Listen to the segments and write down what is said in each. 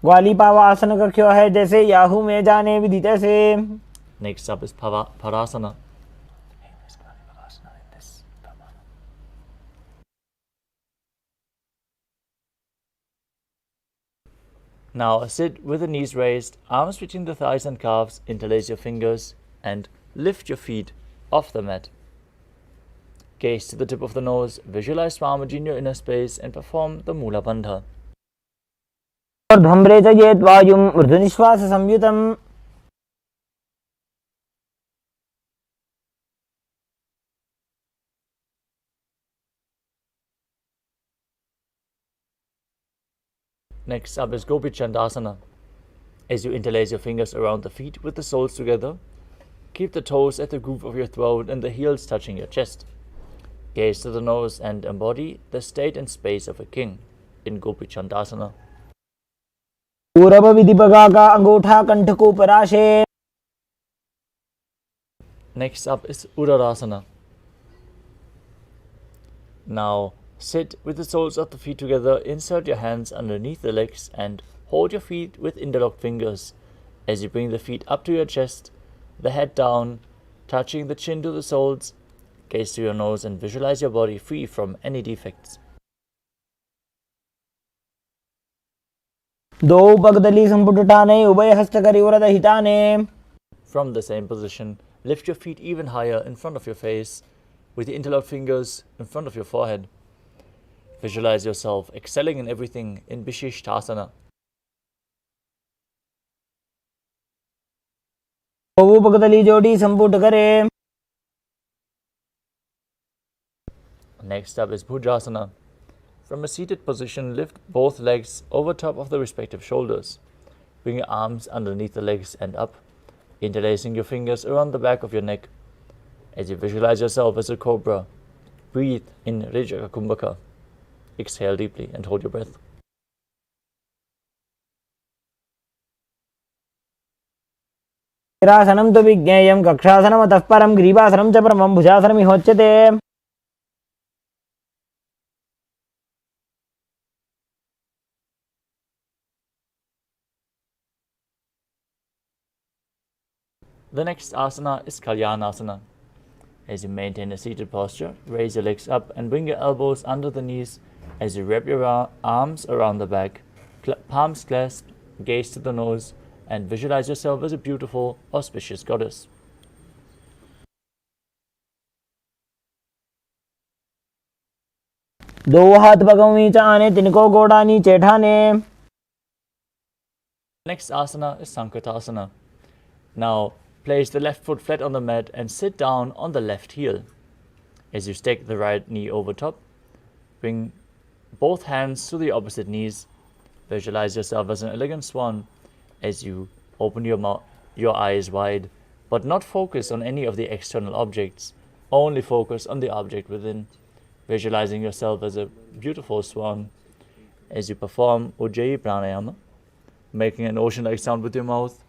ग्वाली पावा आसन कख्यो है जैसे याहू में जाने विदित से. Next up is Parasana. Now sit with the knees raised, arms between the thighs and calves, interlace your fingers and lift your feet off the mat. Gaze to the tip of the nose, visualize Swamiji in your inner space and perform the Mula Bandha. ध्वम्रे च येत् वायुं मृदुनिश्वास संयुतम्. Next up is Gopi Chandasana. As you interlace your fingers around the feet with the soles together, keep the toes at the groove of your throat and the heels touching your chest. Gaze to the nose and embody the state and space of a king in Gopi Chandasana. पूरब विधि बगा का अंगूठा कंठ को पराशे. Next up is Uddarasana. Now sit with the soles of the feet together, insert your hands underneath the legs and hold your feet with interlocked fingers. As you bring the feet up to your chest, the head down, touching the chin to the soles, gaze to your nose and visualize your body free from any defects. दो पगदली संपुट उठाने उभय हस्त करी वरद हिताने. From the same position, lift your feet even higher in front of your face, with the interlocked fingers in front of your forehead. Visualize yourself excelling in everything in Vishishtasana. दो पगदली जोड़ी संपुट करे. Next up is Bhujasana. From a seated position, lift both legs over top of the respective shoulders. Bring your arms underneath the legs and up, interlacing your fingers around the back of your neck. As you visualize yourself as a cobra, breathe in Rajaka Kumbhaka. Exhale deeply and hold your breath. गिरासनं तु विज्ञेयं कक्षासनम् अतः परं ग्रीवासनं च परमं भुजासनमिहोच्यते. The next asana is Kalyanasana. As you maintain a seated posture, raise your legs up and bring your elbows under the knees as you wrap your arms around the back, palms clasped, gaze to the nose, and visualize yourself as a beautiful, auspicious goddess. दो हाथ पगों नीचे आने, तिनको गोड़ा नीचे ठाने. Next asana is Sankatasana. Now place the left foot flat on the mat and sit down on the left heel. As you stack the right knee over top, bring both hands to the opposite knees. Visualize yourself as an elegant swan as you open your eyes wide, but not focus on any of the external objects. Only focus on the object within. Visualizing yourself as a beautiful swan as you perform Ujjayi pranayama, making an ocean-like sound with your mouth.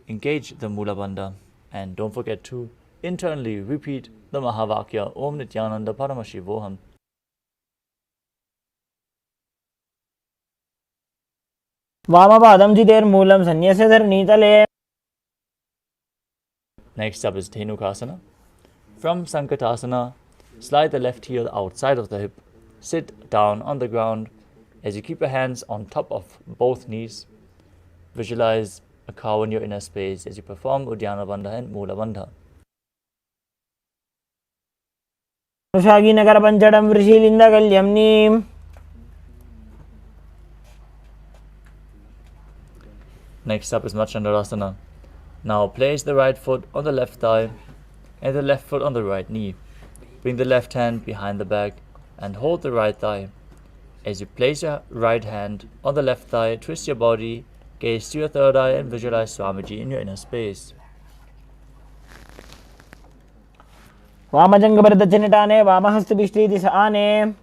Engage the Mula Bandha and don't forget to internally repeat the Mahavakya Om Nithyananda Paramashivoham. वामपादं जितेर् मूलं सन्न्यस्य धरणीतले. Next up is Dhenukasana. From Sankatasana, slide the left heel outside of the hip. Sit down on the ground as you keep your hands on top of both knees. Visualize a cow in your inner space as you perform Uddiyana Bandha and Mula Bandha. अनुषागी Nagar पंचडं वृषीलिन्दकल्यम्नीम्. Next up is Machandarasana. Now place the right foot on the left thigh and the left foot on the right knee. Bring the left hand behind the back and hold the right thigh. As you place your right hand on the left thigh, twist your body, gaze to your third eye and visualize Swamiji in your inner space. वामजङ्घभरदक्षिणटाने वामहस्तभिष्टीति स आने.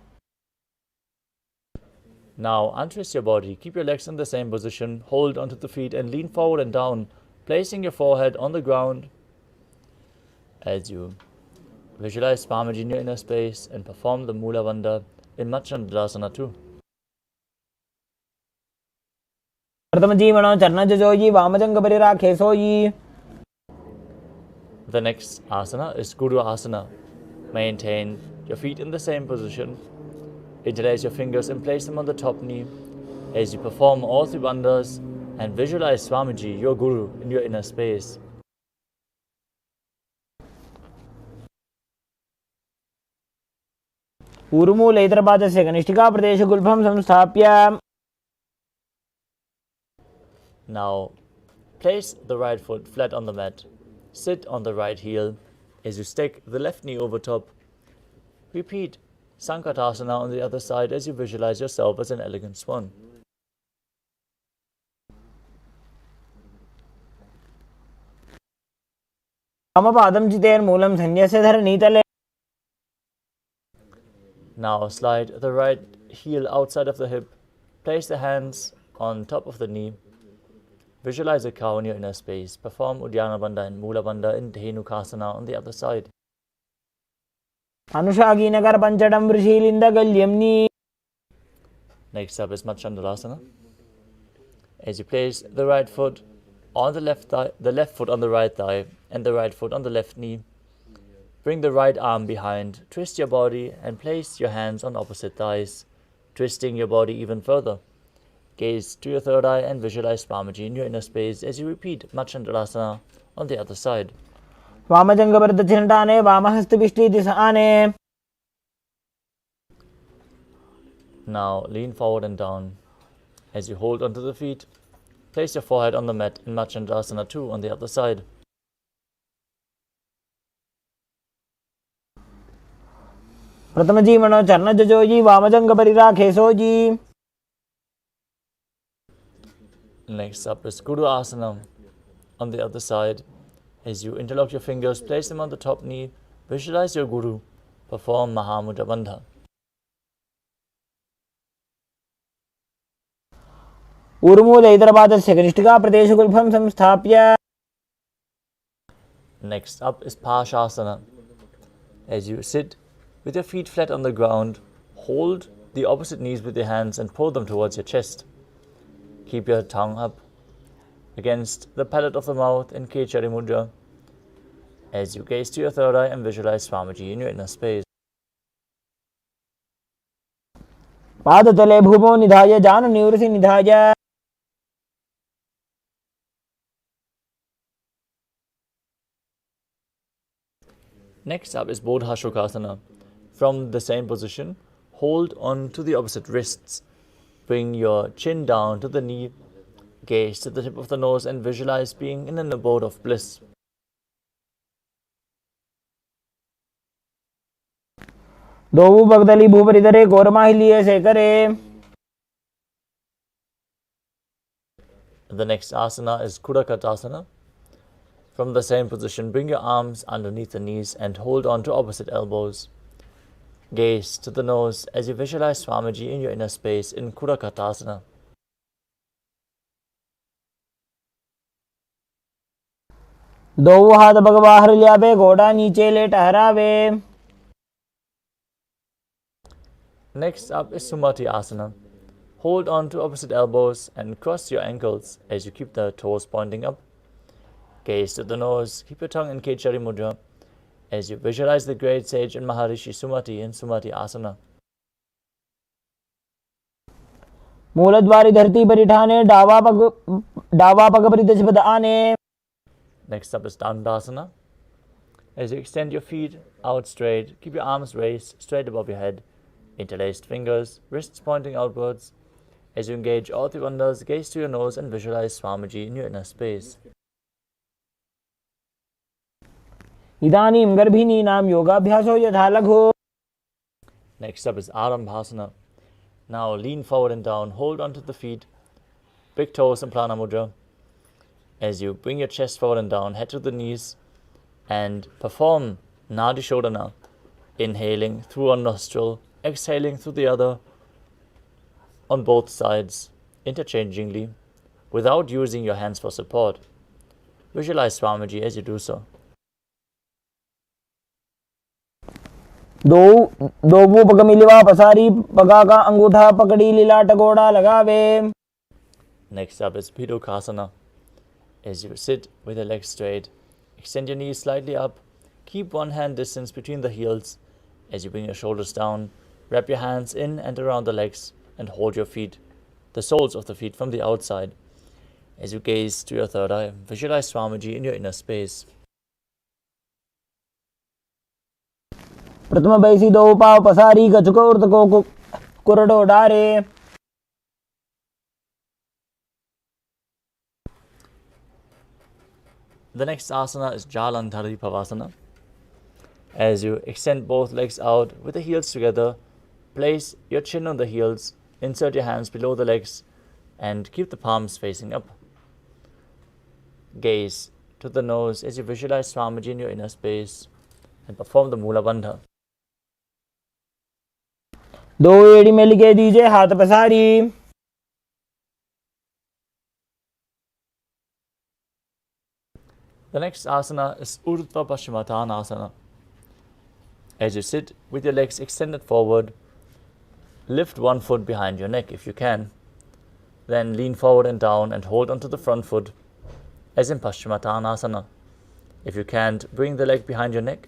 Now untwist your body, keep your legs in the same position, hold onto the feet and lean forward and down, placing your forehead on the ground as you visualize Swamiji in your inner space and perform the Mula Bandha in Machandarasana too. प्रथम जीवनो चरण जजोयी वामजंग परिराखे सोयी. The next asana is Guru Asana. Maintain your feet in the same position. Interlace your fingers and place them on the top knee as you perform all three wonders and visualize Swamiji, your Guru, in your inner space. ऊर्मूलैत्रपादस्य कनिष्ठिका प्रदेशगुल्फं संस्थाप्य. Now, place the right foot flat on the mat. Sit on the right heel as you stick the left knee over top. Repeat Sankatasana on the other side as you visualize yourself as an elegant swan. वामपादं चितेर्मूलं सन्न्यस्य धरणीतले. Now slide the right heel outside of the hip. Place the hands on top of the knee. Visualize a cow in your inner space. Perform Uddiyana Bandha and Mula Bandha in Dhenukasana on the other side. अनुषागीनकर पंचडं वृषीलिन्दगल्यम्नि. Next up is Machandalasana. As you place the right foot on the left thigh, the left foot on the right thigh, and the right foot on the left knee, bring the right arm behind, twist your body, and place your hands on opposite thighs, twisting your body even further. Gaze to your third eye and visualize Swamiji in your inner space as you repeat Machandalasana on the other side. वामजंग परिदक्षिणटाने वामहस्तविष्टिदिशाने. Now lean forward and down. As you hold onto the feet, place your forehead on the mat in Machandrasana 2 on the other side. प्रथम जीवनो चरण जजोयी वामजंग परिराखे सोयी. Next up is Guru Asana on the other side. As you interlock your fingers, place them on the top knee, visualize your Guru, perform Mahamudra Bandha. ऊर्मूलैत्रपादस्य कनिष्ठिका प्रदेशगुल्फं संस्थाप्य. Next up is Pashasana. As you sit with your feet flat on the ground, hold the opposite knees with your hands and pull them towards your chest. Keep your tongue up against the palate of the mouth in Kechari Mudra as you gaze to your third eye and visualize Swamiji in your inner space. पादतले भूमौ निधाय जाननिवृषि निधाय. Next up is Bodha Shokasana. From the same position, hold on to the opposite wrists. Bring your chin down to the knee. Gaze to the tip of the nose and visualize being in an abode of bliss. दोवु भगदली भूपरिधरे गौरमाहिलिये शेखरे. The next asana is Kudakatasana. From the same position, bring your arms underneath the knees and hold on to opposite elbows. Gaze to the nose as you visualize Swamiji in your inner space in Kudakatasana. दोवु हाथ भगवाहर ल्यावे घोड़ा नीचे ले ठहरावे. Next up is Sumati Asana. Hold on to opposite elbows and cross your ankles as you keep the toes pointing up. Gaze to the nose, keep your tongue in Kechari Mudra as you visualize the great sage and Maharishi Sumati in Sumati Asana. मूलद्वारी धरती परिठाने डावा पग परिदशपद आने. Next up is Dandasana. As you extend your feet out straight, keep your arms raised straight above your head, interlaced fingers, wrists pointing outwards. As you engage all three wonders, gaze to your nose and visualize Swamiji in your inner space. इदानीं गर्भिणीनां योगाभ्यासो यथा लघु. Next up is Arambhasana. Now lean forward and down, hold onto the feet, big toes in Prana Mudra. As you bring your chest forward and down, head to the knees, and perform Nadi Shodhana, inhaling through one nostril, exhaling through the other, on both sides, interchangingly, without using your hands for support. Visualize Swamiji as you do so. दोवु पग मिलिवा पसारी पगा का अंगूठा पकड़ी लीला टगोड़ा लगावे. Next up is Pidokasana. As you sit with your legs straight, extend your knees slightly up, keep one hand distance between the heels. As you bring your shoulders down, wrap your hands in and around the legs and hold your feet, the soles of the feet from the outside. As you gaze to your third eye, visualize Swamiji in your inner space. प्रथम बैसी दो पाव पसारी कचको उर्तको कुरडो डारे. The next asana is Jalandhari Pavasana. As you extend both legs out with the heels together, place your chin on the heels, insert your hands below the legs, and keep the palms facing up. Gaze to the nose as you visualize Swamiji in your inner space and perform the Mula Bandha. दो एड़ी में लिखे दीजिए हाथ पसारी. The next asana is Urdhva Paschimottanasana. As you sit with your legs extended forward, lift one foot behind your neck if you can. Then lean forward and down and hold onto the front foot as in Paschimottanasana. If you can't bring the leg behind your neck,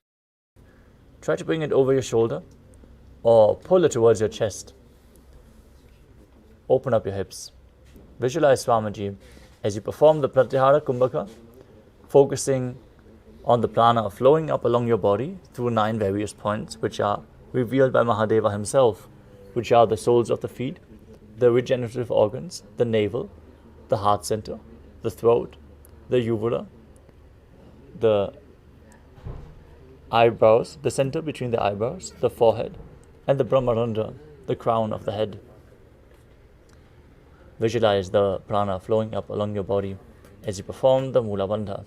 try to bring it over your shoulder or pull it towards your chest. Open up your hips. Visualize Swamiji as you perform the Pratyahara Kumbhaka, focusing on the prana flowing up along your body through 9 various points, which are revealed by Mahadeva himself, which are the soles of the feet, the regenerative organs, the navel, the heart center, the throat, the uvula, the eyebrows, the center between the eyebrows, the forehead, and the Brahmarandra, the crown of the head. Visualize the prana flowing up along your body as you perform the Mula Bandha.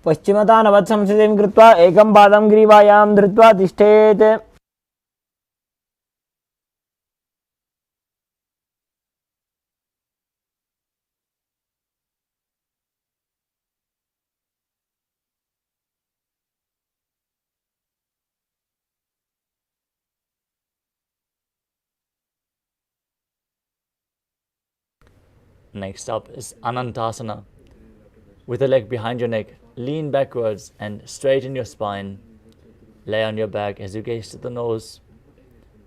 पश्चिमतानवत् संस्थितिं कृत्वा एकं पादं ग्रीवायां धृत्वा तिष्ठेत्. Next up is Anantasana. With the leg behind your neck, lean backwards and straighten your spine. Lay on your back as you gaze to the nose.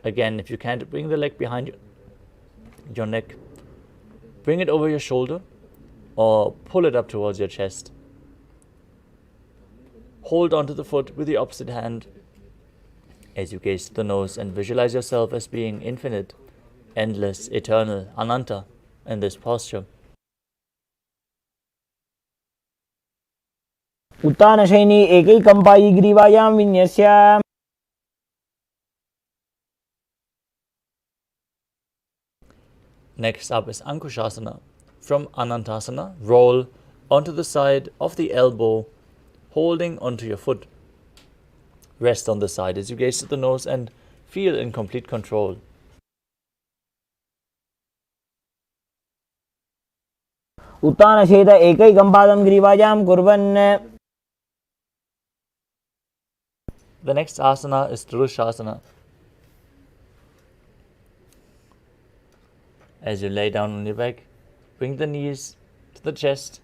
Again, if you can't bring the leg behind your neck, bring it over your shoulder or pull it up towards your chest. Hold onto the foot with the opposite hand as you gaze to the nose and visualize yourself as being infinite, endless, eternal, Ananta in this posture. उत्तानशयनी एकैकम्पायी ग्रीवायां विन्यस्य. Next up is Ankushasana. From Anantasana, roll onto the side of the elbow, holding onto your foot. Rest on the side as you gaze to the nose and feel in complete control. उत्तानशेत एकैकं पादं ग्रीवायां कुर्वन्. The next asana is Drushasana. As you lay down on your back, bring the knees to the chest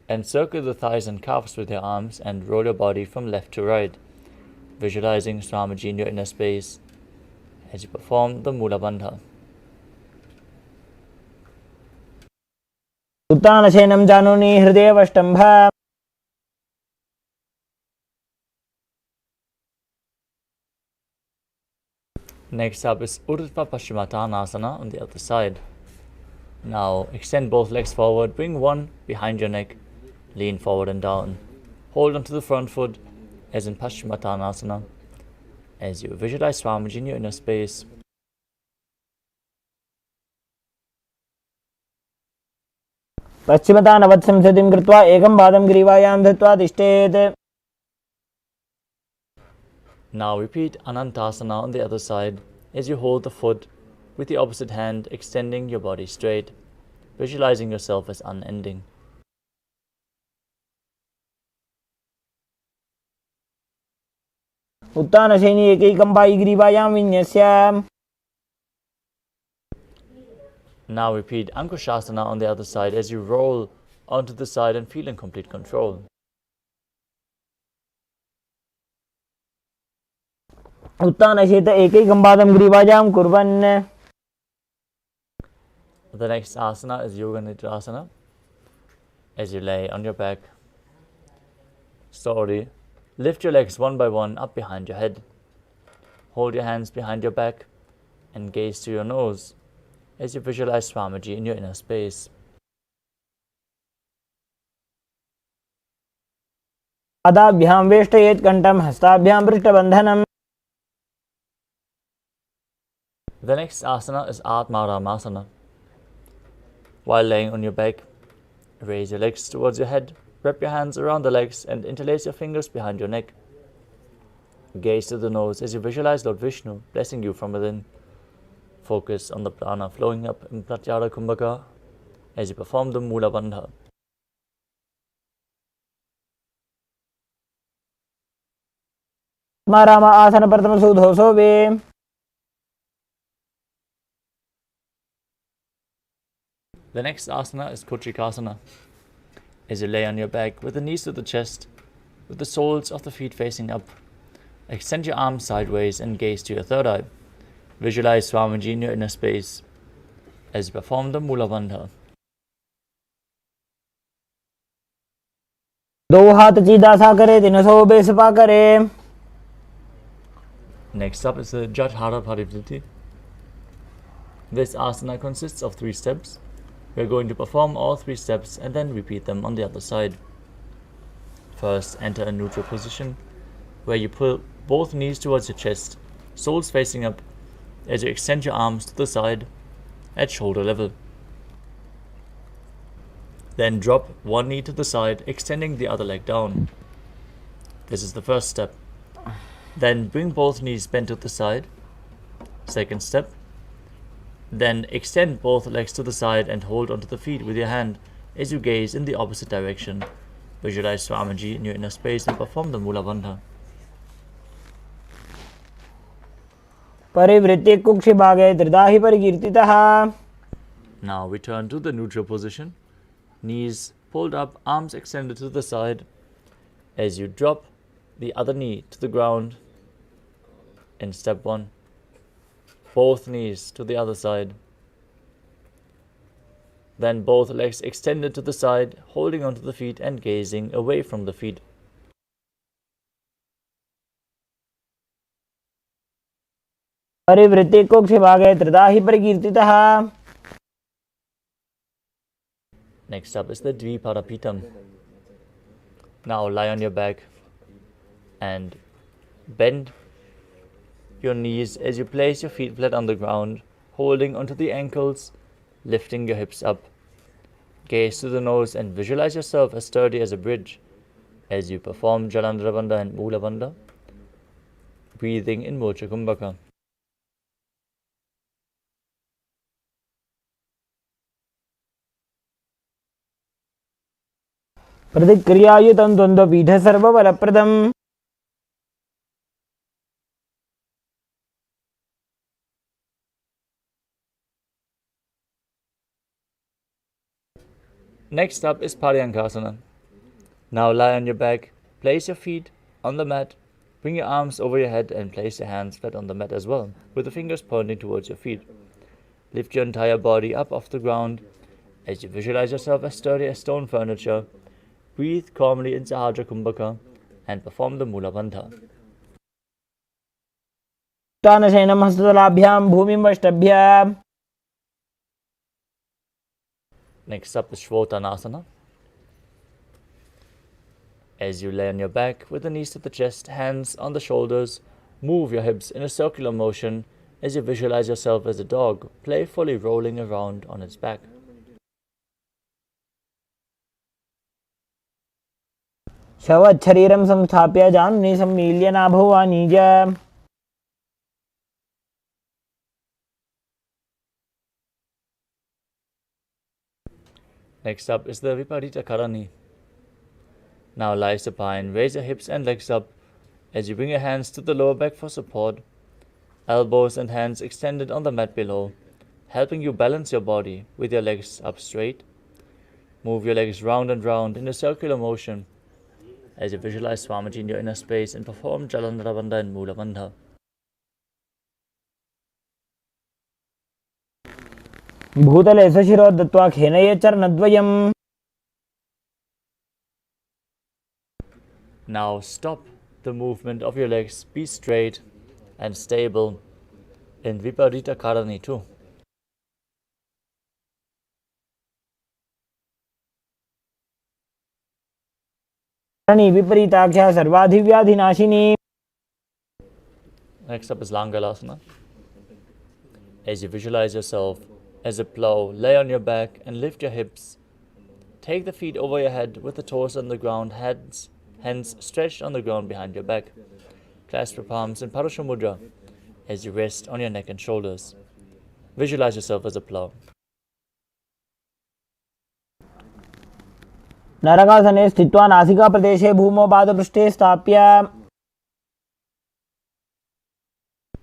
and circle the thighs and calves with your arms and roll your body from left to right, visualizing Swamiji in your inner space as you perform the Mula Bandha. उत्तानशयनं जानुनि हृदयवष्टम्भ. Next up is Urdhva Paschimottanasana on the other side. Now extend both legs forward, bring one behind your neck, lean forward and down. Hold onto the front foot as in Paschimottanasana as you visualize Swamiji in your inner space. पश्चिमतानवत् संस्थितिं कृत्वा एकं पादं ग्रीवायां धृत्वा तिष्ठेत्. Now repeat Anantasana on the other side as you hold the foot with the opposite hand, extending your body straight, visualizing yourself as unending. उत्तानशयनी एकैकम्पायी ग्रीवायां विन्यस्य. Now repeat Ankushasana on the other side as you roll onto the side and feel in complete control. उत्थानशेत एकैकं पादं ग्रीवाजां कुर्वन्. The next asana is Yoga Nidra as you lay on your back. Slowly lift your legs one by one up behind your head. Hold your hands behind your back and gaze to your nose as you visualize Swamiji in your inner space. पादाभ्यां वेष्टयेत् कण्ठं हस्ताभ्यां पृष्ठबन्धनम्. The next asana is Atmaramasana. While laying on your back, raise your legs towards your head, wrap your hands around the legs and interlace your fingers behind your neck. Gaze to the nose as you visualize Lord Vishnu blessing you from within. Focus on the prana flowing up in Pratyara Kumbhaka as you perform the Mula Bandha. Marama asana prathama sudhoso ve. The next asana is Kutrikasana. As you lay on your back with the knees to the chest, with the soles of the feet facing up, extend your arms sideways and gaze to your third eye. Visualize Swamiji in your inner space as you perform the Mula Bandha. दो हाथ सीधा सा करे, तीनों सौ बेसपा करे. Next up is the Jatthara Parivriti. This asana consists of 3 steps. We are going to perform all 3 steps and then repeat them on the other side. First, enter a neutral position where you pull both knees towards your chest, soles facing up, as you extend your arms to the side at shoulder level. Then drop one knee to the side, extending the other leg down. This is the first step. Then bring both knees bent to the side. Second step. Then extend both legs to the side and hold onto the feet with your hand as you gaze in the opposite direction. Visualize Swamiji in your inner space and perform the Mula Bandha. परिवृत्ति कुक्षि भागे त्रिदाहि परिकीर्तितः. Now return to the neutral position. Knees pulled up, arms extended to the side. As you drop the other knee to the ground in step 1. Both knees to the other side. Then both legs extended to the side, holding onto the feet and gazing away from the feet. परिवृत्ति कुक्षि भागे त्रिदाहि परिकीर्तितः. Next up is the Dviparapitam. Now lie on your back and bend your knees as you place your feet flat on the ground, holding onto the ankles, lifting your hips up. Gaze to the nose and visualize yourself as sturdy as a bridge as you perform Jalandhara Bandha and Mula Bandha, breathing in Mocha Kumbhaka. प्रतिक्रियायुतं द्वन्द्वपीठ सर्वबलप्रदम्. Next up is Paryankasana. Now lie on your back, place your feet on the mat, bring your arms over your head and place your hands flat on the mat as well, with the fingers pointing towards your feet. Lift your entire body up off the ground as you visualize yourself as sturdy as stone furniture. Breathe calmly in Sahajra Kumbhaka and perform the Mula Bandha. उत्थानशयनं हस्ततलाभ्यां भूमिं वष्टभ्याम्. Next up is Shvotanasana. As you lay on your back with the knees to the chest, hands on the shoulders, move your hips in a circular motion as you visualize yourself as a dog, playfully rolling around on its back. शवच्छरीरं संस्थाप्य जानुनि सम्मील्य नाभवानीज. Next up is the Viparita Karani. Now lie supine, raise your hips and legs up as you bring your hands to the lower back for support. Elbows and hands extended on the mat below. helping you balance your body with your legs up straight. Move your legs round and round in a circular motion as you visualize Swamiji in your inner space and perform Jalandhara Bandha and Mula Bandha. भूतले सशिरो दत्वा खेनये चरणद्वयम्. Now stop the movement of your legs, be straight and stable in Viparita Karani too. विपरीताख्या सर्वाधिव्याधिनाशिनी. Next up is Langalasana. As you visualize yourself as a plow, lay on your back and lift your hips. Take the feet over your head with the toes on the ground, hands stretched on the ground behind your back. Clasp your palms in Parusha Mudra as you rest on your neck and shoulders. Visualize yourself as a plow. नरकासने स्थित्वा नासिका प्रदेशे भूमौ पादपृष्ठे स्थाप्य.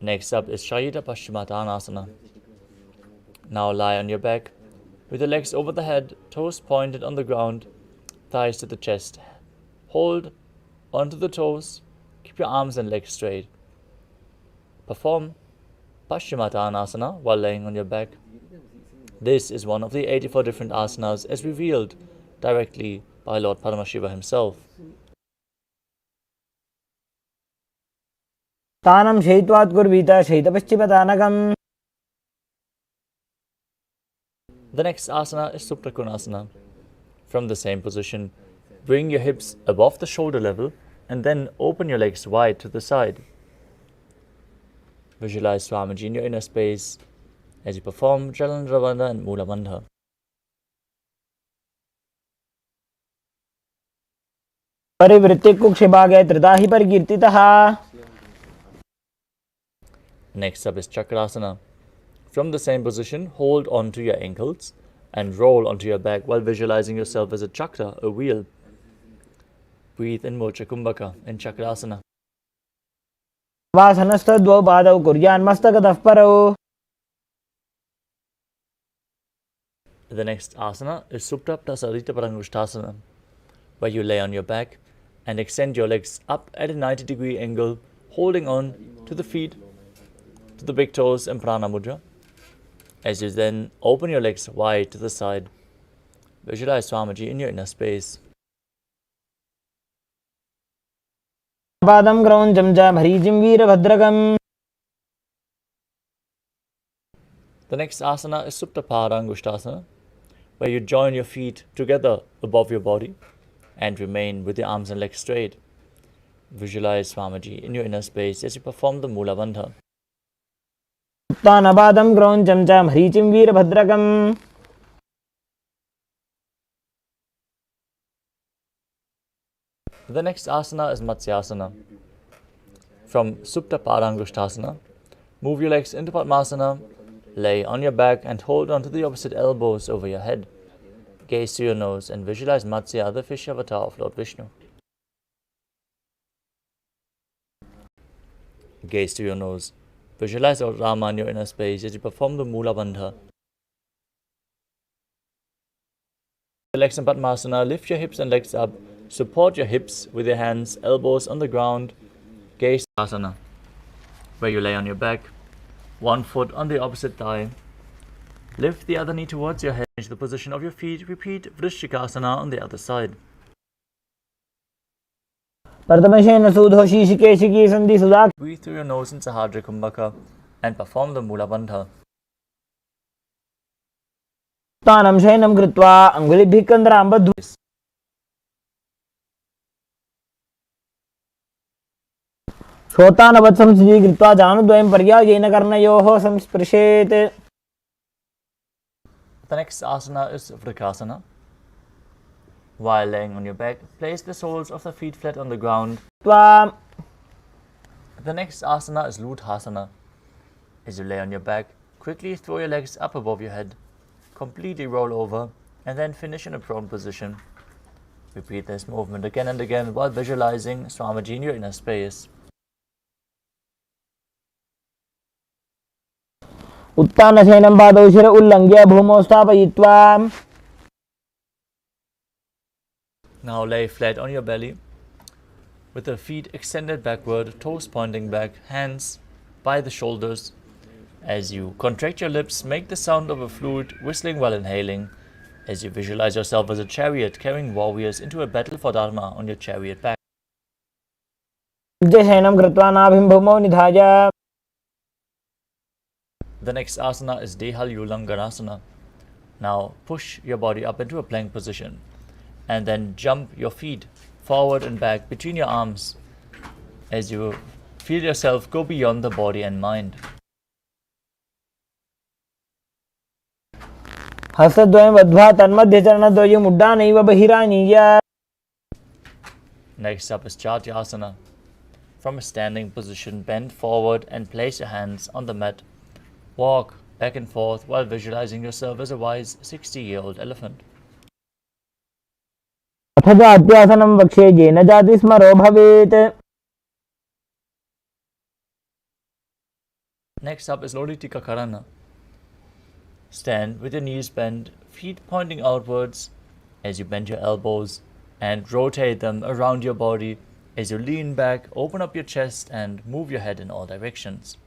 Next up is Shayita Paschimottanasana. Now lie on your back with your legs over the head, toes pointed on the ground, thighs to the chest. Hold onto the toes, keep your arms and legs straight. Perform Paschimottanasana while laying on your back. This is one of the 84 different asanas as revealed directly by Lord Paramashiva himself. तानं शयित्वात् कुर्वीत शयितपश्चिमतानकम्. The next asana is Suprakonasana. From the same position, bring your hips above the shoulder level and then open your legs wide to the side. Visualize Swamiji in your inner space as you perform Jalandhara Bandha and Mula Bandha. परिवृत्ति कुक्षिभागे त्रिदाहि परिकीर्तितः. Next up is Chakrasana. From the same position, hold on to your ankles and roll onto your back while visualizing yourself as a chakra, a wheel. Breathe in Mocha Kumbhaka in Chakrasana. वासनस्तद्वौ पादौ कुर्यान्मस्तकतः परौ. The next asana is Suprapta Sarita Parangushtasana, where you lay on your back and extend your legs up at a 90-degree angle, holding on to the feet, to the big toes and prana mudra. As you then open your legs wide to the side, visualize Swamiji in your inner space. पादं क्रौञ्चं च भरीजिं वीरभद्रकम्. The next asana is Supta Parangushtasana, where you join your feet together above your body and remain with your arms and legs straight. Visualize Swamiji in your inner space as you perform the Mula Bandha. उत्तानपादं क्रौञ्चं च भरीचिं वीरभद्रकम्. The next asana is Matsyasana. From Supta Parangushtasana, move your legs into Padmasana, lay on your back and hold on to the opposite elbows over your head. Gaze to your nose and visualize Matsya, the fish avatar of Lord Vishnu. Gaze to your nose. Visualize Lord Rama in your inner space as you perform the Mula Bandha. Legs in Padmasana, lift your hips and legs up. Support your hips with your hands, elbows on the ground. Gaze asana, where you lay on your back, one foot on the opposite thigh. Lift the other knee towards your head. Change the position of your feet. Repeat Vrishchikasana on the other side. प्रथमशेन सूधो शीशिकेशिकी सन्धि सुधा. Breathe through your nose in Sahadra Kumbhaka and perform the Mula Bandha. तानं शयनं कृत्वा अङ्गुलिभिः कन्दरां बद्ध्वा. श्रोतानवत् संस्थितीकृत्वा जानुद्वयं पर्यायेन कर्णयोः संस्पृशेत्. The next asana is Vrikasana. While laying on your back, place the soles of the feet flat on the ground. The next asana is Luthasana. As you lay on your back, quickly throw your legs up above your head, completely roll over, and then finish in a prone position. Repeat this movement again and again while visualizing Swamiji in your inner space. उत्थानशयनं पादौ शिर उल्लङ्घ्य भूमौ स्थापयित्वा. Now lay flat on your belly with the feet extended backward, toes pointing back, hands by the shoulders. As you contract your lips, make the sound of a flute whistling while inhaling, as you visualize yourself as a chariot carrying warriors into a battle for Dharma on your chariot back. शयनं कृत्वा नाभिं भूमौ निधाय. The next asana is Dehalyulanganasana. Now push your body up into a plank position and then jump your feet forward and back between your arms as you feel yourself go beyond the body and mind. हस्तद्वयं बद्ध्वा तन्मध्यचरणद्वयम् उड्डानैव बहिरानीय. Next up is Chatyasana. From a standing position, bend forward and place your hands on the mat. Walk back and forth while visualizing yourself as a wise 60-year-old elephant. अथ जात्यासनं वक्ष्ये येन जाति स्मरो भवेत्. Next up is Lolitika Karana. Stand with your knees bent, feet pointing outwards as you bend your elbows and rotate them around your body as you lean back, open up your chest and move your head in all directions.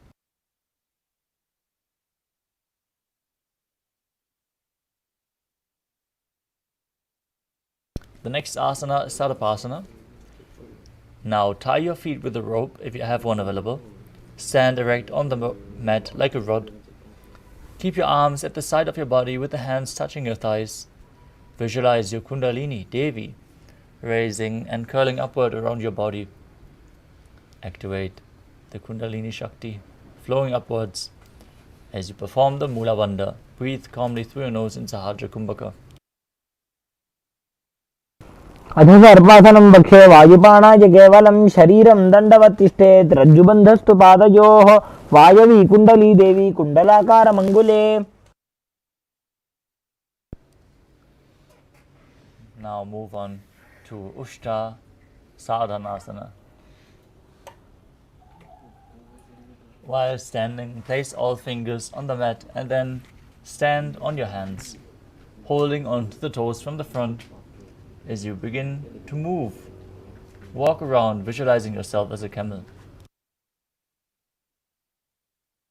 The next asana is Sarapasana. Now tie your feet with a rope if you have one available. Stand erect on the mat like a rod. Keep your arms at the side of your body with the hands touching your thighs. Visualize your Kundalini, Devi, raising and curling upward around your body. Activate the Kundalini Shakti, flowing upwards. As you perform the Mula Bandha, breathe calmly through your nose in Sahajra Kumbhaka. अथ सर्पासनं वक्ष्ये वायुपाणाय केवलं शरीरं दण्डवत् तिष्ठेत्. रज्जुबन्धस्तु पादयोः वायवी कुण्डली देवी कुण्डलाकारमङ्गुले. Now move on to Ushta Sadhanasana. While standing, place all fingers on the mat and then stand on your hands, holding on to the toes from the front as you begin to move. Walk around, visualizing yourself as a camel.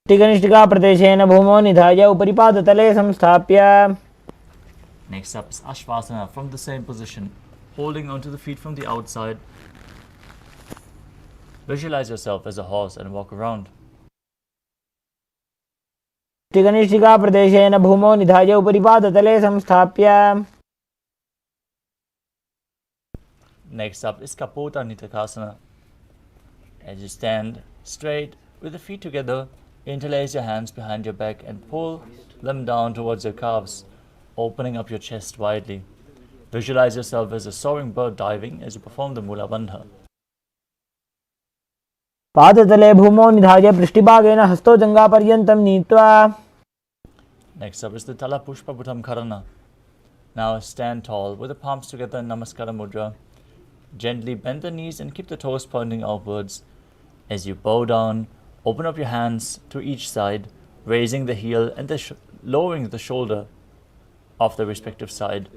टिकनिष्ठिका प्रदेशेन भूमौ निधाय उपरि पादतले संस्थाप्य. Next up is Ashvasana from the same position, holding onto the feet from the outside. Visualize yourself as a horse and walk around. टिकनिष्ठिका प्रदेशेन भूमौ निधाय उपरि पादतले संस्थाप्य. Next up is Kapota Nitakasana. As you stand straight with the feet together, interlace your hands behind your back and pull them down towards your calves, opening up your chest widely. Visualize yourself as a soaring bird diving as you perform the Mula Bandha. पादतले भूमौ निधाय पृष्ठभागेन हस्तो जङ्घापर्यन्तं नीत्वा. Next up is the Tala Pushpa Bhutam Karana. Now stand tall with the palms together in Namaskara Mudra. Gently bend the knees and keep the toes pointing outwards. As you bow down, open up your hands to each side, raising the heel and lowering the shoulder of the respective side.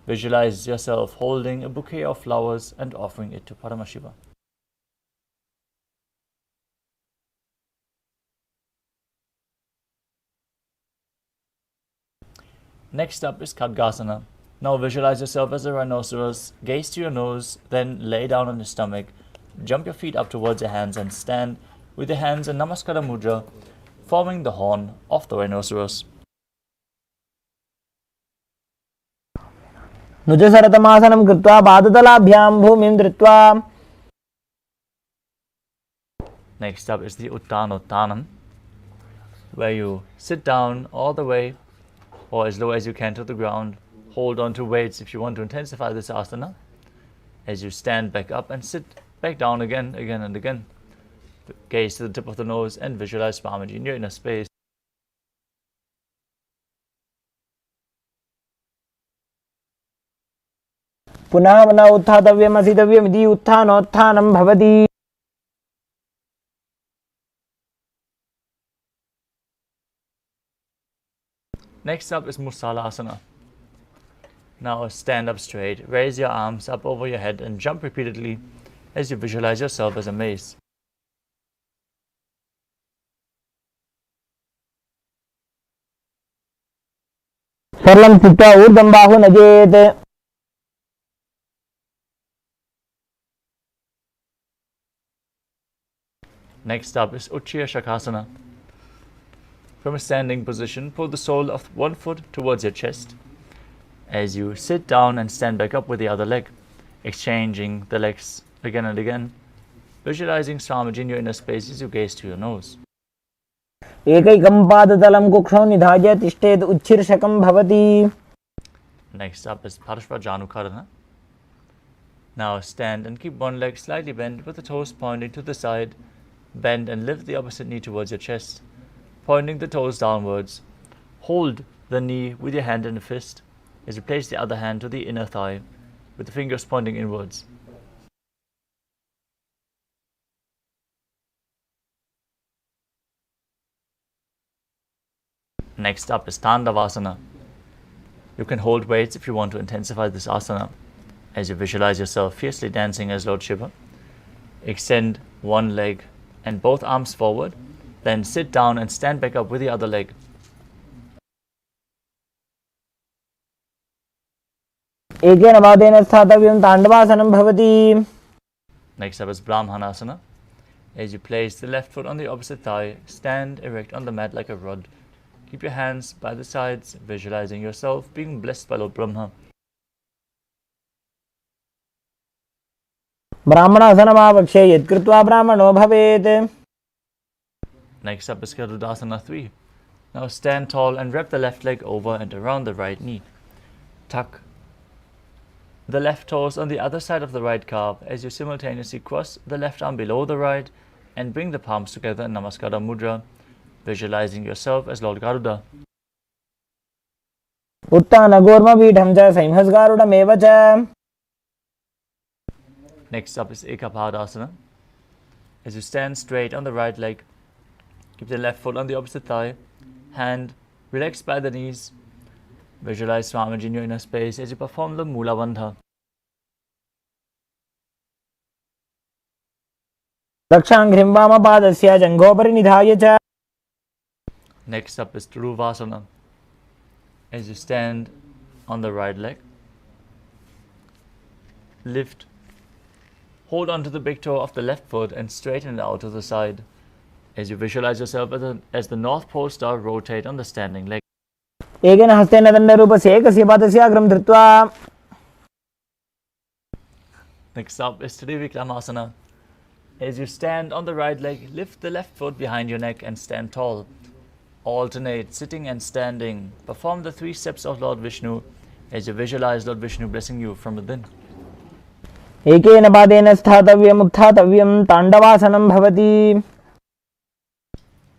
Visualize yourself holding a bouquet of flowers and offering it to Paramashiva. Next up is Khadgasana. Now visualize yourself as a rhinoceros, gaze to your nose, then lay down on your stomach. Jump your feet up towards your hands and stand with your hands in Namaskara Mudra, forming the horn of the rhinoceros. नुजसरतमासनं कृत्वा पादतलाभ्यां भूमिं धृत्वा. Next up is the Uttanottanam, where you sit down all the way or as low as you can to the ground. Hold on to weights if you want to intensify this asana. As you stand back up and sit back down again and again. Gaze to the tip of the nose and visualize Swamiji in your inner space. पुनः पुनः उत्थातव्यम् असितव्यमिति उत्थानोत्थानं भवति. Next up is Musalasana. Now stand up straight, raise your arms up over your head and jump repeatedly as you visualize yourself as a mace. सरलं स्थित्वा ऊर्ध्वं बाहु नजेत्. Next up is Uchchiya Shakasana. From a standing position, pull the sole of one foot towards your chest. As you sit down and stand back up with the other leg, exchanging the legs again and again, visualizing Swamiji in your inner space as you gaze to your nose. एकैकं पादतलं कुक्षौ निधाय तिष्ठेत् उच्छीर्षकं भवति. Next up is Parashvajanukarana. Now stand and keep one leg slightly bent with the toes pointing to the side. Bend and lift the opposite knee towards your chest, pointing the toes downwards. Hold the knee with your hand in a fist as you place the other hand to the inner thigh with the fingers pointing inwards. Next up is Tandavasana. You can hold weights if you want to intensify this asana. As you visualize yourself fiercely dancing as Lord Shiva, extend one leg and both arms forward, then sit down and stand back up with the other leg. एकेन पादेन स्थातव्यं ताण्डवासनं भवति. Next up is Brahmanasana. As you place the left foot on the opposite thigh, stand erect on the mat like a rod. Keep your hands by the sides, visualizing yourself being blessed by Lord Brahma. ब्राह्मणासनमावक्ष्ये यत्कृत्वा ब्राह्मणो भवेत्. Next up is Garudasana 3. Now stand tall and wrap the left leg over and around the right knee. Tuck the left toes on the other side of the right calf as you simultaneously cross the left arm below the right and bring the palms together in Namaskara Mudra, visualizing yourself as Lord Garuda. उत्तानगोर्मपीठं च संहस्गारुडमेव च. Next up is Ekapadasana. As you stand straight on the right leg, keep the left foot on the opposite thigh, hand relaxed by the knees. Visualize Swamiji in your inner space as you perform the Mula Bandha. दक्षाङ्घ्रिं वामपादस्य जङ्घोपरि निधाय च. Next up is Dhuruvasana. As you stand on the right leg, lift, hold onto the big toe of the left foot and straighten it out to the side. As you visualize yourself as the North Pole star, rotate on the standing leg. एकेन हस्तेन दण्डरूपस्य एकस्य पादस्य अग्रं धृत्वा. Next up is Trivikramasana. As you stand on the right leg, lift the left foot behind your neck and stand tall. Alternate sitting and standing. Perform the 3 steps of Lord Vishnu as you visualize Lord Vishnu blessing you from within. एकेन पादेन स्थातव्यम् उत्थातव्यं ताण्डवासनं भवति.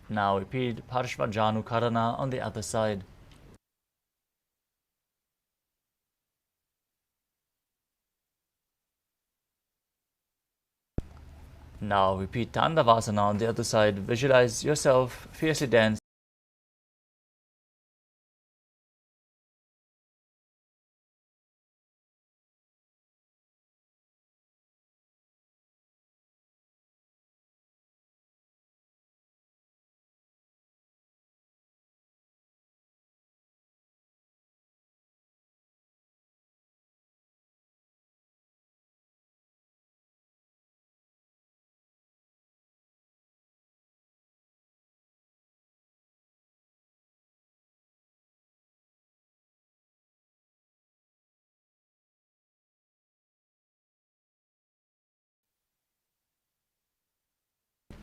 Now repeat Parashvajanukarana on the other side. Now repeat Tandavasana on the other side. Visualize yourself fiercely dance.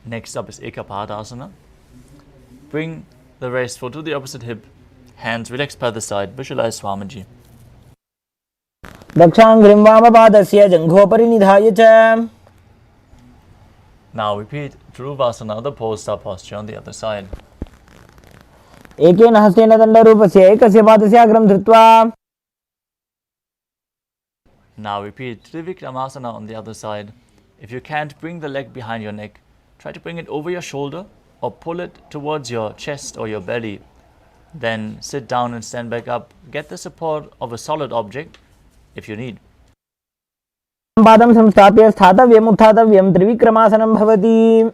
Next up is Ekapadasana. Bring the raised foot to the opposite hip. Hands relaxed by the side. Visualize Swamiji. दक्षाङ्घ्रिं वामपादस्य जङ्घोपरि निधाय च. Now repeat Dhuruvasana, the pole star posture on the other side. एकेन हस्तेन दण्डरूपस्य एकस्य पादस्य अग्रं धृत्वा. Now repeat Trivikramasana on the other side. If you can't bring the leg behind your neck, try to bring it over your shoulder or pull it towards your chest or your belly. Then sit down and stand back up. Get the support of a solid object if you need. पादं संस्थाप्य स्थातव्यम् उत्थातव्यं त्रिविक्रमासनं भवति.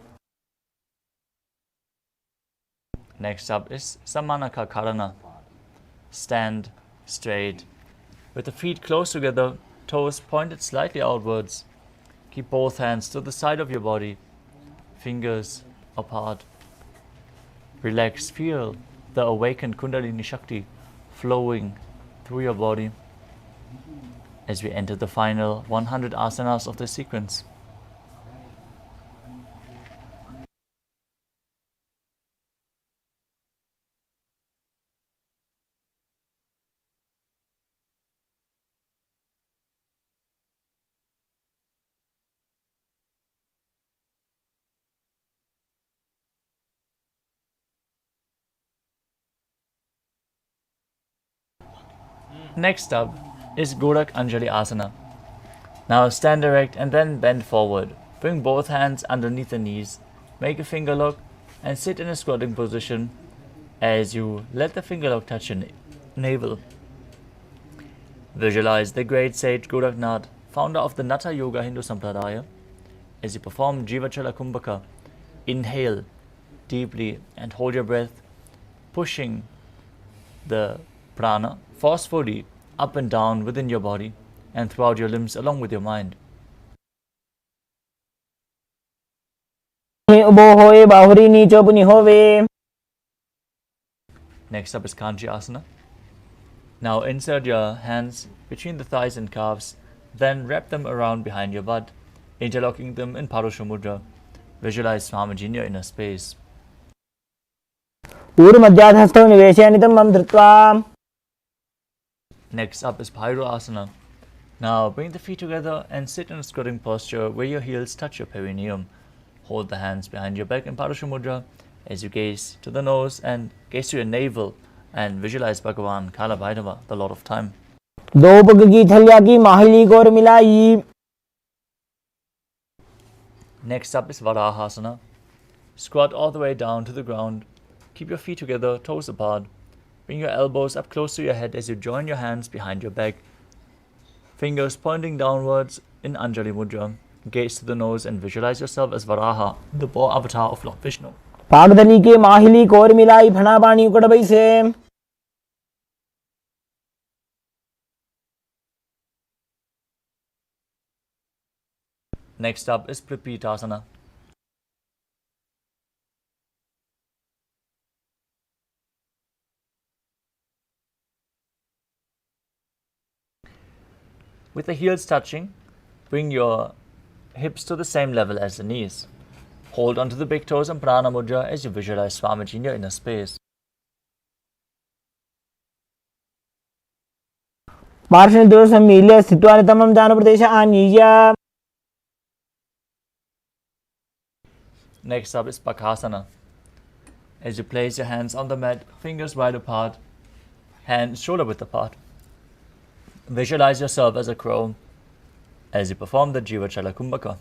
Next up is Samanaka Karana. Stand straight with the feet close together, toes pointed slightly outwards. Keep both hands to the side of your body, fingers apart. Relax, feel the awakened Kundalini Shakti flowing through your body as we enter the final 100 asanas of the sequence. Next up is Gorak Anjali Asana. Now stand erect and then bend forward. Bring both hands underneath the knees. Make a finger lock and sit in a squatting position as you let the finger lock touch your navel. Visualize the great sage Goraknath, founder of the Natha Yoga Hindu Sampradaya, as you perform Jivachala Kumbhaka. Inhale deeply and hold your breath, pushing the prana forcefully up and down within your body and throughout your limbs along with your mind. Next up is Kanchi Asana. Now insert your hands between the thighs and calves, then wrap them around behind your butt, interlocking them in Parusha Mudra. Visualize Swamiji in your inner space. Next up is Bhaira Asana. Now bring the feet together and sit in a squatting posture where your heels touch your perineum. Hold the hands behind your back in Parusha Mudra as you gaze to the nose and gaze to your navel and visualize Bhagavan Kalabhairava, the Lord of Time. Next up is Varahasana. Squat all the way down to the ground. Keep your feet together, toes apart. Bring your elbows up close to your head as you join your hands behind your back. Fingers pointing downwards in Anjali Mudra. Gaze to the nose and visualize yourself as Varaha, the boar avatar of Lord Vishnu. Next up is Pripitasana. With the heels touching, bring your hips to the same level as the knees. Hold onto the big toes and prana mudra as you visualize Swamiji in your inner space. Next up is Bakasana. As you place your hands on the mat, fingers wide apart, hands shoulder width apart. Visualize yourself as a crow as you perform the Jivachala Kumbhaka.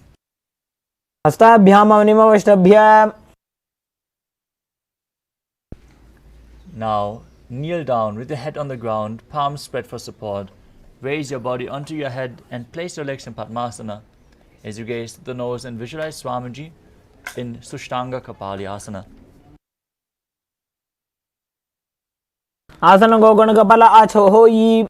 Now kneel down with your head on the ground, palms spread for support. Raise your body onto your head and place your legs in Padmasana as you gaze to the nose and visualize Swamiji in Sushtanga Kapali Asana. Asana Gogana Kapala Acho Hoi.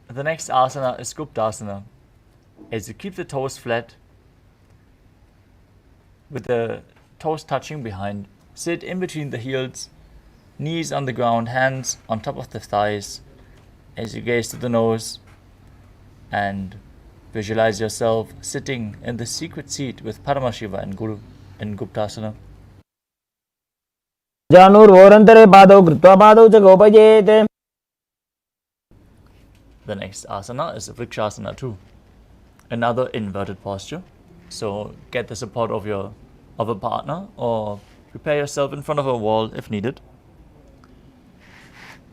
The next asana is Guptasana. As you keep the toes flat, with the toes touching behind, sit in between the heels, knees on the ground, hands on top of the thighs, as you gaze to the nose and visualize yourself sitting in the secret seat with Paramashiva and Guru in Guptasana. Janur Vorantare Pado Krutva Pado Chagopajete. The next asana is Vrikshasana too. Another inverted posture. So get the support of a partner or prepare yourself in front of a wall if needed.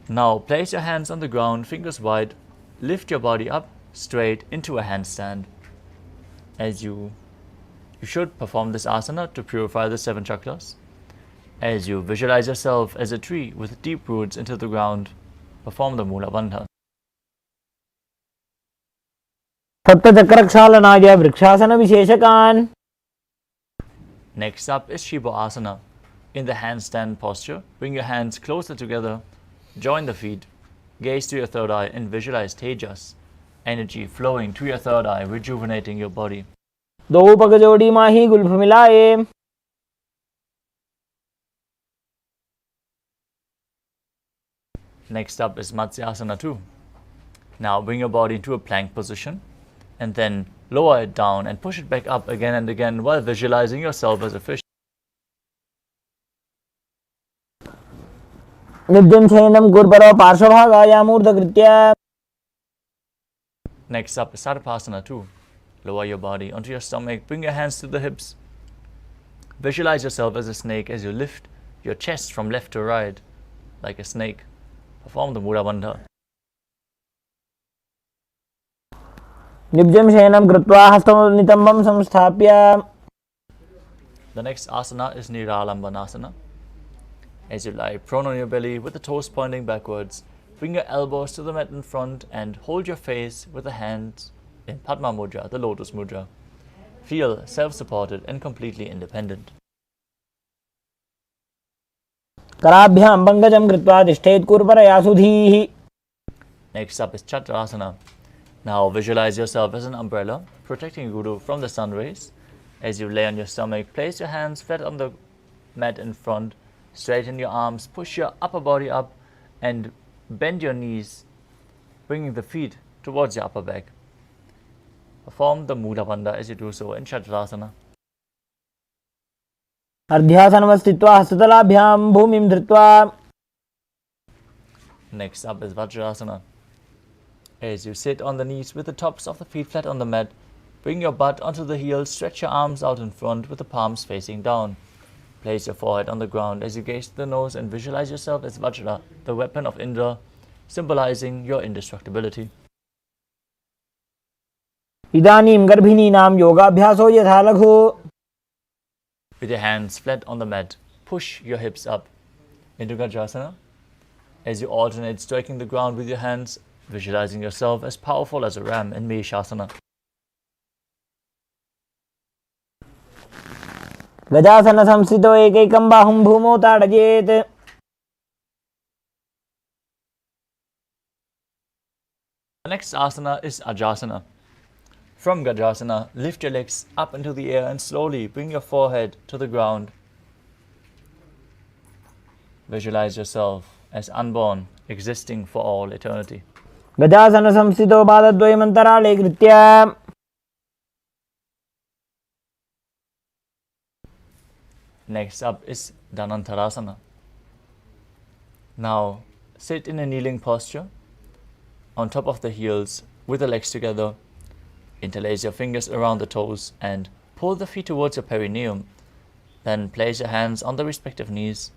Now place your hands on the ground, fingers wide. Lift your body up straight into a handstand as you You should perform this asana to purify the 7 chakras. As you visualize yourself as a tree with deep roots into the ground, perform the Mula Bandha. सप्तचक्रक्षालनाय vrikshasana विशेषकान्. Next up is Shiva Asana. In the handstand posture, bring your hands closer together, join the feet, gaze to your third eye and visualize Tejas, energy flowing to your third eye, rejuvenating your body. दो पग जोड़ी माही Gulf मिलाए. Next up is Matsyasana 2. Now bring your body into a plank position and then lower it down and push it back up again and again while visualizing yourself as a fish. नित्यं शयनं गुरुपरो पार्श्वभागायामूर्धकृत्य. Next up is Sarvasana 2. Lower your body onto your stomach, bring your hands to the hips. Visualize yourself as a snake as you lift your chest from left to right like a snake. Perform the Mula Bandha. नित्यं शयनं कृत्वा हस्तनितम्बं संस्थाप्य. The next asana is Niralambanasana. As you lie prone on your belly with the toes pointing backwards, bring your elbows to the mat in front and hold your face with the hands in Padma Mudra, the Lotus Mudra. Feel self-supported and completely independent. कराभ्यां पंकजं कृत्वा तिष्ठेत् कुरुपरया सुधीः. Next up is Chakrasana. Now visualize yourself as an umbrella, protecting Guru from the sun rays. As you lay on your stomach, place your hands flat on the mat in front, straighten your arms, push your upper body up and bend your knees, bringing the feet towards your upper back. Perform the Mula Bandha as you do so in Chakrasana. अर्ध्यासनमस्थित्वा हस्ततलाभ्यां भूमिं धृत्वा. Next up is Vajrasana. As you sit on the knees with the tops of the feet flat on the mat, bring your butt onto the heels, stretch your arms out in front with the palms facing down. Place your forehead on the ground as you gaze to the nose and visualize yourself as Vajra, the weapon of Indra, symbolizing your indestructibility. इदानीं गर्भिणीनां योगाभ्यासो यथा लघु. With your hands flat on the mat, push your hips up into Gajrasana. As you alternate striking the ground with your hands, visualizing yourself as powerful as a ram in Meshasana. गजासन संस्थितो एकैकं बाहुं भूमौ ताडयेत्. The next asana is Ajasana. From Gajrasana, lift your legs up into the air and slowly bring your forehead to the ground. Visualize yourself as unborn, existing for all eternity. गजासन संस्थितो पादद्वयमन्तराळे कृत्य. Next up is Dhanantarasana. Now sit in a kneeling posture on top of the heels with the legs together. Interlace your fingers around the toes and pull the feet towards your perineum. Then place your hands on the respective knees.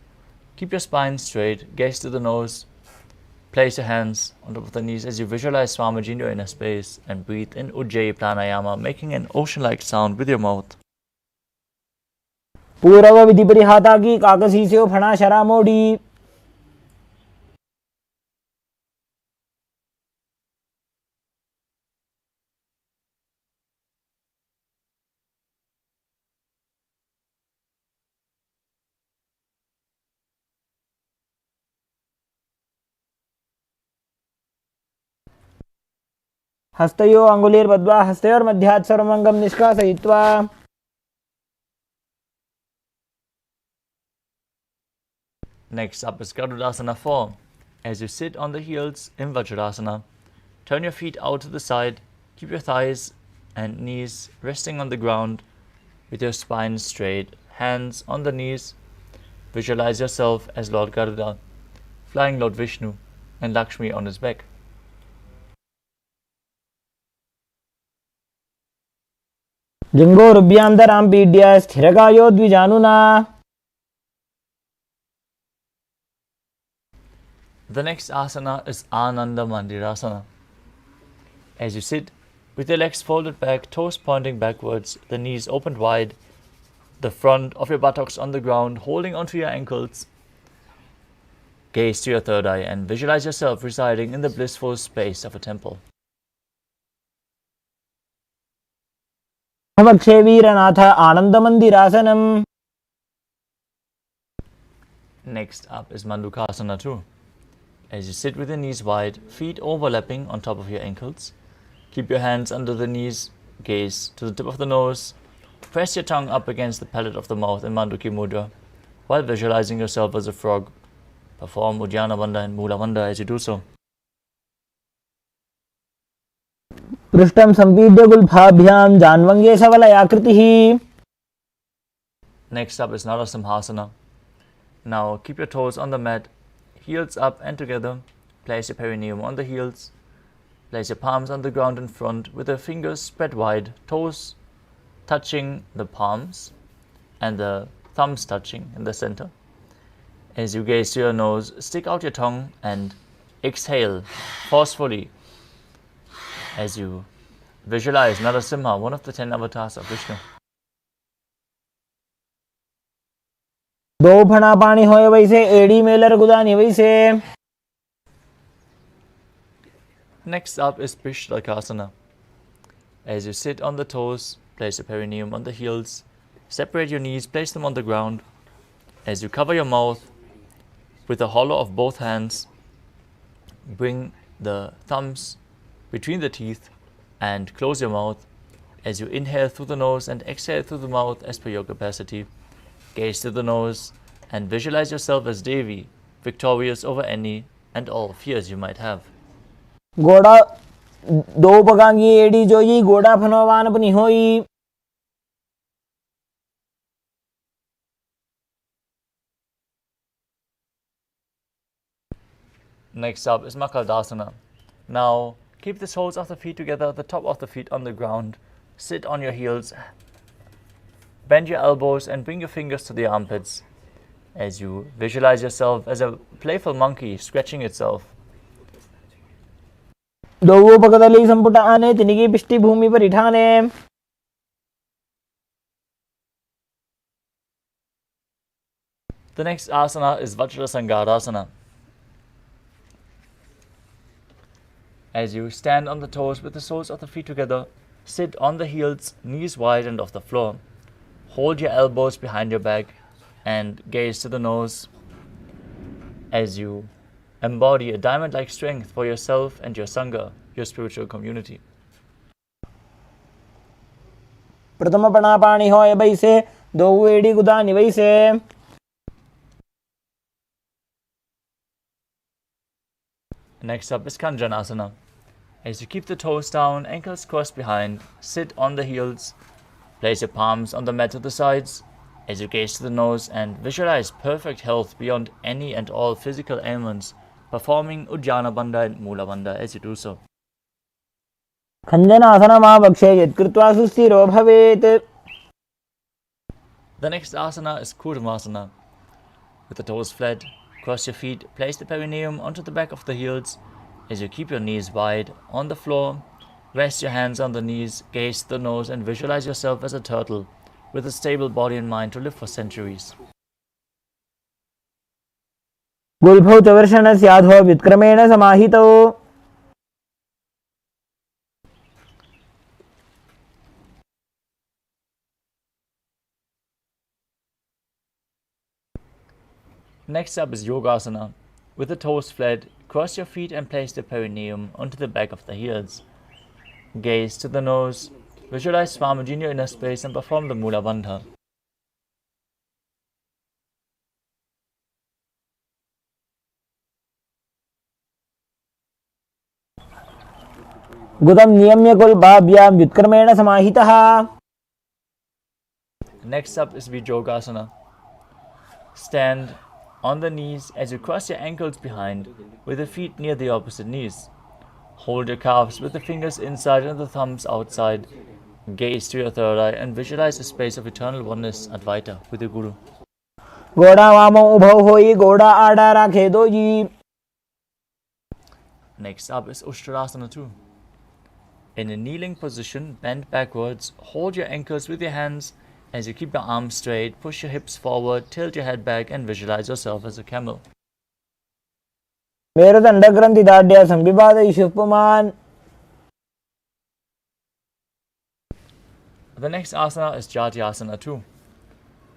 Keep your spine straight, gaze to the nose. Place your hands on top of the knees as you visualize Swamiji in your inner space and breathe in Ujjayi pranayama, making an ocean-like sound with your mouth. पूर्व विधि परिहाता की काकसी से फणा शरा मोड़ी. हस्तयो अंगुलीर्बद्ध्वा हस्तयोर्मध्यात् सर्वमंगं निष्कासयित्वा. Next up is Garudasana 4. As you sit on the heels in Vajrasana, turn your feet out to the side, keep your thighs and knees resting on the ground with your spine straight, hands on the knees. Visualize yourself as Lord Garuda, flying Lord Vishnu and Lakshmi on his back. जंघोरुभ्यां पीड्य स्थिरकायो द्विजानुना. The next asana is Ananda Mandirasana. As you sit, With your legs folded back, toes pointing backwards, the knees opened wide, the front of your buttocks on the ground, holding onto your ankles. Gaze to your third eye and visualize yourself residing in the blissful space of a temple. भवक्षे वीरनाथ आनंदमंदिरासनम. Next up is Mandukasana 2. As you sit with your knees wide, feet overlapping on top of your ankles, keep your hands under the knees, gaze to the tip of the nose, press your tongue up against the palate of the mouth in Manduki Mudra, while visualizing yourself as a frog. Perform Uddiyana Bandha and Mula Bandha as you do so. पृष्ठं संपीड्य गुल्फाभ्यां जान्वंगे सवलयाकृतिः. Next up is Narasimhasana. Now keep your toes on the mat, heels up and together. Place your perineum on the heels. Place your palms on the ground in front with the fingers spread wide, toes touching the palms and the thumbs touching in the center. As you gaze to your nose, stick out your tongue and exhale forcefully as you visualize Narasimha, one of the 10 avatars of Vishnu. दो फणा पानी होए वैसे एड़ी Mailer गुदानी वैसे. Next up is Pishlakasana. As you sit on the toes, place your perineum on the heels, separate your knees, place them on the ground. As you cover your mouth with the hollow of both hands, bring the thumbs between the teeth and close your mouth. As you inhale through the nose and exhale through the mouth as per your capacity, gaze to the nose and visualize yourself as Devi, victorious over any and all fears you might have. घोड़ा दो पगांगी एड़ी जोई घोड़ा फनोवान अपनी होई. Next up is Makaldasana. Now keep the soles of the feet together, the top of the feet on the ground. Sit on your heels. Bend your elbows and bring your fingers to the armpits as you visualize yourself as a playful monkey scratching itself. दो पगदली संपुट आने तिनिगी पिष्टि भूमि पर इठाने. The next asana is Vajrasangadasana. As you stand on the toes with the soles of the feet together, sit on the heels, knees wide and off the floor. Hold your elbows behind your back and gaze to the nose as you embody a diamond-like strength for yourself and your Sangha, your spiritual community. प्रथम पणा पानी होए वैसे दो एड़ी गुदानी वैसे. Next up is Kanjanasana. As you keep the toes down, ankles crossed behind, sit on the heels, place your palms on the mat to the sides, as you gaze to the nose and visualize perfect health beyond any and all physical ailments, performing Uddiyana Bandha and Mula Bandha as you do so. खञ्जनासनमावक्षे यत्कृत्वा सुस्थिरो भवेत्. The next asana is Kurmasana. With the toes flat, cross your feet, place the perineum onto the back of the heels. As you keep your knees wide on the floor, rest your hands on the knees, gaze to the nose and visualize yourself as a turtle with a stable body and mind to live for centuries. गुल्फौ च वर्षणस्याधो व्युत्क्रमेण समाहितौ. Next up is Yogasana. With the toes flat, cross your feet and place the perineum onto the back of the heels. Gaze to the nose, visualize Swamiji in your inner space and perform the Mula Bandha. गुदं नियम्य गुल्फाभ्यां व्युत्क्रमेण समाहितः. Next up is Vijogasana. Stand on the knees as you cross your ankles behind with the feet near the opposite knees. Hold your calves with the fingers inside and the thumbs outside. Gaze to your third eye and visualize a space of eternal oneness Advaita with your Guru. घोड़ा वामो उभौ होई घोड़ा आड़ा राखे doji. Next up is Ushtrasana 2. In a kneeling position, bend backwards, hold your ankles with your hands. As you keep your arms straight, push your hips forward, tilt your head back, and visualize yourself as a camel. मेरुदंडग्रंथि दाढ्या संविभादयिषुः पुमान्. The next asana is Jatyasana 2.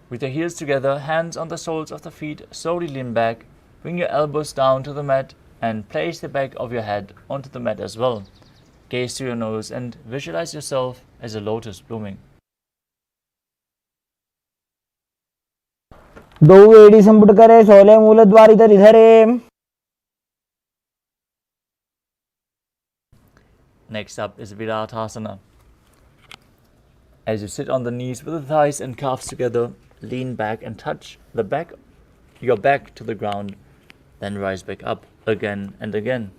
With your heels together, hands on the soles of the feet, slowly lean back, bring your elbows down to the mat, and place the back of your head onto the mat as well. Gaze to your nose and visualize yourself as a lotus blooming. दो एड़ी संपुट करे सोले मूलद्वारि धरे. Next up is Viratasana. As you sit on the knees with the thighs and calves together, lean back and touch your back to the ground, then rise back up again and again.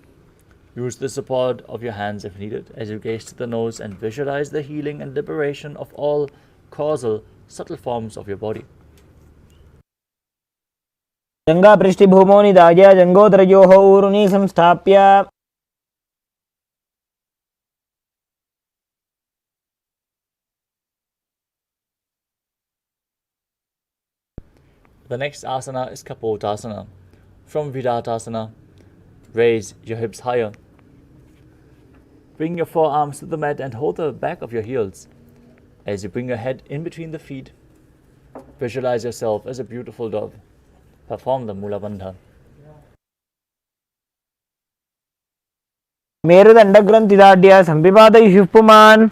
Use the support of your hands if needed as you gaze to the nose and visualize the healing and liberation of all causal, subtle forms of your body. जंगा पृष्ठभूमो निधाय जंगोदरयोः ऊरुनी संस्थाप्य. The next asana is Kapotasana. From Viratasana, raise your hips higher. Bring your forearms to the mat and hold the back of your heels. As you bring your head in between the feet, visualize yourself as a beautiful dove. Perform the Mula Bandha. मेरुदंडग्रंथि दाढ्या संविभादयिषुः पुमान्.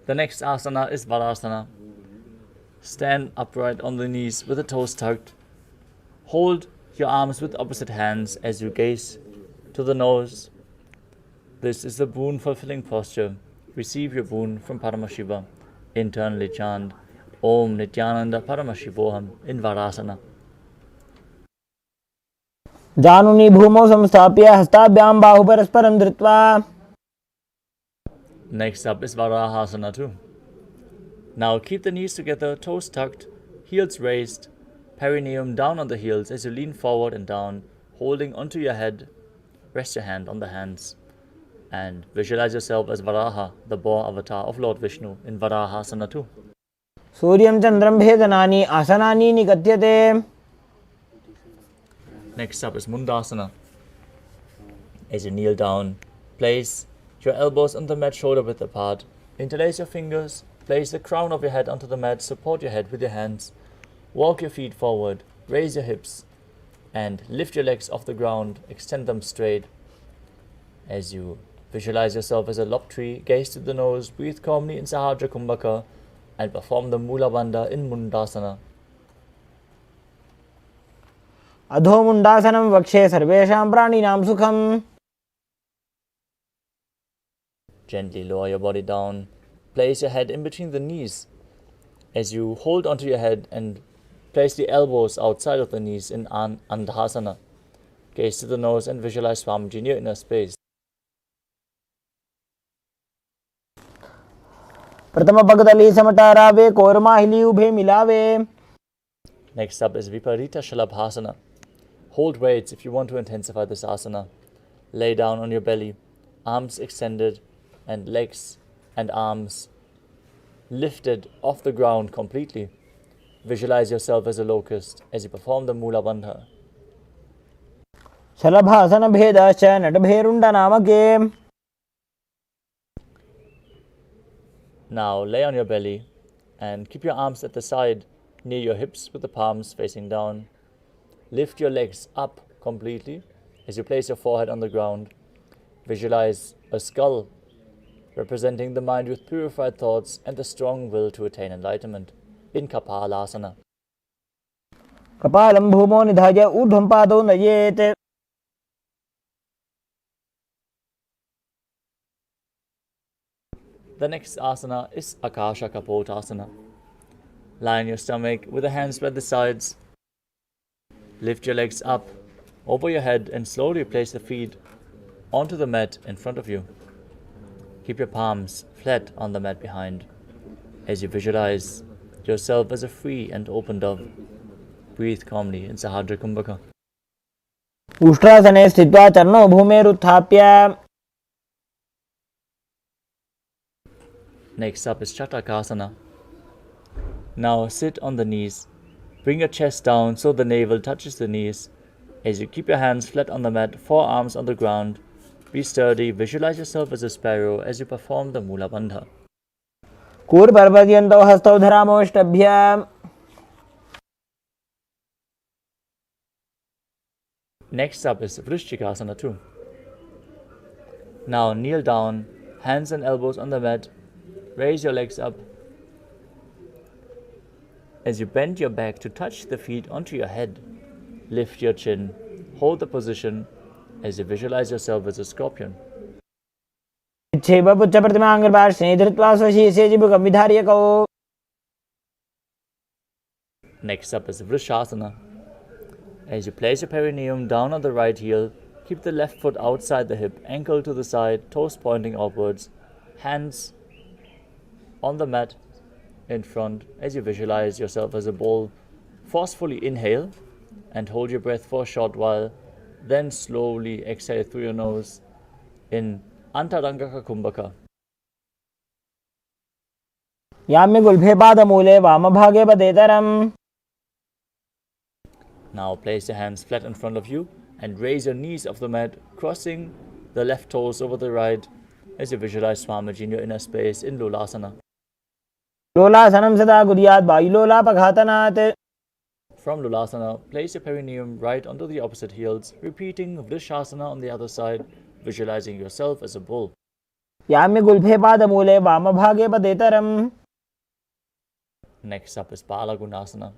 The next asana is Valasana. Stand upright on the knees with the toes tucked. Hold your arms with opposite hands as you gaze to the nose. This is the boon fulfilling posture. Receive your boon from Paramashiva. Internally chant Om Nithyananda Paramashivoham in Valasana. जानुनी भूमौ संस्थाप्य हस्ताभ्यां बाहु परस्परं धृत्वा. Next up is Varahasana 2. Now keep the knees together, toes tucked, heels raised, perineum down on the heels as you lean forward and down, holding onto your head. Rest your hand on the hands and visualize yourself as Varaha, the boar avatar of Lord Vishnu in Varahasana 2. सूर्यं चन्द्रं भेदनानि आसनानि निगद्यते. Next up is Mundasana. As you kneel down, place your elbows on the mat shoulder width apart. Interlace your fingers, place the crown of your head onto the mat, support your head with your hands. Walk your feet forward, raise your hips, and lift your legs off the ground, extend them straight. As you visualize yourself as a lop tree, gaze to the nose, breathe calmly in Sahajra Kumbhaka, and perform the Mula Bandha in Mundasana. अधो मुंडासनं वक्षे सर्वेषां प्राणिनां सुखम्. Gently lower your body down. Place your head in between the knees as you hold onto your head and place the elbows outside of the knees in Andhasana. Gaze to the nose and visualize Swamiji in your inner space. प्रथम पगदली समटारावे कोरमाहिली उभे मिलावे. Next up is Viparita Shalabhasana. Hold weights if you want to intensify this asana. Lay down on your belly, arms extended, and legs and arms lifted off the ground completely. Visualize yourself as a locust as you perform the Mula Bandha. शलभासन भेदाश्च नटभेरुण्ड नामके. Now lay on your belly and keep your arms at the side near your hips with the palms facing down. Lift your legs up completely as you place your forehead on the ground. Visualize a skull representing the mind with purified thoughts and the strong will to attain enlightenment in Kapalasana. कपालं भूमौ निधाय ऊर्ध्वं पादौ नयेत्. The next asana is Akasha Kapotasana. Lie on your stomach with the hands by the sides. Lift your legs up over your head and slowly place the feet onto the mat in front of you. Keep your palms flat on the mat behind as you visualize yourself as a free and open dove. breathe calmly in Sahadra Kumbhaka. उष्ट्रासने स्थित्वा चरणौ भूमेरुत्थाप्य Next up is Chatakasana. Now sit on the knees. Bring your chest down so the navel touches the knees. As you keep your hands flat on the mat, forearms on the ground. Be sturdy. Visualize yourself as a sparrow as you perform the Mula Bandha. कूर्पर्पद्यन्तौ हस्तौ धरामोष्टभ्य Next up is Vrishchikasana too. Now kneel down, hands and elbows on the mat. Raise your legs up. As you bend your back to touch the feet onto your head, lift your chin, hold the position as you visualize yourself as a scorpion. Next up is Vrishasana. As you place your perineum down on the right heel, keep the left foot outside the hip, ankle to the side, toes pointing upwards, hands on the mat in front as you visualize yourself as a bull. Forcefully inhale and hold your breath for a short while, then slowly exhale through your nose in Antarangaka Kumbhaka. याम्य गुल्फे पादमूले वामभागे पदेतरम्. Now place your hands flat in front of you and raise your knees off the mat, crossing the left toes over the right as you visualize Swamiji in your inner space in Lolasana. लोलासनं सदा कुर्यात् वायुलोलापघातनात्. From Lolasana, place your perineum right onto the opposite heels, repeating Vrishasana on the other side, visualizing yourself as a bull. याम्य गुल्फे पादमूले वामभागे पदेतरम्. Next up is Balagunasana.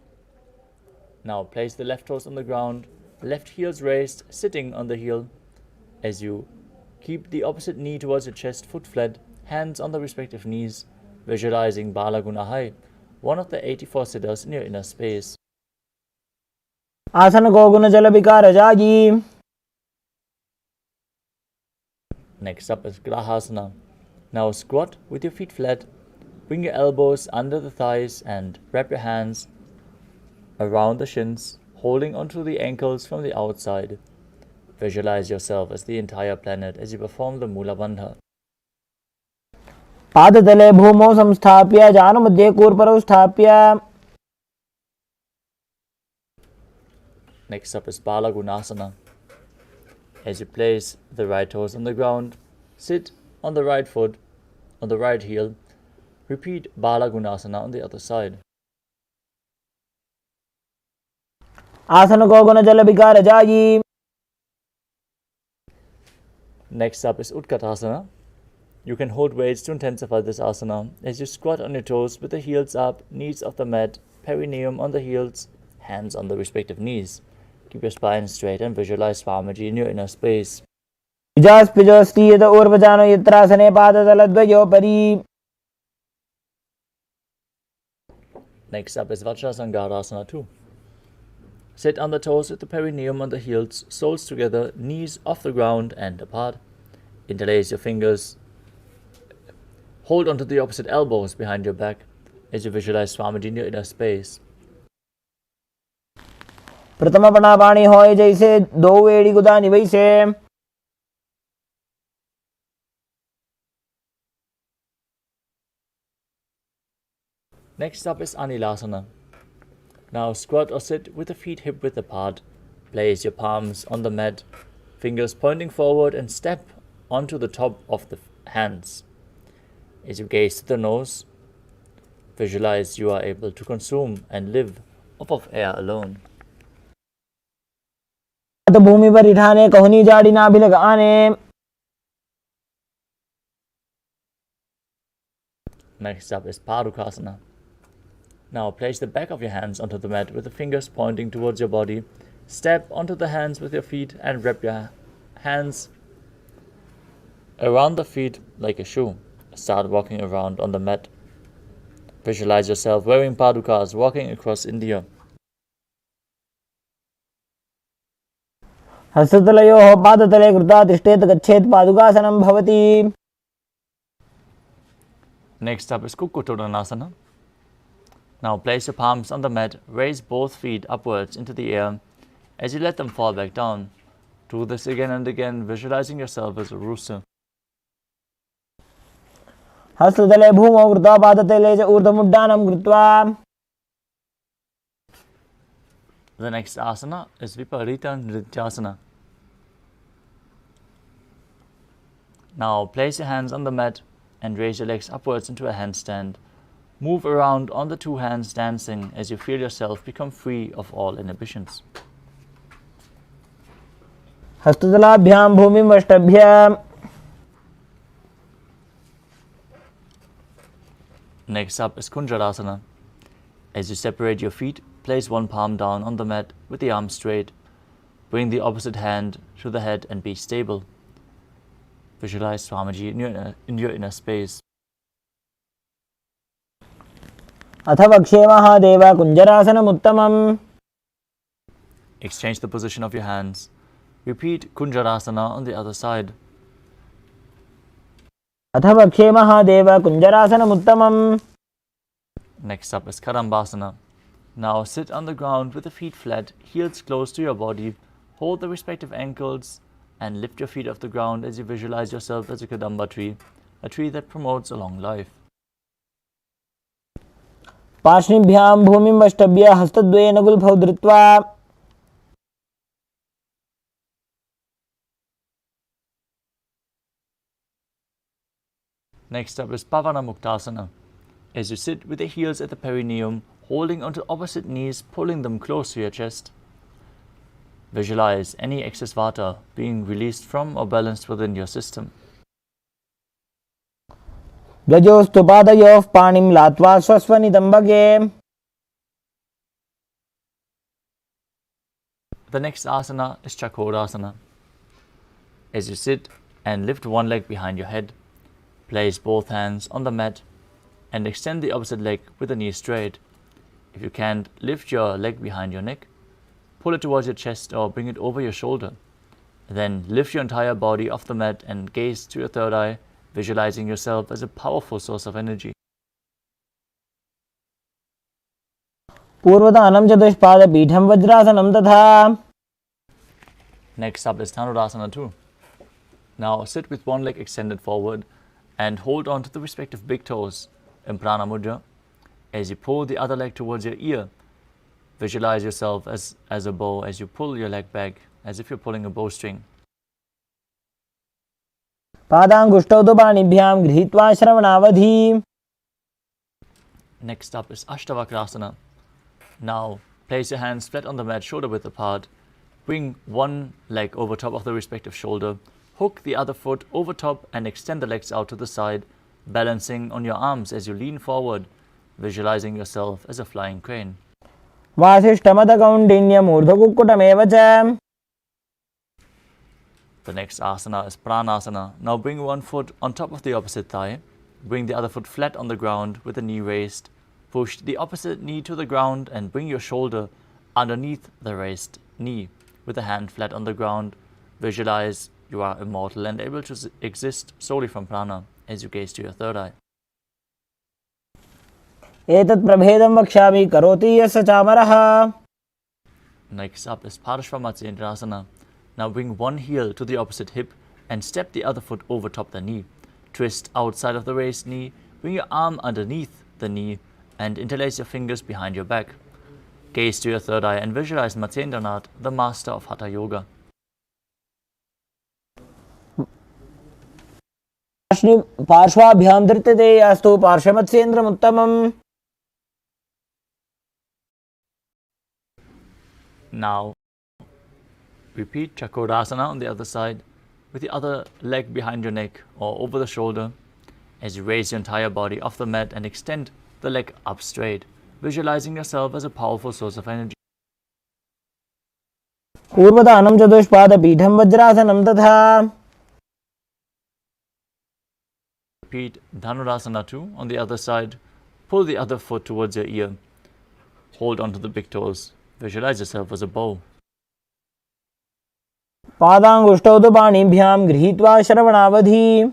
Now place the left toes on the ground, left heels raised, sitting on the heel. As you keep the opposite knee towards your chest, foot flat, hands on the respective knees, visualizing Balagunahai, one of the 84 siddhas in your inner space. आसन को गुण जल विकार जागी. Next up is Grahasana. Now squat with your feet flat, bring your elbows under the thighs and wrap your hands around the shins, holding onto the ankles from the outside. Visualize yourself as the entire planet as you perform the Mula Bandha. पादतले भूमौ संस्थाप्य जानुमध्ये कूर्परौ स्थाप्य. Next up is Balagunasana. As you place the right toes on the ground, sit on the right foot, on the right heel. Repeat Balagunasana on the other side. आसन को गुण जल विकार जागी. Next up is Utkatasana. You can hold weights to intensify this asana as you squat on your toes with the heels up, knees off the mat, perineum on the heels, hands on the respective knees. Keep your spine straight and visualize Swamiji in your inner space. विजास्पिजोस्तीयत ऊर्वजानो यत्रासने पादतलद्वयोपरि. Next up is Vajrasangarasana too. Sit on the toes with the perineum on the heels, soles together, knees off the ground and apart. Interlace your fingers. Hold onto the opposite elbows behind your back as you visualize Swamiji in your inner space. प्रथम पणापाणी होय जैसे दो एड़ी गुदानी वैसे. Next up is Anilasana. Now squat or sit with the feet hip width apart. Place your palms on the mat, fingers pointing forward and step onto the top of the hands. As you gaze to the nose, visualize you are able to consume and live off of air alone. भूमि पर इठाने कहुनी जाड़ी ना भी लगाने. Next up is Parukasana. Now place the back of your hands onto the mat with the fingers pointing towards your body. Step onto the hands with your feet and wrap your hands around the feet like a shoe. Start walking around on the mat. Visualize yourself wearing padukas walking across India. हस्ततलयोः पादतले कृता तिष्ठेत् गच्छेत् पादुकासनं भवति. Next up is Kukkuttanasana. Now place your palms on the mat, raise both feet upwards into the air as you let them fall back down. Do this again and again, visualizing yourself as a rooster. हस्ततले भूमौ कृत्वा पादतले च ऊर्ध्वमुड्डानं कृत्वा. The next asana is Viparita Nrityasana. Now place your hands on the mat and raise your legs upwards into a handstand. Move around on the two hands dancing as you feel yourself become free of all inhibitions. हस्ततलाभ्यां भूमिं वष्टभ्य. Next up is Kunjarasana. As you separate your feet, place one palm down on the mat with the arms straight. Bring the opposite hand to the head and be stable. Visualize Swamiji in your inner space. अथ वक्षे Mahadev कुञ्जरासनमुत्तमम्. Exchange the position of your hands. Repeat Kunjarasana on the other side. अथ वक्षे Mahadev कुञ्जरासनमुत्तमम्. Next up is Kadambasana. Now sit on the ground with the feet flat, heels close to your body. Hold the respective ankles and lift your feet off the ground as you visualize yourself as a Kadamba tree, a tree that promotes a long life. पार्ष्णिभ्यां भूमिं वष्टभ्य हस्तद्वयेन गुल्फौ धृत्वा. Next up is Pavana Muktasana. As you sit with the heels at the perineum, holding onto opposite knees, pulling them close to your chest. Visualize any excess vata being released from or balanced within your system. गजोस्तु पादयोः पाणिं लात्वा स्वस्वनितम्बके. The next asana is Chakorasana. As you sit and lift one leg behind your head, place both hands on the mat and extend the opposite leg with the knee straight. If you can't, lift your leg behind your neck, pull it towards your chest or bring it over your shoulder. Then lift your entire body off the mat and gaze to your third eye, visualizing yourself as a powerful source of energy. पूर्वदानं चतुष्पादपीठं वज्रासनं तथा. Next up is Dhanurasana 2. Now sit with one leg extended forward and hold on to the respective big toes in Prana Mudra. As you pull the other leg towards your ear, visualize yourself as a bow as you pull your leg back as if you're pulling a bowstring. पादाङ्गुष्ठौ तु पाणिभ्यां गृहीत्वा श्रवणावधि. Next up is Ashtavakrasana. Now place your hands flat on the mat, shoulder width apart. Bring one leg over top of the respective shoulder. Hook the other foot over top and extend the legs out to the side, balancing on your arms as you lean forward, visualizing yourself as a flying crane. वासिष्ठमदकौण्डिन्यमूर्ध्वकुक्कुटमेव च. The next asana is Pranasana. Now bring one foot on top of the opposite thigh. Bring the other foot flat on the ground with the knee raised. Push the opposite knee to the ground and bring your shoulder underneath the raised knee with the hand flat on the ground. Visualize you are immortal and able to exist solely from prana as you gaze to your third eye. एतत् प्रभेदं वक्ष्यामि करोति यस्य चामरः. Next up is Parashvamatsyendrasana. Now bring one heel to the opposite hip and step the other foot over top the knee. Twist outside of the raised knee, bring your arm underneath the knee and interlace your fingers behind your back. Gaze to your third eye and visualize Matsyendranath, the master of Hatha Yoga. पार्श्वाभ्यां धृत्यते अस्तु पार्श्वमत्स्येन्द्रमुत्तमम्. Now repeat Chakorasana on the other side with the other leg behind your neck or over the shoulder as you raise your entire body off the mat and extend the leg up straight, visualizing yourself as a powerful source of energy. पूर्वदानं चतुष्पादपीठं वज्रासनं तथा. Repeat Dhanurasana 2 on the other side. Pull the other foot towards your ear. Hold onto the big toes. Visualize yourself as a bow. पादाङ्गुष्ठौ तु पाणिभ्यां गृहीत्वा श्रवणावधि.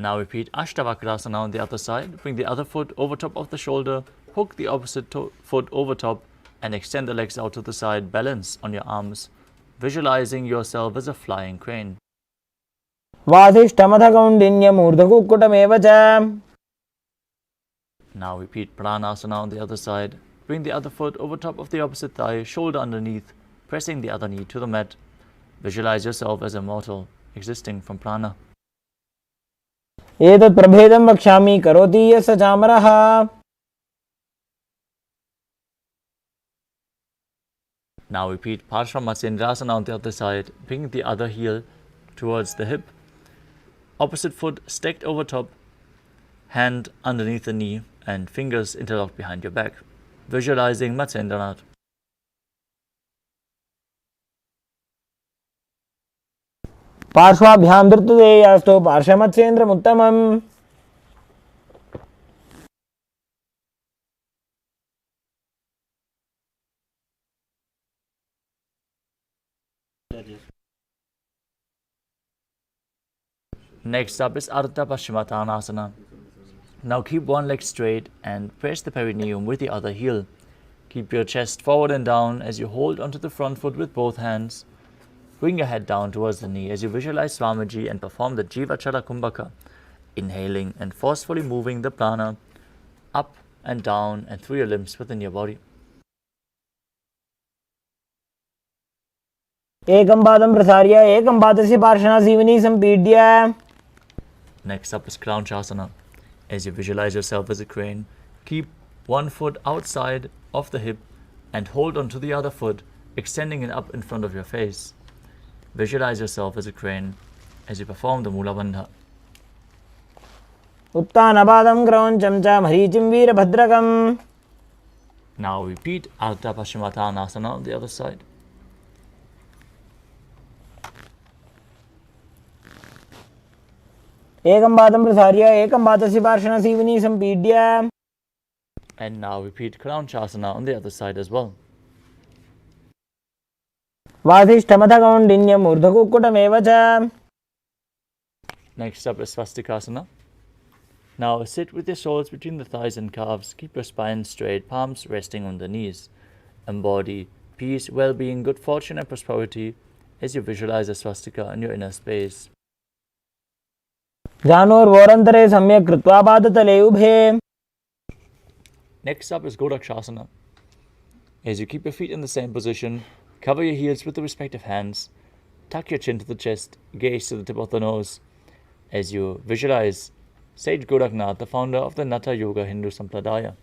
Now repeat Ashtavakrasana on the other side. Bring the other foot over top of the shoulder, hook the opposite foot over top, and extend the legs out to the side. Balance on your arms, visualizing yourself as a flying crane. वासिष्ठमथ कौण्डिन्यमूर्धकुक्कुटमेव च. Now repeat Pranasana on the other side. Bring the other foot over top of the opposite thigh, shoulder underneath, pressing the other knee to the mat. Visualize yourself as immortal, existing from prana. एतत् प्रभेदं वक्ष्यामि करोति यः स चामरः. Now repeat Paramashivoham on the other side. Bring the other heel towards the hip. Opposite foot stacked over top, hand underneath the knee, and fingers interlocked behind your back. Visualizing Matsyendranath. पार्श्वाभ्यां धृतदेयास्तो पार्श्वमत्स्येन्द्रमुत्तमम्. Next up is Ardha Paschimottanasana. Now keep one leg straight and press the perineum with the other heel. Keep your chest forward and down as you hold onto the front foot with both hands. Bring your head down towards the knee as you visualize Swamiji and perform the Jivachala Kumbhaka, inhaling and forcefully moving the prana up and down and through your limbs within your body. एकं पादं प्रसार्य एकं पादस्य पार्श्वनासीवनी सम्पीड्य. Next up is Kranchasana. As you visualize yourself as a crane, keep one foot outside of the hip and hold onto the other foot, extending it up in front of your face. Visualize yourself as a crane as you perform the Mula Bandha. उत्तानपादं क्रौञ्चं च मरीचिं वीरभद्रकम्. Now repeat Ardha Paschimottanasana on the other side. एकं पादं प्रसार्य एकं पादस्य पार्श्वनासीवनी सम्पीड्य. And now repeat Kranchasana on the other side as well. वासिष्ठमथ कौण्डिन्यम् ऊर्ध्वकुक्कुटमेव च. Next up is Svastikasana. Now sit with your soles between the thighs and calves. Keep your spine straight, palms resting on the knees. Embody peace, well-being, good fortune and prosperity as you visualize a swastika in your inner space. जानुर्वोरन्तरे सम्यक् कृत्वा पादतले उभे. Next up is Godakshasana. As you keep your feet in the same position, cover your heels with the respective hands, tuck your chin to the chest, gaze to the tip of the nose, as you visualize Sage Goraknath, the founder of the Natha Yoga Hindu Sampradaya.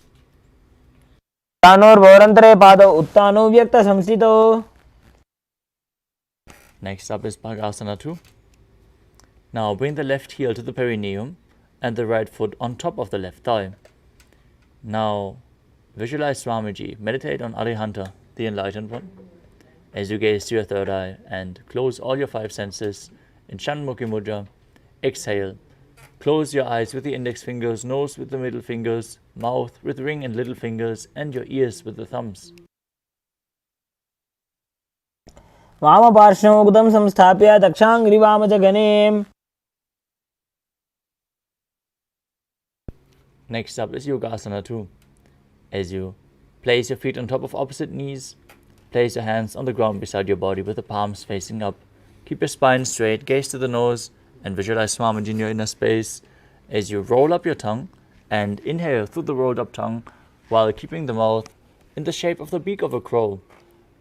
जानुर्वोरन्तरे पादौ उत्तानो व्यक्तसंस्थितौ. Next up is Bhagasana 2. Now bring the left heel to the perineum and the right foot on top of the left thigh. Now visualize Swamiji, meditate on Arihanta, the enlightened one, as you gaze to your third eye and close all your five senses in Shanmukhi Mudra. Exhale. Close your eyes with the index fingers, nose with the middle fingers, mouth with ring and little fingers, and your ears with the thumbs. वामपार्श्वमुदं संस्थाप्य दक्षाङ्घ्रिवामजगने. Next up is Yogasana 2. As you place your feet on top of opposite knees, place your hands on the ground beside your body with the palms facing up. Keep your spine straight, gaze to the nose, and visualize Swamiji in your inner space as you roll up your tongue and inhale through the rolled up tongue while keeping the mouth in the shape of the beak of a crow.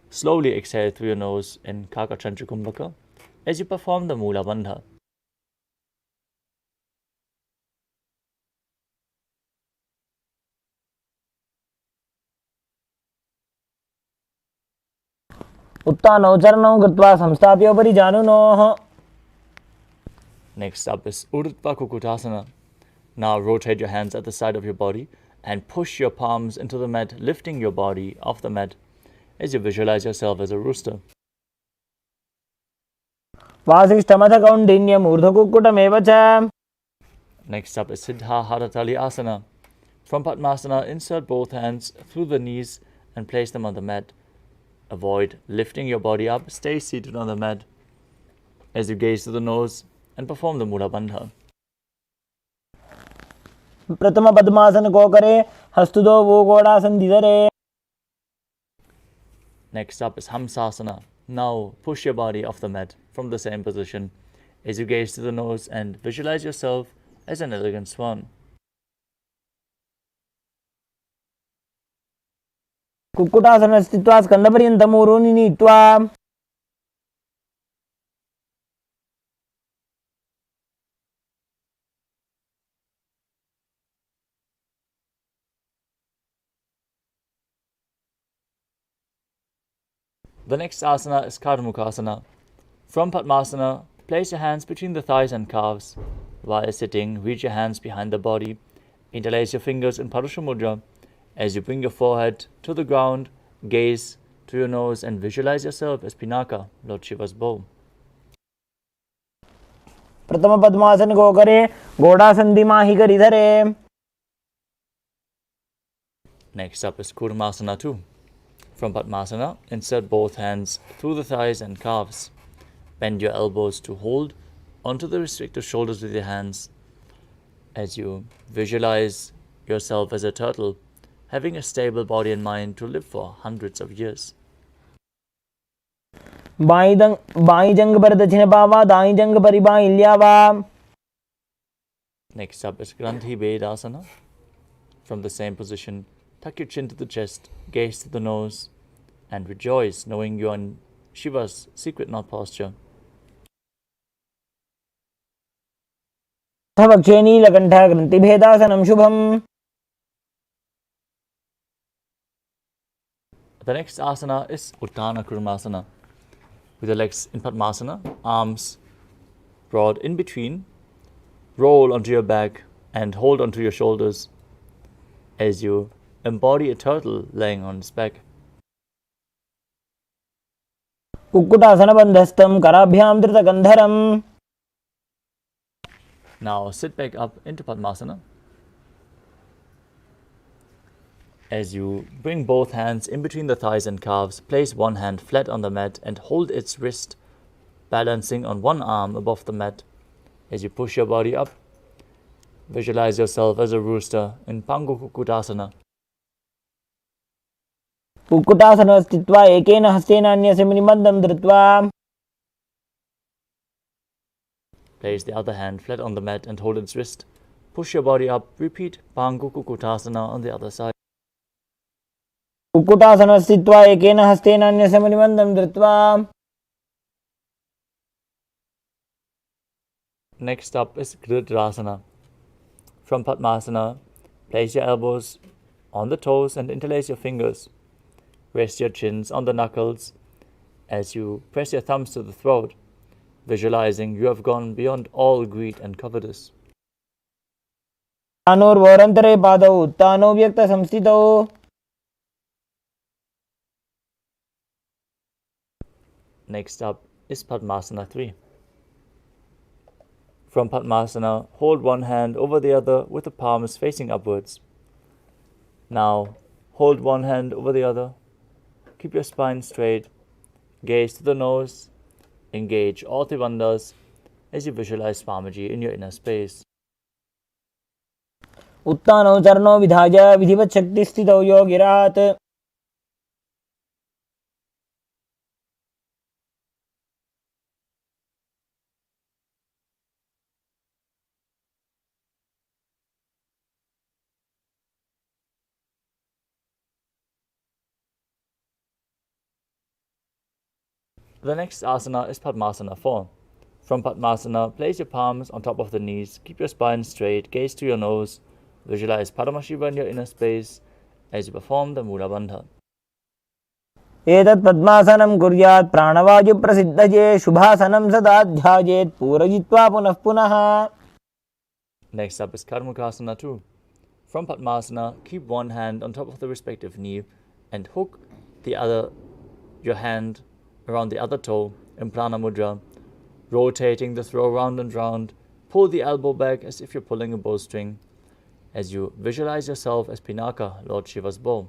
Slowly exhale through your nose in Kakachancha Kumbhaka as you perform the Mula Bandha. उत्तानौ चरणौ कृत्वा संस्थाप्य उपरि जानुनोः. Next up is Urdhva Kukutasana. Now rotate your hands at the side of your body and push your palms into the mat, lifting your body off the mat as you visualize yourself as a rooster. वासिष्ठमथ कौण्डिन्यम् ऊर्ध्वकुक्कुटमेव च. Next up is Siddha Haratali Asana. From Padmasana, insert both hands through the knees and place them on the mat. Avoid lifting your body up, stay seated on the mat as you gaze to the nose and perform the Mula Bandha. प्रथम पद्मासन को करे, हस्तुदो वो गोड़ासन धरे. Next up is Hamsasana. Now push your body off the mat from the same position as you gaze to the nose and visualize yourself as an elegant swan. Kukkutasana स्थित्वा स्कंदपर्यन्तं ऊरूनि नीत्वा. The next asana is Karmukasana. From Padmasana, place your hands between the thighs and calves. While sitting, reach your hands behind the body. Interlace your fingers in Parusha Mudra. As you bring your forehead to the ground, gaze to your nose and visualize yourself as Pinaka, Lord Shiva's bow. प्रथम पद्मासन को करे, घोड़ासन दिमाही करी धरे. Next up is Kurmasana 2. From Padmasana, insert both hands through the thighs and calves. Bend your elbows to hold onto the restricted shoulders with your hands. As you visualize yourself as a turtle, having a stable body and mind to live for hundreds of years. By जंग पर दक्षिण पावा, दाई जंग पर by ल्यावा. Next up is Grandhi Vedasana. From the same position, tuck your chin to the chest, gaze to the nose, and rejoice knowing you are in Shiva's secret knot posture. भक्षे नीलकंठ ग्रंथि भेदासनम Shubham. The next asana is Uttana Kurmasana. With your legs in Padmasana, arms broad in between, roll onto your back and hold onto your shoulders as you embody a turtle laying on its back. Kukkutasana बंधस्थम कराभ्याम धृतगंधरम. Now sit back up into Padmasana. As you bring both hands in between the thighs and calves, place one hand flat on the mat and hold its wrist, balancing on one arm above the mat. As you push your body up, visualize yourself as a rooster in Pangu Kukkutasana. Kukkutasana स्थित्वा एकेन हस्तेन अन्यस्य मुनिबन्धं धृत्वा. Place the other hand flat on the mat and hold its wrist. Push your body up. Repeat Pangu Kukkutasana on the other side. Kukkutasana स्थित्वा एकेन हस्तेन अन्यस्य मुनिबन्धं धृत्वा. Next up is Gridrasana. From Padmasana, place your elbows on the toes and interlace your fingers. Rest your chins on the knuckles as you press your thumbs to the throat, visualizing you have gone beyond all greed and covetous. तानोर्वोरन्तरे पादौ उत्तानो व्यक्त संस्थितौ. Next up is Padmasana 3. From Padmasana, hold one hand over the other with the palms facing upwards. Now, hold one hand over the other. Keep your spine straight. Gaze to the nose. Engage all three bandhas as you visualize Swamiji in your inner space. उत्तानौ चरणौ विधाय विधिवत् शक्ति स्थितौ योगिरात्. The next asana is Padmasana 4. From Padmasana, place your palms on top of the knees, keep your spine straight, gaze to your nose, visualize Paramashiva in your inner space as you perform the Mula Bandha. एतत् पद्मासनं कुर्यात् प्राणवायु प्रसिद्धये शुभासनं सदा ध्यायेत् पूरयित्वा पुनः पुनः. Next up is Karmukasana 2. From Padmasana, keep one hand on top of the respective knee and hook your hand around the other toe in Prana Mudra, rotating the throw round and round. Pull the elbow back as if you're pulling a bowstring as you visualize yourself as Pinaka, Lord Shiva's bow.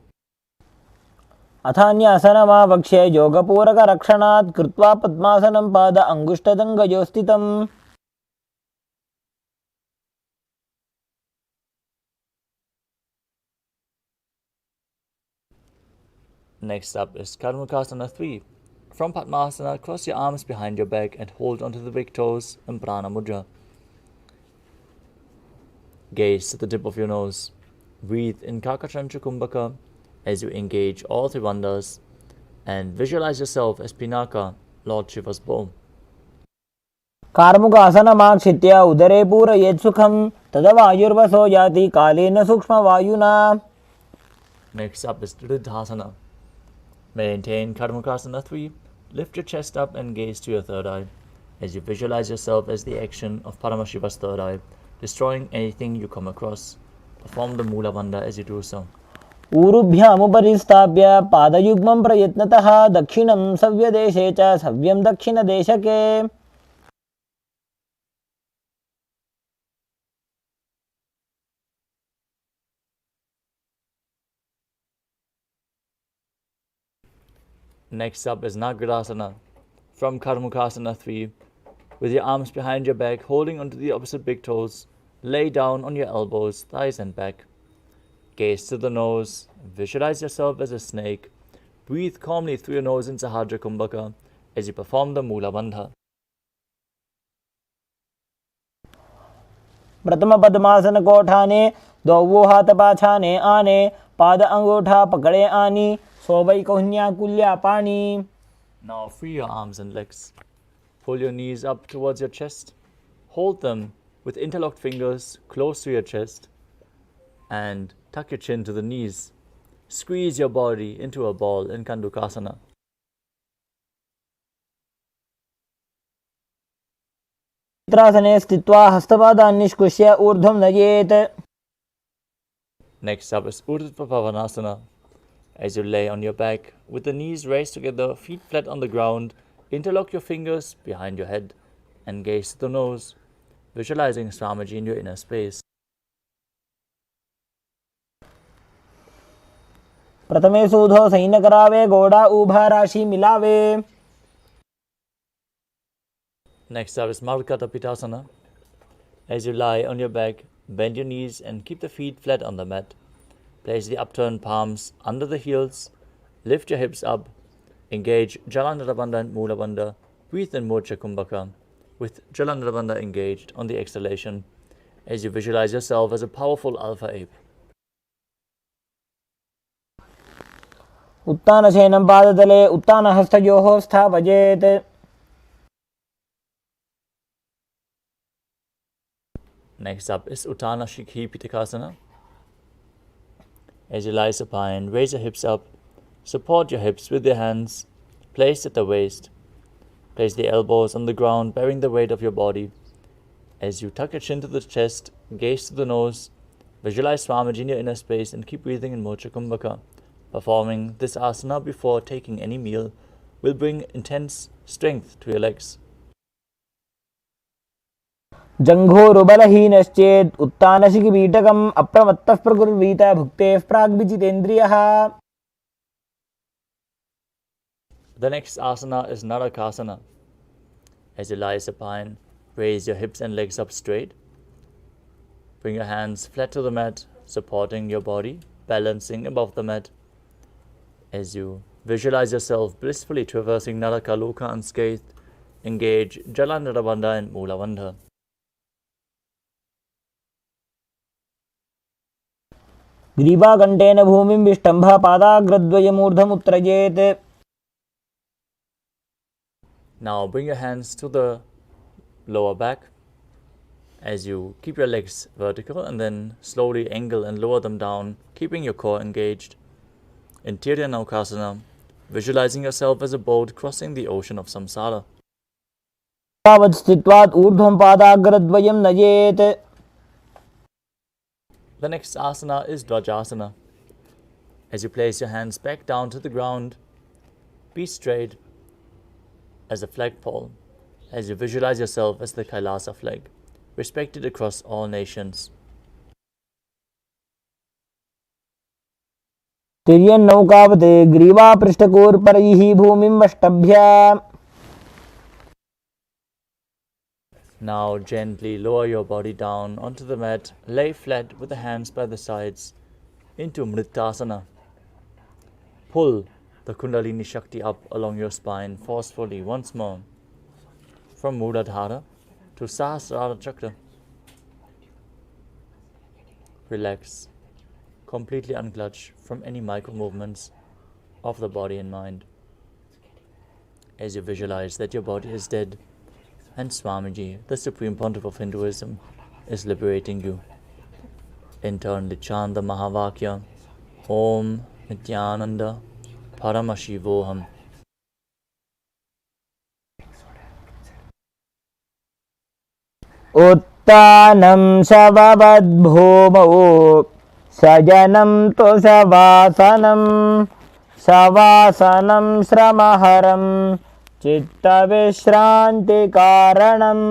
अथान्यासनमावक्ष्य योगपूरकरक्षणात् कृत्वा पद्मासनं पाद अङ्गुष्ठदङ्गयो. Next up is Karmakasana 3. From Padmasana, cross your arms behind your back and hold onto the big toes in Prana Mudra. Gaze to the tip of your nose. Breathe in Kakachantra Kumbhaka as you engage all three bandhas and visualize yourself as Pinaka, Lord Shiva's bow. कार्मुकासनमाक्षित्य उदरे पूरयेत् सुखं तदवायुर्वसो याति कालेन सूक्ष्मवायुना. Next up is Dridhasana. Maintain Karmakasana 3. Lift your chest up and gaze to your third eye as you visualize yourself as the action of Paramashiva's third eye, destroying anything you come across. Perform the Mula Bandha as you do so. ऊरुभ्यामुपरि स्थाप्य पादयुग्मं प्रयत्नतः दक्षिणं सव्यदेशे च सव्यं दक्षिणदेशके. Next up is Nagradasana. From Karmukasana 3, with your arms behind your back, holding onto the opposite big toes, lay down on your elbows, thighs and back. Gaze to the nose, visualize yourself as a snake. Breathe calmly through your nose in Sahadra Kumbhaka as you perform the Mula Bandha. प्रथम पद्मासन कोठाने दो हाथ पाछाने आने पाद अंगूठा पकड़े आनी सोबई कोहन्या कुल्या पानी. Now free your arms and legs. Pull your knees up towards your chest. Hold them with interlocked fingers close to your chest and tuck your chin to the knees. Squeeze your body into a ball in Kandukasana. चित्रासने स्थित्वा हस्तपादान् निष्कृष्य ऊर्ध्वं नयेत्. Next up is Urdhva Pavanasana. As you lay on your back, with the knees raised together, feet flat on the ground, interlock your fingers behind your head and gaze to the nose, visualizing Swamiji in your inner space. प्रथमे सूधो San करावे घोड़ा ऊभा राशि मिलावे. Next up is Markata Pitasana. As you lie on your back, bend your knees and keep the feet flat on the mat. Place the upturned palms under the heels. Lift your hips up. Engage Jalandhara Bandha and Mula Bandha. Breathe in Mocha Kumbhaka with Jalandhara Bandha engaged on the exhalation as you visualize yourself as a powerful alpha ape. उत्तानशयनं पादतले उत्तानहस्तयोः स्थापयेत्. Next up is Uttana Shikhi Pitakasana. As you lie supine, raise your hips up. Support your hips with your hands placed at the waist. Place the elbows on the ground, bearing the weight of your body. As you tuck your chin to the chest, gaze to the nose, visualize Swamiji in your inner space and keep breathing in Mocha Kumbhaka. Performing this asana before taking any meal will bring intense strength to your legs. जङ्घोरुबलहीनश्चेत् उत्तानशिखिपीठकम् अप्रमत्तः प्रकुर्वीत भुक्तेः प्राग्विजितेन्द्रियः. The next asana is Narakasana. As you lie supine, raise your hips and legs up straight. Bring your hands flat to the mat, supporting your body, balancing above the mat. As you visualize yourself blissfully traversing Naraka Loka unscathed, engage Jalandhara Bandha and Mula Bandha. ग्रीवाकण्ठेन भूमिं विष्टम्भ पादाग्रद्वयमूर्धमुत्त्रयेत्. Now bring your hands to the lower back as you keep your legs vertical and then slowly angle and lower them down, keeping your core engaged. In Tirya Naukasana, visualizing yourself as a boat crossing the ocean of samsara. तावत् स्थित्वात् ऊर्ध्वं पादाग्रद्वयं नयेत्. The next asana is Dvajasana. As you place your hands back down to the ground, be straight as a flagpole, as you visualize yourself as the Kailasa flag, respected across all nations. तिर्यन्नौकावते ग्रीवापृष्ठकोर्परैः भूमिं वष्टभ्य. Now gently lower your body down onto the mat, lay flat with the hands by the sides into Mrittasana. Pull the Kundalini Shakti up along your spine forcefully once more, from Muladhara to Sahasrara Chakra. Relax, completely unclutch from any micro movements of the body and mind, as you visualize that your body is dead and Swamiji, the Supreme Pontiff of Hinduism, is liberating you. Internally chant the Mahavakya, Om Nithyananda Paramashivoham. उत्तानं शववद्भूमौ सजनं तु शवासनं शवासनं श्रमहरं चित्तविश्रान्तिकारणम्.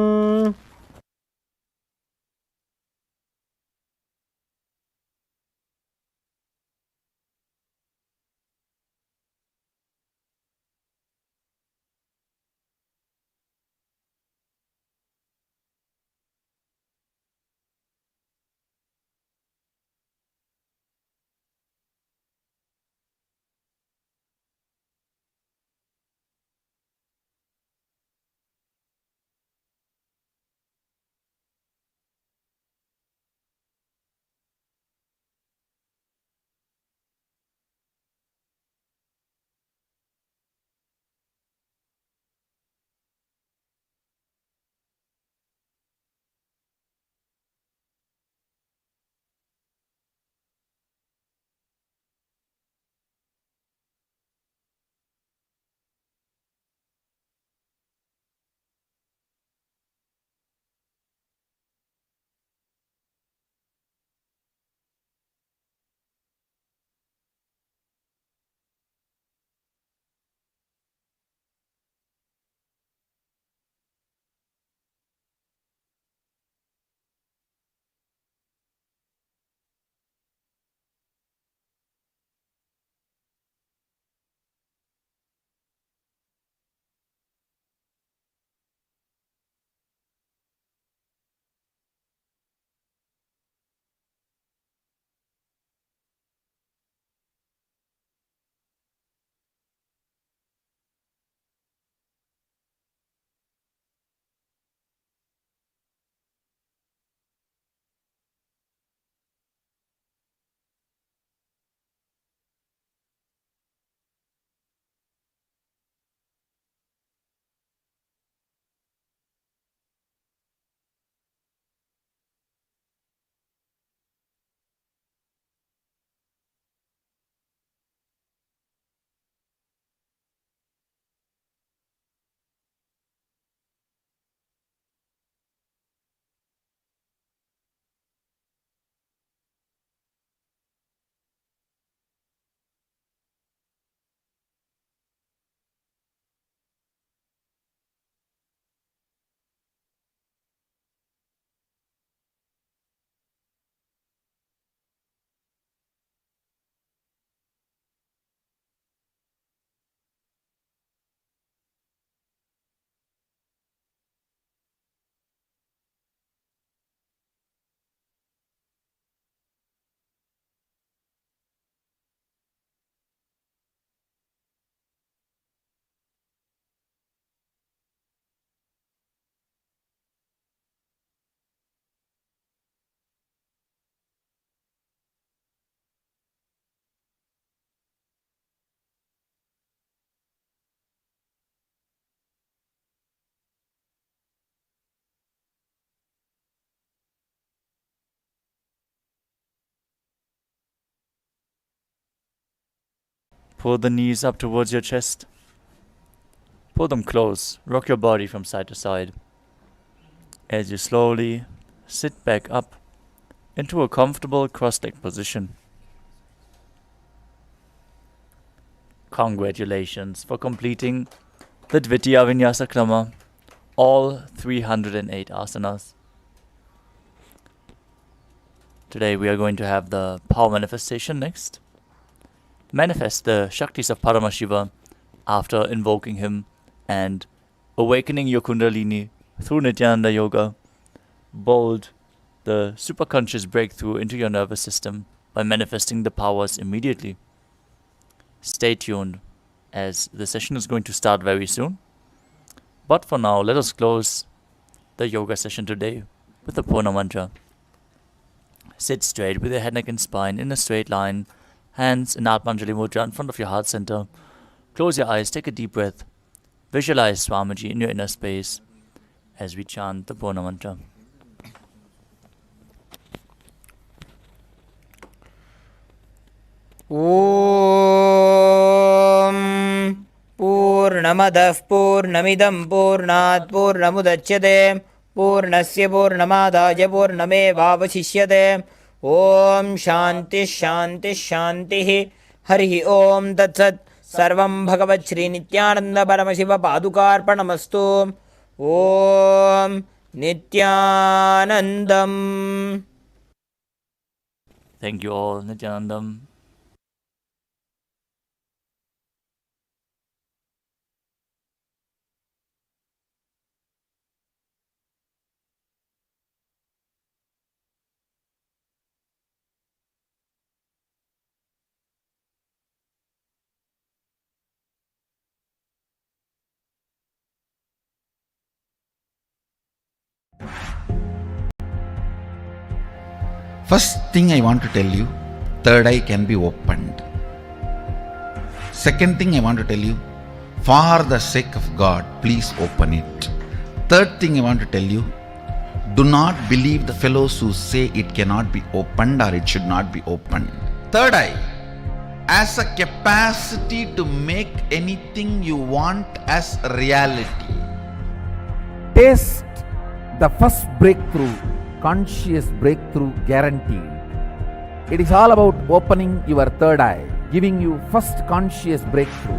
Pull the knees up towards your chest. Pull them close. Rock your body from side to side. As you slowly sit back up into a comfortable cross-legged position. Congratulations for completing the Dvitiya Vinyasa Krama, all 308 asanas. Today we are going to have the power manifestation next. Manifest the Shaktis of Paramashiva after invoking him and awakening your Kundalini through Nithyananda Yoga. Bold the superconscious breakthrough into your nervous system by manifesting the powers immediately. Stay tuned. as the session is going to start very soon. But for now, let us close the yoga session today with the Purna mantra. Sit straight with your head, neck and spine in a straight line, hands in Atmanjali Mudra in front of your heart center. Close your eyes, take a deep breath. Visualize Swamiji in your inner space as we chant the Purna mantra. Om Purnamadah Purnamidam Purnat Purnamudachyate Purnasya Purnamadaya Purnamevavasishyate. Om Shanti Shanti Shanti Hari Om Tat Sat. Sarvam Bhagavat Shri Nithyananda Paramashiva Padukarpanamastu. Om Nithyanandam. Thank you all, Nithyanandam. First thing I want to tell you, third eye can be opened. Second thing I want to tell you, for the sake of God, please open it. Third thing I want to tell you, do not believe the fellows who say it cannot be opened or it should not be opened. Third eye has a capacity to make anything you want as reality. Taste the first breakthrough, conscious breakthrough guaranteed. It is all about opening your third eye, giving you first conscious breakthrough.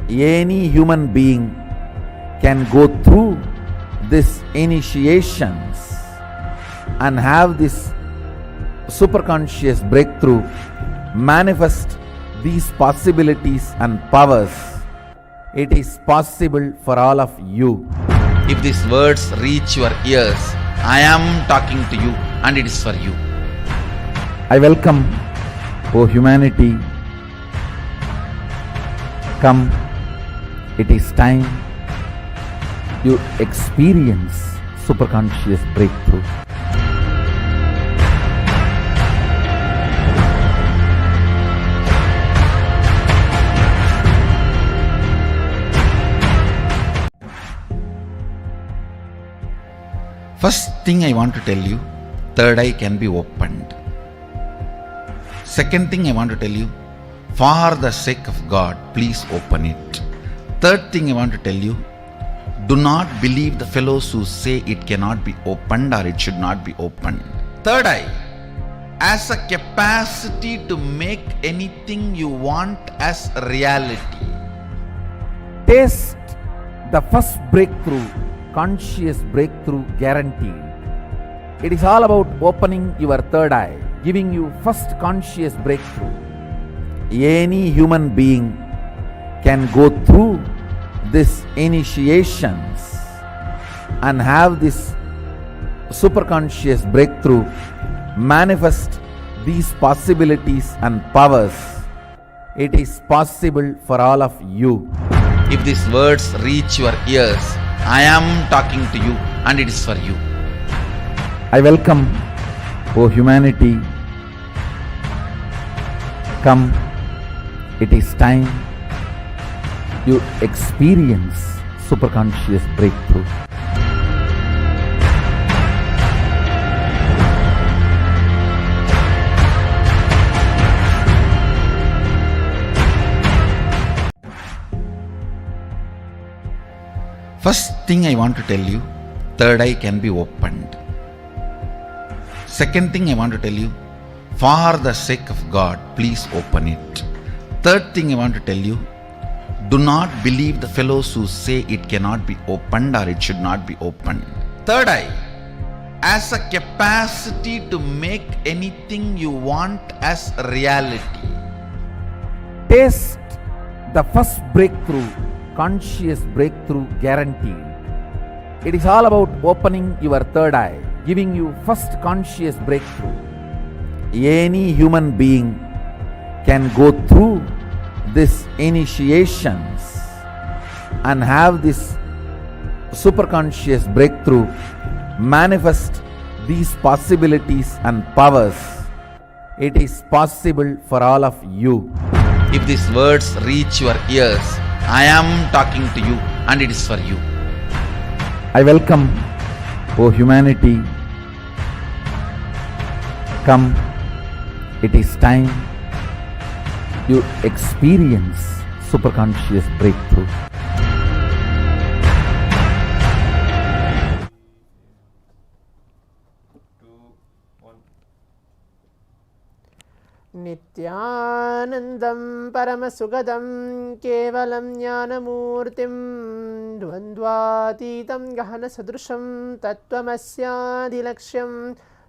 Any human being can go through these initiations and have this superconscious breakthrough, manifest these possibilities and powers. It is possible for all of you. If these words reach your ears, I am talking to you and it is for you. I welcome, O humanity. Come, it is time you experience superconscious breakthrough. First thing I want to tell you, third eye can be opened. Second thing I want to tell you, for the sake of God, please open it. Third thing I want to tell you, do not believe the fellows who say it cannot be opened or it should not be opened. Third eye has a capacity to make anything you want as reality. Taste the first breakthrough, conscious breakthrough guaranteed. It is all about opening your third eye, giving you first conscious breakthrough. Any human being can go through these initiations and have this superconscious breakthrough, manifest these possibilities and powers. It is possible for all of you. If these words reach your ears, I am talking to you and it is for you. I welcome, O humanity. Come, it is time you experience superconscious breakthrough. First thing I want to tell you, third eye can be opened. Second thing I want to tell you, for the sake of God, please open it. Third thing I want to tell you, do not believe the fellows who say it cannot be opened or it should not be opened. Third eye has a capacity to make anything you want as reality. Taste the first breakthrough, conscious breakthrough guaranteed. It is all about opening your third eye, giving you first conscious breakthrough. Any human being can go through this initiations and have this superconscious breakthrough, manifest these possibilities and powers. It is possible for all of you. If these words reach your ears, I am talking to you and it is for you. I welcome, O humanity, come, it is time you experience superconscious breakthrough. Nithyanandam Paramashivoham Kevalam Jnanamurtim Dvandvatitam Gahana Sadrusham Tattvamasya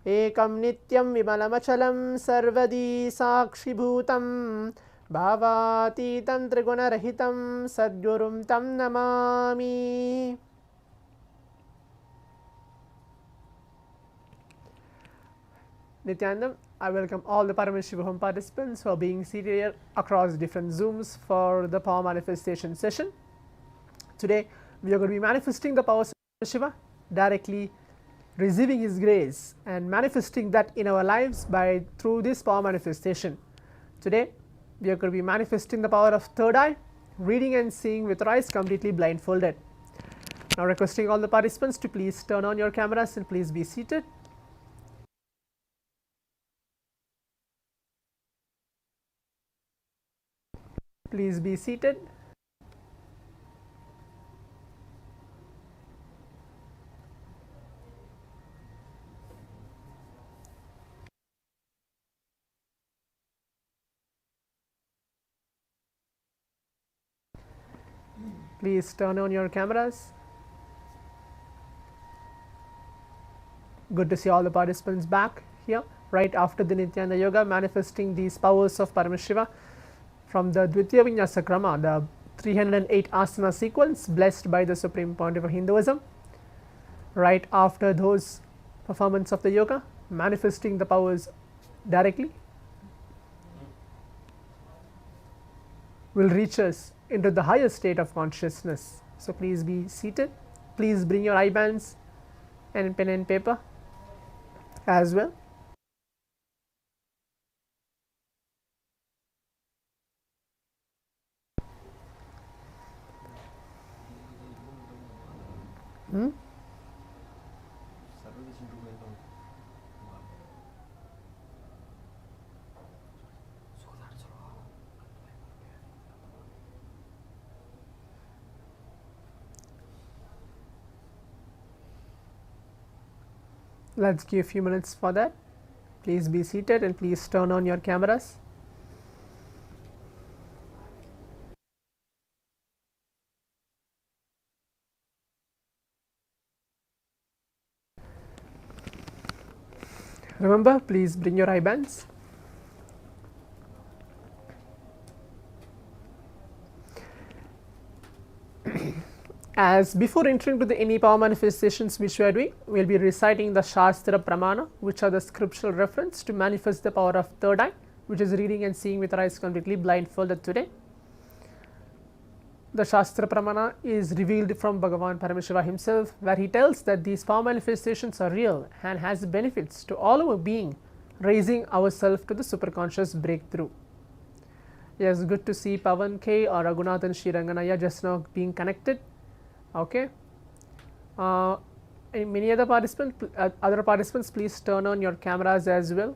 Ekam Nityam Vimalamachalam Sarvadi Sakshibhutam Bhavatitam Trigunarahitam Sadgurum Tam Namami. Nithyanandam, I welcome all the Paramashivoham participants who are being seated here across different Zooms for the power manifestation session. Today, we are going to be manifesting the powers of Shiva, directly receiving his grace and manifesting that in our lives through this power manifestation. Today, we are going to be manifesting the power of third eye, reading and seeing with our eyes completely blindfolded. Now, requesting all the participants to please turn on your cameras and please be seated. Please be seated. Please turn on your cameras. Good to see all the participants back here right after the Nithyananda Yoga, manifesting these powers of Paramashiva from the Dvitiya Vinyasa Krama, the 308 asana sequence blessed by the Supreme Pontiff of Hinduism. Right after those performance of the yoga, manifesting the powers directly will reach us into the higher state of consciousness. So please be seated. Please bring your eye bands and pen and paper as well. Let's give a few minutes for that. Please be seated and please turn on your cameras. Remember, please bring your eye bands. As before entering to the any power manifestations which we are doing, we will be reciting the Shastra Pramana, which are the scriptural reference to manifest the power of third eye, which is reading and seeing with our eyes completely blindfolded today. The Shastra Pramana is revealed from Bhagavan Paramashivam himself, where he tells that these power manifestations are real and has benefits to all our being, raising ourselves to the superconscious breakthrough. Yes, good to see Pavan K or Raghunathan Shiranganaya just now being connected. Okay. Many other participants, please turn on your cameras as well.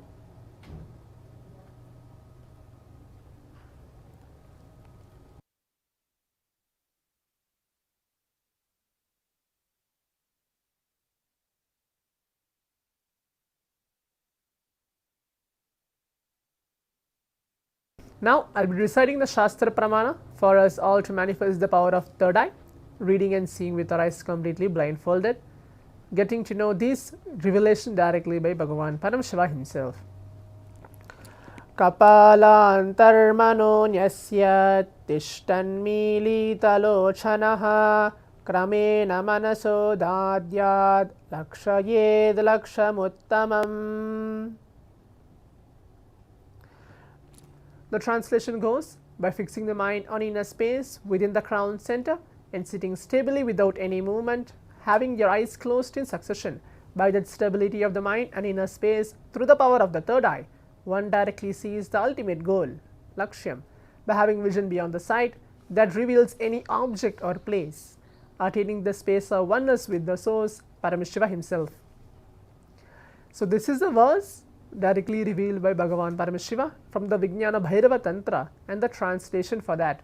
Now, I will be reciting the Shastra Pramana for us all to manifest the power of third eye, reading and seeing with our eyes completely blindfolded, getting to know this revelation directly by Bhagavan Paramashivam himself. Kapalantarmano nyasya tishtanmilitalochanaha kramena manaso dadyad lakshayed lakshamuttamam. The translation goes, by fixing the mind on inner space within the crown center and sitting stably without any movement, having your eyes closed in succession. By that stability of the mind and inner space, through the power of the third eye, one directly sees the ultimate goal, Lakshyam, by having vision beyond the sight that reveals any object or place, attaining the space of oneness with the source, Paramashiva himself. So this is a verse directly revealed by Bhagavan Paramashiva from the Vijnana Bhairava Tantra and the translation for that.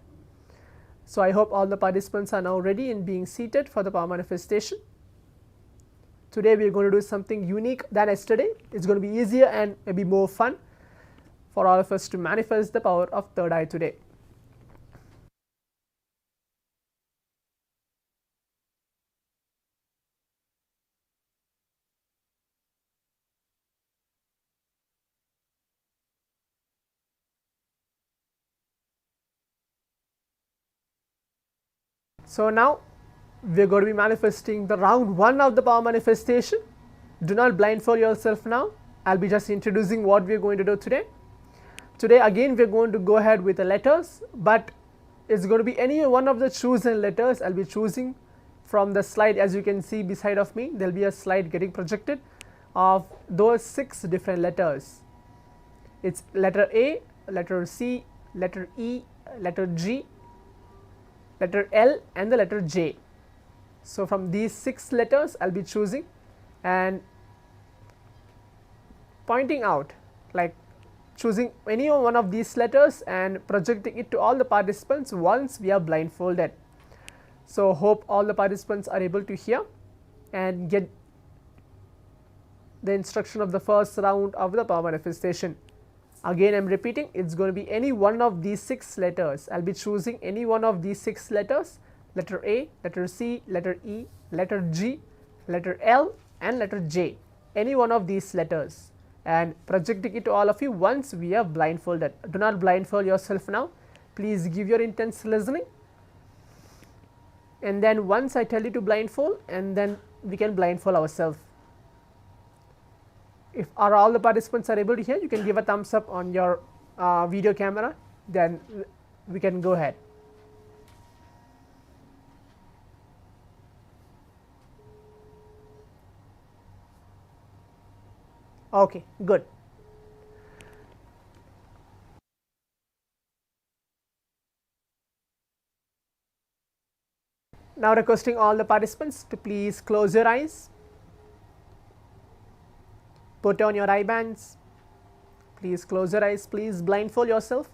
So I hope all the participants are now ready in being seated for the power manifestation. Today we are going to do something unique than yesterday. It's going to be easier and maybe more fun for all of us to manifest the power of third eye today. So now we are going to be manifesting the round 1 of the power manifestation. Do not blindfold yourself now. I'll be just introducing what we are going to do today. Today again we are going to go ahead with the letters, but it's going to be any one of the chosen letters. I'll be choosing from the slide. As you can see beside of me, there will be a slide getting projected of those 6 different letters. It's letter A, letter C, letter E, letter G, letter L and the letter J. So from these 6 letters I'll be choosing and pointing out, like choosing any one of these letters and projecting it to all the participants once we are blindfolded. So hope all the participants are able to hear and get the instruction of the first round of the power manifestation. Again I am repeating, it's going to be any one of these 6 letters. I'll be choosing any one of these 6 letters, letter A, letter C, letter E, letter G, letter L and letter J, any one of these letters, and projecting it to all of you once we are blindfolded. Do not blindfold yourself now. Please give your intense listening, and then once I tell you to blindfold, and then we can blindfold ourselves. If all the participants are able to hear, you can give a thumbs up on your video camera, then we can go ahead. Okay, good. Now requesting all the participants to please close your eyes. Put on your eye bands. Please close your eyes. Please blindfold yourself.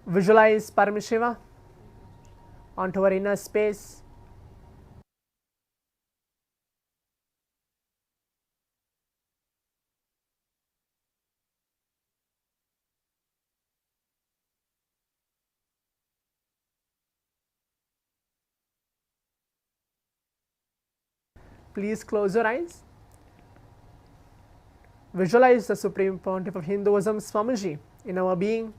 Visualize Paramashiva onto our inner space. Please close your eyes. Visualize the Supreme Pontiff of Hinduism, Swamiji, in our being.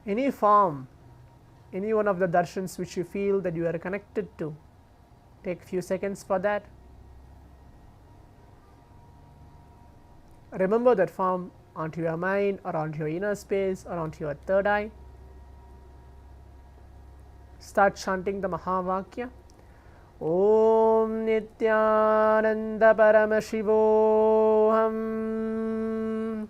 Any form, any one of the darshans which you feel that you are connected to, take a few seconds for that. Remember that form onto your mind or onto your inner space or onto your third eye. Start chanting the Mahavakya. Om Nithyananda Paramashivoham.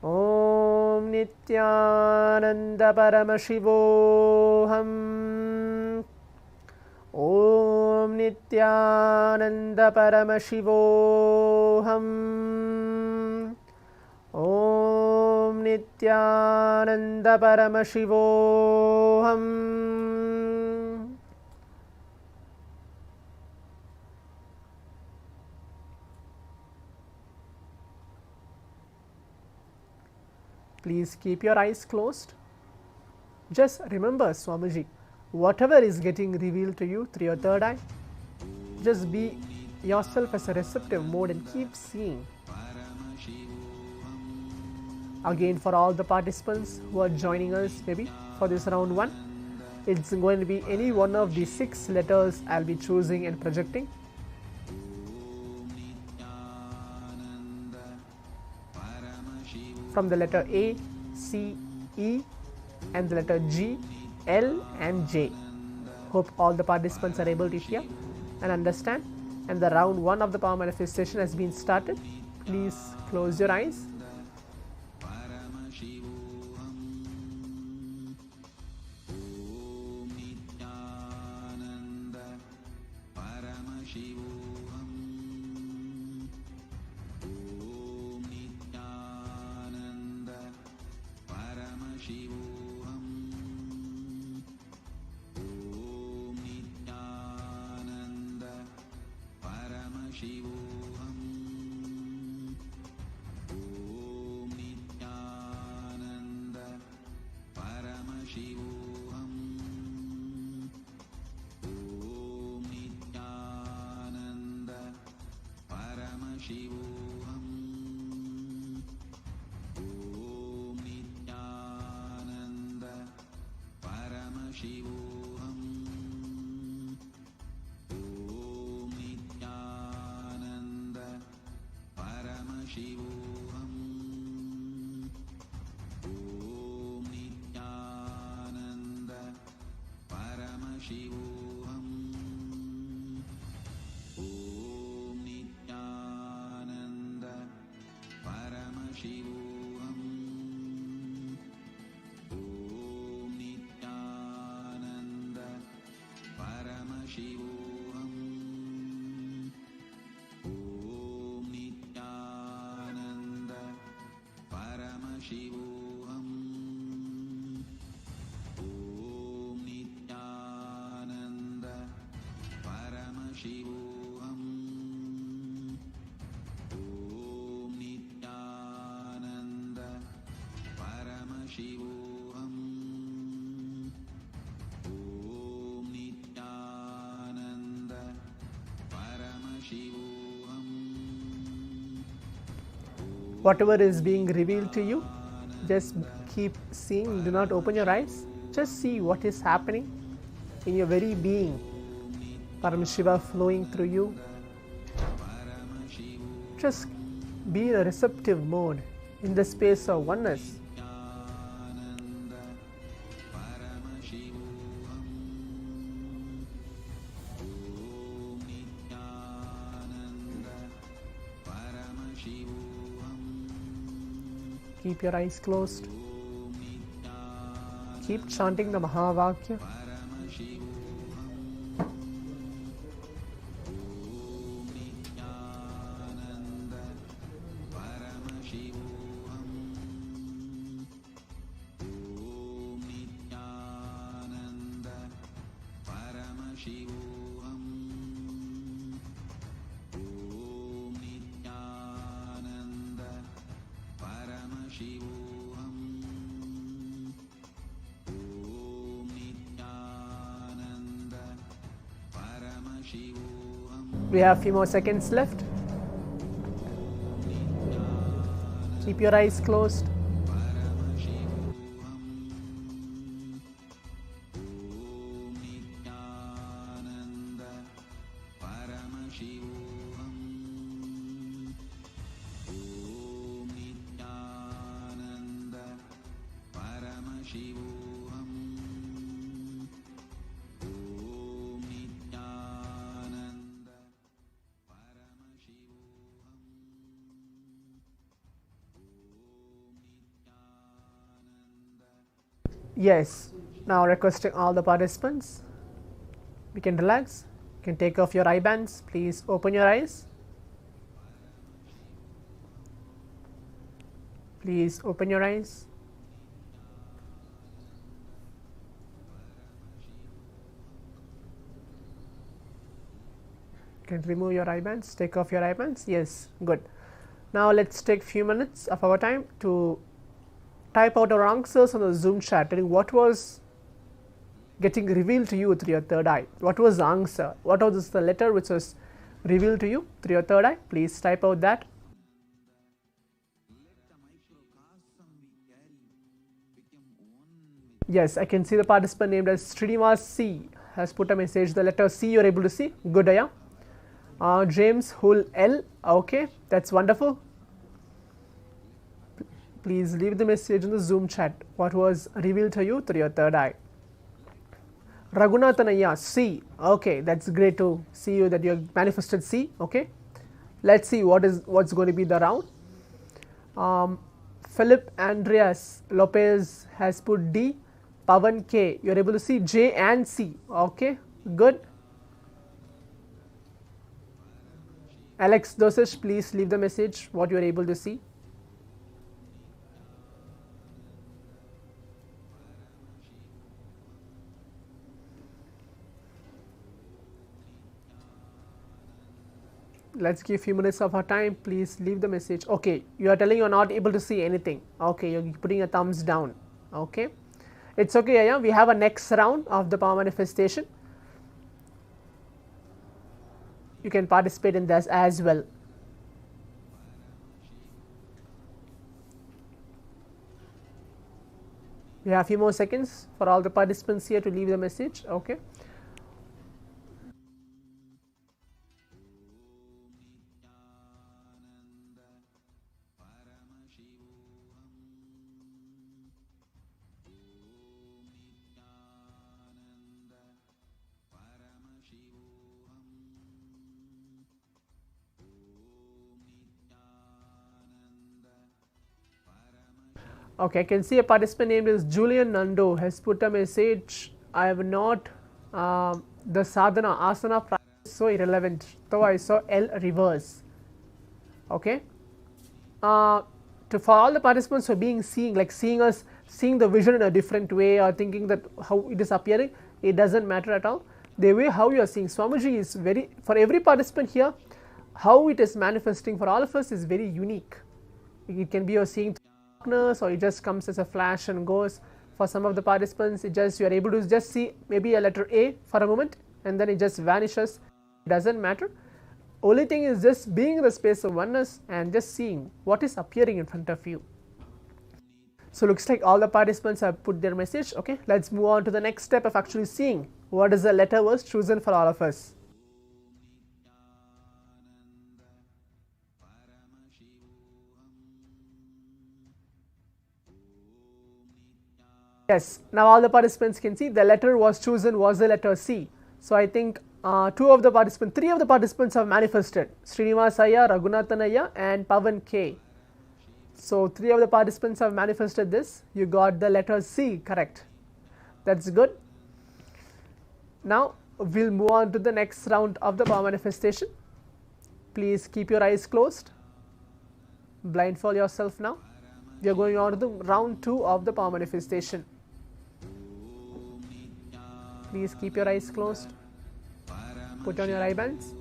Om Nithyananda Paramashivoham. Om Nithyananda Paramashivoham. Om Nithyananda Paramashivoham. Please keep your eyes closed. Just remember, Swamiji, whatever is getting revealed to you through your third eye, just be yourself as a receptive mode and keep seeing. Again, for all the participants who are joining us maybe for this round 1, it's going to be any one of the 6 letters I'll be choosing and projecting. From the letter A, C, E, and the letter G, L and J. Hope all the participants are able to hear and understand. And the round 1 of the power manifestation has been started. Please close your eyes. Whatever is being revealed to you, just keep seeing. Do not open your eyes. Just see what is happening in your very being. Paramashiva flowing through you. Just be in a receptive mode in the space of oneness. Keep your eyes closed. Keep chanting the Mahavakya. We have a few more seconds left. Keep your eyes closed. Yes, now requesting all the participants, we can relax, you can take off your eye bands, please open your eyes. Please open your eyes. You can remove your eye bands, take off your eye bands. Yes, good. Now let's take few minutes of our time to type out our answers on the Zoom chat, telling what was getting revealed to you through your third eye. What was the answer? What was the letter which was revealed to you through your third eye? Please type out that. Let the microcosm Yes, I can see the participant named as Srinivas C has put a message. The letter C you're able to see. Good, Aya. James Hull L. Okay, that's wonderful. Please leave the message in the Zoom chat. What was revealed to you through your third eye? Raghunathanaya C. Okay, that's great to see you that you have manifested C. Okay, let's see what's going to be the round. Philip Andreas Lopez has put D. Pavan K. You're able to see J and C. Okay, good. Alex Dosish, please leave the message what you are able to see. Let's give a few minutes of our time. Please leave the message. Okay, you are telling you are not able to see anything. Okay, you're putting a thumbs down. Okay, it's okay, Aya. We have a next round of the power manifestation. You can participate in this as well. We have a few more seconds for all the participants here to leave the message. Okay. Okay, I can see a participant named as Julian Nando has put a message. I have not the sadhana asana practice so irrelevant, though I saw L reverse. Okay, for all the participants who are seeing the vision in a different way, or thinking that how it is appearing, it doesn't matter at all. The way how you are seeing Swamiji is for every participant here, how it is manifesting for all of us is very unique. It can be you're seeing darkness, or it just comes as a flash and goes. For some of the participants, you are able to just see maybe a letter A for a moment and then it just vanishes. It doesn't matter. Only thing is just being in the space of oneness and just seeing what is appearing in front of you. So looks like all the participants have put their message. Okay, let's move on to the next step of actually seeing what is the letter was chosen for all of us. Yes, now all the participants can see the letter was chosen was the letter C. So I think three of the participants have manifested. Srinivasaya, Raghunathanaya and Pavan K. So 3 of the participants have manifested this. You got the letter C correct. That's good. Now we'll move on to the next round of the power manifestation. Please keep your eyes closed. Blindfold yourself now. We are going on to the round 2 of the power manifestation. Please keep your eyes closed. Put on your eye bands.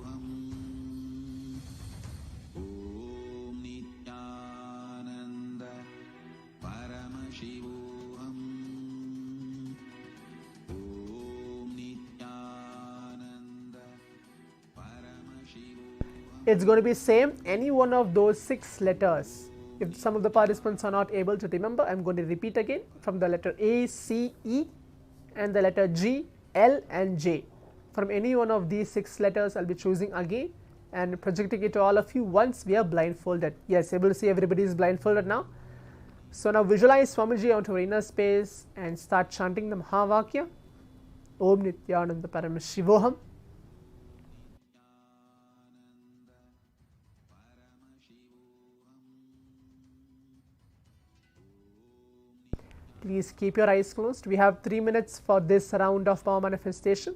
It's going to be same any one of those 6 letters. If some of the participants are not able to remember, I'm going to repeat again from the letter A, C, E and the letter G, L and J. From any one of these 6 letters I'll be choosing again and projecting it to all of you once we are blindfolded. Yes, able to see everybody is blindfolded now. So now visualize Swamiji onto our inner space and start chanting the Mahavakya. Om Nithyananda Paramashivoham. Please keep your eyes closed. We have 3 minutes for this round of power manifestation.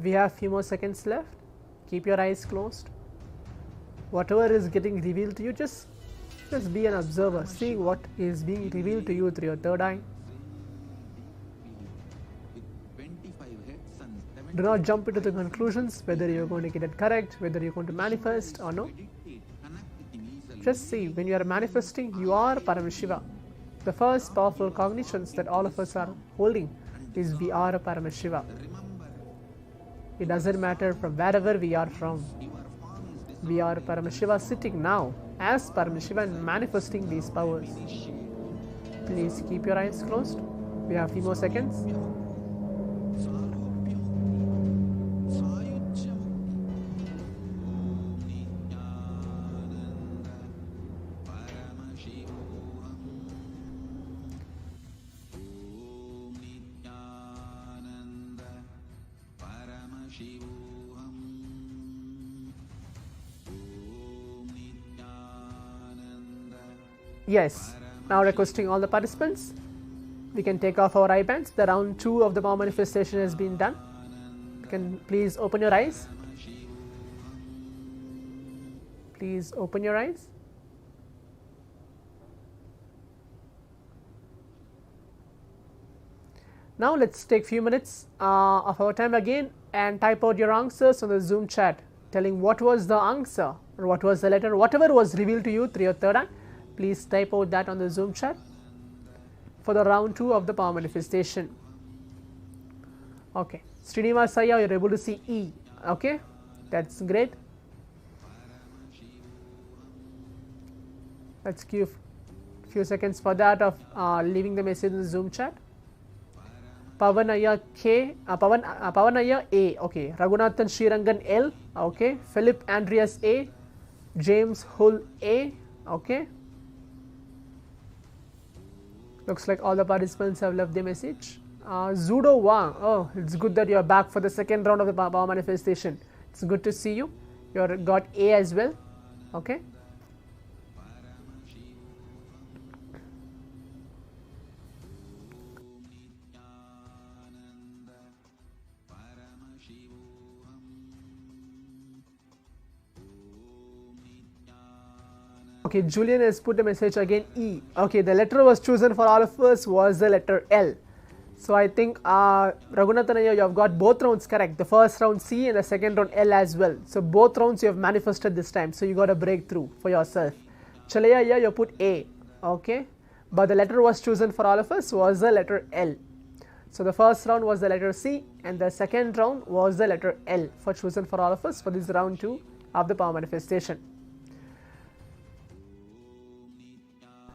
We have few more seconds left. Keep your eyes closed. Whatever is getting revealed to you, just be an observer. See what is being revealed to you through your third eye. Do not jump into the conclusions whether you're going to get it correct, whether you're going to manifest or no. Just see, when you are manifesting, you are Paramashiva. The first powerful cognitions that all of us are holding is we are a Paramashiva. It doesn't matter from wherever we are from. We are Paramashiva sitting now as Paramashiva and manifesting these powers. Please keep your eyes closed. We have a few more seconds. Yes, now requesting all the participants, we can take off our eye bands. The round 2 of the power manifestation has been done. You can please open your eyes. Please open your eyes. Now let's take few minutes of our time again and type out your answers on the Zoom chat, telling what was the answer or what was the letter, whatever was revealed to you through your third eye. Please type out that on the Zoom chat for the round 2 of the power manifestation. Okay, Srinivasaya, you're able to see E. Okay, that's great. Let's give few seconds for that of leaving the message in the Zoom chat. Pavanaya K, Pavanaya A. Okay, Raghunathan Srirangan L. Okay, Philip Andreas A. James Hull A. Okay. Looks like all the participants have left the message. Zudo Wang, oh, it's good that you are back for the second round of the power manifestation. It's good to see you. You got A as well. Okay. Okay, Julian has put a message again, E. Okay, the letter was chosen for all of us was the letter L. So I think Raghunathan, you have got both rounds correct. The first round C and the second round L as well. So both rounds you have manifested this time. So you got a breakthrough for yourself. Chalaya, you put A. Okay, but the letter was chosen for all of us was the letter L. So the first round was the letter C and the second round was the letter L for chosen for all of us for this round 2 of the power manifestation.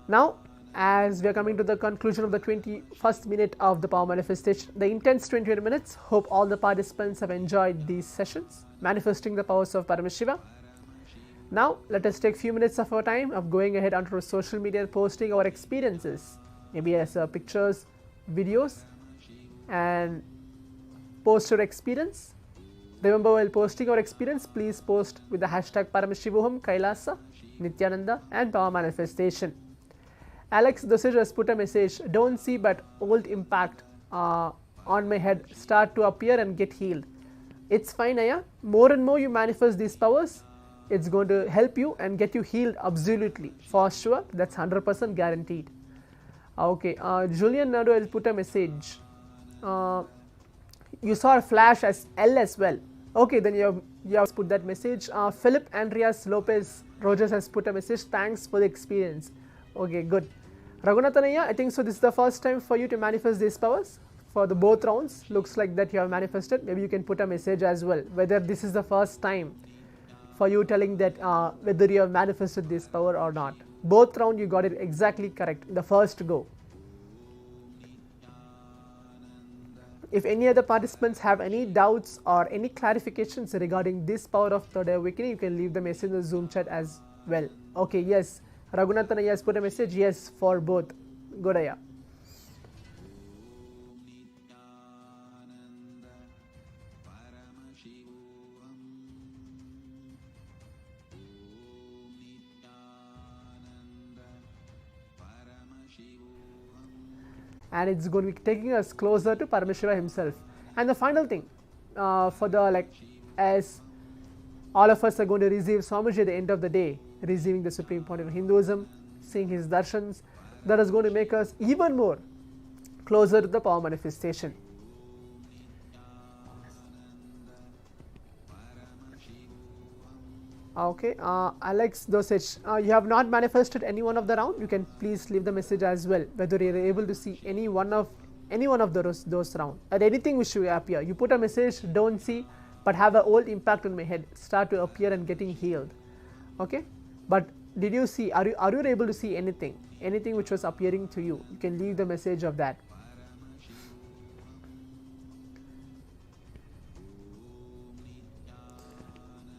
Now, as we are coming to the conclusion of the 21st minute of the power manifestation, the intense 28 minutes, hope all the participants have enjoyed these sessions, manifesting the powers of Paramashiva. Now, let us take few minutes of our time of going ahead onto our social media, posting our experiences, maybe as pictures, videos, and post your experience. Remember, while posting your experience, please post with the hashtag Paramashivoham, Kailasa, Nithyananda, and power manifestation. Alex Dosage has put a message, don't see but old impact on my head start to appear and get healed. It's fine, Aya. More and more you manifest these powers, it's going to help you and get you healed absolutely, for sure. That's 100% guaranteed. Okay, Julian Nadu will put a message. You saw a flash as L as well. Okay, then you have put that message. Philip Andreas Lopez Rogers has put a message. Thanks for the experience. Okay, good. Raghunathanaya, I think so. This is the first time for you to manifest these powers for the both rounds. Looks like that you have manifested. Maybe you can put a message as well. Whether this is the first time for you telling that whether you have manifested this power or not. Both round you got it exactly correct. The first go. If any other participants have any doubts or any clarifications regarding this power of third eye awakening, you can leave the message in the Zoom chat as well. Okay, yes. Raghunathan has put a message. Yes, for both. Good, Aya. And it's going to be taking us closer to Paramashiva himself. And the final thing, for the as all of us are going to receive Swamiji at the end of the day, receiving the Supreme Pontiff of Hinduism, seeing his darshans, that is going to make us even more closer to the power manifestation. Okay, Alex Dosage, you have not manifested any one of the round. You can please leave the message as well, whether you are able to see any one of those round, or anything which will appear. You put a message, don't see, but have a old impact on my head, start to appear and getting healed. Okay, but did you see? Are you able to see anything which was appearing to you? You can leave the message of that.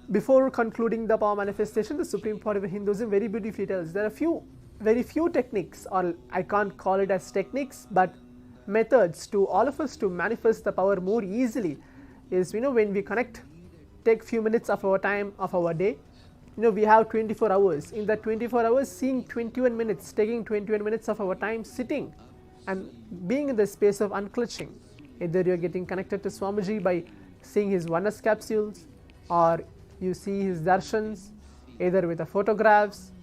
Before concluding the power manifestation, the Supreme Pontiff of Hinduism very beautifully tells there are very few techniques, or I can't call it as techniques, but methods to all of us to manifest the power more easily. Is when we connect, take few minutes of our time of our day. We have 24 hours. In that 24 hours, seeing 21 minutes, taking 21 minutes of our time sitting and being in the space of unclutching. Either you are getting connected to Swamiji by seeing his oneness capsules, or you see his darshans, either with the photographs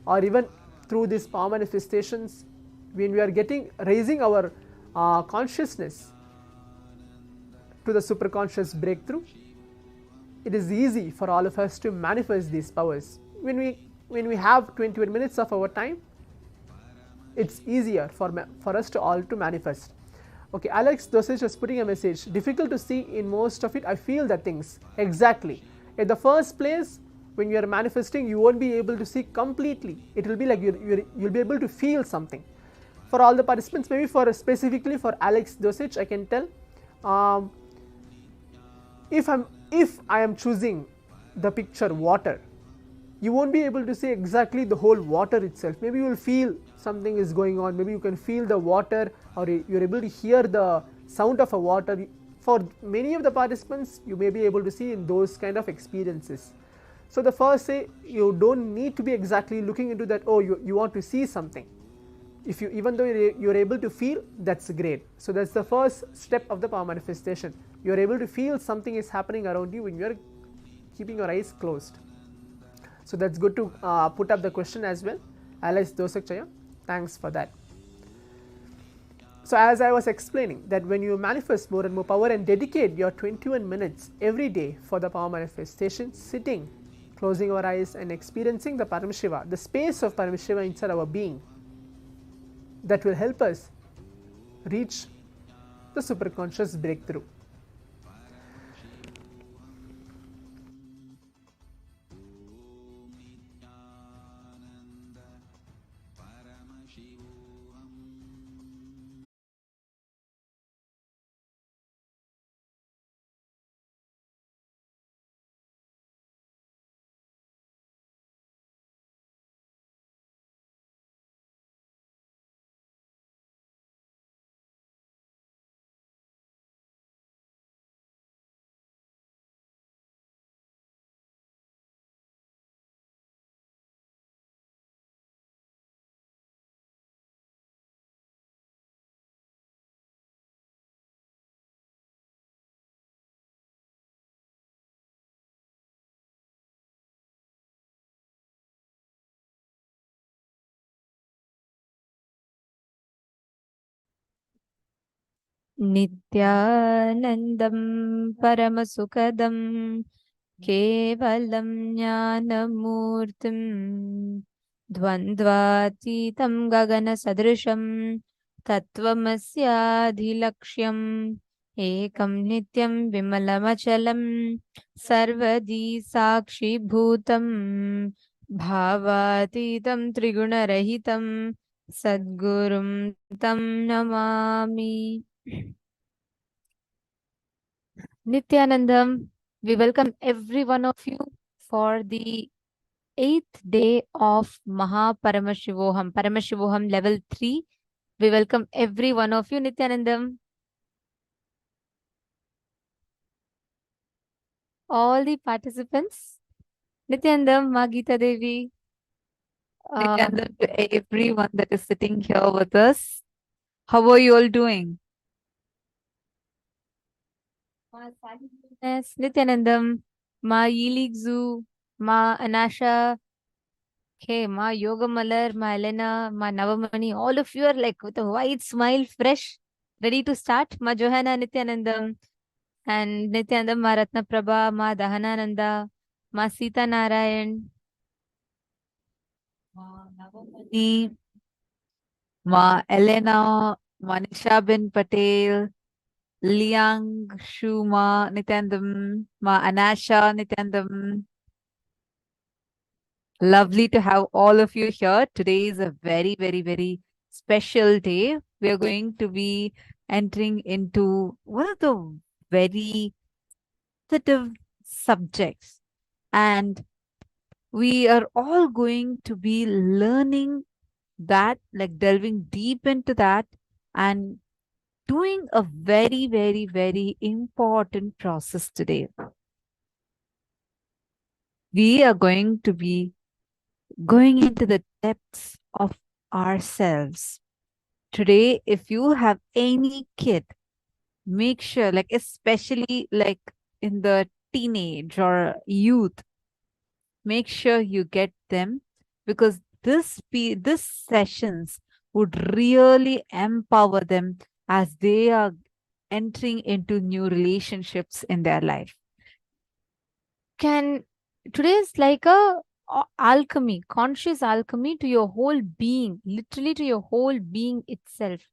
or even through these power manifestations. When we are raising our consciousness to the superconscious breakthrough, it is easy for all of us to manifest these powers. When we have 21 minutes of our time, it's easier for us to all to manifest. Okay, Alex Dosage was putting a message. Difficult to see in most of it. I feel the things exactly. At the first place, when you are manifesting, you won't be able to see completely. It will be like you'll be able to feel something. For all the participants, maybe specifically for Alex Dosage, I can tell. If I am choosing the picture water, you won't be able to see exactly the whole water itself. Maybe you will feel something is going on. Maybe you can feel the water, or you're able to hear the sound of a water. For many of the participants, you may be able to see in those kind of experiences. So the first say, you don't need to be exactly looking into that, you want to see something. If even though you're able to feel, that's great. So that's the first step of the power manifestation. You're able to feel something is happening around you when you're keeping your eyes closed. So that's good to put up the question as well. Alex Dosakchaya, thanks for that. So as I was explaining, that when you manifest more and more power and dedicate your 21 minutes every day for the power manifestation, sitting, closing our eyes and experiencing the Paramashiva, the space of Paramashiva inside our being, that will help us reach the superconscious breakthrough. नित्यानन्दं परमसुखदं केवलं ज्ञानमूर्तिं द्वन्द्वातीतं गगनसदृशं तत्त्वमस्याधिलक्ष्यम् एकं नित्यं विमलमचलं सर्वदी साक्षिभूतं भावातीतं त्रिगुणरहितं सद्गुरुं तं Namami. Nithyanandam, we welcome every one of you for the 8th day of Paramashivoham, Paramashivoham level 3. We welcome every one of you, Nithyanandam. All the participants. Nithyanandam, Magita Devi. Nithyanandam to everyone that is sitting here with us. How are you all doing? Yes, Nithyanandam, Ma Yiligzu, Ma Anasha, okay, Ma Yoga Malar, Ma Elena, Ma Navamani, all of you are like with a wide smile, fresh, ready to start. Ma Johanna Nithyanandam and Nithyanandam, Ma Ratna Prabha, Ma Dahanananda, Ma Sita Narayan, Ma Navamani, Ma Elena, Manisha bin Patel, Liang Shuma Nithyanandam, Ma Anasha Nithyanandam. Lovely to have all of you here. Today is a very, very, very special day. We are going to be entering into one of the very sensitive subjects. And we are all going to be learning that, like delving deep into that and doing a very, very, very important process today. We are going to be going into the depths of ourselves. Today, if you have any kid, make sure, like especially like in the teenage or youth, make sure you get them, because this sessions would really empower them as they are entering into new relationships in their life. Today is like a alchemy, conscious alchemy to your whole being, literally to your whole being itself.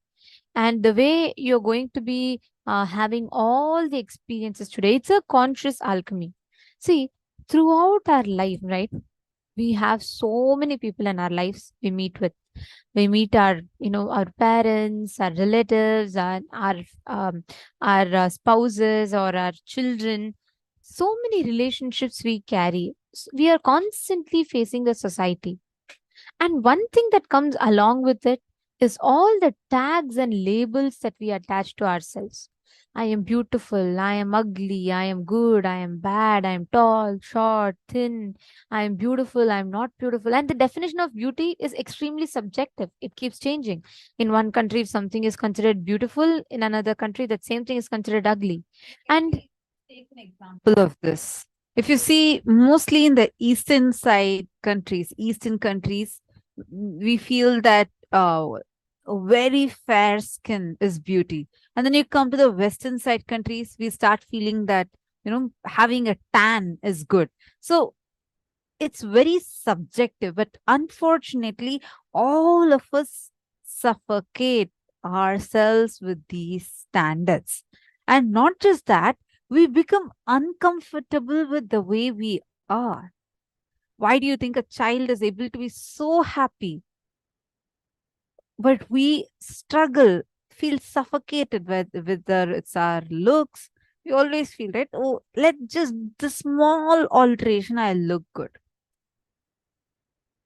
And the way you're going to be having all the experiences today, it's a conscious alchemy. See, throughout our life, right, we have so many people in our lives we meet with. We meet our, our parents, our relatives, our spouses or our children. So many relationships we carry. We are constantly facing the society. And one thing that comes along with it is all the tags and labels that we attach to ourselves. I am beautiful, I am ugly, I am good, I am bad, I am tall, short, thin, I am beautiful, I am not beautiful. And the definition of beauty is extremely subjective. It keeps changing. In one country, if something is considered beautiful, in another country, that same thing is considered ugly. And take an example of this. If you see, mostly in the eastern countries, we feel that a very fair skin is beauty. And then you come to the western side countries, we start feeling that, having a tan is good. So it's very subjective, but unfortunately, all of us suffocate ourselves with these standards. And not just that, we become uncomfortable with the way we are. Why do you think a child is able to be so happy? But we struggle, feel suffocated whether it's our looks. We always feel, right? Oh, let just the small alteration, I look good.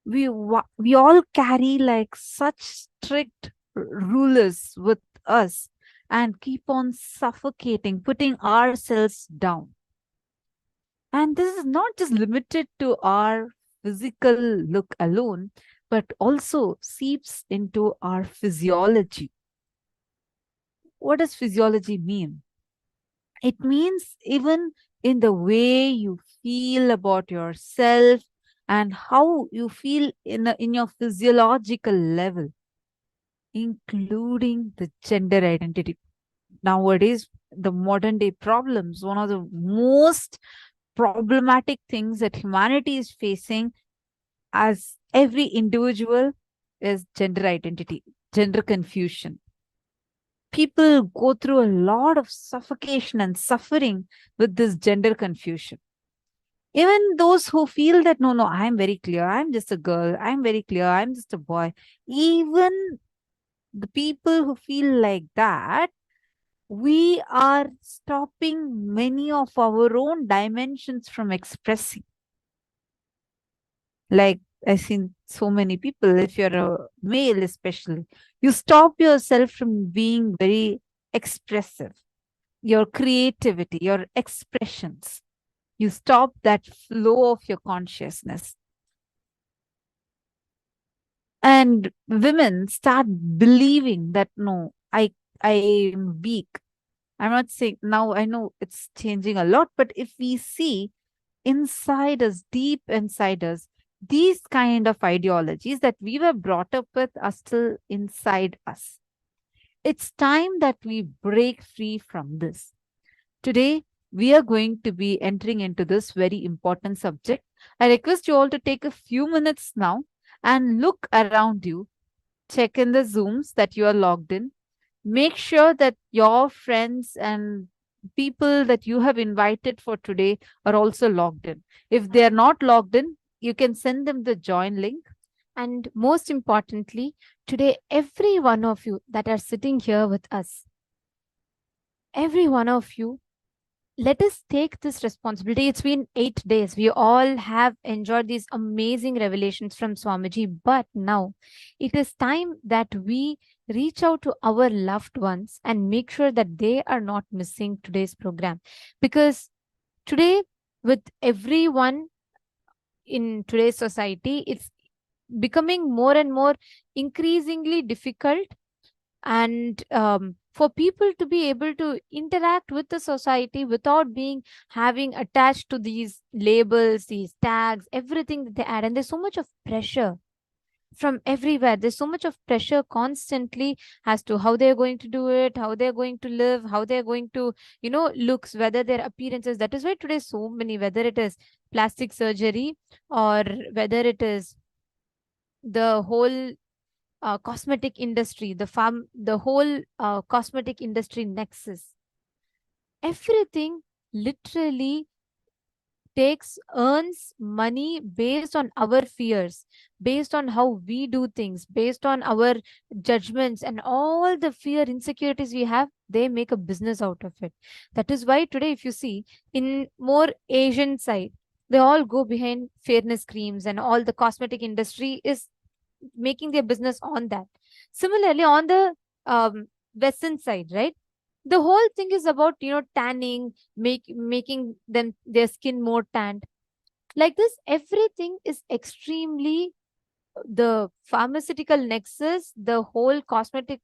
We all carry like such strict rulers with us and keep on suffocating, putting ourselves down. And this is not just limited to our physical look alone, but also seeps into our physiology. What does physiology mean? It means even in the way you feel about yourself and how you feel in your physiological level, including the gender identity. nowadays, the modern day problems, one of the most problematic things that humanity is facing as every individual is gender identity, gender confusion. People go through a lot of suffocation and suffering with this gender confusion. Even those who feel that, no, I'm very clear, I'm just a girl, I'm very clear, I'm just a boy. Even the people who feel like that, we are stopping many of our own dimensions from expressing. Like, I've seen so many people, if you're a male especially, you stop yourself from being very expressive. Your creativity, your expressions, you stop that flow of your consciousness. And women start believing that, no, I am weak. I'm not saying now, I know it's changing a lot, but if we see inside us, deep inside us, these kind of ideologies that we were brought up with are still inside us. It's time that we break free from this. Today, we are going to be entering into this very important subject. I request you all to take a few minutes now and look around you. Check in the Zooms that you are logged in. Make sure that your friends and people that you have invited for today are also logged in. If they are not logged in, you can send them the join link. And most importantly, today, every one of you that are sitting here with us, every one of you, let us take this responsibility. It's been 8 days. We all have enjoyed these amazing revelations from Swamiji. But now it is time that we reach out to our loved ones and make sure that they are not missing today's program. Because today, with everyone in today's society, it's becoming more and more increasingly difficult, and for people to be able to interact with the society without being having attached to these labels, these tags, everything that they add. And there's so much of pressure from everywhere. There's so much of pressure constantly as to how they're going to do it, how they're going to live, how they're going to, looks, whether their appearances. That is why today so many, whether it is plastic surgery or whether it is the whole cosmetic industry, the whole cosmetic industry nexus, everything literally earns money based on our fears, based on how we do things, based on our judgments and all the fear, insecurities we have. They make a business out of it. That is why today, if you see in more Asian side, they all go behind fairness creams, and all the cosmetic industry is making their business on that. Similarly, on the Western side, right? The whole thing is about, tanning, making them their skin more tanned. Like this, everything is extremely the pharmaceutical nexus, the whole cosmetics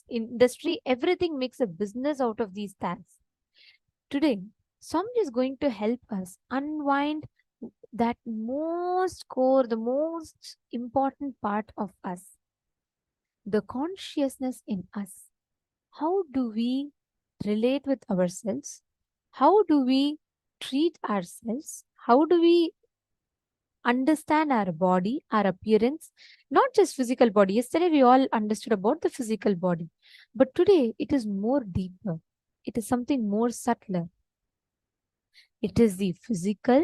industry, everything makes a business out of these tags. Today, somebody is going to help us unwind that most core, the most important part of us, the consciousness in us. How do we relate with ourselves? How do we treat ourselves? How do we understand our body, our appearance, not just physical body? Yesterday, we all understood about the physical body, but today it is more deeper. It is something more subtler. It is the physical,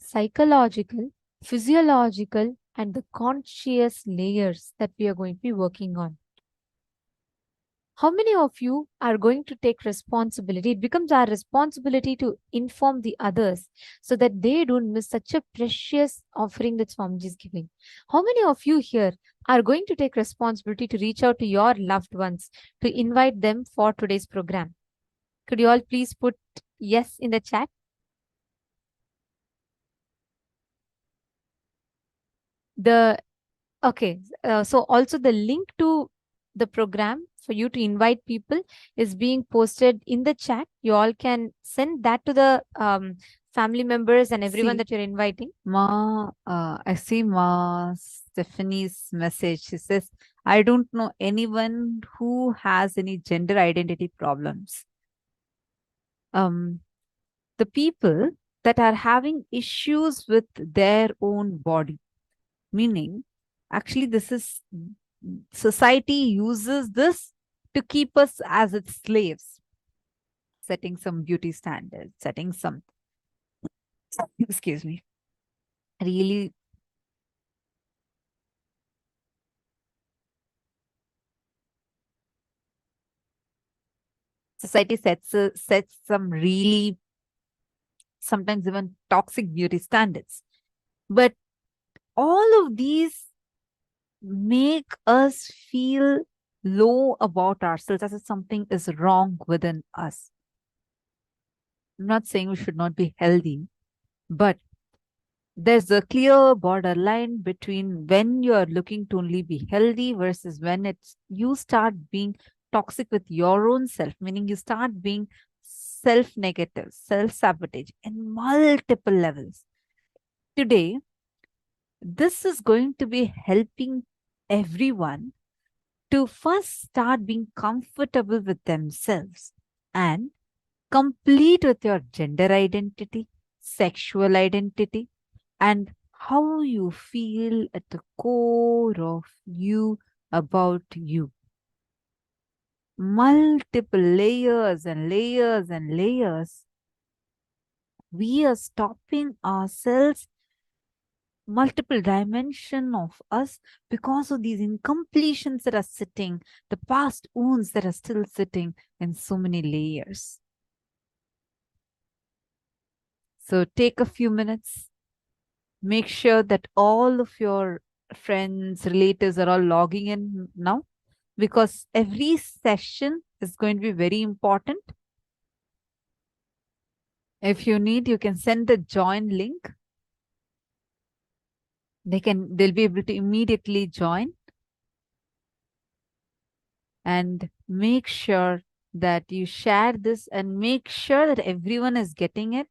psychological, physiological, and the conscious layers that we are going to be working on. How many of you are going to take responsibility? It becomes our responsibility to inform the others so that they don't miss such a precious offering that Swamiji is giving. How many of you here are going to take responsibility to reach out to your loved ones, to invite them for today's program? Could you all please put yes in the chat? So also the link to the program for you to invite people is being posted in the chat. You all can send that to the family members and everyone that you're inviting. I see Ma Stephanie's message. She says, I don't know anyone who has any gender identity problems. The people that are having issues with their own body, meaning actually this is society uses this to keep us as its slaves, setting some beauty standards, setting some, excuse me, really society sets some really sometimes even toxic beauty standards. But all of these make us feel low about ourselves, as if something is wrong within us. I'm not saying we should not be healthy, but there's a clear borderline between when you are looking to only be healthy versus when it's you start being toxic with your own self, meaning you start being self-negative, self-sabotage in multiple levels. Today, this is going to be helping everyone to first start being comfortable with themselves and complete with your gender identity, sexual identity, and how you feel at the core of you about you. Multiple layers and layers and layers. We are stopping ourselves, multiple dimension of us, because of these incompletions that are sitting, the past wounds that are still sitting in so many layers. So take a few minutes, make sure that all of your friends, relatives are all logging in now, because every session is going to be very important. If you need, you can send the join link. They'll be able to immediately join. And make sure that you share this and make sure that everyone is getting it.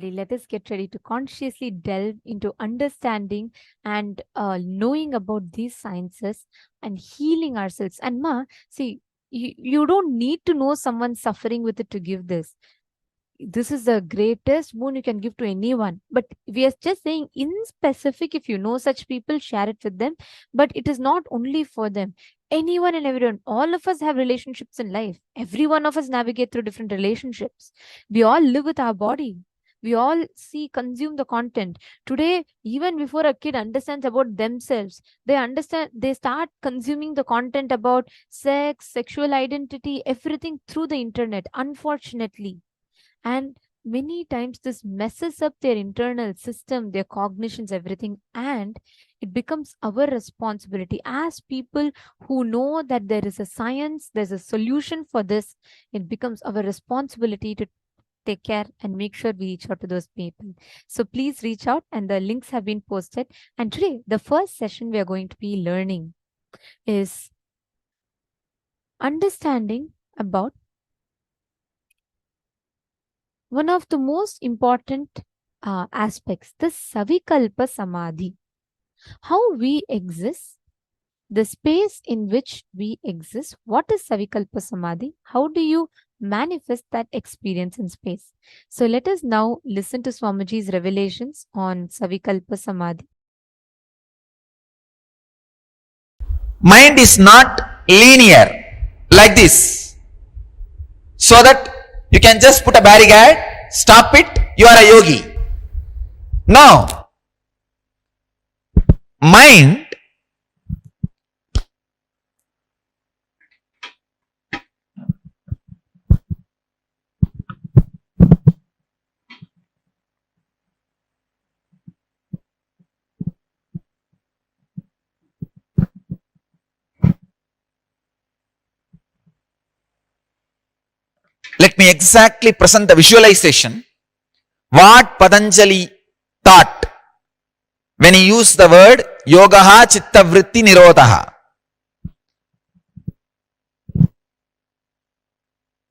Let us get ready to consciously delve into understanding and knowing about these sciences and healing ourselves. And see, you don't need to know someone suffering with it to give this. This is the greatest boon you can give to anyone. But we are just saying, in specific, if you know such people, share it with them. But it is not only for them. Anyone and everyone, all of us have relationships in life. Every one of us navigate through different relationships. We all live with our body. We all consume the content. Today, even before a kid understands about themselves, they start consuming the content about sex, sexual identity, everything through the internet, unfortunately. And many times this messes up their internal system, their cognitions, everything. And it becomes our responsibility as people who know that there is a science, there's a solution for this. It becomes our responsibility to take care and make sure we reach out to those people. So please reach out, and the links have been posted. And today, the first session we are going to be learning is understanding about one of the most important aspects, the Savikalpa Samadhi. How we exist, the space in which we exist. What is Savikalpa Samadhi? How do you manifest that experience in space? So let us now listen to Swamiji's revelations on Savikalpa Samadhi. Mind is not linear like this, so that you can just put a barricade, stop it, you are a yogi. No. Mind let me exactly present the visualization what Patanjali taught when he used the word yogaha chitta vritti nirodhaha.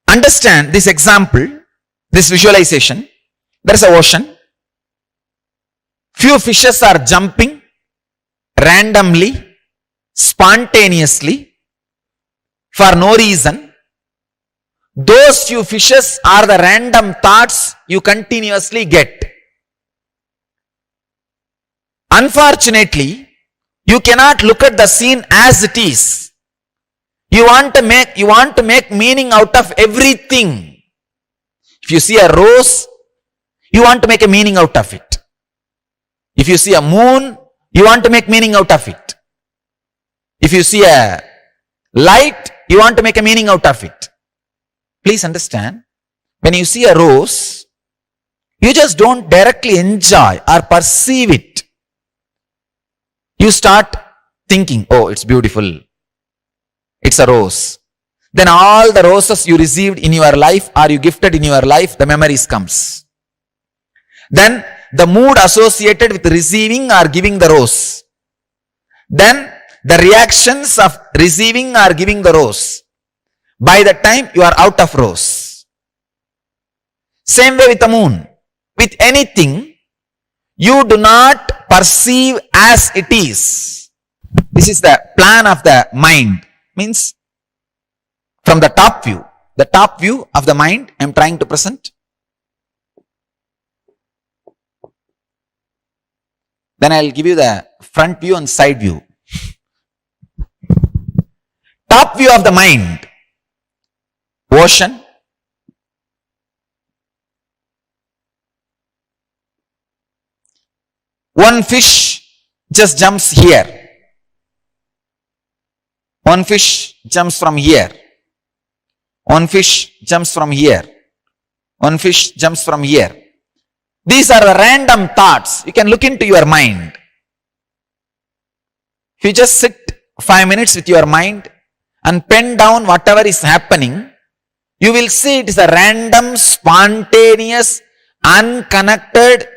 Understand this example, this visualization. There is an ocean. Few fishes are jumping randomly, spontaneously, for no reason. Those few fishes are the random thoughts you continuously get. Unfortunately, you cannot look at the scene as it is. You want to make meaning out of everything. If you see a rose, you want to make a meaning out of it. If you see a moon, you want to make meaning out of it. If you see a light, you want to make a meaning out of it. Please understand, when you see a rose, you just don't directly enjoy or perceive it. You start thinking, oh, it's beautiful. It's a rose. Then all the roses you received in your life or you gifted in your life, the memories comes. Then the mood associated with receiving or giving the rose. Then the reactions of receiving or giving the rose. By the time you are out of rose. Same way with the moon. With anything, you do not perceive as it is. This is the plan of the mind. Means from the top view. The top view of the mind I am trying to present. Then I will give you the front view and side view. Top view of the mind. Ocean. One fish just jumps here. One fish jumps from here. One fish jumps from here. One fish jumps from here. These are the random thoughts. You can look into your mind. If you just sit 5 minutes with your mind and pen down whatever is happening, you will see it is a random, spontaneous, unconnected,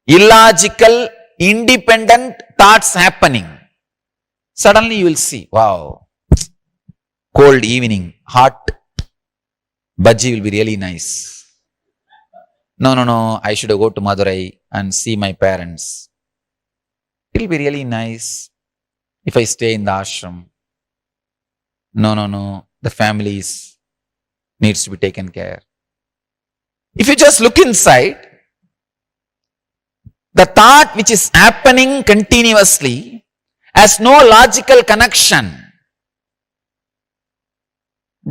illogical, independent thoughts happening. Suddenly you will see, wow, cold evening, hot bhaji will be really nice. No, I should go to Madurai and see my parents. It will be really nice if I stay in the ashram. No, the families needs to be taken care. If you just look inside, the thought which is happening continuously has no logical connection.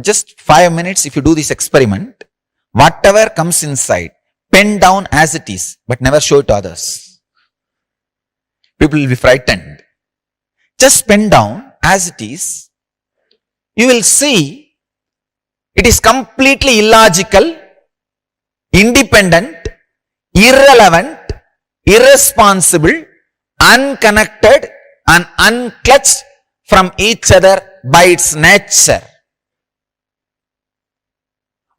Just 5 minutes, if you do this experiment, whatever comes inside, pen down as it is, but never show it to others. People will be frightened. Just pen down as it is. You will see it is completely illogical, independent, irrelevant, irresponsible, unconnected and unclutched from each other by its nature.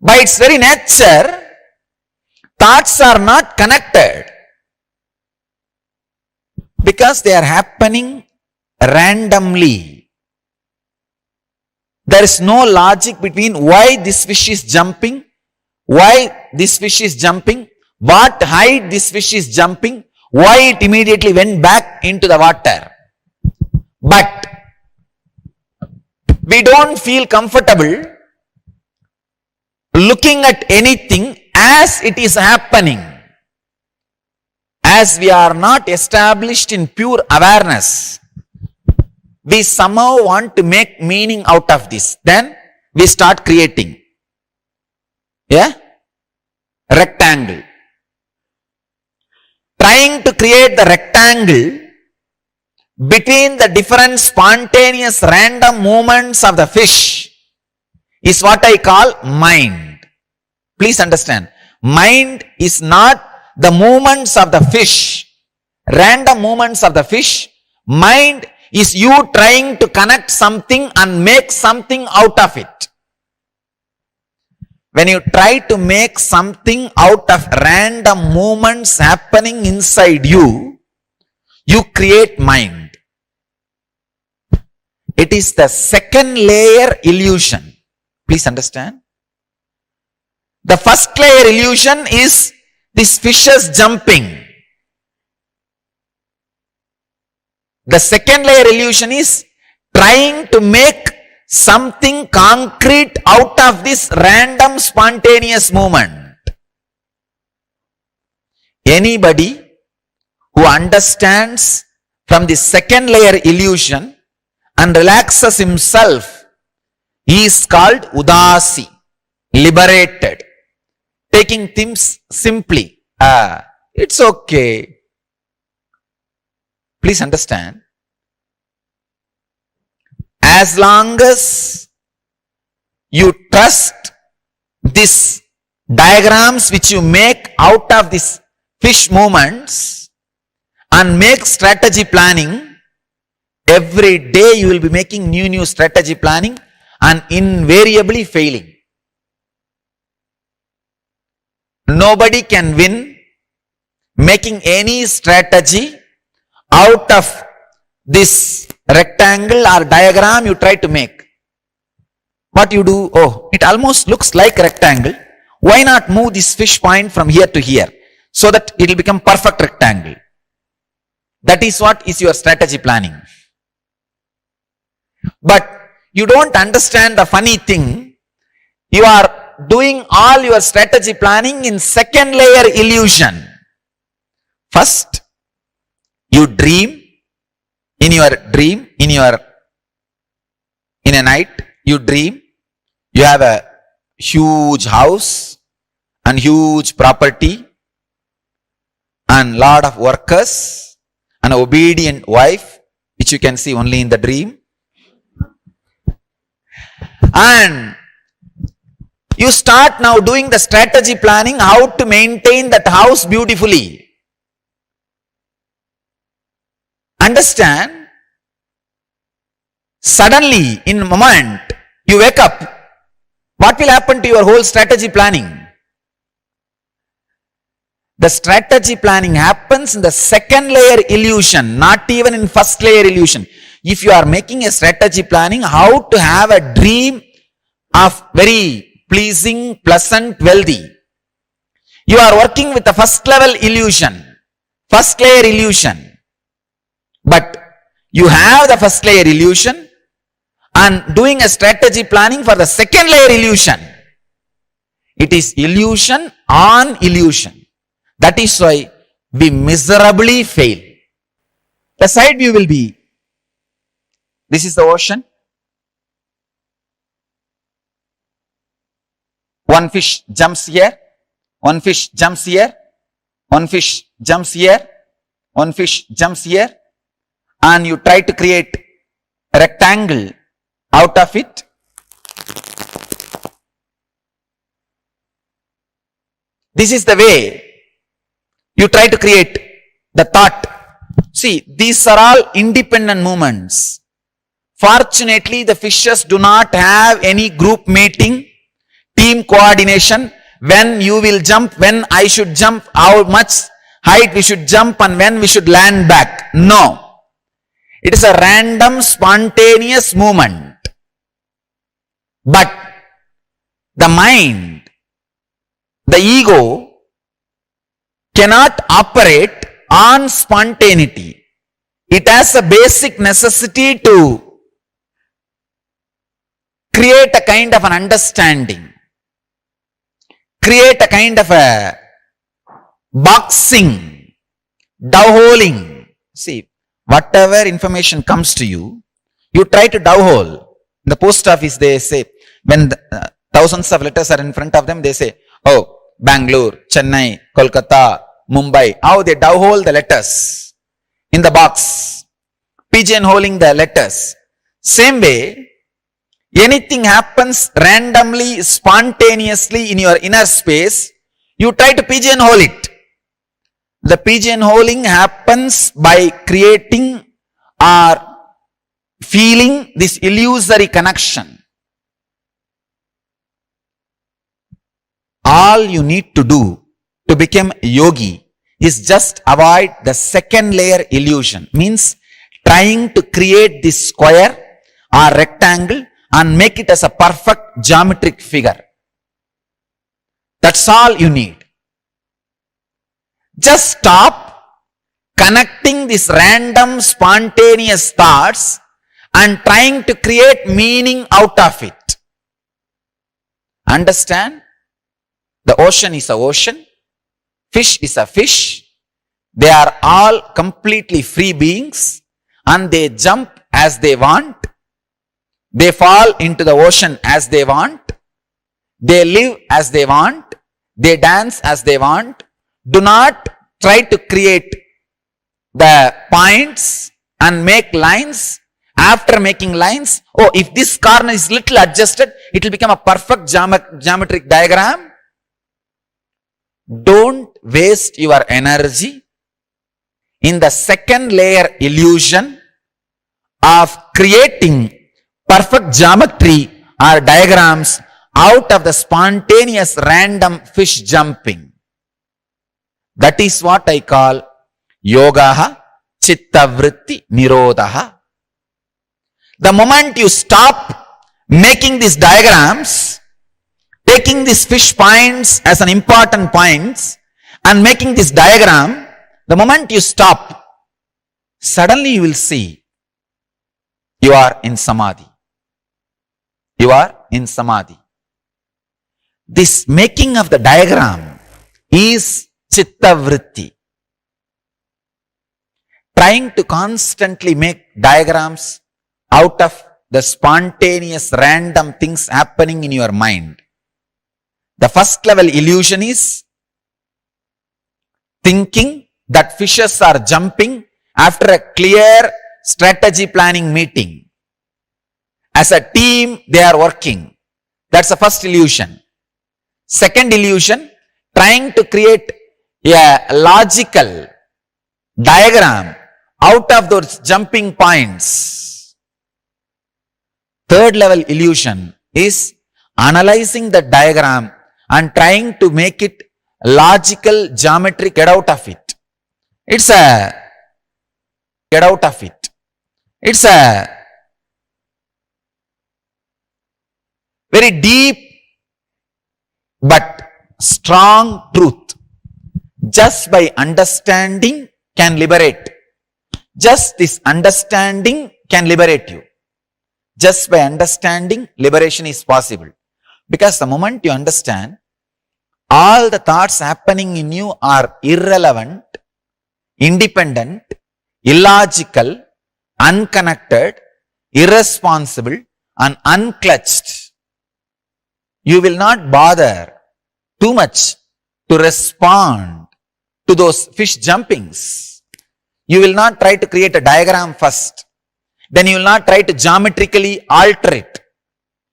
By its very nature, thoughts are not connected because they are happening randomly. There is no logic between why this fish is jumping, why this fish is jumping, what height this fish is jumping, why it immediately went back into the water. But we don't feel comfortable looking at anything as it is happening. As we are not established in pure awareness, we somehow want to make meaning out of this. Then we start creating a rectangle. Trying to create the rectangle between the different spontaneous random movements of the fish is what I call mind. Please understand, mind is not the movements of the fish, random movements of the fish. Mind is you trying to connect something and make something out of it. When you try to make something out of random movements happening inside you, you create mind. It is the second layer illusion. Please understand. The first layer illusion is this fishes jumping. The second layer illusion is trying to make something concrete out of this random spontaneous movement. Anybody who understands from the second layer illusion and relaxes himself, he is called udasi, liberated, taking things simply. It's okay. Please understand. As long as you trust these diagrams which you make out of these fish movements and make strategy planning, every day you will be making new strategy planning and invariably failing. Nobody can win making any strategy out of this rectangle or diagram you try to make. What you do? Oh, it almost looks like a rectangle. Why not move this fish point from here to here so that it will become perfect rectangle? That is what is your strategy planning. But you don't understand the funny thing. You are doing all your strategy planning in second layer illusion. First, you dream. In your dream, in a night, you dream, you have a huge house and huge property and lot of workers, an obedient wife, which you can see only in the dream. And you start now doing the strategy planning, how to maintain that house beautifully. Understand? Suddenly, in a moment, you wake up. What will happen to your whole strategy planning? The strategy planning happens in the second layer illusion, not even in first layer illusion. If you are making a strategy planning, how to have a dream of very pleasing, pleasant, wealthy, you are working with the first level illusion, first layer illusion. But you have the first layer illusion and doing a strategy planning for the second layer illusion. It is illusion on illusion. That is why we miserably fail. The side view will be, this is the ocean. One fish jumps here, one fish jumps here, one fish jumps here, one fish jumps here. And you try to create a rectangle out of it. This is the way you try to create the thought. See, these are all independent movements. Fortunately, the fishes do not have any group mating, team coordination, when you will jump, when I should jump, how much height we should jump and when we should land back. No. It is a random, spontaneous movement. But the mind, the ego, cannot operate on spontaneity. It has a basic necessity to create a kind of an understanding, create a kind of a boxing, dowholing. See, whatever information comes to you, you try to dowhole. In the post office, they say, when thousands of letters are in front of them, they say, oh, Bangalore, Chennai, Kolkata, Mumbai. How they dowhole the letters in the box, pigeonholing the letters. Same way, anything happens randomly, spontaneously in your inner space, you try to pigeonhole it. The pigeonholing happens by creating or feeling this illusory connection. All you need to do to become a yogi is just avoid the second layer illusion. Means trying to create this square or rectangle and make it as a perfect geometric figure. That's all you need. Just stop, connecting these random spontaneous thoughts and trying to create meaning out of it. Understand? The ocean is an ocean. Fish is a fish. They are all completely free beings and they jump as they want. They fall into the ocean as they want. They live as they want. They dance as they want. Do not try to create the points and make lines. After making lines, oh, if this corner is little adjusted, it will become a perfect geometric diagram. Don't waste your energy in the second layer illusion of creating perfect geometry or diagrams out of the spontaneous random fish jumping. That is what I call yogaha chitta vritti nirodhaha. The moment you stop making these diagrams, taking these fish points as an important points and making this diagram, the moment you stop, suddenly you will see you are in samadhi. You are in samadhi. This making of the diagram is chitta vritti. Trying to constantly make diagrams out of the spontaneous random things happening in your mind. The first level illusion is thinking that fishes are jumping after a clear strategy planning meeting. As a team, they are working. That's the first illusion. Second illusion, trying to create a logical diagram out of those jumping points. Third level illusion is analyzing the diagram and trying to make it logical, geometric, get out of it. It's a get out of it. It's a very deep but strong truth. Just by understanding can liberate. Just this understanding can liberate you. Just by understanding, liberation is possible. Because the moment you understand, all the thoughts happening in you are irrelevant, independent, illogical, unconnected, irresponsible, and unclutched. You will not bother too much to respond to those fish jumpings. You will not try to create a diagram first. Then you will not try to geometrically alter it.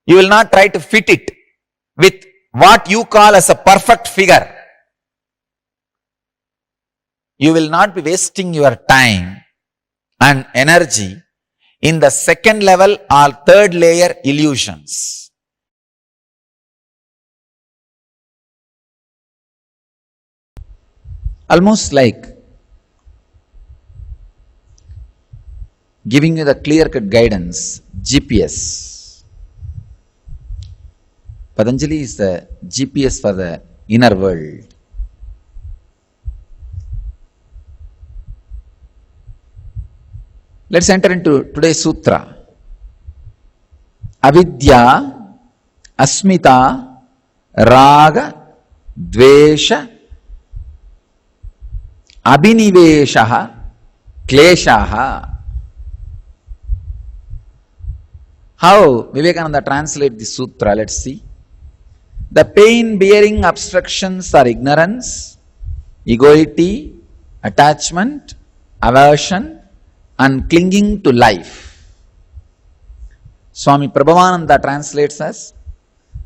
You will not try to fit it with what you call as a perfect figure. You will not be wasting your time and energy in the second level or third layer illusions. Almost like giving you the clear-cut guidance, GPS. Patanjali is the GPS for the inner world. Let's enter into today's sutra. Avidya, asmita, raga, dvesha, abhiniveshaha, kleshaha. How Vivekananda translates the sutra, let's see. The pain-bearing obstructions are ignorance, egoity, attachment, aversion, and clinging to life. Swami Prabhavananda translates as,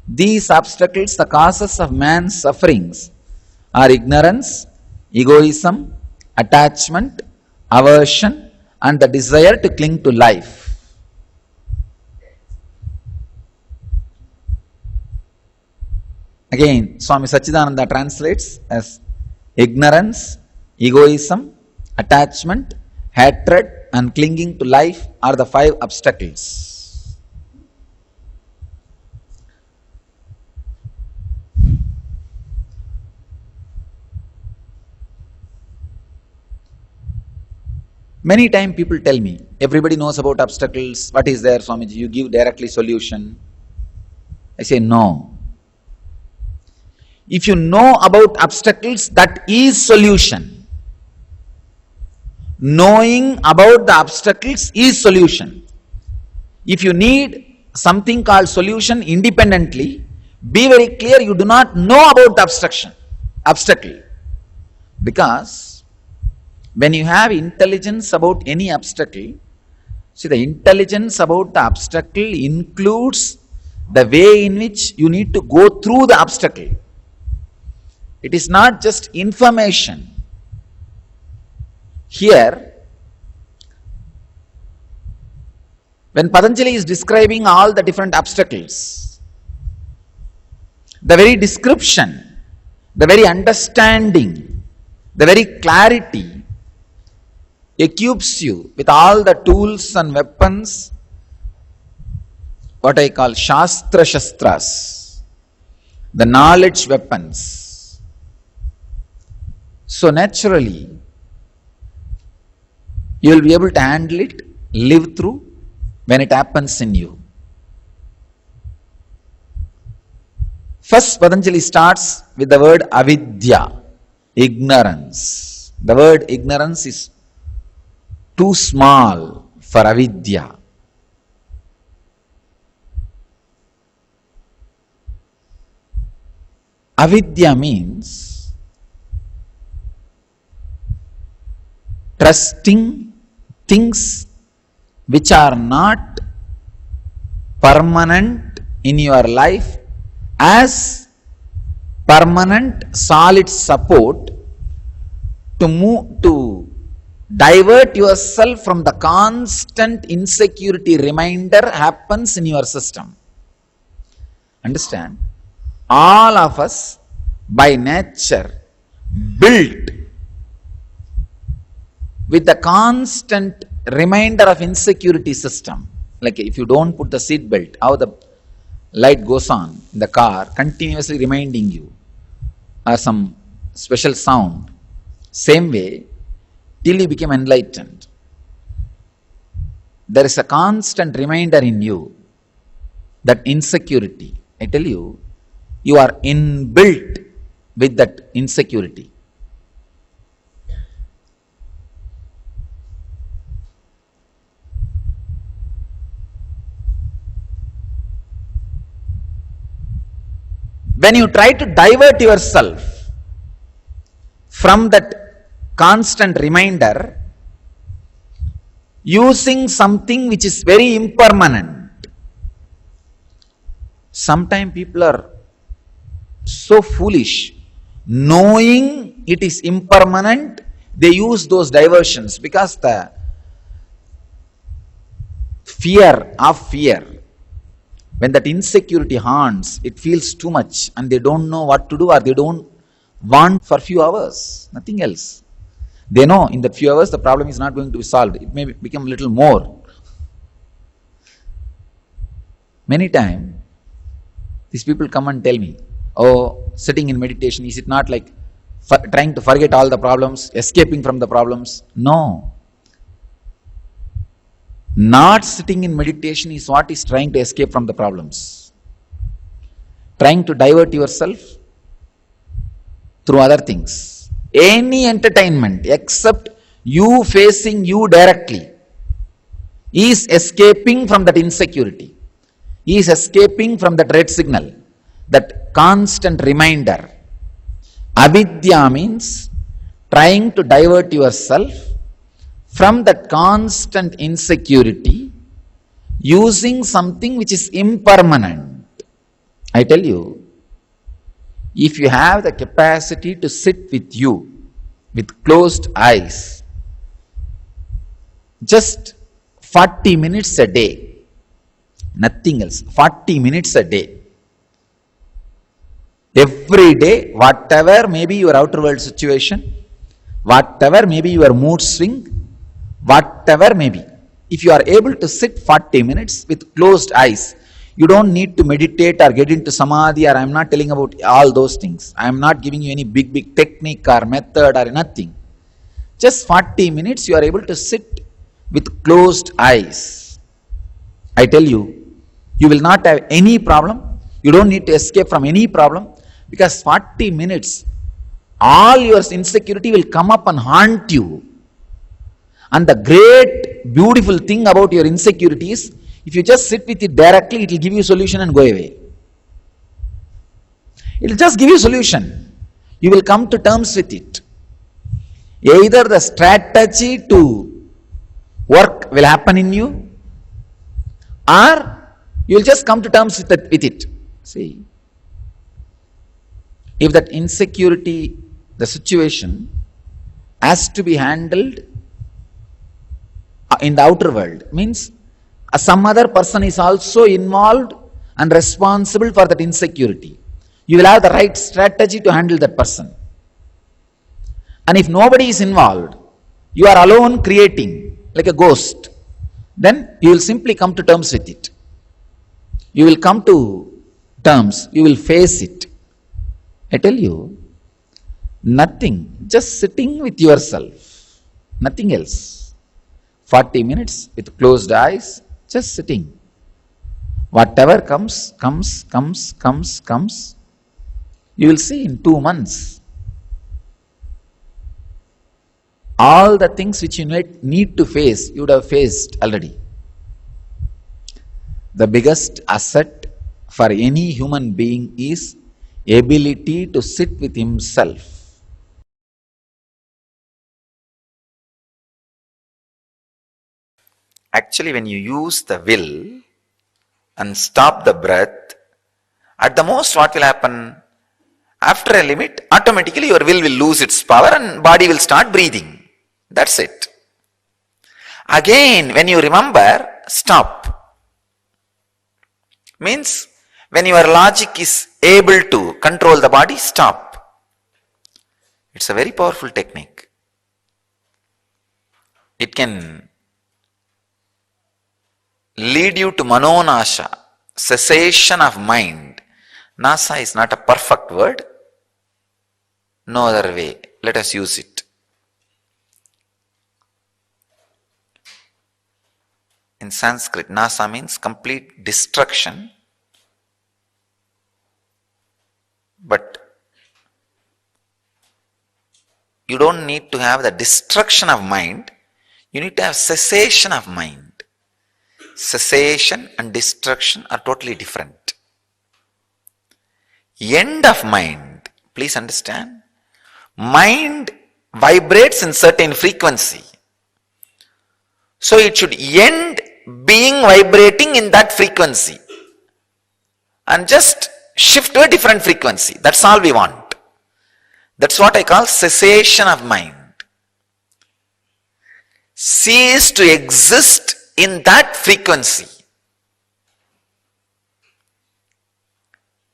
these obstacles, the causes of man's sufferings, are ignorance, egoism, attachment, aversion, and the desire to cling to life. Again, Swami Sachidananda translates as ignorance, egoism, attachment, hatred, and clinging to life are the 5 obstacles. Many times people tell me, everybody knows about obstacles. What is there, Swamiji? You give directly solution. I say, no. If you know about obstacles, that is solution. Knowing about the obstacles is solution. If you need something called solution independently, be very clear you do not know about the obstacle. Because when you have intelligence about any obstacle, see, the intelligence about the obstacle includes the way in which you need to go through the obstacle. It is not just information. Here, when Patanjali is describing all the different obstacles, the very description, the very understanding, the very clarity equips you with all the tools and weapons, what I call Shastra Shastras, the knowledge weapons. So naturally, you will be able to handle it, live through when it happens in you. First, Patanjali starts with the word avidya, ignorance. The word ignorance is too small for avidya. Avidya means trusting things which are not permanent in your life as permanent solid support to divert yourself from the constant insecurity reminder happens in your system. Understand? All of us by nature built with the constant reminder of insecurity system. Like if you don't put the seat belt, how the light goes on in the car, continuously reminding you, or some special sound. Same way, till you become enlightened, there is a constant reminder in you that insecurity. I tell you, you are inbuilt with that insecurity. When you try to divert yourself from that constant reminder using something which is very impermanent, sometimes people are so foolish, knowing it is impermanent, they use those diversions because the fear, when that insecurity haunts, it feels too much and they don't know what to do, or they don't want for few hours, nothing else. They know in that few hours the problem is not going to be solved. It may become a little more. Many times, these people come and tell me, oh, sitting in meditation, is it not like trying to forget all the problems, escaping from the problems? No. Not sitting in meditation is what is trying to escape from the problems. Trying to divert yourself through other things. Any entertainment except you facing you directly is escaping from that insecurity, is escaping from that red signal, that constant reminder. Avidya means trying to divert yourself from that constant insecurity using something which is impermanent. I tell you, if you have the capacity to sit with you with closed eyes, just 40 minutes a day, nothing else, 40 minutes a day. Every day, whatever may be your outer world situation, whatever may be your mood swing, whatever may be, if you are able to sit 40 minutes with closed eyes, you don't need to meditate or get into samadhi, or I am not telling about all those things. I am not giving you any big technique or method or nothing. Just 40 minutes you are able to sit with closed eyes. I tell you, you will not have any problem. You don't need to escape from any problem, because 40 minutes, all your insecurity will come up and haunt you. And the great, beautiful thing about your insecurity is, if you just sit with it directly, it will give you solution and go away. It will just give you solution. You will come to terms with it. Either the strategy to work will happen in you, or you will just come to terms with it. See, if that insecurity, the situation has to be handled in the outer world, means some other person is also involved and responsible for that insecurity. You will have the right strategy to handle that person. And if nobody is involved, you are alone creating like a ghost, then you will simply come to terms with it. You will come to terms, you will face it. I tell you, nothing, just sitting with yourself, nothing else. 40 minutes with closed eyes, just sitting. Whatever comes, you will see in 2 months. All the things which you need to face, you would have faced already. The biggest asset for any human being is ability to sit with himself. Actually, when you use the will and stop the breath, at the most what will happen? After a limit, automatically your will lose its power and body will start breathing. That's it. Again, when you remember, stop. Means, when your logic is able to control the body, stop. It's a very powerful technique. It can lead you to manonasha, cessation of mind. Nasa is not a perfect word. No other way. Let us use it. In Sanskrit, nasa means complete destruction. But you don't need to have the destruction of mind. You need to have cessation of mind. Cessation and destruction are totally different. End of mind, please understand. Mind vibrates in certain frequency. So it should end being vibrating in that frequency and just shift to a different frequency. That's all we want. That's what I call cessation of mind. Cease to exist in that frequency.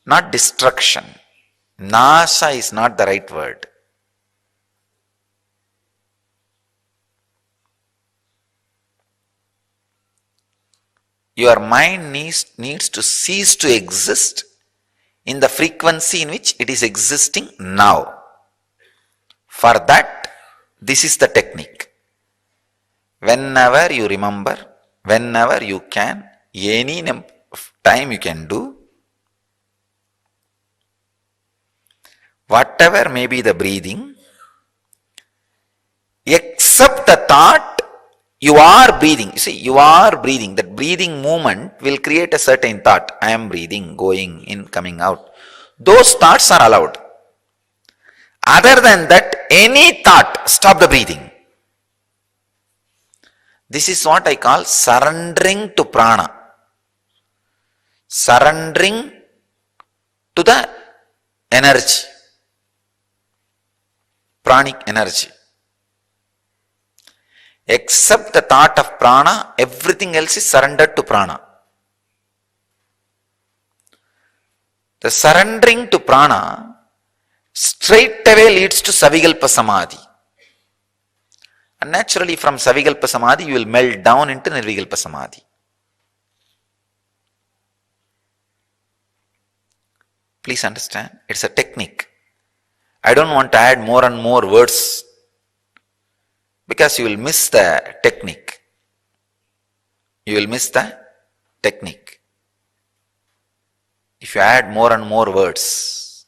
Not destruction. Nasa is not the right word. Your mind needs to cease to exist in the frequency in which it is existing now. For that, this is the technique. Whenever you remember, whenever you can, any time you can do, whatever may be the breathing, except the thought, you are breathing. You see, you are breathing. That breathing movement will create a certain thought. I am breathing, going in, coming out. Those thoughts are allowed. Other than that, any thought, stop the breathing. This is what I call surrendering to prana. Surrendering to the energy. Pranic energy. Except the thought of prana, everything else is surrendered to prana. The surrendering to prana straight away leads to Savikalpa Samadhi. And naturally from Savikalpa Samadhi you will melt down into Nirvikalpa Samadhi. Please understand, it's a technique. I don't want to add more and more words. because you will miss the technique. You will miss the technique. If you add more and more words,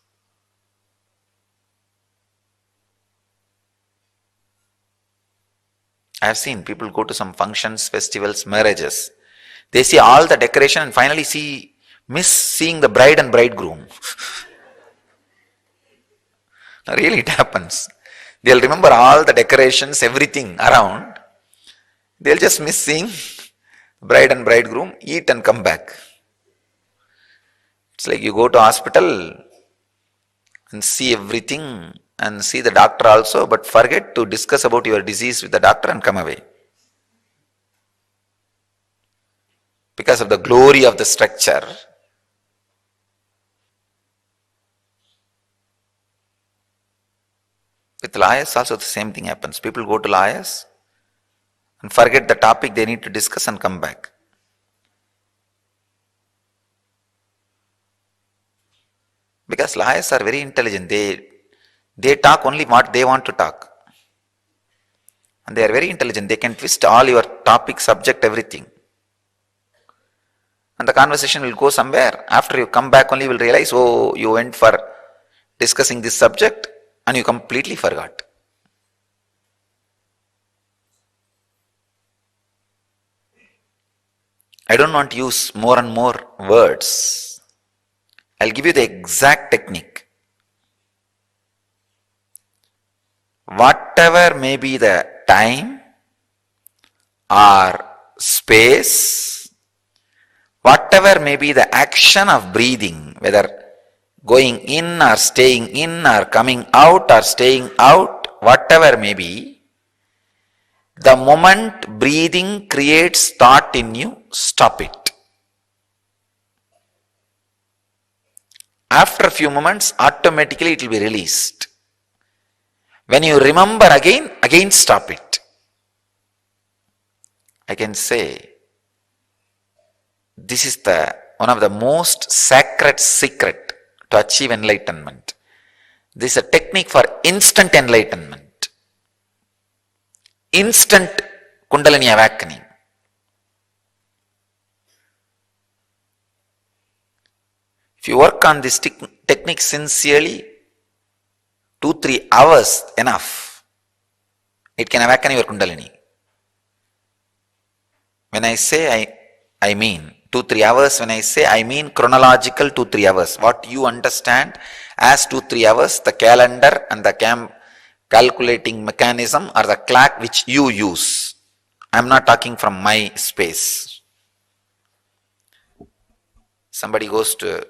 I have seen people go to some functions, festivals, marriages. They see all the decoration and finally miss seeing the bride and bridegroom. Really, it happens. They'll remember all the decorations, everything around. They'll just miss seeing bride and bridegroom, eat and come back. It's like you go to hospital and see everything and see the doctor also, but forget to discuss about your disease with the doctor and come away. Because of the glory of the structure. With lawyers also the same thing happens. People go to lawyers and forget the topic they need to discuss and come back. Because lawyers are very intelligent. They talk only what they want to talk. And they are very intelligent. They can twist all your topic, subject, everything. And the conversation will go somewhere. After you come back only you will realize, oh, you went for discussing this subject and you completely forgot. I don't want to use more and more words. I'll give you the exact technique. Whatever may be the time or space, whatever may be the action of breathing, whether going in or staying in or coming out or staying out, whatever may be, the moment breathing creates thought in you, stop it. After a few moments, automatically it will be released. When you remember again stop it. I can say, this is one of the most sacred secret to achieve enlightenment. This is a technique for instant enlightenment. Instant Kundalini awakening. If you work on this technique sincerely, 2-3 hours enough, it can awaken your Kundalini. When I say I mean 2-3 hours, when I say I mean chronological 2-3 hours. What you understand as 2-3 hours, the calendar and the calculating mechanism or the clock which you use. I am not talking from my space. Somebody goes to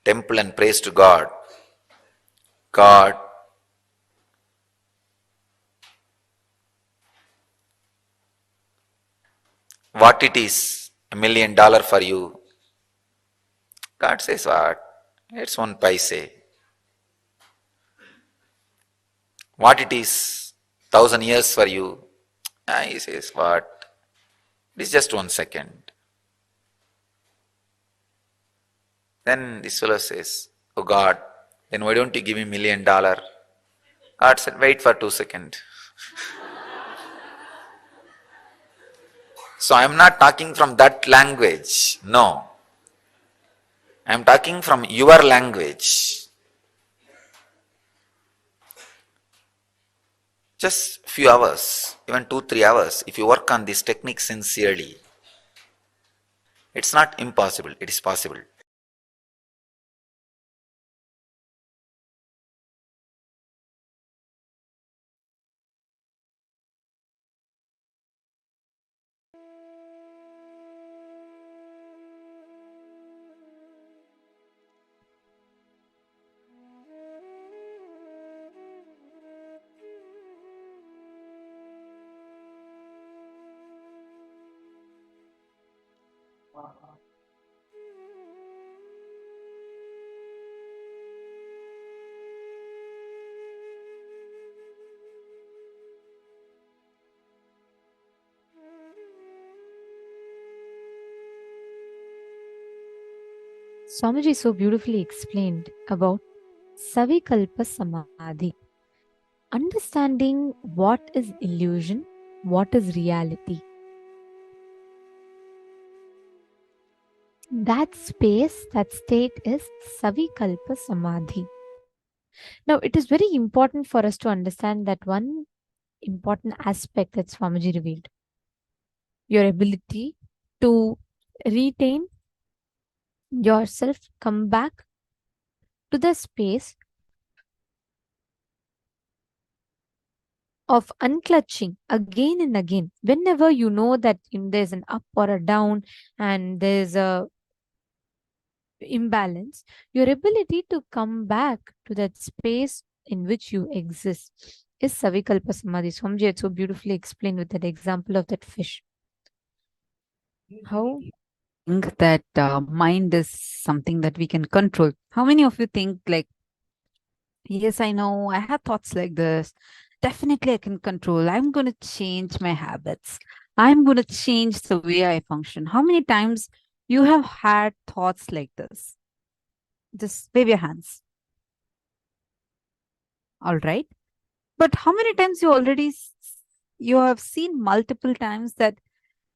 temple and prays to God. God, what it is, $1 million for you. God says what? It's 1 paise. What it is, 1,000 years for you. He says what? It is just 1 second. Then this fellow says, oh God, then why don't you give me $1 million? God said, wait for 2 seconds. So I am not talking from that language. No. I am talking from your language. Just few hours, even 2-3 hours, if you work on this technique sincerely, it's not impossible, it is possible. Swamiji so beautifully explained about Savikalpa Samadhi. understanding what is illusion, what is reality. That space, that state is Savikalpa Samadhi. Now, it is very important for us to understand that one important aspect that Swamiji revealed, your ability to retain yourself, come back to the space of unclutching again and again. Whenever you know that there's an up or a down and there's a imbalance, your ability to come back to that space in which you exist is Savikalpa Samadhi. Swamiji had so beautifully explained with that example of that fish. How? Think that mind is something that we can control. How many of you think like, yes, I know I have thoughts like this. Definitely I can control. I'm going to change my habits. I'm going to change the way I function. How many times you have had thoughts like this? Just wave your hands. All right. But how many times you have seen multiple times that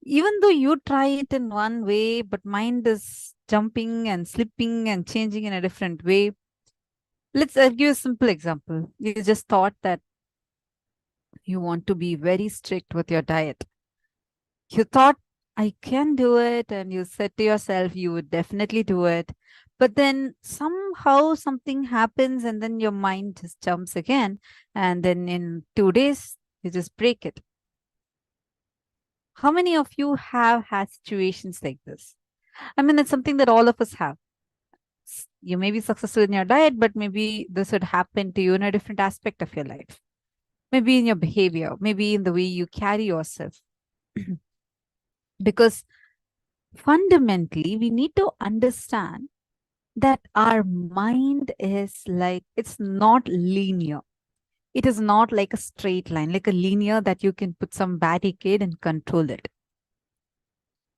even though you try it in one way, but mind is jumping and slipping and changing in a different way. Let's give you a simple example. You just thought that you want to be very strict with your diet. You thought, I can do it. And you said to yourself, you would definitely do it. But then somehow something happens and then your mind just jumps again. And then in 2 days, you just break it. How many of you have had situations like this? I mean, it's something that all of us have. You may be successful in your diet, but maybe this would happen to you in a different aspect of your life. Maybe in your behavior, maybe in the way you carry yourself. Because fundamentally, we need to understand that our mind is like, it's not linear. It is not like a straight line, like a linear that you can put some barricade and control it.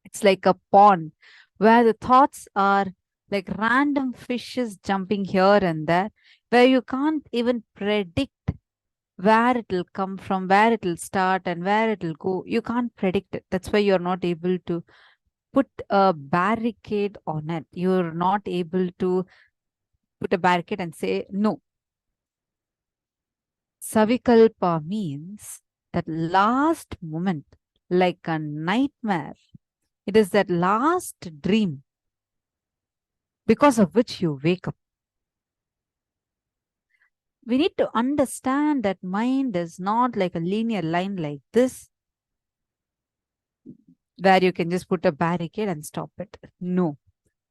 It's like a pond where the thoughts are like random fishes jumping here and there, where you can't even predict where it will come from, where it will start and where it will go. You can't predict it. That's why you're not able to put a barricade on it. You're not able to put a barricade and say, no. Savikalpa means that last moment, like a nightmare. It is that last dream because of which you wake up. We need to understand that mind is not like a linear line like this, where you can just put a barricade and stop it. No.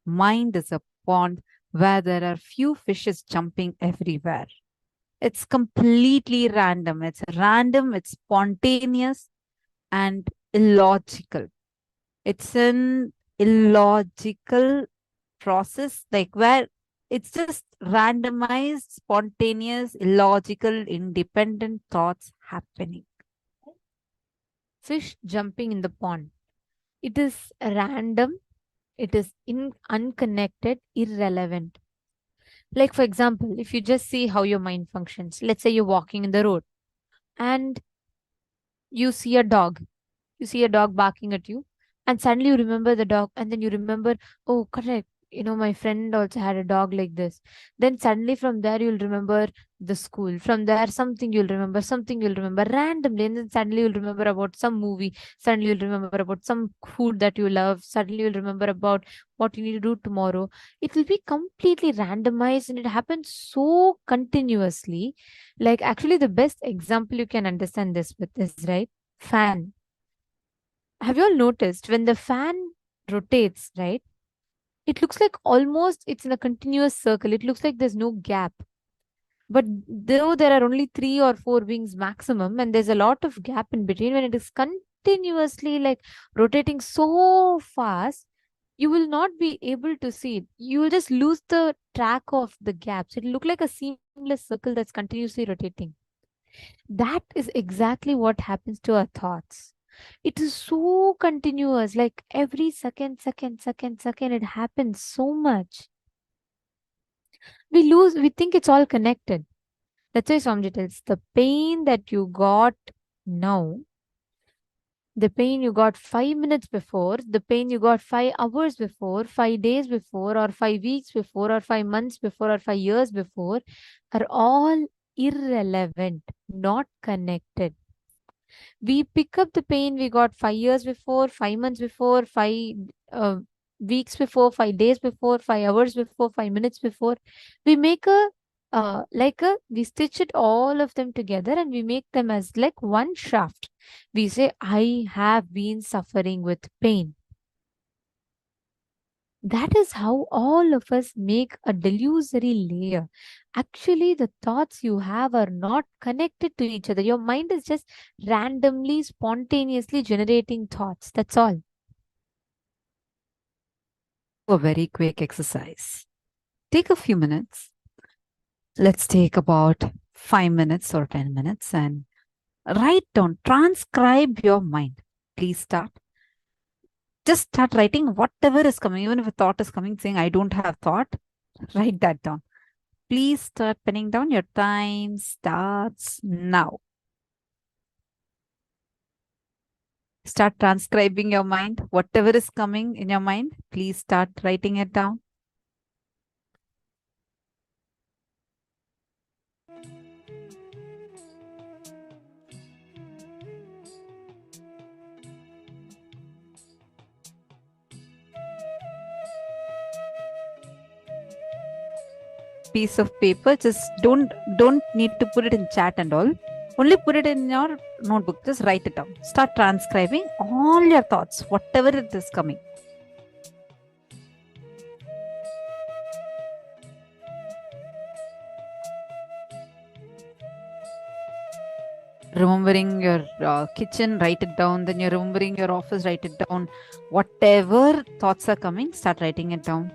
Mind is a pond where there are few fishes jumping everywhere. It's completely random. It's random, it's spontaneous and illogical. It's an illogical process, like where it's just randomized, spontaneous, illogical, independent thoughts happening. Fish jumping in the pond. It is random, it is unconnected, irrelevant. Like, for example, if you just see how your mind functions, let's say you're walking in the road and you see a dog. You see a dog barking at you, and suddenly you remember the dog, and then you remember, oh, correct. My friend also had a dog like this. Then suddenly from there, you'll remember the school. From there, something you'll remember randomly. And then suddenly you'll remember about some movie. Suddenly you'll remember about some food that you love. Suddenly you'll remember about what you need to do tomorrow. It will be completely randomized and it happens so continuously. Like, actually, the best example you can understand this with is, right? Fan. Have you all noticed when the fan rotates, right? It looks like almost it's in a continuous circle. It looks like there's no gap. But though there are only 3 or 4 wings maximum, and there's a lot of gap in between, when it is continuously like rotating so fast, you will not be able to see it. You will just lose the track of the gaps. It'll look like a seamless circle that's continuously rotating. That is exactly what happens to our thoughts. It is so continuous, like every second, it happens so much. We think it's all connected. That's why Swamiji tells the pain that you got now, the pain you got 5 minutes before, the pain you got 5 hours before, 5 days before, or 5 weeks before, or 5 months before, or 5 years before, are all irrelevant, not connected. We pick up the pain we got 5 years before, 5 months before, 5 weeks before, 5 days before, 5 hours before, 5 minutes before. We make we stitch it all of them together and we make them as like one shaft. We say, I have been suffering with pain. That is how all of us make a delusory layer. Actually, the thoughts you have are not connected to each other. Your mind is just randomly, spontaneously generating thoughts. That's all. A very quick exercise. Take a few minutes. Let's take about 5 minutes or 10 minutes and write down, transcribe your mind. Please start. Just start writing whatever is coming. Even if a thought is coming saying, I don't have thought, write that down. Please start penning down. Your time starts now. Start transcribing your mind. Whatever is coming in your mind, please start writing it down. Piece of paper, just don't need to put it in chat and all. Only put it in your notebook. Just write it down. Start transcribing all your thoughts, whatever it is coming. Remembering your kitchen, write it down. Then you're remembering your office, write it down. Whatever thoughts are coming, start writing it down.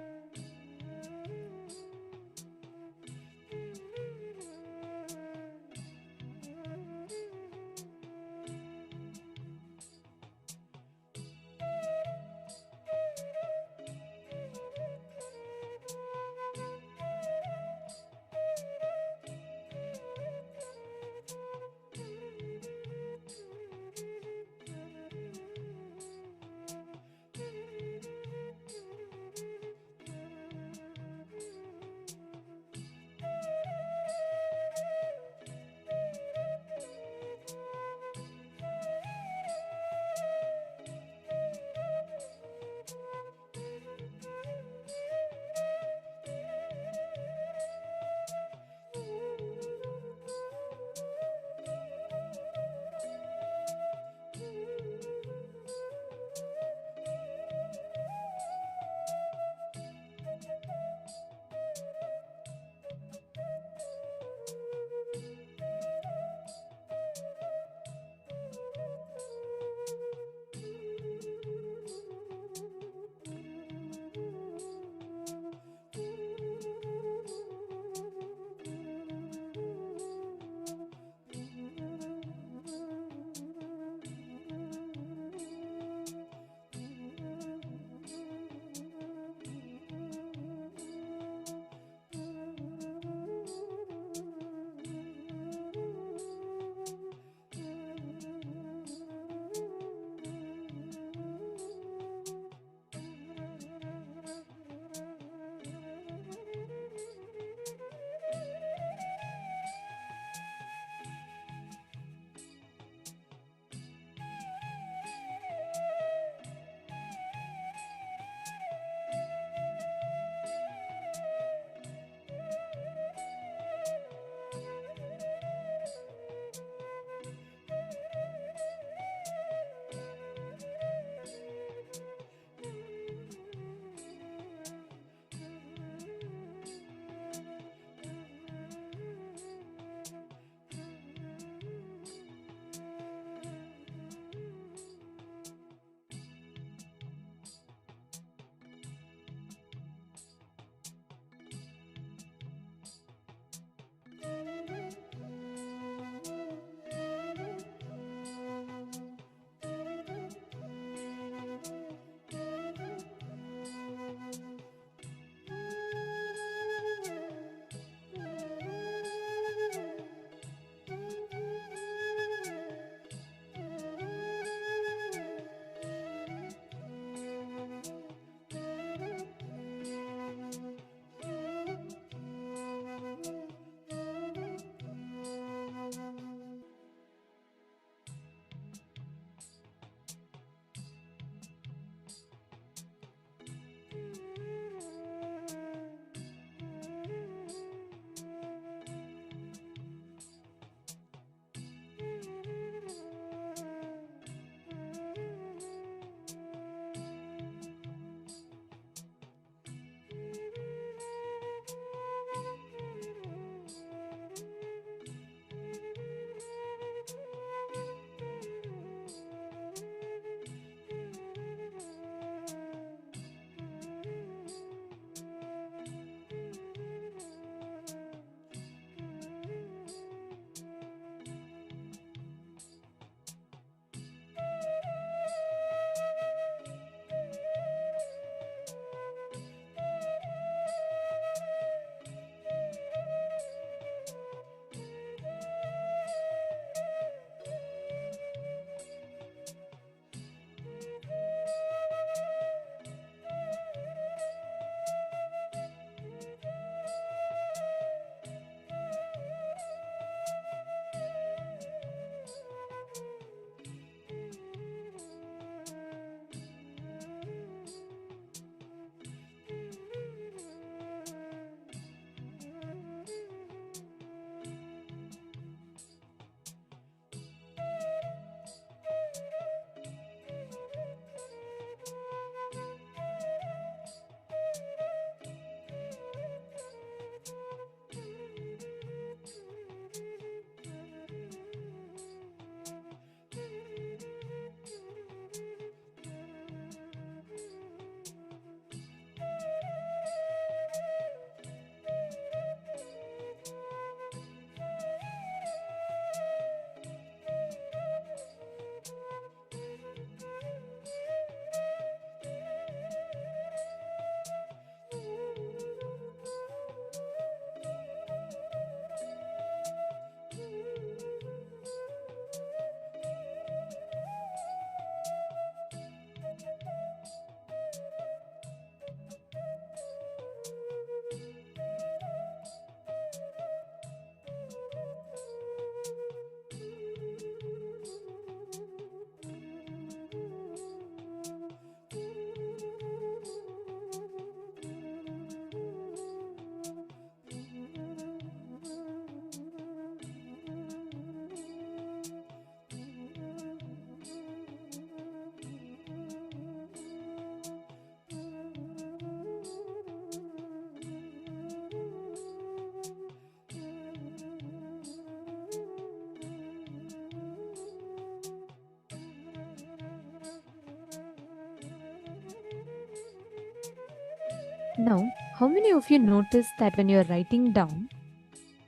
Now, how many of you notice that when you're writing down,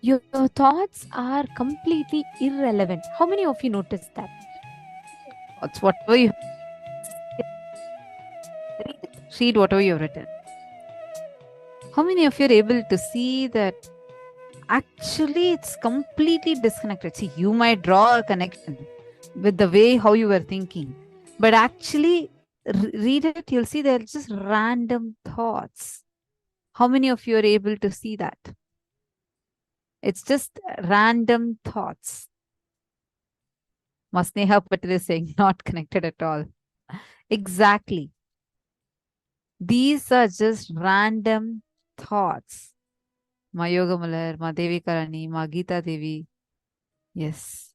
your thoughts are completely irrelevant? How many of you notice that? It's whatever you read whatever you've written. How many of you are able to see that actually it's completely disconnected? See, you might draw a connection with the way how you were thinking, but actually read it, you'll see they're just random thoughts. How many of you are able to see that? It's just random thoughts. Masneha Patel is saying not connected at all. Exactly. These are just random thoughts. Ma Yoga Malar, Ma Devi Karani, Ma Geeta Devi. Yes.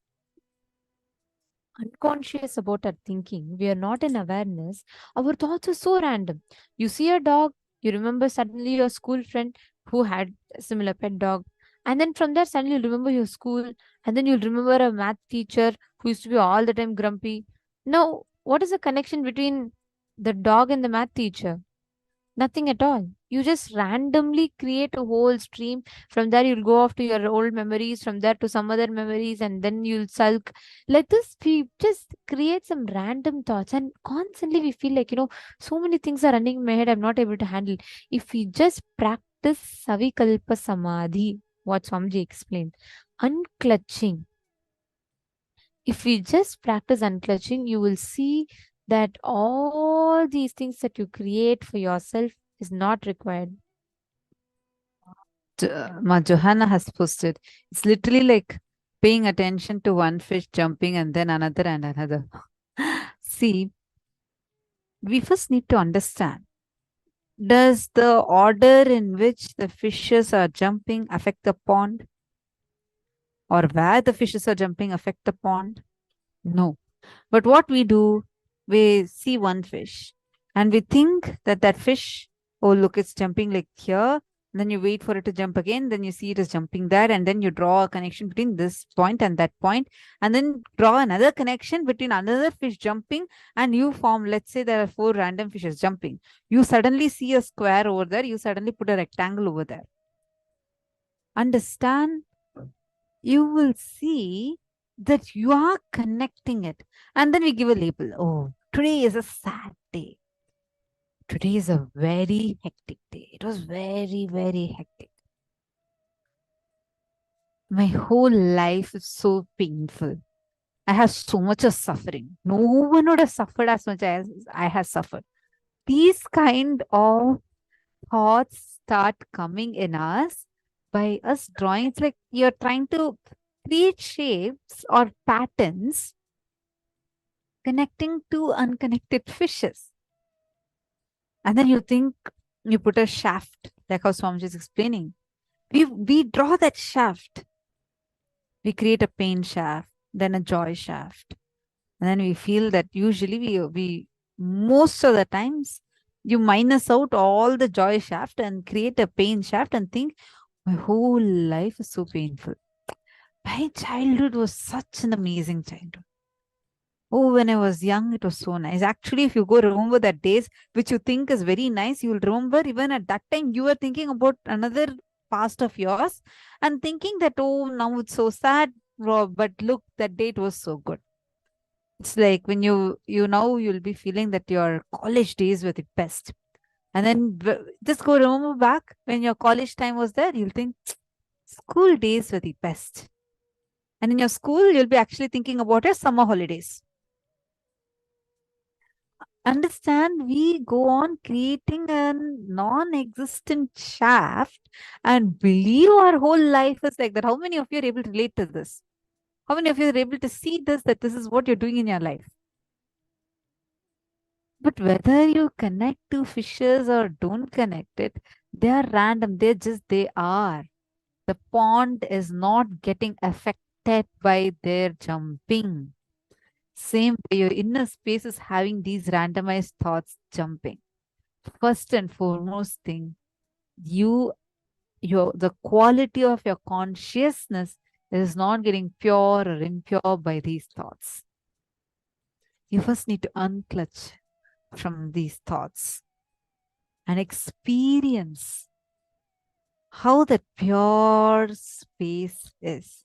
Unconscious about our thinking. We are not in awareness. Our thoughts are so random. You see a dog, you remember suddenly your school friend who had a similar pet dog. And then from there, suddenly you'll remember your school. And then you'll remember a math teacher who used to be all the time grumpy. Now, what is the connection between the dog and the math teacher? Nothing at all. You just randomly create a whole stream. From there, you'll go off to your old memories, from there to some other memories, and then you'll sulk. Like this, we just create some random thoughts, and constantly we feel like, so many things are running in my head, I'm not able to handle. If we just practice Savikalpa Samadhi, what Swamiji explained, unclutching. If we just practice unclutching, you will see that all these things that you create for yourself is not required. Ma Johanna has posted. It's literally like paying attention to one fish jumping and then another and another. See, we first need to understand. Does the order in which the fishes are jumping affect the pond? Or where the fishes are jumping affect the pond? No. But what we do, we see one fish and we think that that fish, oh, look, it's jumping like here. Then you wait for it to jump again. Then you see it is jumping there. And then you draw a connection between this point and that point. And then draw another connection between another fish jumping. And you form, let's say there are 4 random fishes jumping. You suddenly see a square over there. You suddenly put a rectangle over there. Understand? You will see that you are connecting it. And then we give a label. Oh, today is a sad day. Today is a very hectic day. It was very, very hectic. My whole life is so painful. I have so much of suffering. No one would have suffered as much as I have suffered. These kind of thoughts start coming in us by us drawing. It's like you're trying to create shapes or patterns connecting to unconnected fishes. And then you think you put a shaft, like how Swamiji is explaining. We draw that shaft. We create a pain shaft, then a joy shaft. And then we feel that usually we most of the times, you minus out all the joy shaft and create a pain shaft and think, my whole life is so painful. My childhood was such an amazing childhood. Oh, when I was young, it was so nice. Actually, if you go remember that days, which you think is very nice, you will remember even at that time, you were thinking about another past of yours and thinking that, oh, now it's so sad. But look, that date was so good. It's like when you now you'll be feeling that your college days were the best. And then just go remember back when your college time was there, you'll think school days were the best. And in your school, you'll be actually thinking about your summer holidays. Understand, we go on creating a non-existent shaft and believe our whole life is like that. How many of you are able to relate to this? How many of you are able to see this, that this is what you're doing in your life? But whether you connect to fishes or don't connect it, they are random. They are. The pond is not getting affected by their jumping. Same way, your inner space is having these randomized thoughts jumping. First and foremost thing, the quality of your consciousness is not getting pure or impure by these thoughts. You first need to unclutch from these thoughts. and experience how that pure space is.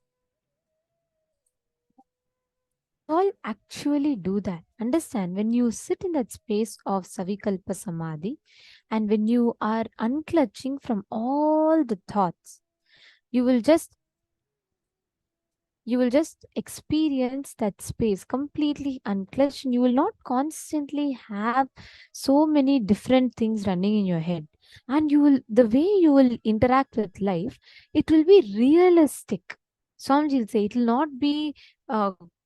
All actually do that. Understand, when you sit in that space of Savikalpa Samadhi and when you are unclutching from all the thoughts, you will just experience that space completely unclutched, and you will not constantly have so many different things running in your head. And the way you will interact with life, it will be realistic. Swamiji will say it will not be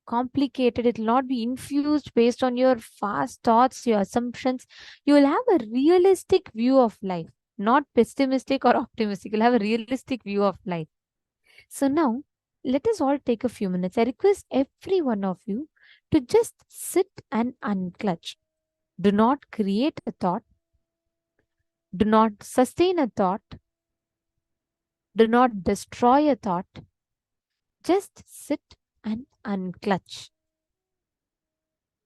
complicated, it will not be infused based on your fast thoughts, your assumptions. You will have a realistic view of life, not pessimistic or optimistic. You'll have a realistic view of life. So now, let us all take a few minutes. I request every one of you to just sit and unclutch. Do not create a thought. Do not sustain a thought. Do not destroy a thought. Just sit and unclutch.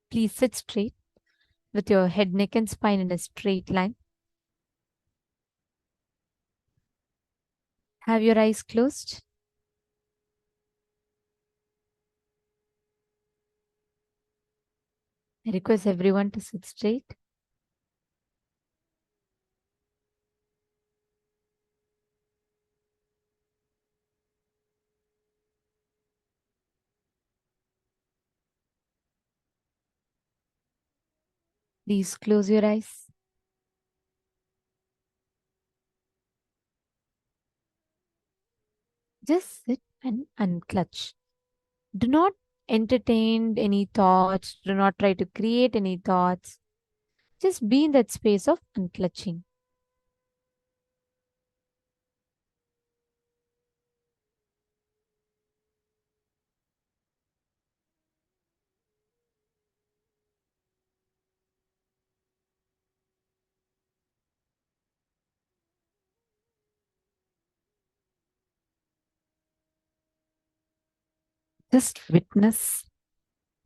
Please sit straight with your head, neck, and spine in a straight line. Have your eyes closed. I request everyone to sit straight. Please close your eyes. Just sit and unclutch. Do not entertain any thoughts. Do not try to create any thoughts. Just be in that space of unclutching. Just witness.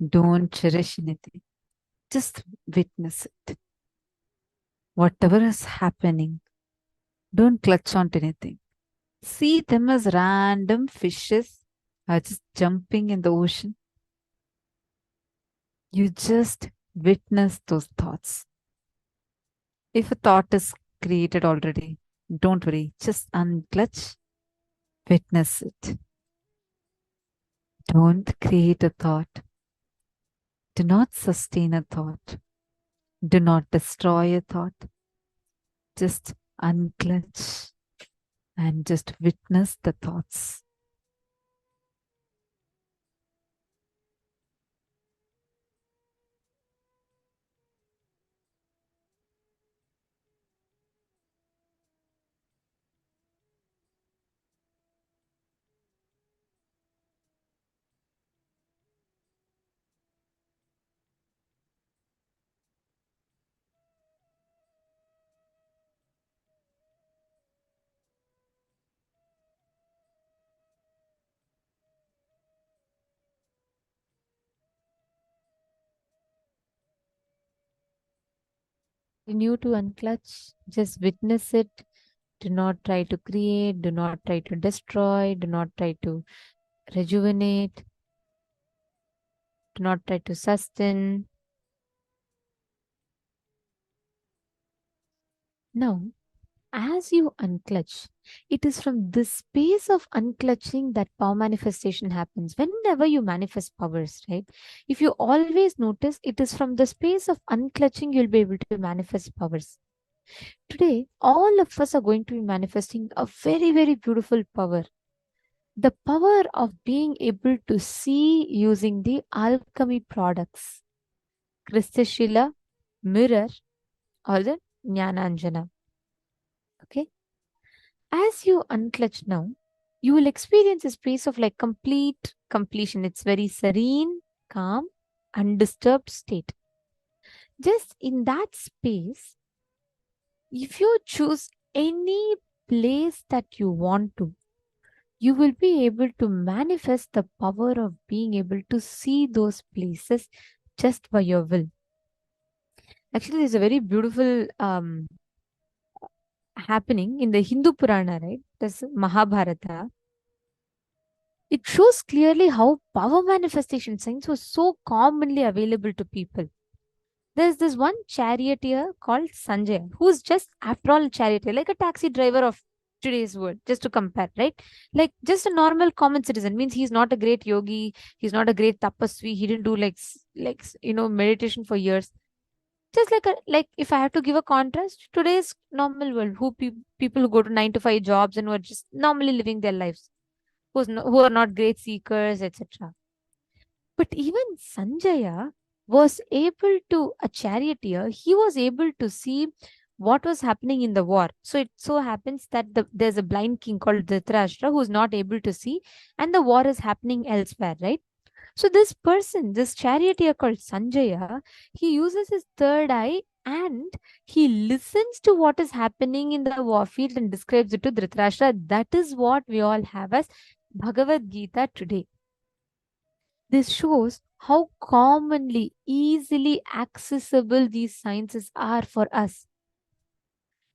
Don't cherish anything. Just witness it. Whatever is happening, don't clutch onto anything. See them as random fishes are just jumping in the ocean. You just witness those thoughts. If a thought is created already, don't worry. Just unclutch, witness it. Don't create a thought. Do not sustain a thought. Do not destroy a thought. Just unclutch and just witness the thoughts. Continue to unclutch, just witness it. Do not try to create, do not try to destroy, do not try to rejuvenate, do not try to sustain. Now, as you unclutch, it is from this space of unclutching that power manifestation happens. Whenever you manifest powers, right? If you always notice, it is from the space of unclutching you'll be able to manifest powers. Today, all of us are going to be manifesting a very, very beautiful power. The power of being able to see using the alchemy products, Kristashila, mirror, or the Jnananjana. Okay. As you unclutch now, you will experience a space of like complete completion. It's very serene, calm, undisturbed state. Just in that space, if you choose any place that you want to, you will be able to manifest the power of being able to see those places just by your will. Actually, there's a very beautiful happening in the Hindu Purana, right? This Mahabharata. It shows clearly how power manifestation science was so commonly available to people. There's this one charioteer called Sanjay, who's just, after all, a charioteer, like a taxi driver of today's world, just to compare, right? Like just a normal common citizen. Means he's not a great yogi, he's not a great tapasvi, he didn't do meditation for years. Just like if I have to give a contrast, today's normal world, people who go to 9 to 5 jobs and who are just normally living their lives, who are not great seekers, etc. But even Sanjaya was able to, a charioteer, he was able to see what was happening in the war. So it so happens that there's a blind king called Dhritarashtra who's not able to see, and the war is happening elsewhere, right? So this person, this charioteer called Sanjaya, he uses his third eye and he listens to what is happening in the war field and describes it to Dhritarashtra. That is what we all have as Bhagavad Gita today. This shows how commonly, easily accessible these sciences are for us.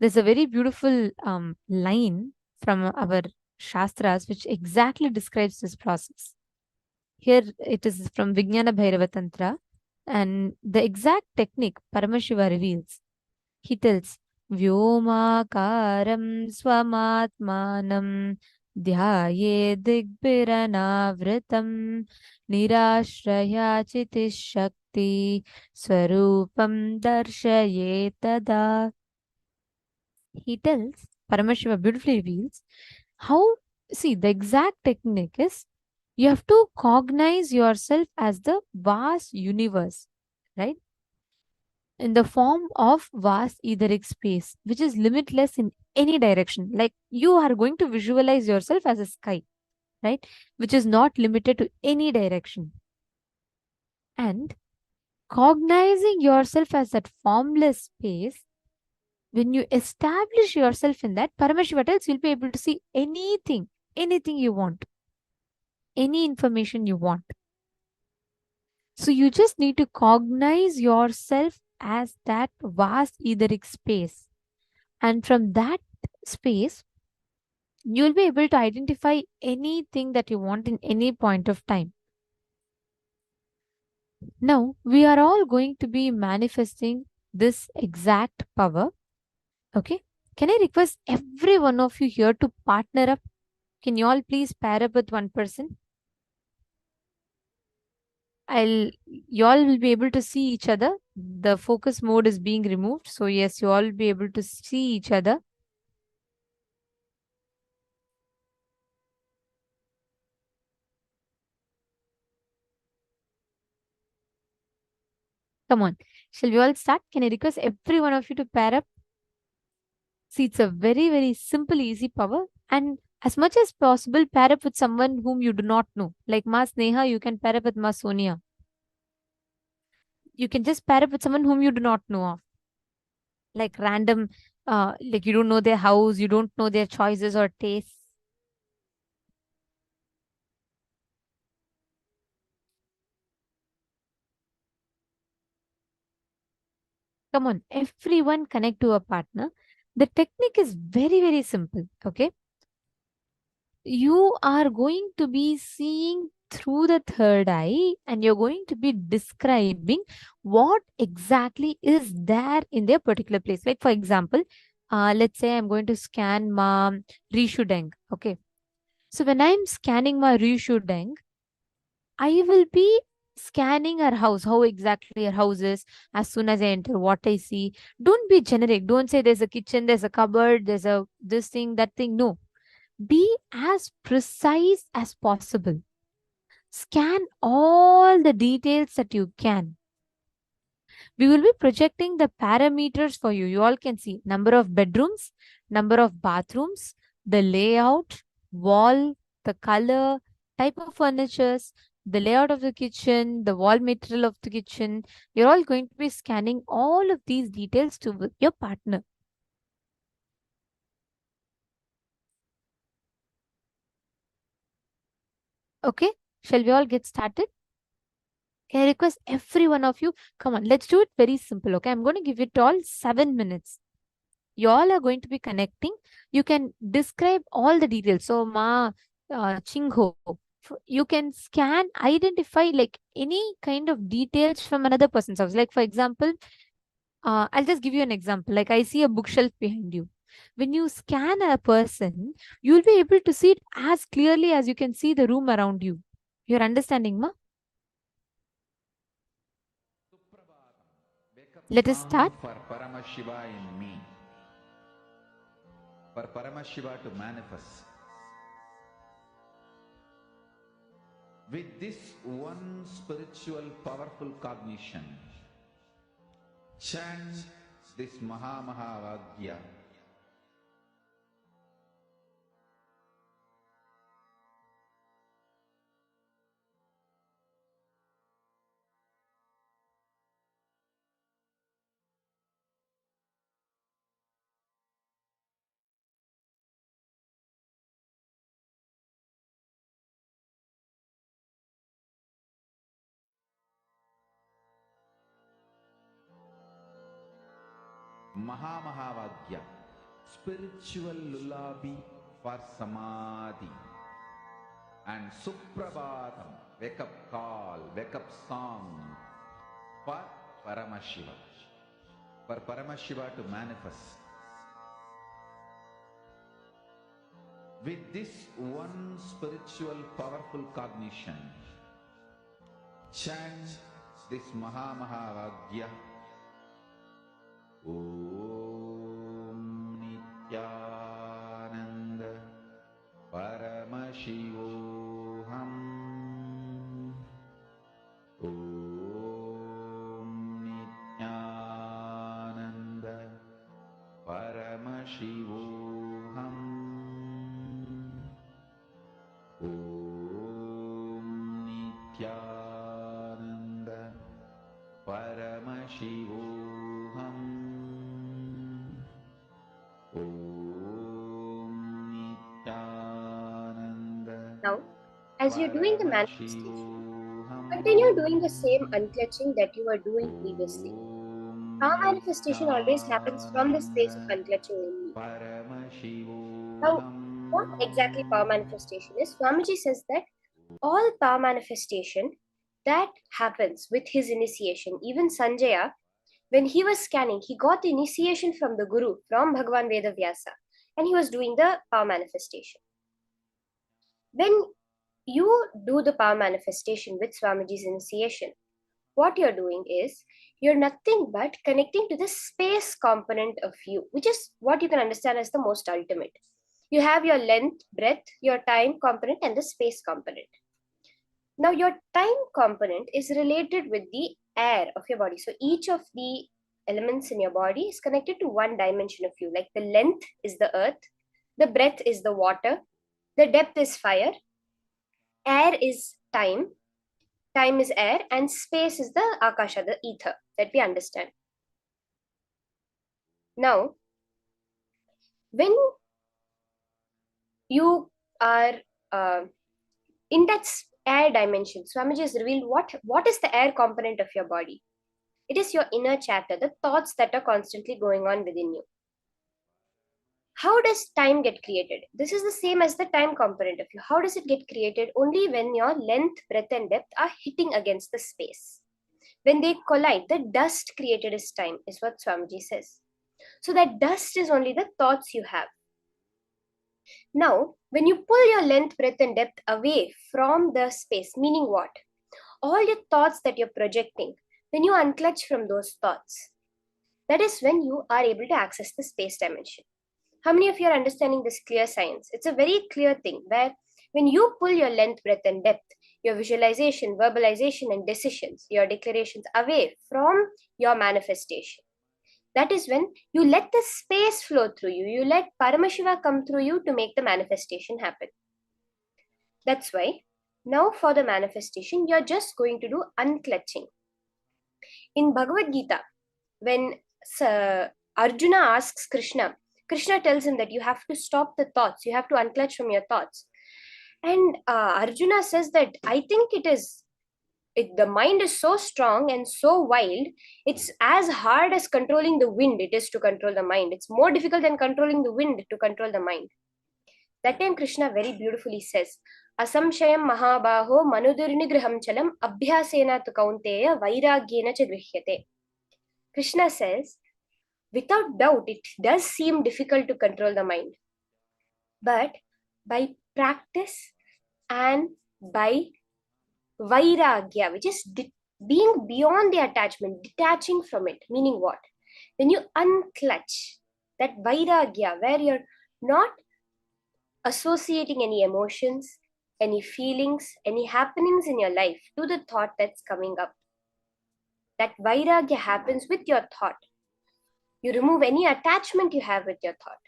There's a very beautiful line from our Shastras which exactly describes this process. Here it is from Vijnana Bhairava Tantra, and the exact technique Paramashiva reveals. He tells, Vyomakaram swamatmanam dhyaye digbhiranavritam nirashraya chitish shakti swarupam darshaye tada. He tells, Paramashiva beautifully reveals how, see, the exact technique is you have to cognize yourself as the vast universe, right? In the form of vast etheric space, which is limitless in any direction. Like you are going to visualize yourself as a sky, right? Which is not limited to any direction. And cognizing yourself as that formless space, when you establish yourself in that, Paramashiva tells you'll be able to see anything you want, any information you want. So you just need to cognize yourself as that vast etheric space. And from that space, you'll be able to identify anything that you want in any point of time. Now, we are all going to be manifesting this exact power. Okay. Can I request every one of you here to partner up? Can you all please pair up with one person? You all will be able to see each other. The focus mode is being removed. So yes, you all will be able to see each other. Come on. Shall we all start? Can I request every one of you to pair up? See, it's a very, very simple, easy power. And as much as possible, pair up with someone whom you do not know. Like Ma Sneha, you can pair up with Ma Sonia. You can just pair up with someone whom you do not know of. Like random, like you don't know their house, you don't know their choices or tastes. Come on, everyone connect to a partner. The technique is very, very simple. Okay. You are going to be seeing through the third eye and you're going to be describing what exactly is there in their particular place. Like, for example, let's say I'm going to scan Ma Rishu Deng. Okay. So when I'm scanning Ma Rishu Deng, I will be scanning her house, how exactly her house is. As soon as I enter, what I see. Don't be generic. Don't say there's a kitchen, there's a cupboard, there's a this thing, that thing. No. Be as precise as possible. Scan all the details that you can. We will be projecting the parameters for you. You all can see number of bedrooms, number of bathrooms, the layout, wall, the color, type of furnitures, the layout of the kitchen, the wall material of the kitchen. You're all going to be scanning all of these details to your partner. Okay, shall we all get started? Can I request every one of you? Come on, let's do it very simple. Okay, I'm going to give it all 7 minutes. you all are going to be connecting, you can describe all the details. So, ma, chingho. You can scan, identify like any kind of details from another person's house. Like, for example, I'll just give you an example. Like, I see a bookshelf behind you. When you scan a person, you'll be able to see it as clearly as you can see the room around you. You're understanding, ma? Let us start. For Paramashiva in me, for Paramashiva to manifest. With this one spiritual powerful cognition, chant this Mahavagya. Mahavagya, spiritual lullaby for samadhi, and Suprabhatam, wake up call, wake up song for Paramashiva, for Paramashiva to manifest. With this one spiritual powerful cognition, chant this Mahavagya. Om Nithyananda Paramashivoham. Om Nithyananda Paramashivoham. Om Nithyananda Paramashivoham. Now, as you're doing the manifestation, continue doing the same unclutching that you were doing previously. Power manifestation always happens from the space of unclutching only. Now, what exactly power manifestation is? Swamiji says that all power manifestation that happens with his initiation, even Sanjaya, when he was scanning, he got the initiation from the Guru, from Bhagavan Vedavyasa, and he was doing the power manifestation. When you do the power manifestation with Swamiji's initiation, what you're doing is, you're nothing but connecting to the space component of you, which is what you can understand as the most ultimate. You have your length, breadth, your time component, and the space component. Now, your time component is related with the air of your body. So each of the elements in your body is connected to one dimension of you. Like the length is the earth, the breadth is the water, the depth is fire, air is time, time is air, and space is the akasha, the ether that we understand. Now, when you are in that air dimension, Swamiji has revealed what is the air component of your body. It is your inner chatter, the thoughts that are constantly going on within you. How does time get created? This is the same as the time component of you. How does it get created? Only when your length, breadth, and depth are hitting against the space. When they collide, the dust created is time, is what Swamiji says. So that dust is only the thoughts you have. Now, when you pull your length, breadth, and depth away from the space, meaning what? All your thoughts that you're projecting, when you unclutch from those thoughts, that is when you are able to access the space dimension. How many of you are understanding this clear science? It's a very clear thing where when you pull your length, breadth, and depth, your visualization, verbalization, and decisions, your declarations away from your manifestation, that is when you let the space flow through you. You let Paramashiva come through you to make the manifestation happen. That's why now for the manifestation, you're just going to do unclutching. In Bhagavad Gita, when Arjuna asks Krishna, Krishna tells him that you have to stop the thoughts, you have to unclutch from your thoughts. And Arjuna says that, I think it is the mind is so strong and so wild, it's as hard as controlling the wind it is to control the mind. It's more difficult than controlling the wind to control the mind. That time Krishna very beautifully says, Asamshayam mahabaho manudurnigraham chalam abhyasena tu kaunteya vairagyena cha grihyate. Krishna says, without doubt, it does seem difficult to control the mind. But by practice and by vairagya, which is being beyond the attachment, detaching from it, meaning what? When you unclutch that vairagya, where you're not associating any emotions, any feelings, any happenings in your life to the thought that's coming up. That vairagya happens with your thought. You remove any attachment you have with your thought.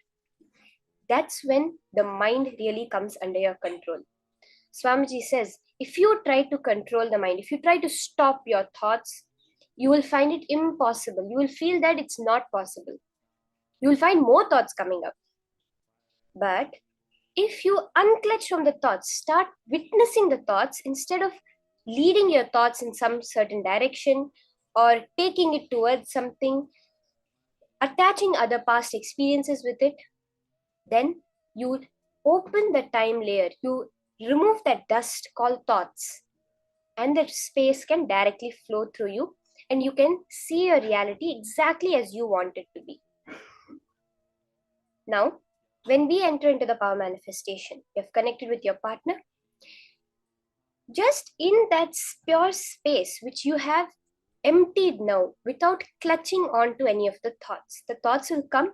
That's when the mind really comes under your control. Swamiji says, if you try to control the mind, if you try to stop your thoughts, you will find it impossible. You will feel that it's not possible. You will find more thoughts coming up. But if you unclutch from the thoughts, start witnessing the thoughts instead of leading your thoughts in some certain direction or taking it towards something, attaching other past experiences with it, then you open the time layer, you remove that dust called thoughts, and the space can directly flow through you and you can see your reality exactly as you want it to be. Now, when we enter into the power manifestation, you have connected with your partner, just in that pure space which you have emptied now without clutching onto any of the thoughts will come.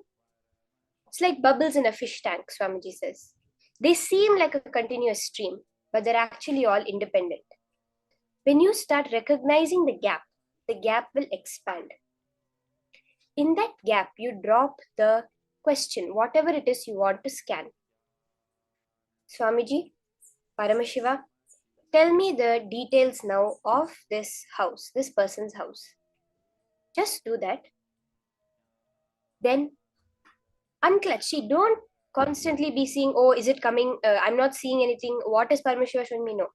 It's like bubbles in a fish tank, Swamiji says. They seem like a continuous stream, but they're actually all independent. When you start recognizing the gap will expand. In that gap, you drop the question, whatever it is you want to scan. Swamiji, Paramashiva, tell me the details now of this house, this person's house. Just do that. Then unclutch. See, don't constantly be seeing, oh, is it coming? I'm not seeing anything. What is Paramashiva showing me? No.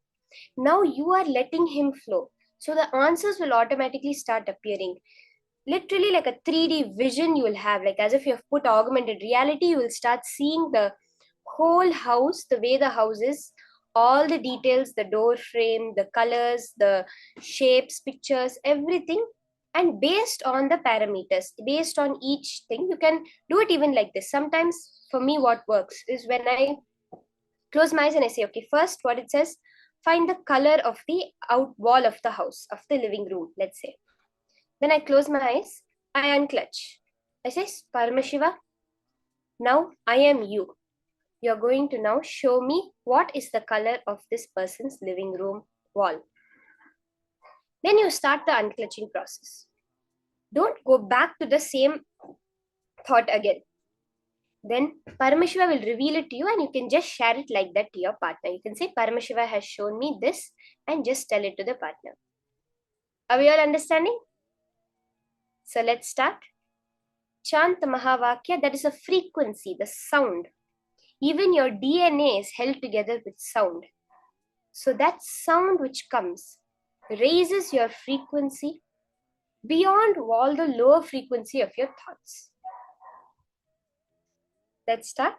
Now you are letting him flow. So the answers will automatically start appearing. Literally like a 3D vision you will have, like as if you have put augmented reality, you will start seeing the whole house, the way the house is, all the details, the door frame, the colors, the shapes, pictures, everything. And based on the parameters, based on each thing, you can do it even like this. Sometimes for me, what works is when I close my eyes and I say, okay, first what it says, find the color of the out wall of the house, of the living room, let's say. Then I close my eyes, I unclutch. I say, Paramashiva, now I am you. You're going to now show me what is the color of this person's living room wall. Then you start the unclutching process. Don't go back to the same thought again. Then Paramashiva will reveal it to you and you can just share it like that to your partner. You can say, Paramashiva has shown me this, and just tell it to the partner. Are we all understanding? So let's start. Chant Mahavakya, that is a frequency, the sound. Even your DNA is held together with sound. So that sound which comes raises your frequency beyond all the lower frequency of your thoughts. Let's start.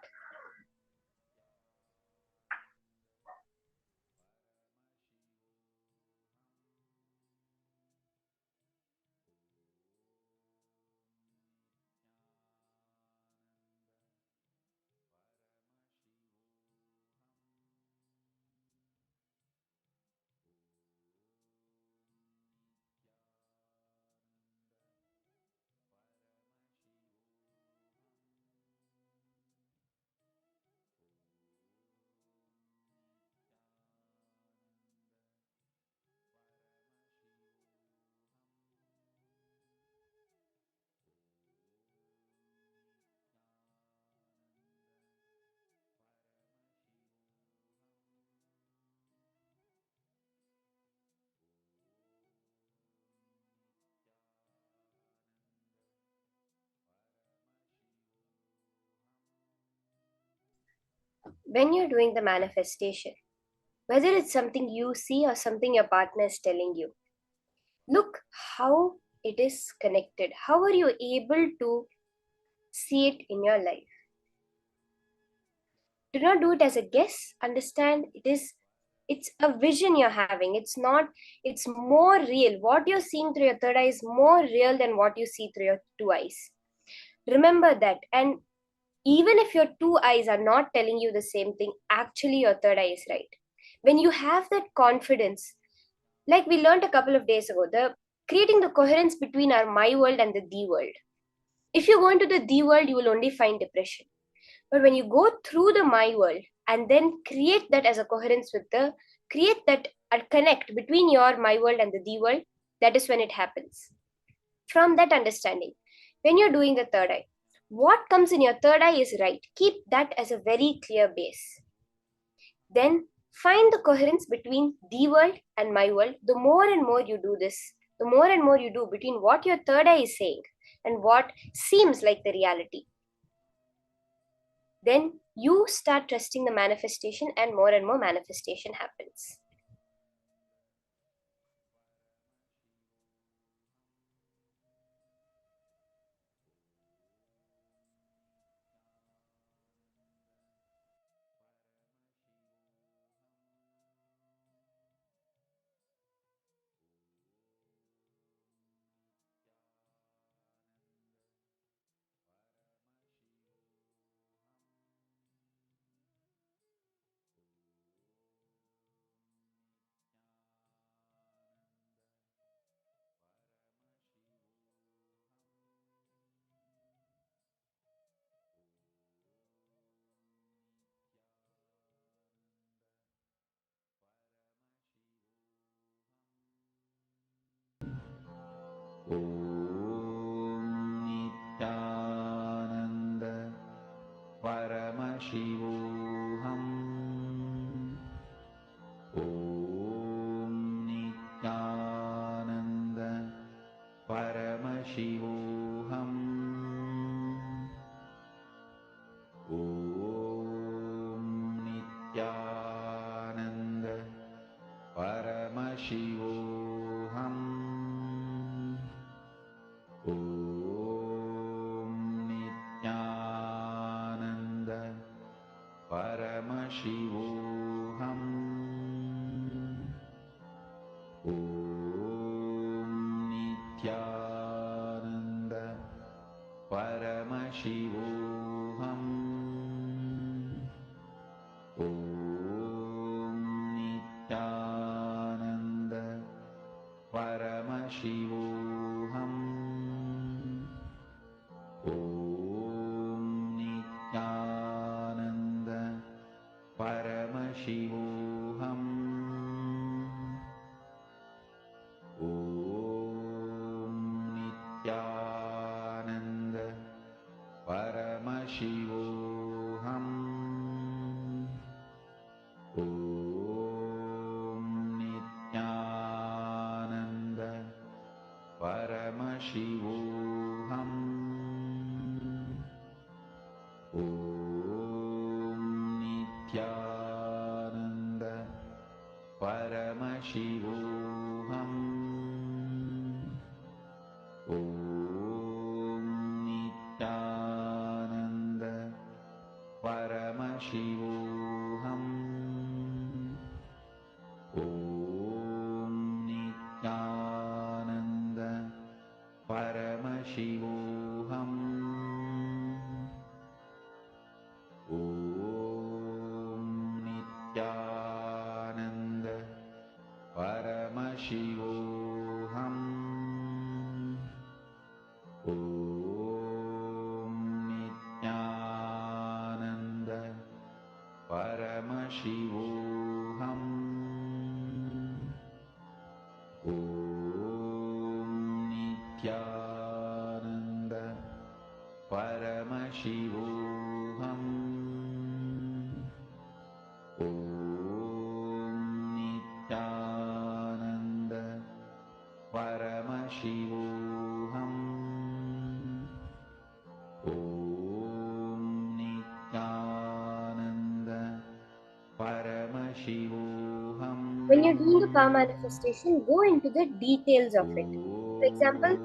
When you're doing the manifestation, whether it's something you see or something your partner is telling you. Look how it is connected. How are you able to see it in your life? Do not do it as a guess. Understand it's a vision you're having. It's more real. What you're seeing through your third eye is more real than what you see through your two eyes. Remember that. And even if your two eyes are not telling you the same thing, actually your third eye is right. When you have that confidence, like we learned a couple of days ago, the creating the coherence between our my world and the thee world. If you go into the thee world, you will only find depression. But when you go through the my world and then create that as a coherence with create that a connect between your my world and the thee world, that is when it happens. From that understanding, when you're doing the third eye, what comes in your third eye is right. Keep that as a very clear base. Then find the coherence between the world and my world. The more and more you do this, the more and more you do between what your third eye is saying and what seems like the reality, then you start trusting the manifestation and more manifestation happens. Nithyananda Paramashivoham. Om Nithyananda Paramashivoham. Om Nithyananda Paramashivoham. Om Nithyananda Paramashivoham. Om Nithyananda Paramashivoham. Om Nithyananda Paramashivoham. Om Nithyananda Paramashivoham. Om Nithyananda Paramashivoham. Om Nithyananda Paramashivoham. Om Nithyananda Paramashivoham. Om Nithyananda Paramashivoham. Om Nithyananda Paramashivoham. Om Nithyananda Paramashivoham. when you're doing the power manifestation, go into the details of it. For example,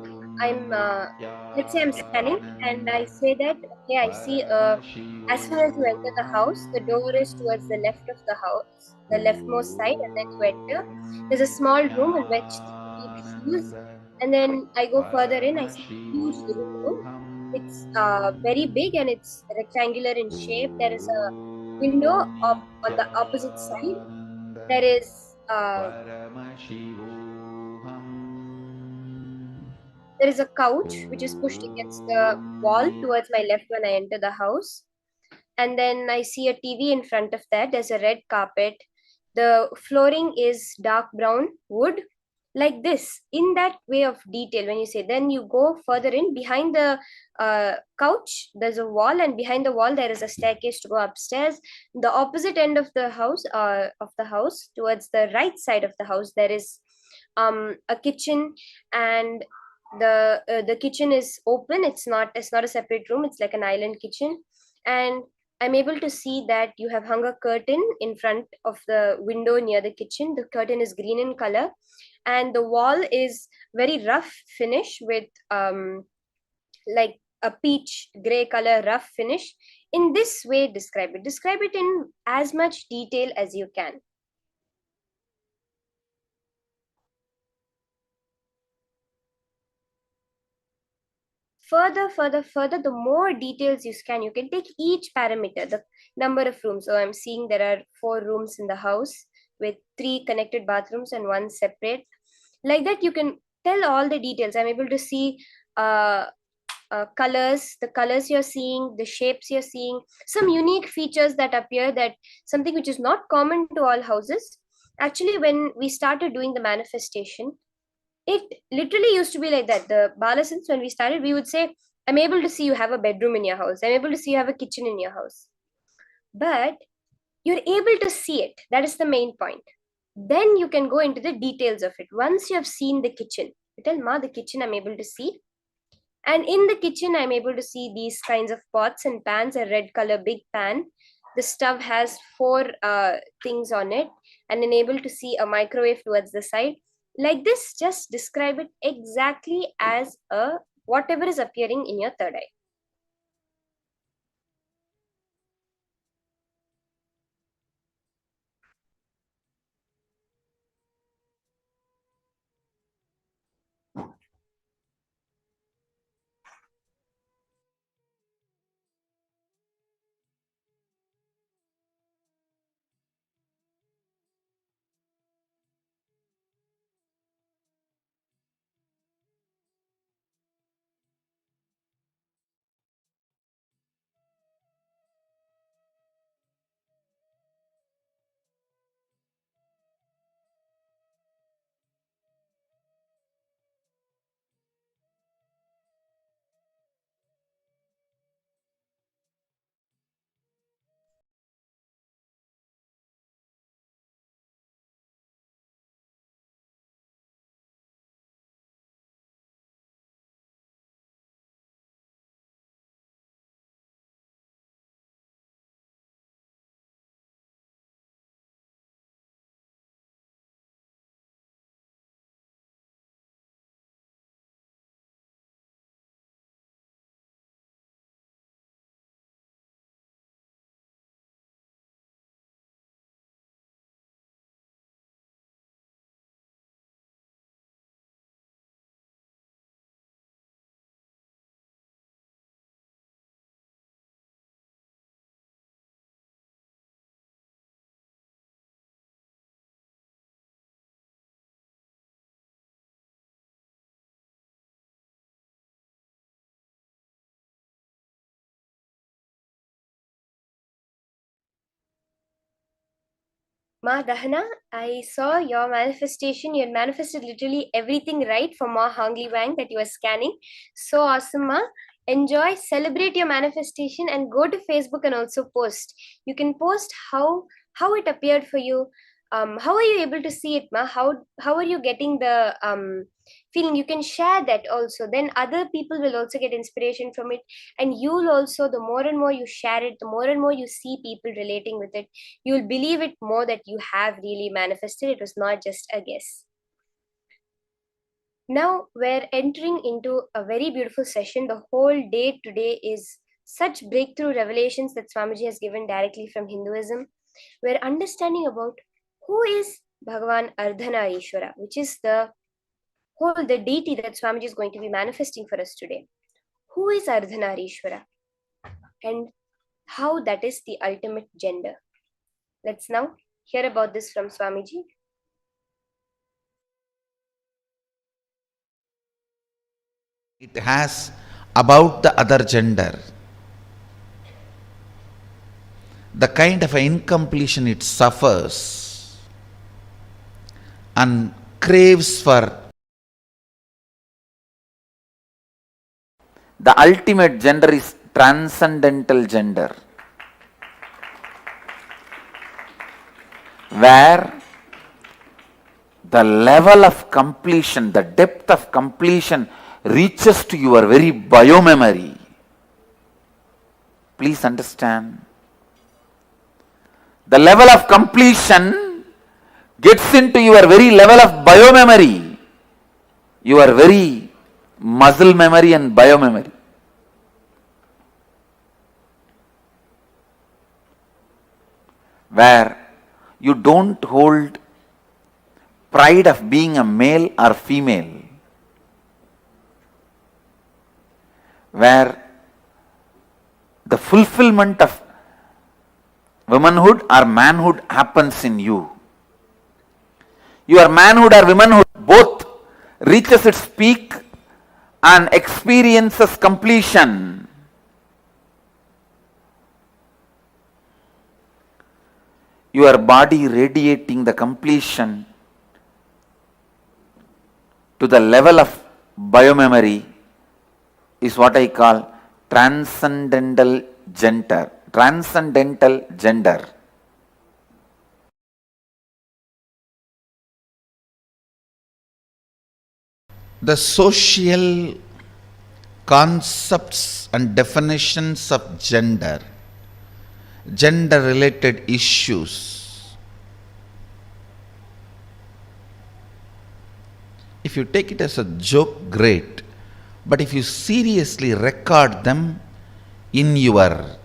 let's say I'm scanning and I say that, okay, I see, as soon as you enter the house, the door is towards the left of the house, the leftmost side, and then you enter. There's a small room in which you keep shoes, and then I go further in, I see a huge room. It's very big and it's rectangular in shape. There is a window on the opposite side. There is there is a couch which is pushed against the wall towards my left when I enter the house. And then I see a TV in front of that. There's a red carpet. The flooring is dark brown wood, like this, in that way of detail. When you say, then you go further in behind the couch, there's a wall, and behind the wall there is a staircase to go upstairs. The opposite end of the house, towards the right side of the house, there is a kitchen, and the kitchen is open. It's not a separate room. It's like an island kitchen, and I'm able to see that you have hung a curtain in front of the window near the kitchen. The curtain is green in color, and the wall is very rough finish with like a peach gray color rough finish. In this way, describe it in as much detail as you can. Further, the more details you scan, you can take each parameter, the number of rooms. So I'm seeing there are 4 rooms in the house with 3 connected bathrooms and 1 separate. Like that, you can tell all the details. I'm able to see colors, the colors you're seeing, the shapes you're seeing, some unique features that appear, that something which is not common to all houses. Actually, when we started doing the manifestation, it literally used to be like that. The Balasins, when we started, we would say, I'm able to see you have a bedroom in your house. I'm able to see you have a kitchen in your house. But you're able to see it. That is the main point. Then you can go into the details of it. Once you have seen the kitchen, you tell Ma, the kitchen I'm able to see. And in the kitchen, I'm able to see these kinds of pots and pans, a red color big pan. The stove has 4 things on it, and then able to see a microwave towards the side. Like this, just describe it exactly as a whatever is appearing in your third eye. Ma Dahana, I saw your manifestation. You had manifested literally everything right for Ma Hangli Wang that you were scanning. So awesome, Ma. Enjoy, celebrate your manifestation, and go to Facebook and also post. You can post how it appeared for you, how are you able to see it, ma? How are you getting the feeling? You can share that also. Then other people will also get inspiration from it, and you'll also, the more and more you share it, the more and more you see people relating with it, you'll believe it more that you have really manifested. It was not just a guess. Now we're entering into a very beautiful session. The whole day today is such breakthrough revelations that Swamiji has given directly from Hinduism. We're understanding about who is Bhagavan Ardhanarishwara, which is the deity that Swamiji is going to be manifesting for us today. Who is Ardhanarishwara and how that is the ultimate gender? Let's now hear about this from Swamiji. It has about the other gender, the kind of incompletion it suffers and craves for. The ultimate gender is transcendental gender, where the level of completion, the depth of completion reaches to your very biomemory. Please understand. The level of completion gets into your very level of biomemory, your very muscle memory and biomemory. Where you don't hold pride of being a male or female, where the fulfillment of womanhood or manhood happens in you. Your manhood or womanhood both reaches its peak and experiences completion. Your body radiating the completion to the level of biomemory is what I call transcendental gender. Transcendental gender. The social concepts and definitions of gender, gender related issues, if you take it as a joke, great, but if you seriously record them in your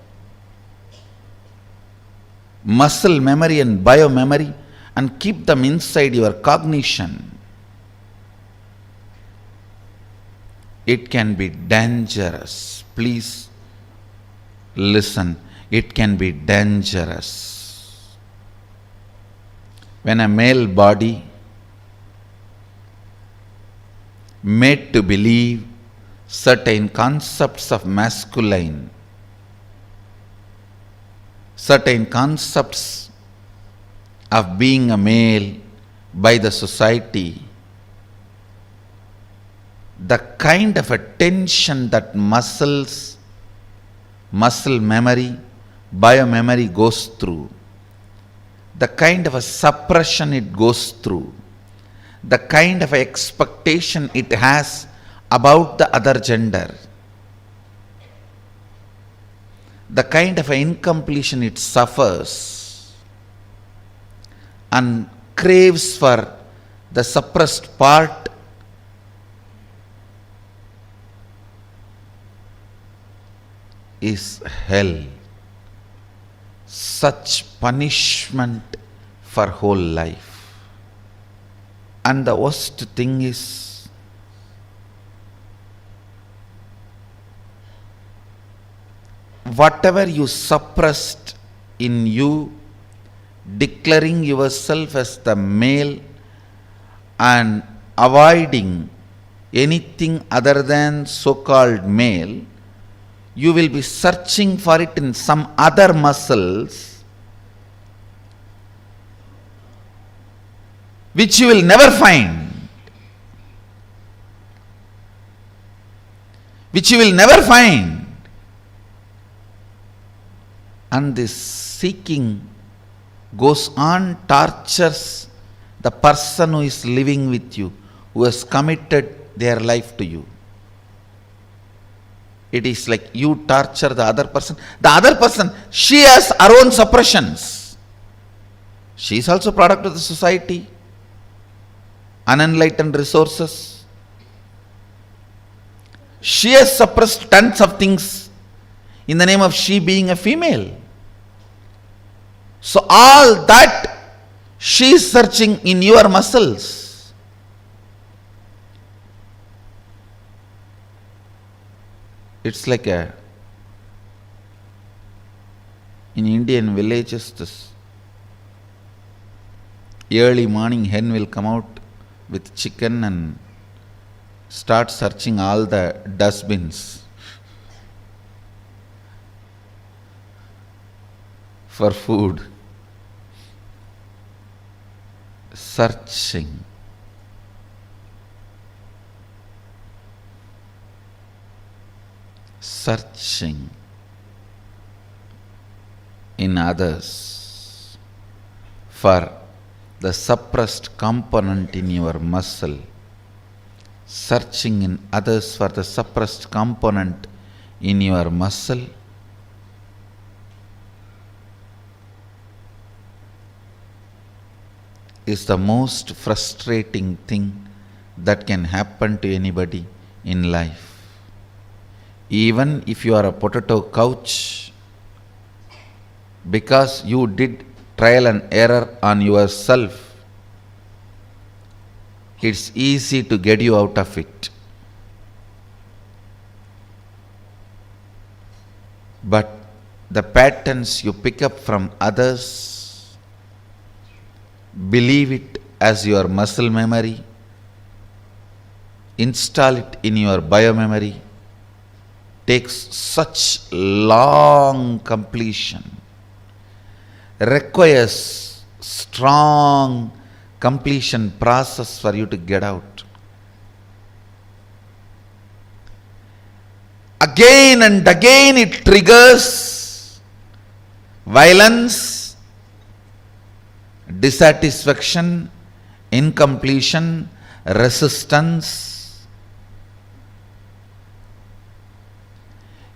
muscle memory and biomemory and keep them inside your cognition, it can be dangerous. Please listen, it can be dangerous. When a male body made to believe certain concepts of masculine, certain concepts of being a male by the society, the kind of a tension that muscle memory, biomemory goes through, the kind of a suppression it goes through, the kind of expectation it has about the other gender, the kind of incompletion it suffers and craves for the suppressed part, is hell. Such punishment for whole life. And the worst thing is, whatever you suppressed in you, declaring yourself as the male and avoiding anything other than so-called male, you will be searching for it in some other muscles which you will never find. Which you will never find. And this seeking goes on, tortures the person who is living with you, who has committed their life to you. It is like you torture the other person. The other person, she has her own suppressions. She is also product of the society, unenlightened resources. She has suppressed tons of things in the name of she being a female. So all that she is searching in your muscles. It's like in Indian villages, this early morning hen will come out with chicken and start searching all the dustbins for food. Searching. Searching in others for the suppressed component in your muscle. Searching in others for the suppressed component in your muscle. Is the most frustrating thing that can happen to anybody in life. Even if you are a potato couch, because you did trial and error on yourself, it's easy to get you out of it. But the patterns you pick up from others, believe it as your muscle memory, install it in your biomemory, takes such long completion, requires strong completion process for you to get out. Again and again it triggers violence, dissatisfaction, incompletion, resistance,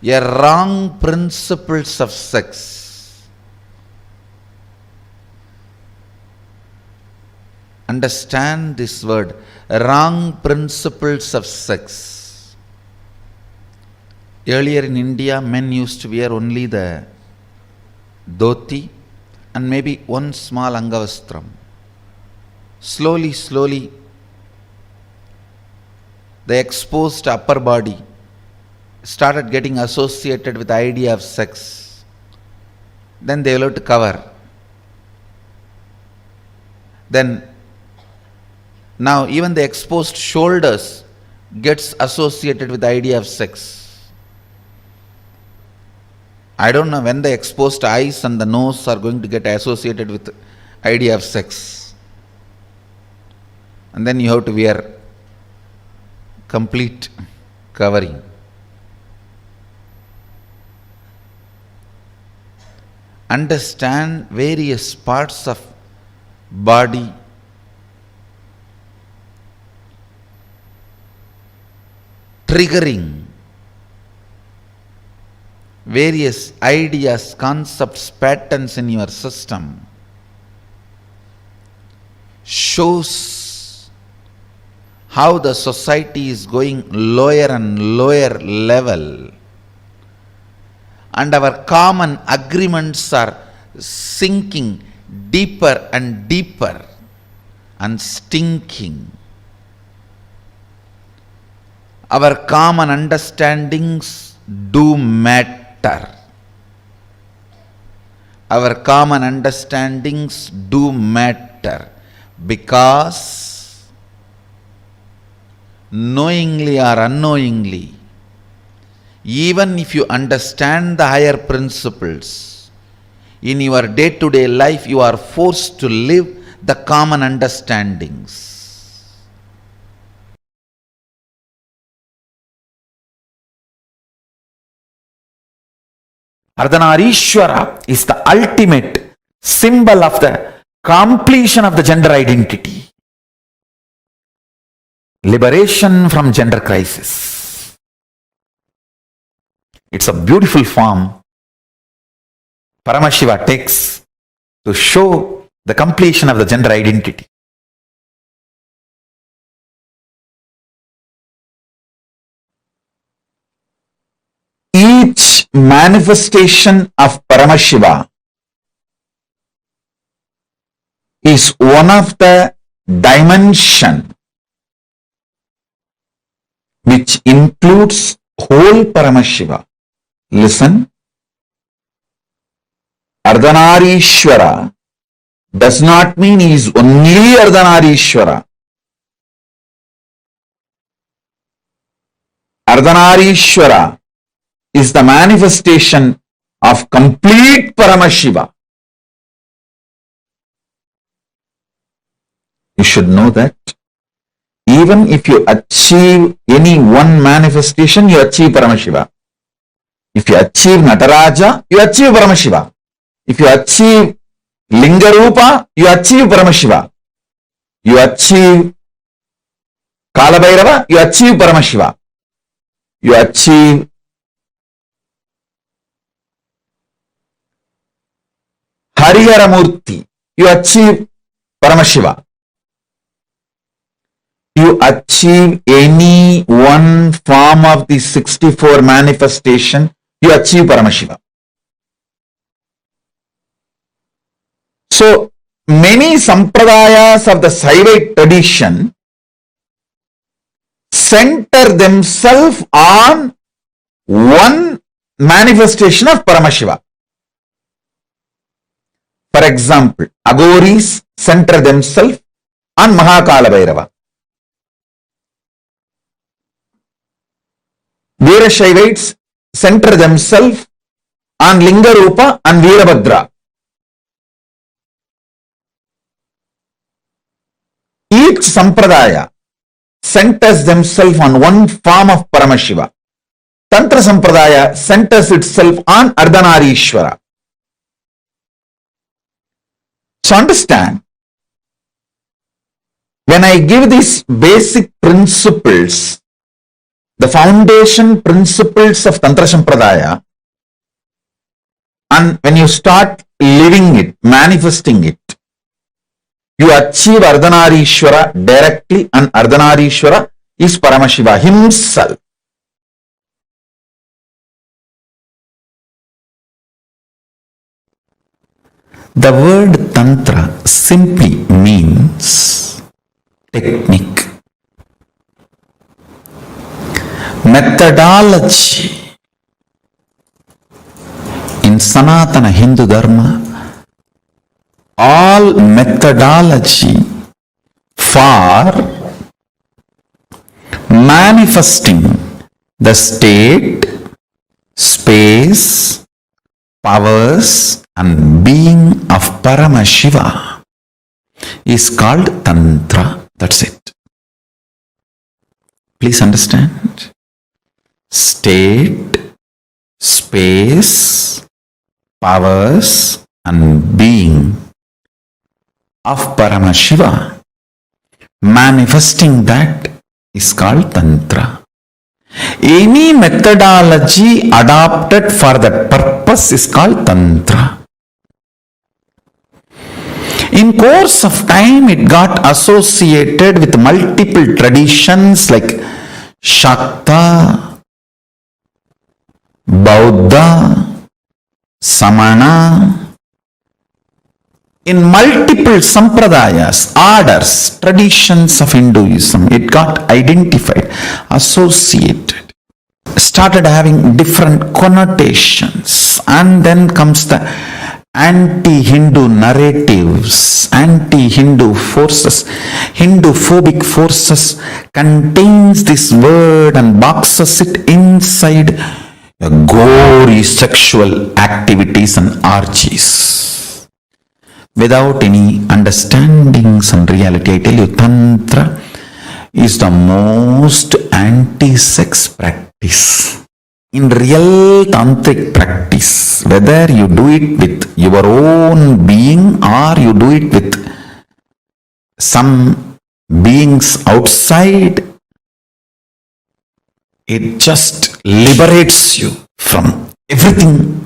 a wrong principles of sex. Understand this word, wrong principles of sex. Earlier in India, men used to wear only the dhoti and maybe one small angavastram. Slowly, the exposed upper body started getting associated with the idea of sex. Then they will have to cover. Then now even the exposed shoulders gets associated with the idea of sex. I don't know when the exposed eyes and the nose are going to get associated with the idea of sex. And then you have to wear complete covering. Understand various parts of body triggering various ideas, concepts, patterns in your system shows how the society is going lower and lower level, and our common agreements are sinking deeper and deeper and stinking. Our common understandings do matter. Our common understandings do matter because knowingly or unknowingly, even if you understand the higher principles, in your day-to-day life you are forced to live the common understandings. Ardhanarishwara is the ultimate symbol of the completion of the gender identity. Liberation from gender crisis. It's a beautiful form Paramashiva takes to show the completion of the gender identity. Each manifestation of Paramashiva is one of the dimension which includes whole Paramashiva. Listen. Ardhanarishwara does not mean he is only Ardhanarishwara. Ardhanarishwara is the manifestation of complete Paramashiva. You should know that even if you achieve any one manifestation, you achieve Paramashiva. If you achieve Nataraja, you achieve Paramashiva. If you achieve Lingarupa, you achieve Paramashiva. You achieve Kalabhairava, you achieve Paramashiva. You achieve Hariharamurti, you achieve Paramashiva. You achieve any one form of the 64 manifestation, you achieve Paramashiva. So, many sampradayas of the Saivite tradition center themselves on one manifestation of Paramashiva. For example, Aghoris center themselves on Mahakala Bhairava. Veerashaivites center themselves on Lingarupa and Veerabhadra. Each sampradaya centers themselves on one form of Paramashiva. Tantra sampradaya centers itself on Ardhanarishwara. So understand, when I give these basic principles, the foundation principles of Tantra Sampradaya, and when you start living it, manifesting it, you achieve Ardhanarishwara directly, and Ardhanarishwara is Paramashiva himself. The word Tantra simply means technique, methodology. In Sanatana Hindu Dharma, all methodology for manifesting the state, space, powers and being of Paramashiva is called Tantra. That's it. Please understand. State, space, powers and being of Paramashiva, manifesting that is called Tantra. Any methodology adopted for that purpose is called Tantra. In course of time, it got associated with multiple traditions like Shakta, Bauddha, Samana. In multiple sampradayas, orders, traditions of Hinduism, it got identified, associated, started having different connotations, and then comes the anti-Hindu narratives, anti-Hindu forces, Hindu-phobic forces contains this word and boxes it inside gory sexual activities and orgies. Without any understandings and reality, I tell you, Tantra is the most anti-sex practice. In real tantric practice, whether you do it with your own being or you do it with some beings outside, it just liberates you from everything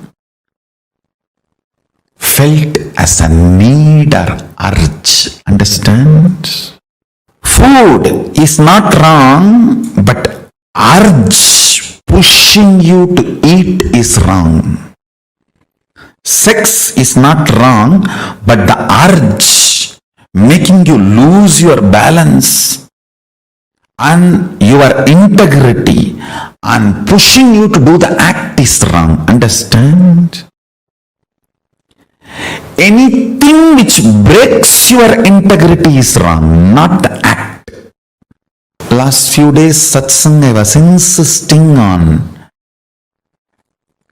felt as a need or urge. Understand? Food is not wrong, but urge pushing you to eat is wrong. Sex is not wrong, but the urge making you lose your balance and your integrity and pushing you to do the act is wrong. Understand? Anything which breaks your integrity is wrong, not the act. Last few days satsang I was insisting on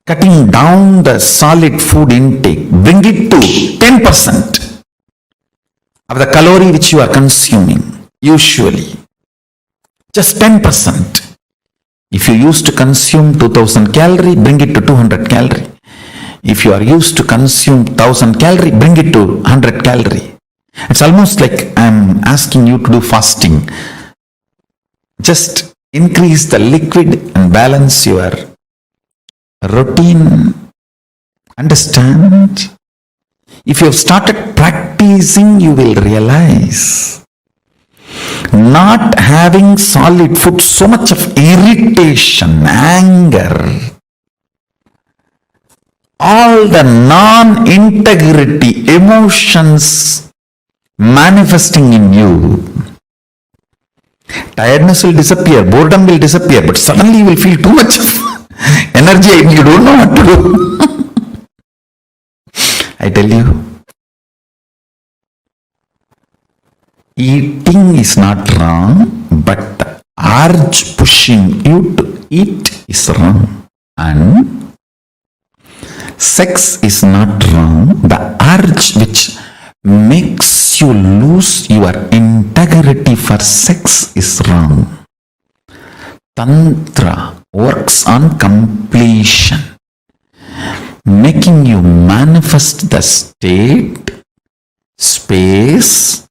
cutting down the solid food intake. Bring it to 10% of the calorie which you are consuming usually. Just 10%. If you used to consume 2000 calorie, bring it to 200 calorie. If you are used to consume 1000 calorie, bring it to 100 calorie. It's almost like I'm asking you to do fasting. Just increase the liquid and balance your routine. Understand? If you have started practicing, you will realize not having solid food, so much of irritation, anger, all the non-integrity emotions manifesting in you. Tiredness will disappear, boredom will disappear, but suddenly you will feel too much of energy and you don't know what to do. I tell you, eating is not wrong, but the urge pushing you to eat is wrong. And sex is not wrong. The urge which makes you lose your integrity for sex is wrong. Tantra works on completion, making you manifest the state, space,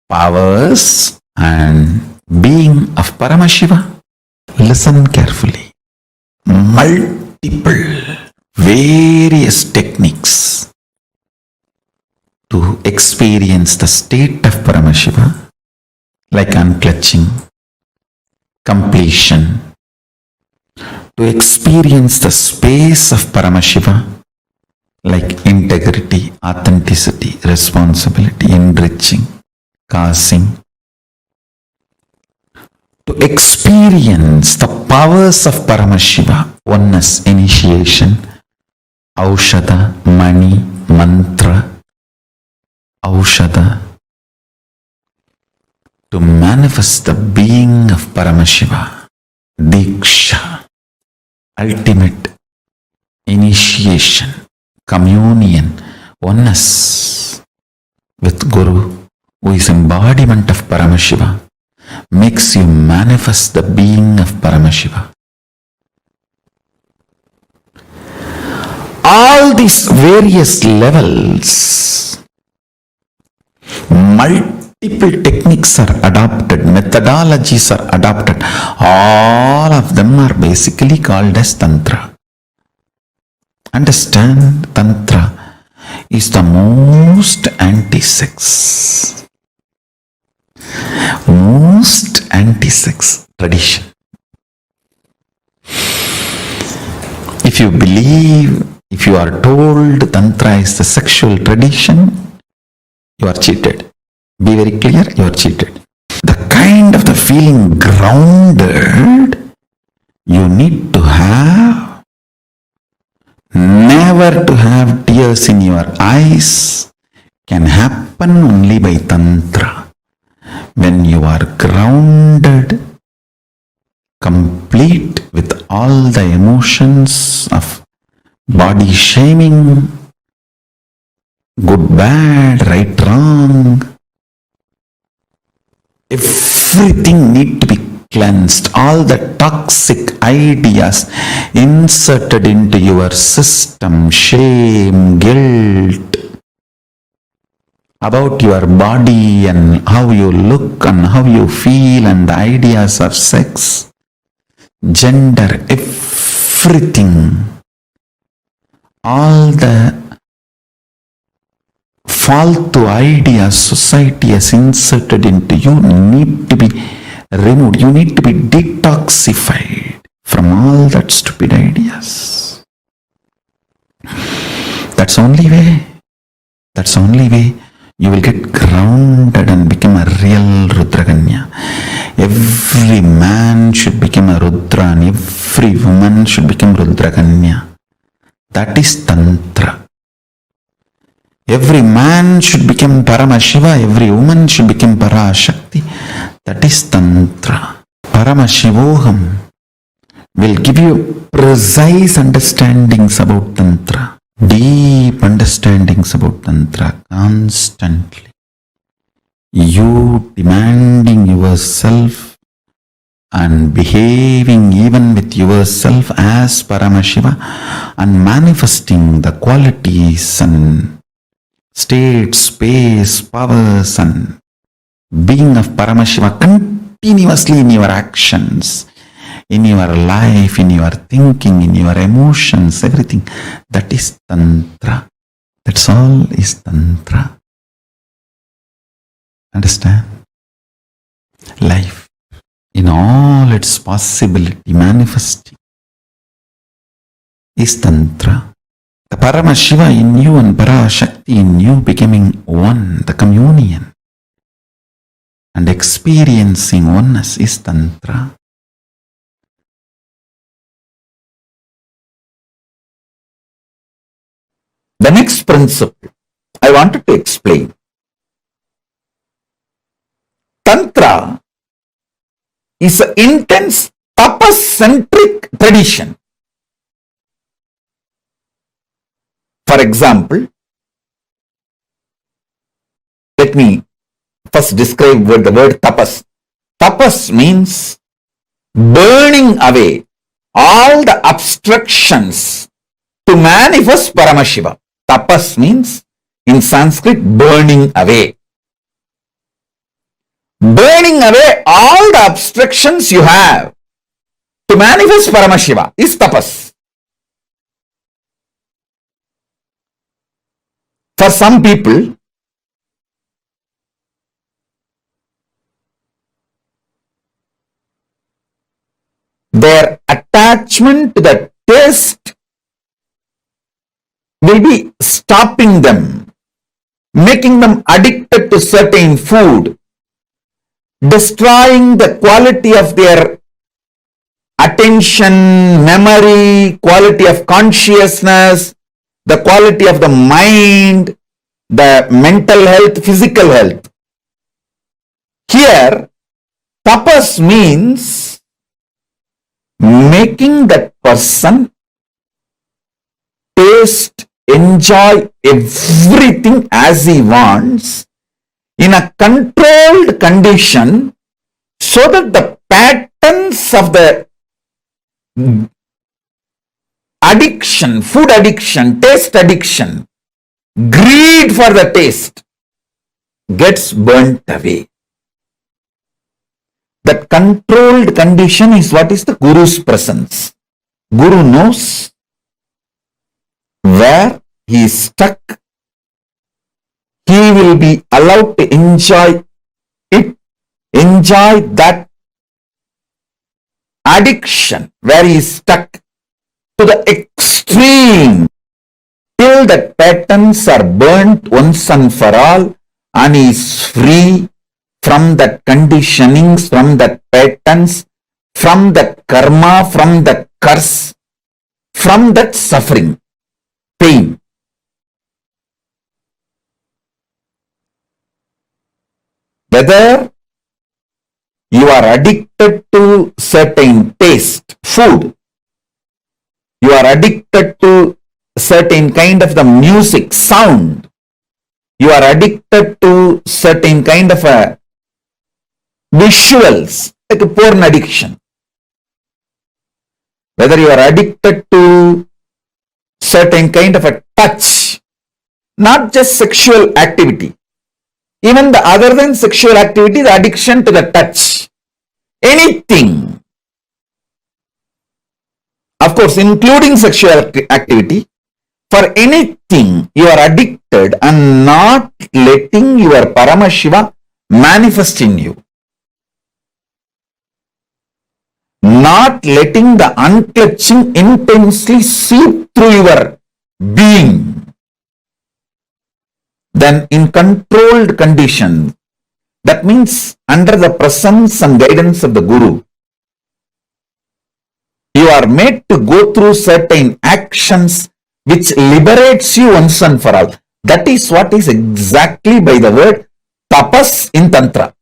powers and being of Paramashiva. Listen carefully. Multiple various techniques to experience the state of Paramashiva, like unclutching, completion, to experience the space of Paramashiva, like integrity, authenticity, responsibility, enriching, causing, to experience the powers of Paramashiva, oneness, initiation, Aushada, Mani, Mantra, Aushada, to manifest the being of Paramashiva, deeksha, ultimate initiation, communion, oneness with Guru, who is embodiment of Paramashiva, makes you manifest the being of Paramashiva. All these various levels, multiple techniques are adopted, methodologies are adopted. All of them are basically called as Tantra. Understand, Tantra is the most anti-sex, most anti-sex tradition. If you believe, if you are told Tantra is the sexual tradition, you are cheated. Be very clear, you are cheated. The kind of the feeling grounded you need to have, never to have tears in your eyes, can happen only by Tantra. When you are grounded, complete with all the emotions of body shaming, good, bad, right, wrong, everything need to be cleansed, all the toxic ideas inserted into your system, shame, guilt about your body and how you look and how you feel and the ideas of sex, gender, everything, all the faltu ideas society has inserted into you need to be removed. You need to be detoxified from all that stupid ideas. That's only way. That's only way you will get grounded and become a real Rudraganya. Every man should become a Rudra and every woman should become Rudraganya. That is Tantra. Every man should become Paramashiva, every woman should become Parashakti. That is Tantra. Paramashivoham will give you precise understandings about Tantra, deep understandings about Tantra constantly. You demanding yourself and behaving even with yourself as Paramashiva and manifesting the qualities and state, space, powers and being of Paramashiva continuously in your actions, in your life, in your thinking, in your emotions, everything. That is Tantra. That's all is Tantra. Understand? Life in all its possibility manifesting is Tantra. The Paramashiva in you and Parashakti in you becoming one, the communion and experiencing oneness is Tantra. The next principle I wanted to explain. Tantra is an intense tapas-centric tradition. For example, let me first describe the word tapas. Tapas means burning away all the obstructions to manifest Paramashiva. Tapas means in Sanskrit burning away. Burning away all the obstructions you have to manifest Paramashiva is tapas. For some people, their attachment to the taste will be stopping them, making them addicted to certain food, destroying the quality of their attention, memory, quality of consciousness, the quality of the mind, the mental health, physical health. Here, tapas means making that person taste, enjoy everything as he wants in a controlled condition so that the patterns of the addiction, food addiction, taste addiction, greed for the taste gets burnt away. That controlled condition is what is the Guru's presence. Guru knows where he is stuck. He will be allowed to enjoy it, enjoy that addiction where he is stuck to the extreme till that patterns are burnt once and for all and he is free from that conditionings, from that patterns, from that karma, from that curse, from that suffering, pain. Whether you are addicted to certain taste, food, you are addicted to certain kind of the music, sound, you are addicted to certain kind of a visuals like a porn addiction. Whether you are addicted to certain kind of a touch, not just sexual activity, even the other than sexual activity, the addiction to the touch, anything, of course, including sexual activity, for anything you are addicted and not letting your Paramashiva manifest in you. Not letting the unclutching intensely seep through your being. Then in controlled condition, that means under the presence and guidance of the Guru, you are made to go through certain actions which liberates you once and for all. That is what is exactly by the word tapas in Tantra.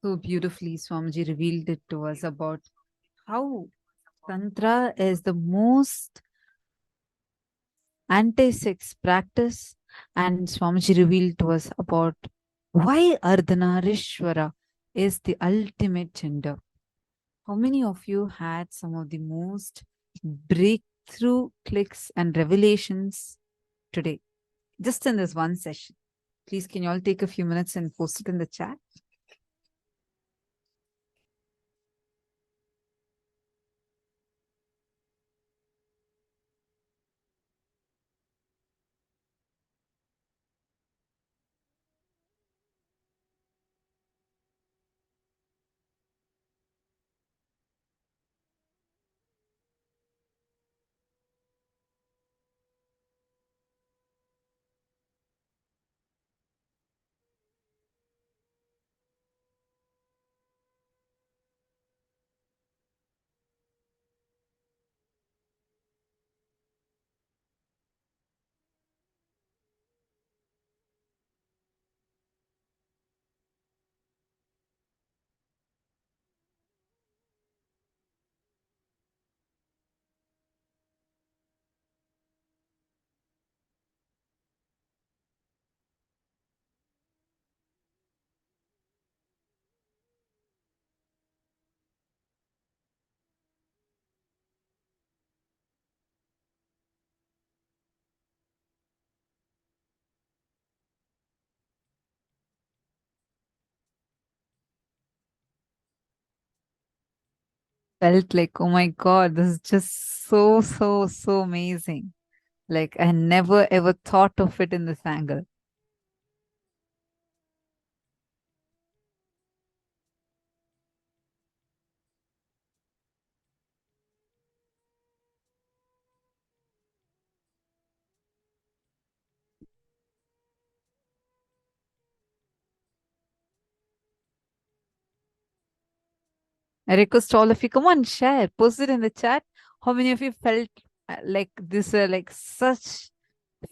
So beautifully, Swamiji revealed it to us about how Tantra is the most anti-sex practice, and Swamiji revealed to us about why Ardhanarishwara is the ultimate gender. How many of you had some of the most breakthrough clicks and revelations today, just in this one session? Please, can you all take a few minutes and post it in the chat? Felt like, oh my God, this is just so amazing. Like, I never ever thought of it in this angle. I request all of you, come on, share, post it in the chat. How many of you felt like this were like such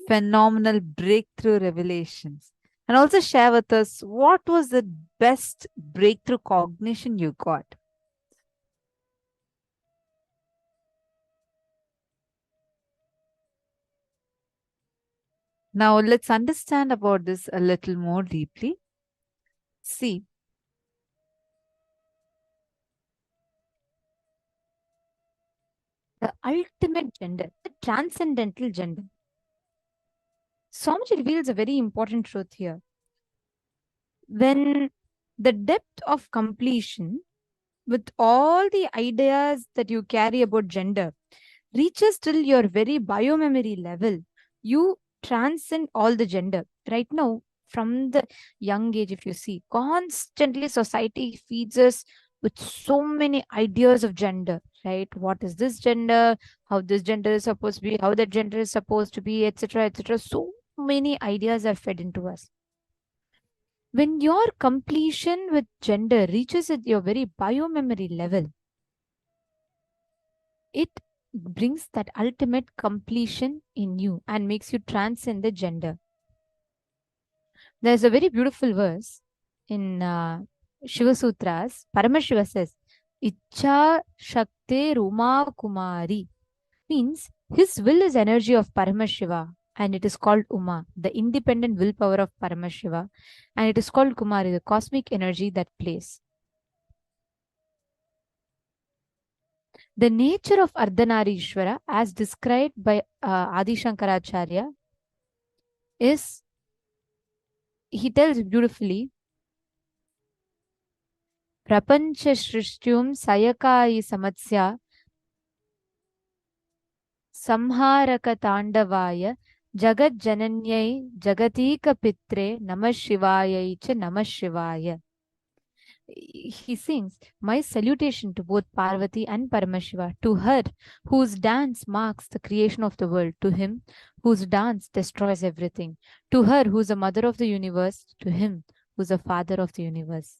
phenomenal breakthrough revelations? And also share with us what was the best breakthrough cognition you got. Now let's understand about this a little more deeply. See, The ultimate gender, the transcendental gender. Swamiji reveals a very important truth here. When the depth of completion with all the ideas that you carry about gender reaches till your very biomemory level, you transcend all the gender. Right now, from the young age, if you see, constantly society feeds us with so many ideas of gender, right? What is this gender? How this gender is supposed to be? How that gender is supposed to be, etc., etc. So many ideas are fed into us. When your completion with gender reaches at your very biomemory level, it brings that ultimate completion in you and makes you transcend the gender. There's a very beautiful verse in Shiva Sutras. Paramashiva says, Icha Shakte Ruma Kumari, means his will is energy of Paramashiva and it is called Uma, the independent willpower of Paramashiva, and it is called Kumari, the cosmic energy that plays. The nature of Ardhanarishwara, as described by Adi Shankaracharya, is, he tells beautifully, Prapancha Shrishtyum Sayakayi Samatsya Samharaka Tandavaya Jagat Jananyai Jagatika Pitre Namah Shivayai Cha Namah Shivaya. He sings, my salutation to both Parvati and Paramashiva, to her whose dance marks the creation of the world, to him whose dance destroys everything, to her who's the mother of the universe, to him who's the father of the universe.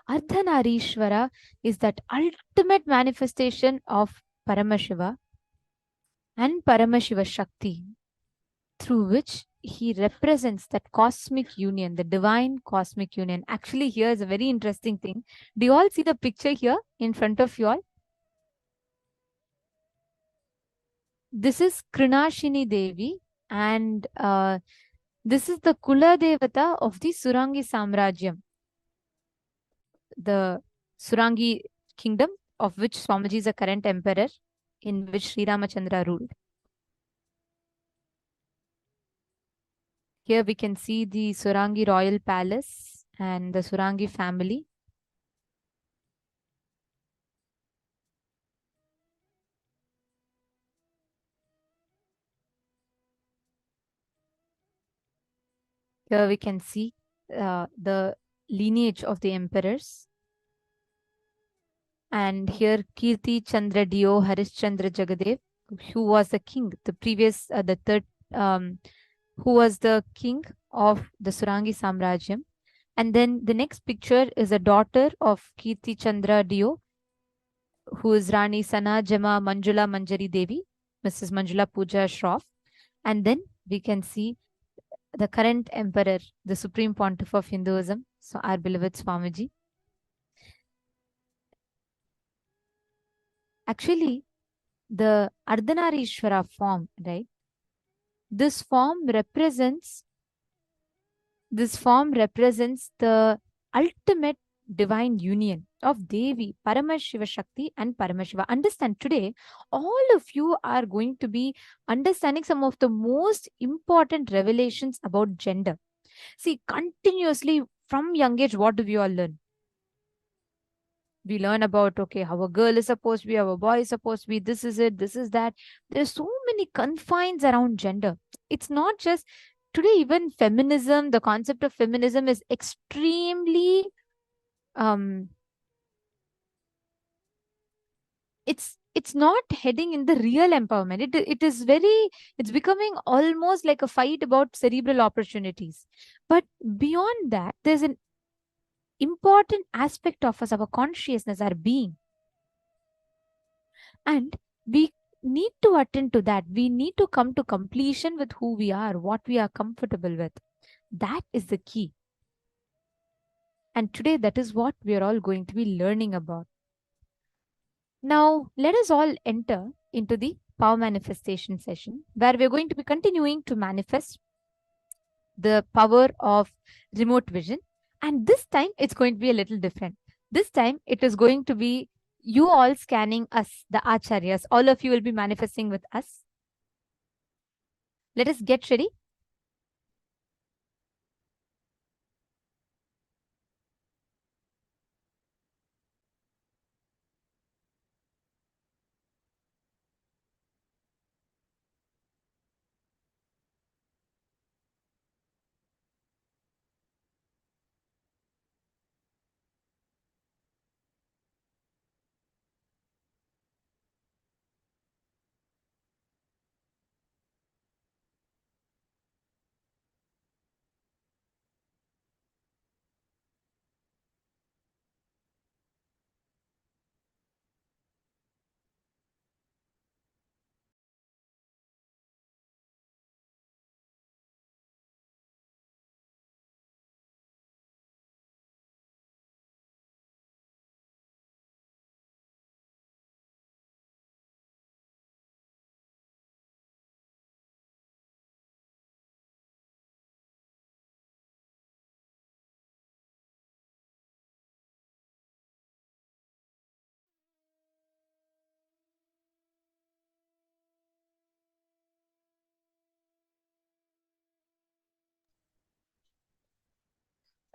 Ardhanarishwara is that ultimate manifestation of Paramashiva and Paramashiva Shakti. through which he represents that cosmic union, the divine cosmic union. Actually, here is a very interesting thing. Do you all see the picture here in front of you all? This is Krinashini Devi, and this is the Kula Devata of the Surangi Samrajyam, the Surangi kingdom of which Swamiji is the current emperor, in which Sri Ramachandra ruled. Here we can see the Surangi royal palace and the Surangi family. Here we can see the lineage of the emperors. And here Kirti Chandra Dio Harishchandra Jagadev, who was the king, the previous, the third, who was the king of the Surangi Samrajyam. And then the next picture is a daughter of Kirti Chandra Dio, who is Rani Sana Jama Manjula Manjari Devi, Mrs. Manjula Puja Shroff. And then we can see the current emperor, the Supreme Pontiff of Hinduism, so our beloved Swamiji. Actually, the Ardhanarishwara form, right? This form represents the ultimate divine union of Devi, Paramashiva Shakti and Paramashiva. Understand, today, all of you are going to be understanding some of the most important revelations about gender. See, continuously from young age, what do we all learn? We learn about, okay, how a girl is supposed to be, how a boy is supposed to be, this is it, this is that. There's so many confines around gender. It's not just today, even feminism, the concept of feminism is extremely it's not heading in the real empowerment. It's becoming almost like a fight about cerebral opportunities. But beyond that, there's an important aspect of us, our consciousness, our being. And we need to attend to that. We need to come to completion with who we are, what we are comfortable with. That is the key. And today, that is what we are all going to be learning about. Now, let us all enter into the power manifestation session, where we're going to be continuing to manifest the power of remote vision. And this time, it's going to be a little different. This time, it is going to be you all scanning us, the acharyas. All of you will be manifesting with us. Let us get ready.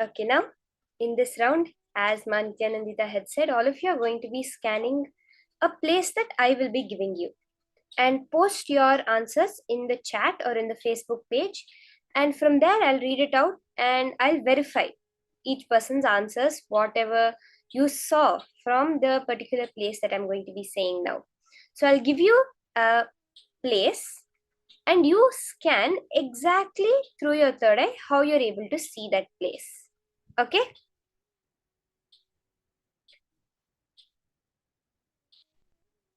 Okay, now in this round, as Nithyananda had said, all of you are going to be scanning a place that I will be giving you, and post your answers in the chat or in the Facebook page. And from there, I'll read it out and I'll verify each person's answers, whatever you saw from the particular place that I'm going to be saying now. So I'll give you a place and you scan exactly through your third eye how you're able to see that place. Okay?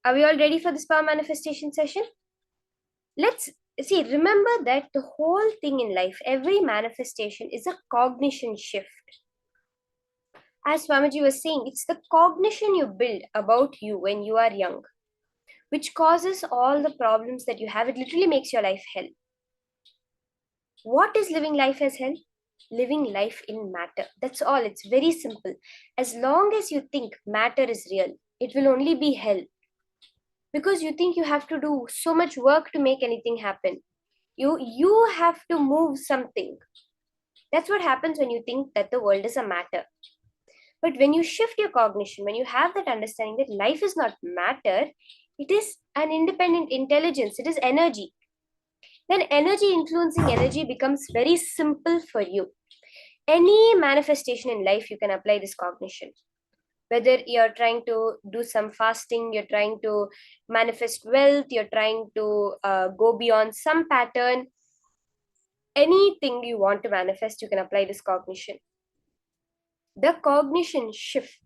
Are we all ready for this power manifestation session? Let's see, remember that the whole thing in life, every manifestation is a cognition shift. As Swamiji was saying, it's the cognition you build about you when you are young, which causes all the problems that you have. It literally makes your life hell. What is living life as hell? Living life in matter. That's all. It's very simple. As long as you think matter is real, it will only be hell. Because you think you have to do so much work to make anything happen. You have to move something. That's what happens when you think that the world is a matter. But when you shift your cognition, when you have that understanding that life is not matter, it is an independent intelligence, it is energy. Then energy influencing energy becomes very simple for you. Any manifestation in life, you can apply this cognition. Whether you're trying to do some fasting, you're trying to manifest wealth, you're trying to go beyond some pattern, anything you want to manifest, you can apply this cognition. The cognition shift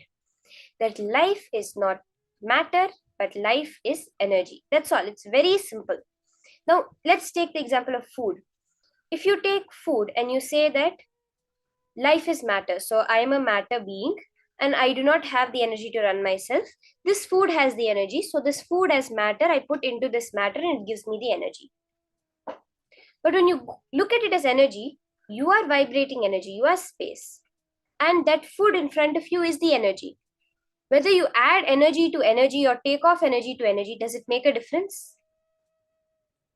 that life is not matter, but life is energy. That's all. It's very simple. Now, let's take the example of food. If you take food and you say that life is matter, so I am a matter being and I do not have the energy to run myself, this food has the energy, so this food as matter, I put into this matter and it gives me the energy. But when you look at it as energy, you are vibrating energy, you are space. And that food in front of you is the energy. Whether you add energy to energy or take off energy to energy, does it make a difference?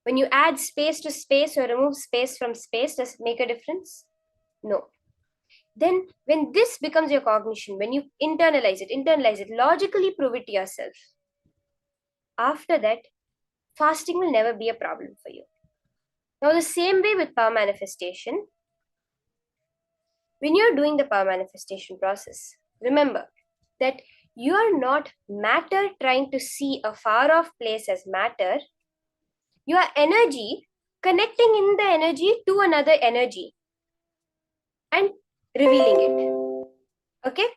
When you add space to space or remove space from space, does it make a difference? No. Then when this becomes your cognition, when you internalize it, logically prove it to yourself. After that, fasting will never be a problem for you. Now, the same way with power manifestation, when you're doing the power manifestation process, remember that you are not matter trying to see a far off place as matter. You are energy connecting in the energy to another energy and revealing it. Okay?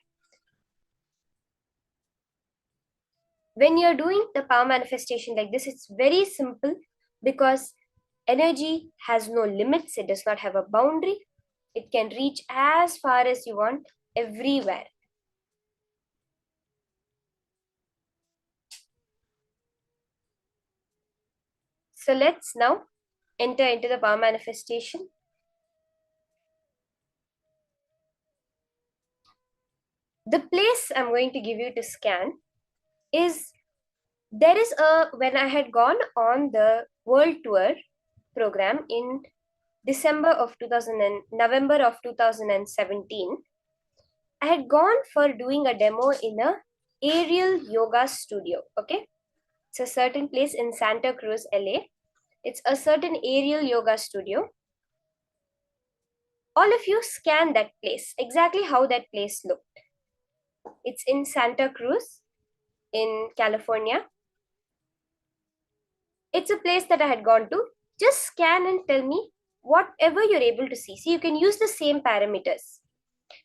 When you're doing the power manifestation like this, it's very simple because energy has no limits. It does not have a boundary. It can reach as far as you want, everywhere. So let's now enter into the power manifestation. The place I'm going to give you to scan is, there is when I had gone on the world tour program in November of 2017, I had gone for doing a demo in a aerial yoga studio. Okay, it's a certain place in Santa Cruz, LA. It's a certain aerial yoga studio. All of you scan that place, exactly how that place looked. It's in Santa Cruz in California. It's a place that I had gone to. Just scan and tell me whatever you're able to see. See, you can use the same parameters.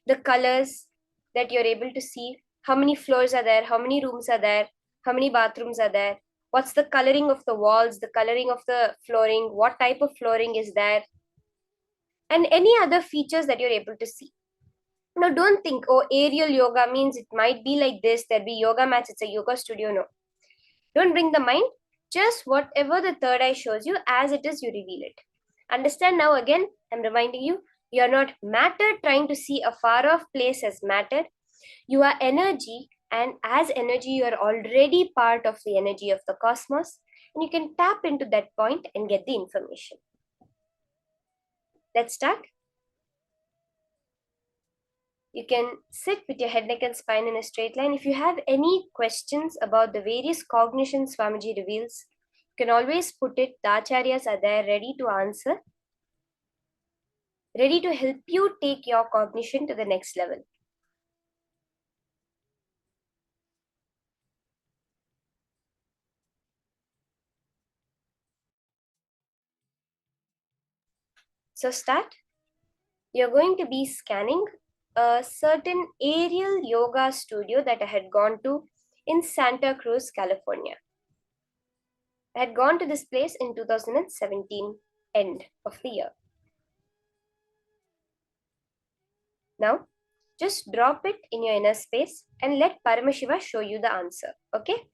The colors that you're able to see, how many floors are there, how many rooms are there, how many bathrooms are there, what's the coloring of the walls, the coloring of the flooring, what type of flooring is there, and any other features that you're able to see. Now, don't think, oh, aerial yoga means it might be like this, there'll be yoga mats, it's a yoga studio. No. Don't bring the mind. Just whatever the third eye shows you, as it is, you reveal it. Understand now again, I'm reminding you, you are not matter trying to see a far off place as matter. You are energy, and as energy, you are already part of the energy of the cosmos, and you can tap into that point and get the information. Let's start. You can sit with your head, neck, and spine in a straight line. If you have any questions about the various cognitions Swamiji reveals, you can always put it. The acharyas are there ready to answer, ready to help you take your cognition to the next level. So start. You're going to be scanning a certain aerial yoga studio that I had gone to in Santa Cruz, California. I had gone to this place in 2017 end of the year. Now, just drop it in your inner space and let Paramashiva show you the answer, okay?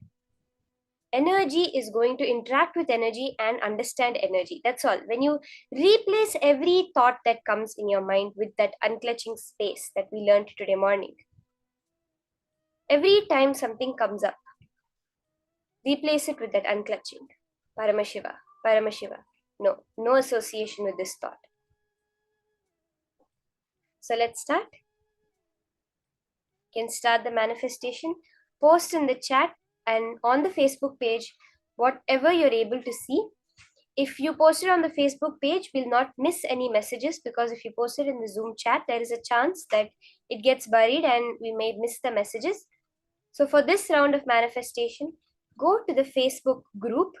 Energy is going to interact with energy and understand energy. That's all. When you replace every thought that comes in your mind with that unclutching space that we learned today morning, every time something comes up, replace it with that unclutching. Paramashiva, Paramashiva. No, no association with this thought. So let's start. You can start the manifestation. Post in the chat and on the Facebook page whatever you're able to see. If you post it on the Facebook page, we'll not miss any messages, because if you post it in the Zoom chat, there is a chance that it gets buried and we may miss the messages. So for this round of manifestation, go to the Facebook group,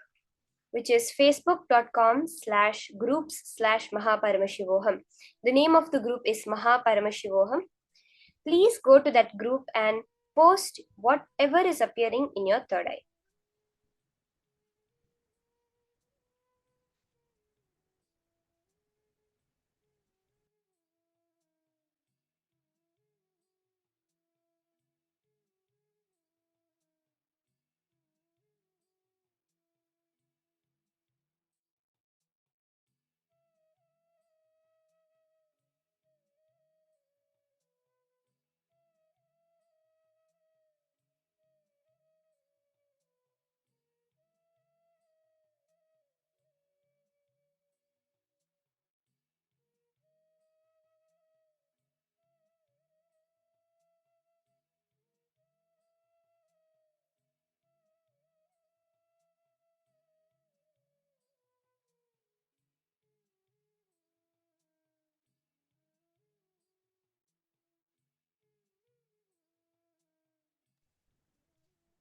which is facebook.com/groups/Mahaparamashivoham. The name of the group is Mahaparamashivoham. Please go to that group and post whatever is appearing in your third eye.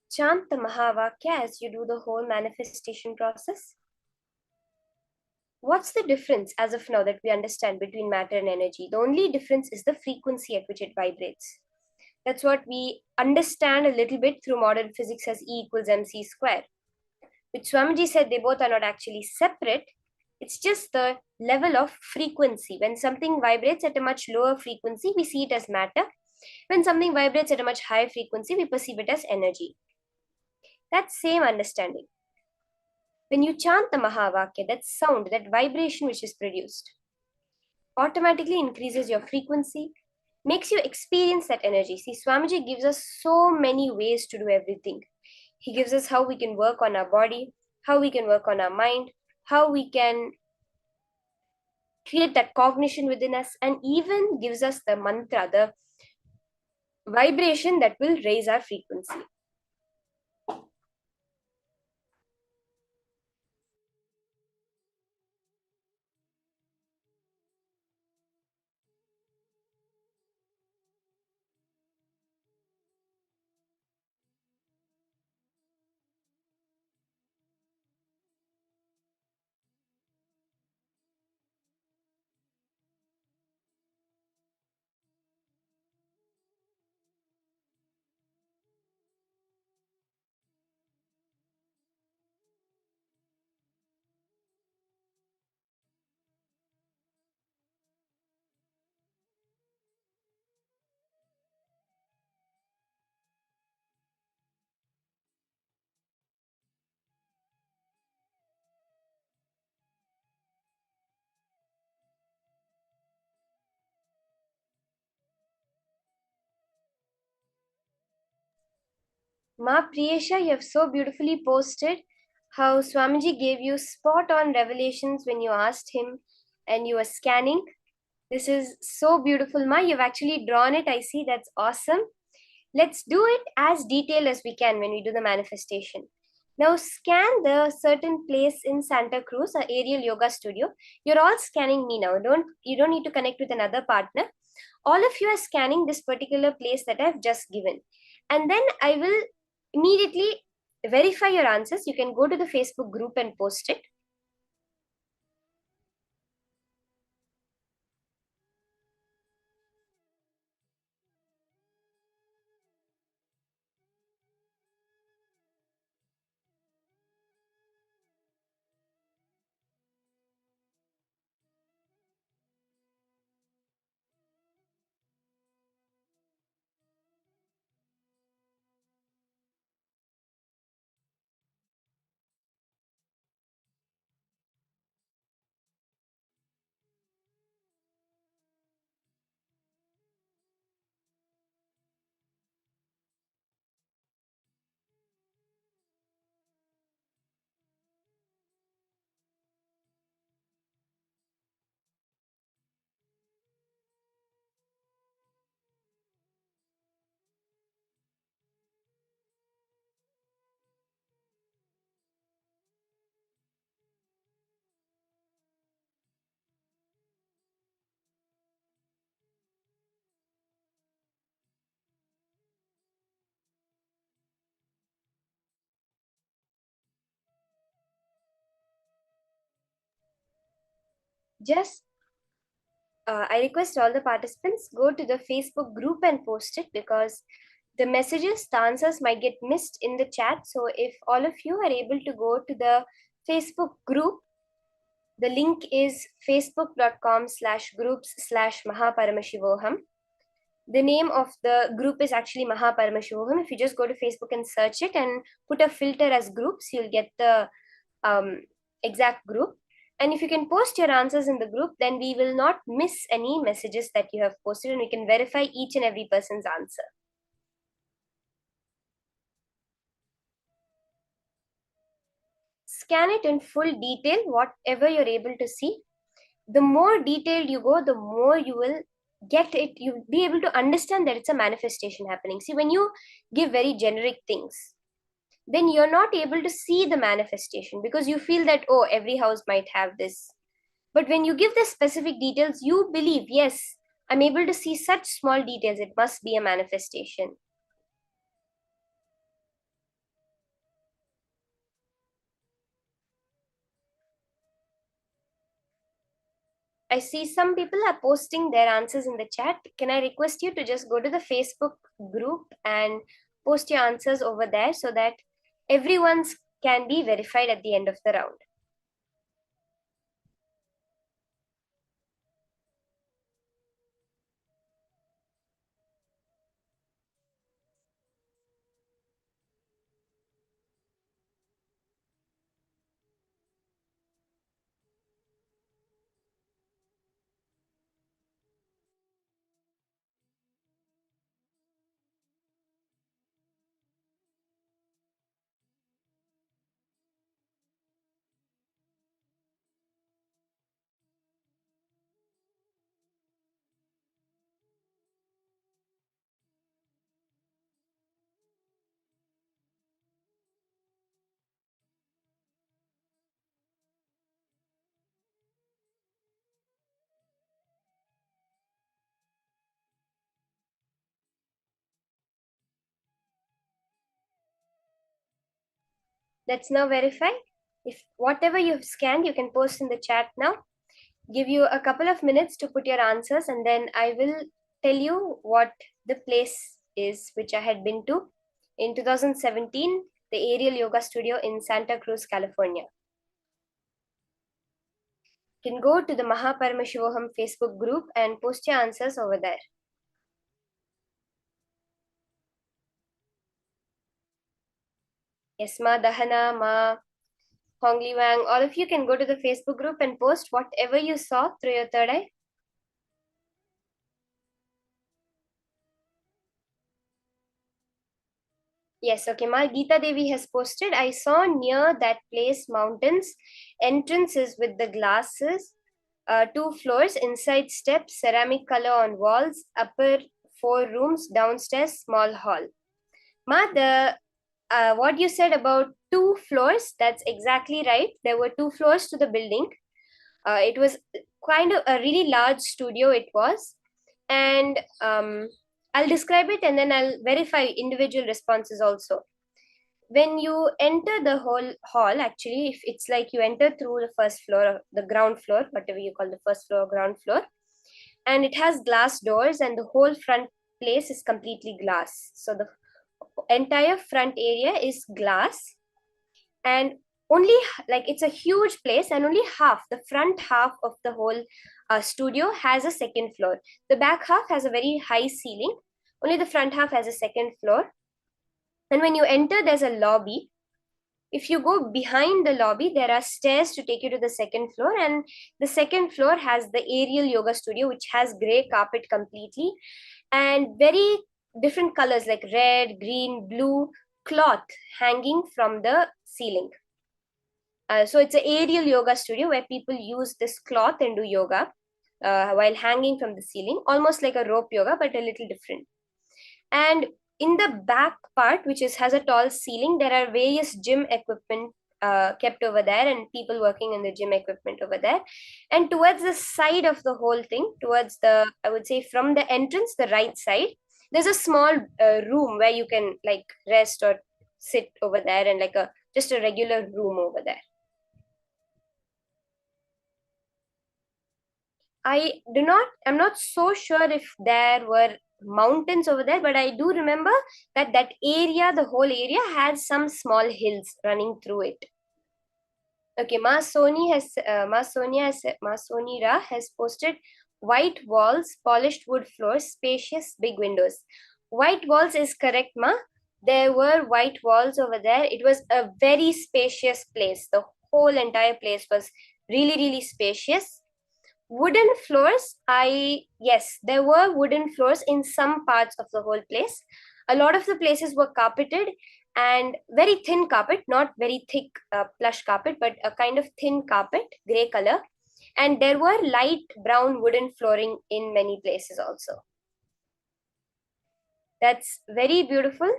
Chant the Mahavakya as you do the whole manifestation process. What's the difference as of now that we understand between matter and energy? The only difference is the frequency at which it vibrates. That's what we understand a little bit through modern physics as E equals mc square. Which Swamiji said they both are not actually separate. It's just the level of frequency. When something vibrates at a much lower frequency, we see it as matter. When something vibrates at a much higher frequency, we perceive it as energy. That same understanding. When you chant the Mahavakya, that sound, that vibration which is produced, automatically increases your frequency, makes you experience that energy. See, Swamiji gives us so many ways to do everything. He gives us how we can work on our body, how we can work on our mind, how we can create that cognition within us, and even gives us the mantra, the vibration that will raise our frequency. Ma Priyesha, you have so beautifully posted how Swamiji gave you spot on revelations when you asked him and you were scanning. This is so beautiful, Ma. You've actually drawn it. I see. That's awesome. Let's do it as detailed as we can when we do the manifestation. Now scan the certain place in Santa Cruz, a aerial yoga studio. You're all scanning me now. You don't need to connect with another partner. All of you are scanning this particular place that I've just given. And then I will immediately verify your answers. You can go to the Facebook group and post it. just I request all the participants go to the Facebook group and post it, because the messages, the answers might get missed in the chat. So if all of you are able to go to the Facebook group, the link is facebook.com/groups/Mahaparamashivoham. The name of the group is actually Mahaparamashivoham. If you just go to Facebook and search it and put a filter as groups, you'll get the exact group. And if you can post your answers in the group, then we will not miss any messages that you have posted, and we can verify each and every person's answer. Scan it in full detail, whatever you're able to see. The more detailed you go, the more you will get it. You'll be able to understand that it's a manifestation happening. See, when you give very generic things, then you're not able to see the manifestation, because you feel that, oh, every house might have this. But when you give the specific details, you believe, yes, I'm able to see such small details, it must be a manifestation. I see some people are posting their answers in the chat. Can I request you to just go to the Facebook group and post your answers over there, so that everyone's can be verified at the end of the round? That's now verified. If whatever you've scanned, you can post in the chat now. Give you a couple of minutes to put your answers, and then I will tell you what the place is which I had been to in 2017, the Aerial Yoga Studio in Santa Cruz, California. You can go to the Mahaparamashivoham Facebook group and post your answers over there. Yes, Ma Dahana, Ma Hongli Wang, all of you can go to the Facebook group and post whatever you saw through your third eye. Yes, okay, Ma Geeta Devi has posted. I saw near that place mountains, entrances with the glasses, 2 floors, inside steps, ceramic color on walls, upper 4 rooms, downstairs, small hall. Ma, what you said about 2 floors, that's exactly right. There were 2 floors to the building. It was kind of a really large studio it was. And I'll describe it and then I'll verify individual responses also. When you enter the whole hall, actually, if it's like you enter through the first floor, the ground floor, whatever you call the first floor, ground floor, and it has glass doors, and the whole front place is completely glass. So the entire front area is glass, and only like it's a huge place, and only half, the front half of the whole studio has a second floor. The back half has a very high ceiling. Only the front half has a second floor. And when you enter, there's a lobby. If you go behind the lobby, there are stairs to take you to the second floor, and the second floor has the Aerial Yoga Studio, which has gray carpet completely, and very different colors like red, green, blue cloth hanging from the ceiling. So it's an Aerial Yoga Studio where people use this cloth and do yoga while hanging from the ceiling, almost like a rope yoga, but a little different. And in the back part, which has a tall ceiling, there are various gym equipment kept over there, and people working in the gym equipment over there. And towards the side of the whole thing, towards the, I would say from the entrance, the right side, there's a small room where you can like rest or sit over there, and like just a regular room over there. I'm not so sure if there were mountains over there, but I do remember that that area, the whole area, had some small hills running through it. Okay, Ma Sonira has posted white walls, polished wood floors, spacious big windows. White walls is correct, Ma. There were white walls over there. It was a very spacious place. The whole entire place was really, really spacious. Wooden floors, yes, there were wooden floors in some parts of the whole place. A lot of the places were carpeted, and very thin carpet, not very thick plush carpet, but a kind of thin carpet, gray color. And there were light brown wooden flooring in many places also. That's very beautiful.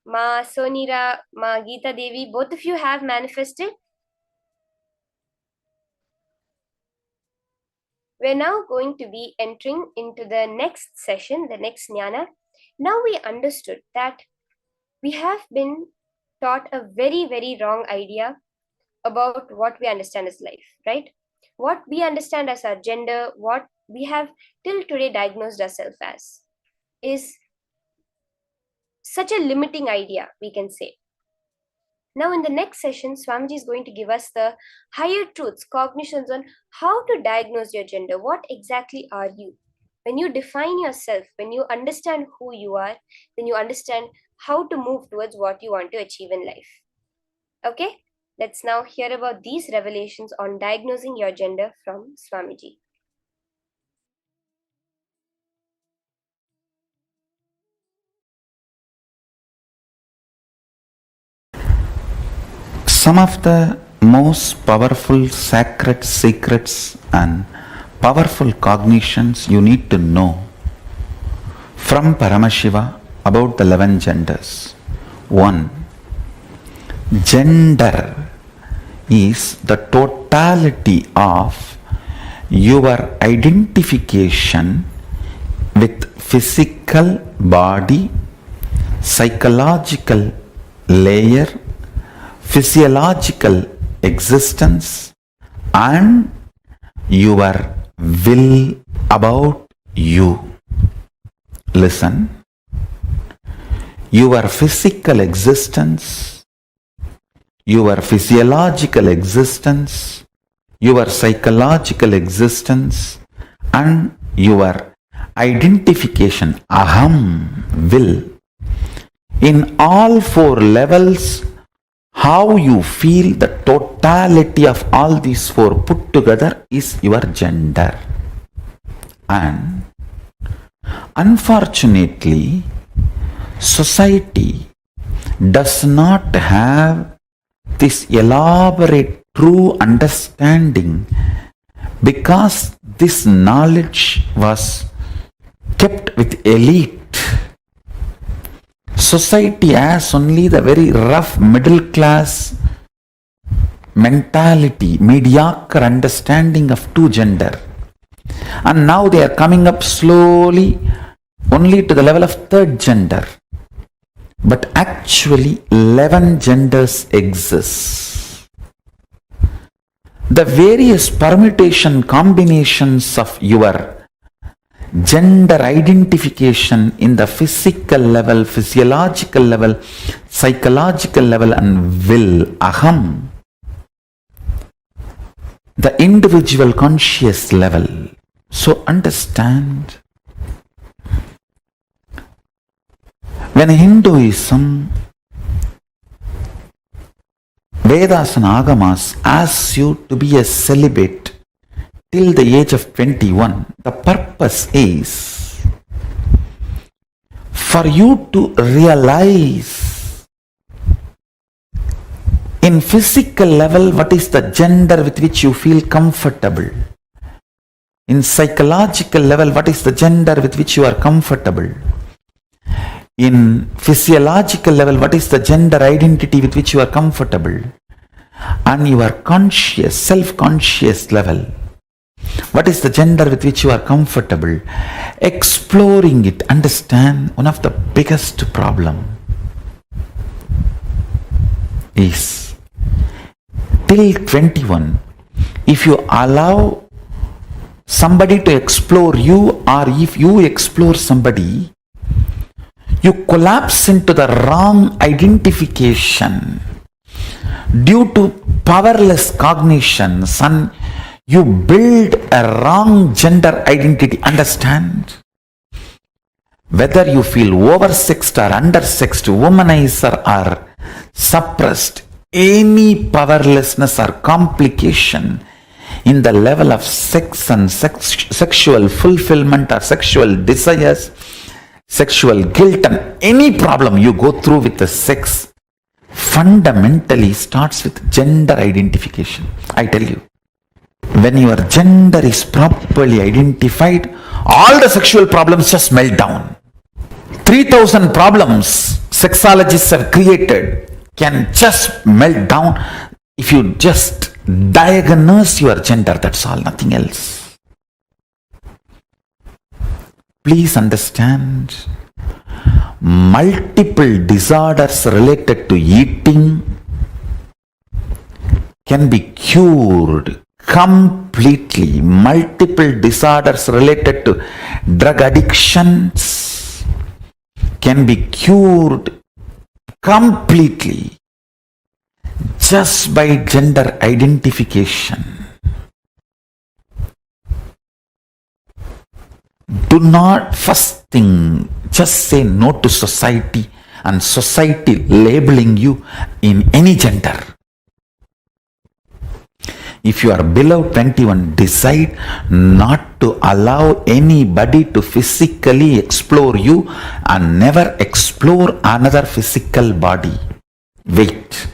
Ma Sonira, Ma Geeta Devi, both of you have manifested. We're now going to be entering into the next session, the next jnana. Now we understood that we have been taught a very, very wrong idea about what we understand as life, right? What we understand as our gender, what we have till today diagnosed ourselves as, is such a limiting idea, we can say. Now, in the next session, Swamiji is going to give us the higher truths, cognitions on how to diagnose your gender. What exactly are you? When you define yourself, when you understand who you are, then you understand how to move towards what you want to achieve in life. Okay, let's now hear about these revelations on diagnosing your gender from Swamiji. Some of the most powerful sacred secrets and powerful cognitions you need to know from Paramashiva about the 11 genders. 1. Gender is the totality of your identification with physical body, psychological layer, physiological existence, and your will about you. Listen. Your physical existence, your physiological existence, your psychological existence, and your identification, aham, will. In all 4 levels, how you feel, the totality of all these 4 put together is your gender. And unfortunately, society does not have this elaborate true understanding because this knowledge was kept with elite. Society has only the very rough middle class mentality, mediocre understanding of 2 gender. And now they are coming up slowly only to the level of 3rd gender. But actually 11 genders exist. The various permutation combinations of your gender identification in the physical level, physiological level, psychological level, and will, aham, the individual conscious level. So understand, when Hinduism, Vedas and Agamas asks you to be a celibate till the age of 21, the purpose is for you to realize in physical level what is the gender with which you feel comfortable. In psychological level, what is the gender with which you are comfortable. In physiological level, what is the gender identity with which you are comfortable. And your conscious, self-conscious level, what is the gender with which you are comfortable. Exploring it, understand, one of the biggest problem is till 21, if you allow somebody to explore you, or if you explore somebody, you collapse into the wrong identification due to powerless cognitions, and you build a wrong gender identity. Understand? Whether you feel oversexed or undersexed, womanizer or suppressed, any powerlessness or complication in the level of sex and sexual fulfillment or sexual desires, sexual guilt, and any problem you go through with the sex fundamentally starts with gender identification. I tell you, when your gender is properly identified, all the sexual problems just melt down. 3,000 problems sexologists have created can just melt down if you just diagnose your gender. That's all, nothing else. Please understand, multiple disorders related to eating can be cured completely. Multiple disorders related to drug addictions can be cured completely just by gender identification. Do not, first thing, just say no to society and society labeling you in any gender. If you are below 21, decide not to allow anybody to physically explore you and never explore another physical body. Wait.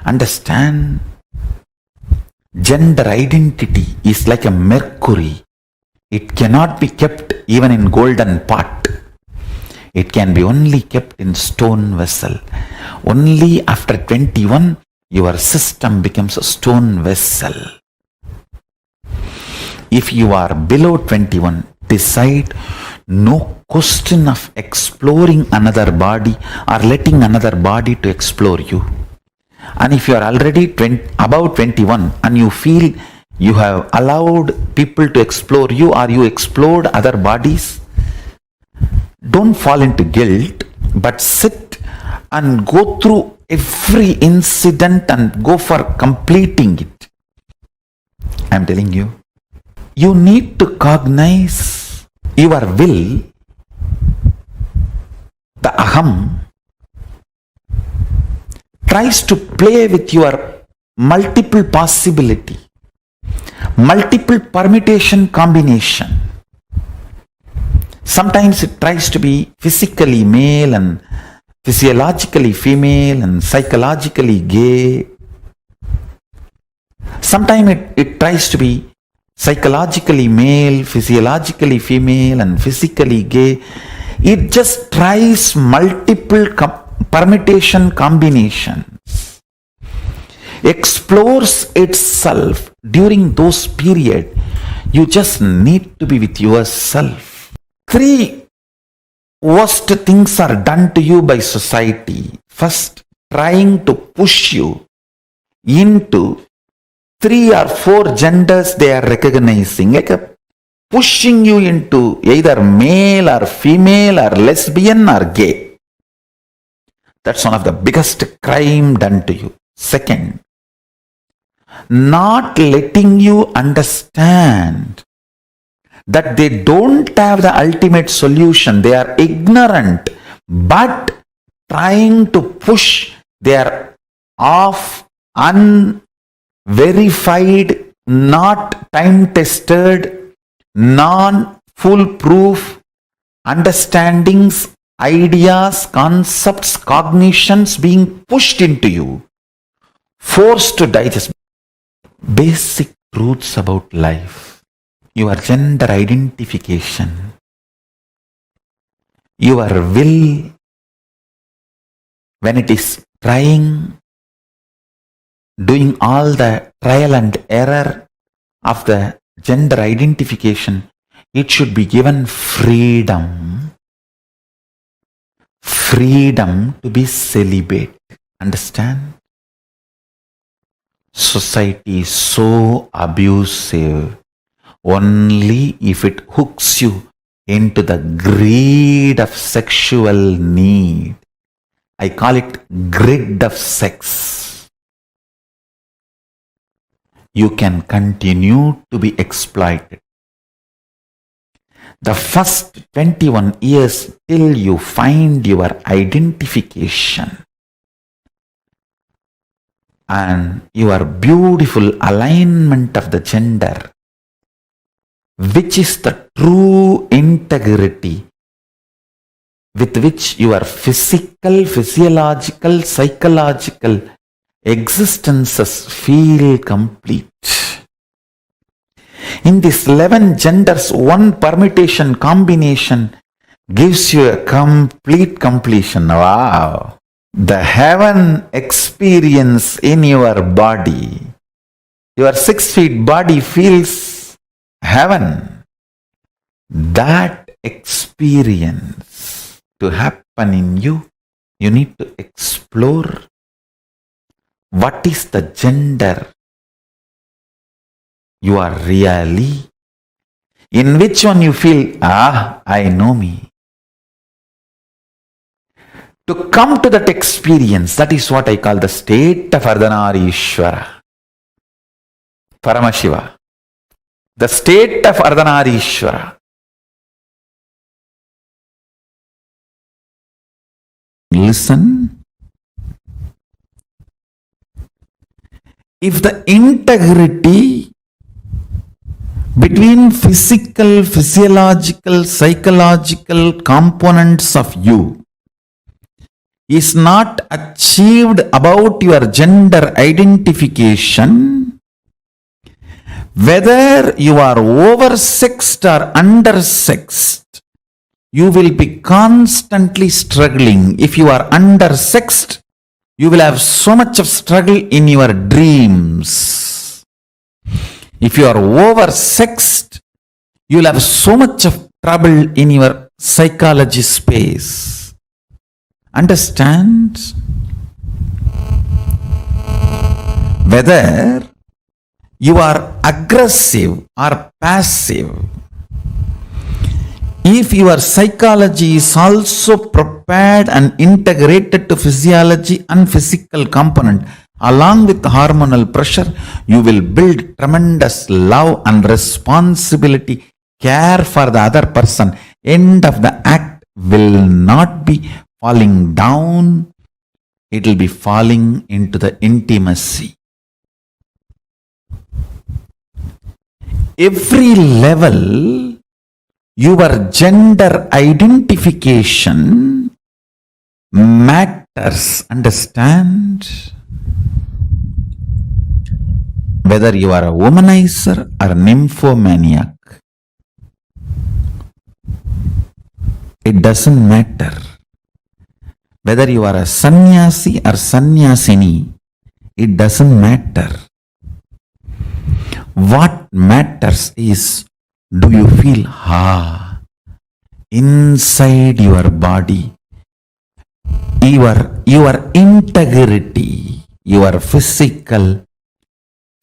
Understand, gender identity is like a mercury. It cannot be kept even in golden pot. It can be only kept in stone vessel. Only after 21, your system becomes a stone vessel. If you are below 21, decide no question of exploring another body or letting another body to explore you. And if you are already above 21 and you feel you have allowed people to explore you or you explored other bodies, don't fall into guilt, but sit and go through every incident and go for completing it. I am telling you, you need to cognize your will, the aham, tries to play with your multiple possibility, multiple permutation combination. Sometimes it tries to be physically male and physiologically female and psychologically gay. Sometimes it tries to be psychologically male, physiologically female, and physically gay. It just tries multiple permutation combinations, explores itself during those periods. You just need to be with yourself. 3 worst things are done to you by society. First, trying to push you into 3 or 4 genders they are recognizing, like pushing you into either male or female or lesbian or gay. That's one of the biggest crime done to you. Second, not letting you understand that they don't have the ultimate solution. They are ignorant, but trying to push their unverified, not time-tested, non-foolproof understandings, ideas, concepts, cognitions being pushed into you, forced to digest basic truths about life. Your gender identification, your will, when it is trying, doing all the trial and error of the gender identification, it should be given freedom to be celibate. Understand? society is so abusive only if it hooks you into the greed of sexual need. I call it grid of sex. You can continue to be exploited. The first 21 years till you find your identification and your beautiful alignment of the gender, which is the true integrity with which your physical, physiological, psychological existences feel complete. In these 11 genders, one permutation combination gives you a complete completion. Wow! The heaven experience in your body, your 6 feet body feels heaven. That experience to happen in you, you need to explore what is the gender you are really, in which one you feel, I know me. To come to that experience, that is what I call the state of Ardhanarishwara. Paramashiva. The state of Ardhanarishwara. Listen. If the integrity between physical, physiological, psychological components of you is not achieved about your gender identification, whether you are oversexed or undersexed, you will be constantly struggling. If you are undersexed, you will have so much of struggle in your dreams. If you are oversexed, you will have so much of trouble in your psychology space. Understand? Whether you are aggressive or passive, if your psychology is also prepared and integrated to physiology and physical component, along with hormonal pressure, you will build tremendous love and responsibility, care for the other person. End of the act will not be falling down, it will be falling into the intimacy. Every level, your gender identification matters. Understand? Whether you are a womanizer or nymphomaniac, it doesn't matter. Whether you are a sannyasi or sannyasini, it doesn't matter. What matters is, do you feel inside your body, your integrity, your physical,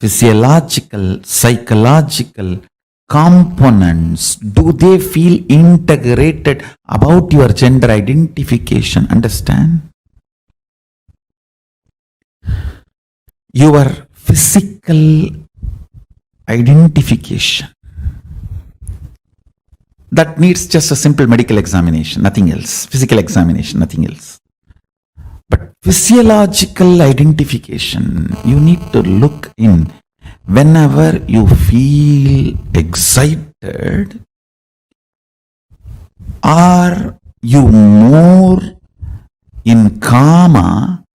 physiological, psychological components, do they feel integrated about your gender identification? Understand? Your physical identification, that needs just a simple medical examination, nothing else. Physical examination, nothing else. But physiological identification, you need to look in. Whenever you feel excited, are you more in kama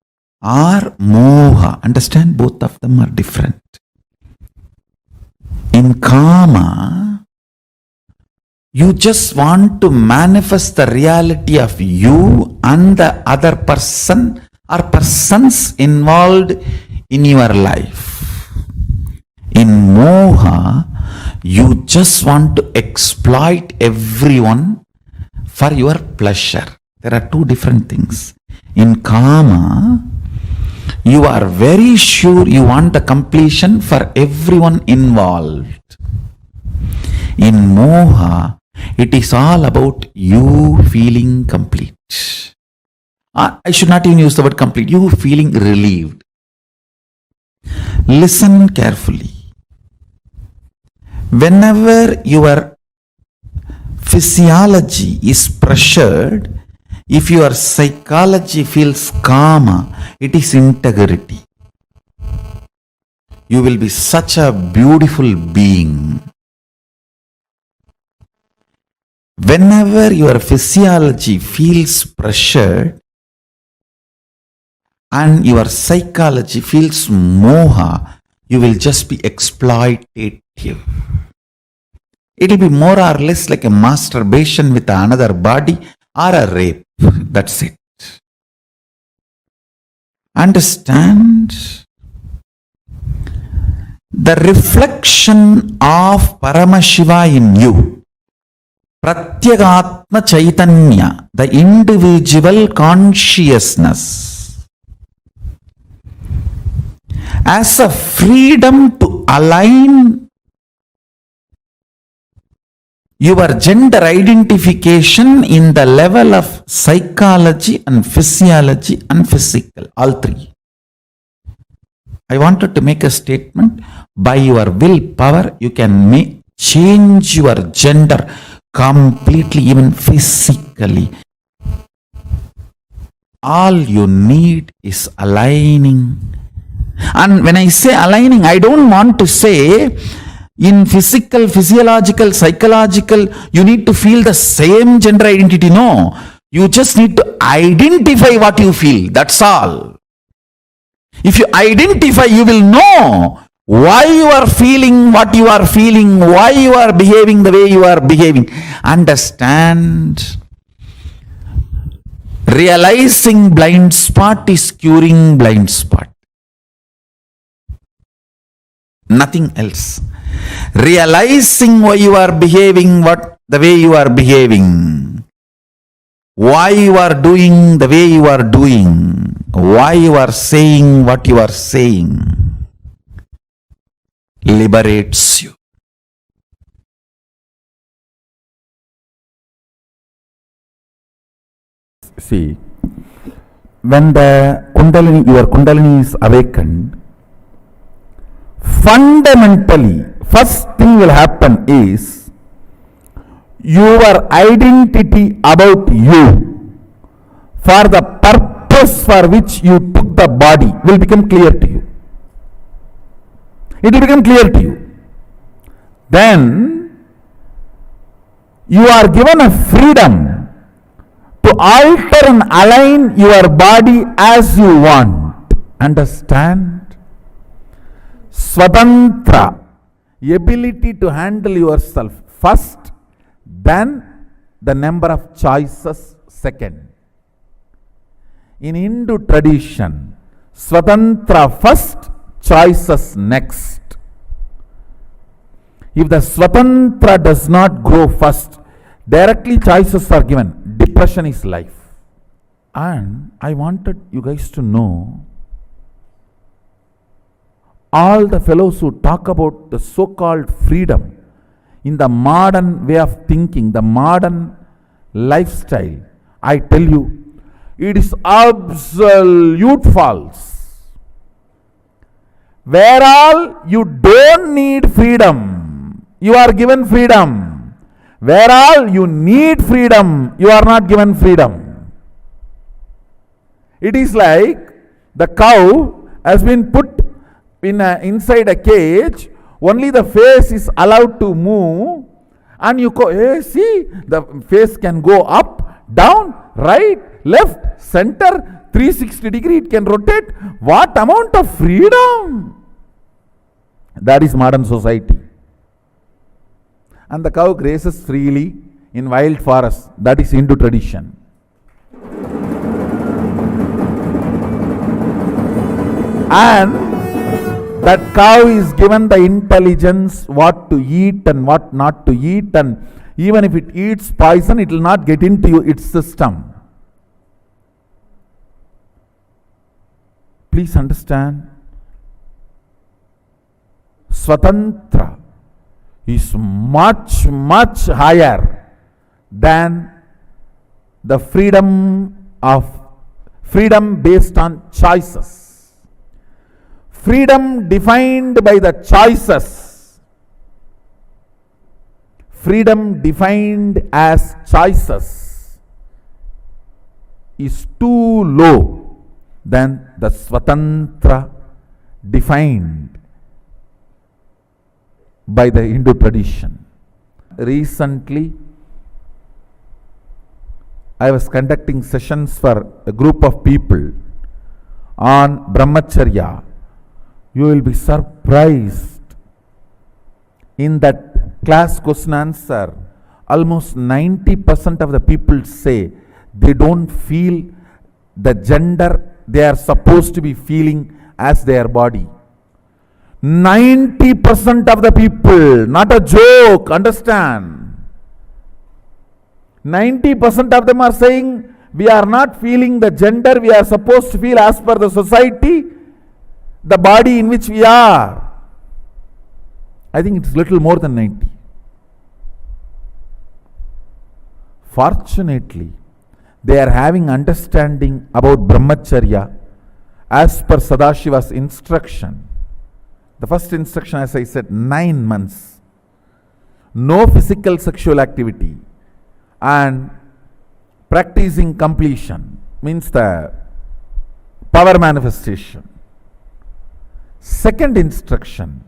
or moha? Understand, both of them are different. In kama, you just want to manifest the reality of you and the other person or persons involved in your life. In moha, you just want to exploit everyone for your pleasure. There are two different things. In kama, You are very sure you want the completion for everyone involved. In moha, it is all about you feeling complete. I should not even use the word complete. You feeling relieved. Listen carefully. Whenever your physiology is pressured, if your psychology feels calm, it is integrity. You will be such a beautiful being. Whenever your physiology feels pressured and your psychology feels moha, you will just be exploitative. It will be more or less like a masturbation with another body or a rape. That's it. Understand? The reflection of Paramashiva in you, Pratyagatma Chaitanya, the individual consciousness, as a freedom to align your gender identification in the level of psychology and physiology and physical, all three. I wanted to make a statement. By your willpower, you can change your gender completely, even physically. All you need is aligning. And when I say aligning, I don't want to say in physical, physiological, psychological, you need to feel the same gender identity. No. You just need to identify what you feel. That's all. If you identify, you will know why you are feeling what you are feeling, why you are behaving the way you are behaving. Understand? Realizing blind spot is curing blind spot. Nothing else. Realizing why you are behaving the way you are behaving, why you are doing the way you are doing, why you are saying what you are saying, liberates you. See, when the Kundalini, your Kundalini is awakened, fundamentally, first thing will happen is your identity about you for the purpose for which you took the body will become clear to you. It will become clear to you. Then you are given a freedom to alter and align your body as you want. Understand? Swatantra, ability to handle yourself first, then the number of choices second. In Hindu tradition, Swatantra first, choices next. If the Swatantra does not grow first, directly choices are given. Depression is life. And I wanted you guys to know, all the fellows who talk about the so-called freedom in the modern way of thinking, the modern lifestyle, I tell you, it is absolute false. Where all you don't need freedom, you are given freedom. Where all you need freedom, you are not given freedom. It is like the cow has been put inside a cage, only the face is allowed to move, and you go, hey, see, the face can go up, down, right, left, center, 360 degree, it can rotate. What amount of freedom! That is modern society. And the cow grazes freely in wild forests. That is Hindu tradition. And that cow is given the intelligence what to eat and what not to eat, and even if it eats poison, it will not get into its system. Please understand, Swatantra is much, much higher than the freedom based on choices. Freedom defined by the choices. Freedom defined as choices is too low than the Swatantra defined by the Hindu tradition. Recently, I was conducting sessions for a group of people on Brahmacharya. You will be surprised. In that class question answer, almost 90% of the people say they don't feel the gender they are supposed to be feeling as their body. 90% of the people, not a joke, understand. 90% of them are saying we are not feeling the gender we are supposed to feel as per the society, the body in which we are. I think it's little more than 90. Fortunately, they are having understanding about Brahmacharya as per Sadashiva's instruction. The first instruction, as I said, 9 months. No physical sexual activity. And practicing completion means the power manifestation. Second instruction,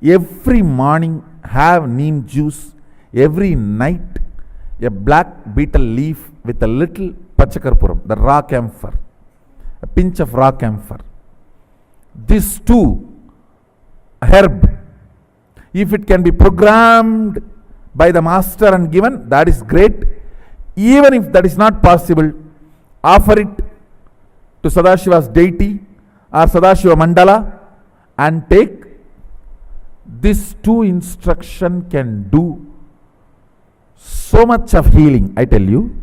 every morning have neem juice, every night a black betel leaf with a little pachakarpuram, the raw camphor, a pinch of raw camphor. These two herb, if it can be programmed by the master and given, that is great. Even if that is not possible, offer it to Sadashiva's deity or Sadashiva Mandala and take. These two instruction can do so much of healing, I tell you.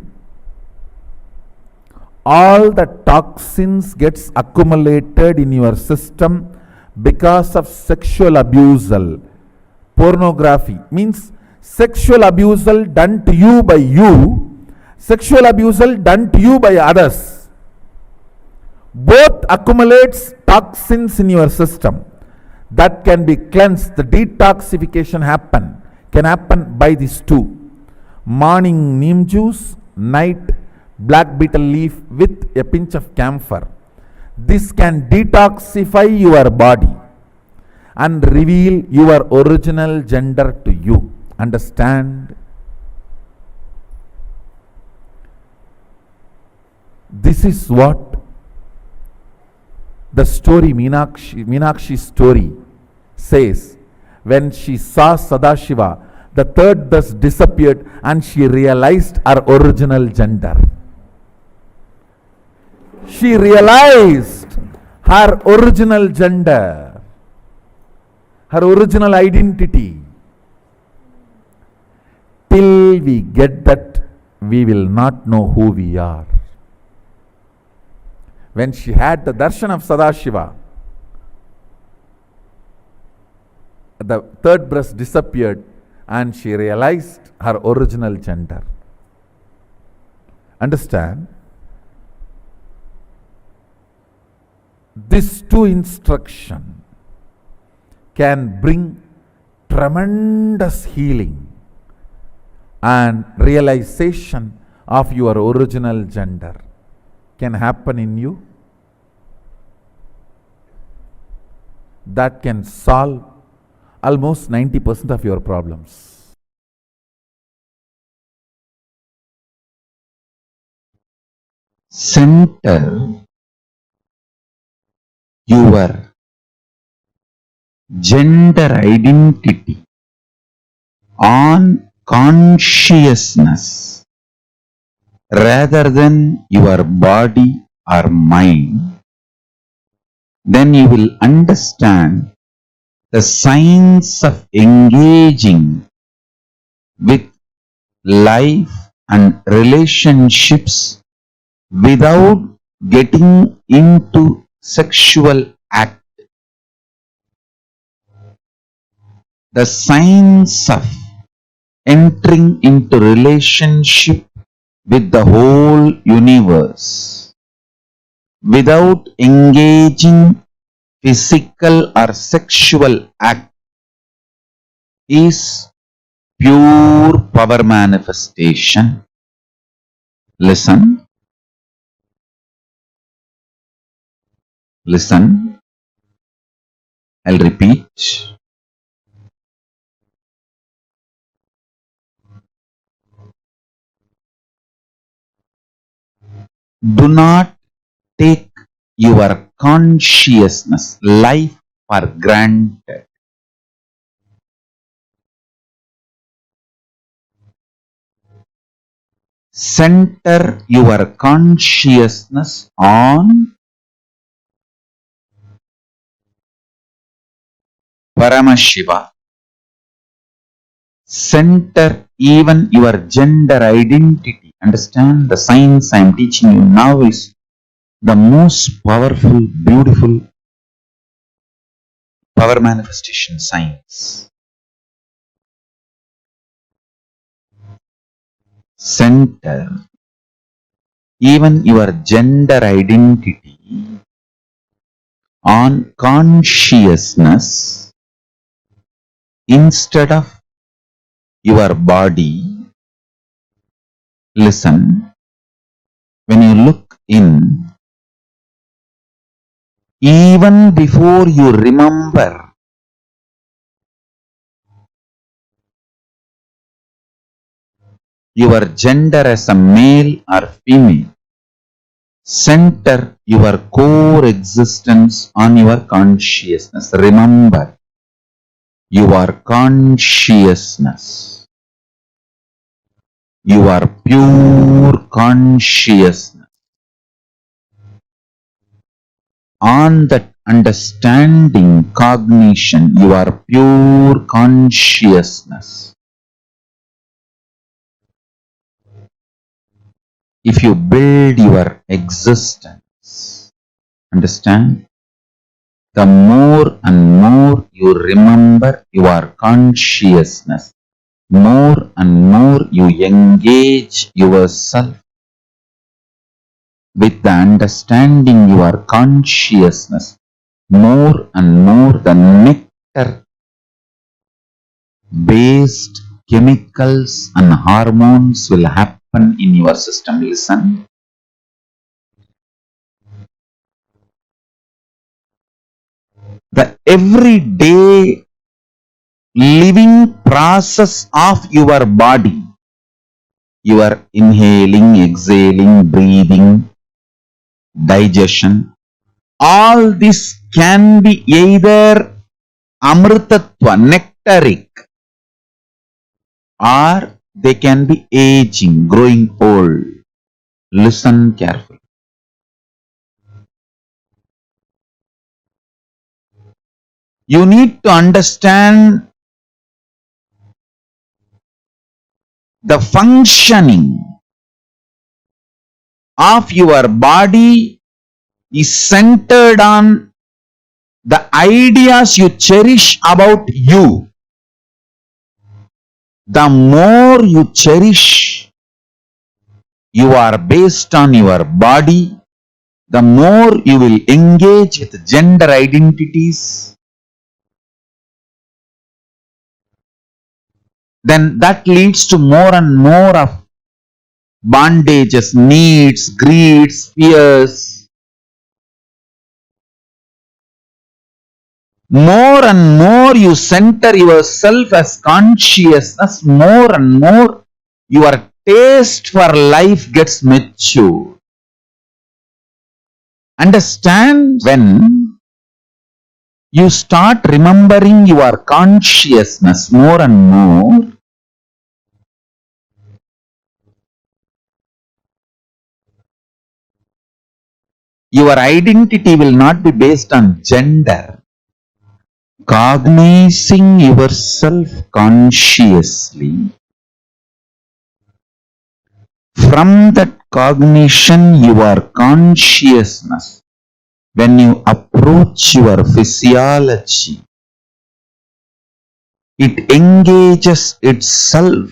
All the toxins gets accumulated in your system because of sexual abusal. Pornography means sexual abusal done to you by you, sexual abusal done to you by others. Both accumulates toxins in your system that can be cleansed. The detoxification can happen by these two. Morning neem juice, night black betel leaf with a pinch of camphor. This can detoxify your body and reveal your original gender to you. Understand? This is what the story, Meenakshi's story says. When she saw Sadashiva, the third thus disappeared and she realized her original gender. She realized her original gender, her original identity. Till we get that, we will not know who we are. When she had the darshan of Sadashiva, the third breast disappeared and she realized her original gender. Understand? These two instructions can bring tremendous healing and realization of your original gender. Can happen in you. That can solve almost 90% of your problems. Center your gender identity on consciousness rather than your body or mind, then you will understand the science of engaging with life and relationships without getting into sexual act. The signs of entering into relationship with the whole universe without engaging physical or sexual act is pure power manifestation. Listen. Listen. I'll repeat. Do not take your consciousness, life for granted. Center your consciousness on Paramashiva. Center even your gender identity. Understand, the science I am teaching you now is the most powerful, beautiful power manifestation science. Center even your gender identity on consciousness instead of your body. Listen, when you look in, even before you remember your gender as a male or female, center your core existence on your consciousness. Remember your consciousness, your pure consciousness. On that understanding, cognition, your pure consciousness, if you build your existence, understand, the more and more you remember your consciousness, more and more you engage yourself with the understanding your consciousness, more and more the nectar based chemicals and hormones will happen in your system. Listen. The everyday living process of your body, your inhaling, exhaling, breathing, digestion, all this can be either amritatva, nectaric, or they can be aging, growing old. Listen carefully. You need to understand the functioning of your body is centered on the ideas you cherish about you. The more you cherish you are based on your body, the more you will engage with gender identities, then that leads to more and more of bondages, needs, greeds, fears. More and more you center yourself as consciousness, more and more your taste for life gets mature. Understand, when you start remembering your consciousness more and more, your identity will not be based on gender. Cognizing yourself consciously, from that cognition, your consciousness when you approach your physiology, it engages itself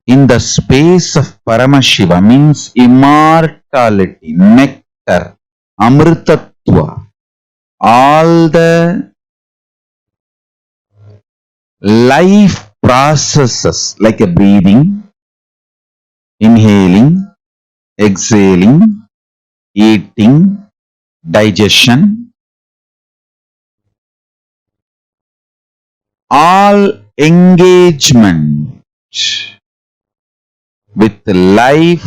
in the space of Paramashiva, means immortality, nectar, amritatva, all the life processes like a breathing, inhaling, exhaling, eating, digestion, all engagement with life,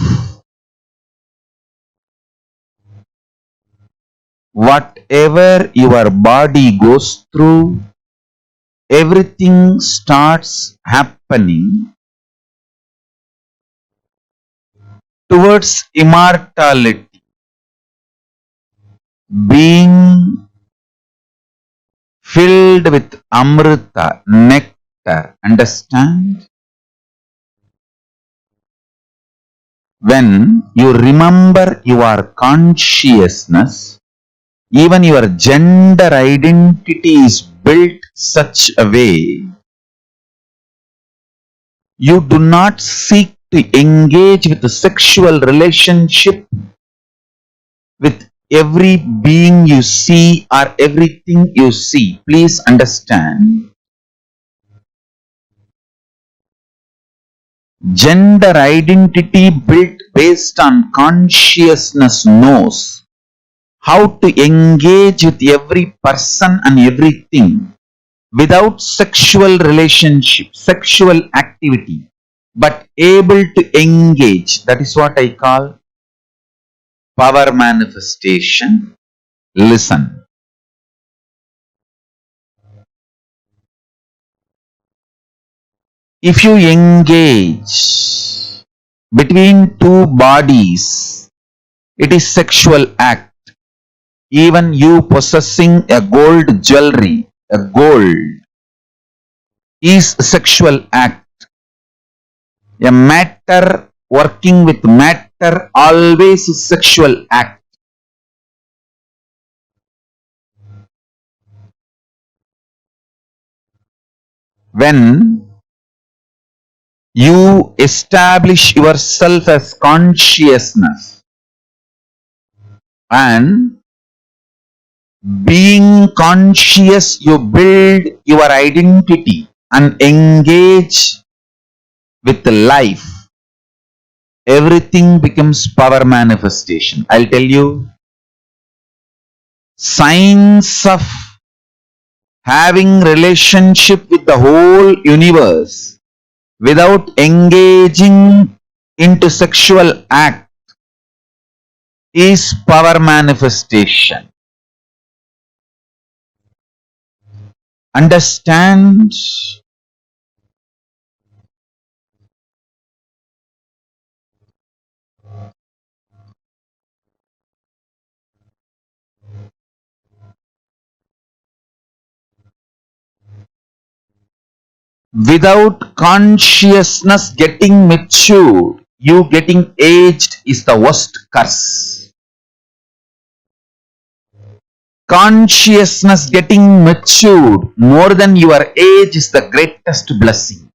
whatever your body goes through, everything starts happening towards immortality, being filled with amrita, nectar. Understand? When you remember your consciousness, even your gender identity is built such a way you do not seek to engage with the sexual relationship with every being you see or everything you see. Please understand. Gender identity built based on consciousness knows how to engage with every person and everything without sexual relationship, sexual activity, but able to engage. That is what I call power manifestation. Listen. If you engage between two bodies, it is sexual act. Even you possessing a gold jewelry, a gold, is sexual act. A matter working with matter always is sexual act. When you establish yourself as consciousness and being conscious, you build your identity and engage with life. Everything becomes power manifestation. I'll tell you, signs of having relationship with the whole universe without engaging into sexual act is power manifestation. Understand? Without consciousness getting matured, you getting aged is the worst curse. Consciousness getting matured more than your age is the greatest blessing.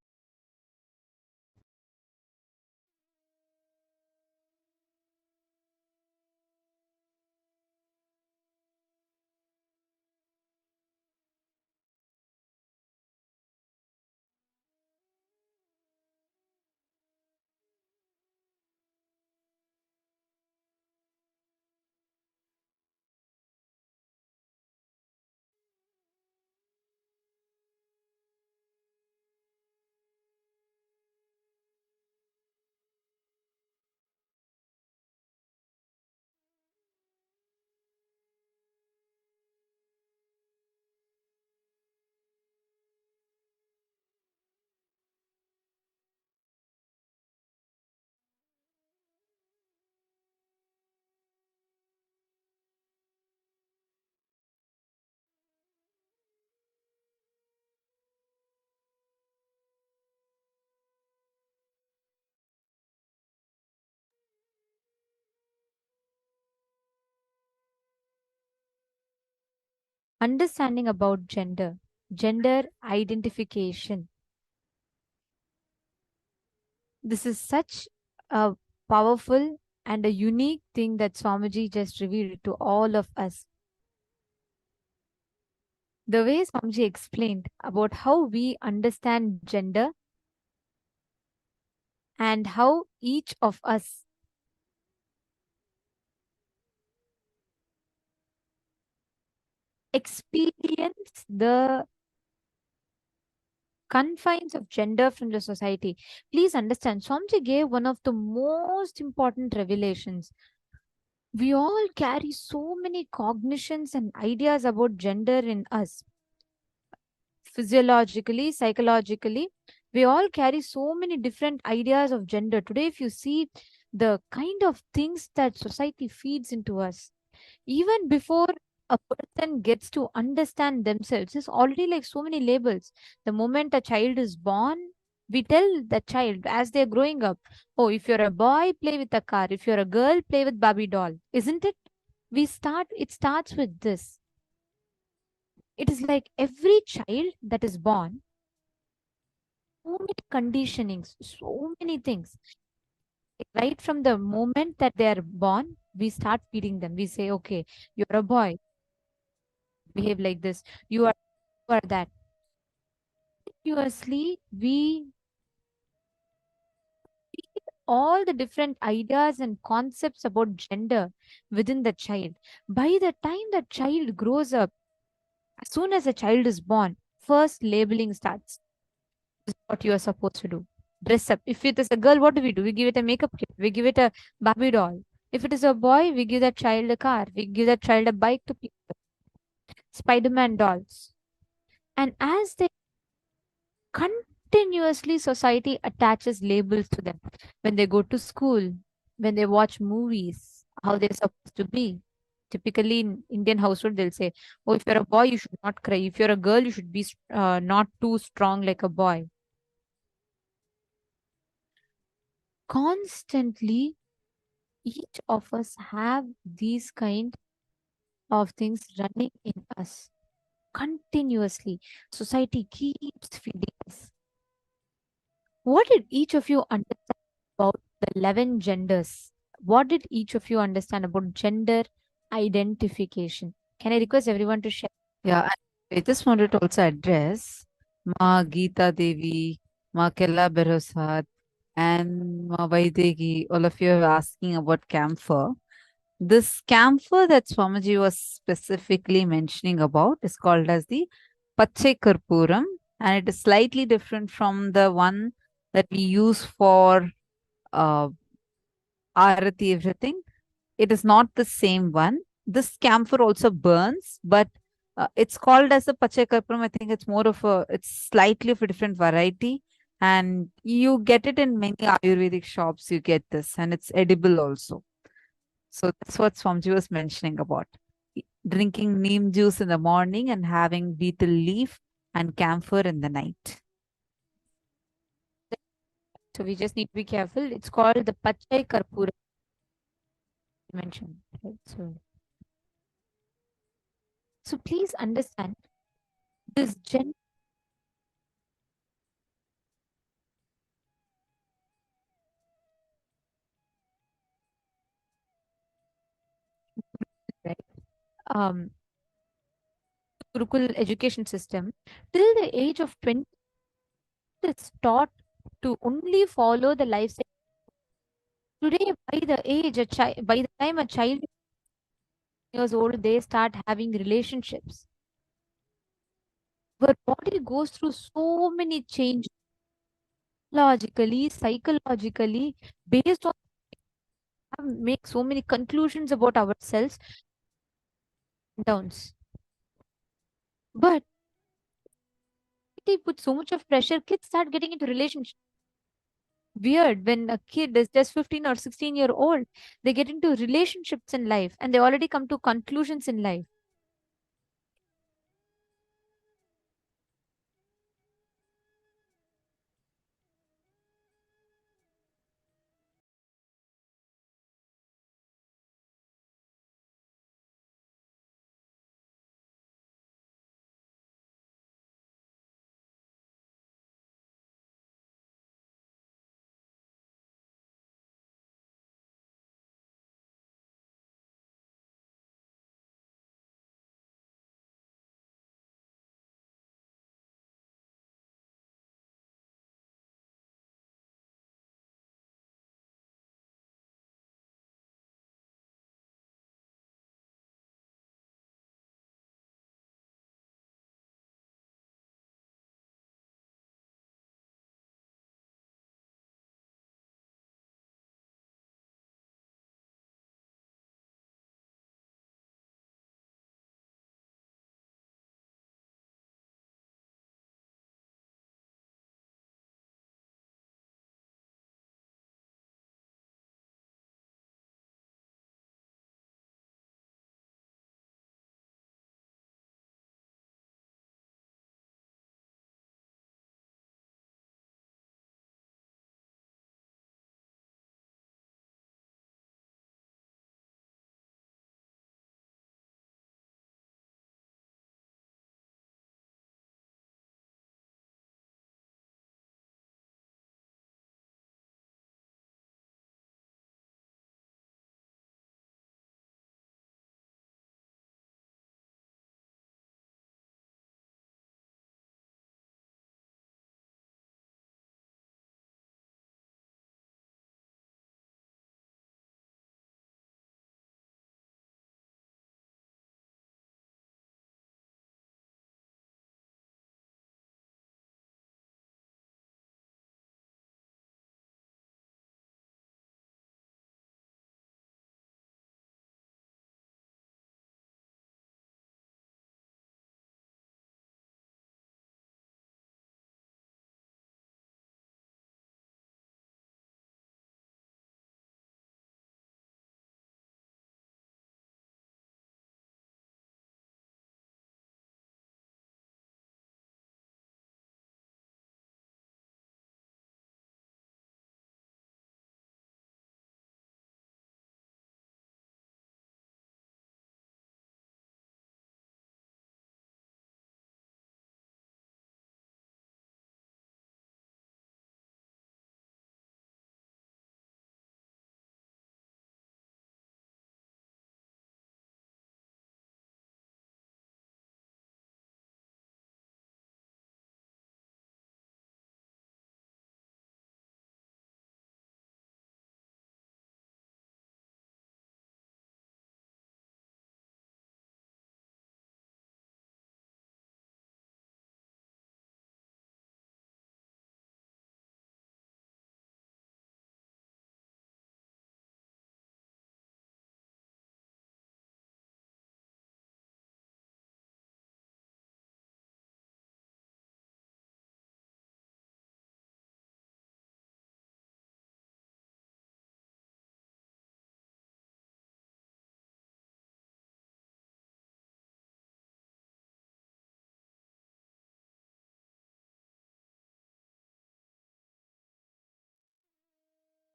understanding about gender identification. This is such a powerful and a unique thing that Swamiji just revealed to all of us. The way Swamiji explained about how we understand gender and how each of us experience the confines of gender from the society. Please understand, Swamiji gave one of the most important revelations. We all carry so many cognitions and ideas about gender in us. Physiologically, psychologically, we all carry so many different ideas of gender. Today, if you see the kind of things that society feeds into us, even before a person gets to understand themselves, it's already like so many labels. The moment a child is born, we tell the child as they're growing up, oh, if you're a boy, play with a car. If you're a girl, play with Barbie doll. Isn't it? It starts with this. It is like every child that is born, so many conditionings, so many things. Right from the moment that they are born, we start feeding them. We say, okay, you're a boy, behave like this. You are that. Continuously, we feed all the different ideas and concepts about gender within the child. By the time the child grows up, as soon as a child is born, first labeling starts. This is what you are supposed to do. Dress up. If it is a girl, what do? We give it a makeup kit. We give it a Barbie doll. If it is a boy, we give that child a car. We give that child a bike to pick up. Spider-Man dolls. And as they continuously, society attaches labels to them. When they go to school, when they watch movies, how they're supposed to be. Typically in Indian household, they'll say, oh, if you're a boy, you should not cry. If you're a girl, you should be not too strong like a boy. Constantly, each of us have these kind of things running in us continuously. Society keeps feeding us. What did each of you understand about the 11 genders? What did each of you understand about gender identification? Can I request everyone to share? Yeah, I just wanted to also address Ma Geeta Devi, Ma Kella Berosat, and Ma Vaidegi. All of you are asking about camphor. This camphor that Swamiji was specifically mentioning about is called as the Pache Karpuram, and it is slightly different from the one that we use for uh, Arati, everything. It is not the same one. This camphor also burns, but it's called as a Pache Karpuram. I think it's more of a, it's slightly of a different variety. And you get it in many Ayurvedic shops. You get this, and it's edible also. So that's what Swamiji was mentioning about. Drinking neem juice in the morning and having betel leaf and camphor in the night. So we just need to be careful. It's called the Pachai Karpura mentioned. Right? So please understand this gender, right? Um, Gurukul education system till the age of 20 is taught to only follow the lifestyle. Today, by the time a child is years old, they start having relationships. Our body goes through so many changes, logically, psychologically, based on make so many conclusions about ourselves downs. But they put so much of pressure, kids start getting into relationships. Weird when a kid is just 15 or 16-year old, they get into relationships in life and they already come to conclusions in life.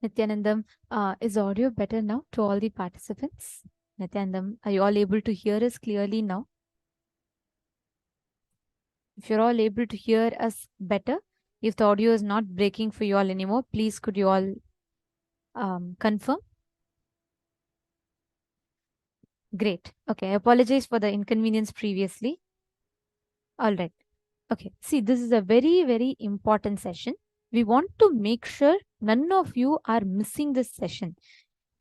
Nithyanandam, is audio better now to all the participants? Nithyanandam, are you all able to hear us clearly now? If you're all able to hear us better, if the audio is not breaking for you all anymore, please could you all confirm? Great. Okay, I apologize for the inconvenience previously. All right. Okay, see, this is a very, very important session. We want to make sure none of you are missing this session.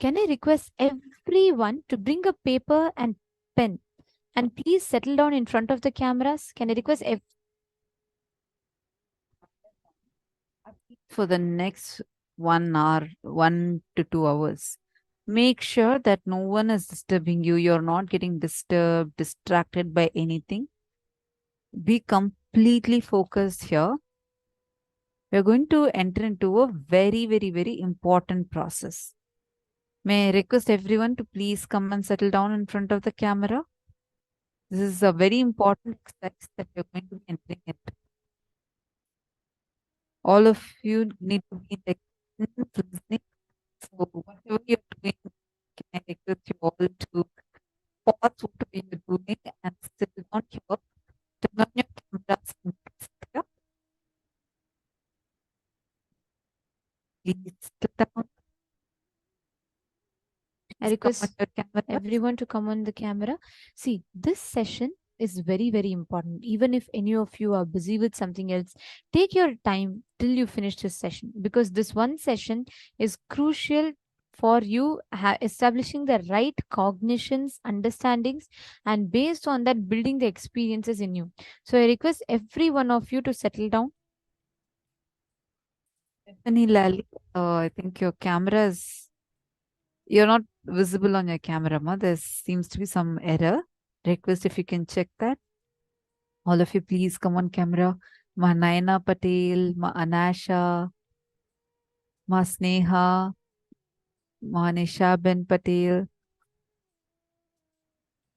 Can I request everyone to bring a paper and pen and please settle down in front of the cameras? Can I request For the next 1 hour, 1 to 2 hours, make sure that no one is disturbing you. You're not getting disturbed, distracted by anything. Be completely focused here. We're going to enter into a very, very, very important process. May I request everyone to please come and settle down in front of the camera? This is a very important exercise that we're going to be entering into. All of you need to be like listening. So whatever you're doing, can I request you all to pause whatever you're doing and sit down here. Turn on your cameras and sit here. Please sit down. I request everyone to come on the camera. See, this session is very, very important. Even if any of you are busy with something else, take your time till you finish this session, because this one session is crucial for you establishing the right cognitions, understandings, and based on that, building the experiences in you. So I request every one of you to settle down. Stephanie Lally, I think your camera is, you're not visible on your camera, ma. There seems to be some error. Request if you can check that. All of you, please come on camera. Ma Naina Patel, Ma Anasha, Ma Sneha, Ma Nisha Ben Patel,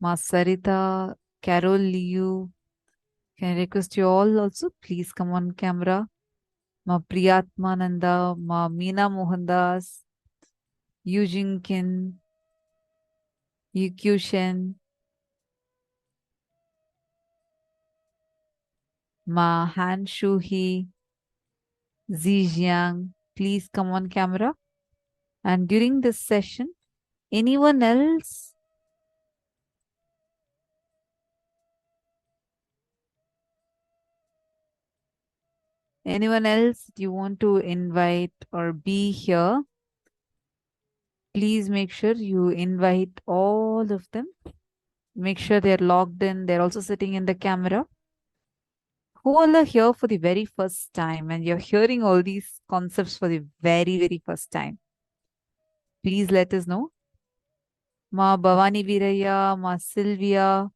Ma Sarita, Carol Liu. Can I request you all also? Please come on camera. Ma Priyatmananda, Ma Meena Mohandas, Eugene Kin, Yukyu Shen, Ma Han Shuhi, Zijiang. Please come on camera. And during this session, anyone else you want to invite or be here, please make sure you invite all of them. Make sure they're logged in. They're also sitting in the camera. Who all are here for the very first time and you're hearing all these concepts for the very, very first time? Please let us know. Ma Bhavani Viraya, Ma Sylvia.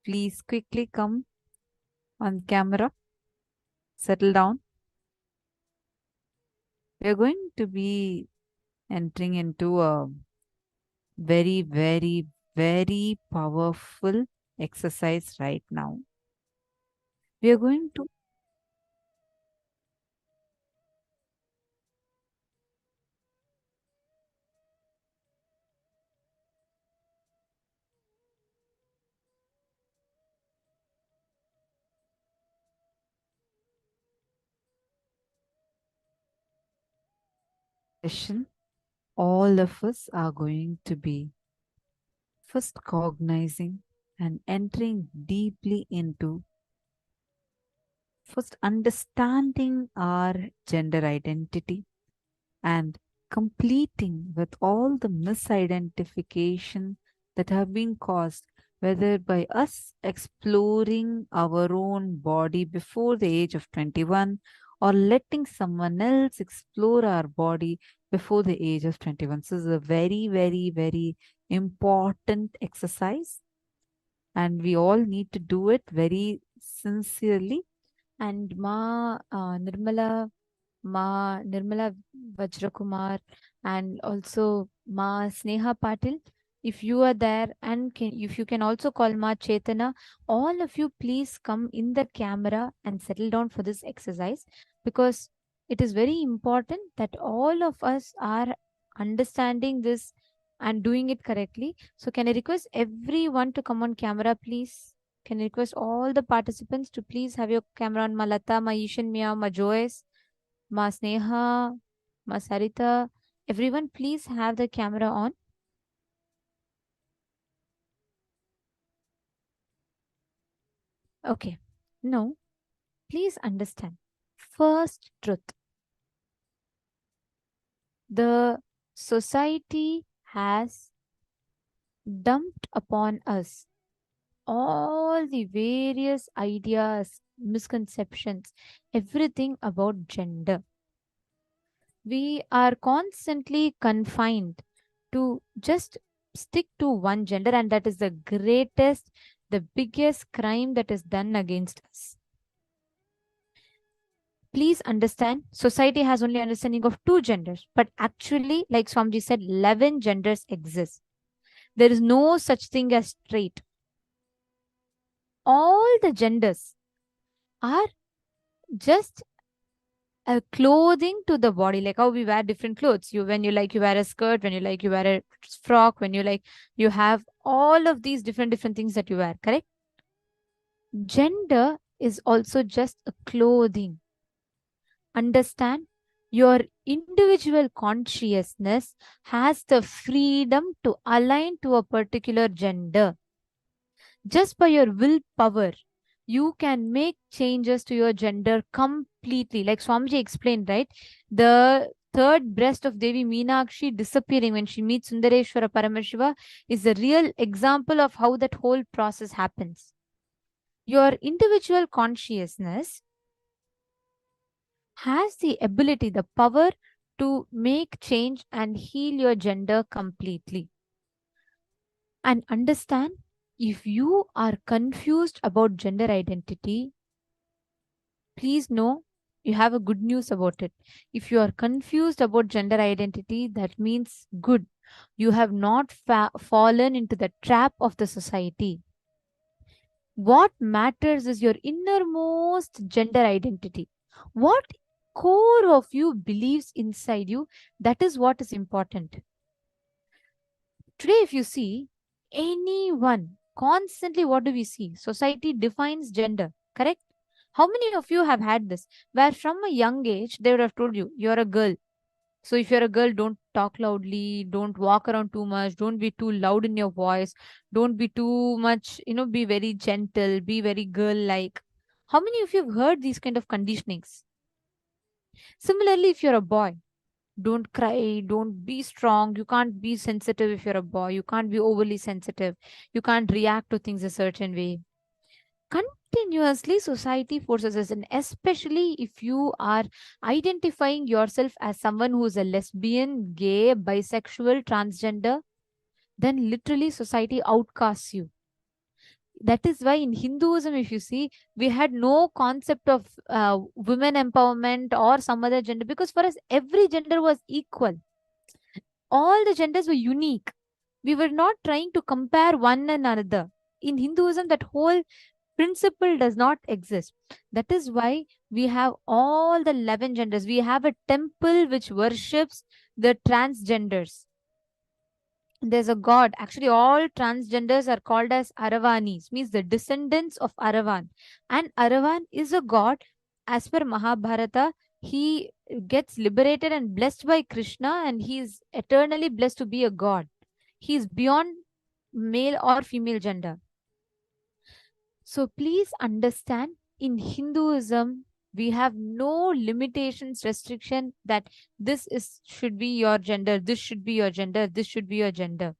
Please quickly come on camera. Settle down. We're going to be entering into a very, very, very powerful exercise right now. We are going to session. All of us are going to be first cognizing and entering deeply into first understanding our gender identity and completing with all the misidentification that have been caused, whether by us exploring our own body before the age of 21 or letting someone else explore our body before the age of 21. So this is a very, very, very important exercise, and we all need to do it very sincerely. And Nirmala Vajrakumar, and also Ma Sneha Patil. If you are there, and if you can also call Ma Chetana, all of you please come in the camera and settle down for this exercise, because it is very important that all of us are understanding this and doing it correctly. So can I request everyone to come on camera, please? Can I request all the participants to please have your camera on? Malata, Ma Ishan Mia, Ma Joyce, Ma Sneha, Ma Sarita. Everyone, please have the camera on. Okay. Now, please understand. First truth. The society has dumped upon us all the various ideas, misconceptions, everything about gender. We are constantly confined to just stick to one gender, and that is the greatest, the biggest crime that is done against us. Please understand, society has only understanding of two genders, but actually, like Swamiji said, 11 genders exist. There is no such thing as straight. All the genders are just a clothing to the body, like how we wear different clothes. When you like, you wear a skirt. When you like, you wear a frock. When you like, you have all of these different things that you wear, correct? Gender is also just a clothing. Understand, your individual consciousness has the freedom to align to a particular gender. Just by your willpower, you can make changes to your gender completely. Like Swamiji explained, right? The third breast of Devi Meenakshi disappearing when she meets Sundareshwara Paramashiva is a real example of how that whole process happens. Your individual consciousness has the ability, the power to make change and heal your gender completely. And understand, if you are confused about gender identity, please know you have a good news about it. If you are confused about gender identity, that means good. You have not fallen into the trap of the society. What matters is your innermost gender identity. What core of you believes inside you, that is what is important. Today, if you see anyone, constantly what do we see? Society defines gender, correct? How many of you have had this? Where from a young age, they would have told you, you're a girl. So if you're a girl, don't talk loudly, don't walk around too much, don't be too loud in your voice, don't be too much, be very gentle, be very girl-like. How many of you have heard these kind of conditionings? Similarly, if you're a boy, don't cry, don't be strong, you can't be sensitive if you're a boy, you can't be overly sensitive, you can't react to things a certain way. Continuously, society forces us, and especially if you are identifying yourself as someone who is a lesbian, gay, bisexual, transgender, then literally society outcasts you. That is why in Hinduism, if you see, we had no concept of women empowerment or some other gender, because for us, every gender was equal. All the genders were unique. We were not trying to compare one another. In Hinduism, that whole principle does not exist. That is why we have all the 11 genders. We have a temple which worships the transgenders. There's a god. Actually, all transgenders are called as Aravanis, means the descendants of Aravan. And Aravan is a god. As per Mahabharata, he gets liberated and blessed by Krishna, and he is eternally blessed to be a god. He is beyond male or female gender. So please understand, in Hinduism, we have no limitations, restriction that should be your gender, this should be your gender, this should be your gender.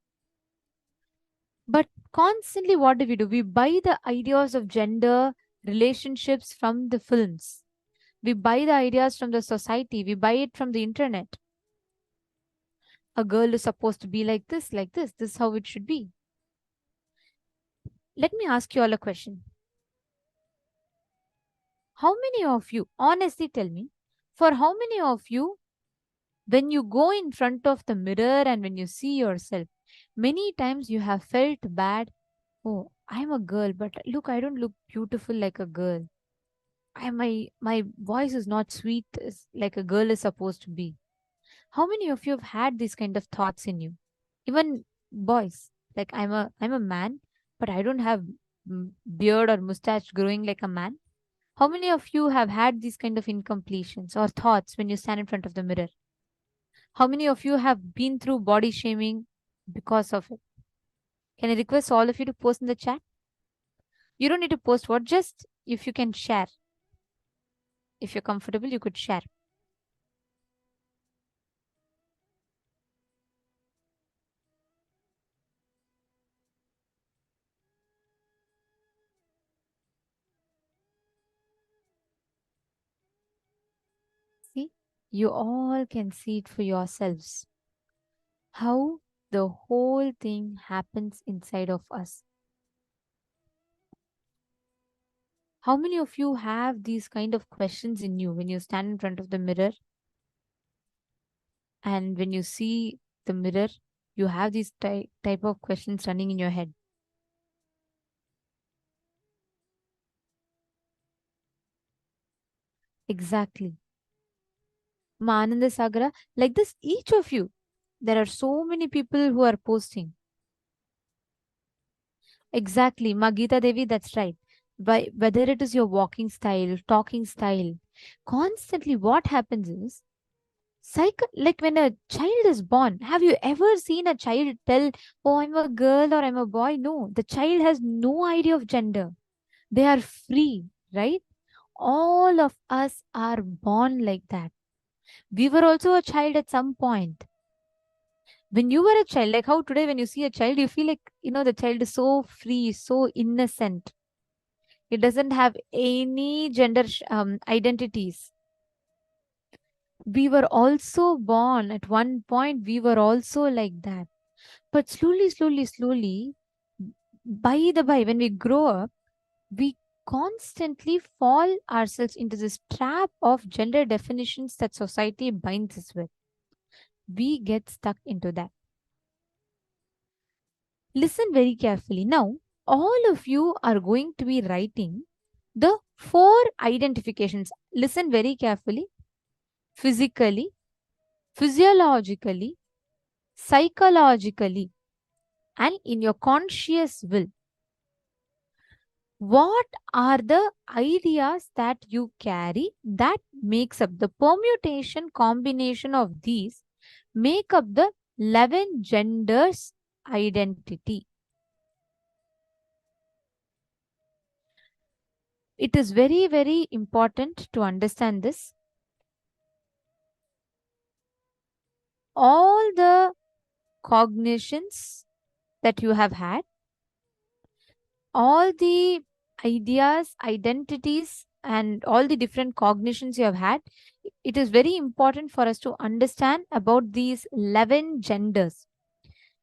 But constantly, what do? We buy the ideas of gender relationships from the films. We buy the ideas from the society. We buy it from the internet. A girl is supposed to be like this, this is how it should be. Let me ask you all a question. How many of you, honestly tell me, for how many of you, when you go in front of the mirror and when you see yourself, many times you have felt bad, oh, I'm a girl, but look, I don't look beautiful like a girl. my voice is not sweet like a girl is supposed to be. How many of you have had these kind of thoughts in you? Even boys, like I'm a man, but I don't have beard or mustache growing like a man. How many of you have had these kind of incompletions or thoughts when you stand in front of the mirror? How many of you have been through body shaming because of it? Can I request all of you to post in the chat? You don't need to post what, just if you can share. If you're comfortable, you could share. See, you all can see it for yourselves. How the whole thing happens inside of us. How many of you have these kind of questions in you when you stand in front of the mirror? And when you see the mirror, you have these type of questions running in your head. Exactly. Mananda Sagara, like this, each of you, there are so many people who are posting. Exactly. Magita Devi, that's right. But whether it is your walking style, talking style, constantly what happens is, like when a child is born, have you ever seen a child tell, oh, I'm a girl or I'm a boy? No, the child has no idea of gender. They are free, right? All of us are born like that. We were also a child at some point. When you were a child, like how today when you see a child, you feel like, the child is so free, so innocent. It doesn't have any gender identities. We were also born at one point, we were also like that. But slowly, when we grow up, we constantly fall ourselves into this trap of gender definitions that society binds us with. We get stuck into that. Listen very carefully. Now, all of you are going to be writing the 4 identifications. Listen very carefully. Physically, physiologically, psychologically, and in your conscious will. What are the ideas that you carry that makes up the permutation combination of these make up the 11 genders identity? It is very, very important to understand this. All the cognitions that you have had, all the ideas, identities, and all the different cognitions you have had, it is very important for us to understand about these 11 genders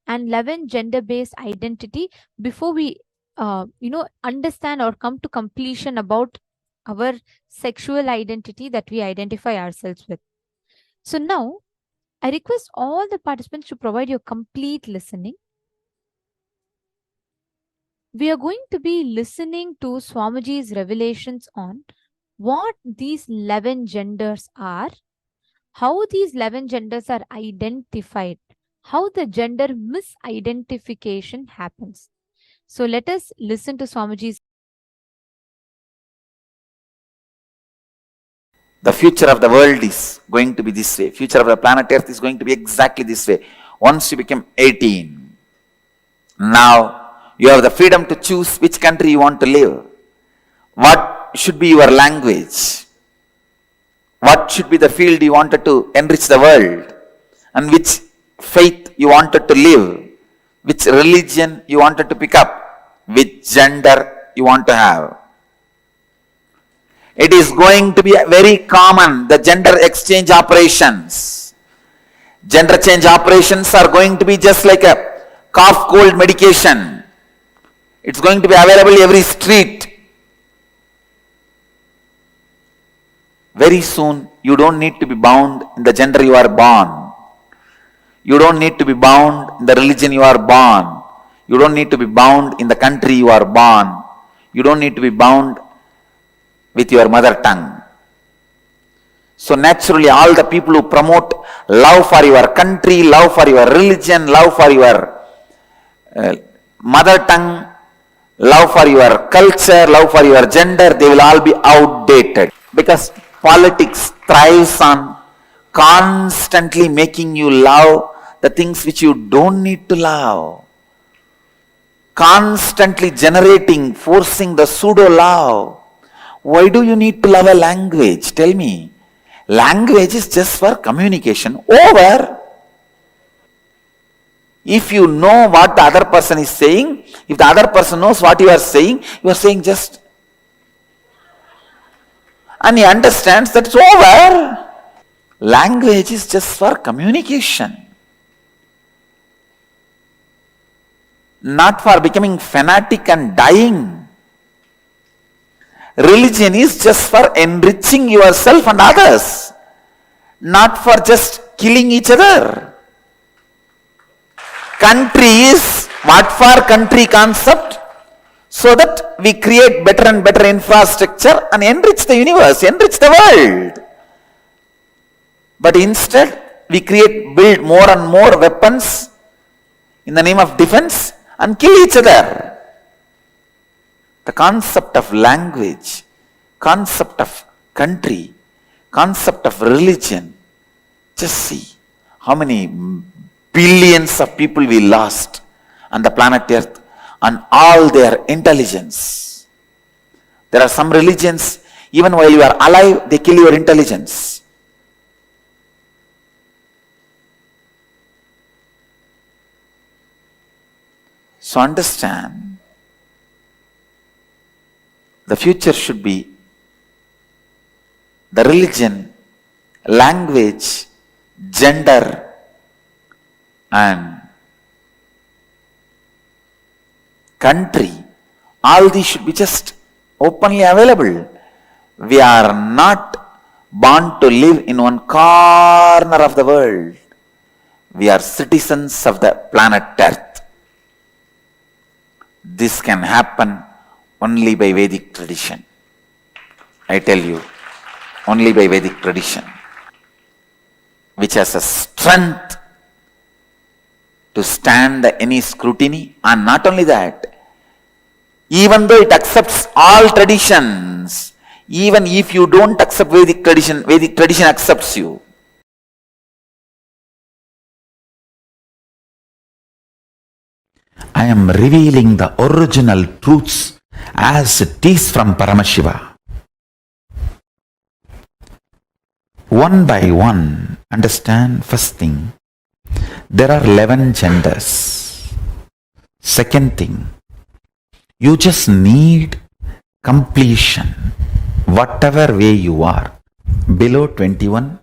and 11 gender-based identity before we, understand or come to completion about our sexual identity that we identify ourselves with. So now, I request all the participants to provide your complete listening. We are going to be listening to Swamiji's revelations on what these 11 genders are, how these 11 genders are identified, how the gender misidentification happens. So let us listen to Swamiji's. The future of the world is going to be this way. Future of the planet Earth is going to be exactly this way. Once you become 18, now you have the freedom to choose which country you want to live. What should be your language? What should be the field you wanted to enrich the world? And which faith you wanted to live? Which religion you wanted to pick up? Which gender you want to have? It is going to be very common, the gender exchange operations. Gender change operations are going to be just like a cough cold medication. It's going to be available every street. Very soon, you don't need to be bound in the gender you are born. You don't need to be bound in the religion you are born. You don't need to be bound in the country you are born. You don't need to be bound with your mother tongue. So naturally, all the people who promote love for your country, love for your religion, love for your mother tongue, love for your culture, love for your gender, they will all be outdated. Because politics thrives on constantly making you love the things which you don't need to love. Constantly generating, forcing the pseudo love. Why do you need to love a language? Tell me. Language is just for communication. Over. If you know what the other person is saying, if the other person knows what you are saying just. And he understands that it's over. Language is just for communication. Not for becoming fanatic and dying. Religion is just for enriching yourself and others, not for just killing each other. Country is what for country concept, so that we create better and better infrastructure and enrich the universe, enrich the world. But instead, we build more and more weapons in the name of defense and kill each other. The concept of language, concept of country, concept of religion. Just see how many billions of people we lost on the planet Earth and all their intelligence. There are some religions, even while you are alive, they kill your intelligence. So understand, the future should be the religion, language, gender, and country. All these should be just openly available. We are not born to live in one corner of the world. We are citizens of the planet Earth. This can happen only by Vedic tradition. I tell you, only by Vedic tradition, which has a strength to stand any scrutiny. And not only that, even though it accepts all traditions, even if you don't accept Vedic tradition accepts you. I am revealing the original truths as it is from Paramashiva. One by one, understand, first thing, there are 11 genders. Second thing, you just need completion, whatever way you are, below 21.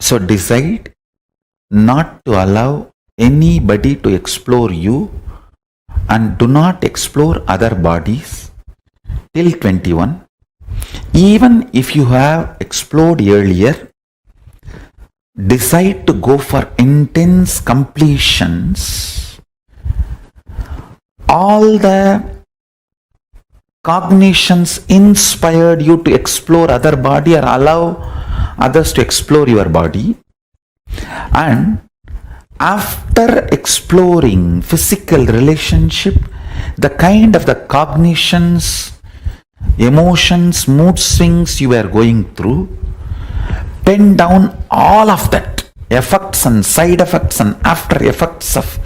So decide not to allow anybody to explore you, and do not explore other bodies till 21. Even if you have explored earlier, decide to go for intense completions. All the cognitions inspired you to explore other body or allow others to explore your body. And after exploring physical relationship, the kind of the cognitions, emotions, mood swings you are going through, pen down all of that, effects and side effects and after effects of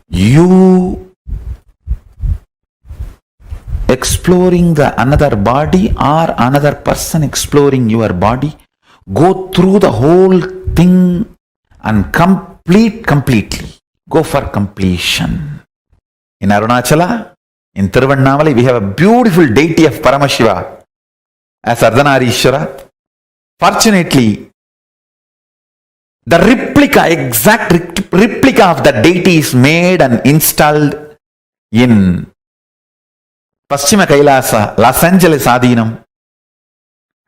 you exploring another body or another person exploring your body. Go through the whole thing and completely. Go for completion. In Arunachala, in Tiruvannamala, we have a beautiful deity of Paramashiva as Ardhanarishwara. Fortunately, the exact replica of the deity is made and installed in Paschima Kailasa, Los Angeles Adinam.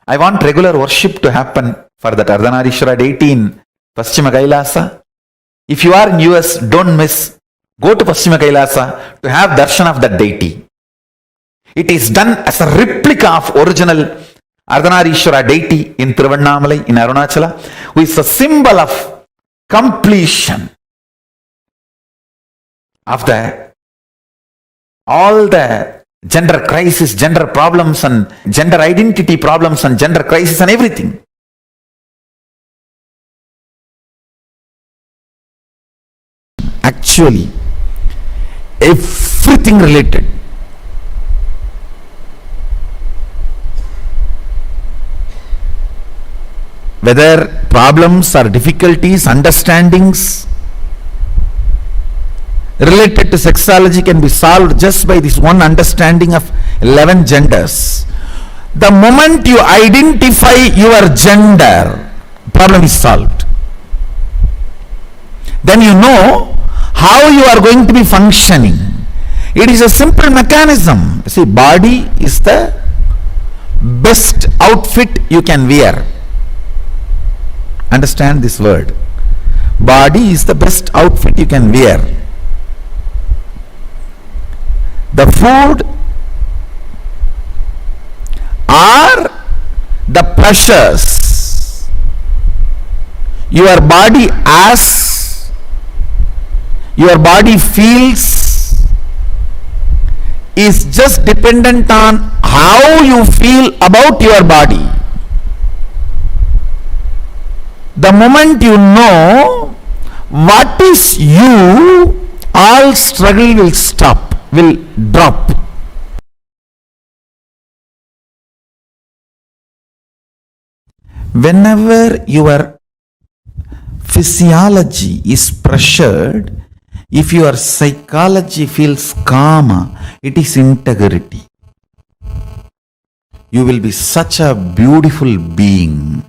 I want regular worship to happen for that Ardhanarishwara deity in Paschima Kailasa. If you are in US, don't miss. Go to Paschima Kailasa to have darshan of that deity. It is done as a replica of original Ardhanarishwara deity in Tiruvannamalai in Arunachala, who is a symbol of completion of all the gender crisis, gender problems and gender identity problems and gender crisis and everything. Actually, everything related. Whether problems or difficulties, understandings related to sexuality can be solved just by this one understanding of 11 genders. The moment you identify your gender, problem is solved. Then you know how you are going to be functioning. It is a simple mechanism. See, body is the best outfit you can wear. Understand this word. Body is the best outfit you can wear. The food are the pleasures your body asks, your body feels, is just dependent on how you feel about your body. The moment you know what is you, all struggle will stop, will drop. Whenever your physiology is pressured, if your psychology feels calm, it is integrity. You will be such a beautiful being.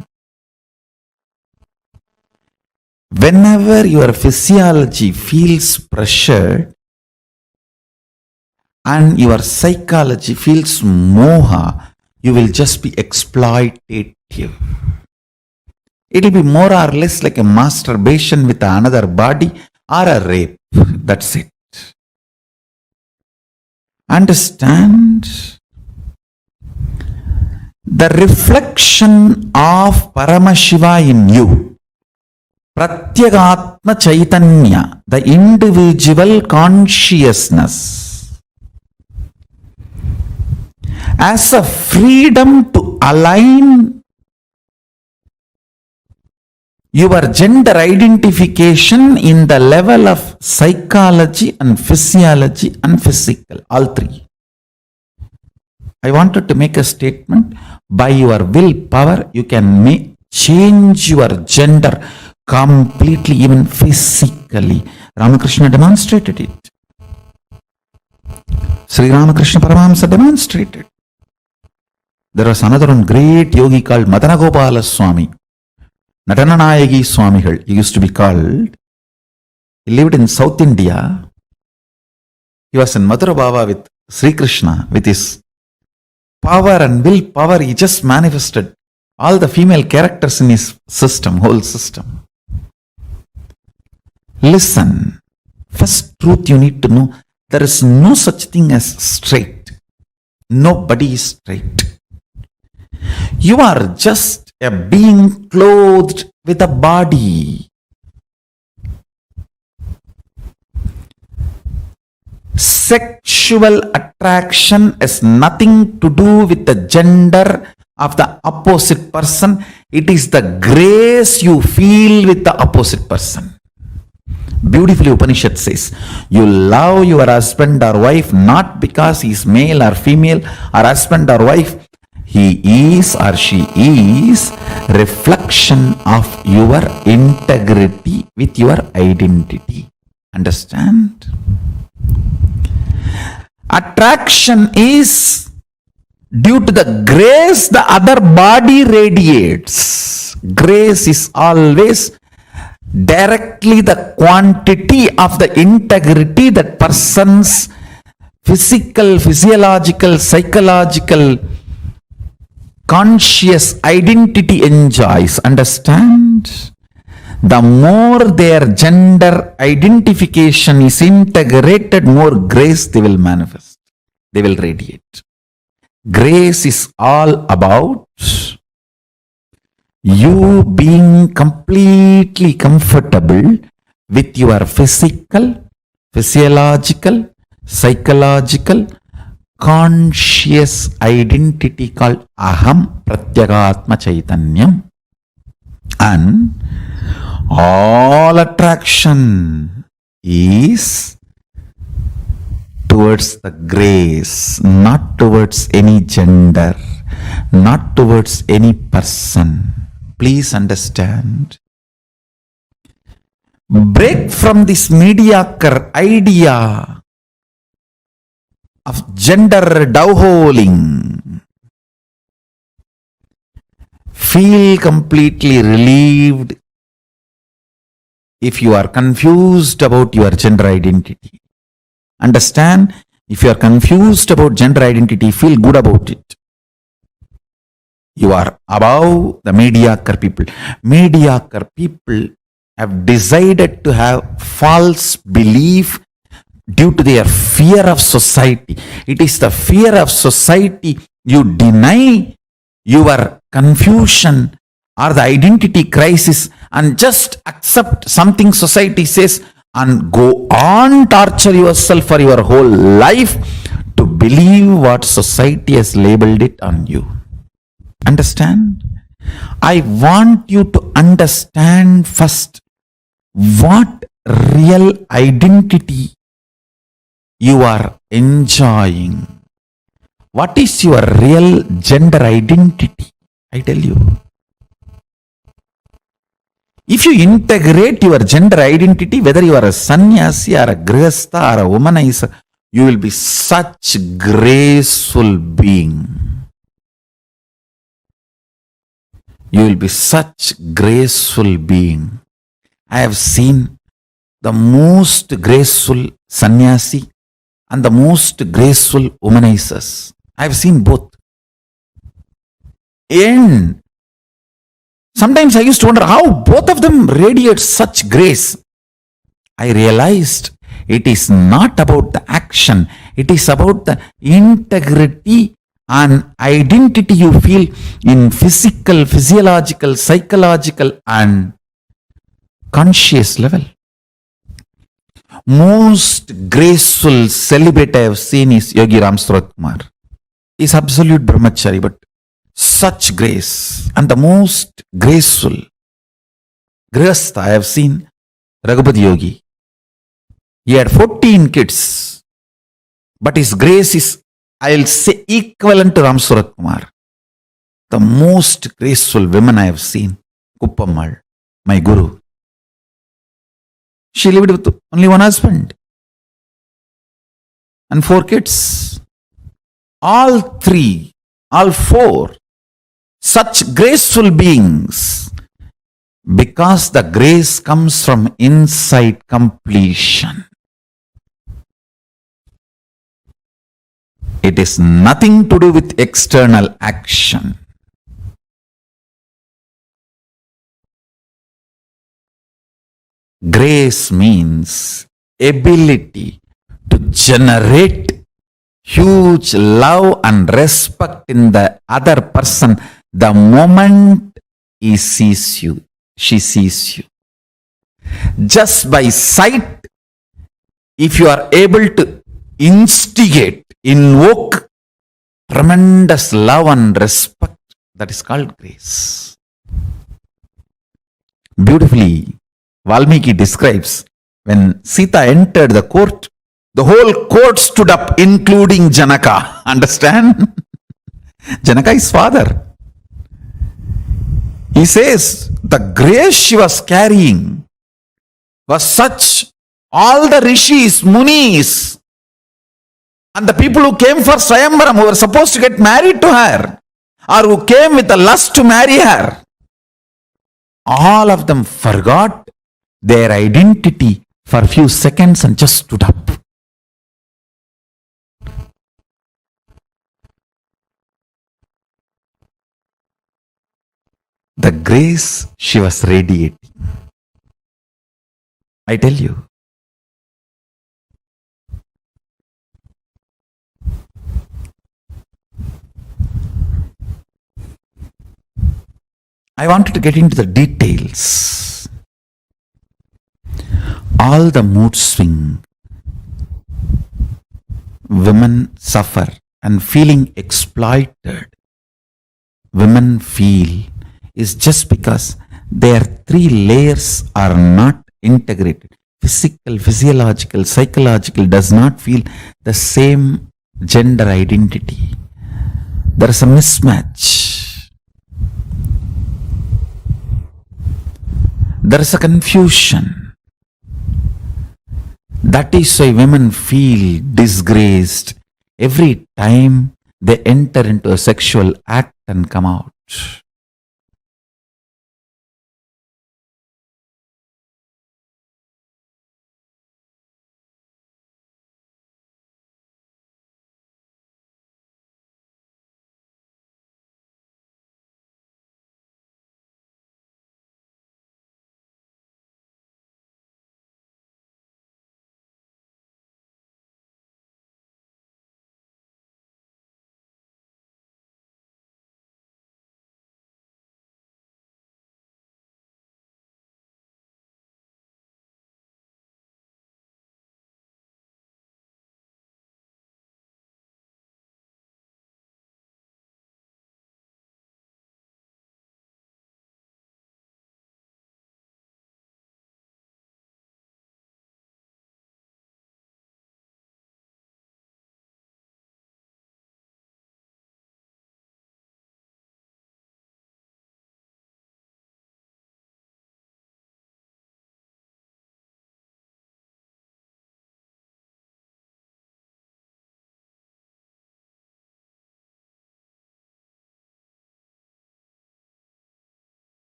Whenever your physiology feels pressured and your psychology feels moha, you will just be exploitative. It will be more or less like a masturbation with another body or a rape. That's it. Understand? The reflection of Paramashiva in you, Pratyagatma Chaitanya, the individual consciousness, as a freedom to align your gender identification in the level of psychology and physiology and physical, all three. I wanted to make a statement. By your willpower, you can change your gender completely, even physically. Ramakrishna demonstrated it. Sri Ramakrishna Paramahamsa demonstrated. There was another one great yogi called Madanagopala Swami. Nadananayagi Swamigal, he used to be called. He lived in South India. He was in Mathura Bhava with Sri Krishna. With his power and willpower, he just manifested all the female characters in his system, whole system. Listen, first truth you need to know, there is no such thing as straight. Nobody is straight. You are just a being clothed with a body. Sexual attraction has nothing to do with the gender of the opposite person. It is the grace you feel with the opposite person. Beautifully Upanishad says, you love your husband or wife not because he is male or female, or husband or wife. He is or she is reflection of your integrity with your identity. Understand? Attraction is due to the grace the other body radiates. Grace is always directly the quantity of the integrity that person's physical, physiological, psychological, conscious identity enjoys. Understand? The more their gender identification is integrated, more grace they will manifest. They will radiate. Grace is all about you being completely comfortable with your physical, physiological, psychological, conscious identity called Aham Pratyagatma Chaitanyam, and all attraction is towards the grace, not towards any gender, not towards any person. Please understand. Break from this mediocre idea of gender downholing. Feel completely relieved if you are confused about your gender identity. Understand, if you are confused about gender identity, feel good about it. You are above the mediocre people. Mediocre people have decided to have false belief due to their fear of society. It is the fear of society. You deny your confusion or the identity crisis and just accept something society says and go on torture yourself for your whole life to believe what society has labeled it on you. Understand? I want you to understand first what real identity you are enjoying. What is your real gender identity? I tell you. If you integrate your gender identity, whether you are a sannyasi or a grihastha or a womanizer, you will be such graceful being. You will be such graceful being. I have seen the most graceful sannyasi and the most graceful womanizers. I have seen both. And sometimes I used to wonder how both of them radiate such grace. I realized it is not about the action. It is about the integrity and identity you feel in physical, physiological, psychological and conscious level. Most graceful celibate I have seen is Yogi Ram Surat Kumar. He is absolute brahmachari, but such grace. And the most graceful grihastha I have seen, Raghupati Yogi. He had 14 kids, but his grace is, I'll say, equivalent to Ram Surat Kumar. The most graceful women I have seen, Kuppammal, my guru. She lived with only one husband and 4 kids. All 4, such graceful beings, because the grace comes from inside completion. It is nothing to do with external action. Grace means ability to generate huge love and respect in the other person the moment he sees you, she sees you. Just by sight, if you are able to instigate, invoke tremendous love and respect, that is called grace. Beautifully, Valmiki describes when Sita entered the court, the whole court stood up, including Janaka. Understand? Janaka is father. He says the grace she was carrying was such, all the rishis, munis, and the people who came for Swayamvaram, who were supposed to get married to her, or who came with a lust to marry her, all of them forgot their identity for a few seconds and just stood up. The grace she was radiating. I tell you. I wanted to get into the details. All the mood swing women suffer and feeling exploited women feel is just because their three layers are not integrated. Physical, physiological, psychological does not feel the same gender identity. There is a mismatch. There is a confusion. That is why women feel disgraced every time they enter into a sexual act and come out.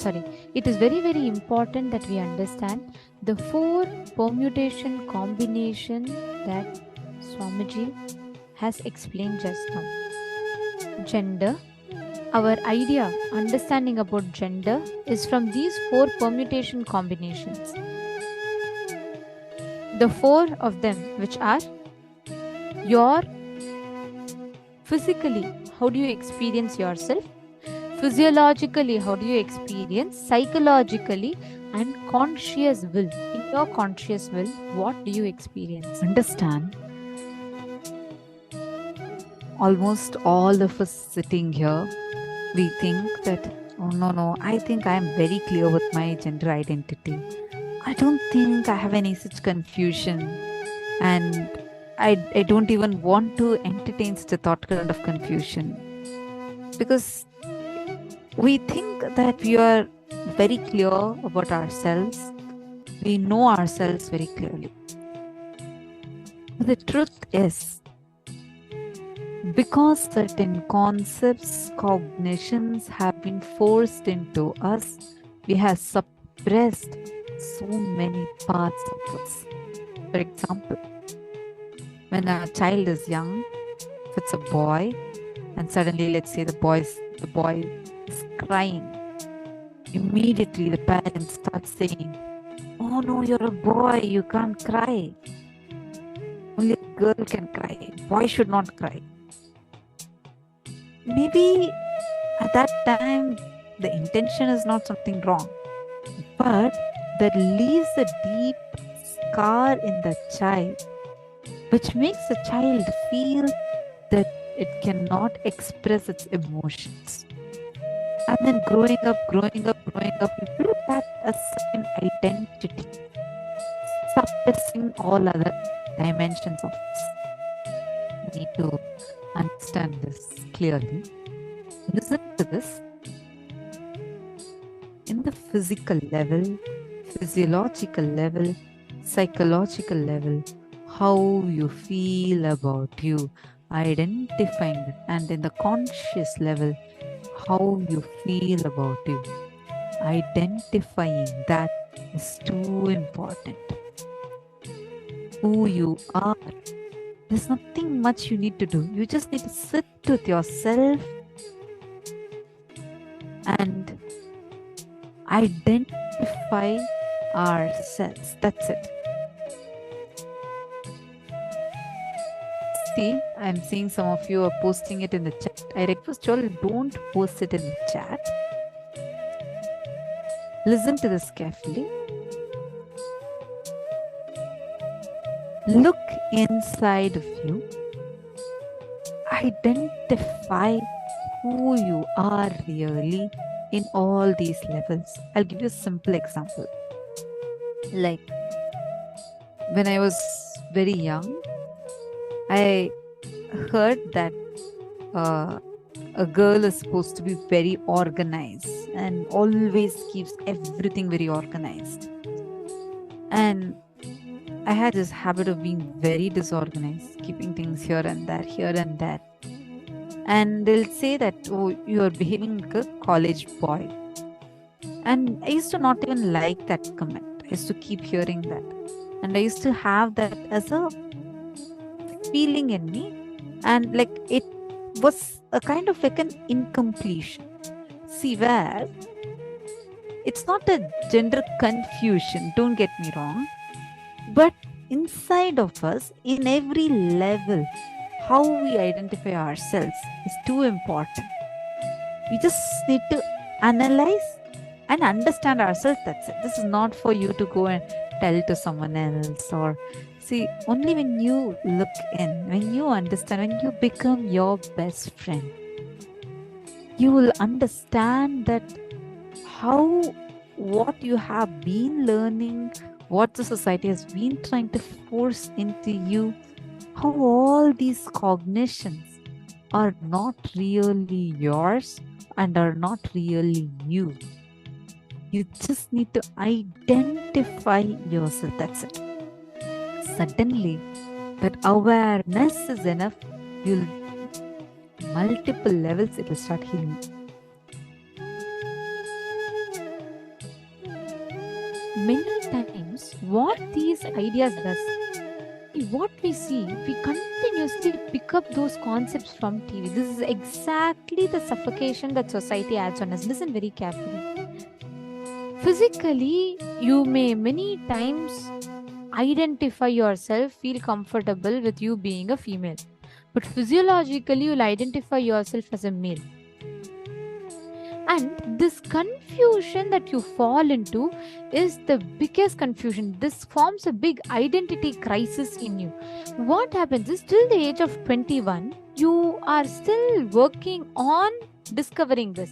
it is very, very important that we understand the 4 permutation combination that Swamiji has explained just now. Gender. Our idea, understanding about gender is from these 4 permutation combinations. The 4 of them, which are your physically, how do you experience yourself? Physiologically, how do you experience? Psychologically, and conscious will. In your conscious will, what do you experience? Understand, almost all of us sitting here, we think that, oh no, I think I am very clear with my gender identity. I don't think I have any such confusion, and I don't even want to entertain such a thought kind of confusion, because we think that we are very clear about ourselves. We know ourselves very clearly. The truth is, because certain concepts, cognitions have been forced into us, we have suppressed so many parts of us. For example, when a child is young, if it's a boy, and suddenly let's say the boy is crying, immediately the parents start saying, oh no, you're a boy, you can't cry. Only a girl can cry. Boy should not cry. Maybe at that time the intention is not something wrong, but that leaves a deep scar in the child, which makes the child feel that it cannot express its emotions. And then growing up, you build that as an identity, suppressing all other dimensions of this. We need to understand this clearly. Listen to this. In the physical level, physiological level, psychological level, how you feel about you, identifying it, and in the conscious level, how you feel about you, identifying that is too important. Who you are. There's nothing much you need to do. You just need to sit with yourself and identify ourselves. That's it. See, I'm seeing some of you are posting it in the chat. I request you all, don't post it in the chat. Listen to this carefully. Look inside of you. Identify who you are really in all these levels. I'll give you a simple example. Like when I was very young, I heard that a girl is supposed to be very organized and always keeps everything very organized. And I had this habit of being very disorganized, keeping things here and there. And they'll say that, oh, you are behaving like a college boy. And I used to not even like that comment. I used to keep hearing that. And I used to have that as a feeling in me. And like it was a kind of like an incompletion. See, where it's not a gender confusion, don't get me wrong. But inside of us, in every level, how we identify ourselves is too important. We just need to analyze and understand ourselves. That's it. This is not for you to go and tell to someone else. Or see, only when you look in, when you understand, when you become your best friend, you will understand that what you have been learning, what the society has been trying to force into you, how all these cognitions are not really yours and are not really you. You just need to identify yourself. That's it. Suddenly, that awareness is enough. You'll multiple levels, it will start healing. many times what these ideas does, what we see, we continuously pick up those concepts from TV. This is exactly the suffocation that society adds on us. Listen very carefully. Physically, you may many times identify yourself, feel comfortable with you being a female. But physiologically, you'll identify yourself as a male. And this confusion that you fall into is the biggest confusion. This forms a big identity crisis in you. What happens is, till the age of 21, you are still working on discovering this.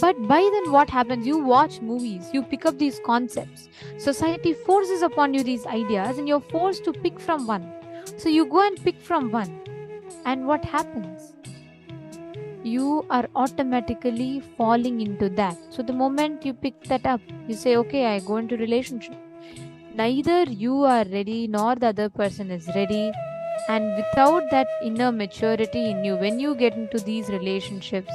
But by then, what happens? You watch movies, you pick up these concepts. Society forces upon you these ideas, and you're forced to pick from one. So you go and pick from one. And what happens? You are automatically falling into that. So the moment you pick that up, you say, okay, I go into relationship. Neither you are ready nor the other person is ready. And without that inner maturity in you, when you get into these relationships,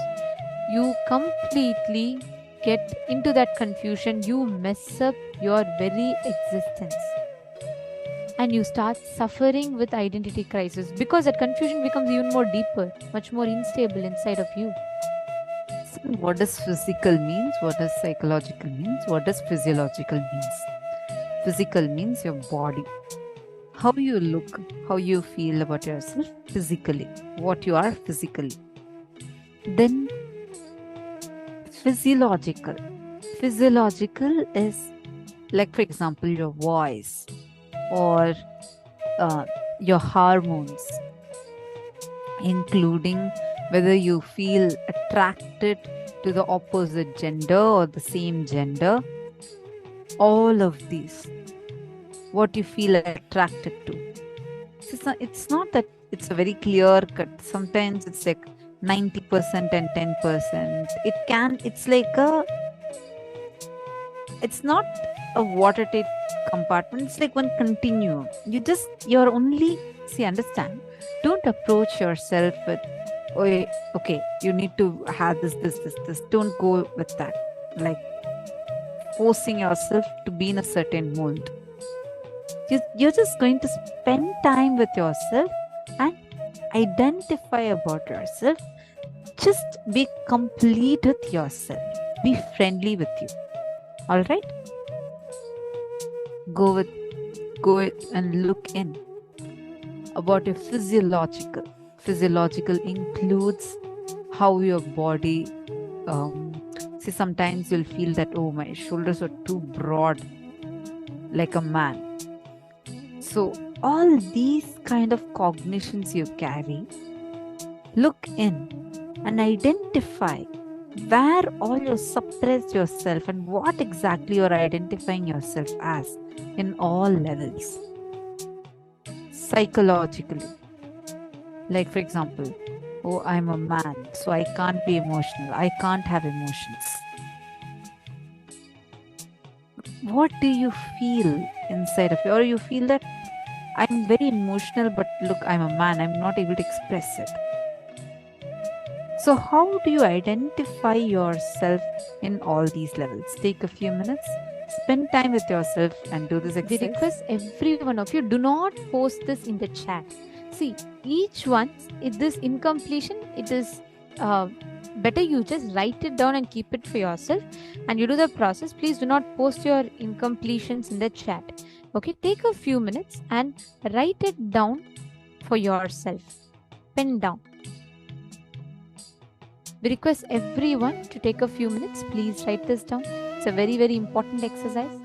you completely get into that confusion. You mess up your very existence. And you start suffering with identity crisis, because that confusion becomes even more deeper, much more unstable inside of you. So what does physical means? What does psychological means? What does physiological means? Physical means your body. How you look, how you feel about yourself physically, what you are physically. Then physiological. Physiological is, like, for example, your voice or your hormones, including whether you feel attracted to the opposite gender or the same gender. All of these, what you feel attracted to. It's not that it's a very clear cut. Sometimes it's like 90% and 10%. It's not a watertight compartment. It's like one continuum. You're only, understand, don't approach yourself with, okay, you need to have this. Don't go with that. Like forcing yourself to be in a certain mold. You're just going to spend time with yourself and identify about yourself. Just be complete with yourself. Be friendly with you. All right? Go and look in about your physiological. Physiological includes how your body. Sometimes you'll feel that, oh, my shoulders are too broad, like a man. So all these kind of cognitions you carry, look in and identify where all you suppress yourself and what exactly you're identifying yourself as in all levels. Psychologically, like for example, oh, I'm a man, so I can't be emotional. I can't have emotions. What do you feel inside of you? Or you feel that I'm very emotional, but look, I'm a man. I'm not able to express it. So how do you identify yourself in all these levels? Take a few minutes, spend time with yourself and do this exercise. We request every one of you, do not post this in the chat. See, each one, if this incompletion, it is better you just write it down and keep it for yourself, and you do the process. Please do not post your incompletions in the chat. Okay, take a few minutes and write it down for yourself. Pen down. We request everyone to take a few minutes. Please write this down. It's a very, very important exercise.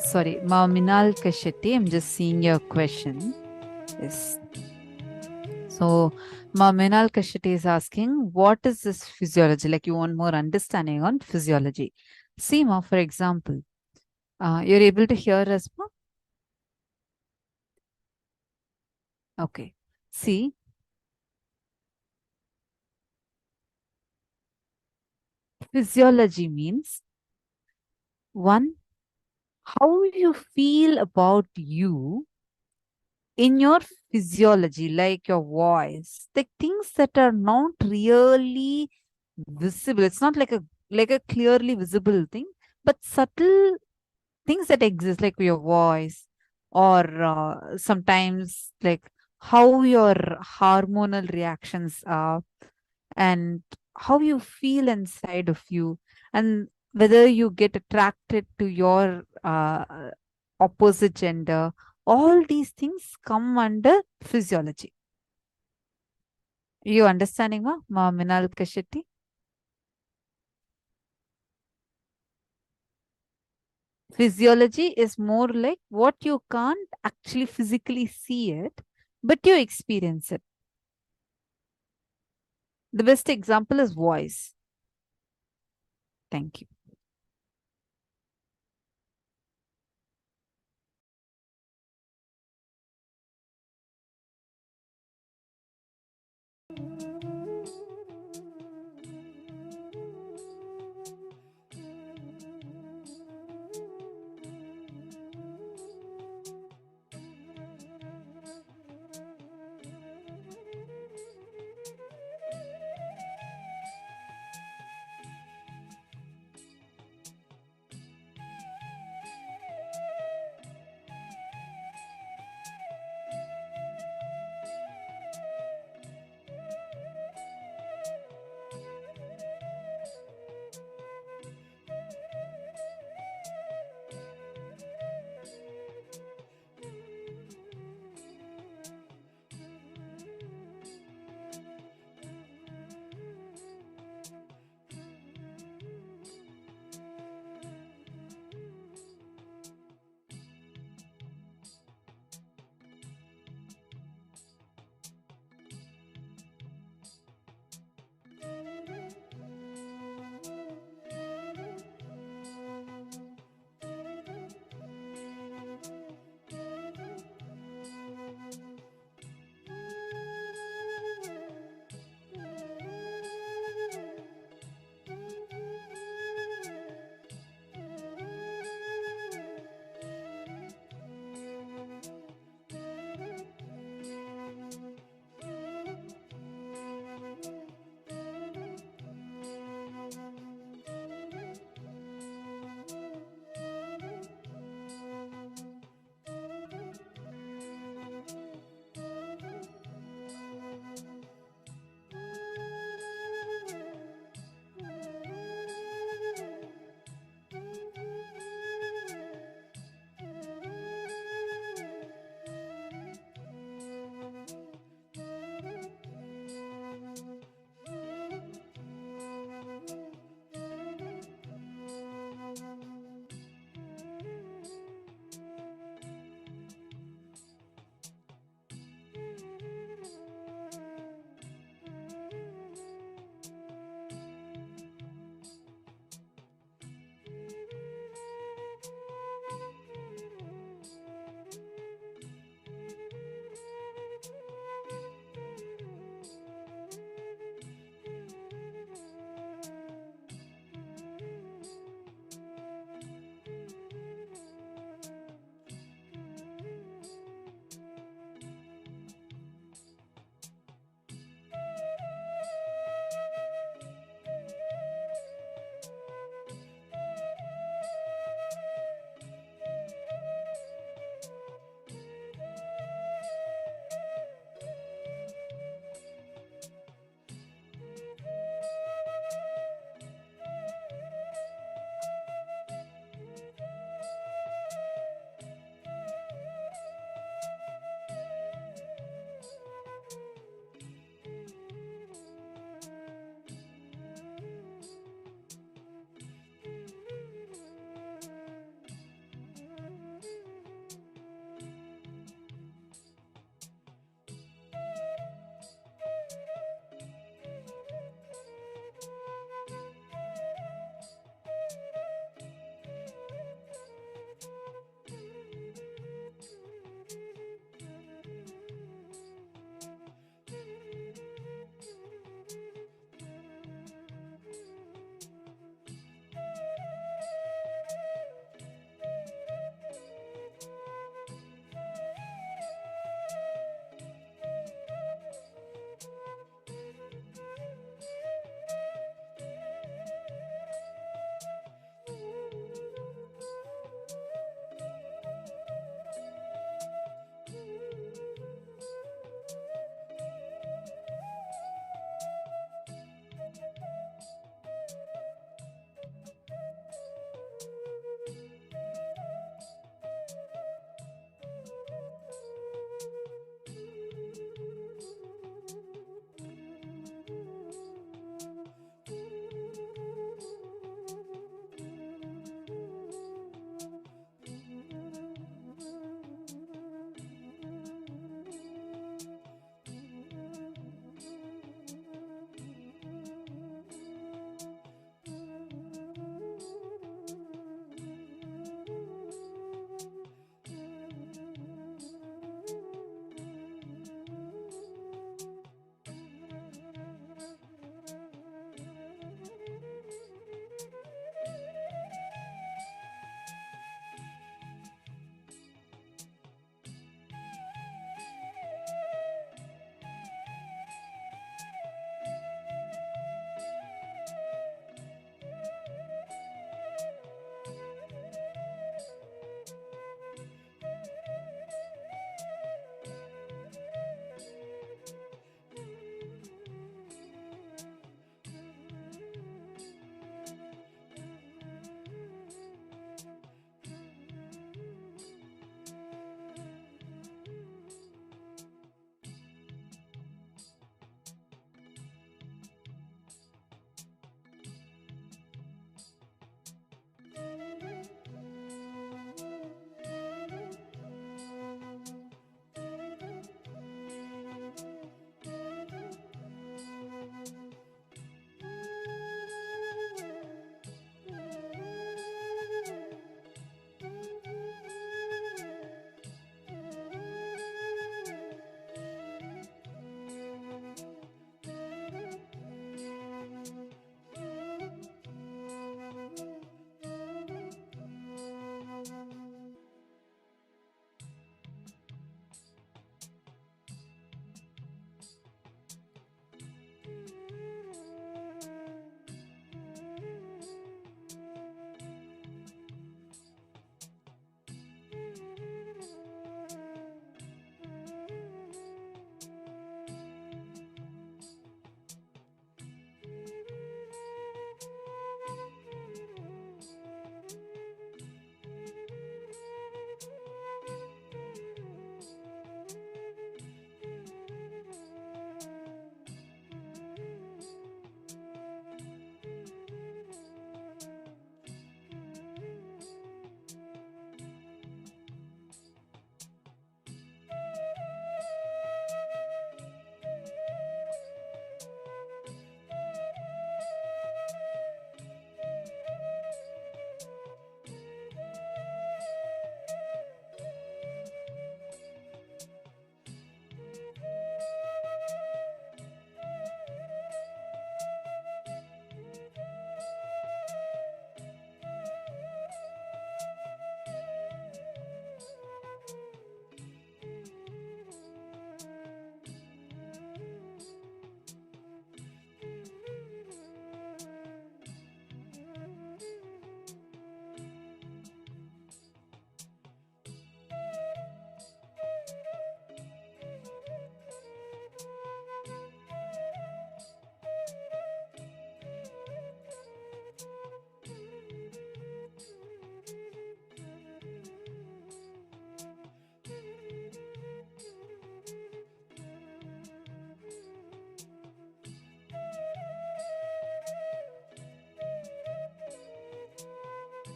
Sorry, Minal Kashetti, I'm just seeing your question. Yes. So, Minal Kashetti is asking, what is this physiology? Like, you want more understanding on physiology. See, Ma, for example, you're able to hear us, Ma? Okay. See, physiology means one, how you feel about you in your physiology, like your voice, the things that are not really visible. It's not like a clearly visible thing, but subtle things that exist, like your voice, or sometimes like how your hormonal reactions are, and how you feel inside of you, and whether you get attracted to your opposite gender. All these things come under physiology. You understanding, ma Minal Kashetti? Physiology is more like what you can't actually physically see it, but you experience it. The best example is voice. Thank you.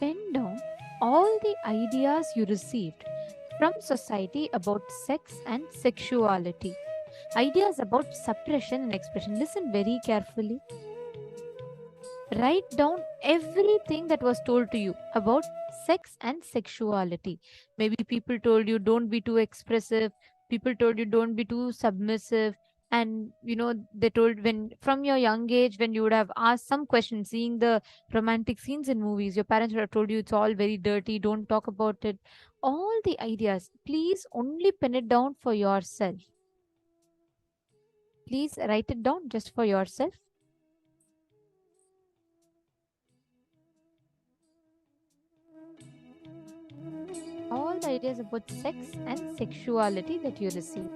pen down all the ideas you received from society about sex and sexuality, ideas about suppression and expression. Listen very carefully. Write down everything that was told to you about sex and sexuality. Maybe people told you don't be too expressive, people told you don't be too submissive, and they told, when from your young age, when you would have asked some questions, seeing the romantic scenes in movies, your parents would have told you it's all very dirty, don't talk about it. All the ideas, please only pen it down for yourself. Please write it down just for yourself. All the ideas about sex and sexuality that you receive.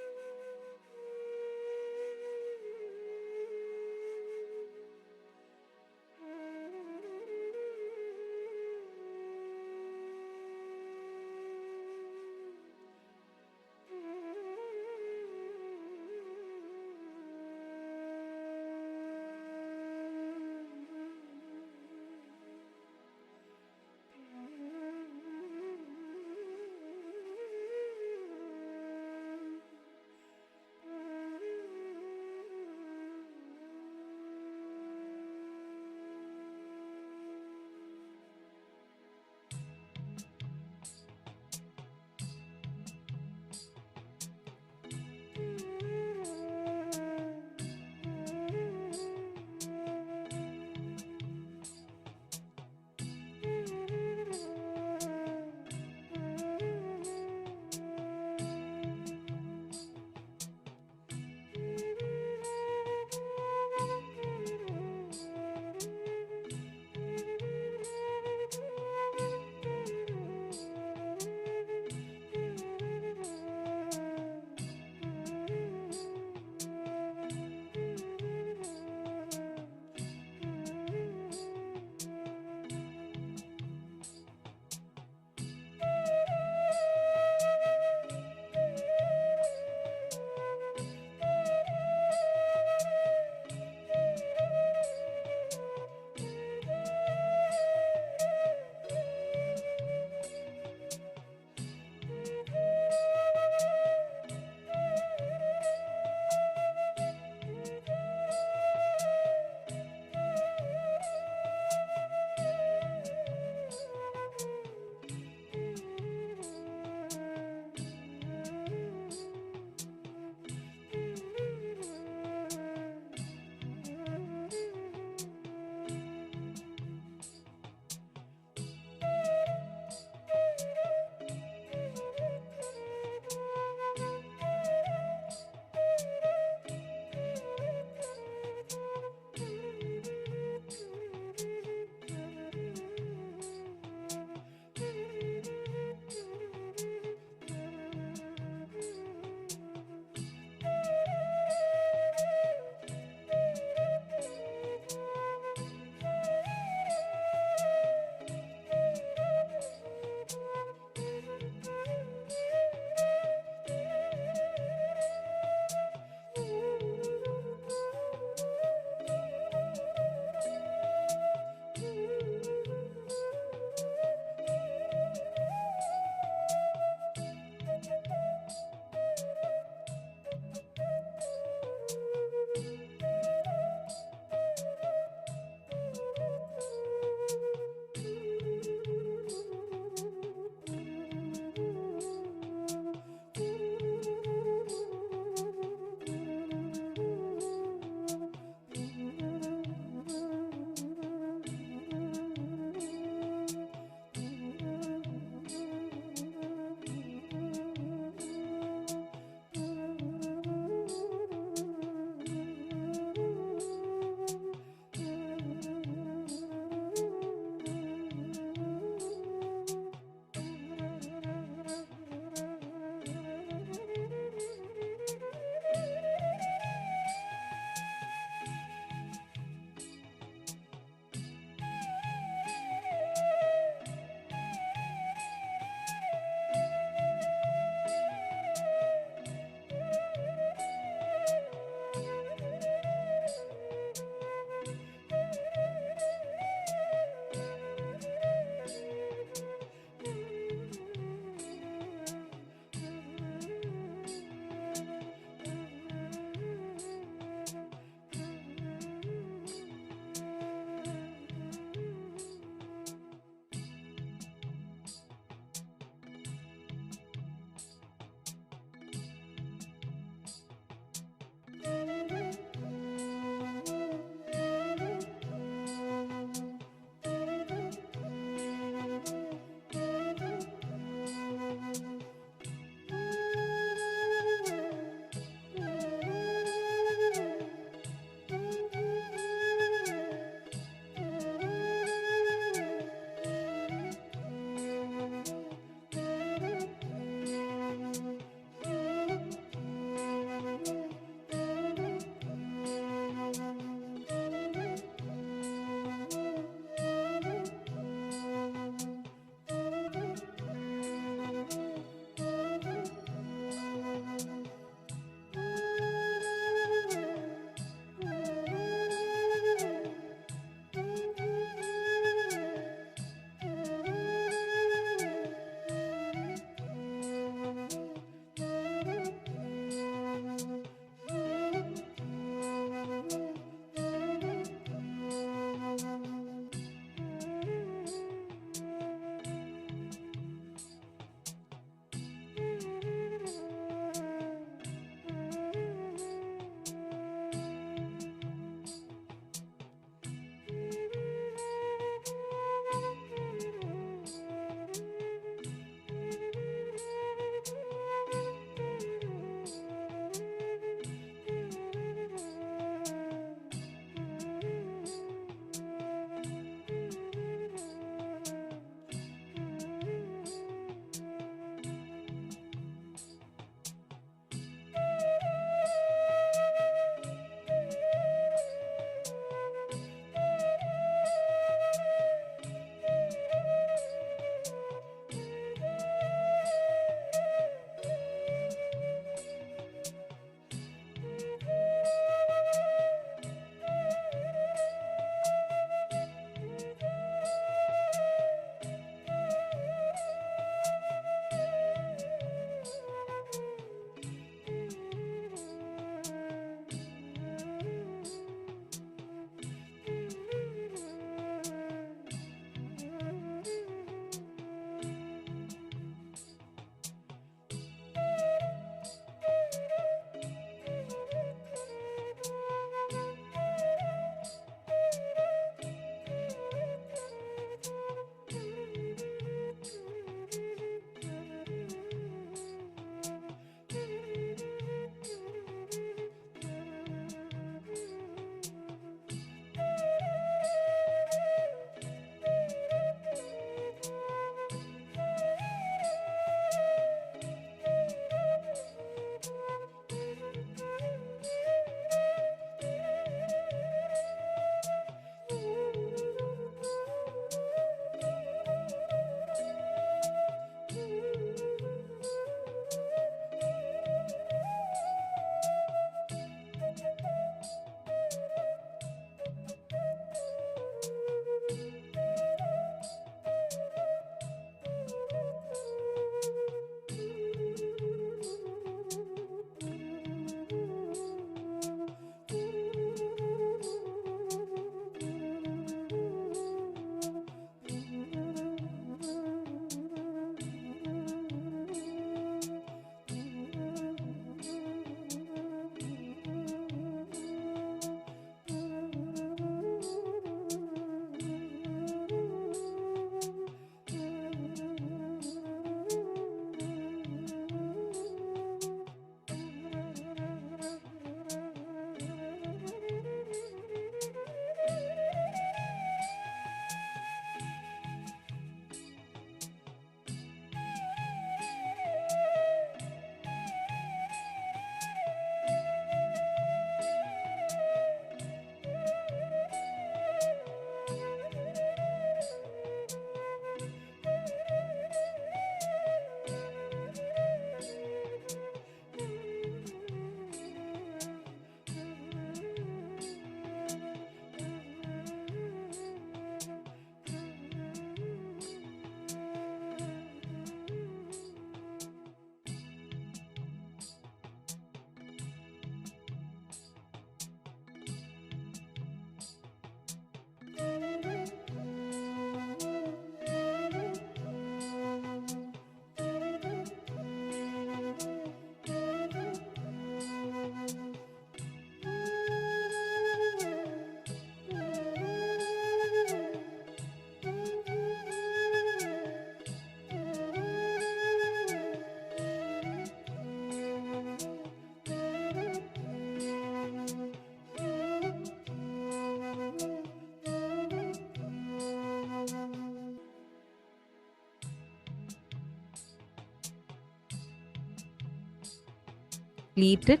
completed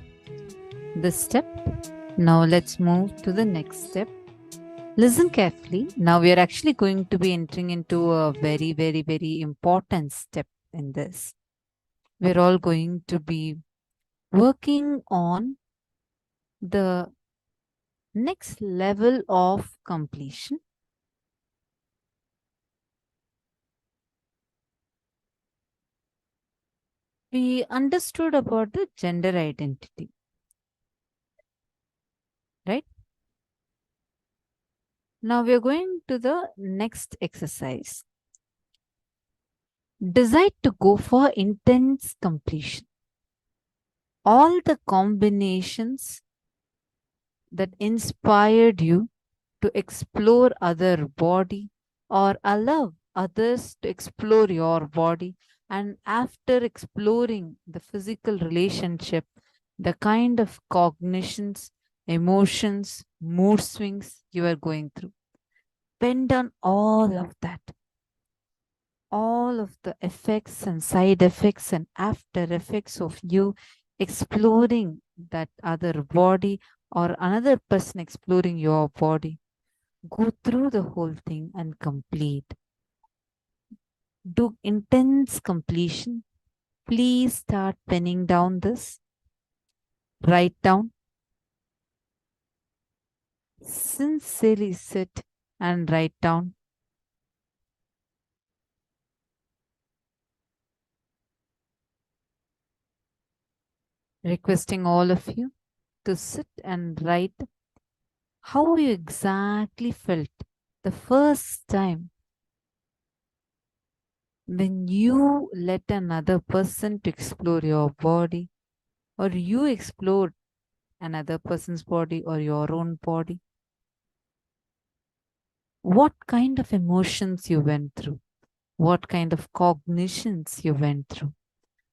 this step. Now let's move to the next step. Listen carefully. Now we are actually going to be entering into a very, very, very important step in this. We're all going to be working on the next level of completion. We understood about the gender identity, right? Now we are going to the next exercise. Decide to go for intense completion. All the combinations that inspired you to explore other body or allow others to explore your body, and after exploring the physical relationship, the kind of cognitions, emotions, mood swings you are going through. Bend on all of that. All of the effects and side effects and after effects of you exploring that other body or another person exploring your body. Go through the whole thing and complete. Do intense completion. Please start penning down this. Write down. Sincerely sit and write down. Requesting all of you to sit and write how you exactly felt the first time when you let another person to explore your body, or you explored another person's body or your own body. What kind of emotions you went through? What kind of cognitions you went through?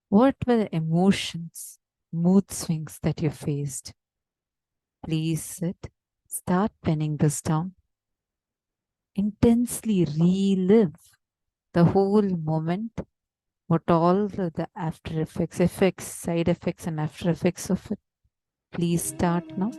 What were the emotions, mood swings that you faced? Please sit, start penning this down. Intensely relive the whole moment, what all the after effects, side effects, and after effects of it. Please start now.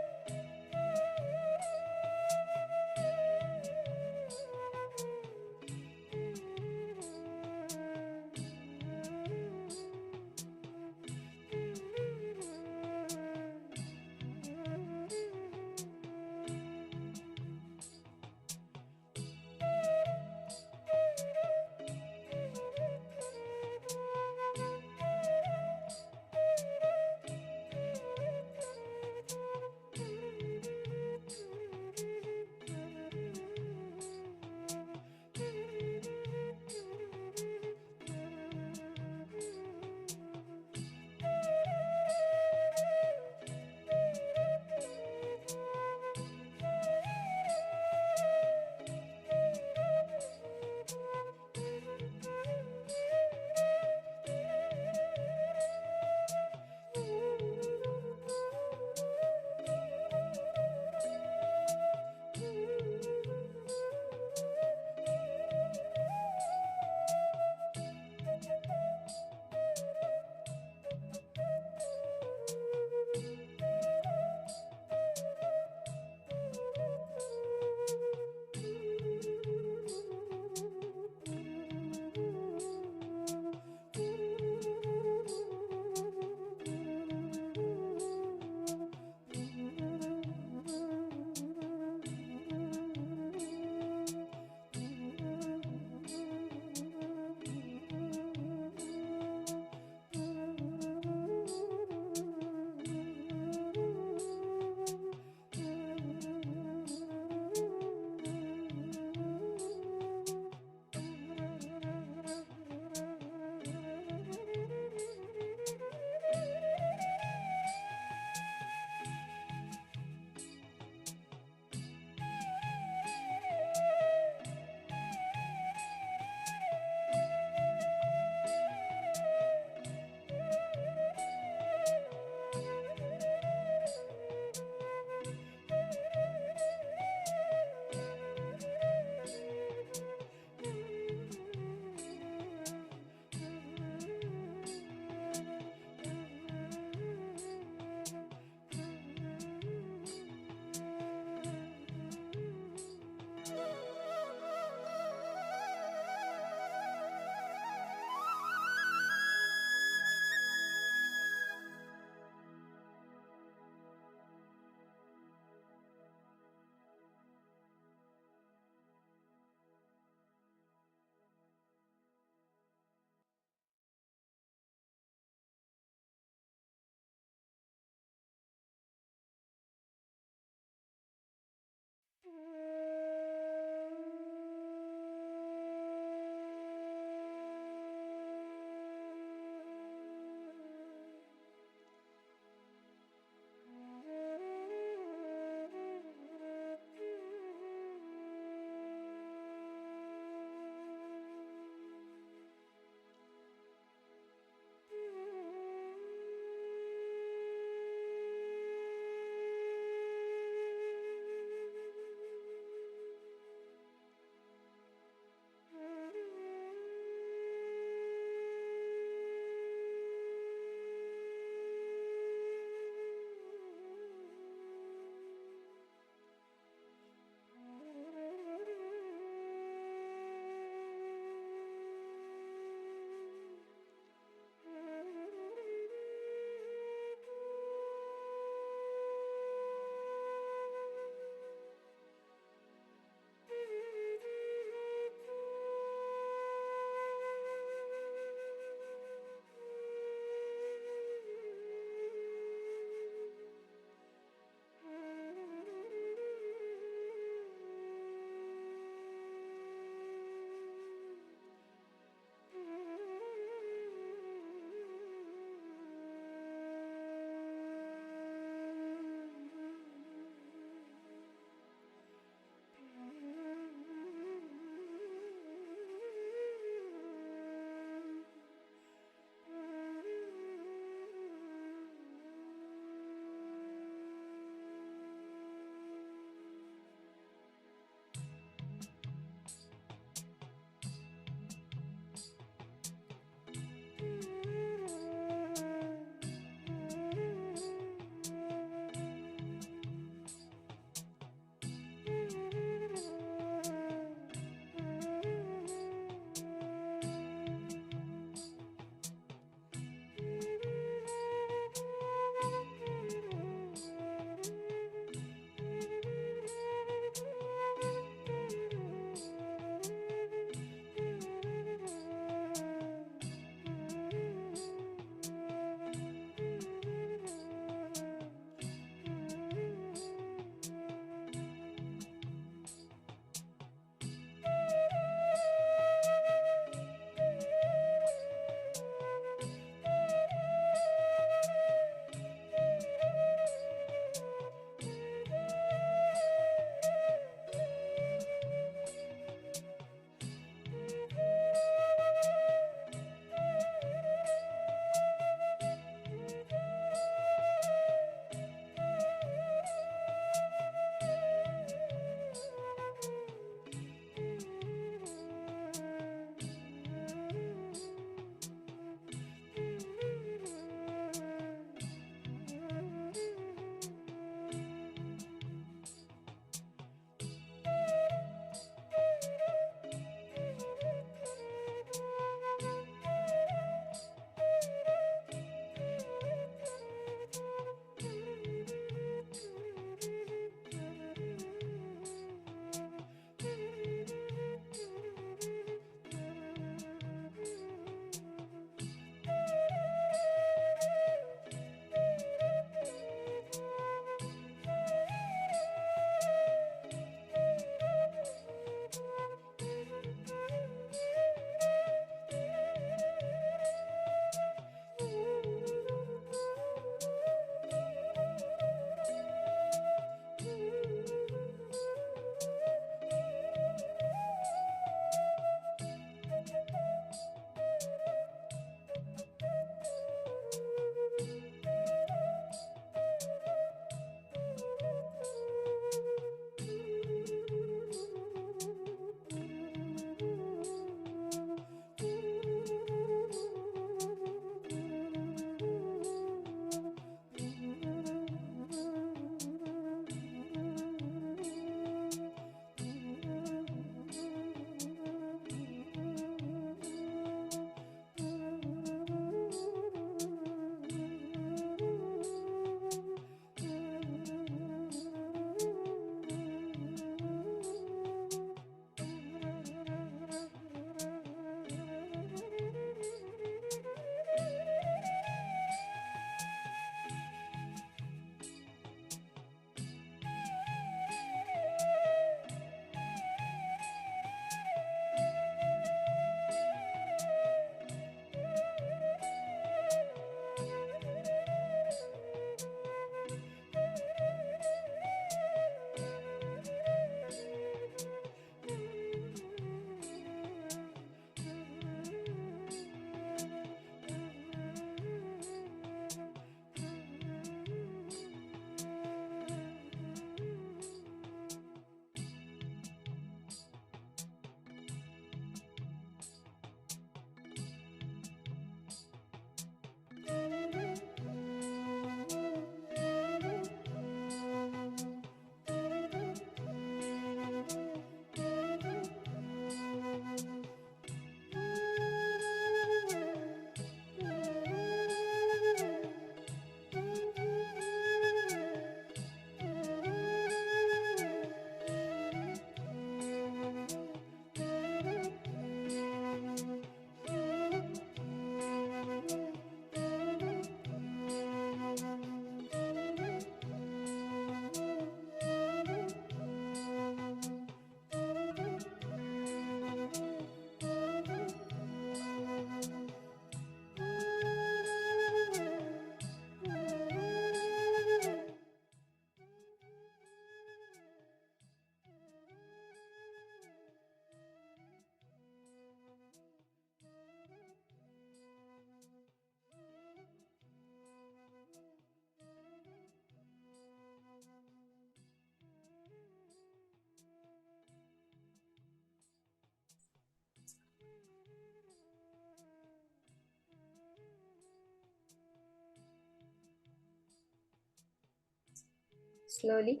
Slowly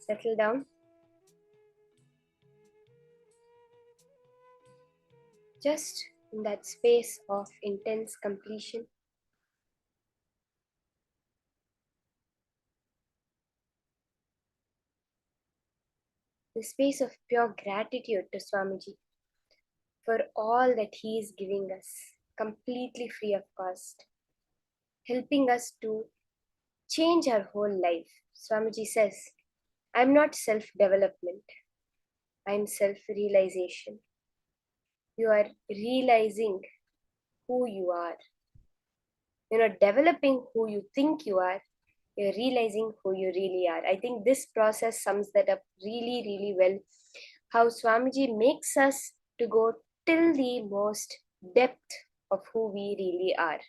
settle down. Just in that space of intense completion. The space of pure gratitude to Swamiji for all that he is giving us, completely free of cost, helping us to change our whole life. Swamiji says, I'm not self-development, I'm self-realization. You are realizing who you are. You're not developing who you think you are, you're realizing who you really are. I think this process sums that up really, really well. How Swamiji makes us to go till the most depth of who we really are.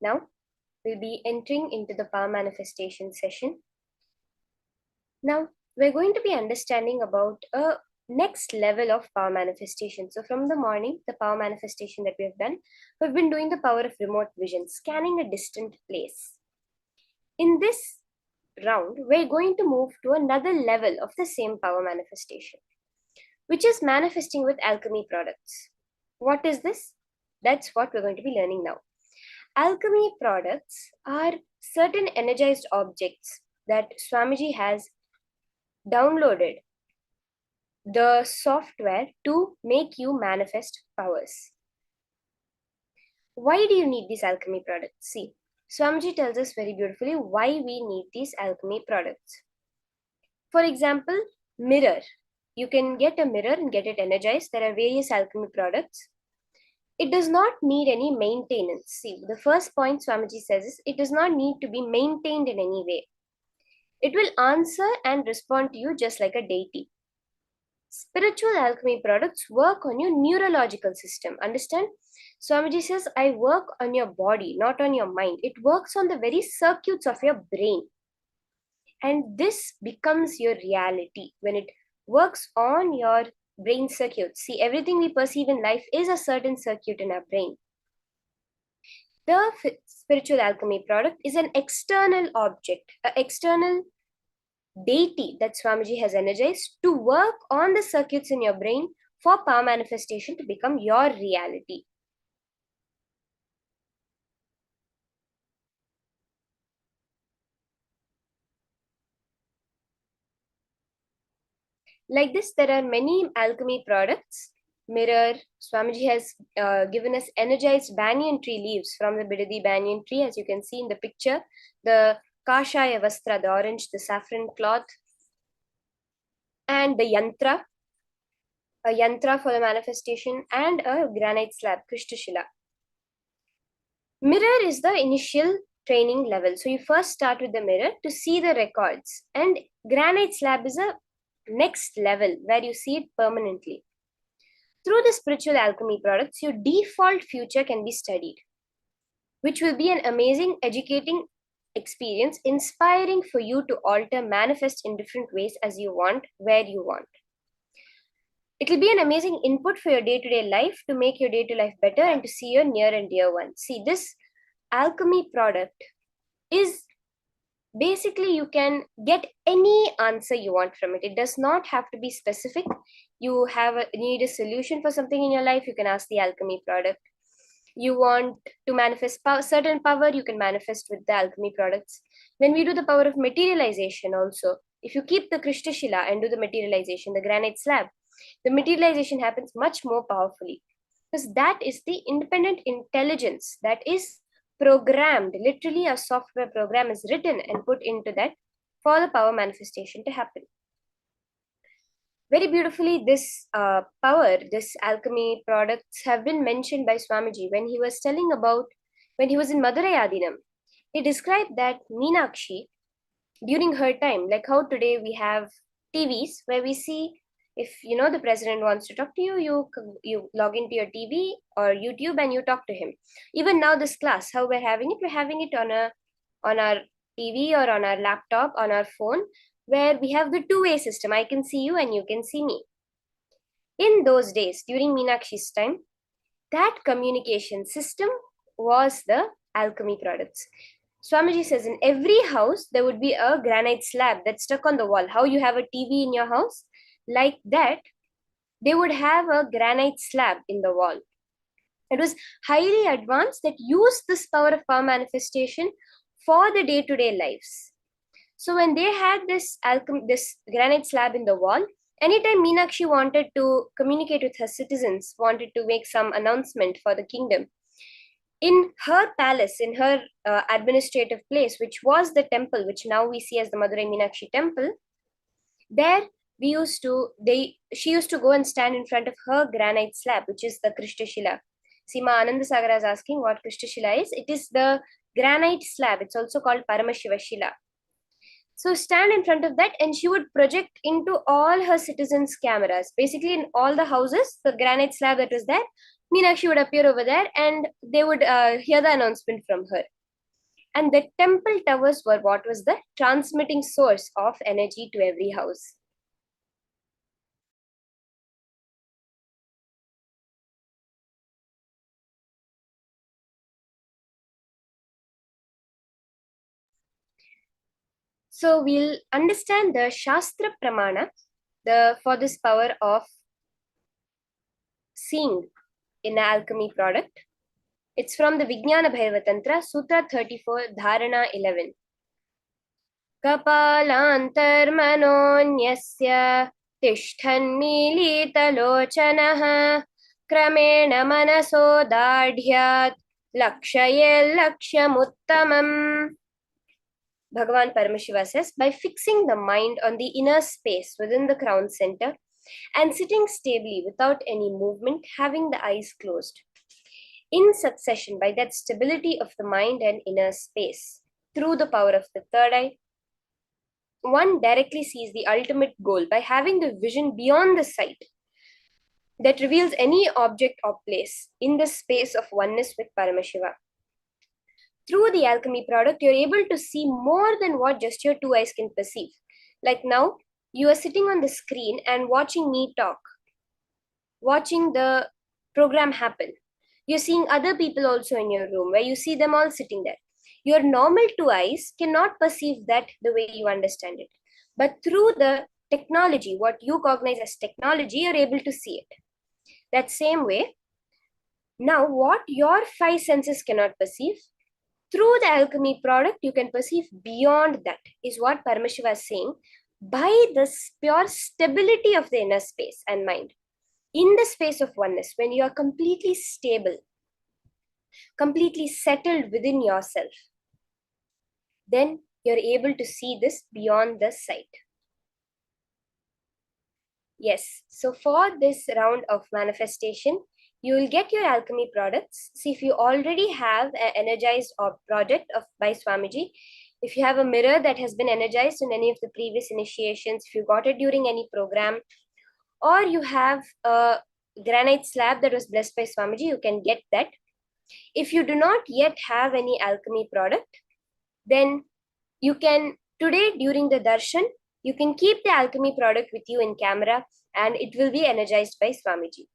Now, we'll be entering into the power manifestation session. Now, we're going to be understanding about a next level of power manifestation. So from the morning, the power manifestation that we have done, we've been doing the power of remote vision, scanning a distant place. In this round, we're going to move to another level of the same power manifestation, which is manifesting with alchemy products. What is this? That's what we're going to be learning now. Alchemy products are certain energized objects that Swamiji has downloaded the software to make you manifest powers. Why do you need these alchemy products? See, Swamiji tells us very beautifully why we need these alchemy products. For example, mirror. You can get a mirror and get it energized. There are various alchemy products. It does not need any maintenance. See, the first point Swamiji says is it does not need to be maintained in any way. It will answer and respond to you just like a deity. Spiritual alchemy products work on your neurological system. Understand? Swamiji says, I work on your body, not on your mind. It works on the very circuits of your brain. And this becomes your reality when it works on your brain circuits. See, everything we perceive in life is a certain circuit in our brain. The spiritual alchemy product is an external object, an external deity that Swamiji has energized to work on the circuits in your brain for power manifestation to become your reality. Like this, there are many alchemy products. Mirror, Swamiji has given us energized banyan tree leaves from the Bidadi banyan tree, as you can see in the picture. The Kashaya Vastra, the orange, the saffron cloth, and the yantra, a yantra for the manifestation, and a granite slab, Krishtashila. Mirror is the initial training level. So you first start with the mirror to see the records, and granite slab is a next level where you see it permanently. Through the spiritual alchemy products, your default future can be studied, which will be an amazing educating experience, inspiring for you to alter, manifest in different ways as you want, where you want. It will be an amazing input for your day-to-day life to make your day-to-day life better and to see your near and dear ones. See, this alchemy product is basically you can get any answer you want from it. It does not have to be specific. You need a solution for something in your life, you can ask the alchemy product. You want to manifest certain power, you can manifest with the alchemy products. When we do the power of materialization also, if you keep the Krishtashila and do the materialization, the granite slab, the materialization happens much more powerfully, because that is the independent intelligence that is programmed. Literally, a software program is written and put into that for the power manifestation to happen. Very beautifully, this power, this alchemy products have been mentioned by Swamiji when he was telling about when he was in Madurai Adinam. He described that Meenakshi, during her time, like how today we have TVs where we see, if the president wants to talk to you, you log into your TV or YouTube and you talk to him. Even now, this class, how we're having it on our TV or on our laptop, on our phone, where we have the two-way system. I can see you and you can see me. In those days, during Meenakshi's time, that communication system was the alchemy products. Swamiji says in every house there would be a granite slab that's stuck on the wall. How you have a TV in your house? Like that, they would have a granite slab in the wall. It was highly advanced that used this power of power manifestation for the day-to-day lives. So when they had this granite slab in the wall, anytime Meenakshi wanted to communicate with her citizens, wanted to make some announcement for the kingdom, in her palace, in her administrative place, which was the temple, which now we see as the Madurai Meenakshi temple, there she used to go and stand in front of her granite slab, which is the Krishtashila. Seema Anandasagara is asking what Krishtashila is. It is the granite slab. It's also called Paramashivoham. So stand in front of that and she would project into all her citizens' cameras. Basically in all the houses, the granite slab that was there, Meenakshi would appear over there and they would hear the announcement from her. And the temple towers were what was the transmitting source of energy to every house. So we'll understand the Shastra Pramana for this power of seeing in an alchemy product. It's from the Vijnana Bhairava Tantra, Sutra 34, Dharana 11. Kapalantarmanonyasya tishthanmilitalochanaha kramena manaso dadhyat lakshayel lakshyamuttamam. Bhagavan Paramashiva says, by fixing the mind on the inner space within the crown center and sitting stably without any movement, having the eyes closed. In succession, by that stability of the mind and inner space, through the power of the third eye, one directly sees the ultimate goal by having the vision beyond the sight that reveals any object or place in the space of oneness with Paramashiva. Through the alchemy product, you're able to see more than what just your two eyes can perceive. Like now, you are sitting on the screen and watching me talk, watching the program happen. You're seeing other people also in your room where you see them all sitting there. Your normal two eyes cannot perceive that the way you understand it. But through the technology, what you cognize as technology, you're able to see it. That same way, now what your five senses cannot perceive, through the alchemy product, you can perceive beyond that, is what Paramashiva is saying, by the pure stability of the inner space and mind. In the space of oneness, when you are completely stable, completely settled within yourself, then you're able to see this beyond the sight. Yes, so for this round of manifestation, you will get your alchemy products. See, if you already have an energized project by Swamiji, if you have a mirror that has been energized in any of the previous initiations, if you got it during any program, or you have a granite slab that was blessed by Swamiji, you can get that. If you do not yet have any alchemy product, then you can, today during the darshan, you can keep the alchemy product with you in camera and it will be energized by Swamiji.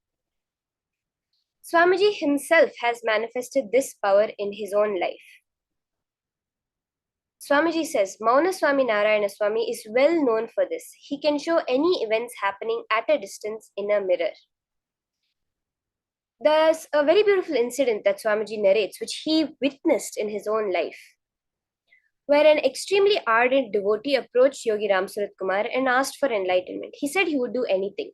Swamiji himself has manifested this power in his own life. Swamiji says, Mauna Swami Narayana Swami is well known for this. He can show any events happening at a distance in a mirror. There's a very beautiful incident that Swamiji narrates, which he witnessed in his own life, where an extremely ardent devotee approached Yogi Ram Surat Kumar and asked for enlightenment. He said he would do anything.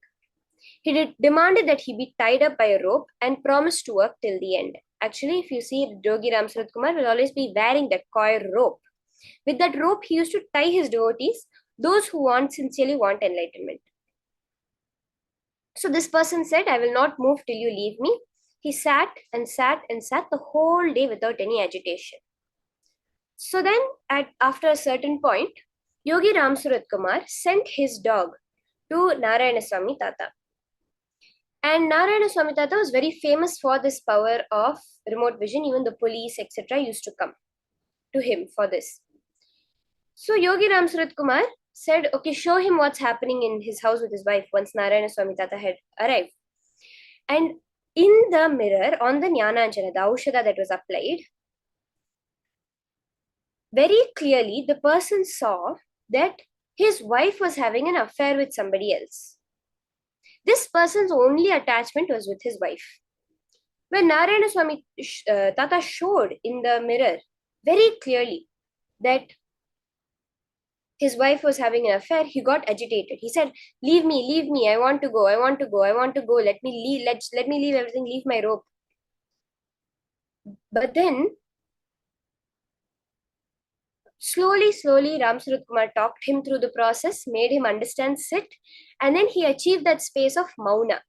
He demanded that he be tied up by a rope and promised to work till the end. Actually, if you see, Yogi Ram Surat Kumar will always be wearing that coir rope. With that rope, he used to tie his devotees, those who sincerely want enlightenment. So this person said, I will not move till you leave me. He sat and sat and sat the whole day without any agitation. So then, after a certain point, Yogi Ram Surat Kumar sent his dog to Narayana Swami Tata. And Narayana Swami Tata was very famous for this power of remote vision. Even the police, etc. used to come to him for this. So Yogi Ram Surat Kumar said, okay, show him what's happening in his house with his wife once Narayana Swami Tata had arrived. And in the mirror, on the Jnana Anjana, the Aushadha that was applied, very clearly the person saw that his wife was having an affair with somebody else. This person's only attachment was with his wife. When Narayana Swami Tata showed in the mirror very clearly that his wife was having an affair, he got agitated. He said, leave me, I want to go, I want to go, I want to go, let me leave, let me leave everything, leave my rope. But then, slowly, Ram Surat Kumar talked him through the process, made him understand, sit, and then he achieved that space of mauna,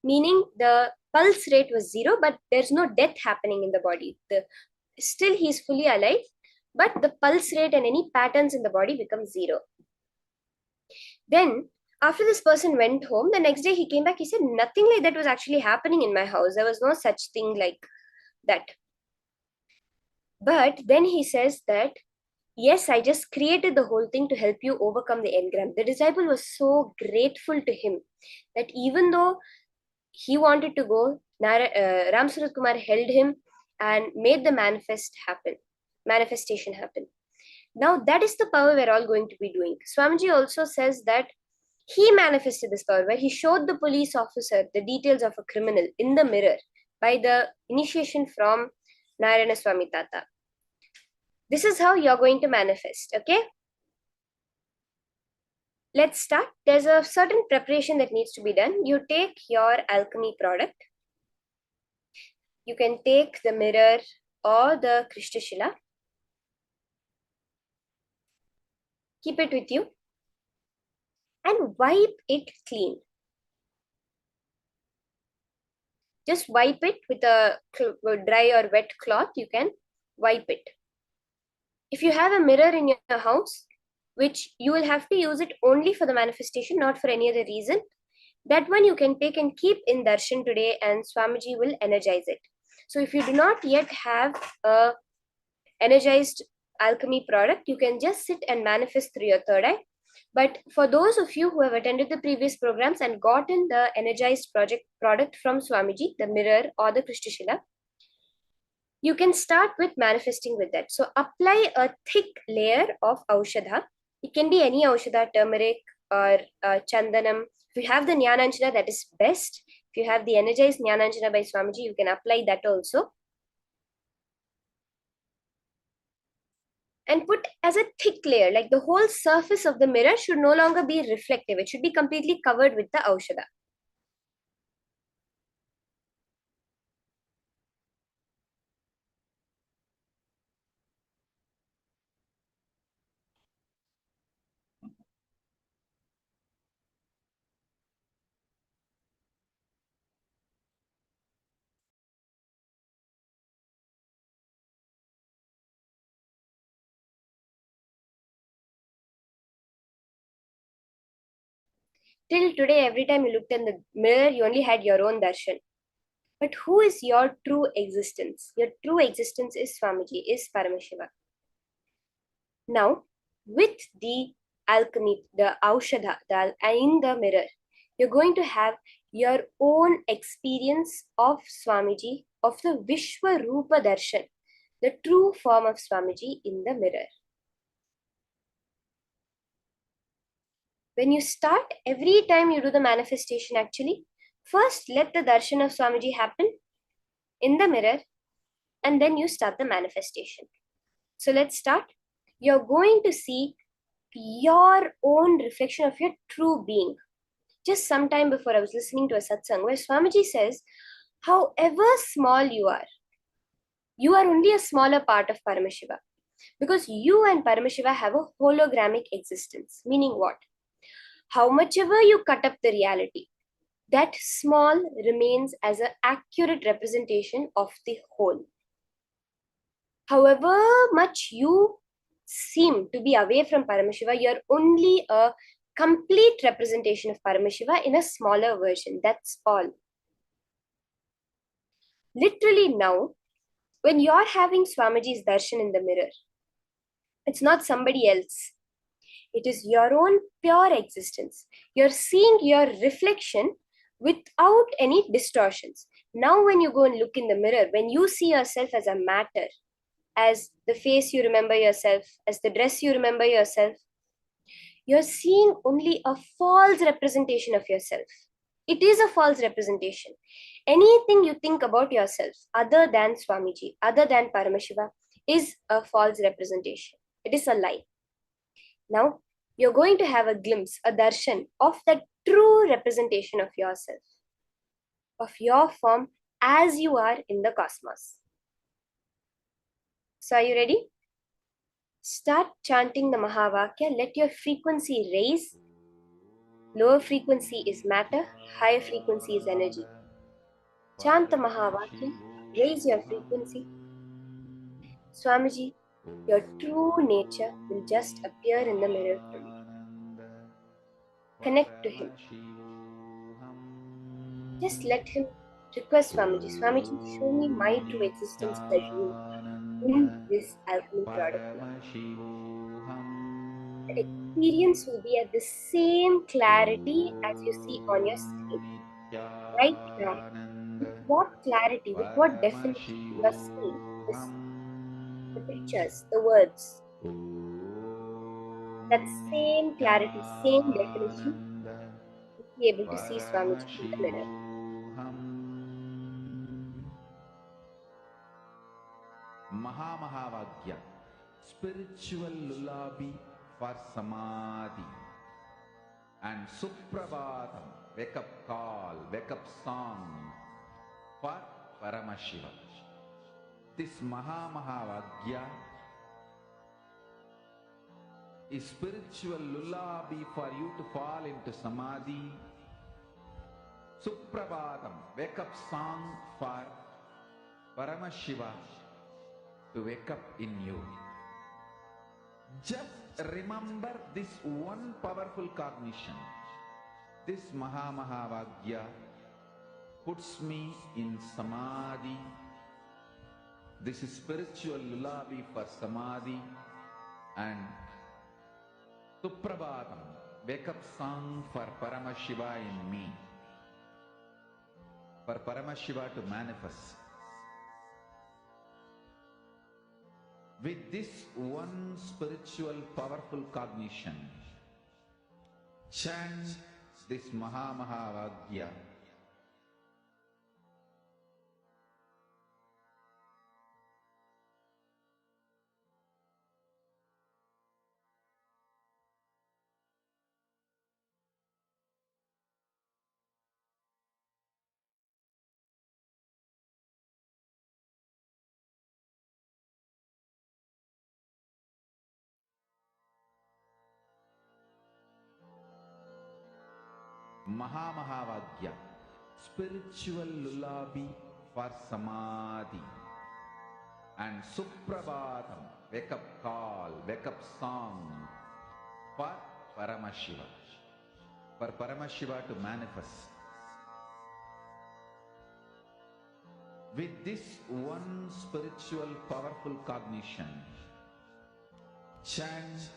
meaning the pulse rate was 0, but there's no death happening in the body. Still, he's fully alive, but the pulse rate and any patterns in the body become 0. Then, after this person went home, the next day he came back, he said, nothing like that was actually happening in my house. There was no such thing like that. But then he says that, yes, I just created the whole thing to help you overcome the engram. The disciple was so grateful to him that even though he wanted to go, Ram Surat Kumar held him and made the manifestation happen. Now that is the power we're all going to be doing. Swamiji also says that he manifested this power where he showed the police officer the details of a criminal in the mirror by the initiation from Narayana Swami Tata. This is how you're going to manifest, okay? Let's start. There's a certain preparation that needs to be done. You take your alchemy product. You can take the mirror or the Krishnashila. Keep it with you and wipe it clean. Just wipe it with a dry or wet cloth. You can wipe it. If you have a mirror in your house, which you will have to use it only for the manifestation, not for any other reason, that one you can take and keep in darshan today and Swamiji will energize it. So if you do not yet have a energized alchemy product, you can just sit and manifest through your third eye. But for those of you who have attended the previous programs and gotten the energized product from Swamiji, the mirror or the Krishnashila, you can start with manifesting with that. So apply a thick layer of Aushadha. It can be any Aushadha, turmeric or Chandanam. If you have the Jnananjana, that is best. If you have the energized Jnananjana by Swamiji, you can apply that also. And put as a thick layer, like the whole surface of the mirror should no longer be reflective. It should be completely covered with the Aushadha. Till today, every time you looked in the mirror, you only had your own darshan. But who is your true existence? Your true existence is Swamiji, is Paramashiva. Now, with the alchemy, the Aushadha, in the mirror, you're going to have your own experience of Swamiji, of the Vishwa Rupa Darshan, the true form of Swamiji in the mirror. When you start, every time you do the manifestation, actually, first let the darshan of Swamiji happen in the mirror, and then you start the manifestation. So let's start. You're going to see your own reflection of your true being. Just some time before, I was listening to a satsang where Swamiji says, however small you are only a smaller part of Paramashiva. Because you and Paramashiva have a hologramic existence. Meaning what? How much ever you cut up the reality, that small remains as an accurate representation of the whole. However much you seem to be away from Paramashiva, you're only a complete representation of Paramashiva in a smaller version. That's all. Literally now, when you're having Swamiji's darshan in the mirror, it's not somebody else. It is your own pure existence. You're seeing your reflection without any distortions. Now when you go and look in the mirror, when you see yourself as a matter, as the face you remember yourself, as the dress you remember yourself, you're seeing only a false representation of yourself. It is a false representation. Anything you think about yourself other than Swamiji, other than Paramashiva, is a false representation. It is a lie. Now, you're going to have a glimpse, a darshan of that true representation of yourself, of your form as you are in the cosmos. So, are you ready? Start chanting the Mahavakya. Let your frequency raise. Lower frequency is matter, higher frequency is energy. Chant the Mahavakya. Raise your frequency. Swamiji, your true nature will just appear in the mirror from you. Connect to him. Just let him request Swamiji. Swamiji, show me my true existence as you in this alchemy product now. The experience will be at the same clarity as you see on your screen. Right now, with what clarity, with what definition you are seeing this, the pictures, the words. That same clarity, same definition, you'll be able to see Swamiji in the mirror. Mahavagya, spiritual lullaby for samadhi, and Suprabhatam, wake up call, wake up song for Paramashivam. This Mahavagya is spiritual lullaby for you to fall into samadhi. Suprabhatam, wake up song for Paramashiva to wake up in you. Just remember this one powerful cognition. This Mahavagya puts me in samadhi. This is spiritual lullaby for samadhi, and Suprabhatam, wake up song for Paramashiva in me. For Paramashiva to manifest. With this one spiritual powerful cognition, chant this Mahavagya. Mahavagya, spiritual lullaby for samadhi, and Suprabhatam, wake up call, wake up song for Paramashiva. For Paramashiva to manifest. With this one spiritual powerful cognition, chant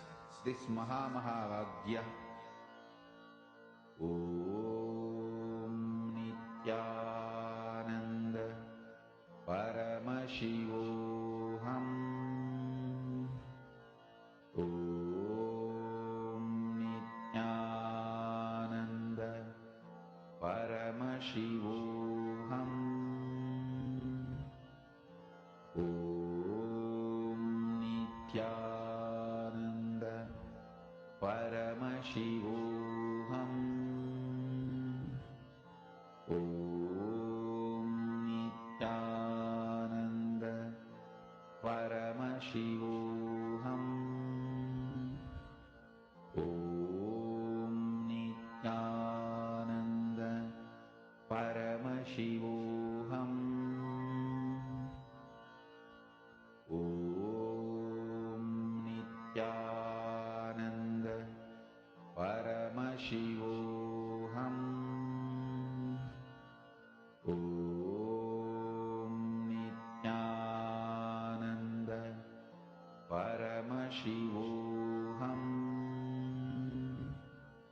this Mahavagya. Om Nithyananda Paramashivoham. Om Nithyananda Paramashivoham. Om Nithyananda Paramashivoham. Om Nithyananda Paramashivoham. Om Nithyananda Paramashivoham. Om Nithyananda Paramashivoham. Om Nithyananda Paramashivoham.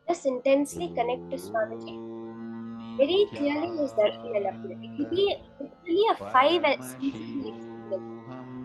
Just intensely connect to Swamiji. Very clearly his darshan will appear. It will be literally a 5 sensory experience.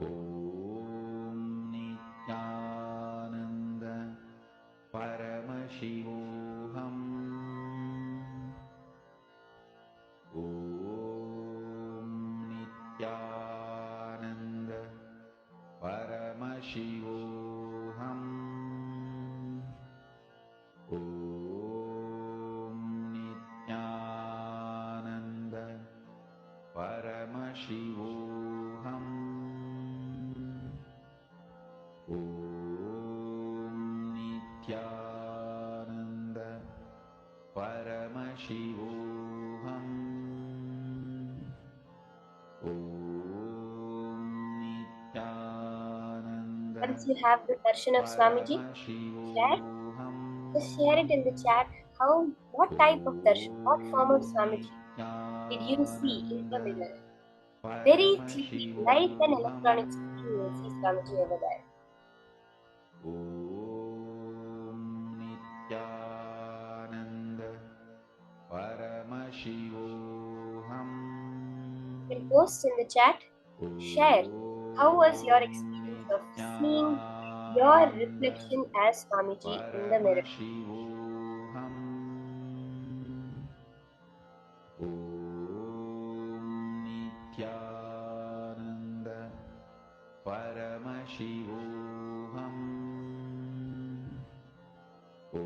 Om Nithyananda Paramashivoham. Om Nithyananda Paramashivoham. Om Nithyananda Paramashivoham. Om Nithyananda Paramashivoham. Om Nithyananda Once you have the darshan of Swamiji, share, just share it in the chat. What type of darshan, what form of Swamiji did you see in the mirror? Very clearly, like an electronic screen, you will see Swamiji over there. Om Nithyananda Paramashivoham. You can post in the chat, share how was your experience of seeing your reflection as Swamiji in the mirror. Paramashivoham. Om Nithyananda Paramashivoham. Om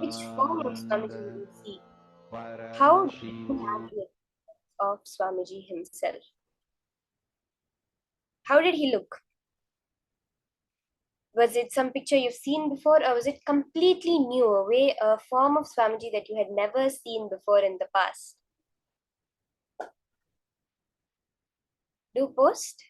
Which form of Swamiji Nithyananda did you see? How did you Paramashivoham. have the experience of Swamiji himself? How did he look? Was it some picture you've seen before, or was it completely new, a form of Swamiji that you had never seen before in the past? Do post.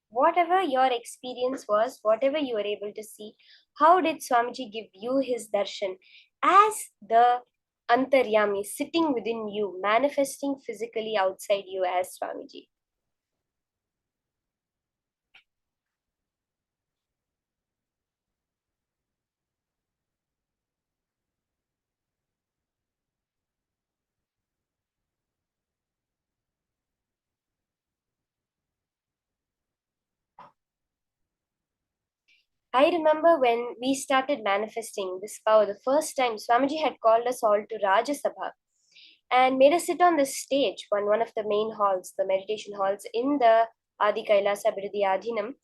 Whatever your experience was, whatever you were able to see, how did Swamiji give you his darshan as the Antaryami sitting within you, manifesting physically outside you as Swamiji? I remember when we started manifesting this power, the first time Swamiji had called us all to Raja Sabha and made us sit on the stage, one of the main halls, the meditation halls in the Adi Kailasa Biruthi Adhinam.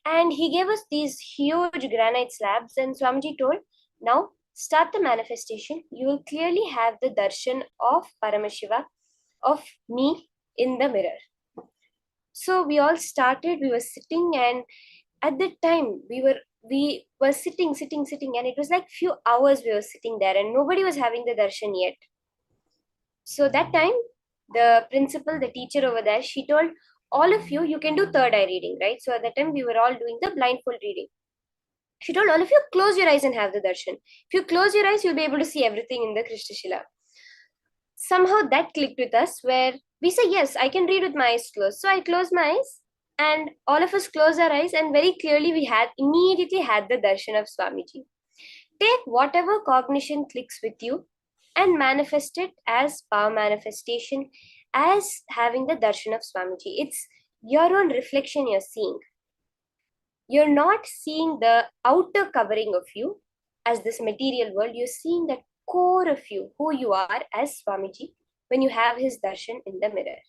And he gave us these huge granite slabs, and Swamiji told, now start the manifestation. You will clearly have the darshan of Paramashiva, of me in the mirror. So we all started, we were sitting, and at that time we were sitting, and it was like few hours we were sitting there, and nobody was having the darshan yet. So that time, the principal, the teacher over there, she told all of you, you can do third eye reading, right? So at that time, we were all doing the blindfold reading. She told all of you, close your eyes and have the darshan. If you close your eyes, you'll be able to see everything in the Krishna Shila. Somehow that clicked with us, where we say, yes, I can read with my eyes closed. So I closed my eyes, and all of us closed our eyes, and very clearly we immediately had the darshan of Swamiji. Take whatever cognition clicks with you and manifest it as power manifestation, as having the darshan of Swamiji. It's your own reflection you're seeing. You're not seeing the outer covering of you as this material world. You're seeing that core of you, who you are as Swamiji, when you have his darshan in the mirror.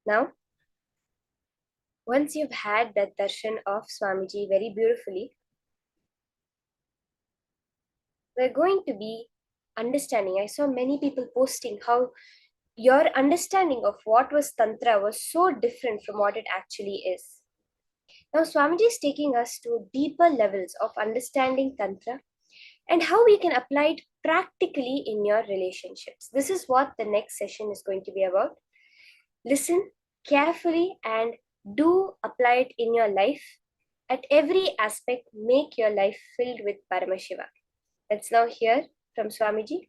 Now, once you've had that darshan of Swamiji very beautifully, we're going to be understanding. I saw many people posting how your understanding of what was Tantra was so different from what it actually is. Now, Swamiji is taking us to deeper levels of understanding Tantra and how we can apply it practically in your relationships. This is what the next session is going to be about. Listen carefully and do apply it in your life. At every aspect, make your life filled with Paramashiva. Let's now hear from Swamiji.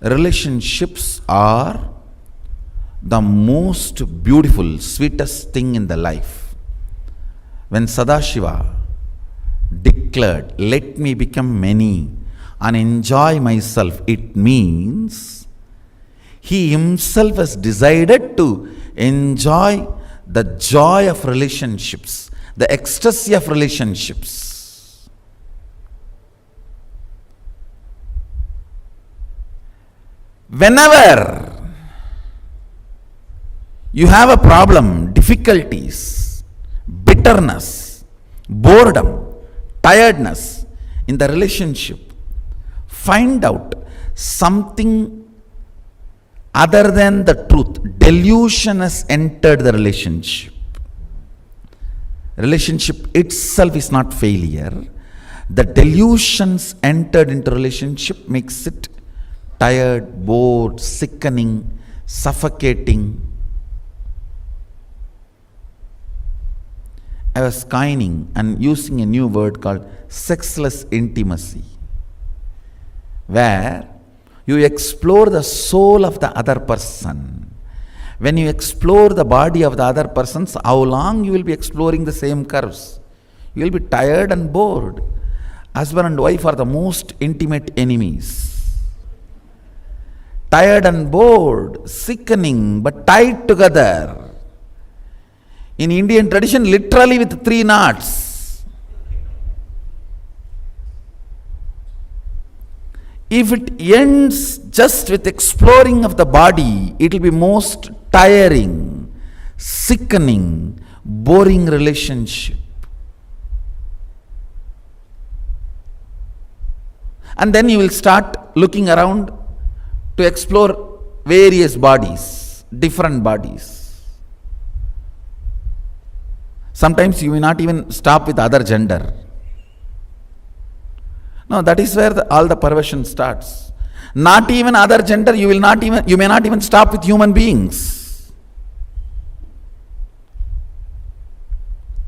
Relationships are the most beautiful, sweetest thing in the life. When Sadashiva declared, "Let me become many and enjoy myself," it means he himself has decided to enjoy the joy of relationships, the ecstasy of relationships. Whenever you have a problem, difficulties, bitterness, boredom, tiredness in the relationship, find out something other than the truth. Delusion has entered the relationship. Relationship itself is not failure. The delusions entered into relationship makes it tired, bored, sickening, suffocating. I was coining and using a new word called sexless intimacy, where you explore the soul of the other person. When you explore the body of the other person, how long you will be exploring the same curves? You will be tired and bored. Husband and wife are the most intimate enemies. Tired and bored, sickening, but tied together. In Indian tradition, literally with 3 knots. If it ends just with exploring of the body, it will be most tiring, sickening, boring relationship. And then you will start looking around to explore various bodies, different bodies. Sometimes you may not even stop with other gender. No, that is where all the perversion starts. Not even other gender, you may not even stop with human beings.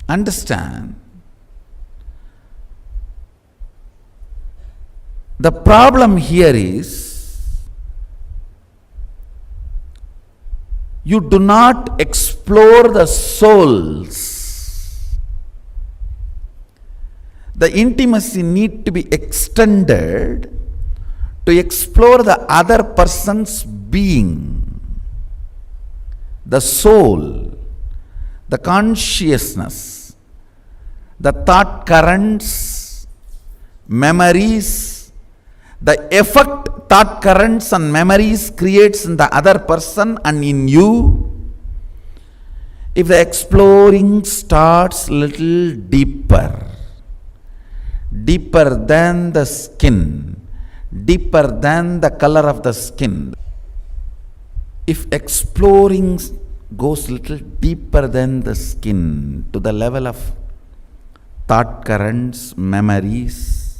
Understand? The problem here is you do not explore the souls. The intimacy need to be extended to explore the other person's being, the soul, the consciousness, the thought currents, memories, the effect thought currents and memories creates in the other person and in you. If the exploring starts little deeper, deeper than the skin, deeper than the color of the skin. If exploring goes little deeper than the skin to the level of thought currents, memories,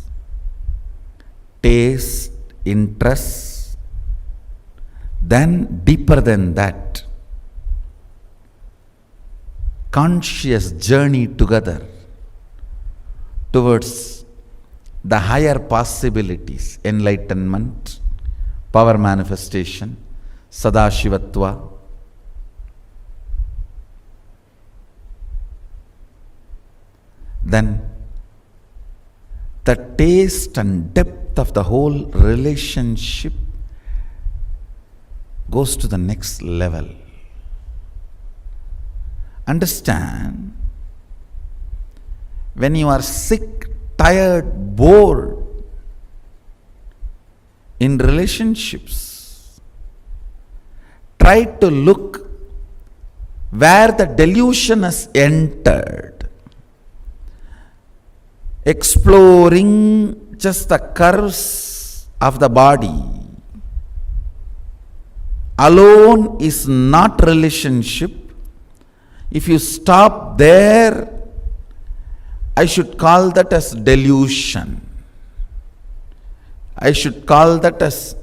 taste, interests, then deeper than that, conscious journey together towards the higher possibilities, enlightenment, power manifestation, Sadashivatva. Then the taste and depth depth of the whole relationship goes to the next level. Understand, when you are sick, tired, bored in relationships, try to look where the delusion has entered, exploring just the curves of the body alone is not relationship. If you stop there, I should call that as delusion. I should call that as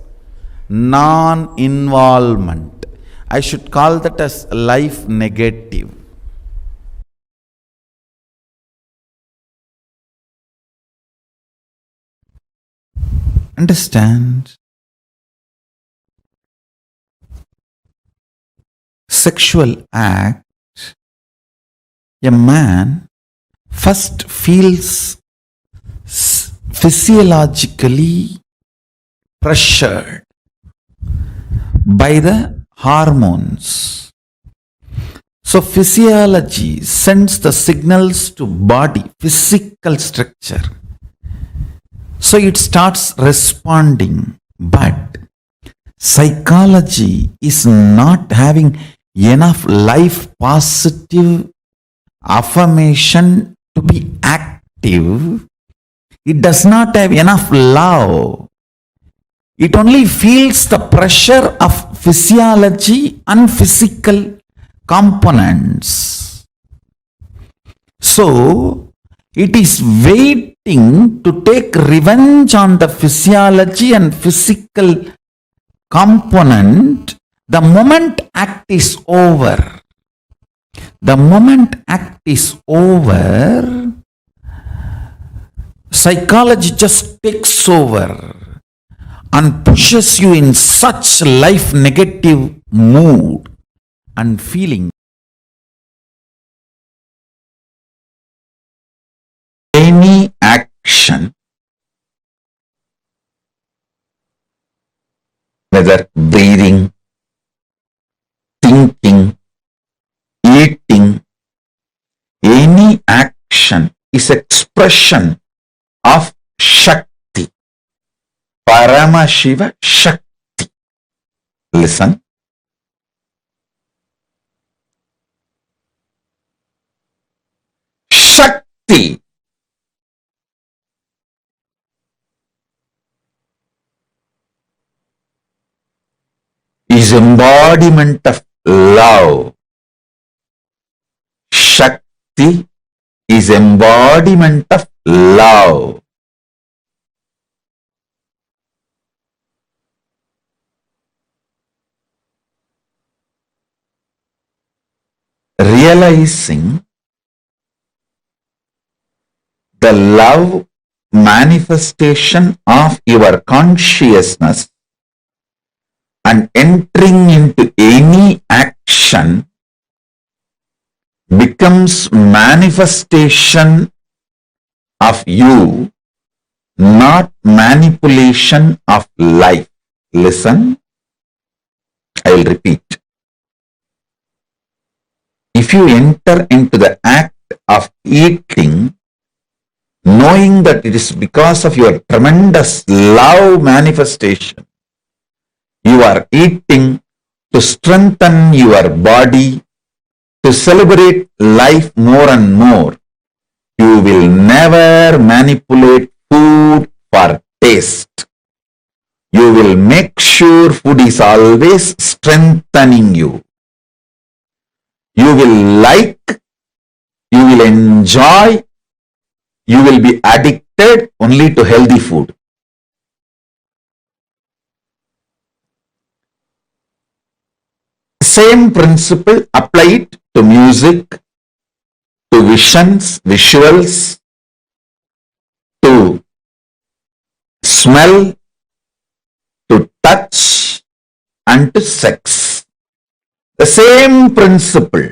non-involvement. I should call that as life negative. Understand? Sexual act, a man first feels physiologically pressured by the hormones. So physiology sends the signals to body, physical structure. So it starts responding, but psychology is not having enough life positive affirmation to be active. It does not have enough love. It only feels the pressure of physiology and physical components. So it is waiting to take revenge on the physiology and physical component the moment act is over. The moment act is over, psychology just takes over and pushes you in such life negative mood and feeling. Any action, whether breathing, thinking, eating, any action is expression of Shakti. Paramashiva Shakti. Listen. Shakti is embodiment of love. Shakti is embodiment of love. Realizing the love manifestation of your consciousness and entering into any action becomes manifestation of you, not manipulation of life. Listen, I will repeat. If you enter into the act of eating, knowing that it is because of your tremendous love manifestation, you are eating to strengthen your body, to celebrate life more and more. You will never manipulate food for taste. You will make sure food is always strengthening you. You will like, you will enjoy, you will be addicted only to healthy food. Same principle, apply it to music, to visions, visuals, to smell, to touch, and to sex. The same principle.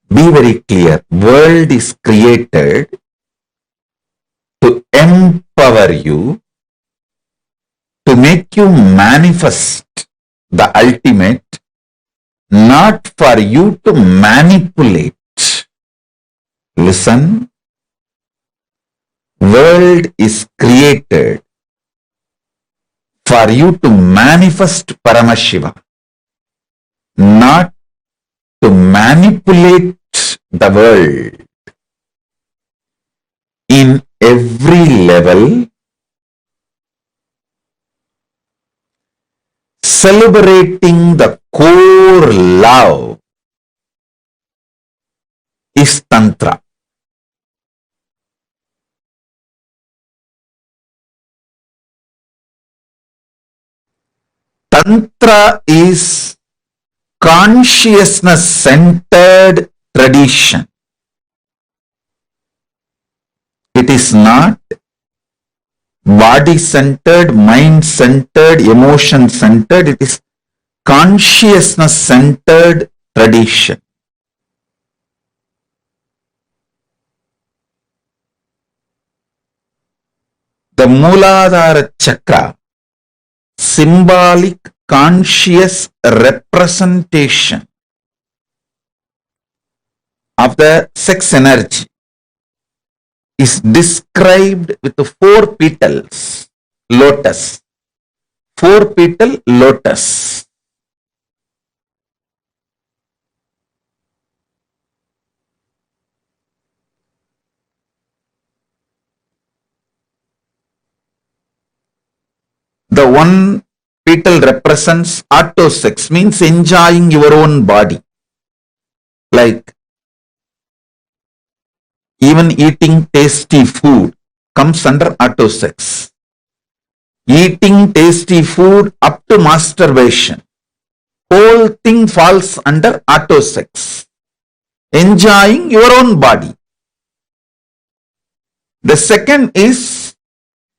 Be very clear. World is created to empower you, to make you manifest the ultimate, not for you to manipulate. Listen, world is created for you to manifest Paramashiva, not to manipulate the world. In every level, celebrating the core love is Tantra. Tantra is consciousness-centered tradition. It is not body-centered, mind-centered, emotion-centered. It is consciousness-centered tradition. The Mooladhara Chakra, symbolic conscious representation of the sex energy, is described with the 4 petals, lotus. 4-petal lotus. The 1 petal represents autosex, means enjoying your own body. Like even eating tasty food comes under autosex. Eating tasty food up to masturbation, whole thing falls under autosex. Enjoying your own body. The second is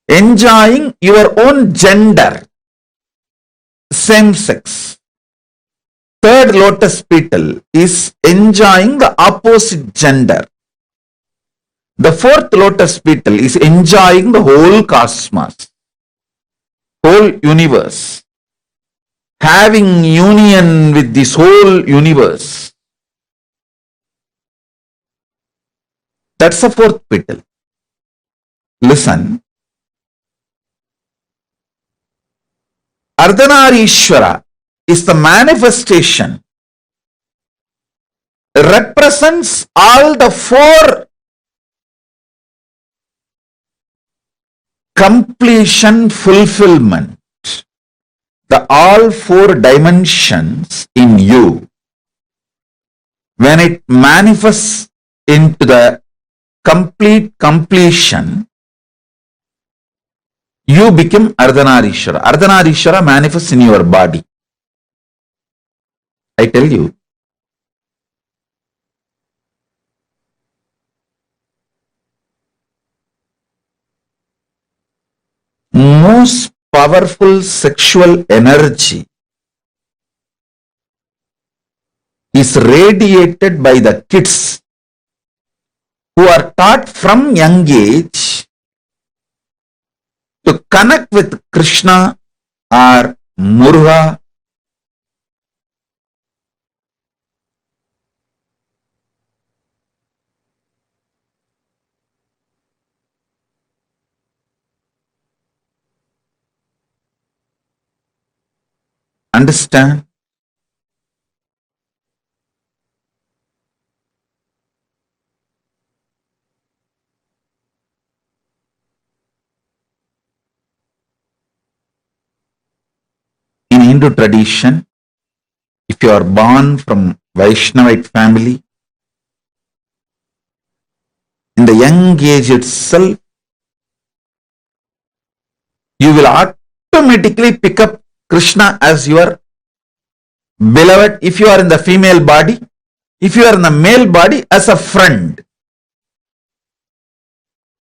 enjoying your own gender, same sex. Third lotus petal is enjoying the opposite gender. The 4th lotus petal is enjoying the whole cosmos, whole universe, having union with this whole universe. That's the 4th petal. Listen. Ardhanarishwara is the manifestation, represents all the 4 completion, fulfillment, the all 4 dimensions in you. When it manifests into the complete completion, you become Ardhanarishwara. Ardhanarishwara manifests in your body. I tell you, most powerful sexual energy is radiated by the kids who are taught from young age to connect with Krishna or Muruga. Understand? In Hindu tradition, if you are born from Vaishnavite family, in the young age itself, you will automatically pick up Krishna as your beloved if you are in the female body, if you are in the male body as a friend.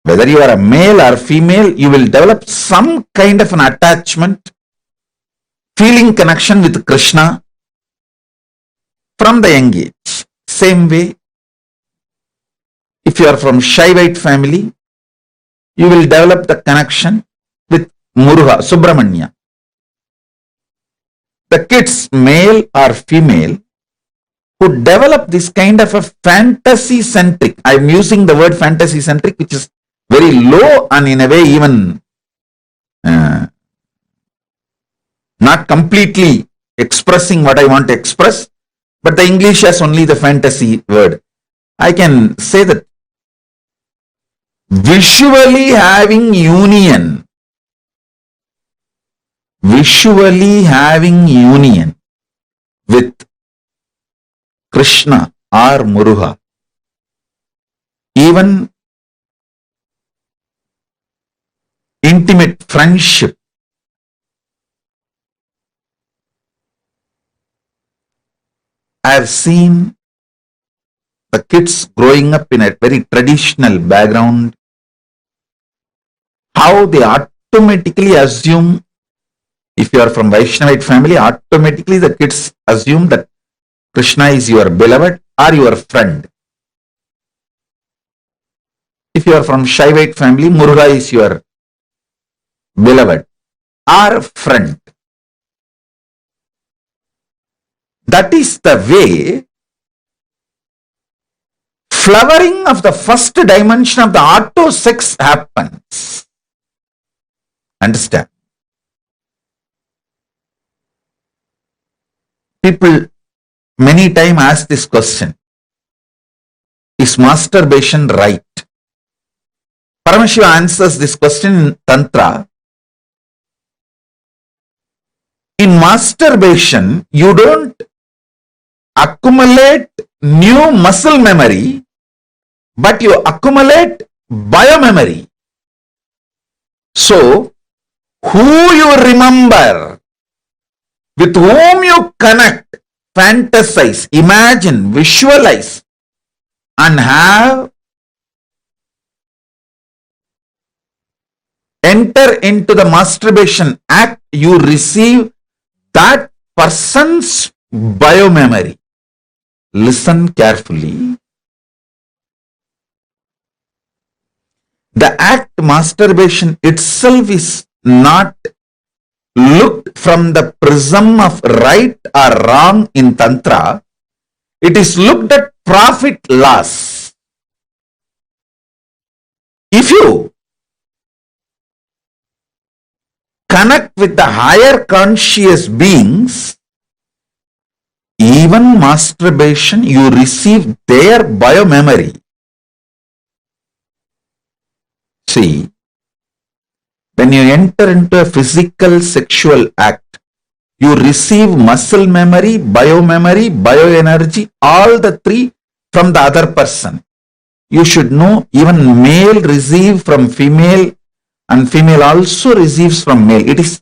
Whether you are a male or female, you will develop some kind of an attachment, feeling connection with Krishna from the young age. Same way, if you are from Shaivite family, you will develop the connection with Muruga, Subramanya. The kids, male or female, who develop this kind of a fantasy centric, I'm using the word fantasy centric, which is very low and in a way even not completely expressing what I want to express, but the English has only the fantasy word. I can say that visually having union with Krishna or Muruga, even intimate friendship, I have seen the kids growing up in a very traditional background, how they automatically assume, if you are from Vaishnavite family, automatically the kids assume that Krishna is your beloved or your friend. If you are from Shaivite family, Muruga is your beloved or friend. That is the way flowering of the first dimension of the auto sex happens. Understand? People many times ask this question: is masturbation right? Paramashiva answers this question in Tantra. In masturbation, you don't accumulate new muscle memory, but you accumulate biomemory. So, who you remember, with whom you connect, fantasize, imagine, visualize, and enter into the masturbation act, you receive that person's biomemory. Listen carefully. The act masturbation itself is not looked from the prism of right or wrong in Tantra. It is looked at profit loss. If you connect with the higher conscious beings, even masturbation, you receive their biomemory. See, when you enter into a physical sexual act, you receive muscle memory, biomemory, bioenergy, all the three from the other person. You should know even male receive from female and female also receives from male. It is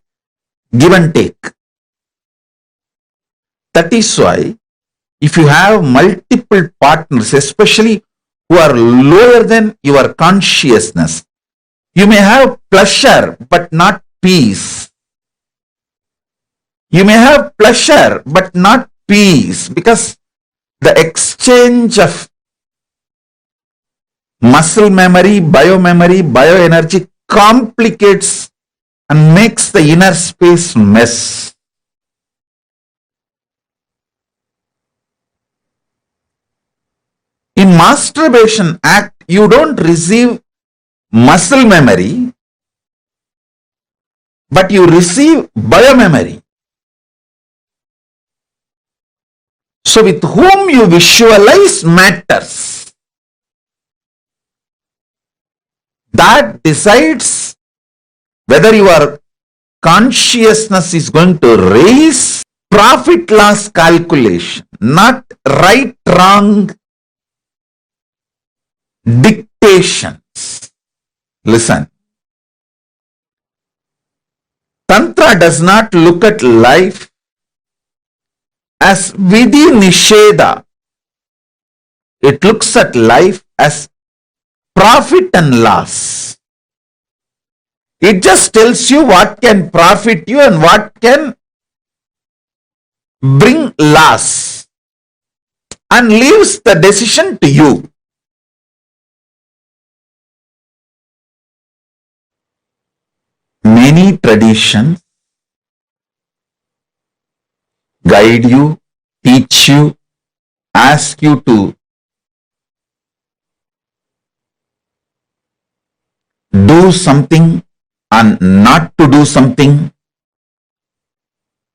give and take. That is why if you have multiple partners, especially who are lower than your consciousness, you may have pleasure but not peace. You may have pleasure but not peace because the exchange of muscle memory, bioenergy complicates and makes the inner space mess. In masturbation act, you don't receive muscle memory, but you receive biomemory. So with whom you visualize matters. That decides whether your consciousness is going to raise profit loss calculation, not right wrong dictations. Listen. Tantra does not look at life as vidhi nisheda. It looks at life as profit and loss. It just tells you what can profit you and what can bring loss and leaves the decision to you. many traditions guide you, teach you, ask you to do something and not to do something.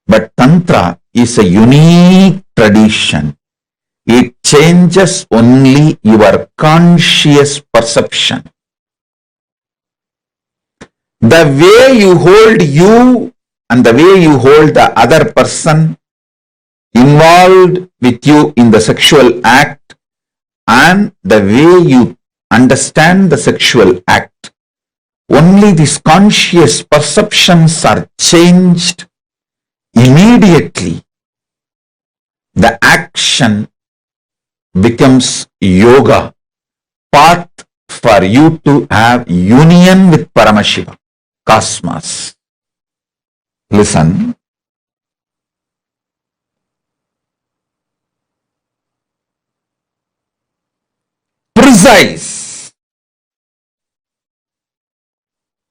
But Tantra is a unique tradition. It changes only your conscious perception. The way you hold you and the way you hold the other person involved with you in the sexual act and the way you understand the sexual act, only these conscious perceptions are changed. Immediately, the action becomes yoga, path for you to have union with Paramashiva, cosmos. Listen.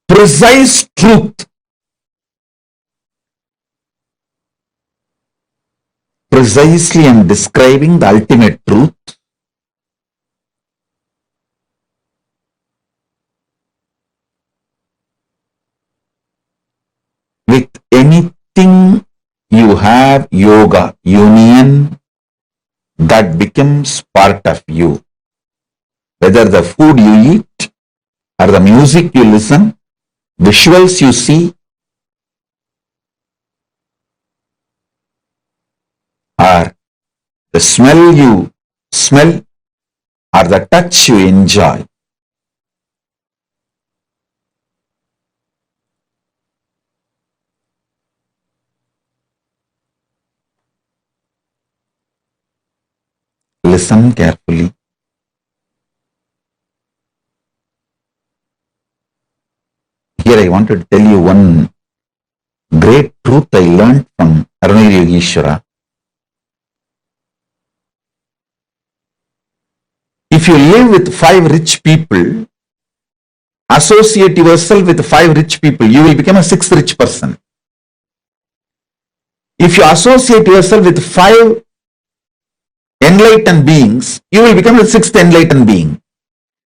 Precise truth, precisely I'm describing the ultimate truth. With anything you have yoga, union, that becomes part of you. Whether the food you eat or the music you listen, visuals you see, or the smell you smell, or the touch you enjoy. Listen carefully. Here I want to tell you one great truth I learned from Arunagiri Yogeshwara. If you live with 5 rich people, associate yourself with 5 rich people, you will become a 6th rich person. If you associate yourself with 5 enlightened beings, you will become the 6th enlightened being.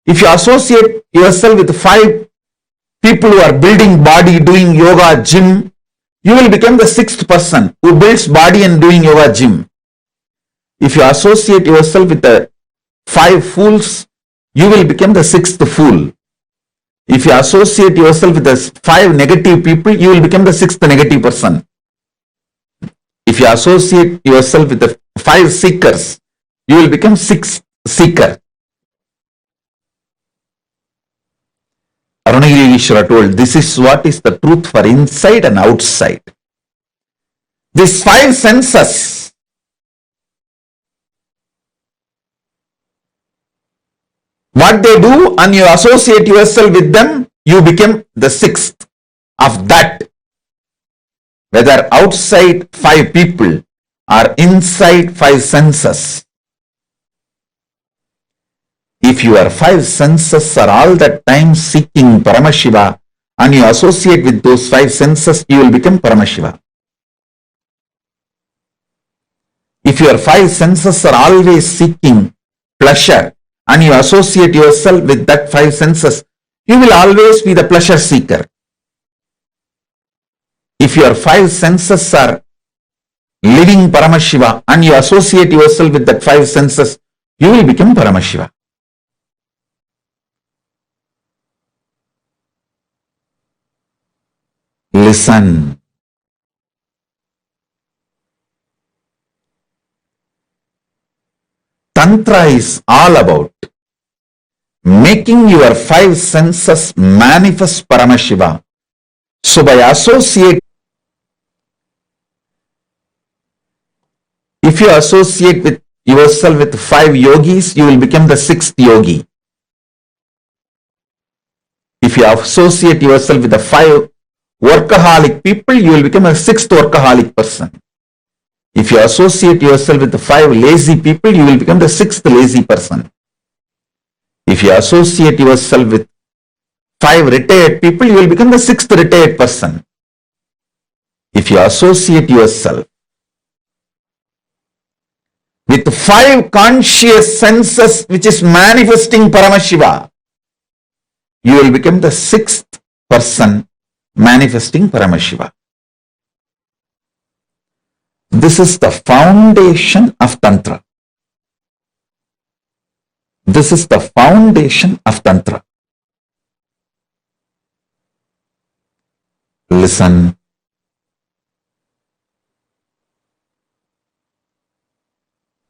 If you associate yourself with 5 people who are building body, doing yoga, gym, you will become the 6th person who builds body and doing yoga, gym. If you associate yourself with the 5 fools, you will become the 6th fool. If you associate yourself with the 5 negative people, you will become the 6th negative person. If you associate yourself with the 5 seekers, you will become 6th seeker. Arunagiri Yogeshwara told, this is what is the truth for inside and outside. These 5 senses, what they do and you associate yourself with them, you become the 6th of that. Whether outside 5 people or inside 5 senses. If your 5 senses are all the time seeking Paramashiva and you associate with those 5 senses, you will become Paramashiva. If your 5 senses are always seeking pleasure and you associate yourself with that 5 senses, you will always be the pleasure seeker. If your 5 senses are living Paramashiva and you associate yourself with that 5 senses, you will become Paramashiva. Listen. Tantra is all about making your 5 senses manifest Paramashiva. So by associate, if you associate with yourself with 5 yogis, you will become the 6th yogi. If you associate yourself with the 5 workaholic people, you will become a 6th workaholic person. If you associate yourself with the 5 lazy people, you will become the 6th lazy person. If you associate yourself with 5 retired people, you will become the 6th retired person. If you associate yourself with 5 conscious senses which is manifesting Paramashiva, you will become the 6th person manifesting Paramashiva. This is the foundation of Tantra. This is the foundation of Tantra. Listen.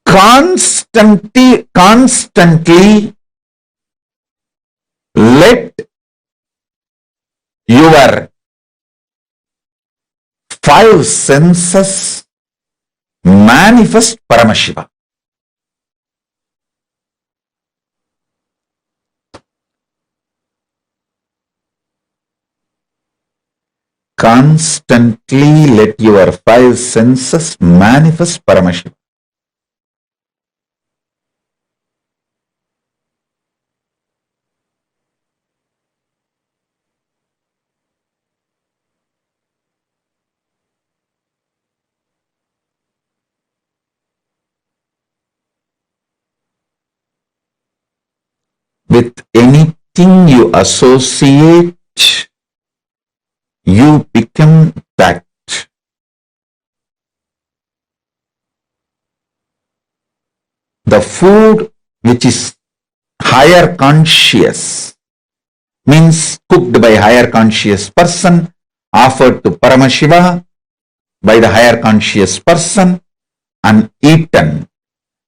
Constantly let your 5 senses manifest Paramashiva. Constantly let your 5 senses manifest Paramashiva. With anything you associate, you become that. The food which is higher conscious, means cooked by higher conscious person, offered to Paramashiva by the higher conscious person and eaten,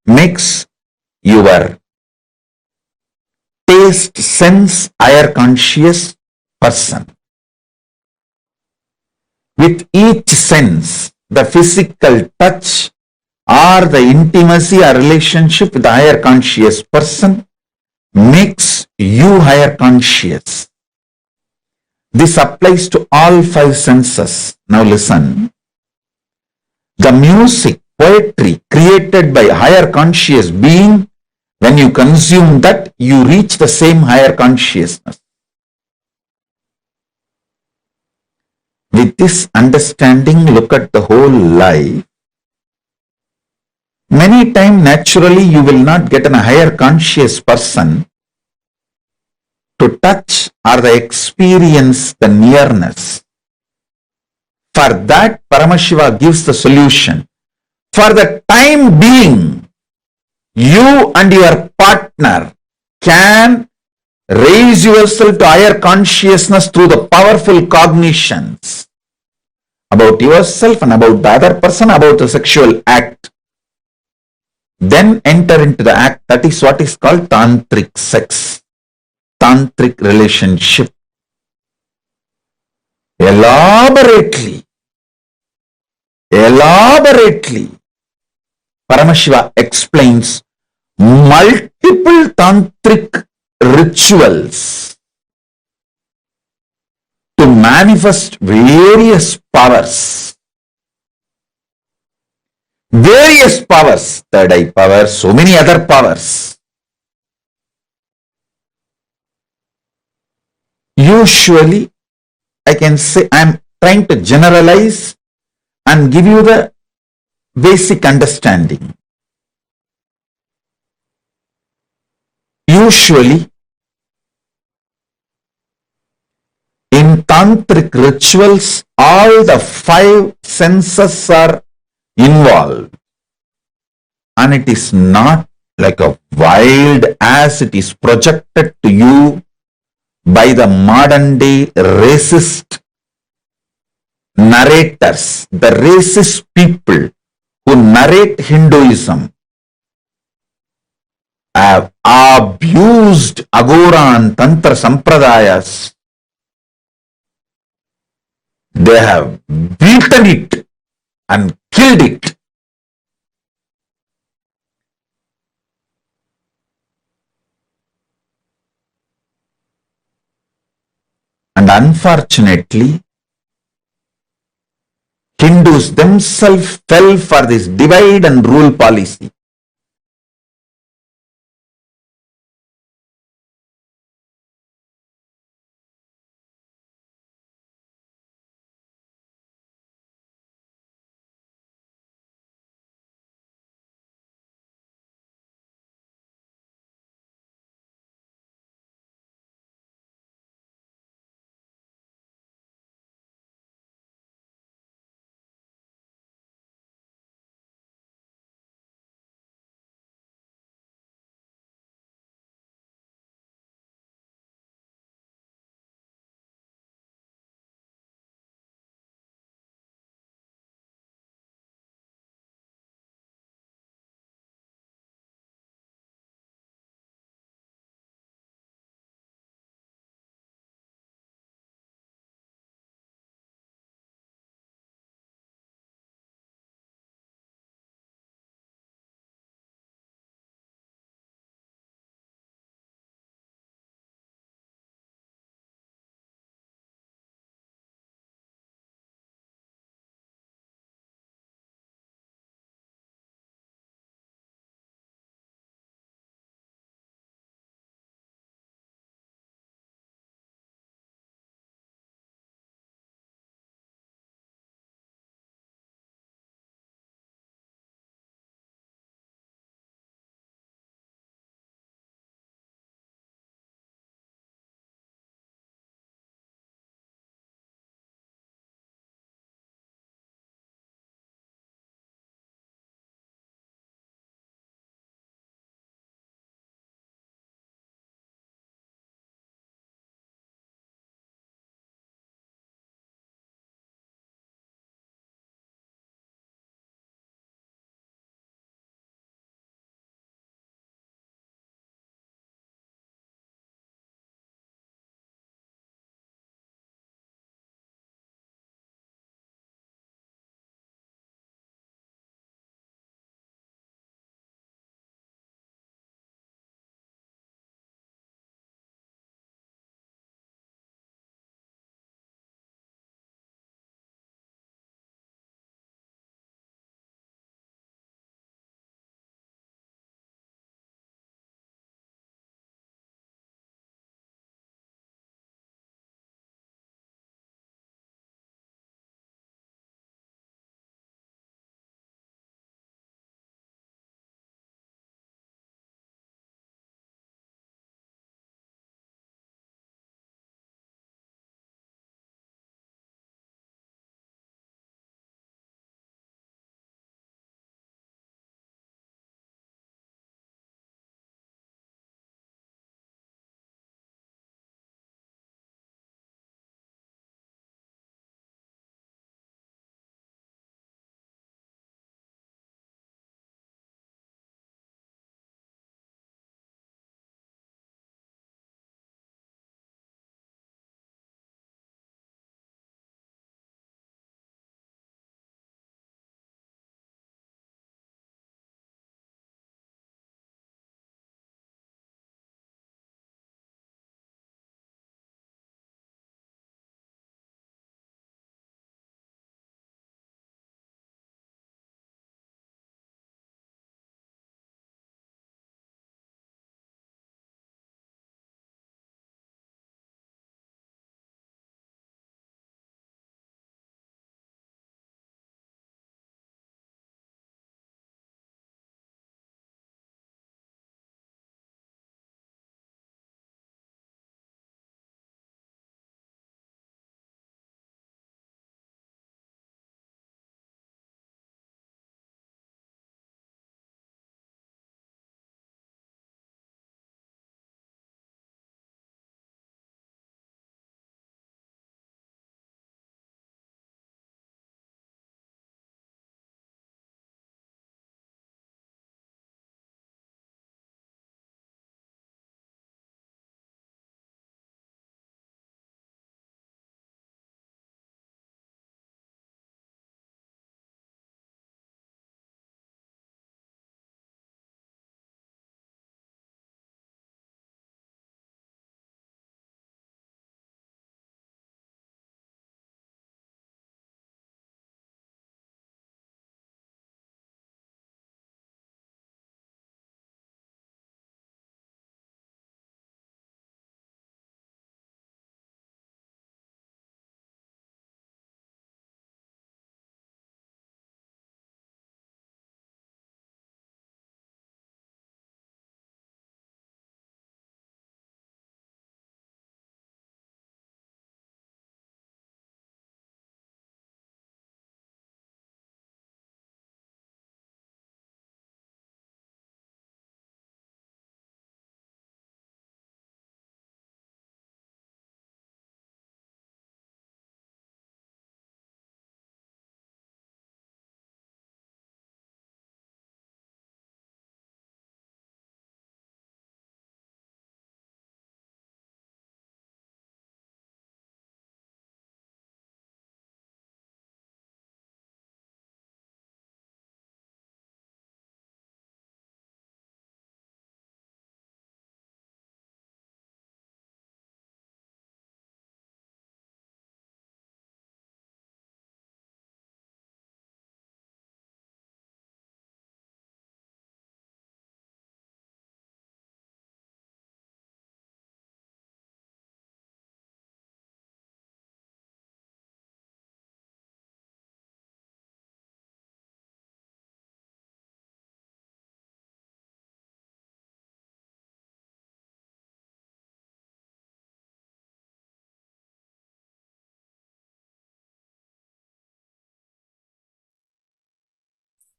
makes your taste sense higher conscious person. With each sense, the physical touch or the intimacy or relationship with the higher conscious person makes you higher conscious. This applies to all 5 senses. Now listen. The music, poetry created by higher conscious being, when you consume that, you reach the same higher consciousness. With this understanding, look at the whole life. Many times, naturally, you will not get a higher conscious person to touch or the experience the nearness. For that, Paramashiva gives the solution. For the time being, you and your partner can raise yourself to higher consciousness through the powerful cognitions about yourself and about the other person, about the sexual act. Then enter into the act. That is what is called tantric sex, tantric relationship. Elaborately, Paramashiva explains multiple tantric rituals to manifest various powers. Various powers, third eye power, so many other powers. Usually, I can say, I am trying to generalize and give you the basic understanding. Usually, in tantric rituals, all the 5 senses are involved, and it is not like a wild as it is projected to you by the modern day racist narrators, the racist people who narrate Hinduism have abused Agora and Tantra Sampradayas. They have beaten it and killed it. And unfortunately, Hindus themselves fell for this divide and rule policy.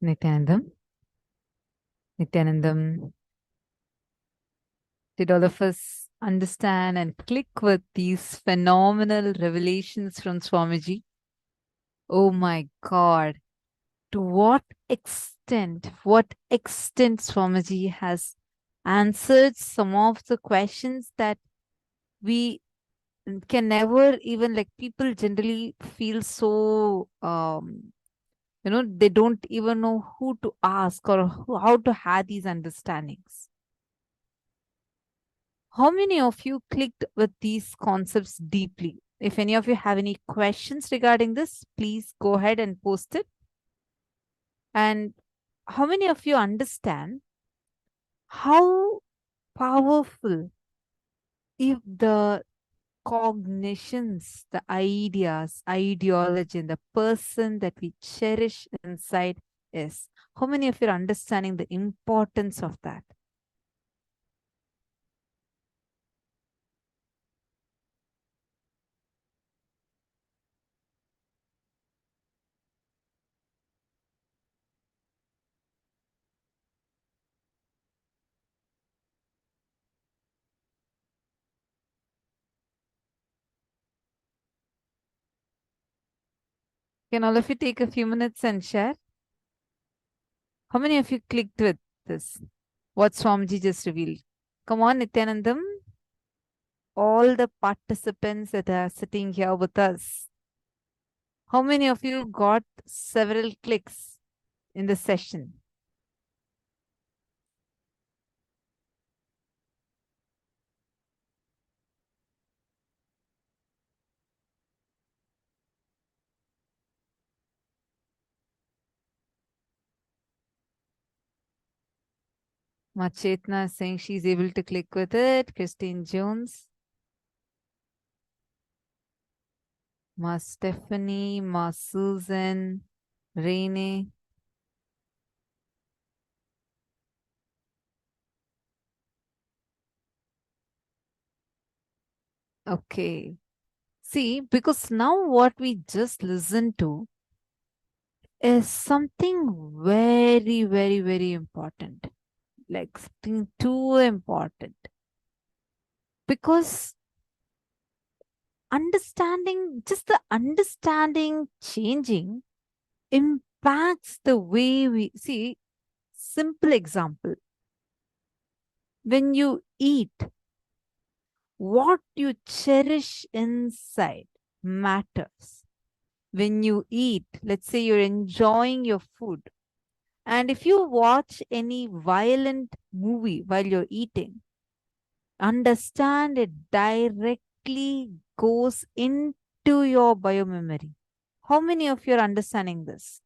Nithyanandam. Nithyanandam. Did all of us understand and click with these phenomenal revelations from Swamiji? Oh my God. To what extent Swamiji has answered some of the questions that we can never even, like, people generally feel so, they don't even know who to ask or how to have these understandings. How many of you clicked with these concepts deeply? If any of you have any questions regarding this, please go ahead and post it. And how many of you understand how powerful if the cognitions, the ideas, ideology, and the person that we cherish inside is? How many of you are understanding the importance of that? Can all of you take a few minutes and share? How many of you clicked with this? What Swamiji just revealed? Come on, Nithyanandam. All the participants that are sitting here with us. How many of you got several clicks in the session? Machetna is saying she's able to click with it. Christine Jones. Ma Stephanie, Ma Susan, Rainy. Okay. See, because now what we just listened to is something very, very, very important. Like something too important. Because just the understanding changing impacts the way we see. Simple example. When you eat, what you cherish inside matters. When you eat, let's say you're enjoying your food, and if you watch any violent movie while you're eating, understand it directly goes into your biomemory. How many of you are understanding this?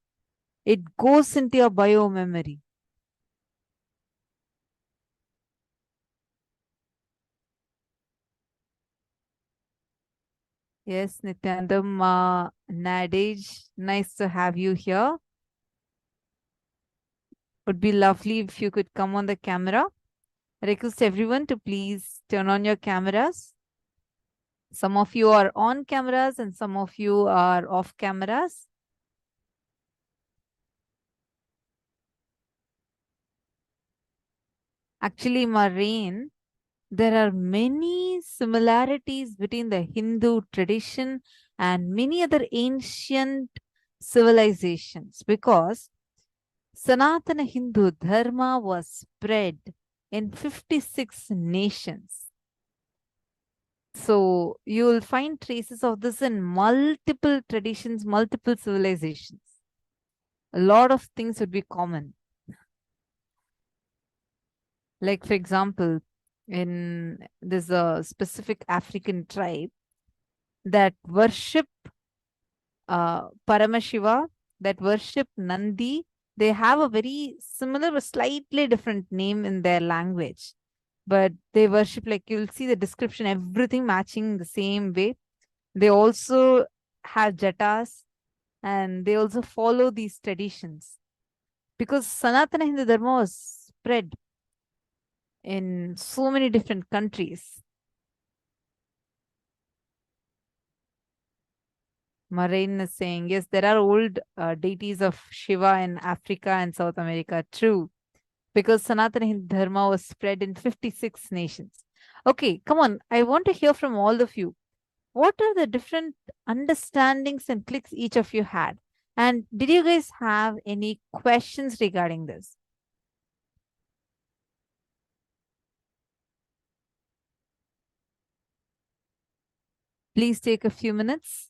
It goes into your biomemory. Yes, Nithyanandam, Nadej, nice to have you here. Would be lovely if you could come on the camera. I request everyone to please turn on your cameras. Some of you are on cameras and some of you are off cameras. Actually, Marine, there are many similarities between the Hindu tradition and many other ancient civilizations, because Sanatana Hindu Dharma was spread in 56 nations. So you will find traces of this in multiple traditions, multiple civilizations. A lot of things would be common. Like, for example, there's a specific African tribe that worship Paramashiva, that worship Nandi. They have a very similar but slightly different name in their language. But they worship, like you'll see the description, everything matching the same way. They also have jatas and they also follow these traditions. Because Sanatana Hindu Dharma was spread in so many different countries. Marine is saying, yes, there are old deities of Shiva in Africa and South America. True. Because Sanatana Hindu Dharma was spread in 56 nations. Okay, come on. I want to hear from all of you. What are the different understandings and clicks each of you had? And did you guys have any questions regarding this? Please take a few minutes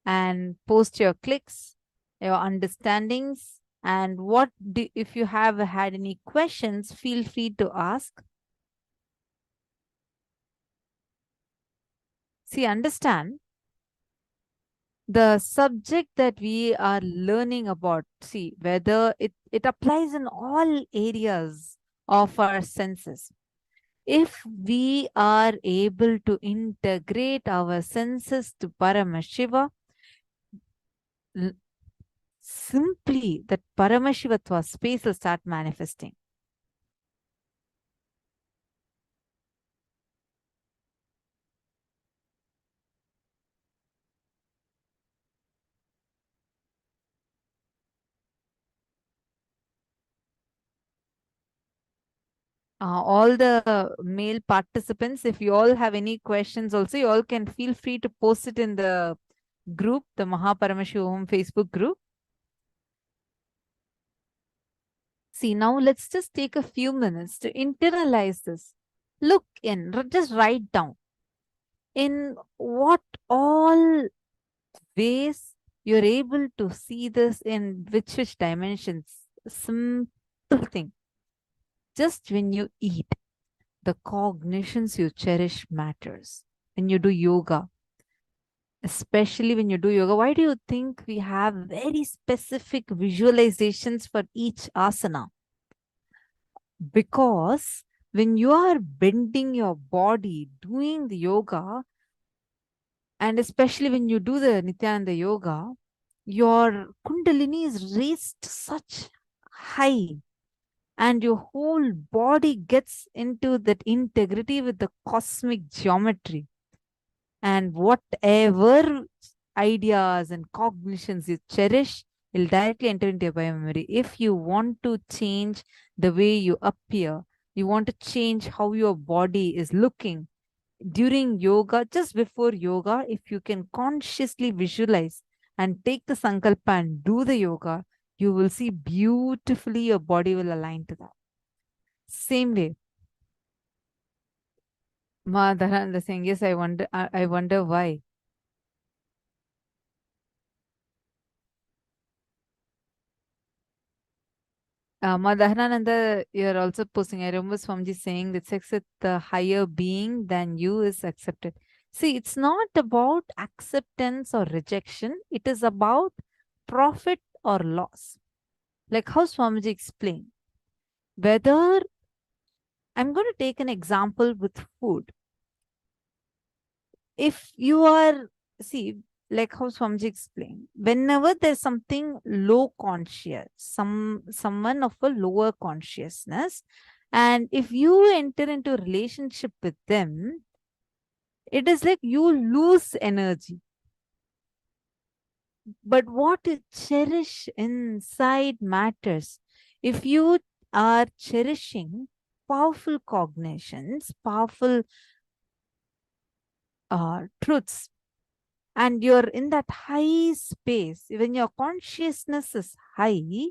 and post your clicks, your understandings, and if you have had any questions, feel free to ask. See, understand the subject that we are learning about, see, whether it applies in all areas of our senses. If we are able to integrate our senses to Paramashiva, simply that Paramashivatva space will start manifesting. All the male participants, if you all have any questions also, you all can feel free to post it in the group, the Paramashivoham Facebook group. See, now let's just take a few minutes to internalize this. Look in, just write down in what all ways you're able to see this, in which dimensions. Simple thing. Just when you eat, the cognitions you cherish matters. When you do yoga, especially when you do yoga, why do you think we have very specific visualizations for each asana? Because when you are bending your body, doing the yoga, and especially when you do the Nithyananda yoga, your kundalini is raised such high, and your whole body gets into that integrity with the cosmic geometry. And whatever ideas and cognitions you cherish will directly enter into your biomemory. If you want to change the way you appear, you want to change how your body is looking, during yoga, just before yoga, if you can consciously visualize and take the sankalpa and do the yoga, you will see beautifully your body will align to that. Same way. Madharananda saying, yes, I wonder why. Madharananda, you're also posting. I remember Swamiji saying that sex with the higher being than you is accepted. See, it's not about acceptance or rejection. It is about profit or loss. Like how Swamiji explained. Whether, I'm going to take an example with food. If you are, see, like how Swamiji explained, whenever there's something low conscious, someone of a lower consciousness, and if you enter into a relationship with them, it is like you lose energy. But what you cherish inside matters. If you are cherishing powerful cognitions, powerful truths, and you're in that high space, when your consciousness is high,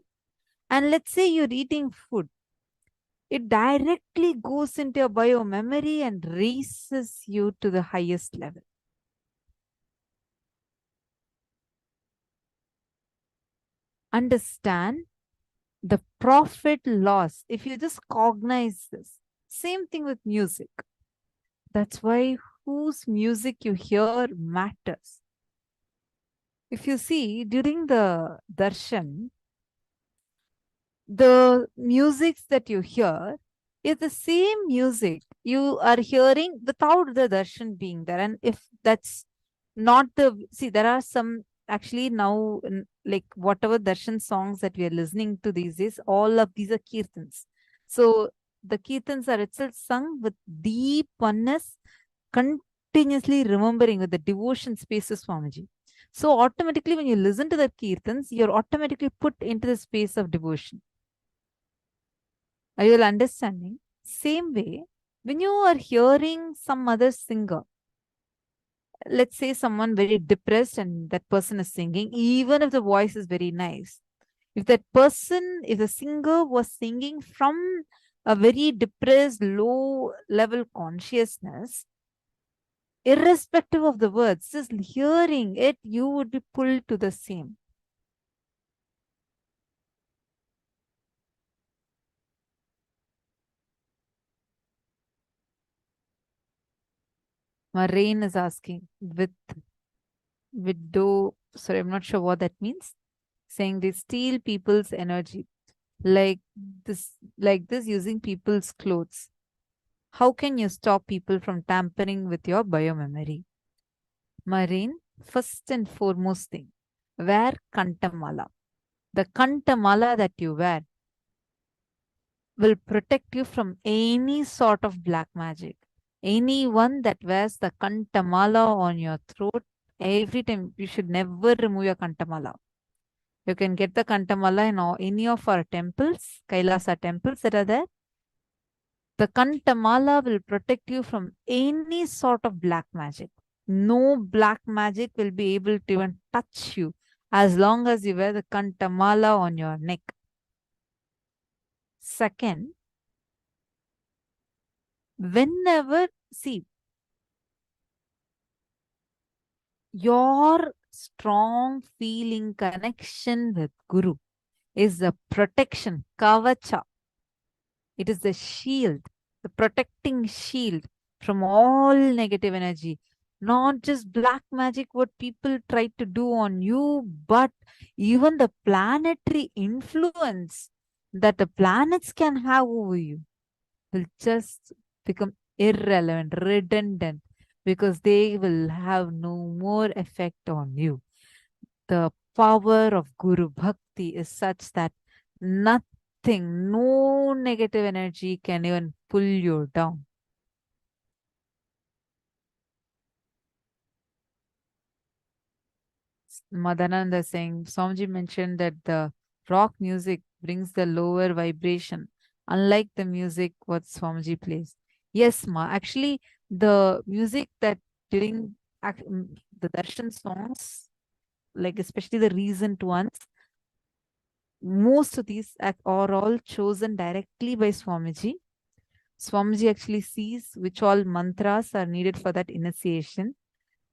and let's say you're eating food, it directly goes into your biomemory and raises you to the highest level. Understand the profit loss. If you just cognize this, same thing with music. That's why whose music you hear matters. If you see during the darshan, the musics that you hear is the same music you are hearing without the darshan being there. And if that's not the, see, there are some actually now, like whatever darshan songs that we are listening to these days, all of these are kirtans. So the kirtans are itself sung with deep oneness, continuously remembering with the devotion spaces, Swamiji. So automatically when you listen to the kirtans, you're automatically put into the space of devotion. Are you all understanding? Same way, when you are hearing some other singer, let's say someone very depressed and that person is singing, even if the voice is very nice, if that person, if the singer was singing from a very depressed, low level consciousness, irrespective of the words, just hearing it, you would be pulled to the same. Rain is asking with do, sorry, I'm not sure what that means. Saying they steal people's energy like this using people's clothes. How can you stop people from tampering with your biomemory? Marine, first and foremost thing, wear kantamala. The kantamala that you wear will protect you from any sort of black magic. Anyone that wears the kantamala on your throat, every time you should never remove your kantamala. You can get the kantamala in any of our temples, Kailasa temples that are there. The kantamala will protect you from any sort of black magic. No black magic will be able to even touch you as long as you wear the kantamala on your neck. Second, whenever, see, your strong feeling connection with Guru is the protection, kavacha. It is the shield, the protecting shield from all negative energy. Not just black magic, what people try to do on you, but even the planetary influence that the planets can have over you will just become irrelevant, redundant, because they will have no more effect on you. The power of Guru Bhakti is such that nothing, no negative energy can even pull you down. Madananda saying, Swamiji mentioned that the rock music brings the lower vibration, unlike the music what Swamiji plays. Yes, Ma. Actually, the music that during the darshan songs, like especially the recent ones, most of these are all chosen directly by Swamiji. Swamiji actually sees which all mantras are needed for that initiation,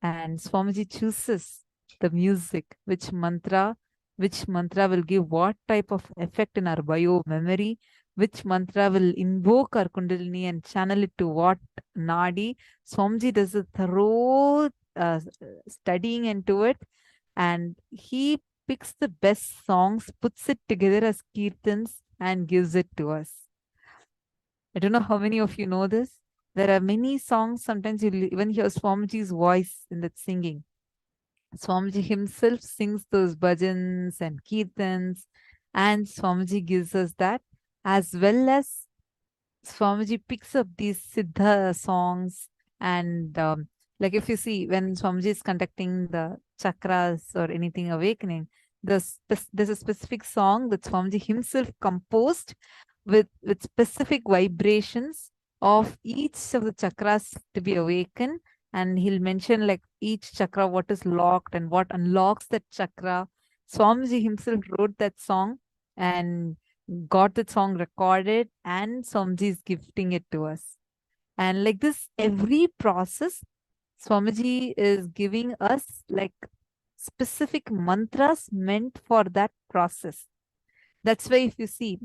and Swamiji chooses the music, which mantra will give what type of effect in our bio memory, which mantra will invoke our kundalini and channel it to what nadi. Swamiji does a thorough studying into it, and he picks the best songs, puts it together as kirtans, and gives it to us. I don't know how many of you know this. There are many songs, sometimes you'll even hear Swamiji's voice in that singing. Swamiji himself sings those bhajans and kirtans, and Swamiji gives us that, as well as Swamiji picks up these Siddha songs. And like if you see, when Swamiji is conducting the chakras or anything awakening, there's a specific song that Swamiji himself composed with specific vibrations of each of the chakras to be awakened. And he'll mention like each chakra, what is locked and what unlocks that chakra. Swamiji himself wrote that song and got that song recorded, and Swamiji is gifting it to us. And like this, every process, Swamiji is giving us like specific mantras meant for that process. That's why if you see,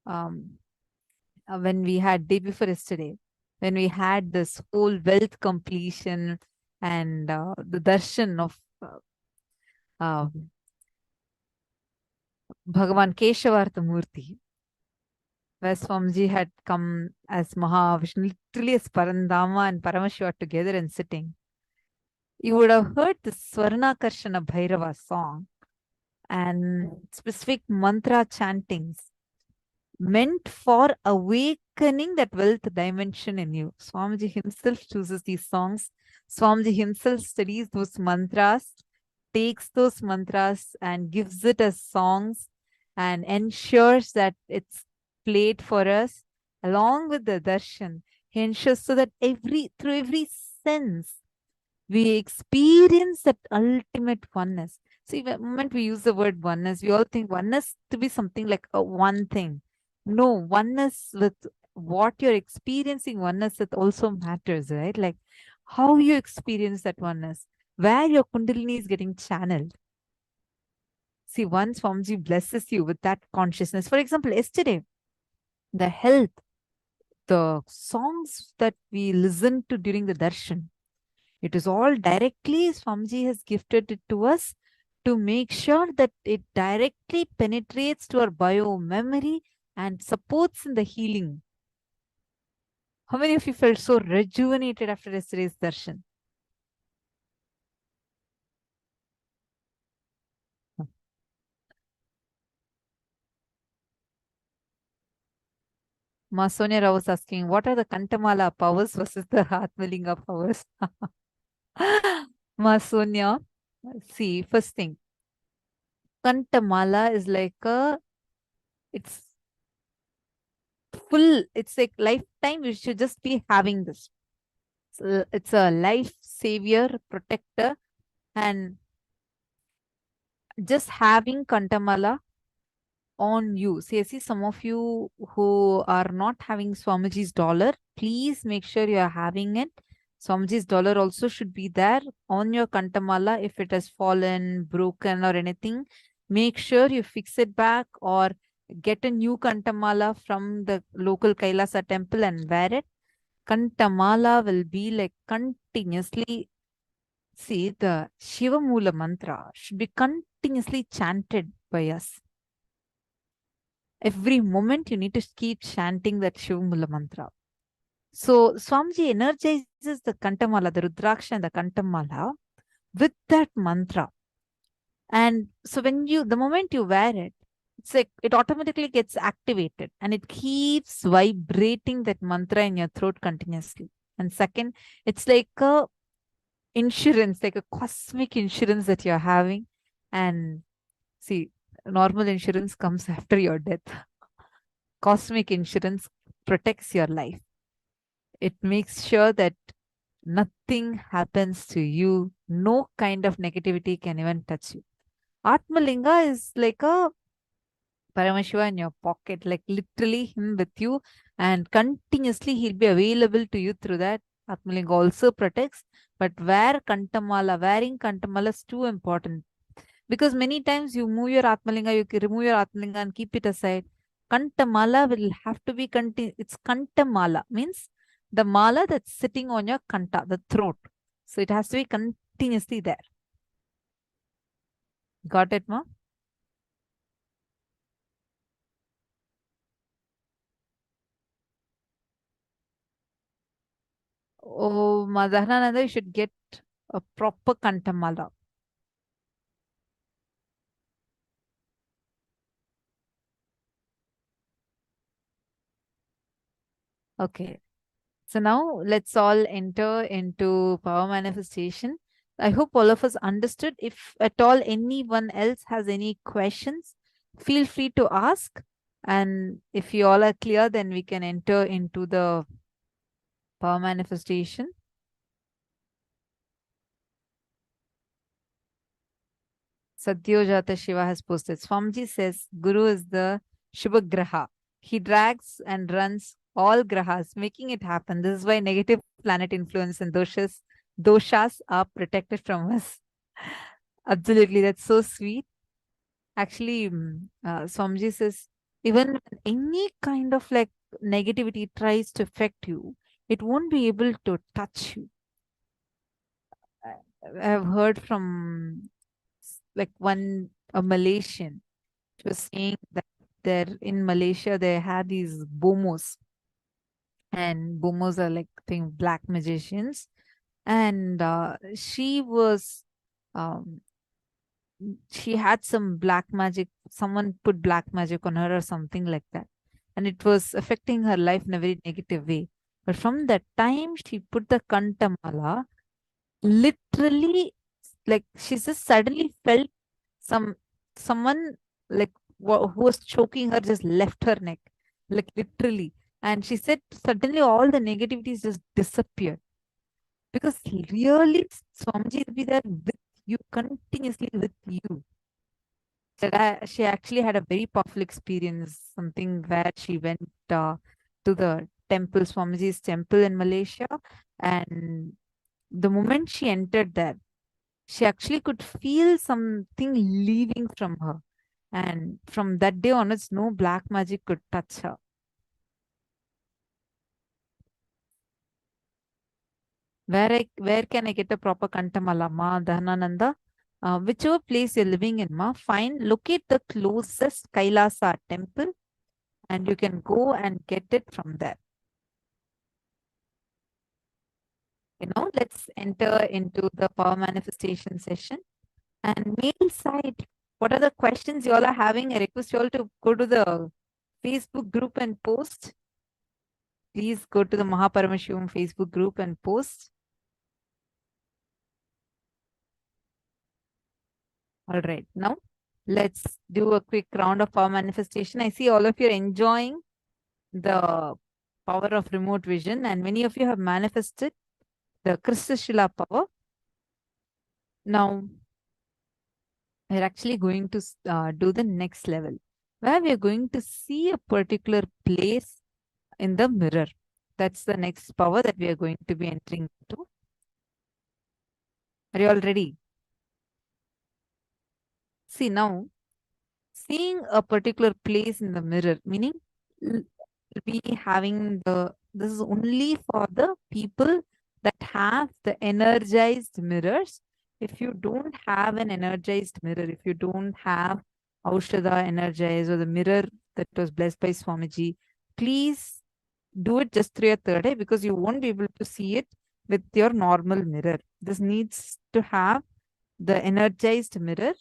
when we had day before yesterday, when we had this whole wealth completion and the darshan of Bhagavan Keshavartha Murti, where Swamiji had come as Mahavishnu, literally as Parandama and Paramashiva together and sitting. You would have heard the Swarnakarshana Bhairava song and specific mantra chantings meant for awakening that wealth dimension in you. Swamiji himself chooses these songs. Swamiji himself studies those mantras takes those mantras and gives it as songs and ensures that it's played for us along with the darshan. He ensures so that through every sense we experience that ultimate oneness. See, the moment we use the word oneness, we all think oneness to be something like a one thing. No, oneness with what you're experiencing, oneness that also matters, right? Like how you experience that oneness, where your kundalini is getting channeled. See, once Swamiji blesses you with that consciousness. For example, yesterday, the health, the songs that we listened to during the darshan, it is all directly Swamiji has gifted it to us to make sure that it directly penetrates to our bio memory and supports in the healing. How many of you felt so rejuvenated after yesterday's darshan? Ma Sonia Rao was asking, what are the Kantamala powers versus the Atmalinga powers? Ma Sonia, see, first thing, Kantamala is like it's full, it's like lifetime, you should just be having this. So it's a life savior, protector, and just having Kantamala on you. See, I see some of you who are not having Swamiji's dollar. Please make sure you are having it. Swamiji's dollar also should be there on your Kantamala. If it has fallen, broken or anything, make sure you fix it back or get a new Kantamala from the local Kailasa temple and wear it. Kantamala will be like continuously. See, the Shiva Mula mantra should be continuously chanted by us. Every moment you need to keep chanting that Shiva Mula mantra. So Swamiji energizes the Kantamala, the Rudraksha and the Kantamala with that mantra. And so when the moment you wear it, it's like it automatically gets activated and it keeps vibrating that mantra in your throat continuously. And second, it's like a insurance, like a cosmic insurance that you're having. And see, normal insurance comes after your death. Cosmic insurance protects your life. It makes sure that nothing happens to you. No kind of negativity can even touch you. Atmalinga is like a Paramashiva in your pocket, like literally him with you, and continuously he'll be available to you through that. Atmalinga also protects, but wearing Kantamala is too important. Because many times you move your Atmalinga, you can remove your Atmalinga and keep it aside. Kantamala will have to be it's Kantamala, means the mala that's sitting on your Kanta, the throat. So it has to be continuously there. Got it, ma? Oh, Madhanananda, you should get a proper Kantamala. Okay. So now let's all enter into power manifestation. I hope all of us understood. If at all anyone else has any questions, feel free to ask. And if you all are clear, then we can enter into the power manifestation. Satyojata Shiva has posted. Swamiji says Guru is the Shubhagraha. He drags and runs all grahas, making it happen. This is why negative planet influence and doshas are protected from us. Absolutely, that's so sweet. Actually, Swamiji says, even when any kind of like negativity tries to affect you, it won't be able to touch you. I've heard from like a Malaysian, she was saying that there in Malaysia they had these bomos, and bomos are like black magicians, and she had some black magic. Someone put black magic on her or something like that, and it was affecting her life in a very negative way. But from that time she put the Kantamala, literally like she just suddenly felt someone like who was choking her just left her neck, like literally. And she said suddenly all the negativities just disappeared. Because really, Swamiji will be there with you, continuously with you. She actually had a very powerful experience, something where she went to the temple, Swamiji's temple in Malaysia. And the moment she entered there, she actually could feel something leaving from her. And from that day onwards, no black magic could touch her. Where can I get a proper kantamala, Ma Dhanananda? Whichever place you're living in, Ma, locate the closest Kailasa temple and you can go and get it from there. Let's enter into the power manifestation session. And male side, what are the questions you all are having? I request you all to go to the Facebook group and post. Please go to the Paramashivam Facebook group and post. All right, now let's do a quick round of power manifestation. I see all of you are enjoying the power of remote vision, and many of you have manifested the Krista Shila power. Now, we're actually going to do the next level, where we're going to see a particular place in the mirror. That's the next power that we are going to be entering into. Are you all ready? See, now, seeing a particular place in the mirror, meaning be having this is only for the people that have the energized mirrors. If you don't have an energized mirror, if you don't have Aushadha energized or the mirror that was blessed by Swamiji, please do it just through your third eye, because you won't be able to see it with your normal mirror. This needs to have the energized mirror.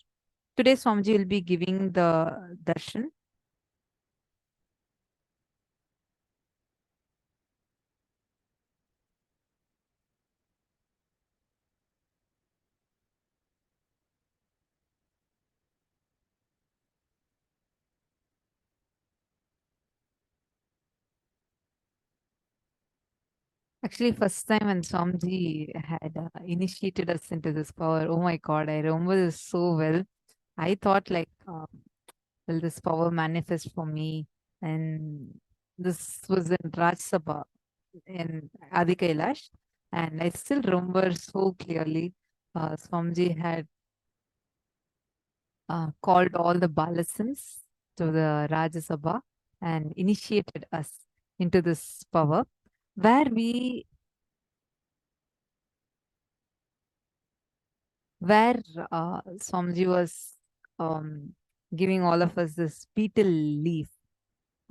Today, Swamiji will be giving the darshan. Actually, first time when Swamiji had initiated us into this power, oh my God, I remember this so well. I thought like, will this power manifest for me? And this was in Raj Sabha in Adi Kailash. And I still remember so clearly, Swamiji had called all the Balasans to the Rajya Sabha and initiated us into this power, where Swamiji was giving all of us this beetle leaf.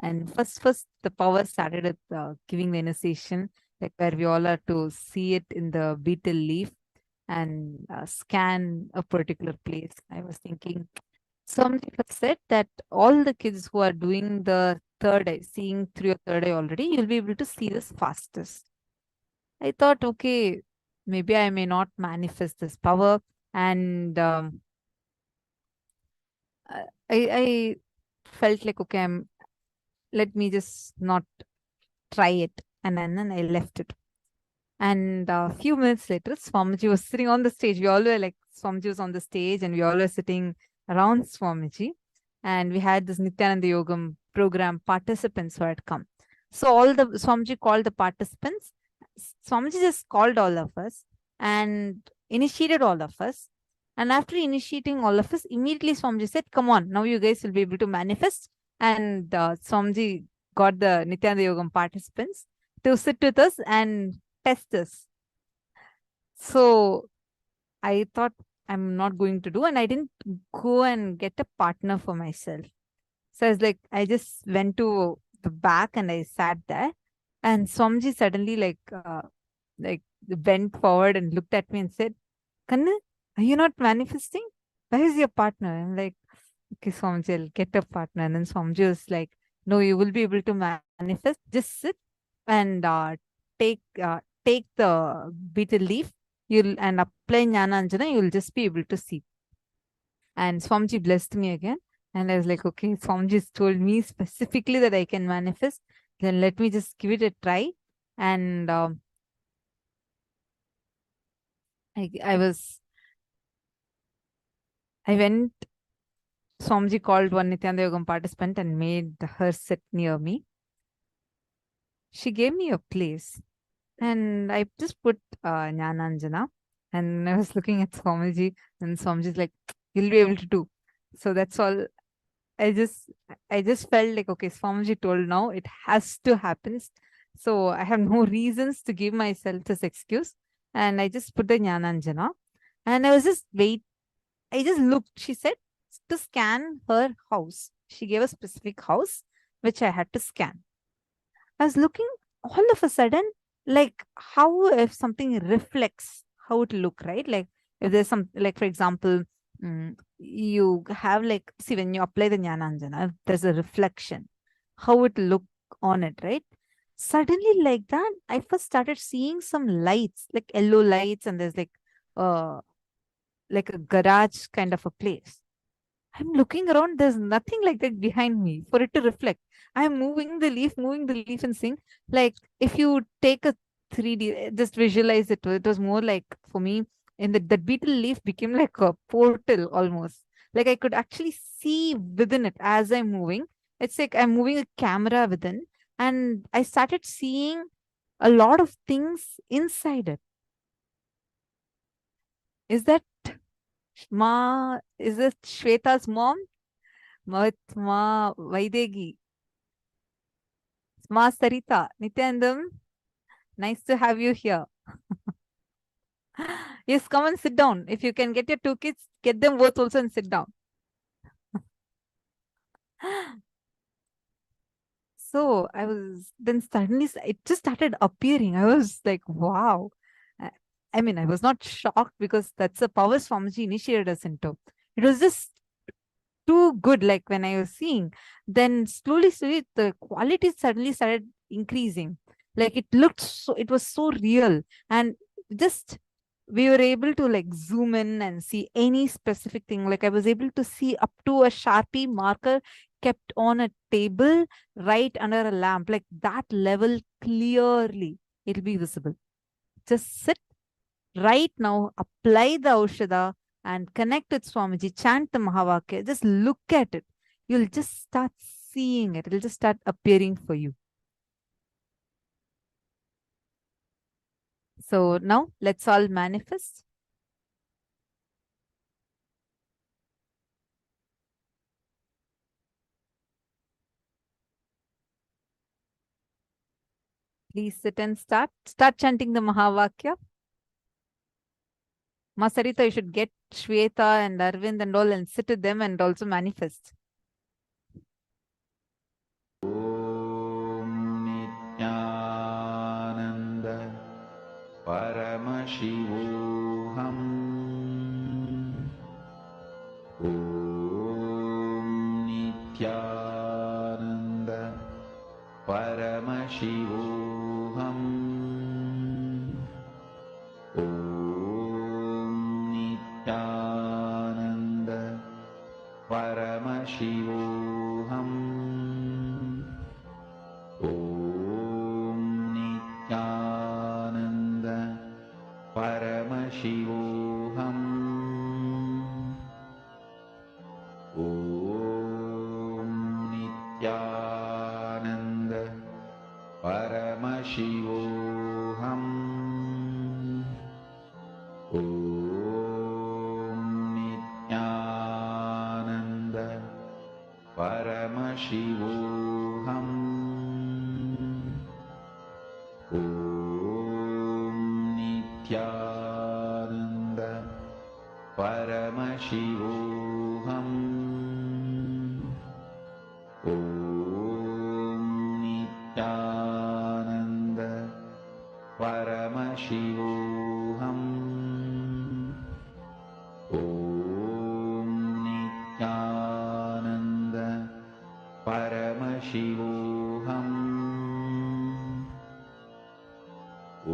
And first the power started with giving the initiation, like where we all are to see it in the beetle leaf and scan a particular place. I was thinking, Swamiji said that all the kids who are doing the third eye, seeing through your third eye already, you'll be able to see this fastest. I thought, okay, maybe I may not manifest this power. And I felt like, okay, let me just not try it. And then I left it. And a few minutes later, Swamiji was sitting on the stage. We all were like, Swamiji was on the stage and we all were sitting around Swamiji. And we had this Nithyananda Yogam program participants who had come. So all the Swamiji called the participants. Swamiji just called all of us and initiated all of us. And after initiating all of us, immediately Swamiji said, come on, now you guys will be able to manifest. And Swamiji got the Nithyananda Yogam participants to sit with us and test us. So I thought I'm not going to do, and I didn't go and get a partner for myself. So I was like, I just went to the back and I sat there, and Swamiji suddenly like bent forward and looked at me and said, Kanna, are you not manifesting? Where is your partner? I'm like, okay, Swamiji, I'll get a partner. And then Swamiji was like, no, you will be able to manifest. Just sit and take the beetle leaf. and apply Jnananjana, you'll just be able to see. And Swamiji blessed me again. And I was like, okay, Swamiji's told me specifically that I can manifest. Then let me just give it a try. And I went, Swamiji called one Nithyananda Yogam participant and made her sit near me. She gave me a place. And I just put Jnananjana. And I was looking at Swamiji, and Swamiji's like, you'll be able to do. So that's all. I just felt like, okay, Swamiji told now, it has to happen. So I have no reasons to give myself this excuse. And I just put the Jnananjana. And I was just I just looked. She said to scan her house. She gave a specific house, which I had to scan. I was looking, all of a sudden, like how if something reflects, how it look, right? Like if there's some, like for example, you have like, see, when you apply the Jnananjana, there's a reflection, how it look on it, right? Suddenly like that, I first started seeing some lights, like yellow lights, and there's like a garage kind of a place. I'm looking around, there's nothing like that behind me for it to reflect. I'm moving the leaf and seeing, like if you take a 3D, just visualize it. It was more like, for me, in that beetle leaf became like a portal almost. Like I could actually see within it as I'm moving. It's like I'm moving a camera within, and I started seeing a lot of things inside it. Is it Shweta's mom? Ma Vaidegi. Ma Sarita. Nityanandam, nice to have you here. Yes, come and sit down. If you can get your two kids, get them both also and sit down. So then suddenly it just started appearing. I was like, wow. I mean, I was not shocked because that's the power Swamiji initiated us into. It was just too good. Like when I was seeing, then slowly, the quality suddenly started increasing. Like it was so real. And just we were able to like zoom in and see any specific thing. Like I was able to see up to a Sharpie marker kept on a table right under a lamp. Like that level clearly, it'll be visible. Just sit right now, apply the Aushadha and connect with Swamiji, chant the Mahavakya, just look at it. You'll just start seeing it. It'll just start appearing for you. So now let's all manifest. Please sit and start chanting the Mahavakya. Masarita, you should get Shweta and Arvind and all and sit with them and also manifest. Om Nithyananda Paramashivoham. Om Nithyananda Paramashivoham. Om Nithyananda Paramashivoham. Om Nithyananda Paramashivoham. Om Nithyananda Paramashivoham. Om Nithyananda Paramashivoham. Om Nithyananda Paramashivoham. Om Nithyananda Paramashivoham. Om Nithyananda Paramashivoham. Om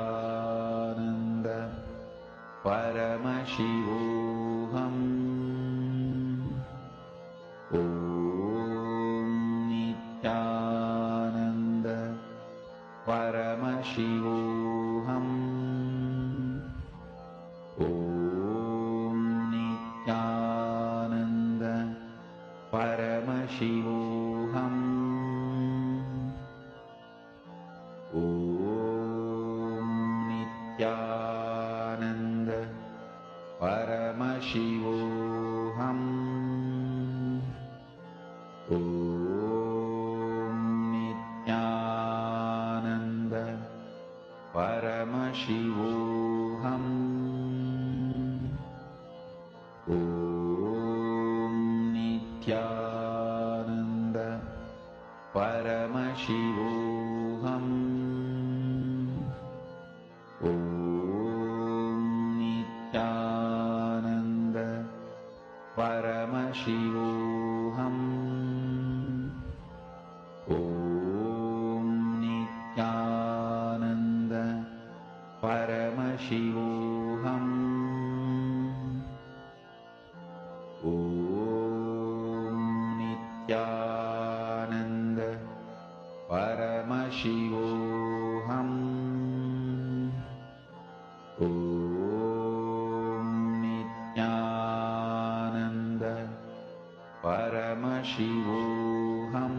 Nithyananda Paramashivoham. Om Nithyananda Paramashivoham. Om Nithyananda Paramashivoham. Om Nithyananda Paramashivoham. Om Nithyananda Paramashivoham. Om Nithyananda Paramashivoham. Om Nithyananda Paramashivoham. Om Nithyananda Paramashivoham. Om Nithyananda Paramashivoham. Om Nithyananda Paramashivoham.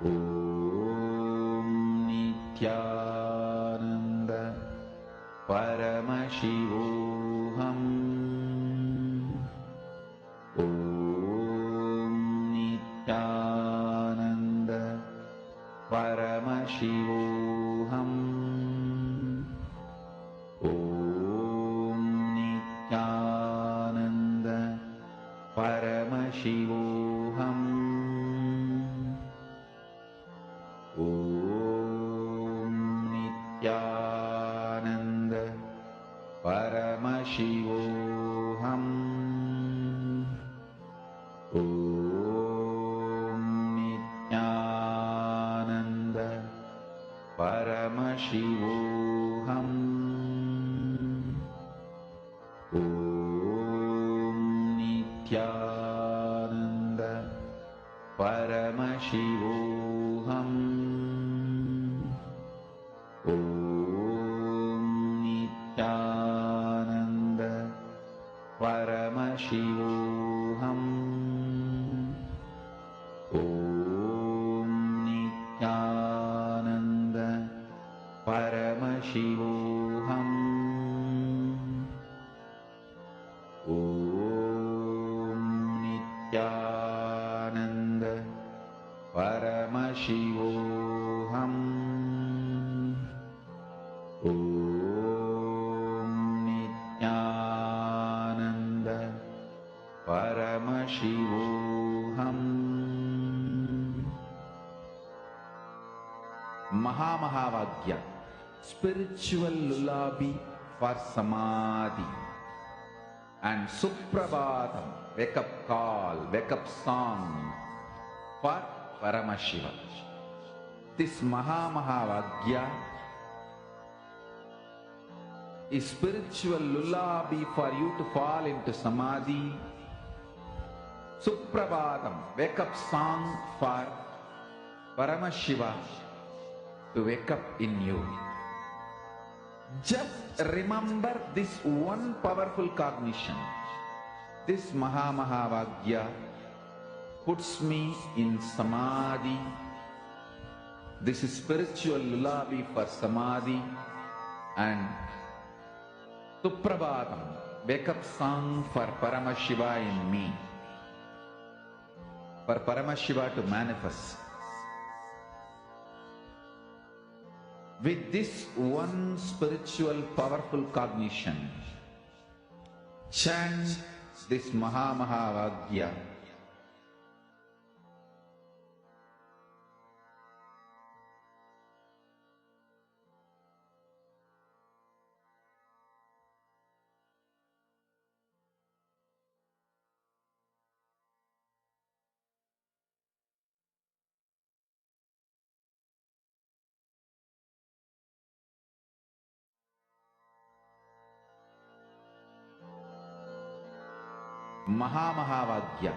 Om Nithyananda Paramashivoham. Om Nithyananda Paramashivoham. Om Nithyananda Paramashivoham. Om Nithyananda Paramashivoham. Om Nithyananda Paramashivoham. Om Nithyananda Paramashivoham. Om Nithyananda Paramashivoham. Om Nithyananda Paramashivoham. Om Nithyananda Paramashivoham. Om Nithyananda Paramashivoham. Mahamahavagya, spiritual lullaby for samadhi, and Suprabhatam, wake up call, wake up song for Paramashiva. This Mahamahavagya is spiritual lullaby for you to fall into samadhi. Suprabhatam, wake up song for Paramashiva to wake up in you. Just remember this one powerful cognition. This Mahamahavagya puts me in samadhi. This is spiritual lullaby for samadhi, and Suprabhatam, wake up song for Paramashiva in me. For Paramashiva to manifest. With this one spiritual powerful cognition, chant this Mahamahavagya Mahamahavagya,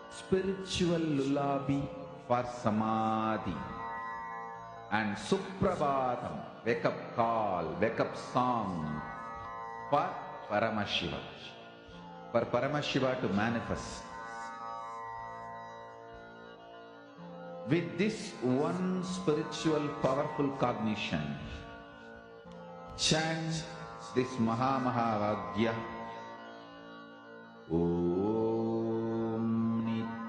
spiritual lullaby for samadhi. And Suprabhatam, wake up call, wake up song for Paramashiva. For Paramashiva to manifest. With this one spiritual powerful cognition, chant this Mahamahavagya. Om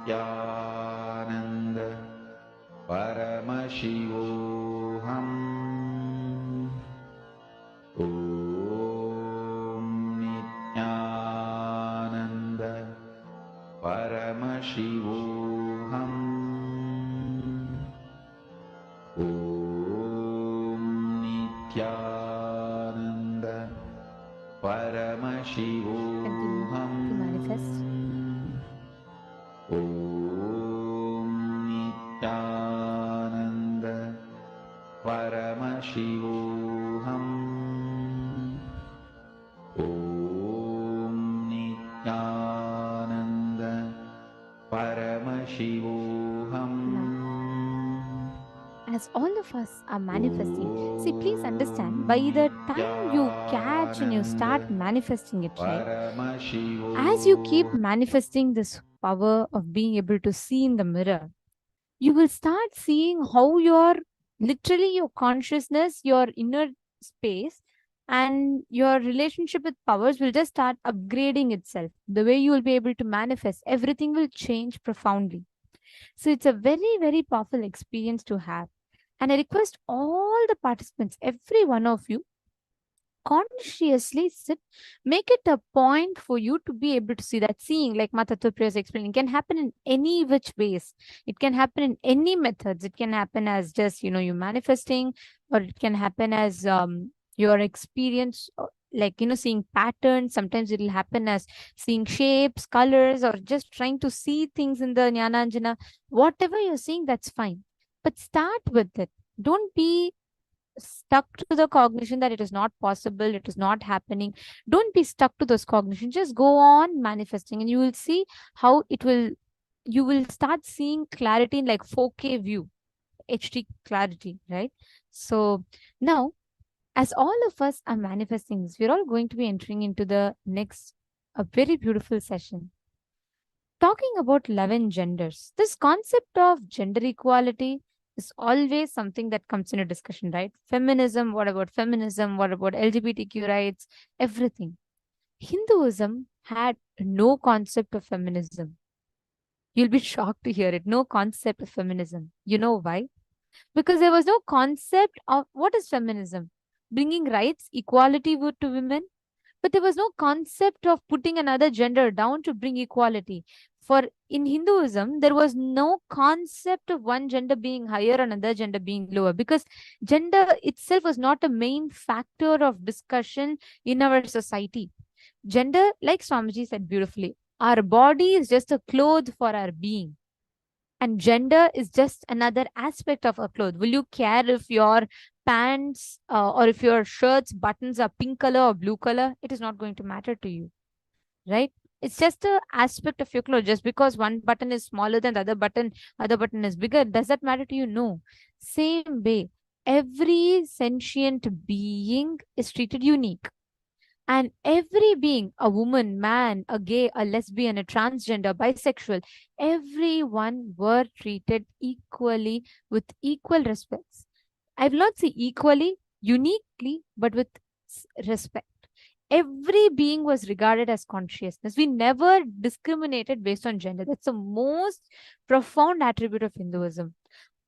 Nithyananda Paramashivoham. Om Nithyananda Paramashivoham. Om Nithyananda Paramashivoham. To manifest. Om Nithyananda Paramashivoham. Om Nithyananda Paramashivoham. As all of us are manifesting, see, please understand, by the time you catch and you start manifesting it, right? As you keep manifesting this power of being able to see in the mirror, you will start seeing how your consciousness, your inner space, and your relationship with powers will just start upgrading itself. The way you will be able to manifest, everything will change profoundly. So it's a very, very powerful experience to have. And I request all the participants, every one of you, consciously sit, make it a point for you to be able to see that. Seeing, like Matattva Priya is explaining, can happen in any which ways. It can happen in any methods. It can happen as just, you manifesting, or it can happen as your experience, like, seeing patterns. Sometimes it will happen as seeing shapes, colors, or just trying to see things in the Jnananjana. Whatever you're seeing, that's fine. But start with it. Don't be stuck to the cognition that it is not possible, it is not happening. Don't be stuck to those cognitions. Just go on manifesting, and you will see how you will start seeing clarity in like 4K view, HD clarity, right? So now, as all of us are manifesting, we're all going to be entering into the next, a very beautiful session. Talking about 11 genders, this concept of gender equality is always something that comes in a discussion, right? Feminism, what about feminism? What about LGBTQ rights? Everything. Hinduism had no concept of feminism. You'll be shocked to hear it. No concept of feminism. You know why? Because there was no concept of what is feminism? Bringing rights, equality to women. But there was no concept of putting another gender down to bring equality. For in Hinduism, there was no concept of one gender being higher and another gender being lower, because gender itself was not a main factor of discussion in our society. Gender, like Swamiji said beautifully, our body is just a cloth for our being. And gender is just another aspect of a cloth. Will you care if your pants or if your shirt's buttons are pink color or blue color? It is not going to matter to you, right? It's just an aspect of your clothes. Just because one button is smaller than the other button is bigger, does that matter to you? No. Same way, every sentient being is treated unique. And every being, a woman, man, a gay, a lesbian, a transgender, bisexual, everyone were treated equally with equal respects. I will not say equally, uniquely, but with respect. Every being was regarded as consciousness. We never discriminated based on gender. That's the most profound attribute of Hinduism.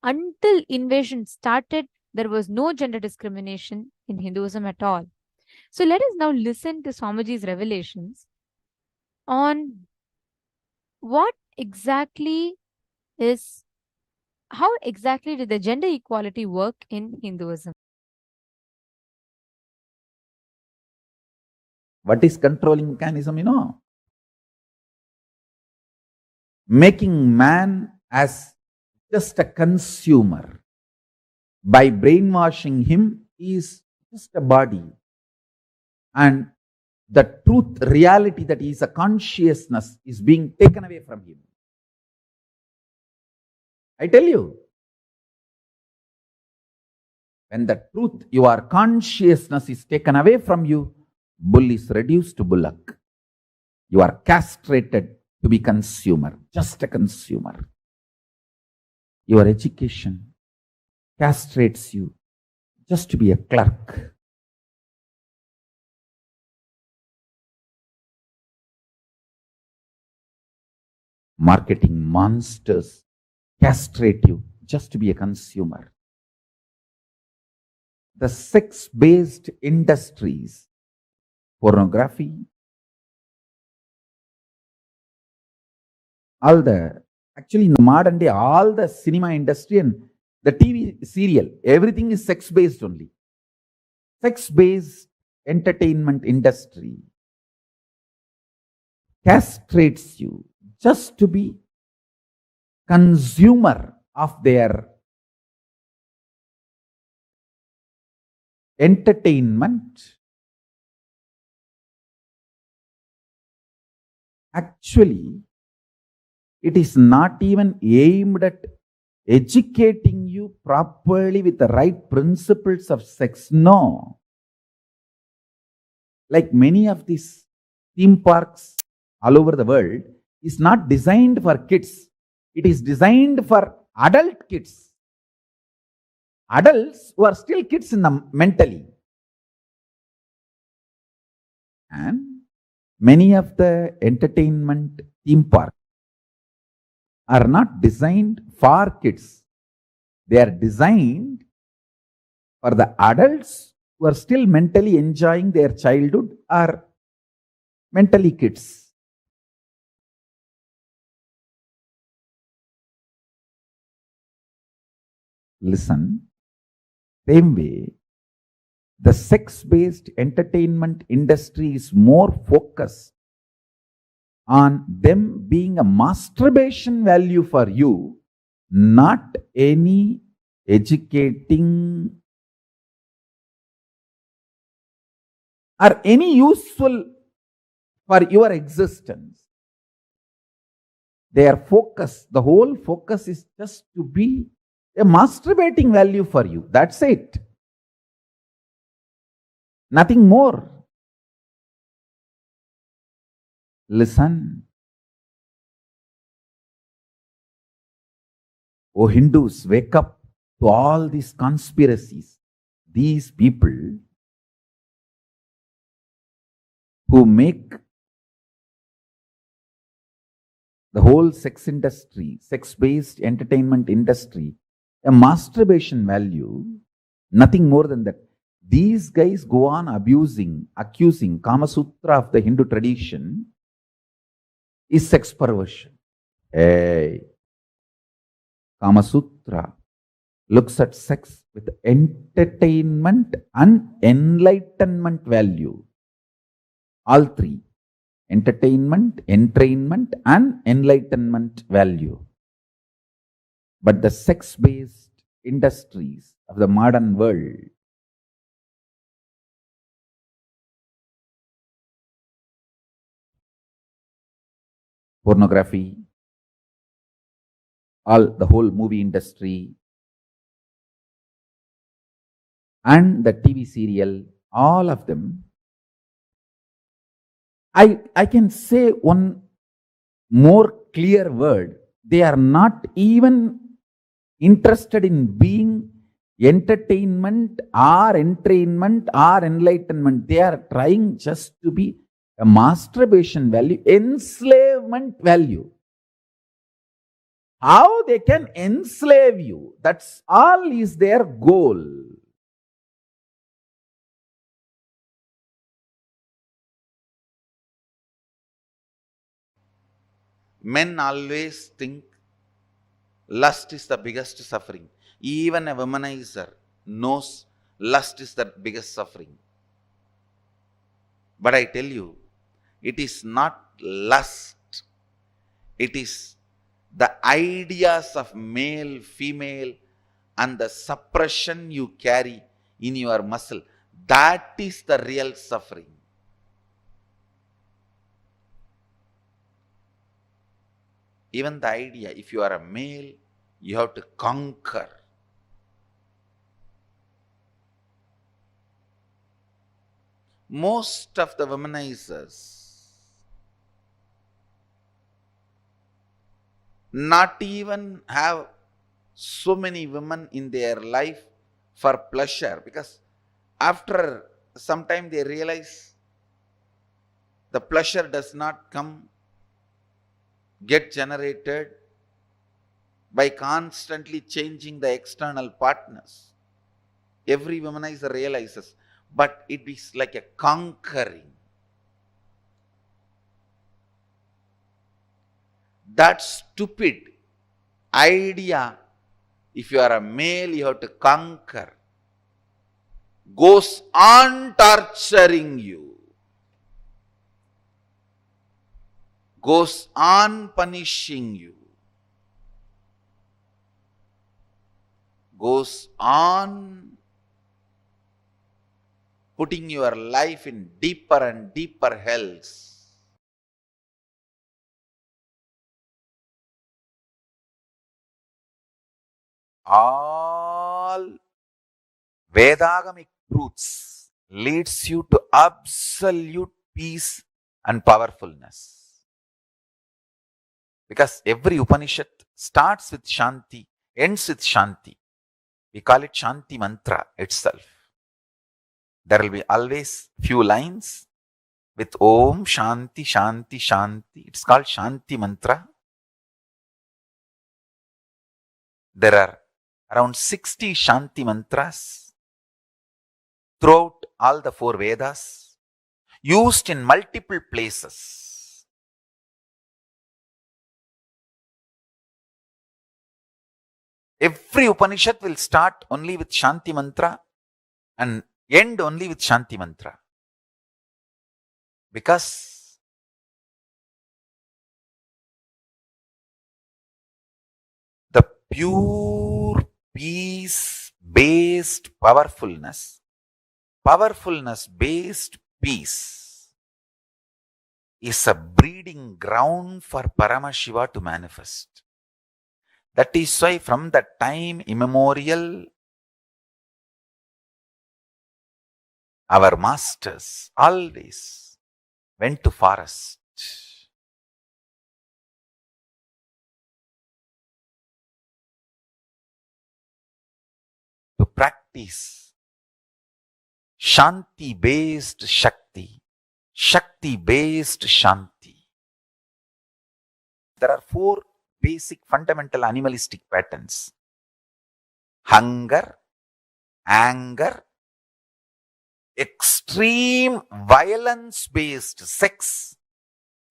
Until invasion started, there was no gender discrimination in Hinduism at all. So let us now listen to Swamiji's revelations on how exactly did the gender equality work in Hinduism. What is controlling mechanism, Making man as just a consumer. By brainwashing him, he is just a body. And the truth, reality that he is a consciousness is being taken away from him. I tell you, when the truth, your consciousness is taken away from you, bull is reduced to bullock. You are castrated to be consumer, just a consumer. Your education castrates you just to be a clerk. Marketing monsters castrate you just to be a consumer. The sex-based industries, pornography, actually in the modern day, all the cinema industry and the TV serial, everything is sex-based only. Sex-based entertainment industry castrates you just to be consumer of their entertainment. Actually, it is not even aimed at educating you properly with the right principles of sex. No. Like many of these theme parks all over the world is not designed for kids. It is designed for adult kids. Adults who are still kids in the mentally. And many of the entertainment theme parks are not designed for kids. They are designed for the adults who are still mentally enjoying their childhood or mentally kids. Listen, same way, the sex-based entertainment industry is more focused on them being a masturbation value for you, not any educating or any useful for your existence. Their focus, the whole focus is just to be a masturbating value for you. That's it. Nothing more. Listen. Oh Hindus, wake up to all these conspiracies. These people who make the whole sex industry, sex-based entertainment industry, a masturbation value, nothing more than that. These guys go on accusing Kama Sutra of the Hindu tradition is sex perversion. Hey, Kama Sutra looks at sex with entertainment and enlightenment value. All three. Entertainment, entrainment, and enlightenment value. But the sex-based industries of the modern world pornography, the whole movie industry, and the TV serial, all of them, I can say one more clear word. They are not even interested in being entertainment or entrainment or enlightenment. They are trying just to be a masturbation value, enslavement value. How they can enslave you, that's all is their goal. Men always think lust is the biggest suffering. Even a womanizer knows lust is the biggest suffering. But I tell you, it is not lust. It is the ideas of male, female, and the suppression you carry in your muscle. That is the real suffering. even the idea, if you are a male, you have to conquer. Most of the womanizers not even have so many women in their life for pleasure, because after some time they realize the pleasure does not get generated by constantly changing the external partners. Every womanizer realizes, but it is like a conquering. That stupid idea, if you are a male, you have to conquer, goes on torturing you, goes on punishing you, goes on putting your life in deeper and deeper hells. All Vedagamic truths leads you to absolute peace and powerfulness. Because every Upanishad starts with Shanti, ends with Shanti. We call it Shanti mantra itself. There will be always few lines with Om Shanti Shanti Shanti. It's called Shanti mantra. There are around 60 Shanti mantras throughout all the 4 Vedas, used in multiple places. Every Upanishad will start only with Shanti mantra and end only with Shanti mantra. Because the pure peace-based powerfulness-based peace is a breeding ground for Paramashiva to manifest. That is why from the time immemorial, our masters always went to forest to practice Shanti-based Shakti, Shakti-based Shanti. There are 4 basic fundamental animalistic patterns: hunger, anger, extreme violence-based sex,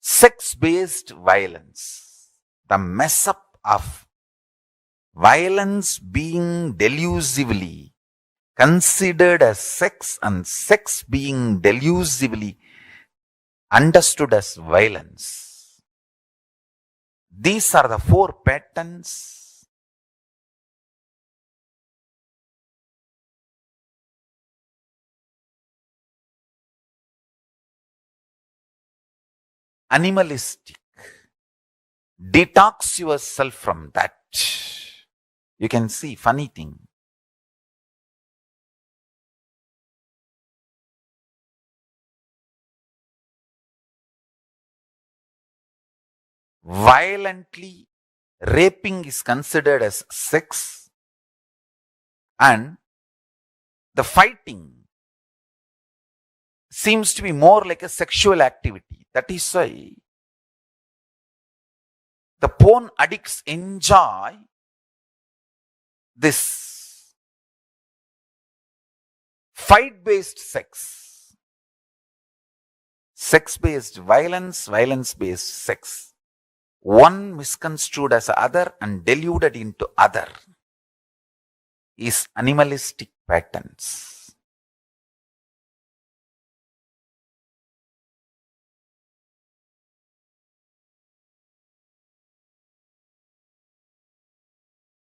sex-based violence. The mess up of violence being delusively considered as sex and sex being delusively understood as violence. These are the 4 patterns animalistic. Detox yourself from that. You can see funny thing. Violently raping is considered as sex, and the fighting seems to be more like a sexual activity. That is why the porn addicts enjoy this fight-based sex, sex-based violence, violence-based sex. One misconstrued as other and deluded into other is animalistic patterns.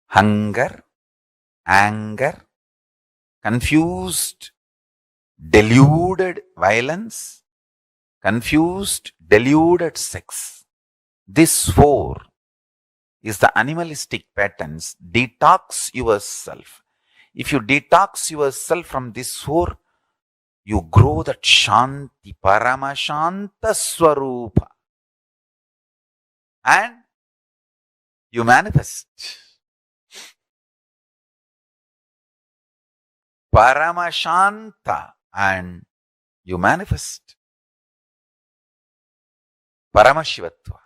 Hunger, anger, confused, deluded violence, confused, deluded sex. These 4 is the animalistic patterns. Detox yourself. If you detox yourself from this source, you grow that Shanti, Paramashanta Swarupa. And you manifest. Paramashanta, and you manifest. Paramashivatva.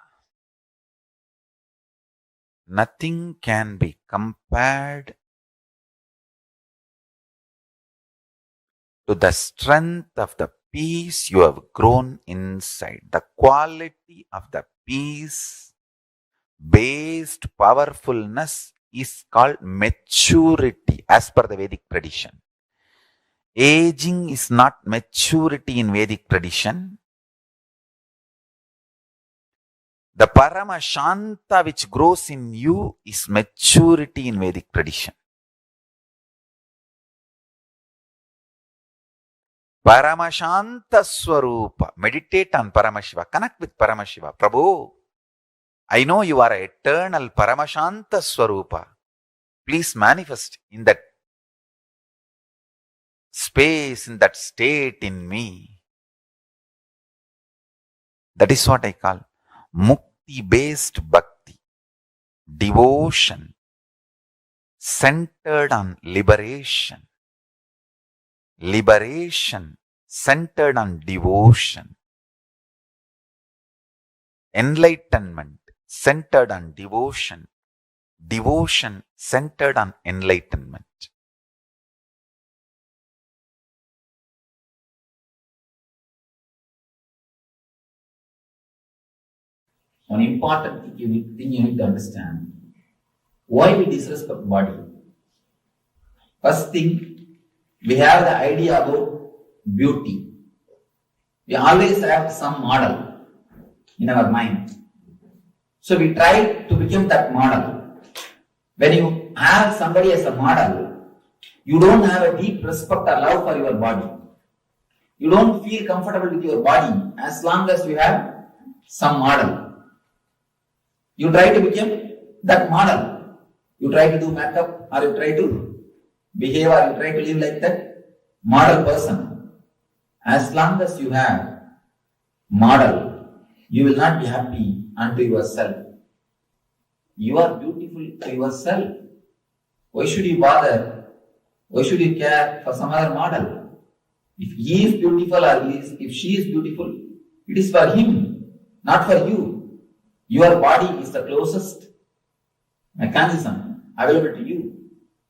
Nothing can be compared to the strength of the peace you have grown inside. The quality of the peace-based powerfulness is called maturity as per the Vedic tradition. Aging is not maturity in Vedic tradition. The Paramashanta which grows in you is maturity in Vedic tradition. Paramashanta Swarupa. Meditate on Paramashiva. Connect with Paramashiva. Prabhu, I know you are an eternal Paramashanta Swarupa. Please manifest in that space, in that state in me. That is what I call Mukti-based Bhakti. Devotion centered on liberation. Liberation centered on devotion. Enlightenment centered on devotion. Devotion centered on enlightenment. One important thing you need to understand, why we disrespect body. First thing, we have the idea about beauty. We always have some model in our mind. So we try to become that model. When you have somebody as a model, you don't have a deep respect or love for your body. You don't feel comfortable with your body as long as you have some model. You try to become that model. You try to do makeup, or you try to behave, or you try to live like that model person. As long as you have model, you will not be happy unto yourself. You are beautiful to yourself. Why should you bother? Why should you care for some other model? If he is beautiful or if she is beautiful, it is for him, not for you. Your body is the closest mechanism available to you.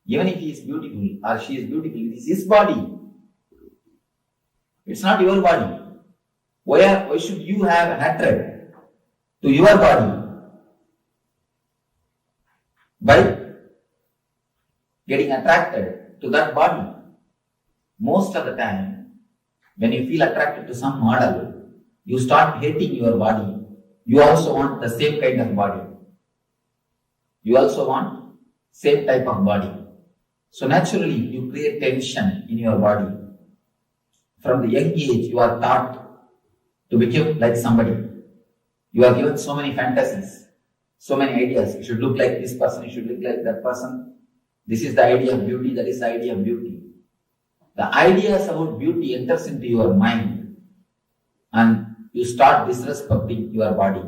Even if he is beautiful or she is beautiful, it is his body. It's not your body. Why should you have hatred to your body by getting attracted to that body? Most of the time, when you feel attracted to some model, you start hating your body. You also want the same kind of body. You also want same type of body. So naturally, you create tension in your body. From the young age, you are taught to become like somebody. You are given so many fantasies, so many ideas. You should look like this person, you should look like that person. This is the idea of beauty, that is the idea of beauty. The ideas about beauty enters into your mind and you start disrespecting your body.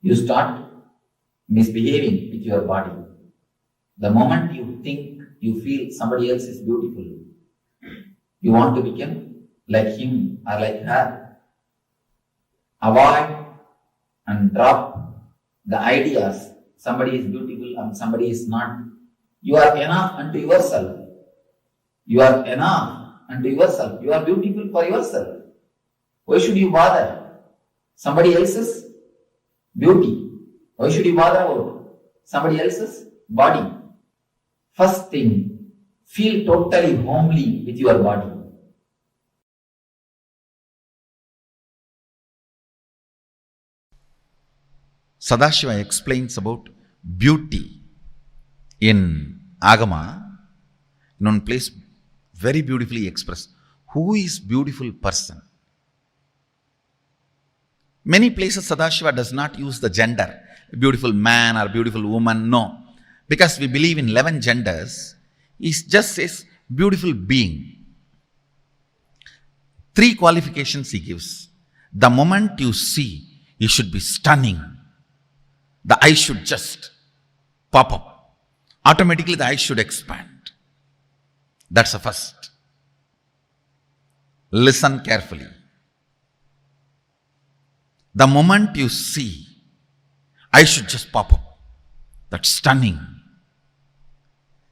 You start misbehaving with your body. The moment you think, you feel somebody else is beautiful, you want to become like him or like her. Avoid and drop the ideas somebody is beautiful and somebody is not. You are enough unto yourself. You are enough unto yourself. You are beautiful for yourself. Why should you bother somebody else's beauty? Why should you bother about somebody else's body? First thing, feel totally homely with your body. Sadashiva explains about beauty in Agama. In one place, very beautifully expressed. Who is beautiful person? Many places Sadashiva does not use the gender. beautiful man or beautiful woman. No. Because we believe in 11 genders, he just says beautiful being. 3 qualifications he gives. The moment you see, you should be stunning. The eye should just pop up. Automatically the eye should expand. That's the first. Listen carefully. The moment you see, eye should just pop up. That's stunning.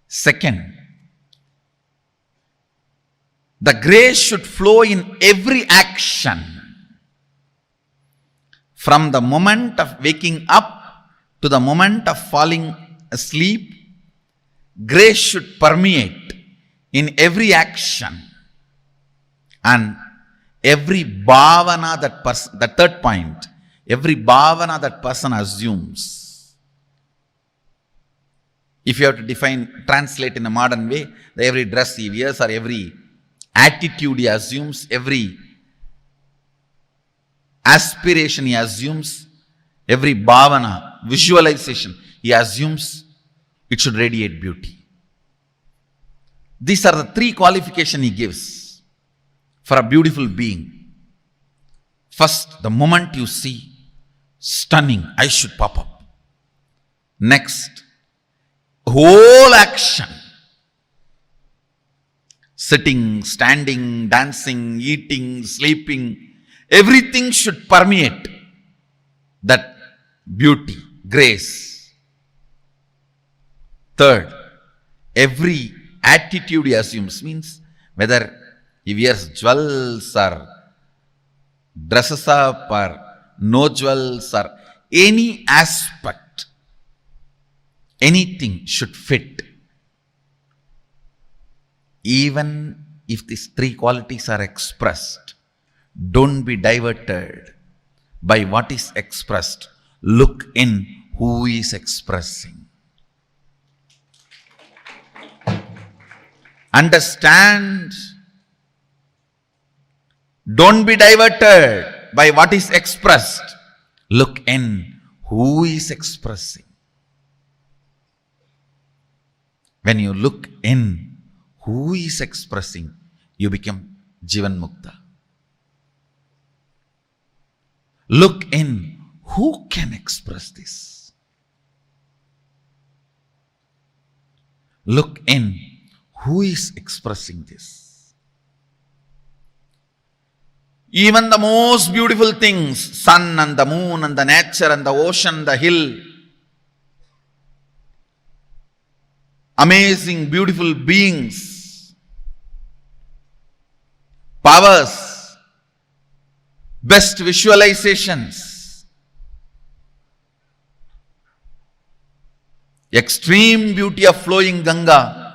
Second, the grace should flow in every action. From the moment of waking up to the moment of falling asleep, grace should permeate in every action. And every bhavana that person, the third point, every bhavana that person assumes. If you have to translate in a modern way, every dress he wears or every attitude he assumes, every aspiration he assumes, every bhavana, visualization he assumes, it should radiate beauty. These are the 3 qualifications he gives for a beautiful being. First, the moment you see, stunning, eye should pop up. Next, whole action, sitting, standing, dancing, eating, sleeping, everything should permeate that beauty, grace. Third, every attitude he assumes, means whether he wears jewels or dresses up or no jewels or any aspect, anything should fit. Even if these 3 qualities are expressed, don't be diverted by what is expressed. Look in who is expressing. Understand. Don't be diverted by what is expressed. Look in who is expressing. When you look in who is expressing, you become Jivan Mukta. Look in who can express this. Look in who is expressing this. Even the most beautiful things, sun and the moon and the nature and the ocean, the hill, amazing, beautiful beings, powers, best visualizations, extreme beauty of flowing Ganga,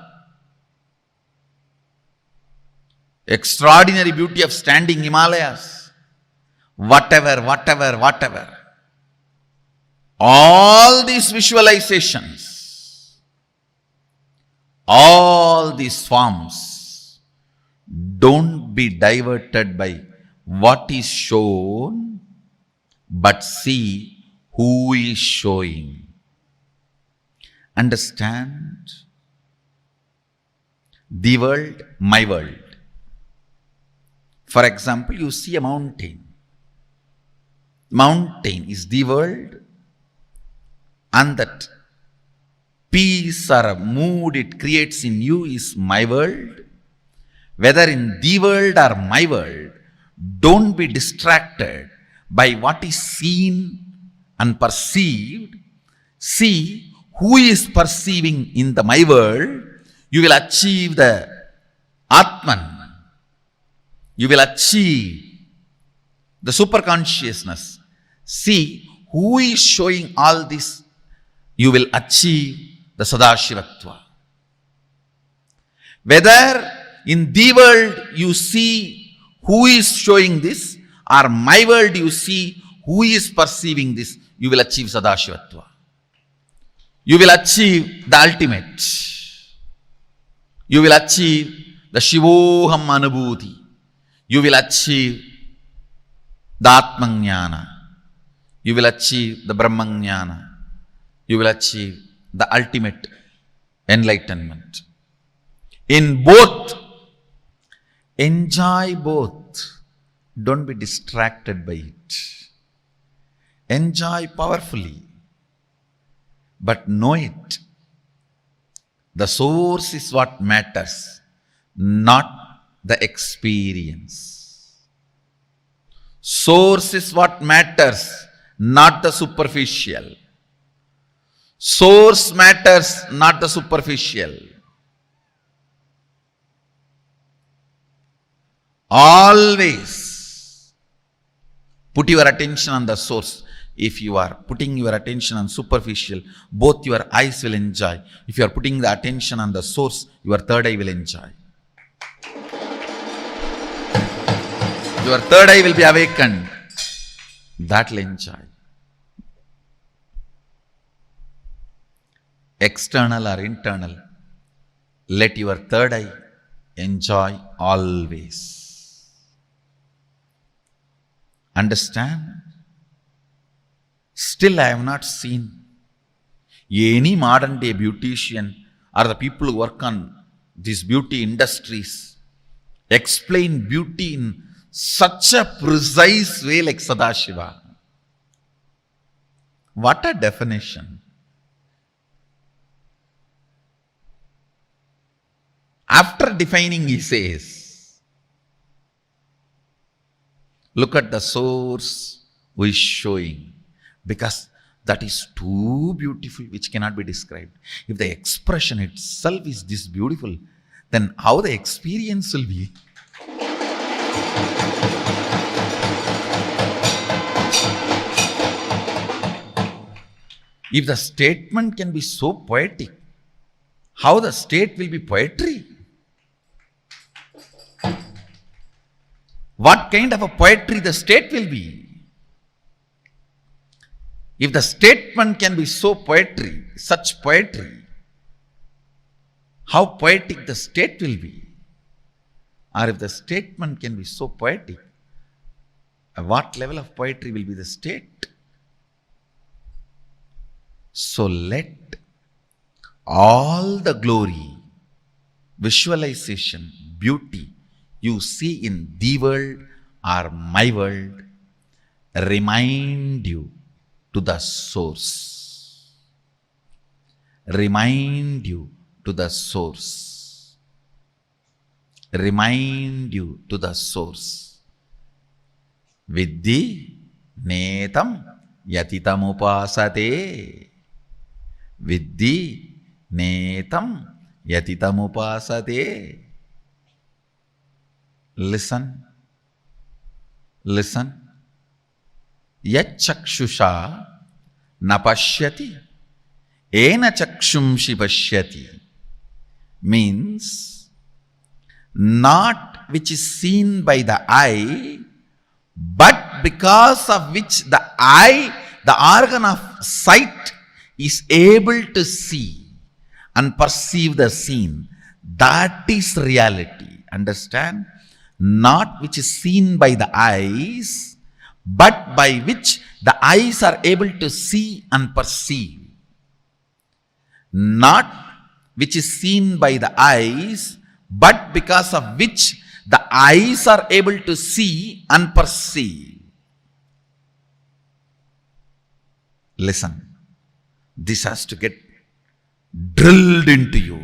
extraordinary beauty of standing Himalayas, whatever. All these visualizations, all these forms, don't be diverted by what is shown, but see who is showing. Understand? The world, my world. For example, you see a mountain. Mountain is the world, and that peace or a mood it creates in you is my world. Whether in the world or my world, don't be distracted by what is seen and perceived. See who is perceiving in the my world. You will achieve the Atman. You will achieve the super consciousness. See who is showing all this. You will achieve the Sadashivatva. Whether in the world you see who is showing this, or my world you see who is perceiving this, you will achieve Sadashivatva. You will achieve the ultimate. You will achieve the Shivoham Anubhuti. You will achieve the Atmajnana. You will achieve the Brahmajnana. you will achieve the ultimate enlightenment. In both, enjoy both. Don't be distracted by it. Enjoy powerfully, but know it. The source is what matters, not the experience. Source is what matters, not the superficial. Source matters, not the superficial. Always put your attention on the source. If you are putting your attention on superficial, both your eyes will enjoy. If you are putting the attention on the source, your third eye will enjoy. Your third eye will be awakened. That will enjoy. External or internal, let your third eye enjoy always. Understand? Still I have not seen any modern day beautician or the people who work on these beauty industries explain beauty in such a precise way like Sadashiva. What a definition. After defining, he says, look at the source who is showing, because that is too beautiful which cannot be described. If the expression itself is this beautiful, then how the experience will be? If the statement can be so poetic, how the state will be poetry? What kind of a poetry the state will be? If the statement can be so poetry, such poetry, how poetic the state will be? Or if the statement can be so poetic, at what level of poetry will be the state? So let all the glory, visualization, beauty you see in the world or my world remind you to the source. Remind you to the source. Remind you to the source. Viddhi netam yatitam upasate. Viddhi netam yatitam upasate. Listen. Listen. Yat chakshusha napashyati ena chakshumshi pashyati means not which is seen by the eye, but because of which the eye, the organ of sight, is able to see and perceive the scene. That is reality. Understand? Not which is seen by the eyes, but by which the eyes are able to see and perceive. Not which is seen by the eyes, but because of which the eyes are able to see and perceive. Listen, this has to get drilled into you.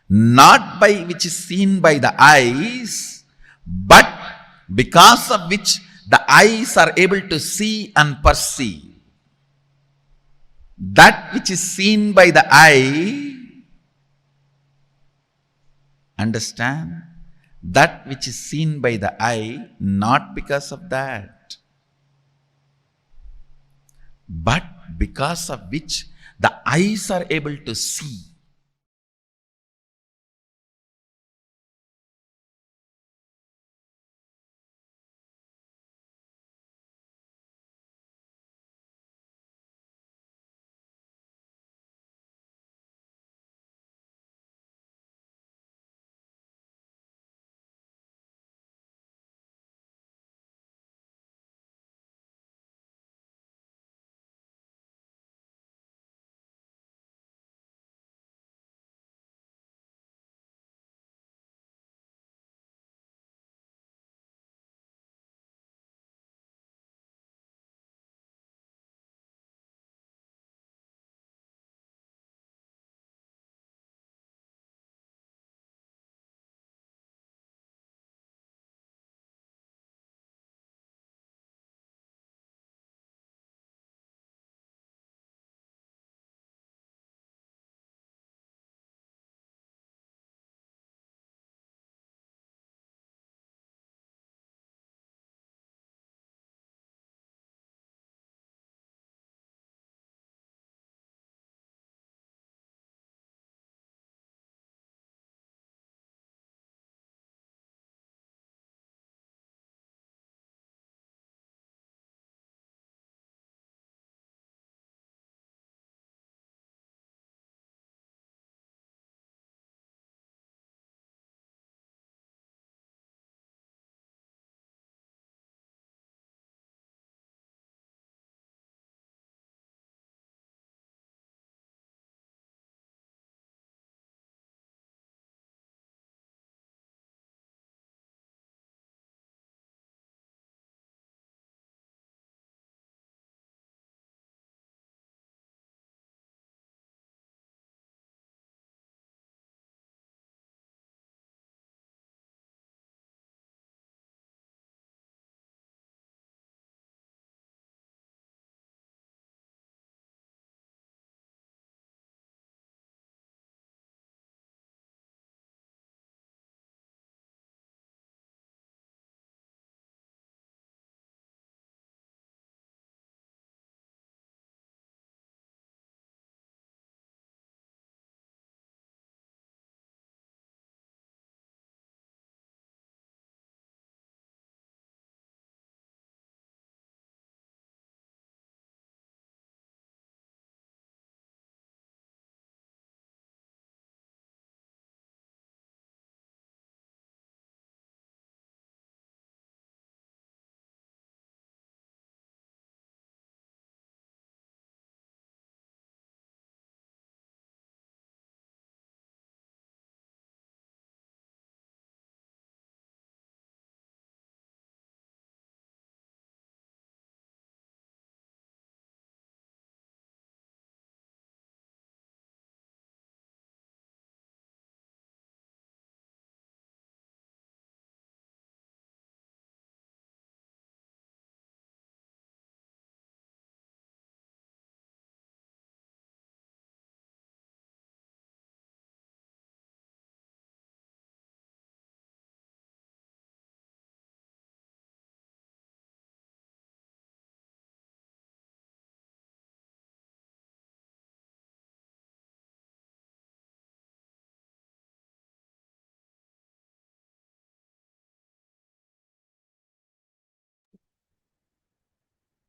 Not by which is seen by the eyes, but because of which the eyes are able to see and perceive. That which is seen by the eye, understand? That which is seen by the eye, not because of that, but because of which the eyes are able to see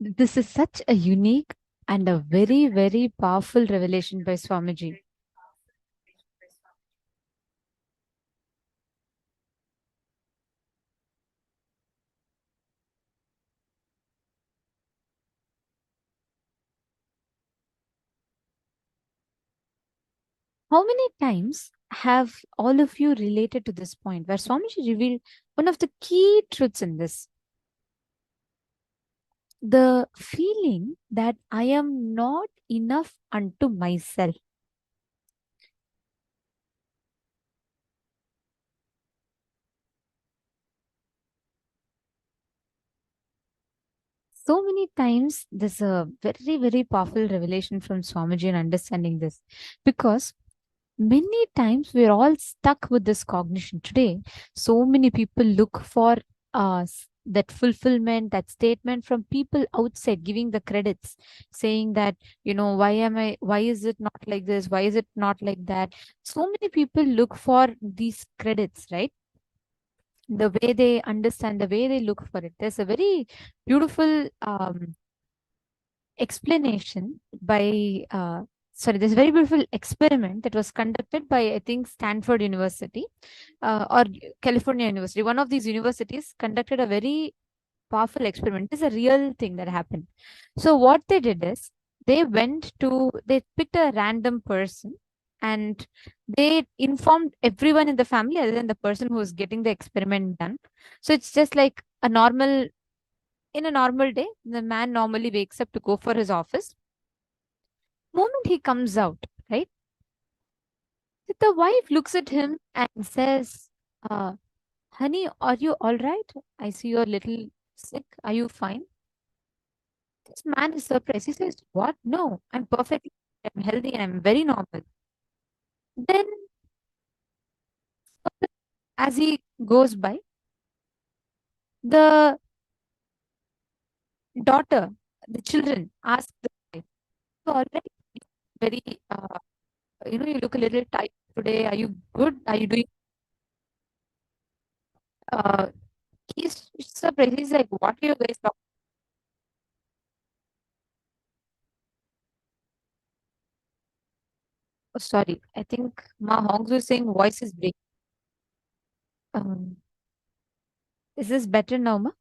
This is such a unique and a very, very powerful revelation by Swamiji. How many times have all of you related to this point where Swamiji revealed one of the key truths in this? The feeling that I am not enough unto myself. So many times, there's a very, very powerful revelation from Swamiji in understanding this, because many times we're all stuck with this cognition today. So many people look for that fulfillment, that statement from people outside, giving the credits, saying that, why is it not like this? Why is it not like that? So many people look for these credits, right? The way they understand, the way they look for it. There's a very beautiful explanation by there's a very beautiful experiment that was conducted by, I think, Stanford University or California University. One of these universities conducted a very powerful experiment. It's a real thing that happened. So what they did is they picked a random person and they informed everyone in the family other than the person who was getting the experiment done. So it's just like in a normal day, the man normally wakes up to go for his office. Moment he comes out, right? The wife looks at him and says, honey, are you all right? I see you're a little sick. Are you fine? This man is surprised. He says, what? No, I'm perfectly, I'm healthy and I'm very normal. Then, as he goes by, the daughter, the children ask the wife, "You all right? Very, you look a little tired today. Are you good? Are you doing?" Uh, he's surprised. He's like, "What are you guys talking?" Oh, sorry, I think Ma Hongs was saying voice is breaking. Um, is this better now, Ma?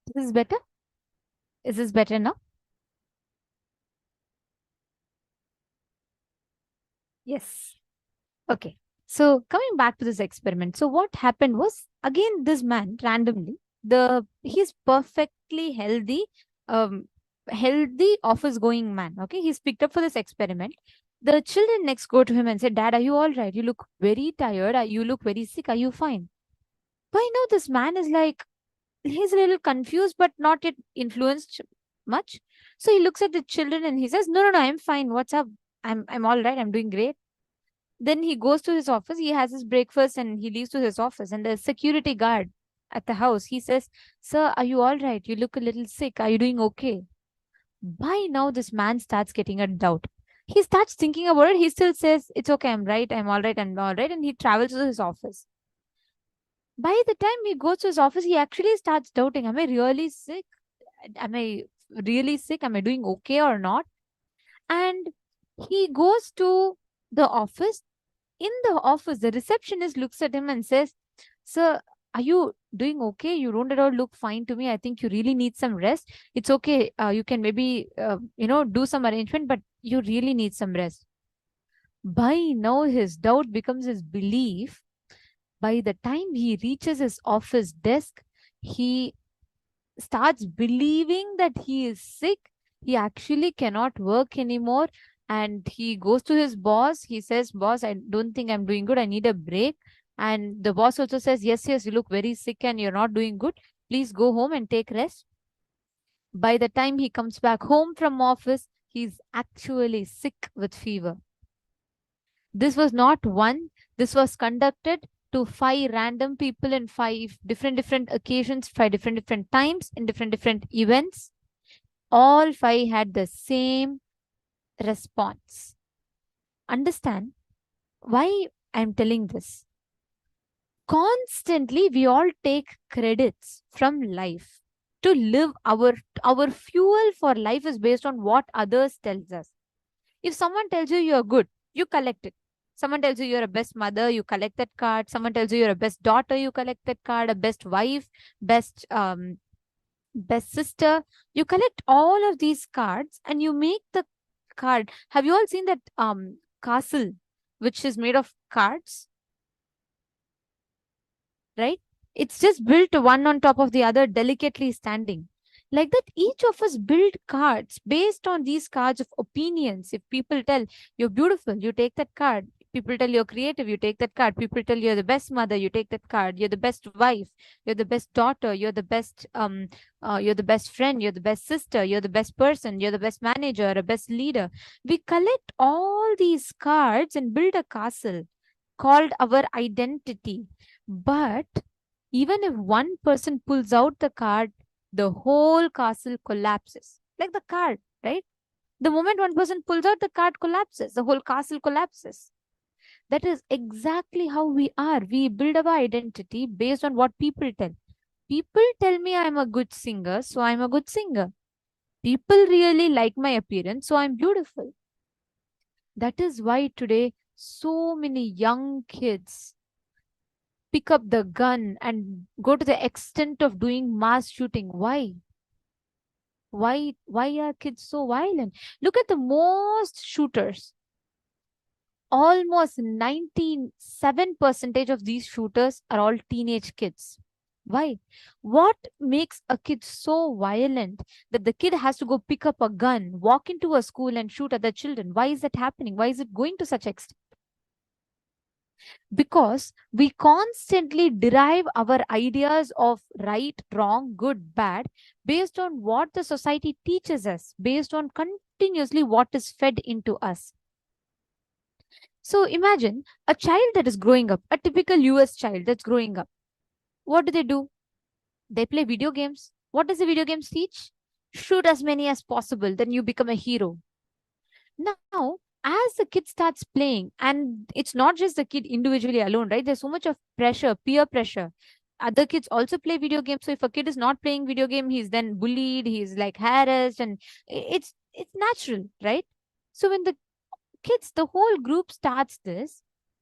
Is this better? Is this better now? Yes. Okay. So coming back to this experiment. So what happened was, again, this man randomly, he's perfectly healthy office going man. Okay. He's picked up for this experiment. The children next go to him and say, Dad, are you all right? You look very tired. You look very sick. Are you fine? By now, this man is like, he's a little confused, but not yet influenced much. So he looks at the children and he says, No, I'm fine. What's up? I'm all right. I'm doing great. Then he goes to his office, he has his breakfast and he leaves to his office. And the security guard at the house, he says, Sir, are you all right? You look a little sick. Are you doing okay? By now, this man starts getting a doubt. He starts thinking about it. He still says, It's okay. I'm right. I'm all right. I'm all right. And he travels to his office. By the time he goes to his office, he actually starts doubting, Am I really sick? Am I really sick? Am I doing okay or not? And he goes to the office. In the office, the receptionist looks at him and says, "Sir, are you doing okay? You don't at all look fine to me. I think you really need some rest. It's okay. You can maybe, do some arrangement, but you really need some rest." By now, his doubt becomes his belief. By the time he reaches his office desk, he starts believing that he is sick. He actually cannot work anymore. And he goes to his boss. He says, "Boss, I don't think I'm doing good. I need a break." And the boss also says, "Yes, yes, you look very sick and you're not doing good. Please go home and take rest." By the time he comes back home from office, he's actually sick with fever. This was not one. This was conducted to 5 random people in 5 different occasions, 5 different times, in different events. All 5 had the same response. Understand why I'm telling this? Constantly, we all take credits from life. To live, our fuel for life is based on what others tells us. If someone tells you you're good, you collect it. Someone tells you you're a best mother, you collect that card. Someone tells you you're a best daughter, you collect that card. A best wife, best sister. You collect all of these cards and you make the card. Have you all seen that castle which is made of cards? Right? It's just built one on top of the other, delicately standing. Like that, each of us build cards based on these cards of opinions. If people tell you're beautiful, you take that card. People tell you're creative, you take that card. People tell you're the best mother, you take that card. You're the best wife, you're the best daughter, you're the best you're the best friend, you're the best sister, you're the best person, you're the best manager, a best leader. We collect all these cards and build a castle called our identity. But even if one person pulls out the card, the whole castle collapses. Like the card, right? The moment one person pulls out, the card collapses, the whole castle collapses. That is exactly how we are. We build our identity based on what people tell. People tell me I'm a good singer, so I'm a good singer. People really like my appearance, so I'm beautiful. That is why today so many young kids pick up the gun and go to the extent of doing mass shooting. Why? Why are kids so violent? Look at the most shooters. Almost 97% of these shooters are all teenage kids. Why? What makes a kid so violent that the kid has to go pick up a gun, walk into a school and shoot other children? Why is that happening? Why is it going to such extent? Because we constantly derive our ideas of right, wrong, good, bad based on what the society teaches us, based on continuously what is fed into us. So imagine a child that is growing up, a typical US child that's growing up. What do? They play video games. What does the video games teach? Shoot as many as possible, then you become a hero. Now, as the kid starts playing, and it's not just the kid individually alone, right? There's so much of pressure, peer pressure. Other kids also play video games. So if a kid is not playing video game, he's then bullied, he's like harassed, and it's natural, right? So when the kids, the whole group starts this,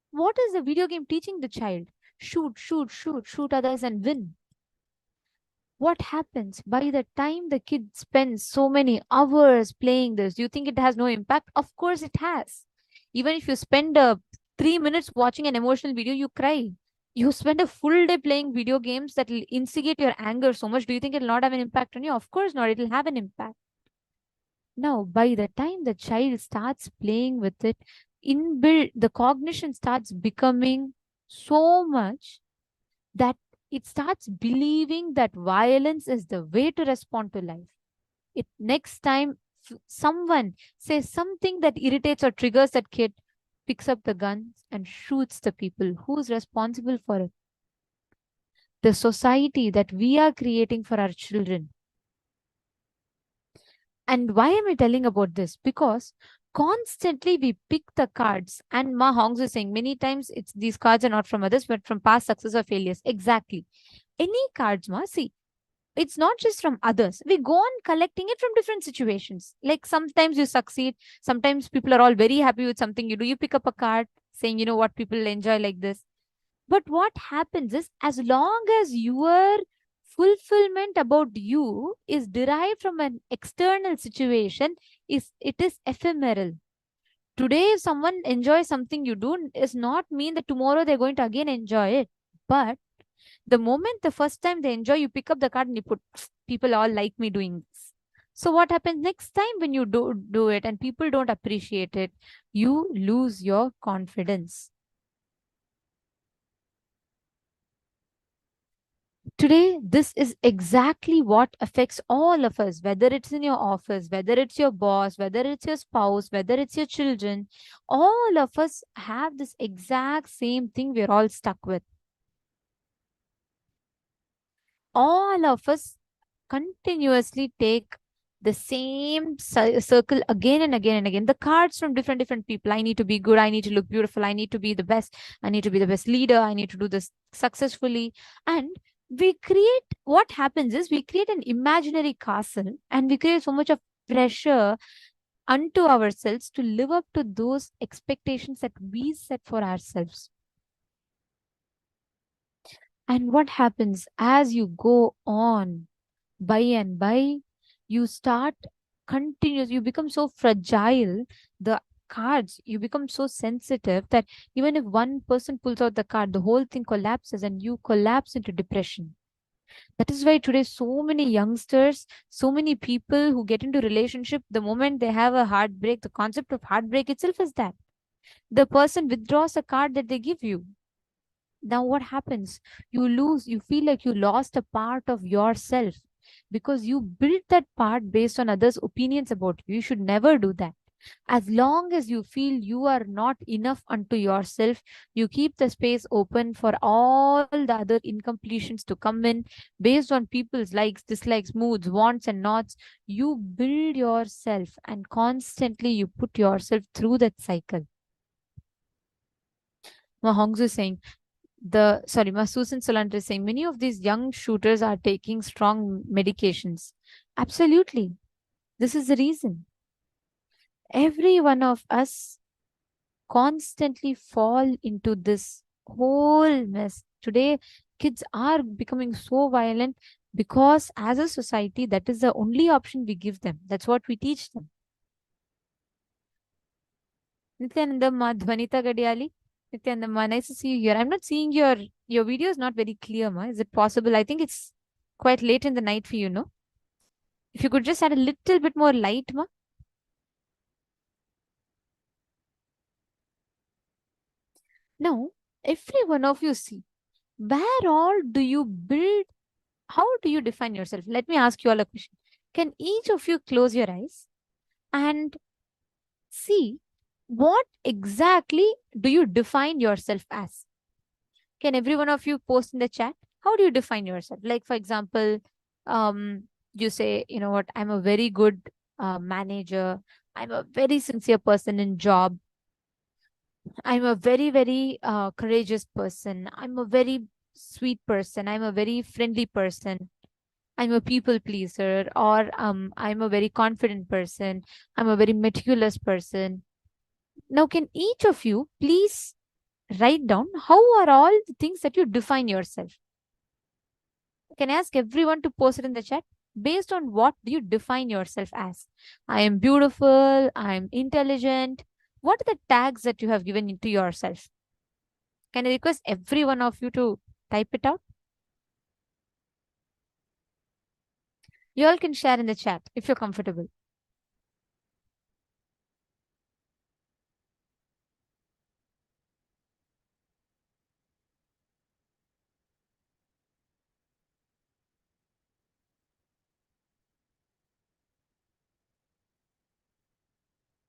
what is the video game teaching the child? Shoot, shoot, shoot, shoot others and win. What happens by the time the kid spends so many hours playing this? Do you think it has no impact? Of course it has. Even if you spend 3 minutes watching an emotional video, you cry. You spend a full day playing video games that will instigate your anger so much. Do you think it will not have an impact on you? Of course not. It will have an impact. Now, by the time the child starts playing with it, inbuilt, the cognition starts becoming so much that it starts believing that violence is the way to respond to life. It next time someone says something that irritates or triggers that kid, picks up the guns and shoots the people. Who's responsible for it? The society that we are creating for our children. And why am I telling about this? Because constantly we pick the cards, and Ma Hongs is saying many times these cards are not from others but from past success or failures. Exactly. Any cards, Ma, see, it's not just from others. We go on collecting it from different situations. Like sometimes you succeed, sometimes people are all very happy with something you do. You pick up a card saying, you know what, people enjoy like this. But what happens is, as long as your fulfillment about you is derived from an external situation, it is ephemeral. Today, if someone enjoys something you do, does not mean that tomorrow they're going to again enjoy it. But the moment the first time they enjoy, you pick up the card and you put, people all like me doing this. So what happens next time when you do it and people don't appreciate it? You lose your confidence. Today, this is exactly what affects all of us, whether it's in your office, whether it's your boss, whether it's your spouse, whether it's your children. All of us have this exact same thing we're all stuck with. All of us continuously take the same circle again and again and again. The cards from different people. I need to be good. I need to look beautiful. I need to be the best. I need to be the best leader. I need to do this successfully. And we create, what happens is we create an imaginary castle and we create so much of pressure unto ourselves to live up to those expectations that we set for ourselves. And what happens as you go on by and by, you start you become so fragile, the cards, you become so sensitive that even if one person pulls out the card, the whole thing collapses and you collapse into depression. That is why today so many youngsters, so many people who get into relationship, the moment they have a heartbreak, the concept of heartbreak itself is that the person withdraws a card that they give you. Now what happens? You feel like you lost a part of yourself because you built that part based on others' opinions about you. You should never do that. As long as you feel you are not enough unto yourself, you keep the space open for all the other incompletions to come in based on people's likes, dislikes, moods, wants, and nots. You build yourself and constantly you put yourself through that cycle. Mahongzu is saying, Susan Solanter is saying, many of these young shooters are taking strong medications. Absolutely. This is the reason. Every one of us constantly fall into this whole mess. Today, kids are becoming so violent because as a society, that is the only option we give them. That's what we teach them. Nithyananda Dhvanita Gadiali. Nithyananda, nice to see you here. I'm not seeing your video is not very clear, ma. Is it possible? I think it's quite late in the night for you, no? If you could just add a little bit more light, ma. Now, every one of you see, where all do you build? How do you define yourself? Let me ask you all a question. Can each of you close your eyes and see what exactly do you define yourself as? Can every one of you post in the chat? How do you define yourself? Like, for example, you say, you know what, I'm a very good manager. I'm a very sincere person in job. I'm a very, very courageous person. I'm a very sweet person. I'm a very friendly person. I'm a people pleaser, or I'm a very confident person. I'm a very meticulous person. Now, can each of you please write down how are all the things that you define yourself? Can I ask everyone to post it in the chat? Based on what do you define yourself as? I am beautiful. I'm intelligent. What are the tags that you have given into yourself? Can I request every one of you to type it out? You all can share in the chat if you're comfortable.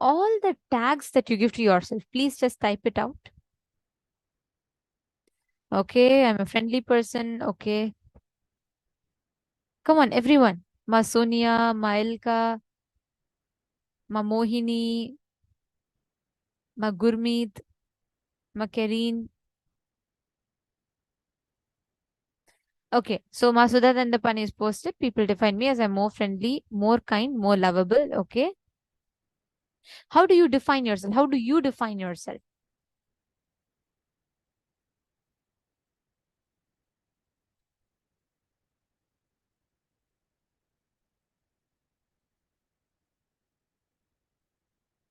All the tags that you give to yourself, please just type it out. Okay, I'm a friendly person. Okay. Come on, everyone. Ma Sonia, Ma Ilka, Ma Mohini, Ma Gurmeet, Ma Kareen. Okay, so Masuda and the Pan is posted. People define me as I'm more friendly, more kind, more lovable. Okay. How do you define yourself? How do you define yourself?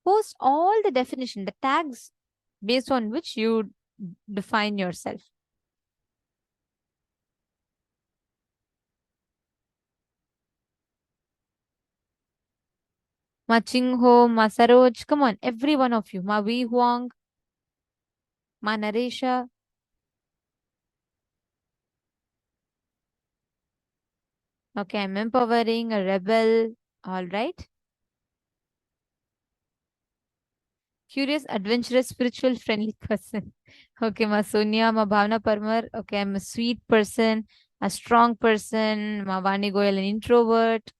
Post all the definition, the tags based on which you define yourself. Machingho, Masaroj, come on, every one of you. Ma Wei Huang, Ma Naresha. Okay, I'm empowering, a rebel. All right. Curious, adventurous, spiritual, friendly person. Okay, Ma Sonia, Ma Bhavna Parmar. Okay, I'm a sweet person, a strong person. Ma Vani Goyal, an introvert.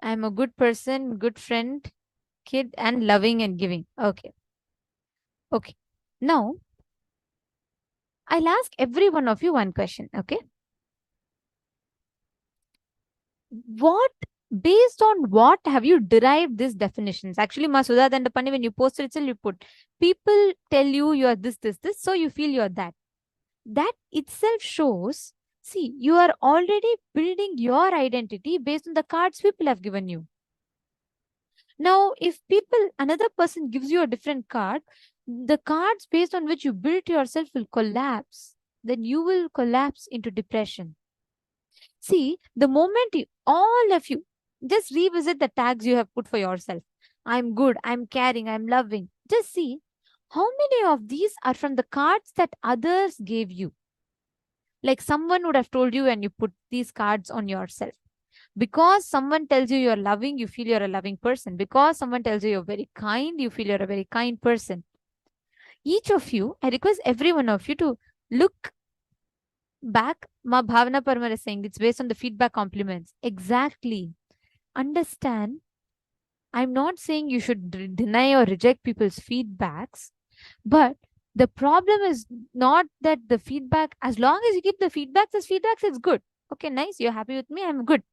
I'm a good person, good friend, kid, and loving and giving. Okay. Okay. Now, I'll ask every one of you one question. Okay. What, based on what have you derived these definitions? Actually, Masuda and Pani, when you posted itself, you put people tell you you are this, so you feel you're that. That itself shows, see, you are already building your identity based on the cards people have given you. Now, if another person gives you a different card, the cards based on which you built yourself will collapse. Then you will collapse into depression. See, the moment all of you just revisit the tags you have put for yourself. I'm good, I'm caring, I'm loving. Just see how many of these are from the cards that others gave you. Like someone would have told you and you put these cards on yourself. Because someone tells you you're loving, you feel you're a loving person. Because someone tells you you're very kind, you feel you're a very kind person. Each of you, I request every one of you to look back. Ma Bhavana Parmar is saying it's based on the feedback compliments. Exactly. Understand, I'm not saying you should deny or reject people's feedbacks, but the problem is not that the feedback, as long as you keep the feedbacks as feedbacks, it's good. Okay, nice. You're happy with me. I'm good.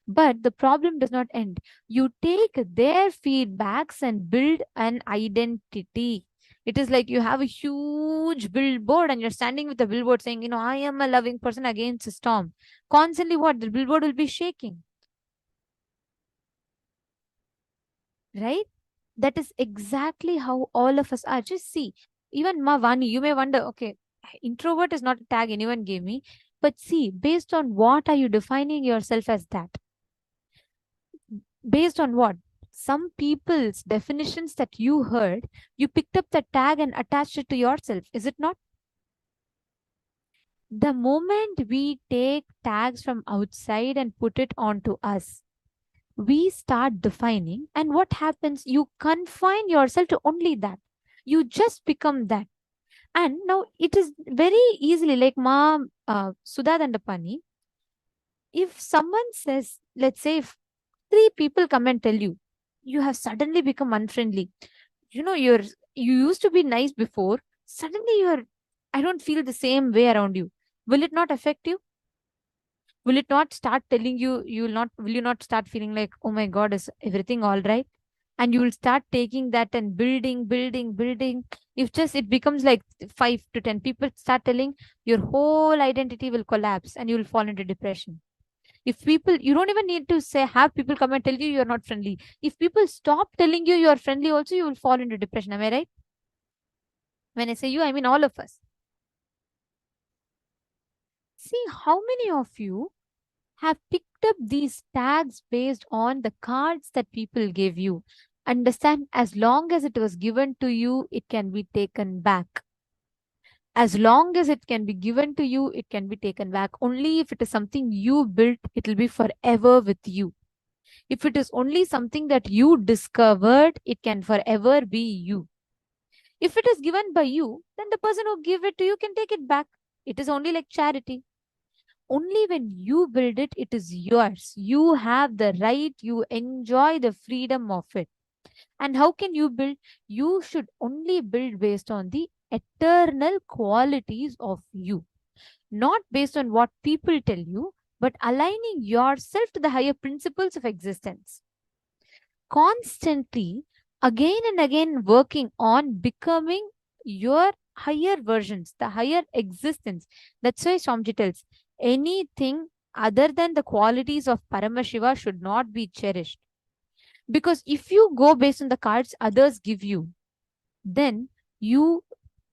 But the problem does not end. You take their feedbacks and build an identity. It is like you have a huge billboard and you're standing with the billboard saying, I am a loving person against a storm. Constantly what? The billboard will be shaking. Right? That is exactly how all of us are. Just see, even Ma Vani, you may wonder, okay, introvert is not a tag anyone gave me. But see, based on what are you defining yourself as that? Based on what? Some people's definitions that you heard, you picked up the tag and attached it to yourself. Is it not? The moment we take tags from outside and put it onto us, we start defining, and what happens? You confine yourself to only that. You just become that. And now it is very easily like Sudha Dandapani. If someone says, let's say, if 3 people come and tell you, you have suddenly become unfriendly. You used to be nice before. Suddenly I don't feel the same way around you. Will it not affect you? Will it not start telling you, will you not start feeling like, oh my God, is everything all right? And you will start taking that and building. If just it becomes like 5 to 10 people start telling, your whole identity will collapse and you will fall into depression. If people, you don't even need to have people come and tell you you're not friendly. If people stop telling you you're friendly also, you will fall into depression. Am I right? When I say you, I mean all of us. See how many of you have picked up these tags based on the cards that people gave you. Understand, as long as it was given to you, it can be taken back. As long as it can be given to you, it can be taken back. Only if it is something you built, it will be forever with you. If it is only something that you discovered, it can forever be you. If it is given by you, then the person who gave it to you can take it back. It is only like charity. Only when you build it, it is yours. You have the right, you enjoy the freedom of it. And how can you build? You should only build based on the eternal qualities of you, not based on what people tell you, but aligning yourself to the higher principles of existence. Constantly, again and again, working on becoming your higher versions, the higher existence. That's why Swamiji tells anything other than the qualities of Paramashiva should not be cherished. Because if you go based on the cards others give you, then you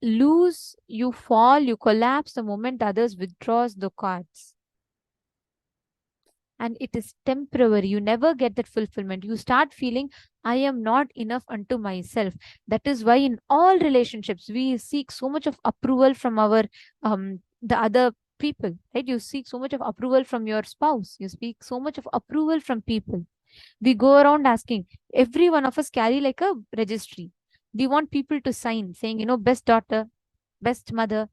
lose, you fall, you collapse the moment others withdraws the cards. And it is temporary. You never get that fulfillment. You start feeling, I am not enough unto myself. That is why in all relationships, we seek so much of approval from our the other people, right? You seek so much of approval from your spouse. You seek so much of approval from people. We go around asking, every one of us carry like a registry. We want people to sign saying, best daughter, best mother.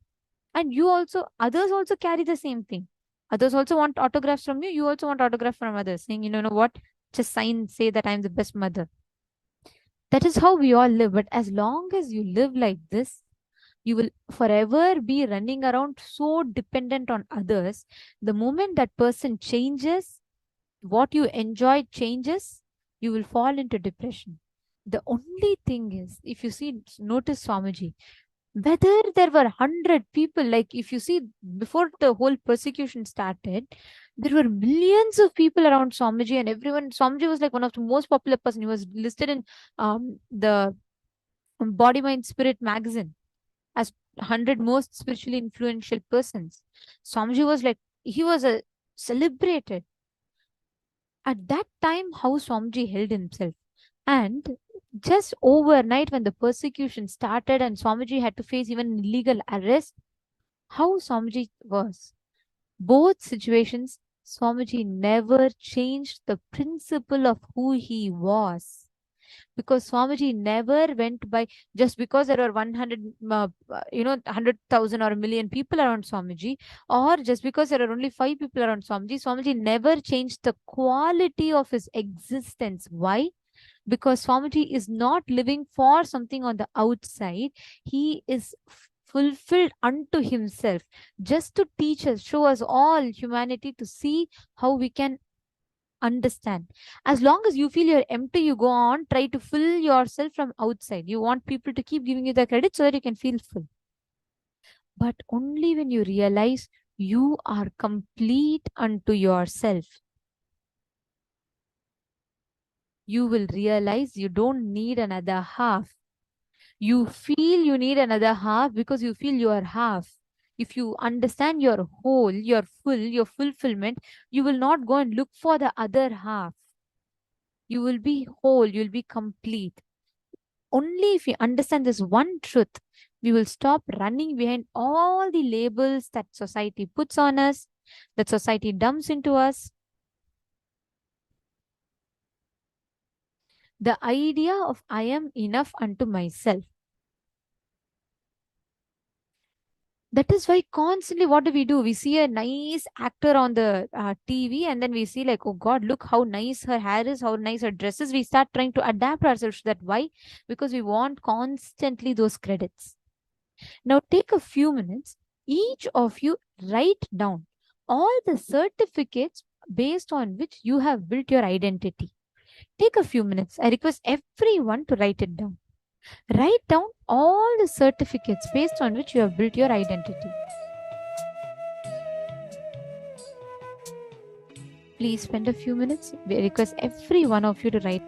And you also, others also carry the same thing. Others also want autographs from you. You also want autograph from others saying, you know what, just sign, say that I'm the best mother. That is how we all live. But as long as you live like this, you will forever be running around so dependent on others. The moment that person changes, what you enjoy changes, you will fall into depression. The only thing is, if you see, notice Swamiji, whether there were 100 people, like if you see before the whole persecution started, there were millions of people around Swamiji, and everyone, Swamiji was like one of the most popular person. He was listed in the Body Mind Spirit magazine as 100 most spiritually influential persons. Swamiji was like, he was a celebrated at that time. How Swamiji held himself. And just overnight, when the persecution started and Swamiji had to face even illegal arrest, how Swamiji was. Both situations, Swamiji never changed the principle of who he was. Because Swamiji never went by, just because there are 100,000 or a million people around Swamiji, or just because there are only 5 people around Swamiji, Swamiji never changed the quality of his existence. Why? Because Swamiji is not living for something on the outside. He is fulfilled unto himself, just to teach us, show us all humanity to see how we can understand. As long as you feel you're empty, you go on, try to fill yourself from outside. You want people to keep giving you the credit so that you can feel full. But only when you realize you are complete unto yourself, you will realize you don't need another half. You feel you need another half because you feel you are half. If you understand your whole, your full, your fulfillment, you will not go and look for the other half. You will be whole, you will be complete. Only if you understand this one truth, we will stop running behind all the labels that society puts on us, that society dumps into us. The idea of I am enough unto myself. That is why constantly what do? We see a nice actor on the TV, and then we see like, oh God, look how nice her hair is, how nice her dress is. We start trying to adapt ourselves to that. Why? Because we want constantly those credits. Now take a few minutes, each of you write down all the certificates based on which you have built your identity. Take a few minutes. I request everyone to write it down. Write down all the certificates based on which you have built your identity. Please spend a few minutes. We request every one of you to write.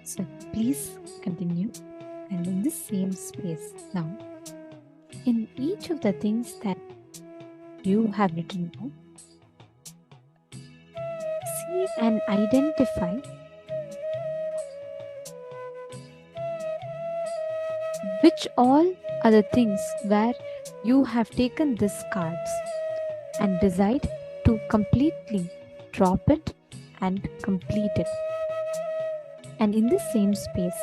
So please continue. And in the same space now, in each of the things that you have written down, see and identify which all are the things where you have taken these cards and decide to completely drop it and complete it. And in the same space,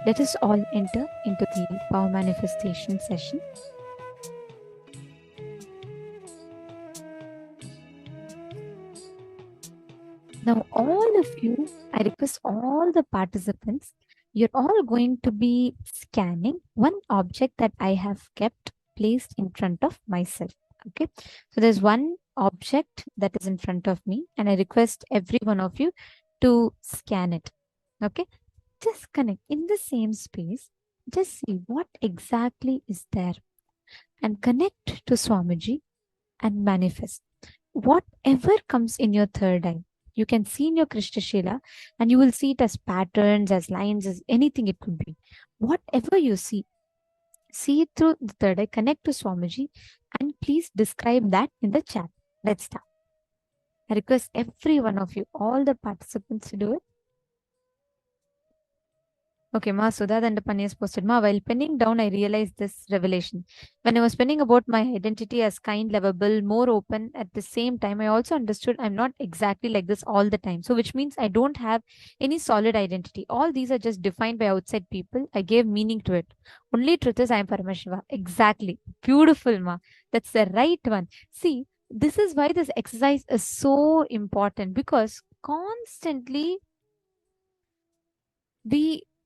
let us all enter into the power manifestation session. Now, all of you, I request all the participants, you're all going to be scanning one object that I have kept placed in front of myself. Okay, so there's one object that is in front of me, and I request every one of you to scan it. Okay, just connect in the same space, just see what exactly is there and connect to Swamiji and manifest whatever comes in your third eye. You can see in your Krishna Shila and you will see it as patterns, as lines, as anything it could be. Whatever you see it through the third eye, connect to Swamiji and please describe that in the chat. Let's start. I request every one of you, all the participants to do it. Okay, Ma, Sudha Dandapani has posted. Ma, while penning down, I realized this revelation. When I was penning about my identity as kind, lovable, more open, at the same time, I also understood I'm not exactly like this all the time. So, which means I don't have any solid identity. All these are just defined by outside people. I gave meaning to it. Only truth is I am Paramashiva. Exactly. Beautiful, Ma. That's the right one. See, this is why this exercise is so important, because constantly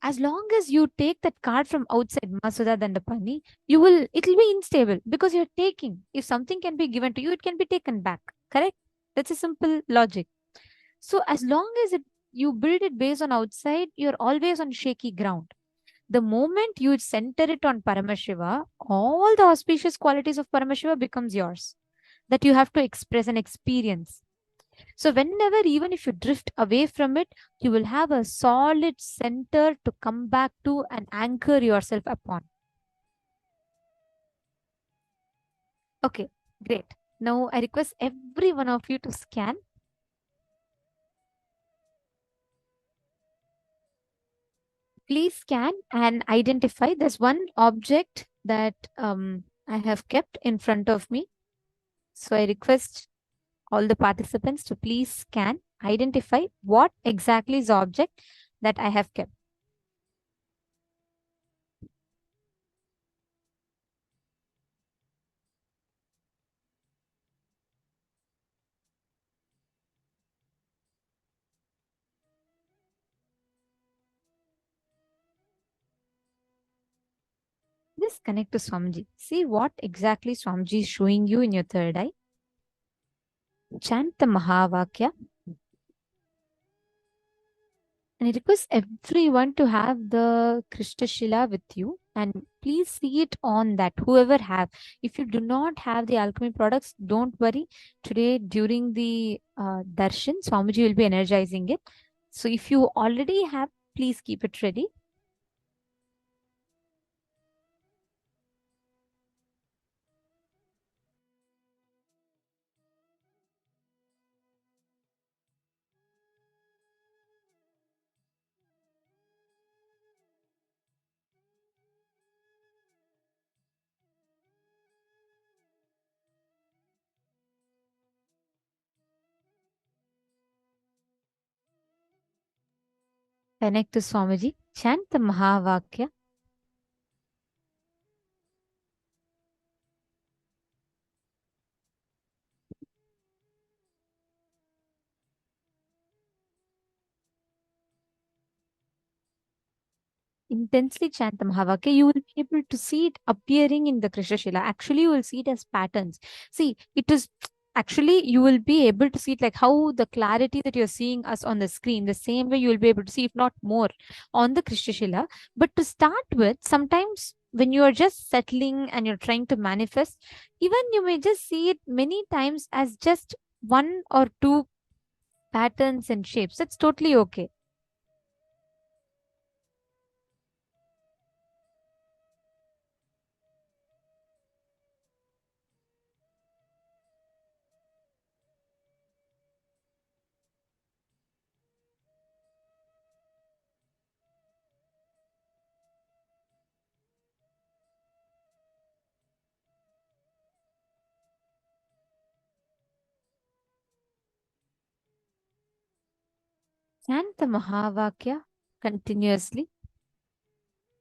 as long as you take that card from outside, Masuda Dandapani, it'll be unstable because you're taking. If something can be given to you, it can be taken back. Correct? That's a simple logic. So as long as you build it based on outside, you're always on shaky ground. The moment you center it on Paramashiva, all the auspicious qualities of Paramashiva becomes yours, that you have to express and experience. So whenever, even if you drift away from it, you will have a solid center to come back to and anchor yourself upon. Okay, great. Now I request every one of you to scan. Please scan and identify. There's one object that I have kept in front of me. So I request all the participants to please scan, identify what exactly is the object that I have kept. Just connect to Swamiji. See what exactly Swamiji is showing you in your third eye. Chant the Mahavakya. And I request everyone to have the Krishna Shila with you. And please see it on that, whoever have. If you do not have the alchemy products, don't worry. Today, during the darshan, Swamiji will be energizing it. So if you already have, please keep it ready. Connect to Swamiji. Chant the Mahavakya. Intensely chant the Mahavakya, you will be able to see it appearing in the Krishna Shila. Actually, you will see it as patterns. See, it is actually, you will be able to see it like how the clarity that you're seeing us on the screen, the same way you will be able to see, if not more, on the Krishna Shila. But to start with, sometimes when you are just settling and you're trying to manifest, even you may just see it many times as just one or two patterns and shapes. That's totally okay. Chant the Mahavakya continuously.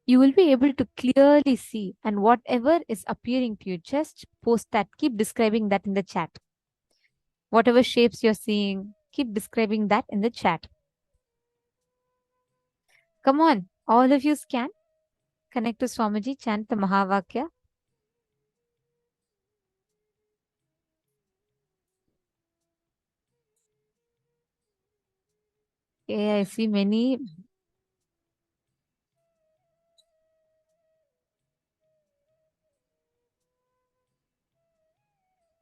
You will be able to clearly see, and whatever is appearing to you, just post that. Keep describing that in the chat. Whatever shapes you're seeing, keep describing that in the chat. Come on, all of you scan. Connect to Swamiji, chant the Mahavakya. Okay, I see many.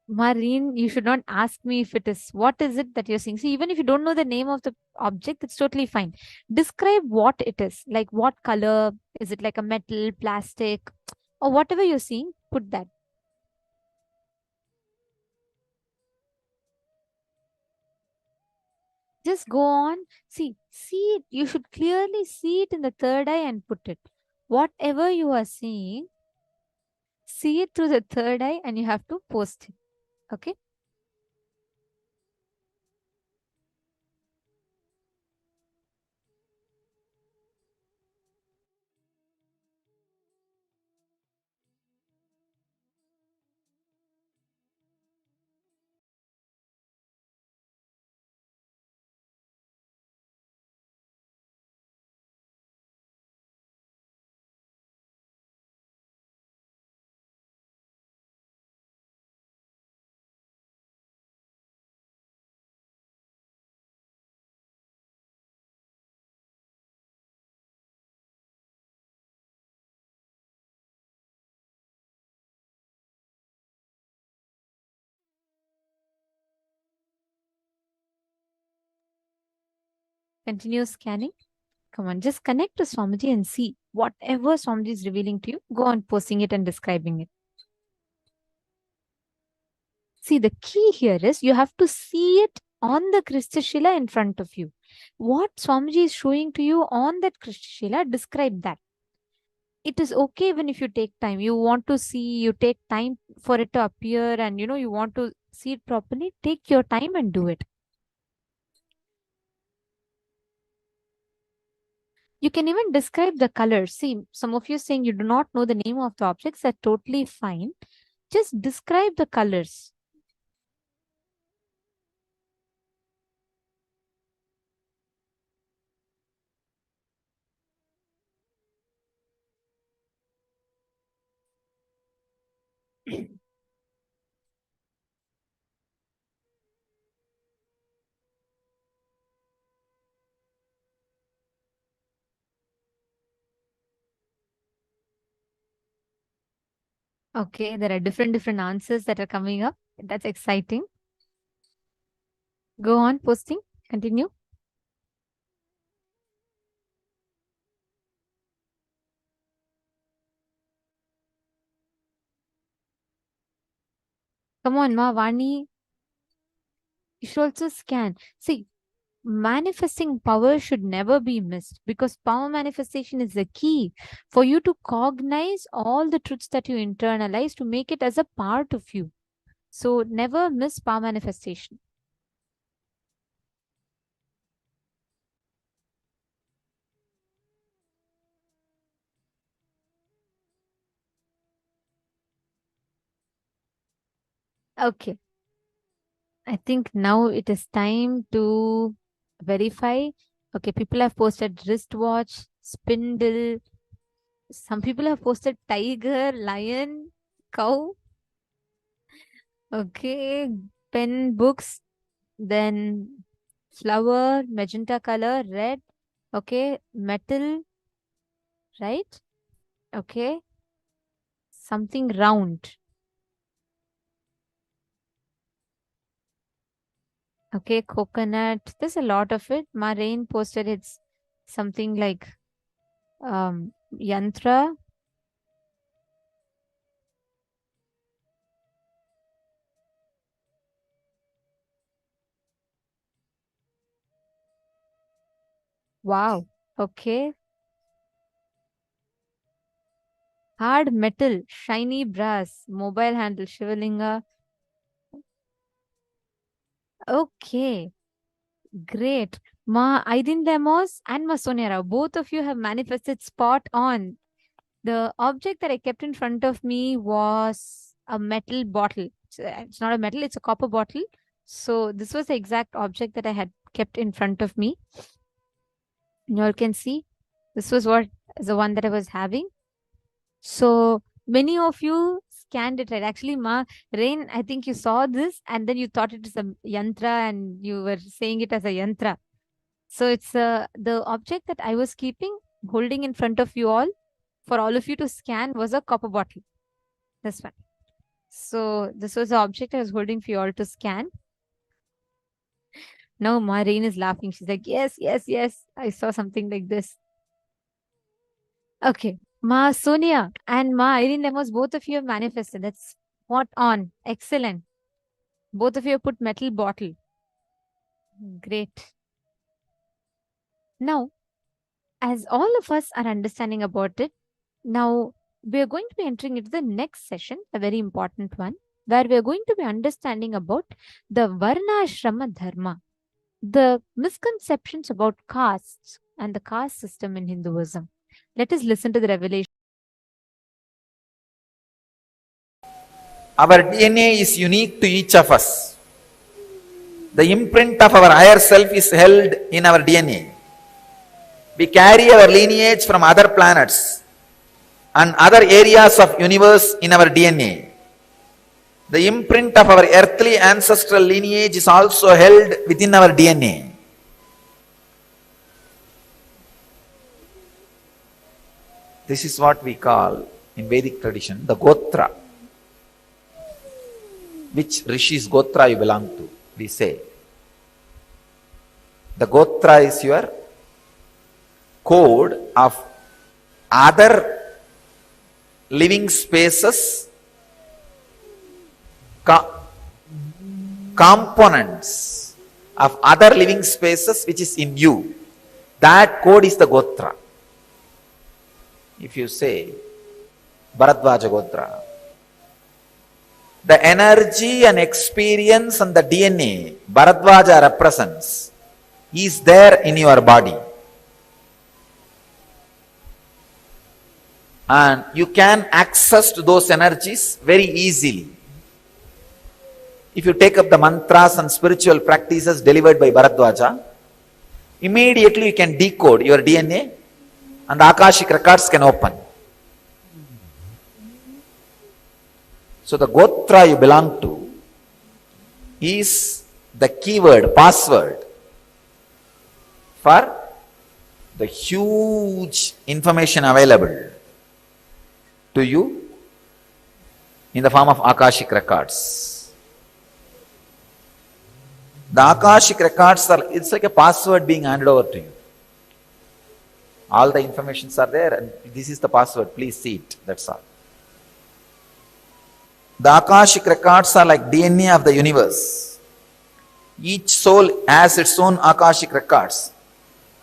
Marine, you should not ask me if it is. What is it that you're seeing? See, even if you don't know the name of the object, it's totally fine. Describe what it is. Like what color? Is it like a metal, plastic, or whatever you're seeing? Put that. Just go on. See it. You should clearly see it in the third eye and put it. Whatever you are seeing, see it through the third eye and you have to post it. Okay. Continue scanning. Come on, just connect to Swamiji and see whatever Swamiji is revealing to you. Go on posting it and describing it. See, the key here is you have to see it on the Kristashila in front of you. What Swamiji is showing to you on that Kristashila, describe that. It is okay even if you take time. You want to see, you take time for it to appear and you want to see it properly, take your time and do it. You can even describe the colors. See, some of you saying you do not know the name of the objects. That's totally fine. Just describe the colors. Okay, there are different answers that are coming up. That's exciting. Go on posting. Continue. Come on, Ma Vani. You should also scan. See, manifesting power should never be missed because power manifestation is the key for you to cognize all the truths that you internalize to make it as a part of you. So never miss power manifestation. Okay. I think now it is time to verify. Okay, people have posted wristwatch, spindle. Some people have posted tiger, lion, cow. Okay, pen, books, then flower, magenta color, red. Okay, metal, right? Okay, something round. Okay, coconut. There's a lot of it. Ma Rain posted it's something like yantra. Wow. Okay. Hard metal, shiny brass, mobile handle, Shivalinga. Okay. Great. Ma Aidin Lemos and Ma Sonia Rao, both of you have manifested spot on. The object that I kept in front of me was a metal bottle. It's not a metal, it's a copper bottle. So this was the exact object that I had kept in front of me. You all can see this was what the one that I was having. So many of you scanned it right. Actually, Ma Rain, I think you saw this and then you thought it is a yantra and you were saying it as a yantra. So it's the object that I was keeping, holding in front of you all, for all of you to scan was a copper bottle. This one. So this was the object I was holding for you all to scan. Now Ma Rain is laughing. She's like, yes, yes, yes. I saw something like this. Okay. Ma Sonia and Ma Irene Lemos, both of you have manifested. That's spot on. Excellent. Both of you have put metal bottle. Great. Now, as all of us are understanding about it, now we are going to be entering into the next session, a very important one, where we are going to be understanding about the Varna Ashrama Dharma, the misconceptions about castes and the caste system in Hinduism. Let us listen to the revelation. Our DNA is unique to each of us. The imprint of our higher self is held in our DNA. We carry our lineage from other planets and other areas of universe in our DNA. The imprint of our earthly ancestral lineage is also held within our DNA. This is what we call in Vedic tradition the Gotra. Which Rishi's Gotra you belong to, we say. The Gotra is your code of other living spaces, components of other living spaces which is in you. That code is the Gotra. If you say Bharadvaja Gotra, the energy and experience and the DNA Bharadvaja represents is there in your body. And you can access to those energies very easily. If you take up the mantras and spiritual practices delivered by Bharadvaja, immediately you can decode your DNA and the Akashic records can open. So the Gotra you belong to is the keyword, password for the huge information available to you in the form of Akashic records. The Akashic records are, it's like a password being handed over to you. All the informations are there and this is the password, please see it, that's all. The Akashic records are like DNA of the universe. Each soul has its own Akashic records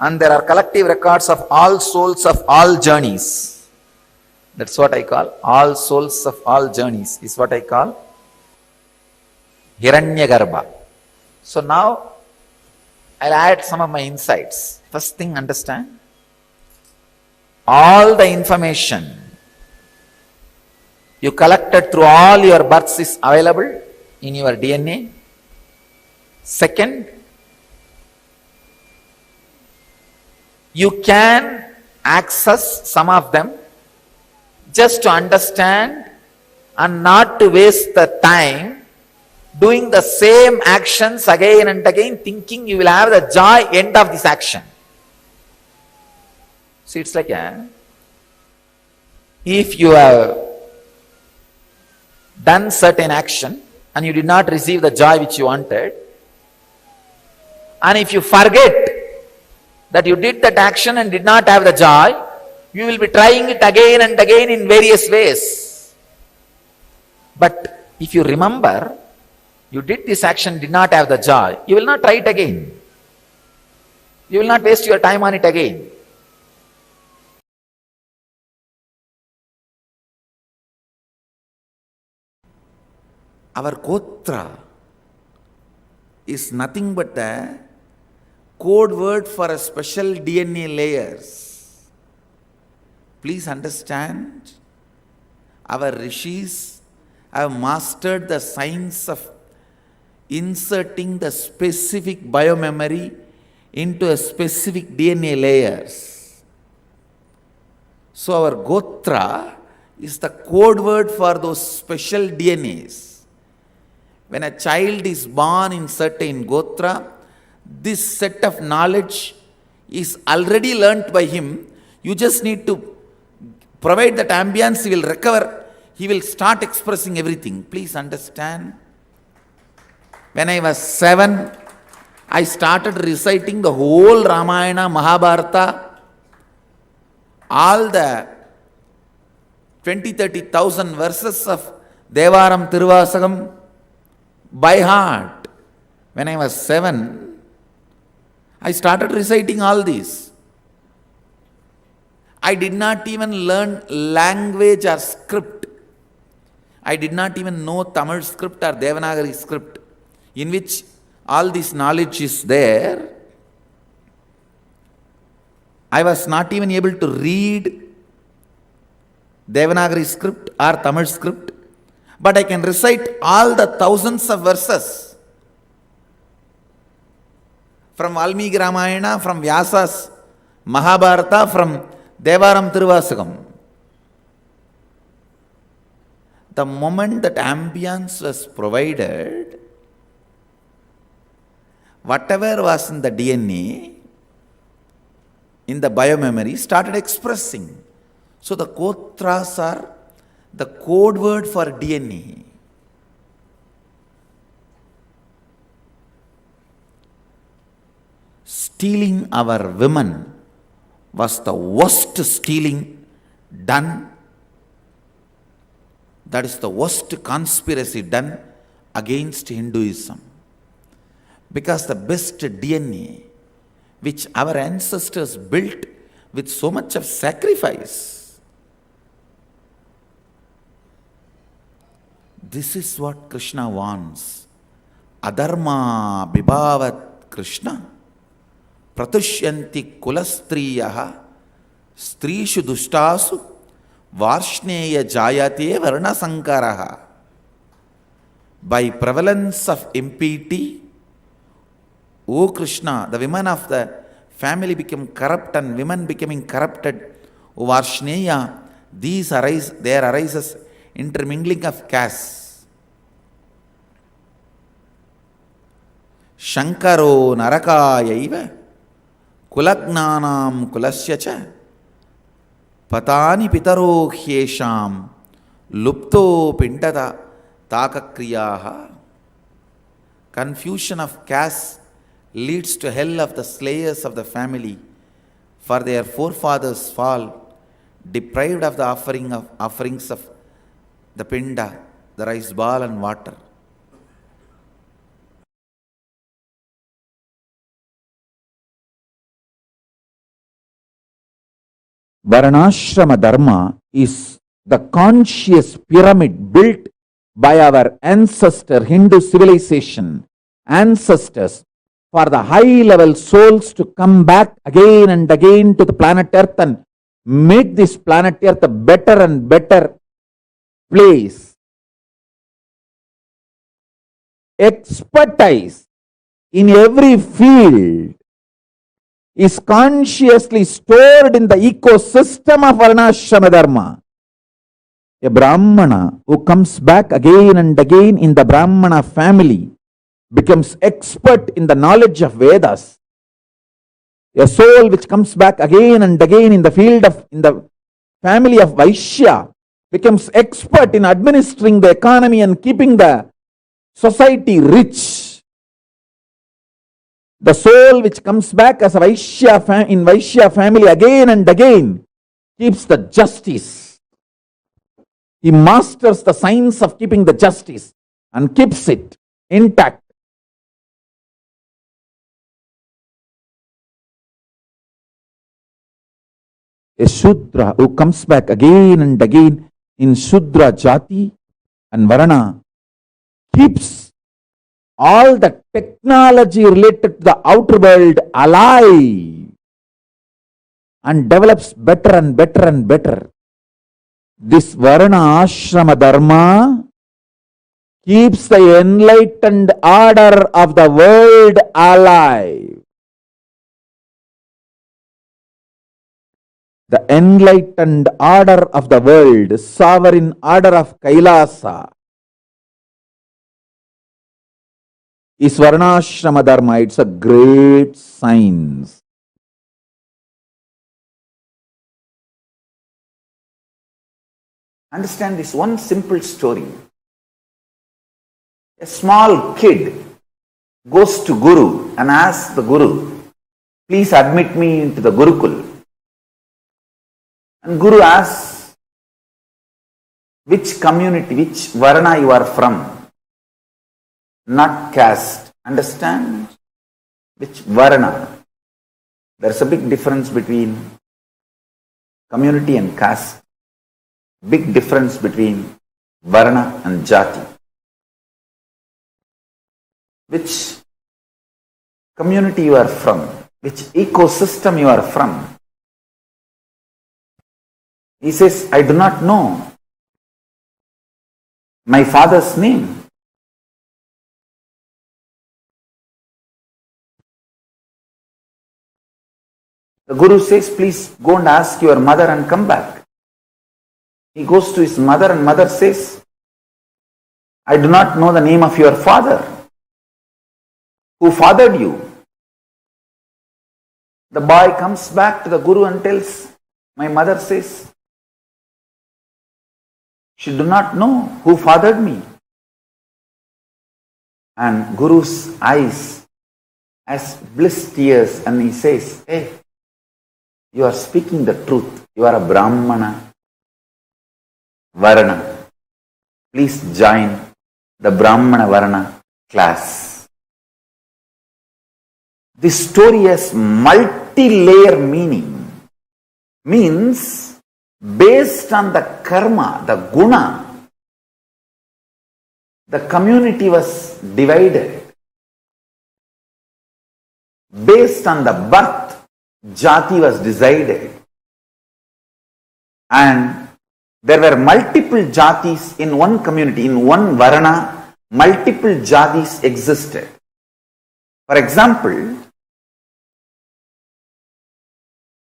and there are collective records of all souls of all journeys. That's what I call all souls of all journeys is what I call Hiranyagarbha. So now I'll add some of my insights. First thing, understand all the information you collected through all your births is available in your DNA. Second, you can access some of them just to understand and not to waste the time doing the same actions again and again, thinking you will have the joy end of this action. See, it's like if you have done certain action and you did not receive the joy which you wanted, And if you forget that you did that action and did not have the joy, you will be trying it again and again in various ways. But if you remember, you did this action, did not have the joy, you will not try it again. You will not waste your time on it again. Our gotra is nothing but a code word for a special DNA layers. Please understand, our rishis have mastered the science of inserting the specific biomemory into a specific DNA layers. So our gotra is the code word for those special DNAs. When a child is born in certain gotra, this set of knowledge is already learnt by him. You just need to provide that ambience, he will recover, he will start expressing everything. Please understand. When I was 7, I started reciting the whole Ramayana, Mahabharata, all the 20,000-30,000 verses of Devaram Tiruvasagam by heart. When I was 7, I started reciting all these. I did not even learn language or script. I did not even know Tamil script or Devanagari script, in which all this knowledge is there. I was not even able to read Devanagari script or Tamil script, but I can recite all the thousands of verses from Valmiki Ramayana, from Vyasa's Mahabharata, from Devaram Tiruvasagam. The moment that ambience was provided, whatever was in the DNA, in the biomemory, started expressing. So the kotras are the code word for DNA. Stealing our women was the worst stealing done. That is the worst conspiracy done against Hinduism. Because the best DNA which our ancestors built with so much of sacrifice, this is what Krishna wants. Adharma bibhavat Krishna pratushyanti kulastriyaha strishu dushtasu varshneya jayate varna sankaraha. By prevalence of impurity, O Krishna, the women of the family become corrupt and women becoming corrupted. O Varshneya, there arises intermingling of castes. Shankaro narakayaiva kulagnanam kulasya patani pitaro hyesham lupto pindata takakriyaha. Confusion of castes leads to hell of the slayers of the family, for their forefathers fall, deprived of the offerings of the pinda, the rice ball and water. Varnashrama Dharma is the conscious pyramid built by our ancestor Hindu civilization, ancestors, for the high-level souls to come back again and again to the planet Earth and make this planet Earth a better and better place. Expertise in every field is consciously stored in the ecosystem of Varnashrama Dharma. A Brahmana who comes back again and again in the Brahmana family becomes expert in the knowledge of Vedas. A soul which comes back again and again in the family of Vaishya becomes expert in administering the economy and keeping the society rich. The soul which comes back as a Vaishya in Vaishya family again and again keeps the justice. He masters the science of keeping the justice and keeps it intact. A Shudra who comes back again and again in Shudra Jati and Varana keeps all the technology related to the outer world alive and develops better and better and better. This Varana Ashrama Dharma keeps the enlightened order of the world alive. The enlightened order of the world, sovereign order of Kailasa, is Varnashrama Dharma. It's a great science. Understand this one simple story. A small kid goes to Guru and asks the Guru, please admit me into the Gurukul. And Guru asks, which community, which Varna you are from? Not caste. Understand? Which Varna? There's a big difference between community and caste. Big difference between Varna and Jati. Which community you are from? Which ecosystem you are from? He says, I do not know my father's name. The Guru says, please go and ask your mother and come back. He goes to his mother and mother says, I do not know the name of your father. Who fathered you? The boy comes back to the Guru and tells, my mother says, she do not know who fathered me. And Guru's eyes as bliss tears, and he says, hey, you are speaking the truth. You are a Brahmana Varna. Please join the Brahmana Varna class. This story has multi-layer meaning. Means, based on the karma, the guna, the community was divided. Based on the birth, jati was decided. And there were multiple jatis in one community, in one varana, multiple jatis existed. For example,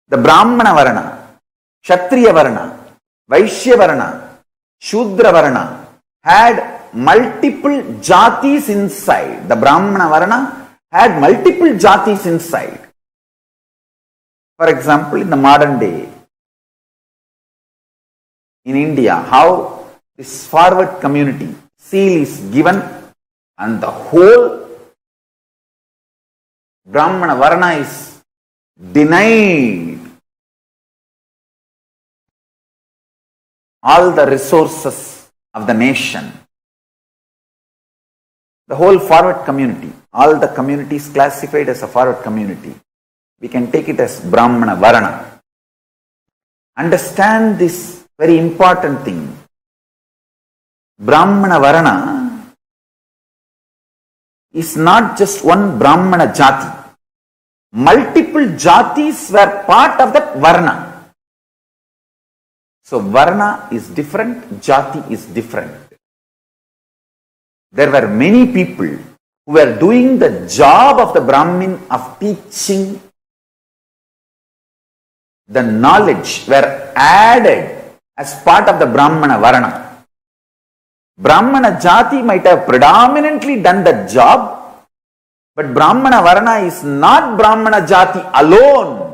the Brahmana varana, Kshatriya Varna, Vaishya Varna, Shudra Varna had multiple jatis inside. The Brahmana Varna had multiple jatis inside. For example, in the modern day, in India, how this forward community seal is given and the whole Brahmana Varna is denied all the resources of the nation. The whole forward community, all the communities classified as a forward community, we can take it as Brahmana Varana. Understand this very important thing. Brahmana Varana is not just one Brahmana Jati. Multiple Jatis were part of that Varna. So Varna is different, Jati is different. There were many people who were doing the job of the Brahmin of teaching. The knowledge were added as part of the Brahmana Varna. Brahmana Jati might have predominantly done the job, but Brahmana Varna is not Brahmana Jati alone.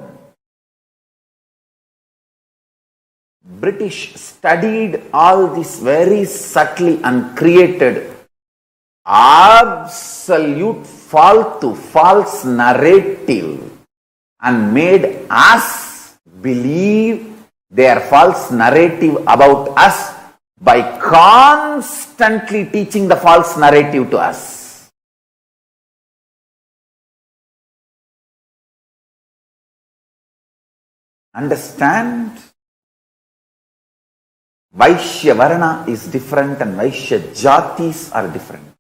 British studied all this very subtly and created absolute false narrative and made us believe their false narrative about us by constantly teaching the false narrative to us. Understand? Vaishya Varna is different and Vaishya Jatis are different.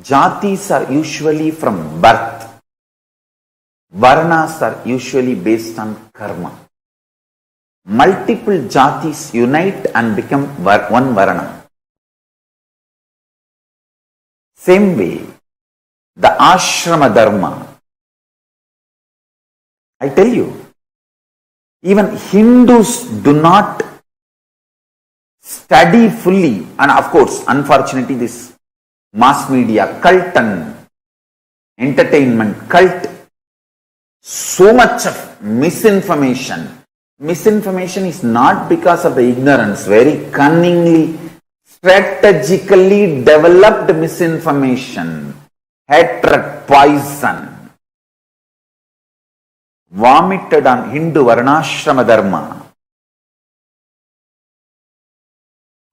Jatis are usually from birth. Varnas are usually based on karma. Multiple Jatis unite and become one Varna. Same way, the ashrama dharma. I tell you, even Hindus do not study fully, and of course, unfortunately, this mass media cult and entertainment cult, so much of misinformation. Misinformation is not because of the ignorance, very cunningly, strategically developed misinformation, hatred, poison, vomited on Hindu Varnashrama Dharma.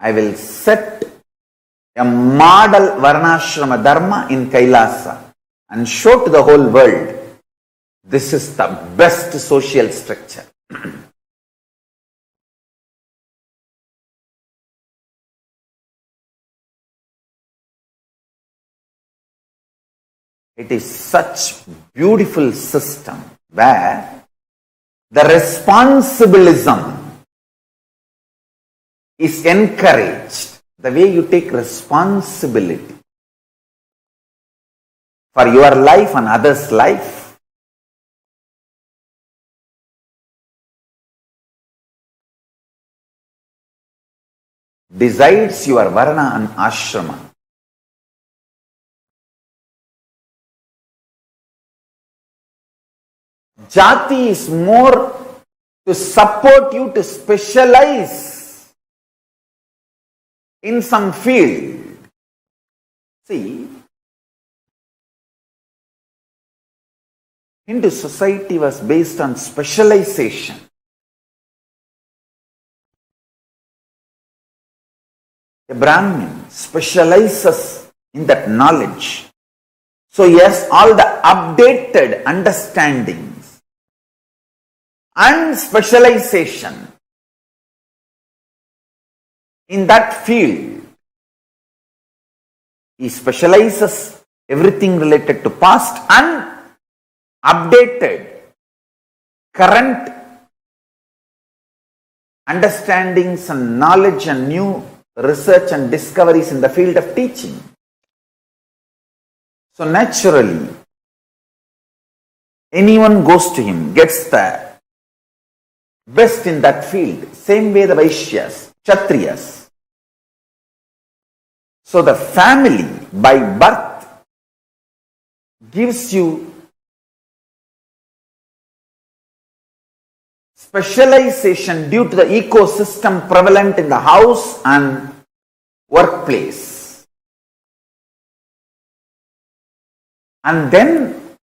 I will set a model Varnashrama Dharma in Kailasa and show to the whole world this is the best social structure. It is such beautiful system where the responsibilism is encouraged. The way you take responsibility for your life and others' life. Decides your Varna and Ashrama. Jati is more to support you to specialize in some field. See, Hindu society was based on specialization. A Brahmin specializes in that knowledge. So yes, all the updated understandings and specialization in that field. He specializes everything related to past and updated current understandings and knowledge and new research and discoveries in the field of teaching. So naturally, anyone goes to him, gets the best in that field. Same way the Vaishyas, Kshatriyas. So the family by birth gives you specialization due to the ecosystem prevalent in the house and workplace. And then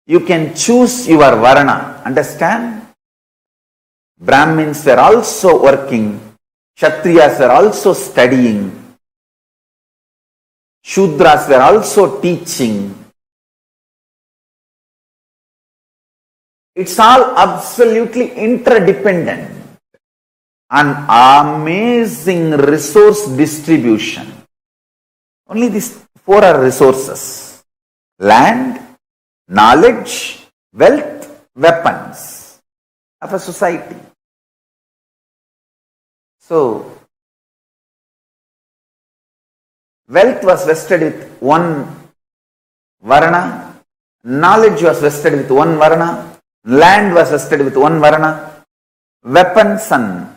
you can choose your Varna. Understand? Brahmins were also working. Kshatriyas were also studying. Shudras were also teaching. It's all absolutely interdependent. An amazing resource distribution. Only these four are resources. Land, knowledge, wealth, weapons of a society. So, wealth was vested with one Varna, knowledge was vested with one Varna, land was vested with one Varna, weapons and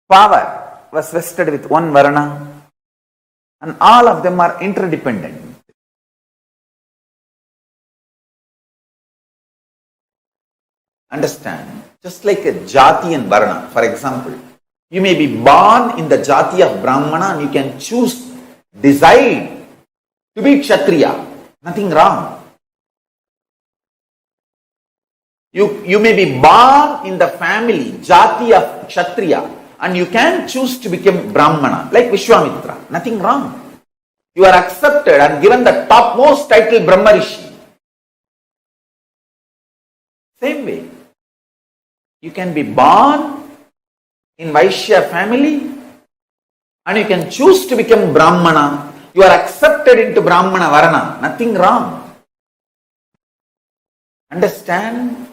power was vested with one Varna, and all of them are interdependent. Understand? Just like a Jati and Varna, for example, You may be born in the jati of Brahmana and you can choose, decide to be Kshatriya. Nothing wrong. You may be born in the family, jati of Kshatriya, and you can choose to become Brahmana, like Vishwamitra. Nothing wrong. You are accepted and given the topmost title Brahmarishi. Same way, you can be born in Vaishya family and you can choose to become Brahmana. You are accepted into Brahmana Varna. Nothing wrong. Understand?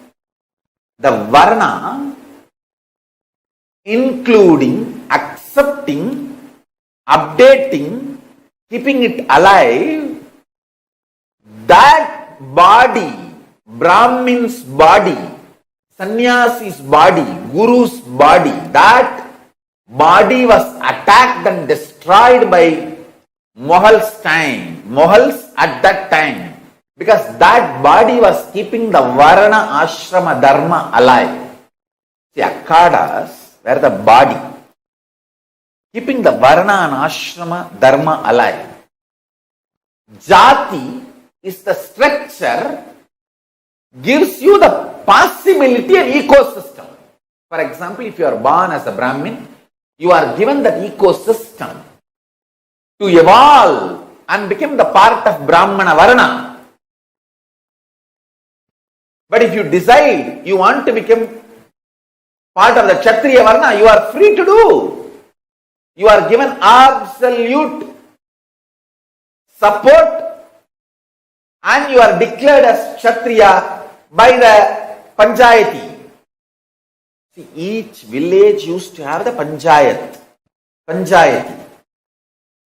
The Varna, including, accepting, updating, keeping it alive, that body, Brahmin's body, Sannyasi's body, Guru's body, that body was attacked and destroyed by Mughals at that time, because that body was keeping the Varna Ashrama Dharma alive. See, Akhadas were the body, keeping the Varna and Ashrama Dharma alive. Jati is the structure, gives you the possibility of ecosystem. For example, if you are born as a Brahmin, you are given that ecosystem to evolve and become the part of Brahmana Varna. But if you decide you want to become part of the Kshatriya Varna, you are free to do. You are given absolute support and you are declared as Kshatriya by the Panchayati. See, each village used to have the Panchayati.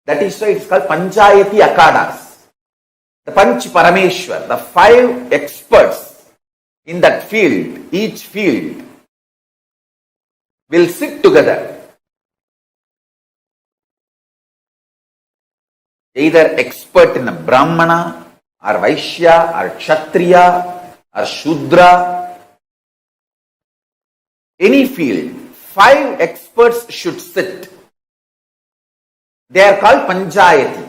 That is why it is called Panchayati Akhadas. The Panch Parameshwar, the 5 experts in that field, each field, will sit together. Either expert in a Brahmana, or Vaishya, or Kshatriya, or Shudra, any field, 5 experts should sit. They are called Panchayati.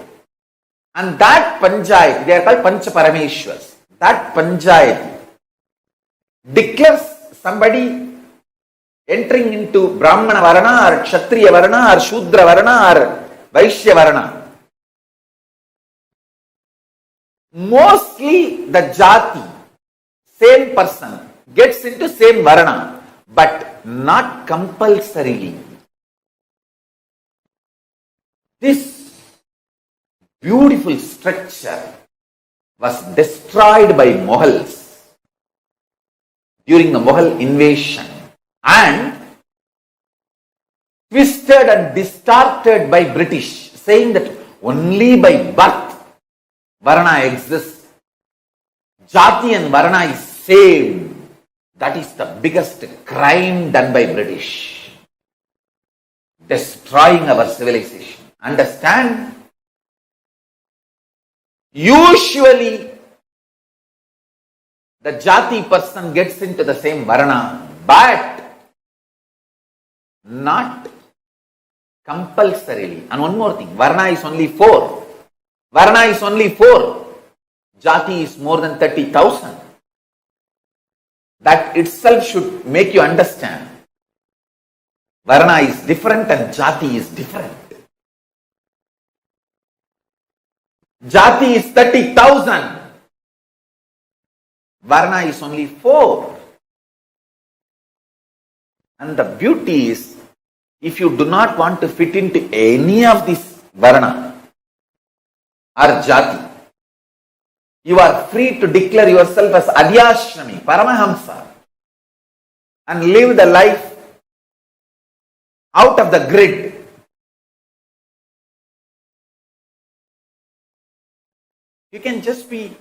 And that Panchayati, they are called Pancha Parameshwars. That Panchayati declares somebody entering into Brahmana Varna, or Kshatriya Varna, or Shudra Varna, or Vaishya Varna. Mostly the jati, same person, gets into same Varna, but not compulsorily. This beautiful structure was destroyed by Mughals during the Mughal invasion and twisted and distorted by British, saying that only by birth Varna exists. Jati and Varna is same. That is the biggest crime done by British. Destroying our civilization. Understand? Usually, the Jati person gets into the same Varna, but not compulsorily. And one more thing, Varna is only 4. Varna is only 4. Jati is more than 30,000. That itself should make you understand. Varna is different and Jati is different. Jati is 30,000. Varna is only 4. And the beauty is, if you do not want to fit into any of these Varna or Jati, you are free to declare yourself as Adhyashrami, Paramahamsa, and live the life out of the grid. You can just be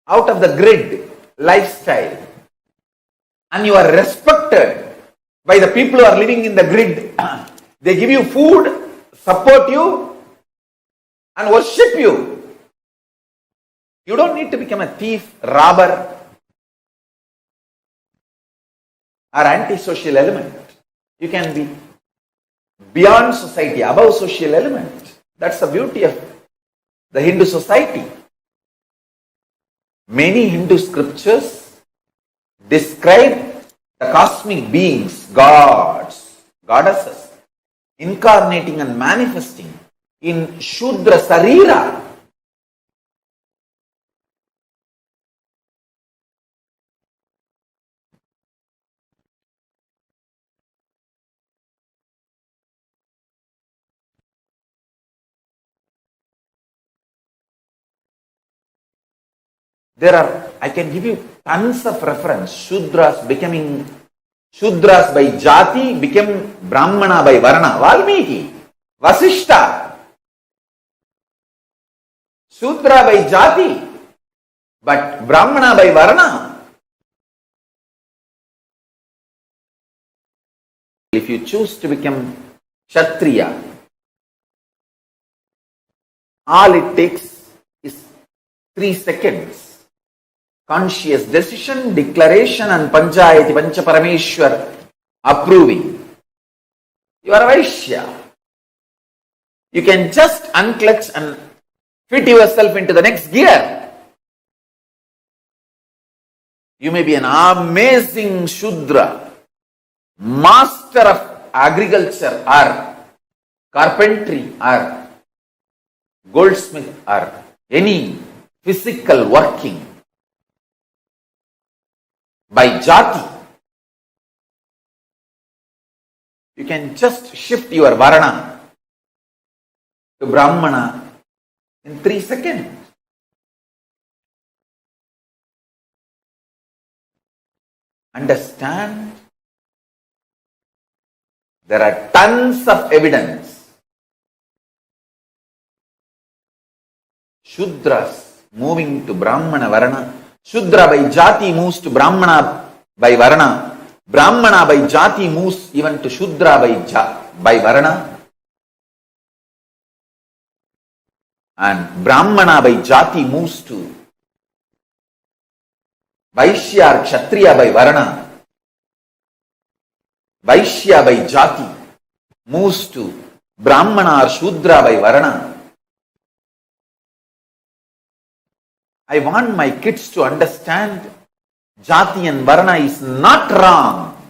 out of the grid lifestyle and you are respected by the people who are living in the grid. They give you food, support you, and worship you. You don't need to become a thief, robber, or antisocial element. You can be beyond society, above social element. That's the beauty of the Hindu society. Many Hindu scriptures describe the cosmic beings, gods, goddesses, incarnating and manifesting in Shudra Sarira. I can give you tons of reference. Shudras by Jati became Brahmana by Varna. Valmiki, Vasishta. Shudra by Jati, but Brahmana by Varna. If you choose to become Kshatriya, all it takes is 3 seconds. Conscious decision, declaration, and Panchayati Pancha Parameshwar approving. You are a Vaishya. You can just unclutch and fit yourself into the next gear. You may be an amazing Shudra, master of agriculture or carpentry or goldsmith or any physical working. By Jati, you can just shift your Varna to Brahmana in 3 seconds. Understand? There are tons of evidence. Shudras moving to Brahmana Varna. Shudra by Jati moves to Brahmana by Varna. Brahmana by Jati moves even to Shudra by Varna. And Brahmana by Jati moves to Vaishya or Kshatriya by Varna. Vaishya by Jati moves to Brahmana or Shudra by Varna. I want my kids to understand Jati and Varna is not wrong.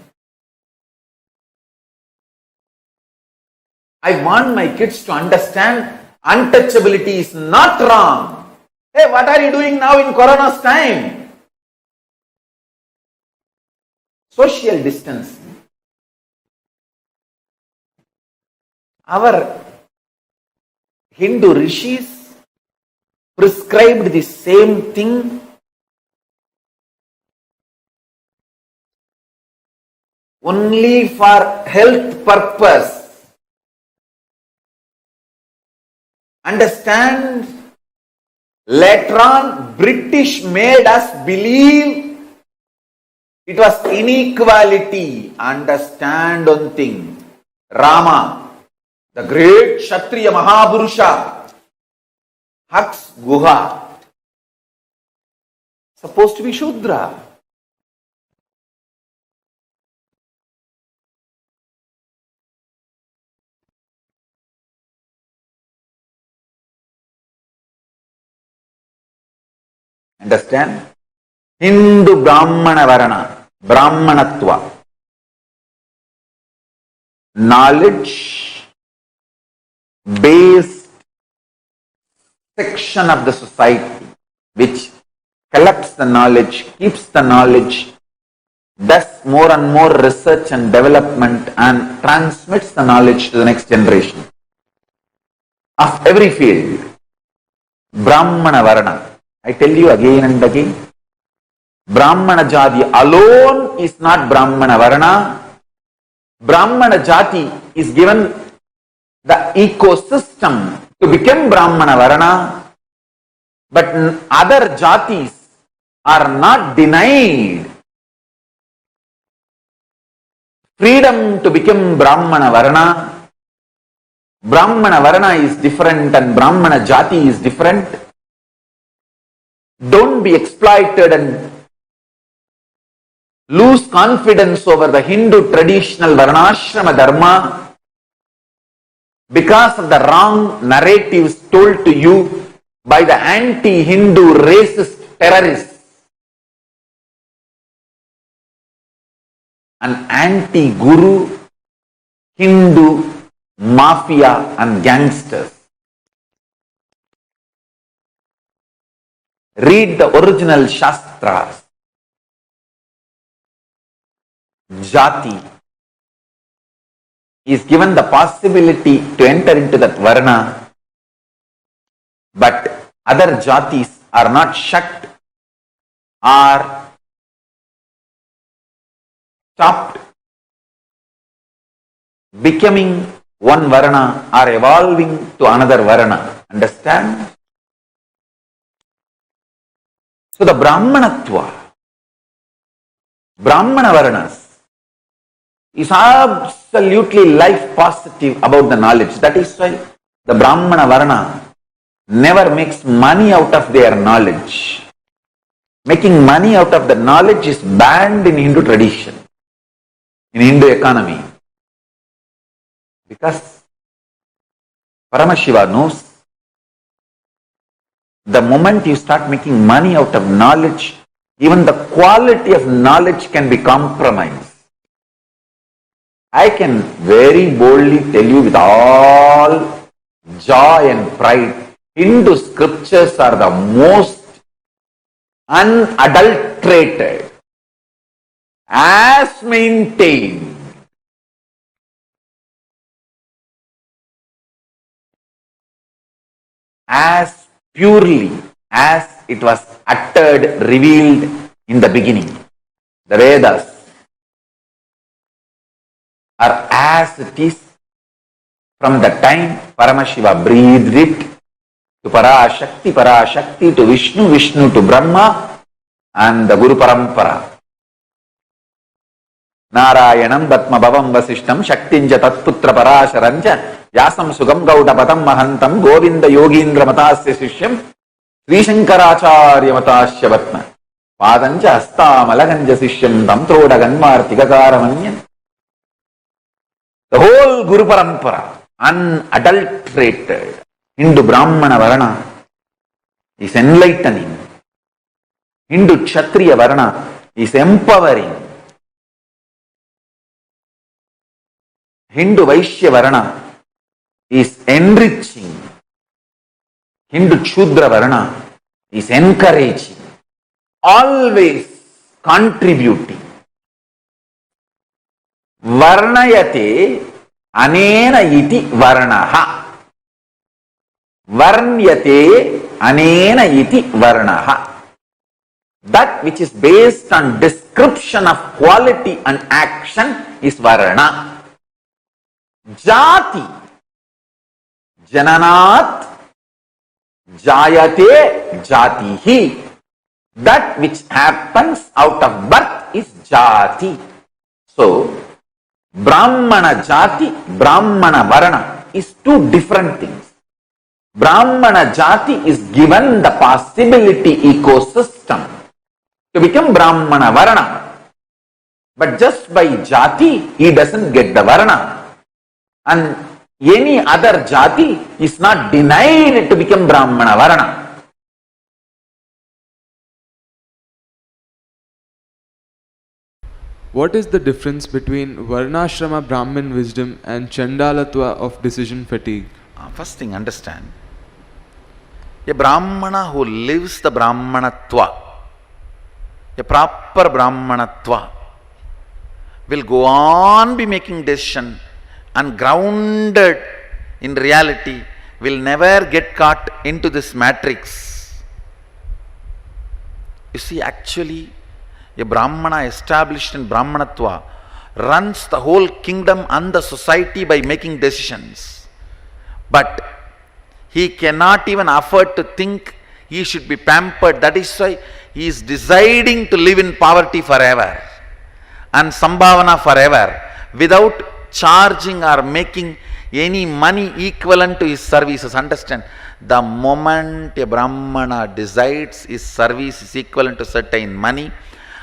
I want my kids to understand untouchability is not wrong. Hey, what are you doing now in Corona's time? Social distancing. Our Hindu rishis prescribed the same thing. Only for health purpose. Understand? Later on, British made us believe it was inequality. Understand one thing. Rama, the great Kshatriya Mahaburusha, hugs Guha, supposed to be Shudra. Understand? Hindu Brahmana Varana, Brahmanatva, knowledge based section of the society which collects the knowledge, keeps the knowledge, does more and more research and development and transmits the knowledge to the next generation of every field. Brahmana Varana. I tell you again and again, Brahmana Jati alone is not Brahmana Varana. Brahmana Jati is given the ecosystem to become Brahmana Varana, but other Jatis are not denied freedom to become Brahmana Varana. Brahmana Varana is different and Brahmana Jati is different. Don't be exploited and lose confidence over the Hindu traditional varnashrama dharma because of the wrong narratives told to you by the anti-Hindu racist terrorists and anti-Guru Hindu mafia and gangsters. Read the original Shastras. Jati is given the possibility to enter into that varna, but other jatis are not shut or stopped becoming one varna or evolving to another varna. Understand? So the Brahmanatva, Brahmana Varnas is absolutely life positive about the knowledge. That is why the Brahmana Varna never makes money out of their knowledge. Making money out of the knowledge is banned in Hindu tradition, in Hindu economy. Because Paramashiva knows the moment you start making money out of knowledge, even the quality of knowledge can be compromised. I can very boldly tell you with all joy and pride, Hindu scriptures are the most unadulterated, as maintained, as purely as it was uttered, revealed in the beginning. The Vedas are as it is from the time Paramashiva breathed it to Parashakti to Vishnu, Vishnu to Brahma and the Guru Parampara. Narayanam Batma Bhavam Vasishtam Shaktinja Tatputra Parasharanja Yasam Sugam Gaudapatam Mahantam Govinda Yogindra Matasya Sishyam Sri Shankaracharya Matasya Vatma Padanja Asta Malaganja Sishyam Tamtroda Ganmartika Manyan. The whole Guru Parampara, unadulterated, Hindu Brahmana Varana is enlightening. Hindu Kshatriya Varana is empowering. Hindu Vaishya Varana is enriching. Hindu Shudra Varana is encouraging. Always contributing. Varnayate anena iti varnaha. Varnyate anena iti varnaha. That which is based on description of quality and action is varna. Jati. Jananat jayate jatihi. That which happens out of birth is jati. So, Brahmana Jati, Brahmana Varana is two different things. Brahmana Jati is given the possibility ecosystem to become Brahmana Varana. But just by Jati, he doesn't get the Varana. And any other Jati is not denied to become Brahmana Varana. What is the difference between Varnashrama Brahmin wisdom and Chandalatva of decision fatigue? First thing, understand. A Brahmana who lives the Brahmanatva, a proper Brahmanatva, will go on be making decision and grounded in reality, will never get caught into this matrix. You see, actually, a Brahmana established in Brahmanatva runs the whole kingdom and the society by making decisions. But he cannot even afford to think he should be pampered. That is why he is deciding to live in poverty forever and Sambhavana forever without charging or making any money equivalent to his services. Understand? The moment a Brahmana decides his service is equivalent to certain money,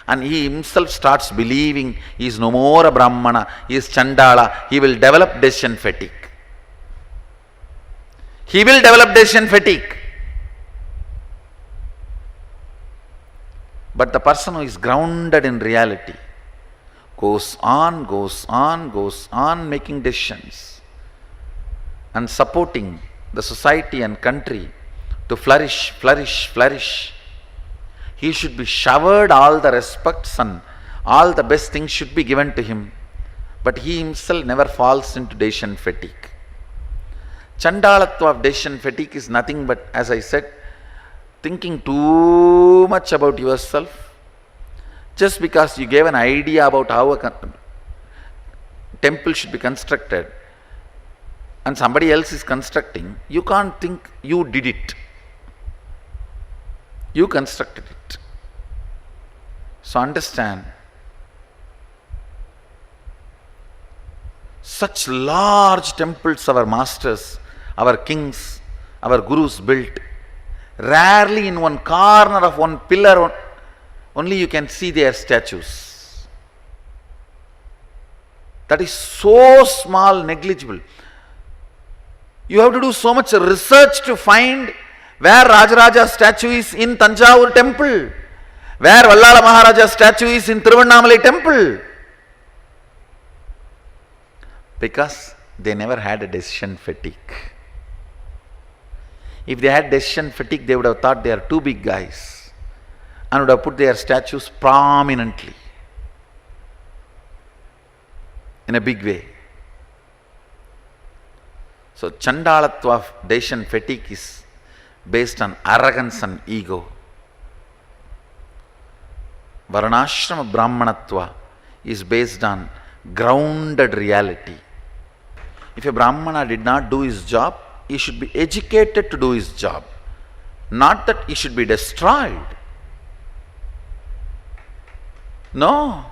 and he himself starts believing he is no more a Brahmana, he is Chandala, he will develop decision fatigue. He will develop decision fatigue. But the person who is grounded in reality goes on making decisions and supporting the society and country to flourish. He should be showered all the respects and all the best things should be given to him. But he himself never falls into decision fatigue. Chandalatva of decision fatigue is nothing but, as I said, thinking too much about yourself. Just because you gave an idea about how a temple should be constructed and somebody else is constructing, you can't think you did it. You constructed it. So understand, such large temples our masters, our kings, our gurus built, rarely in one corner of one pillar only you can see their statues. That is so small, negligible. You have to do so much research to find where Rajaraja's statue is in Tanjavur temple, where Vallala Maharaja's statue is in Tiruvannamalai temple. Because they never had a decision fatigue. If they had decision fatigue, they would have thought they are too big guys and would have put their statues prominently in a big way. So Chandalatva of decision fatigue is based on arrogance and ego. Varnashrama Brahmanatva is based on grounded reality. If a Brahmana did not do his job, he should be educated to do his job, not that he should be destroyed. No,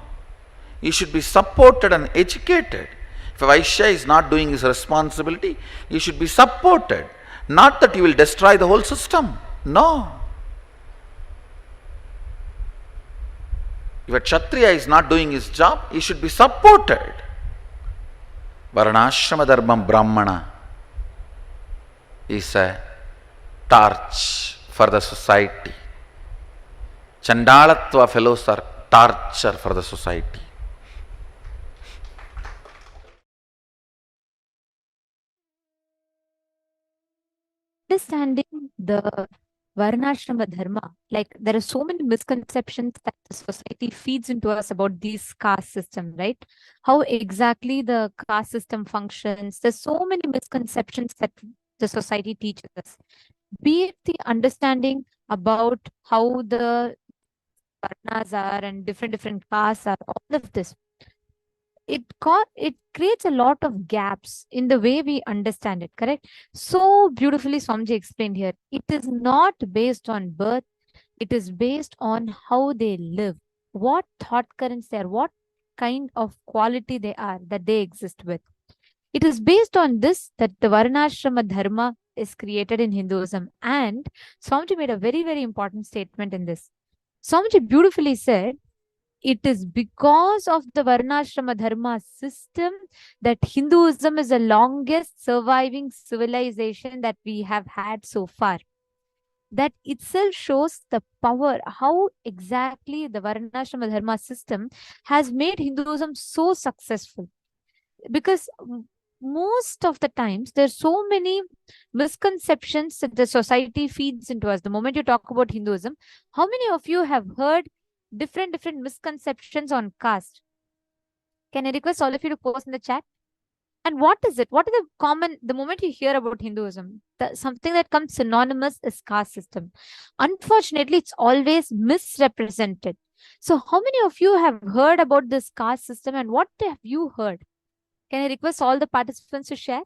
he should be supported and educated. If a Vaishya is not doing his responsibility, he should be supported, not that he will destroy the whole system. No. If a Kshatriya is not doing his job, he should be supported. Varnashrama Dharmam Brahmana is a torch for the society. Chandalatva fellows are torture for the society. Understanding the Varnashrama Dharma, like there are so many misconceptions that the society feeds into us about this caste system, right? How exactly the caste system functions. There's so many misconceptions that the society teaches us. Be it the understanding about how the varnas are and different castes are, all of this. It creates a lot of gaps in the way we understand it, correct? So beautifully Swamiji explained here. It is not based on birth, it is based on how they live, what thought currents they are, what kind of quality they are that they exist with. It is based on this that the Varnashrama Dharma is created in Hinduism. And Swamiji made a very, very important statement in this. Swamiji beautifully said, it is because of the Varnashrama Dharma system that Hinduism is the longest surviving civilization that we have had so far. That itself shows the power, how exactly the Varnashrama Dharma system has made Hinduism so successful. Because most of the times, there's so many misconceptions that the society feeds into us. The moment you talk about Hinduism, how many of you have heard different misconceptions on caste? Can I request all of you to post in the chat? And what is it? What are the common, the moment you hear about Hinduism, something that comes synonymous is caste system. Unfortunately, it's always misrepresented. So how many of you have heard about this caste system and what have you heard? Can I request all the participants to share?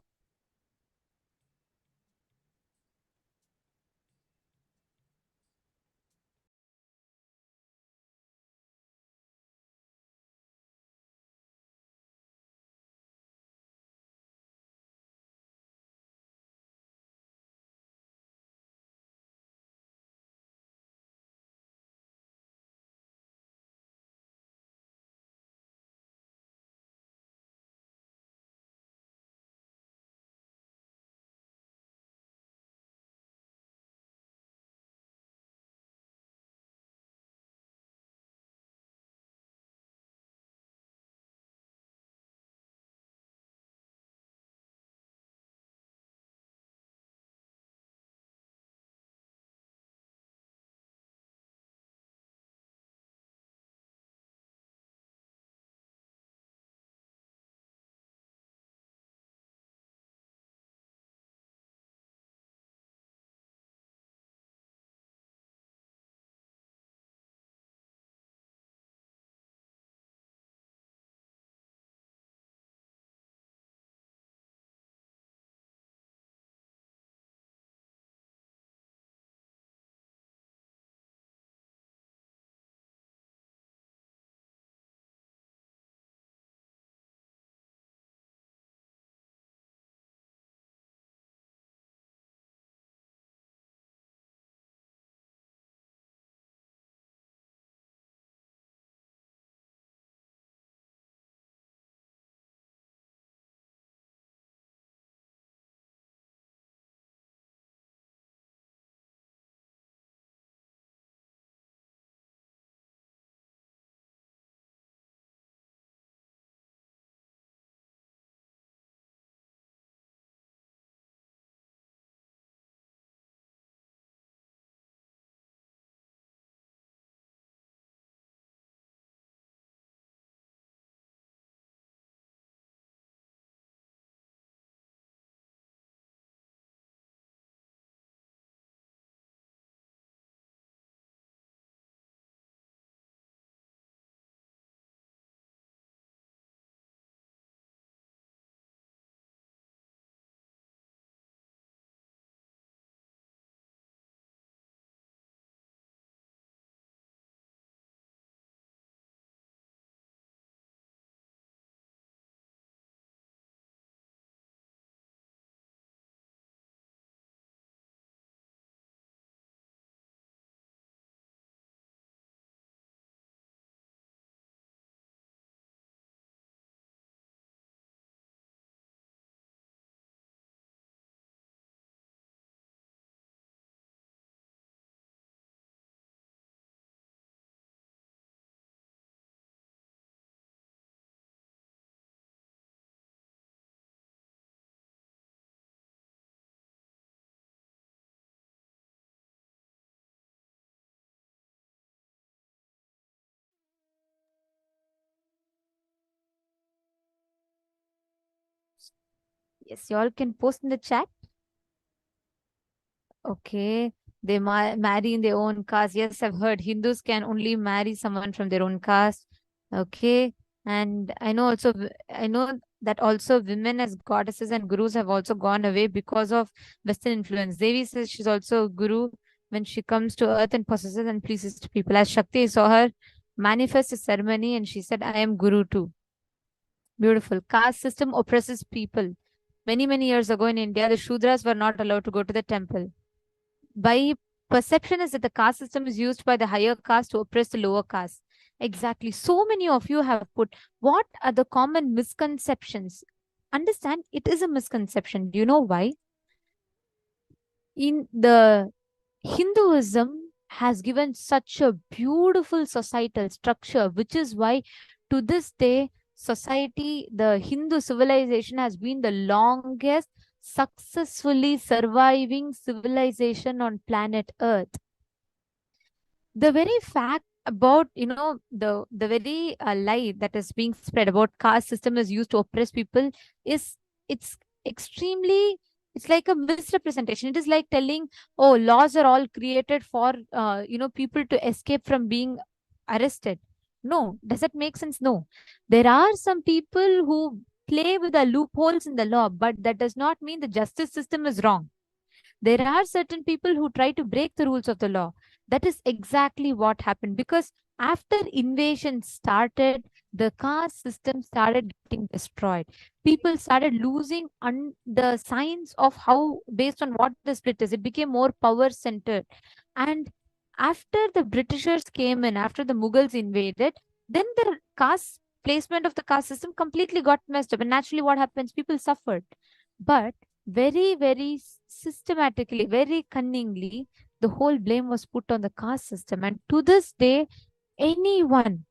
Yes, you all can post in the chat. Okay. They marry in their own caste. Yes, I've heard Hindus can only marry someone from their own caste. Okay. And I know also, I know that also women as goddesses and gurus have also gone away because of Western influence. Devi says she's also a guru when she comes to earth and possesses and pleases people. As Shakti saw her manifest a ceremony and she said, I am guru too. Beautiful. Caste system oppresses people. Many, many years ago in India, the Shudras were not allowed to go to the temple. By perception is that the caste system is used by the higher caste to oppress the lower caste. Exactly. So many of you have put, what are the common misconceptions? Understand, it is a misconception. Do you know why? In the Hinduism has given such a beautiful societal structure, which is why to this day, society, the Hindu civilization has been the longest successfully surviving civilization on planet Earth. The very fact about, the very lie that is being spread about caste system is used to oppress people is, it's extremely, it's like a misrepresentation. It is like telling, oh, laws are all created for people to escape from being arrested. No. Does that make sense? No. There are some people who play with the loopholes in the law, but that does not mean the justice system is wrong. There are certain people who try to break the rules of the law. That is exactly what happened, because after invasion started, the caste system started getting destroyed. People started losing the signs of how, based on what the split is, it became more power centered. And after the Britishers came in, after the Mughals invaded, then the caste placement of the caste system completely got messed up. And naturally, what happens? People suffered. But very, very systematically, very cunningly, the whole blame was put on the caste system. And to this day, anyone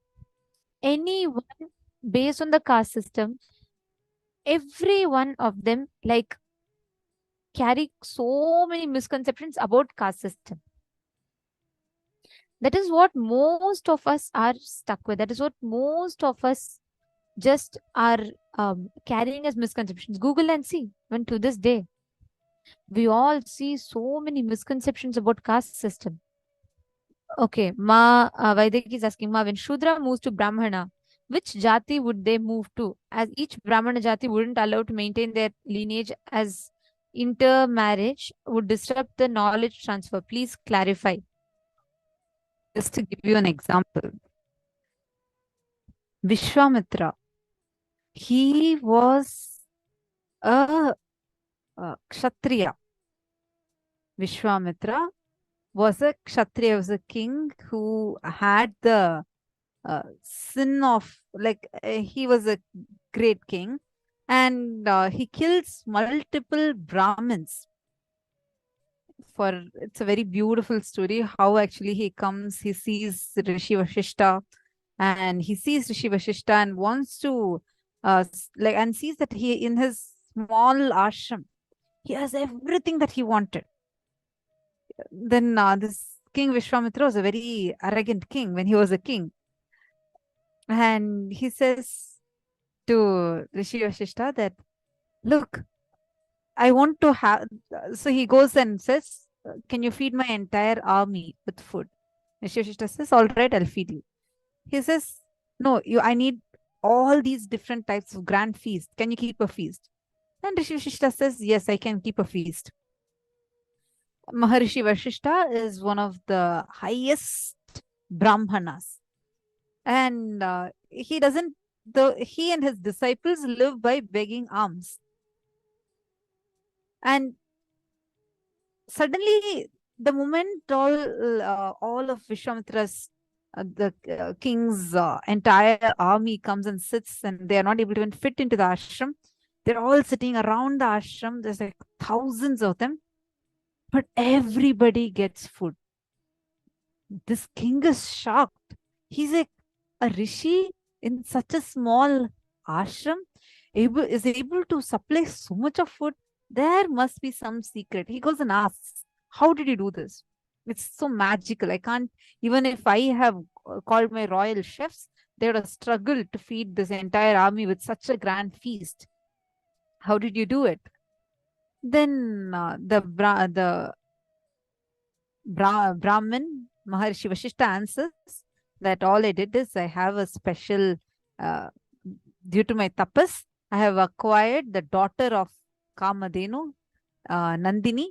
based on the caste system, every one of them carry so many misconceptions about caste system. That is what most of us are stuck with. That is what most of us just are carrying as misconceptions. Google and see. When to this day, we all see so many misconceptions about caste system. Okay, Vaidiki is asking, Ma, when Shudra moves to Brahmana, which jati would they move to? As each Brahmana jati wouldn't allow to maintain their lineage, as intermarriage would disrupt the knowledge transfer. Please clarify. Just to give you an example, Vishwamitra, he was a Kshatriya. Vishwamitra was a Kshatriya, was a king who had the sin of, he was a great king, and he kills multiple Brahmins. It's a very beautiful story how actually he comes, he sees Rishi Vashishta, and he sees Rishi Vashishta and wants to and sees that he, in his small ashram, he has everything that he wanted. Then this King Vishwamitra was a very arrogant king when he was a king. And he says to Rishi Vashishta that, look, I want to have, so he goes and says, can you feed my entire army with food? Rishi Vashishta says, all right, I'll feed you. He says, no, I need all these different types of grand feast. Can you keep a feast? And Rishi Vashishta says, yes, I can keep a feast. Maharishi Vashishta is one of the highest Brahmanas. And he and his disciples live by begging alms. And suddenly, the moment all of Vishwamitra's, the king's entire army comes and sits, and they are not able to even fit into the ashram, they're all sitting around the ashram. There's like thousands of them, but everybody gets food. This king is shocked. He's like, a rishi in such a small ashram is able to supply so much of food. There must be some secret. He goes and asks, how did you do this? It's so magical. I can't, even if I have called my royal chefs, they would have struggled to feed this entire army with such a grand feast. How did you do it? Then the Brahmin Maharshi Vashishta answers that all I did is I have a special, due to my tapas, I have acquired the daughter of Kamadenu, Nandini.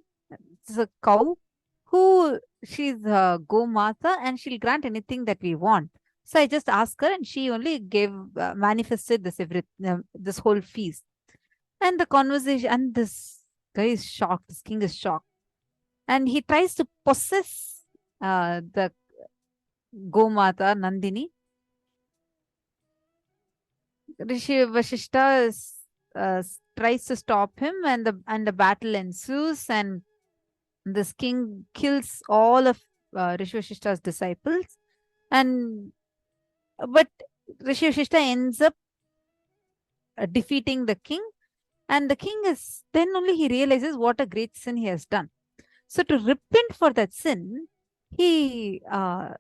It's a cow who she's a Gomata and she'll grant anything that we want. So I just asked her and she only manifested this whole feast. And the conversation, and this guy is shocked, this king is shocked. And he tries to possess the Gomata Nandini. Rishi Vashishta tries to stop him, and the battle ensues, and this king kills all of Rishi Vashishta's disciples. But Rishi Vashishta ends up defeating the king, and the king is then only he realizes what a great sin he has done. So to repent for that sin, he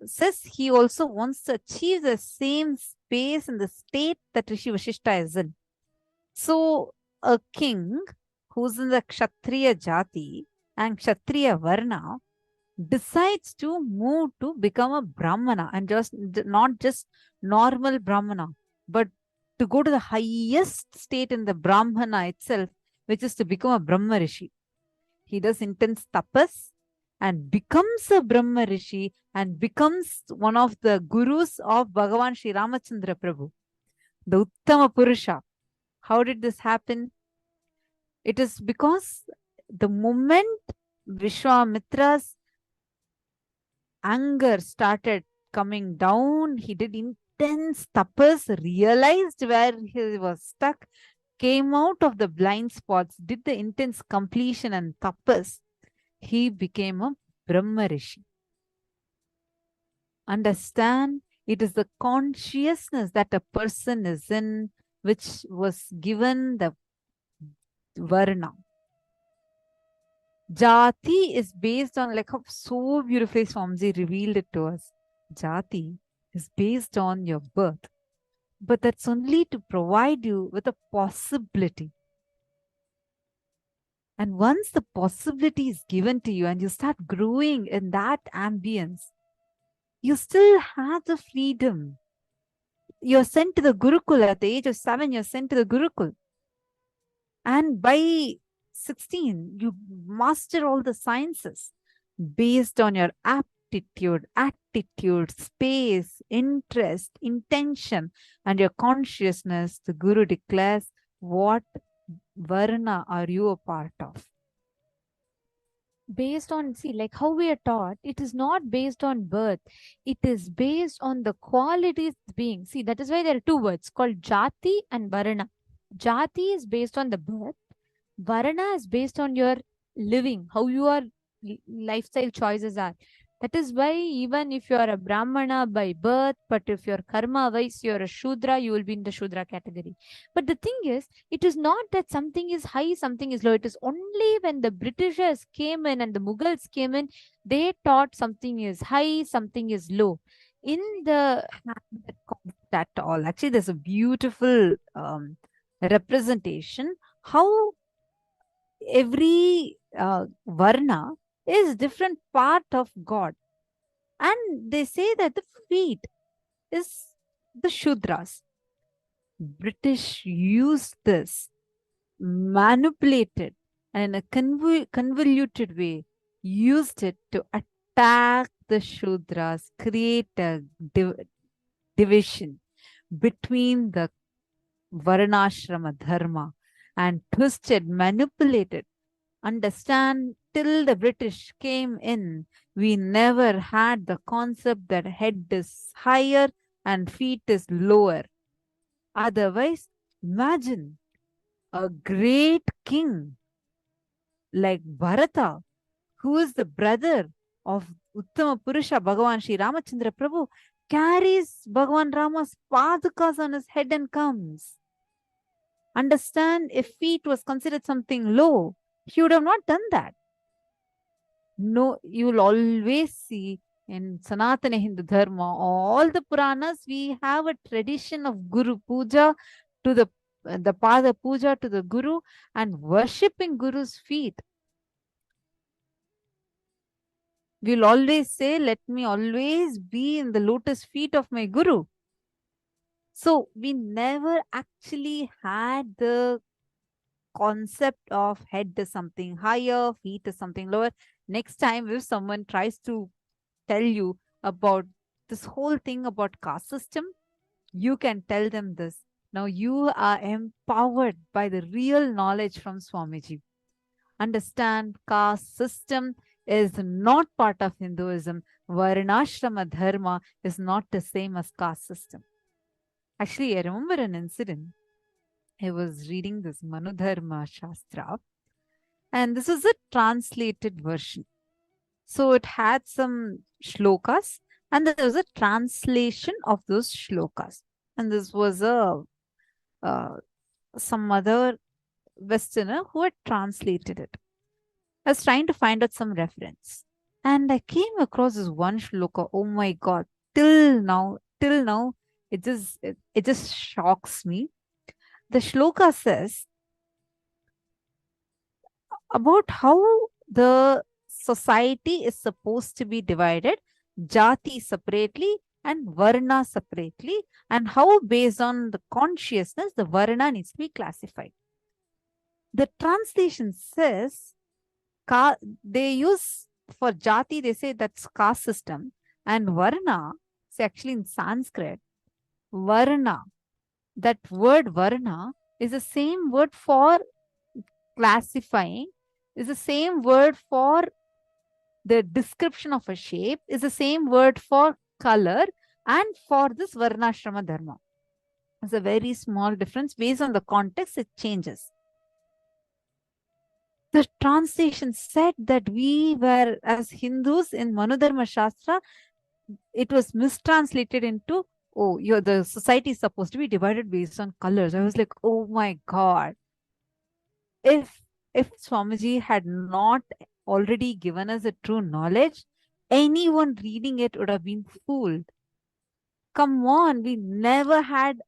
says he also wants to achieve the same space in the state that Rishi Vashishta is in. So a king who's in the Kshatriya Jati and Kshatriya Varna decides to move to become a Brahmana, and not just normal Brahmana, but to go to the highest state in the Brahmana itself, which is to become a Brahma Rishi. He does intense tapas and becomes a Brahma Rishi and becomes one of the gurus of Bhagavan Sri Ramachandra Prabhu, the Uttama Purusha. How did this happen? It is because the moment Vishwamitra's anger started coming down, he did intense tapas, realized where he was stuck, came out of the blind spots, did the intense completion and tapas, he became a Brahma Rishi. Understand, it is the consciousness that a person is in which was given the Varna. Jati is based on, like how so beautifully Swamiji revealed it to us. Jati is based on your birth. But that's only to provide you with a possibility. And once the possibility is given to you and you start growing in that ambience, you still have the freedom. You're sent to the Gurukul at the age of 7, you're sent to the Gurukul. And by 16, you master all the sciences based on your aptitude, attitude, space, interest, intention, and your consciousness. The Guru declares, what Varna are you a part of? Based on, see, like how we are taught, it is not based on birth. It is based on the qualities being. See, that is why there are two words called Jati and Varna. Jati is based on the birth. Varna is based on your living, how your lifestyle choices are. That is why even if you are a Brahmana by birth, but if your karma wise you are a Shudra, you will be in the Shudra category. But the thing is, it is not that something is high, something is low. It is only when the Britishers came in and the Mughals came in, they taught something is high, something is low. In the that all, actually, there's a beautiful representation how every Varna is different part of God. And they say that the feet is the Shudras. British used this, manipulated, and in a convoluted way, used it to attack the Shudras, create a division between the Varnashrama Dharma, and twisted, manipulated. Understand, till the British came in, we never had the concept that head is higher and feet is lower. Otherwise, imagine a great king like Bharata, who is the brother of Uttama Purusha, Bhagavan Sri Ramachandra Prabhu, carries Bhagavan Rama's padukas on his head and comes. Understand, if feet was considered something low, he would have not done that. No, you will always see in Sanatana Hindu Dharma, all the Puranas, we have a tradition of Guru Puja to the the pada puja to the Guru and worshipping Guru's feet. We'll always say, let me always be in the lotus feet of my Guru. So we never actually had the concept of head is something higher, feet is something lower. Next time, if someone tries to tell you about this whole thing about caste system, you can tell them this. Now you are empowered by the real knowledge from Swamiji. Understand, caste system is not part of Hinduism. Varnashrama dharma is not the same as caste system. Actually, I remember an incident. I was reading this Manudharma Shastra, and this is a translated version. So it had some shlokas, and there was a translation of those shlokas. And this was some other Westerner who had translated it. I was trying to find out some reference, and I came across this one shloka. Oh my God! Till now, it just shocks me. The shloka says about how the society is supposed to be divided, jati separately and varna separately, and how based on the consciousness, the varna needs to be classified. The translation says, they use for jati, they say that's caste system, and varna, say actually in Sanskrit, varna, that word varna is the same word for classifying, is the same word for the description of a shape, is the same word for color, and for this varnashrama dharma. It's a very small difference. Based on the context, it changes. The translation said that we were, as Hindus in Manudharma Shastra, it was mistranslated into, oh, the society is supposed to be divided based on colors. I was like, oh my God. If Swamiji had not already given us a true knowledge, anyone reading it would have been fooled. Come on, we never had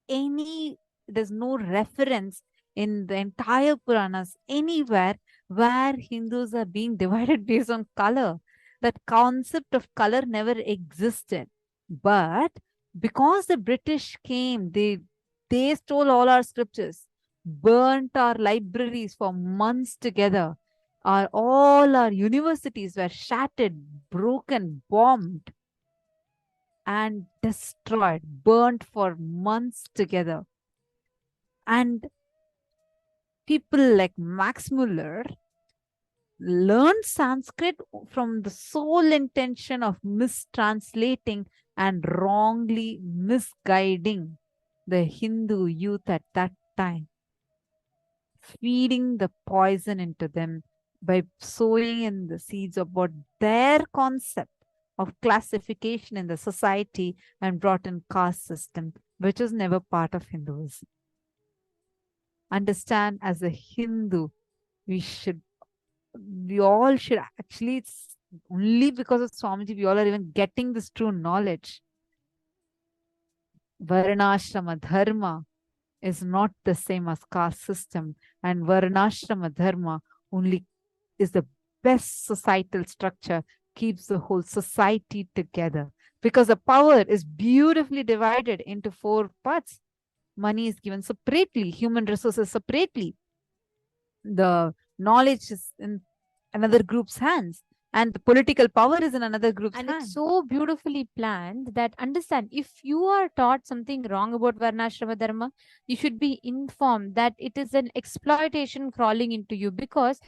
there's no reference in the entire Puranas anywhere where Hindus are being divided based on color. That concept of color never existed. But because the British came, they stole all our scriptures, burnt our libraries for months together. All our universities were shattered, broken, bombed, and destroyed, burnt for months together. And people like Max Muller learned Sanskrit from the sole intention of mistranslating and wrongly misguiding the Hindu youth at that time, feeding the poison into them by sowing in the seeds about their concept of classification in the society and brought in caste system, which was never part of Hinduism. Understand, as a Hindu, we all should actually, it's only because of Swamiji, we all are even getting this true knowledge. Varnashrama dharma is not the same as caste system, and Varnashrama dharma only is the best societal structure, keeps the whole society together, because the power is beautifully divided into 4 parts. Money is given separately, human resources separately, the knowledge is in another group's hands, and the political power is in another group's hands. And it's so beautifully planned that, understand, if you are taught something wrong about Varnashrama Dharma, you should be informed that it is an exploitation crawling into you, because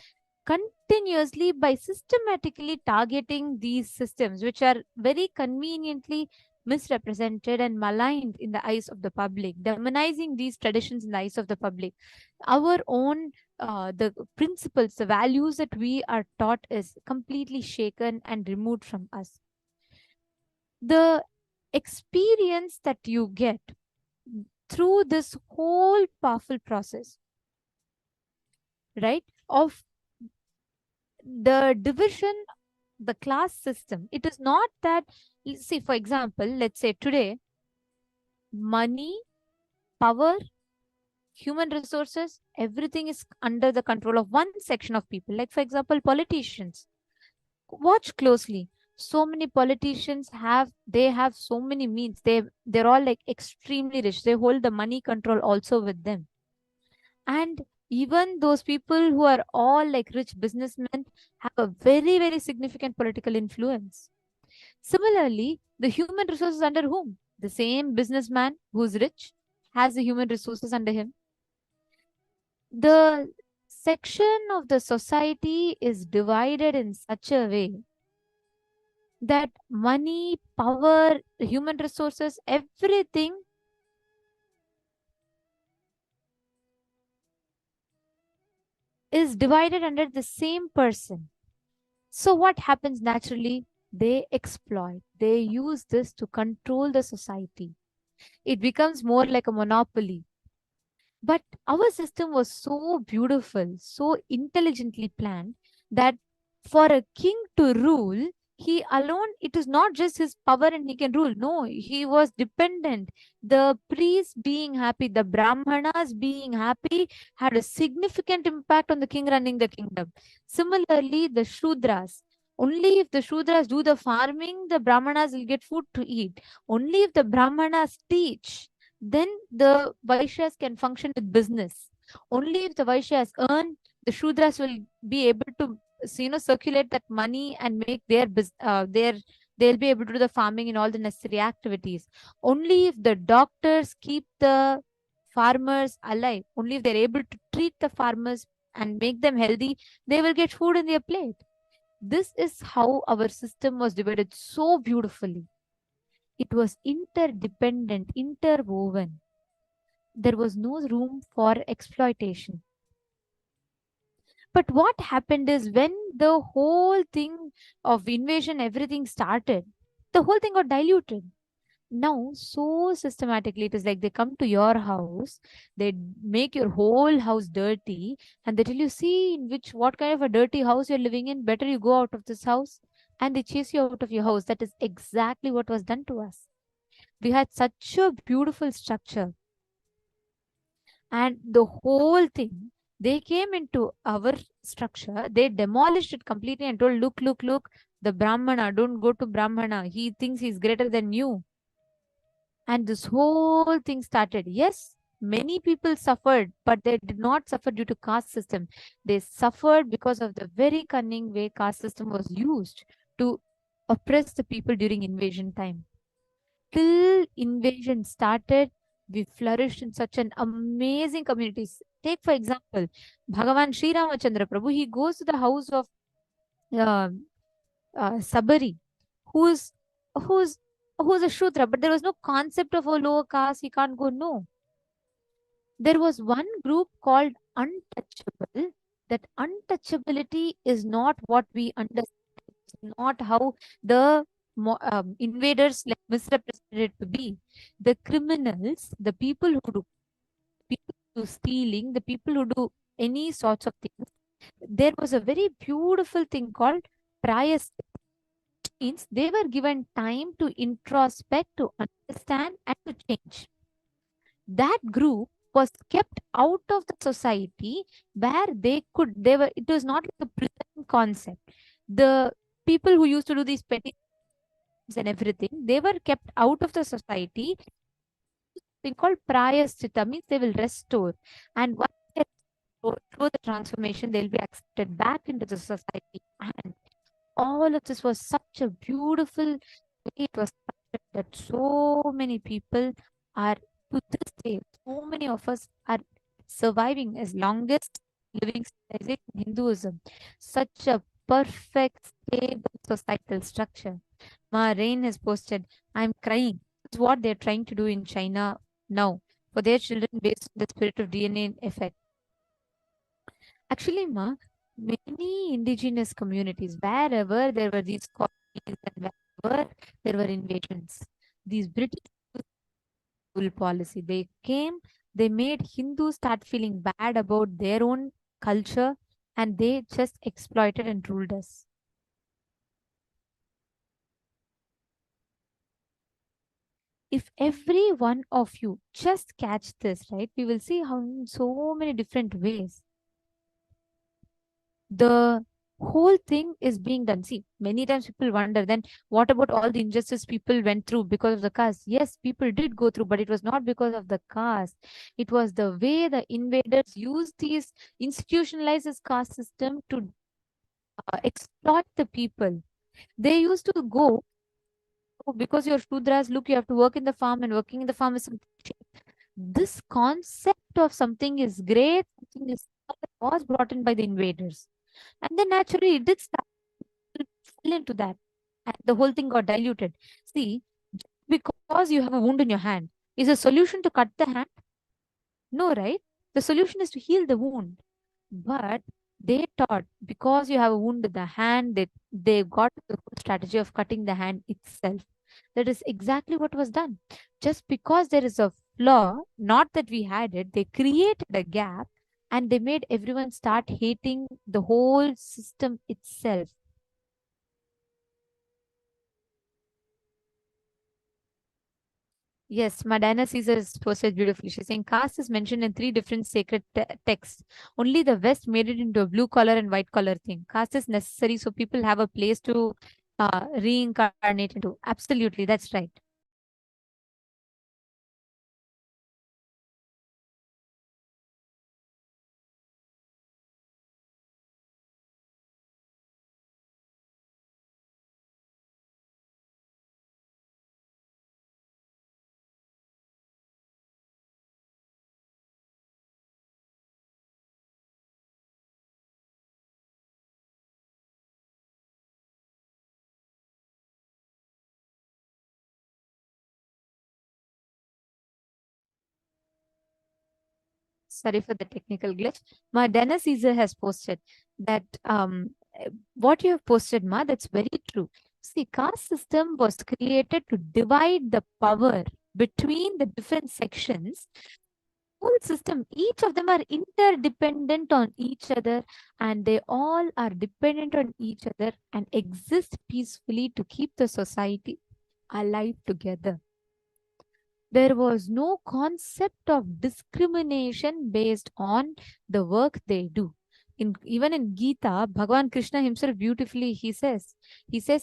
continuously, by systematically targeting these systems, which are very conveniently misrepresented and maligned in the eyes of the public, demonizing these traditions in the eyes of the public, our own the principles, the values that we are taught is completely shaken and removed from us. The experience that you get through this whole powerful process, right, of the division, the class system, it is not that, see, for example, let's say today, money, power, human resources, everything is under the control of one section of people. Like, for example, politicians. Watch closely. So many politicians have so many means. They're all like extremely rich. They hold the money control also with them. And even those people who are all like rich businessmen have a very, very significant political influence. Similarly, the human resources under whom? The same businessman who's rich has the human resources under him. The section of the society is divided in such a way that money, power, human resources, everything is divided under the same person. So what happens naturally? They exploit, they use this to control the society. It becomes more like a monopoly. But our system was so beautiful, so intelligently planned that for a king to rule, he alone, it is not just his power and he can rule. No, he was dependent. The priests being happy, the brahmanas being happy had a significant impact on the king running the kingdom. Similarly, the shudras. Only if the shudras do the farming, the brahmanas will get food to eat. Only if the brahmanas teach, then the Vaishyas can function with business. Only if the Vaishyas earn, the Shudras will be able to circulate that money and make they'll be able to do the farming and all the necessary activities. Only if the doctors keep the farmers alive, only if they're able to treat the farmers and make them healthy, they will get food in their plate. This is how our system was divided so beautifully. It was interdependent, interwoven. There was no room for exploitation. But what happened is when the whole thing of invasion, everything started, the whole thing got diluted. Now, so systematically, it is like they come to your house, they make your whole house dirty, and they tell you, see, in what kind of a dirty house you're living in, better you go out of this house, and they chase you out of your house. That is exactly what was done to us. We had such a beautiful structure, and the whole thing, they came into our structure, they demolished it completely and told, look, the Brahmana, don't go to Brahmana, he thinks he's greater than you. And this whole thing started. Yes, many people suffered, but they did not suffer due to caste system. They suffered because of the very cunning way caste system was used to oppress the people during invasion time. Till invasion started, we flourished in such an amazing communities. Take for example, Bhagavan Sri Ramachandra Prabhu, he goes to the house of uh, Sabari, who's a Shudra, but there was no concept of a lower caste, he can't go, no. There was one group called untouchable. That untouchability is not what we understand. It's not how the invaders like misrepresented it to be. The criminals, the people who do stealing, the people who do any sorts of things, there was a very beautiful thing called prayas. Means they were given time to introspect, to understand, and to change. That group was kept out of the society where it was not like a prison concept. The people who used to do these petty and everything, they were kept out of the society. Thing called prayasthita, means they will restore. And once they go through the transformation, they'll be accepted back into the society. And all of this was such a beautiful way it was that so many people are, to this day, so many of us are surviving as longest living civilization in Hinduism. Such a perfect, stable societal structure. Ma Rain has posted, I'm crying. It's what they're trying to do in China now for their children based on the spirit of DNA effect. Actually, Ma, many indigenous communities, wherever there were these colonies and wherever there were invasions, these British rule policy, they came, they made Hindus start feeling bad about their own culture, and they just exploited and ruled us. If every one of you just catch this, right, we will see how in so many different ways the whole thing is being done. See, many times people wonder, then what about all the injustice people went through because of the caste? Yes, people did go through, but it was not because of the caste. It was the way the invaders used these institutionalized this caste system to exploit the people. They used to go, "Oh, because you're Shudras, look, you have to work in the farm, and working in the farm is something cheap." This concept of something is great, something is was brought in by the invaders. And then naturally it did start to fall into that. And the whole thing got diluted. See, because you have a wound in your hand, is a solution to cut the hand? No, right? The solution is to heal the wound. But they thought because you have a wound in the hand, they got the whole strategy of cutting the hand itself. That is exactly what was done. Just because there is a flaw, not that we had it, they created a gap and they made everyone start hating the whole system itself. Yes, Madonna Caesar is posted beautifully. She's saying caste is mentioned in 3 different sacred texts. Only the West made it into a blue collar and white collar thing. Caste is necessary so people have a place to reincarnate into. Absolutely, that's right. Sorry for the technical glitch. Ma Dennis Caesar has posted that what you have posted, Ma, that's very true. See, caste system was created to divide the power between the different sections. Whole system, each of them are interdependent on each other, and they all are dependent on each other and exist peacefully to keep the society alive together. There was no concept of discrimination based on the work they do. Even in Gita, Bhagavan Krishna himself beautifully, he says,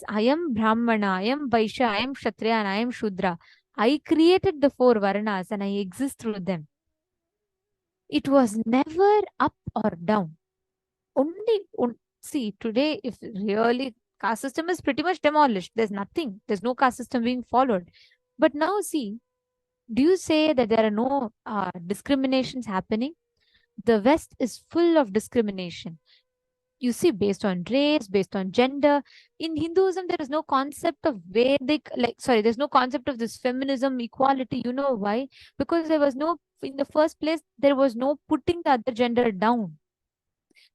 I am Brahmana, I am Vaishya, I am Kshatriya, and I am Shudra. I created the 4 Varnas and I exist through them. It was never up or down. See, today, if really caste system is pretty much demolished, there's nothing, there's no caste system being followed. But now see, do you say that there are no discriminations happening? The West is full of discrimination. You see, based on race, based on gender. In Hinduism, there is no concept of Vedic, there's no concept of this feminism, equality. You know why? Because there was no, in the first place, there was no putting the other gender down.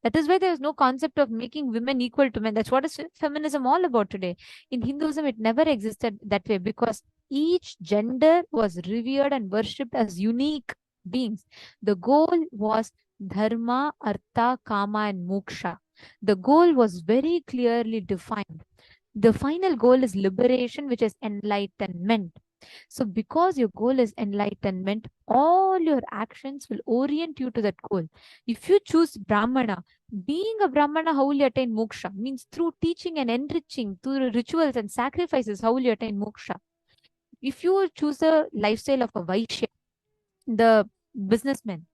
That is why there is no concept of making women equal to men. That's what is feminism all about today. In Hinduism, it never existed that way because each gender was revered and worshipped as unique beings. The goal was dharma, artha, kama, and moksha. The goal was very clearly defined. The final goal is liberation, which is enlightenment. So because your goal is enlightenment, all your actions will orient you to that goal. If you choose Brahmana, being a Brahmana, how will you attain moksha? Means through teaching and enriching, through rituals and sacrifices, how will you attain moksha? If you choose the lifestyle of a Vaishya, the businessman,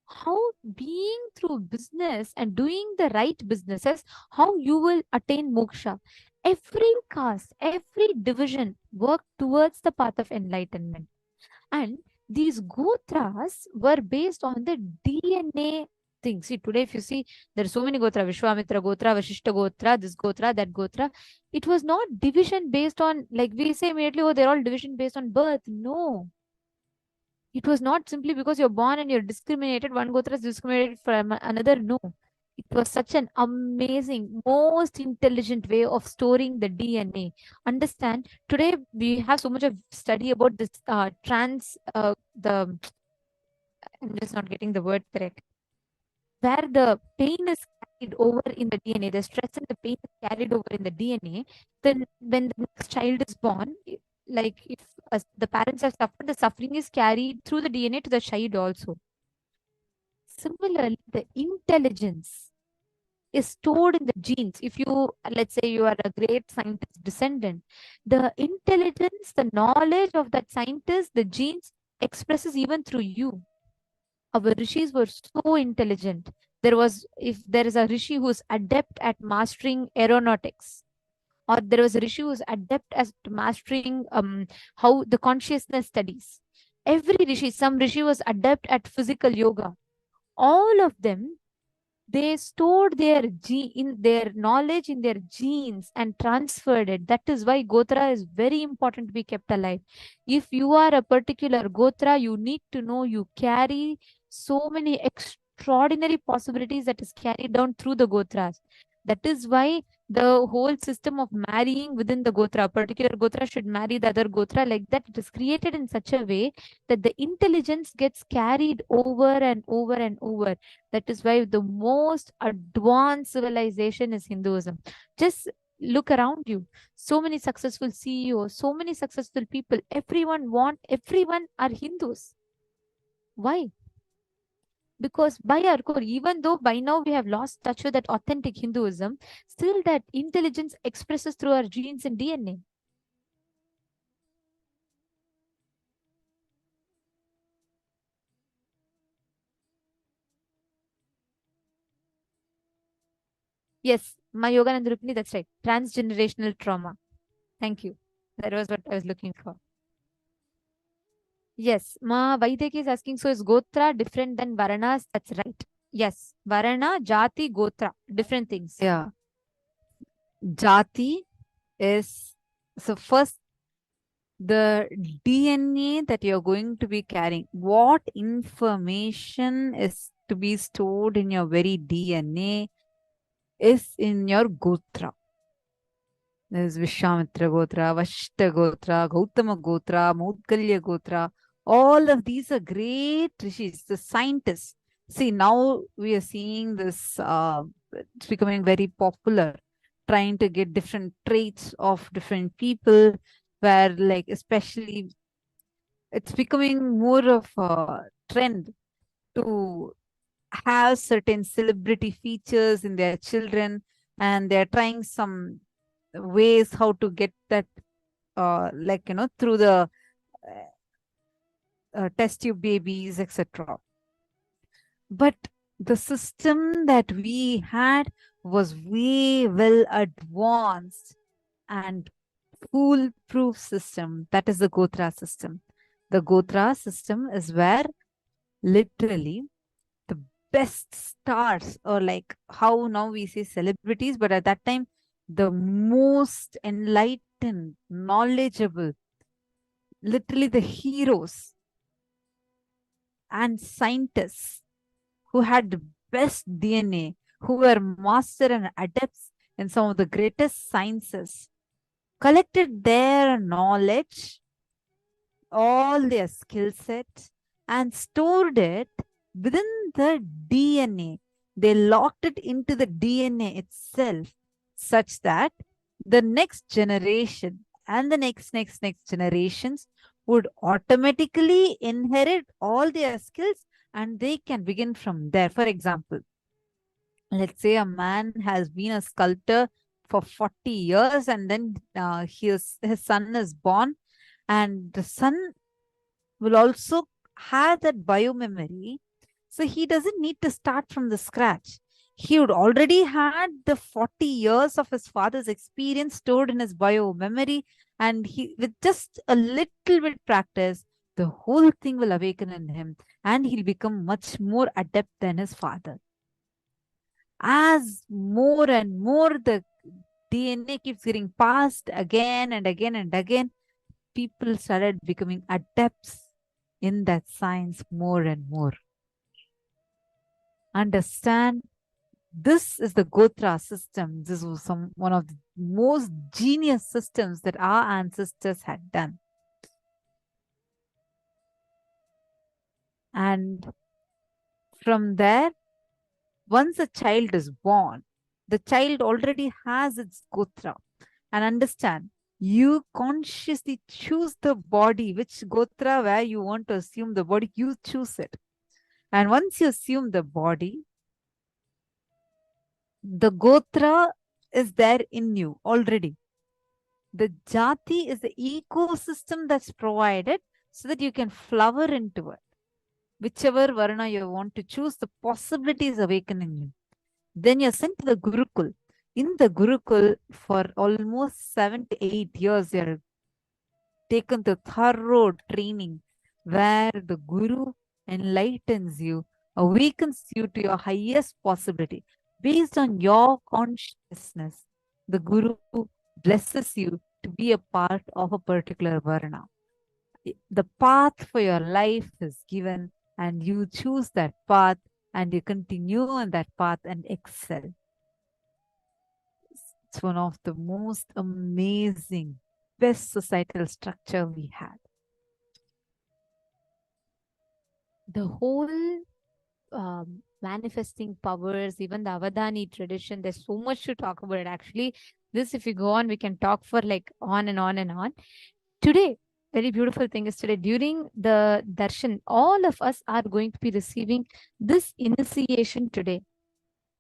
how being through business and doing the right businesses, how you will attain moksha. Every caste, every division work towards the path of enlightenment. And these gotras were based on the DNA thing. See, today if you see, there are so many gotra, Vishwamitra gotra, Vashishta gotra, this gotra, that gotra. It was not division based on, like we say immediately, oh, they're all division based on birth. No. It was not simply because you're born and you're discriminated, one gotra is discriminated from another. No. It was such an amazing, most intelligent way of storing the DNA. Understand, today we have so much of study about this I'm just not getting the word correct, where the pain is carried over in the DNA, the stress and the pain is carried over in the DNA. Then when the next child is born, like if the parents have suffered, the suffering is carried through the DNA to the child also. Similarly, the intelligence is stored in the genes. If you, let's say you are a great scientist descendant, the intelligence, the knowledge of that scientist, the genes expresses even through you. Our rishis were so intelligent. If there is a rishi who is adept at mastering aeronautics, or there was a rishi who is adept at mastering how the consciousness studies. Every rishi, some rishi was adept at physical yoga. All of them, they stored in their knowledge in their genes and transferred it. That is why gotra is very important to be kept alive. If you are a particular gotra, you need to know you carry so many extraordinary possibilities that is carried down through the gotras. That is why the whole system of marrying within the gotra, particular gotra should marry the other gotra, like that, it is created in such a way that the intelligence gets carried over and over and over. That is why the most advanced civilization is Hinduism. Just look around you. So many successful CEOs, so many successful people. Everyone are Hindus. Why? Because by our core, even though by now we have lost touch with that authentic Hinduism, still that intelligence expresses through our genes and DNA. Yes, my Yogananda Rupini, that's right. Transgenerational trauma. Thank you. That was what I was looking for. Yes, Ma Vaideki is asking, so is Gotra different than Varanas? That's right. Yes, Varana, Jati, Gotra, different things. Yeah. Jati is, so first, the DNA that you're going to be carrying, what information is to be stored in your very DNA is in your Gotra. There's Vishwamitra Gotra, Vashta Gotra, Gautama Gotra, Maudgalya Gotra. All of these are great rishis, the scientists. See, now we are seeing this, it's becoming very popular, trying to get different traits of different people, where like, especially, it's becoming more of a trend to have certain celebrity features in their children, and they're trying some ways how to get that, like, through the test tube babies, etc. But the system that we had was way well advanced and foolproof system. That is the Gotra system. The Gotra system is where literally the best stars, or like how now we say celebrities, but at that time, the most enlightened, knowledgeable, literally the heroes and scientists who had the best DNA, who were master and adepts in some of the greatest sciences, collected their knowledge, all their skill set, and stored it within the DNA. They locked it into the DNA itself, such that the next generation and the next generations would automatically inherit all their skills, and they can begin from there. For example, let's say a man has been a sculptor for 40 years, and then his son is born, and the son will also have that biomemory. So he doesn't need to start from the scratch. He would already had the 40 years of his father's experience stored in his biomemory, and he, with just a little bit practice, the whole thing will awaken in him, and he'll become much more adept than his father. As more and more the DNA keeps getting passed again and again and again, people started becoming adepts in that science more and more. Understand, this is the Gotra system. This was one of the most genius systems that our ancestors had done. And from there, once a child is born, the child already has its Gotra. And understand, You consciously choose the body, which gotra where you want to assume the body, you choose it. And once you assume the body, the gotra is there in you already. The jati is the ecosystem that's provided so that you can flower into it. Whichever varna you want to choose, the possibilities awaken in you. Then you're sent to the Gurukul. In the Gurukul, for almost 7 to 8 years, you're taken the thorough training where the Guru enlightens you, awakens you to your highest possibility. Based on your consciousness, the Guru blesses you to be a part of a particular varna. The path for your life is given, and you choose that path and you continue on that path and excel. It's one of the most amazing, best societal structure we had. The whole manifesting powers, even the Avadani tradition, there's so much to talk about it. Actually, this, if we go on, we can talk for like on and on and on. Today, very beautiful thing is today, during the darshan, all of us are going to be receiving this initiation today,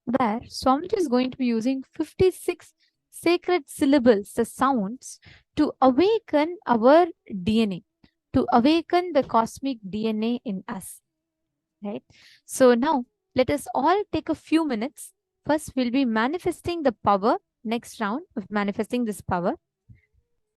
where Swamiji is going to be using 56 sacred syllables, the sounds, to awaken our DNA, to awaken the cosmic DNA in us. Right? So now let us all take a few minutes. First, we'll be manifesting the power. Next round of manifesting this power.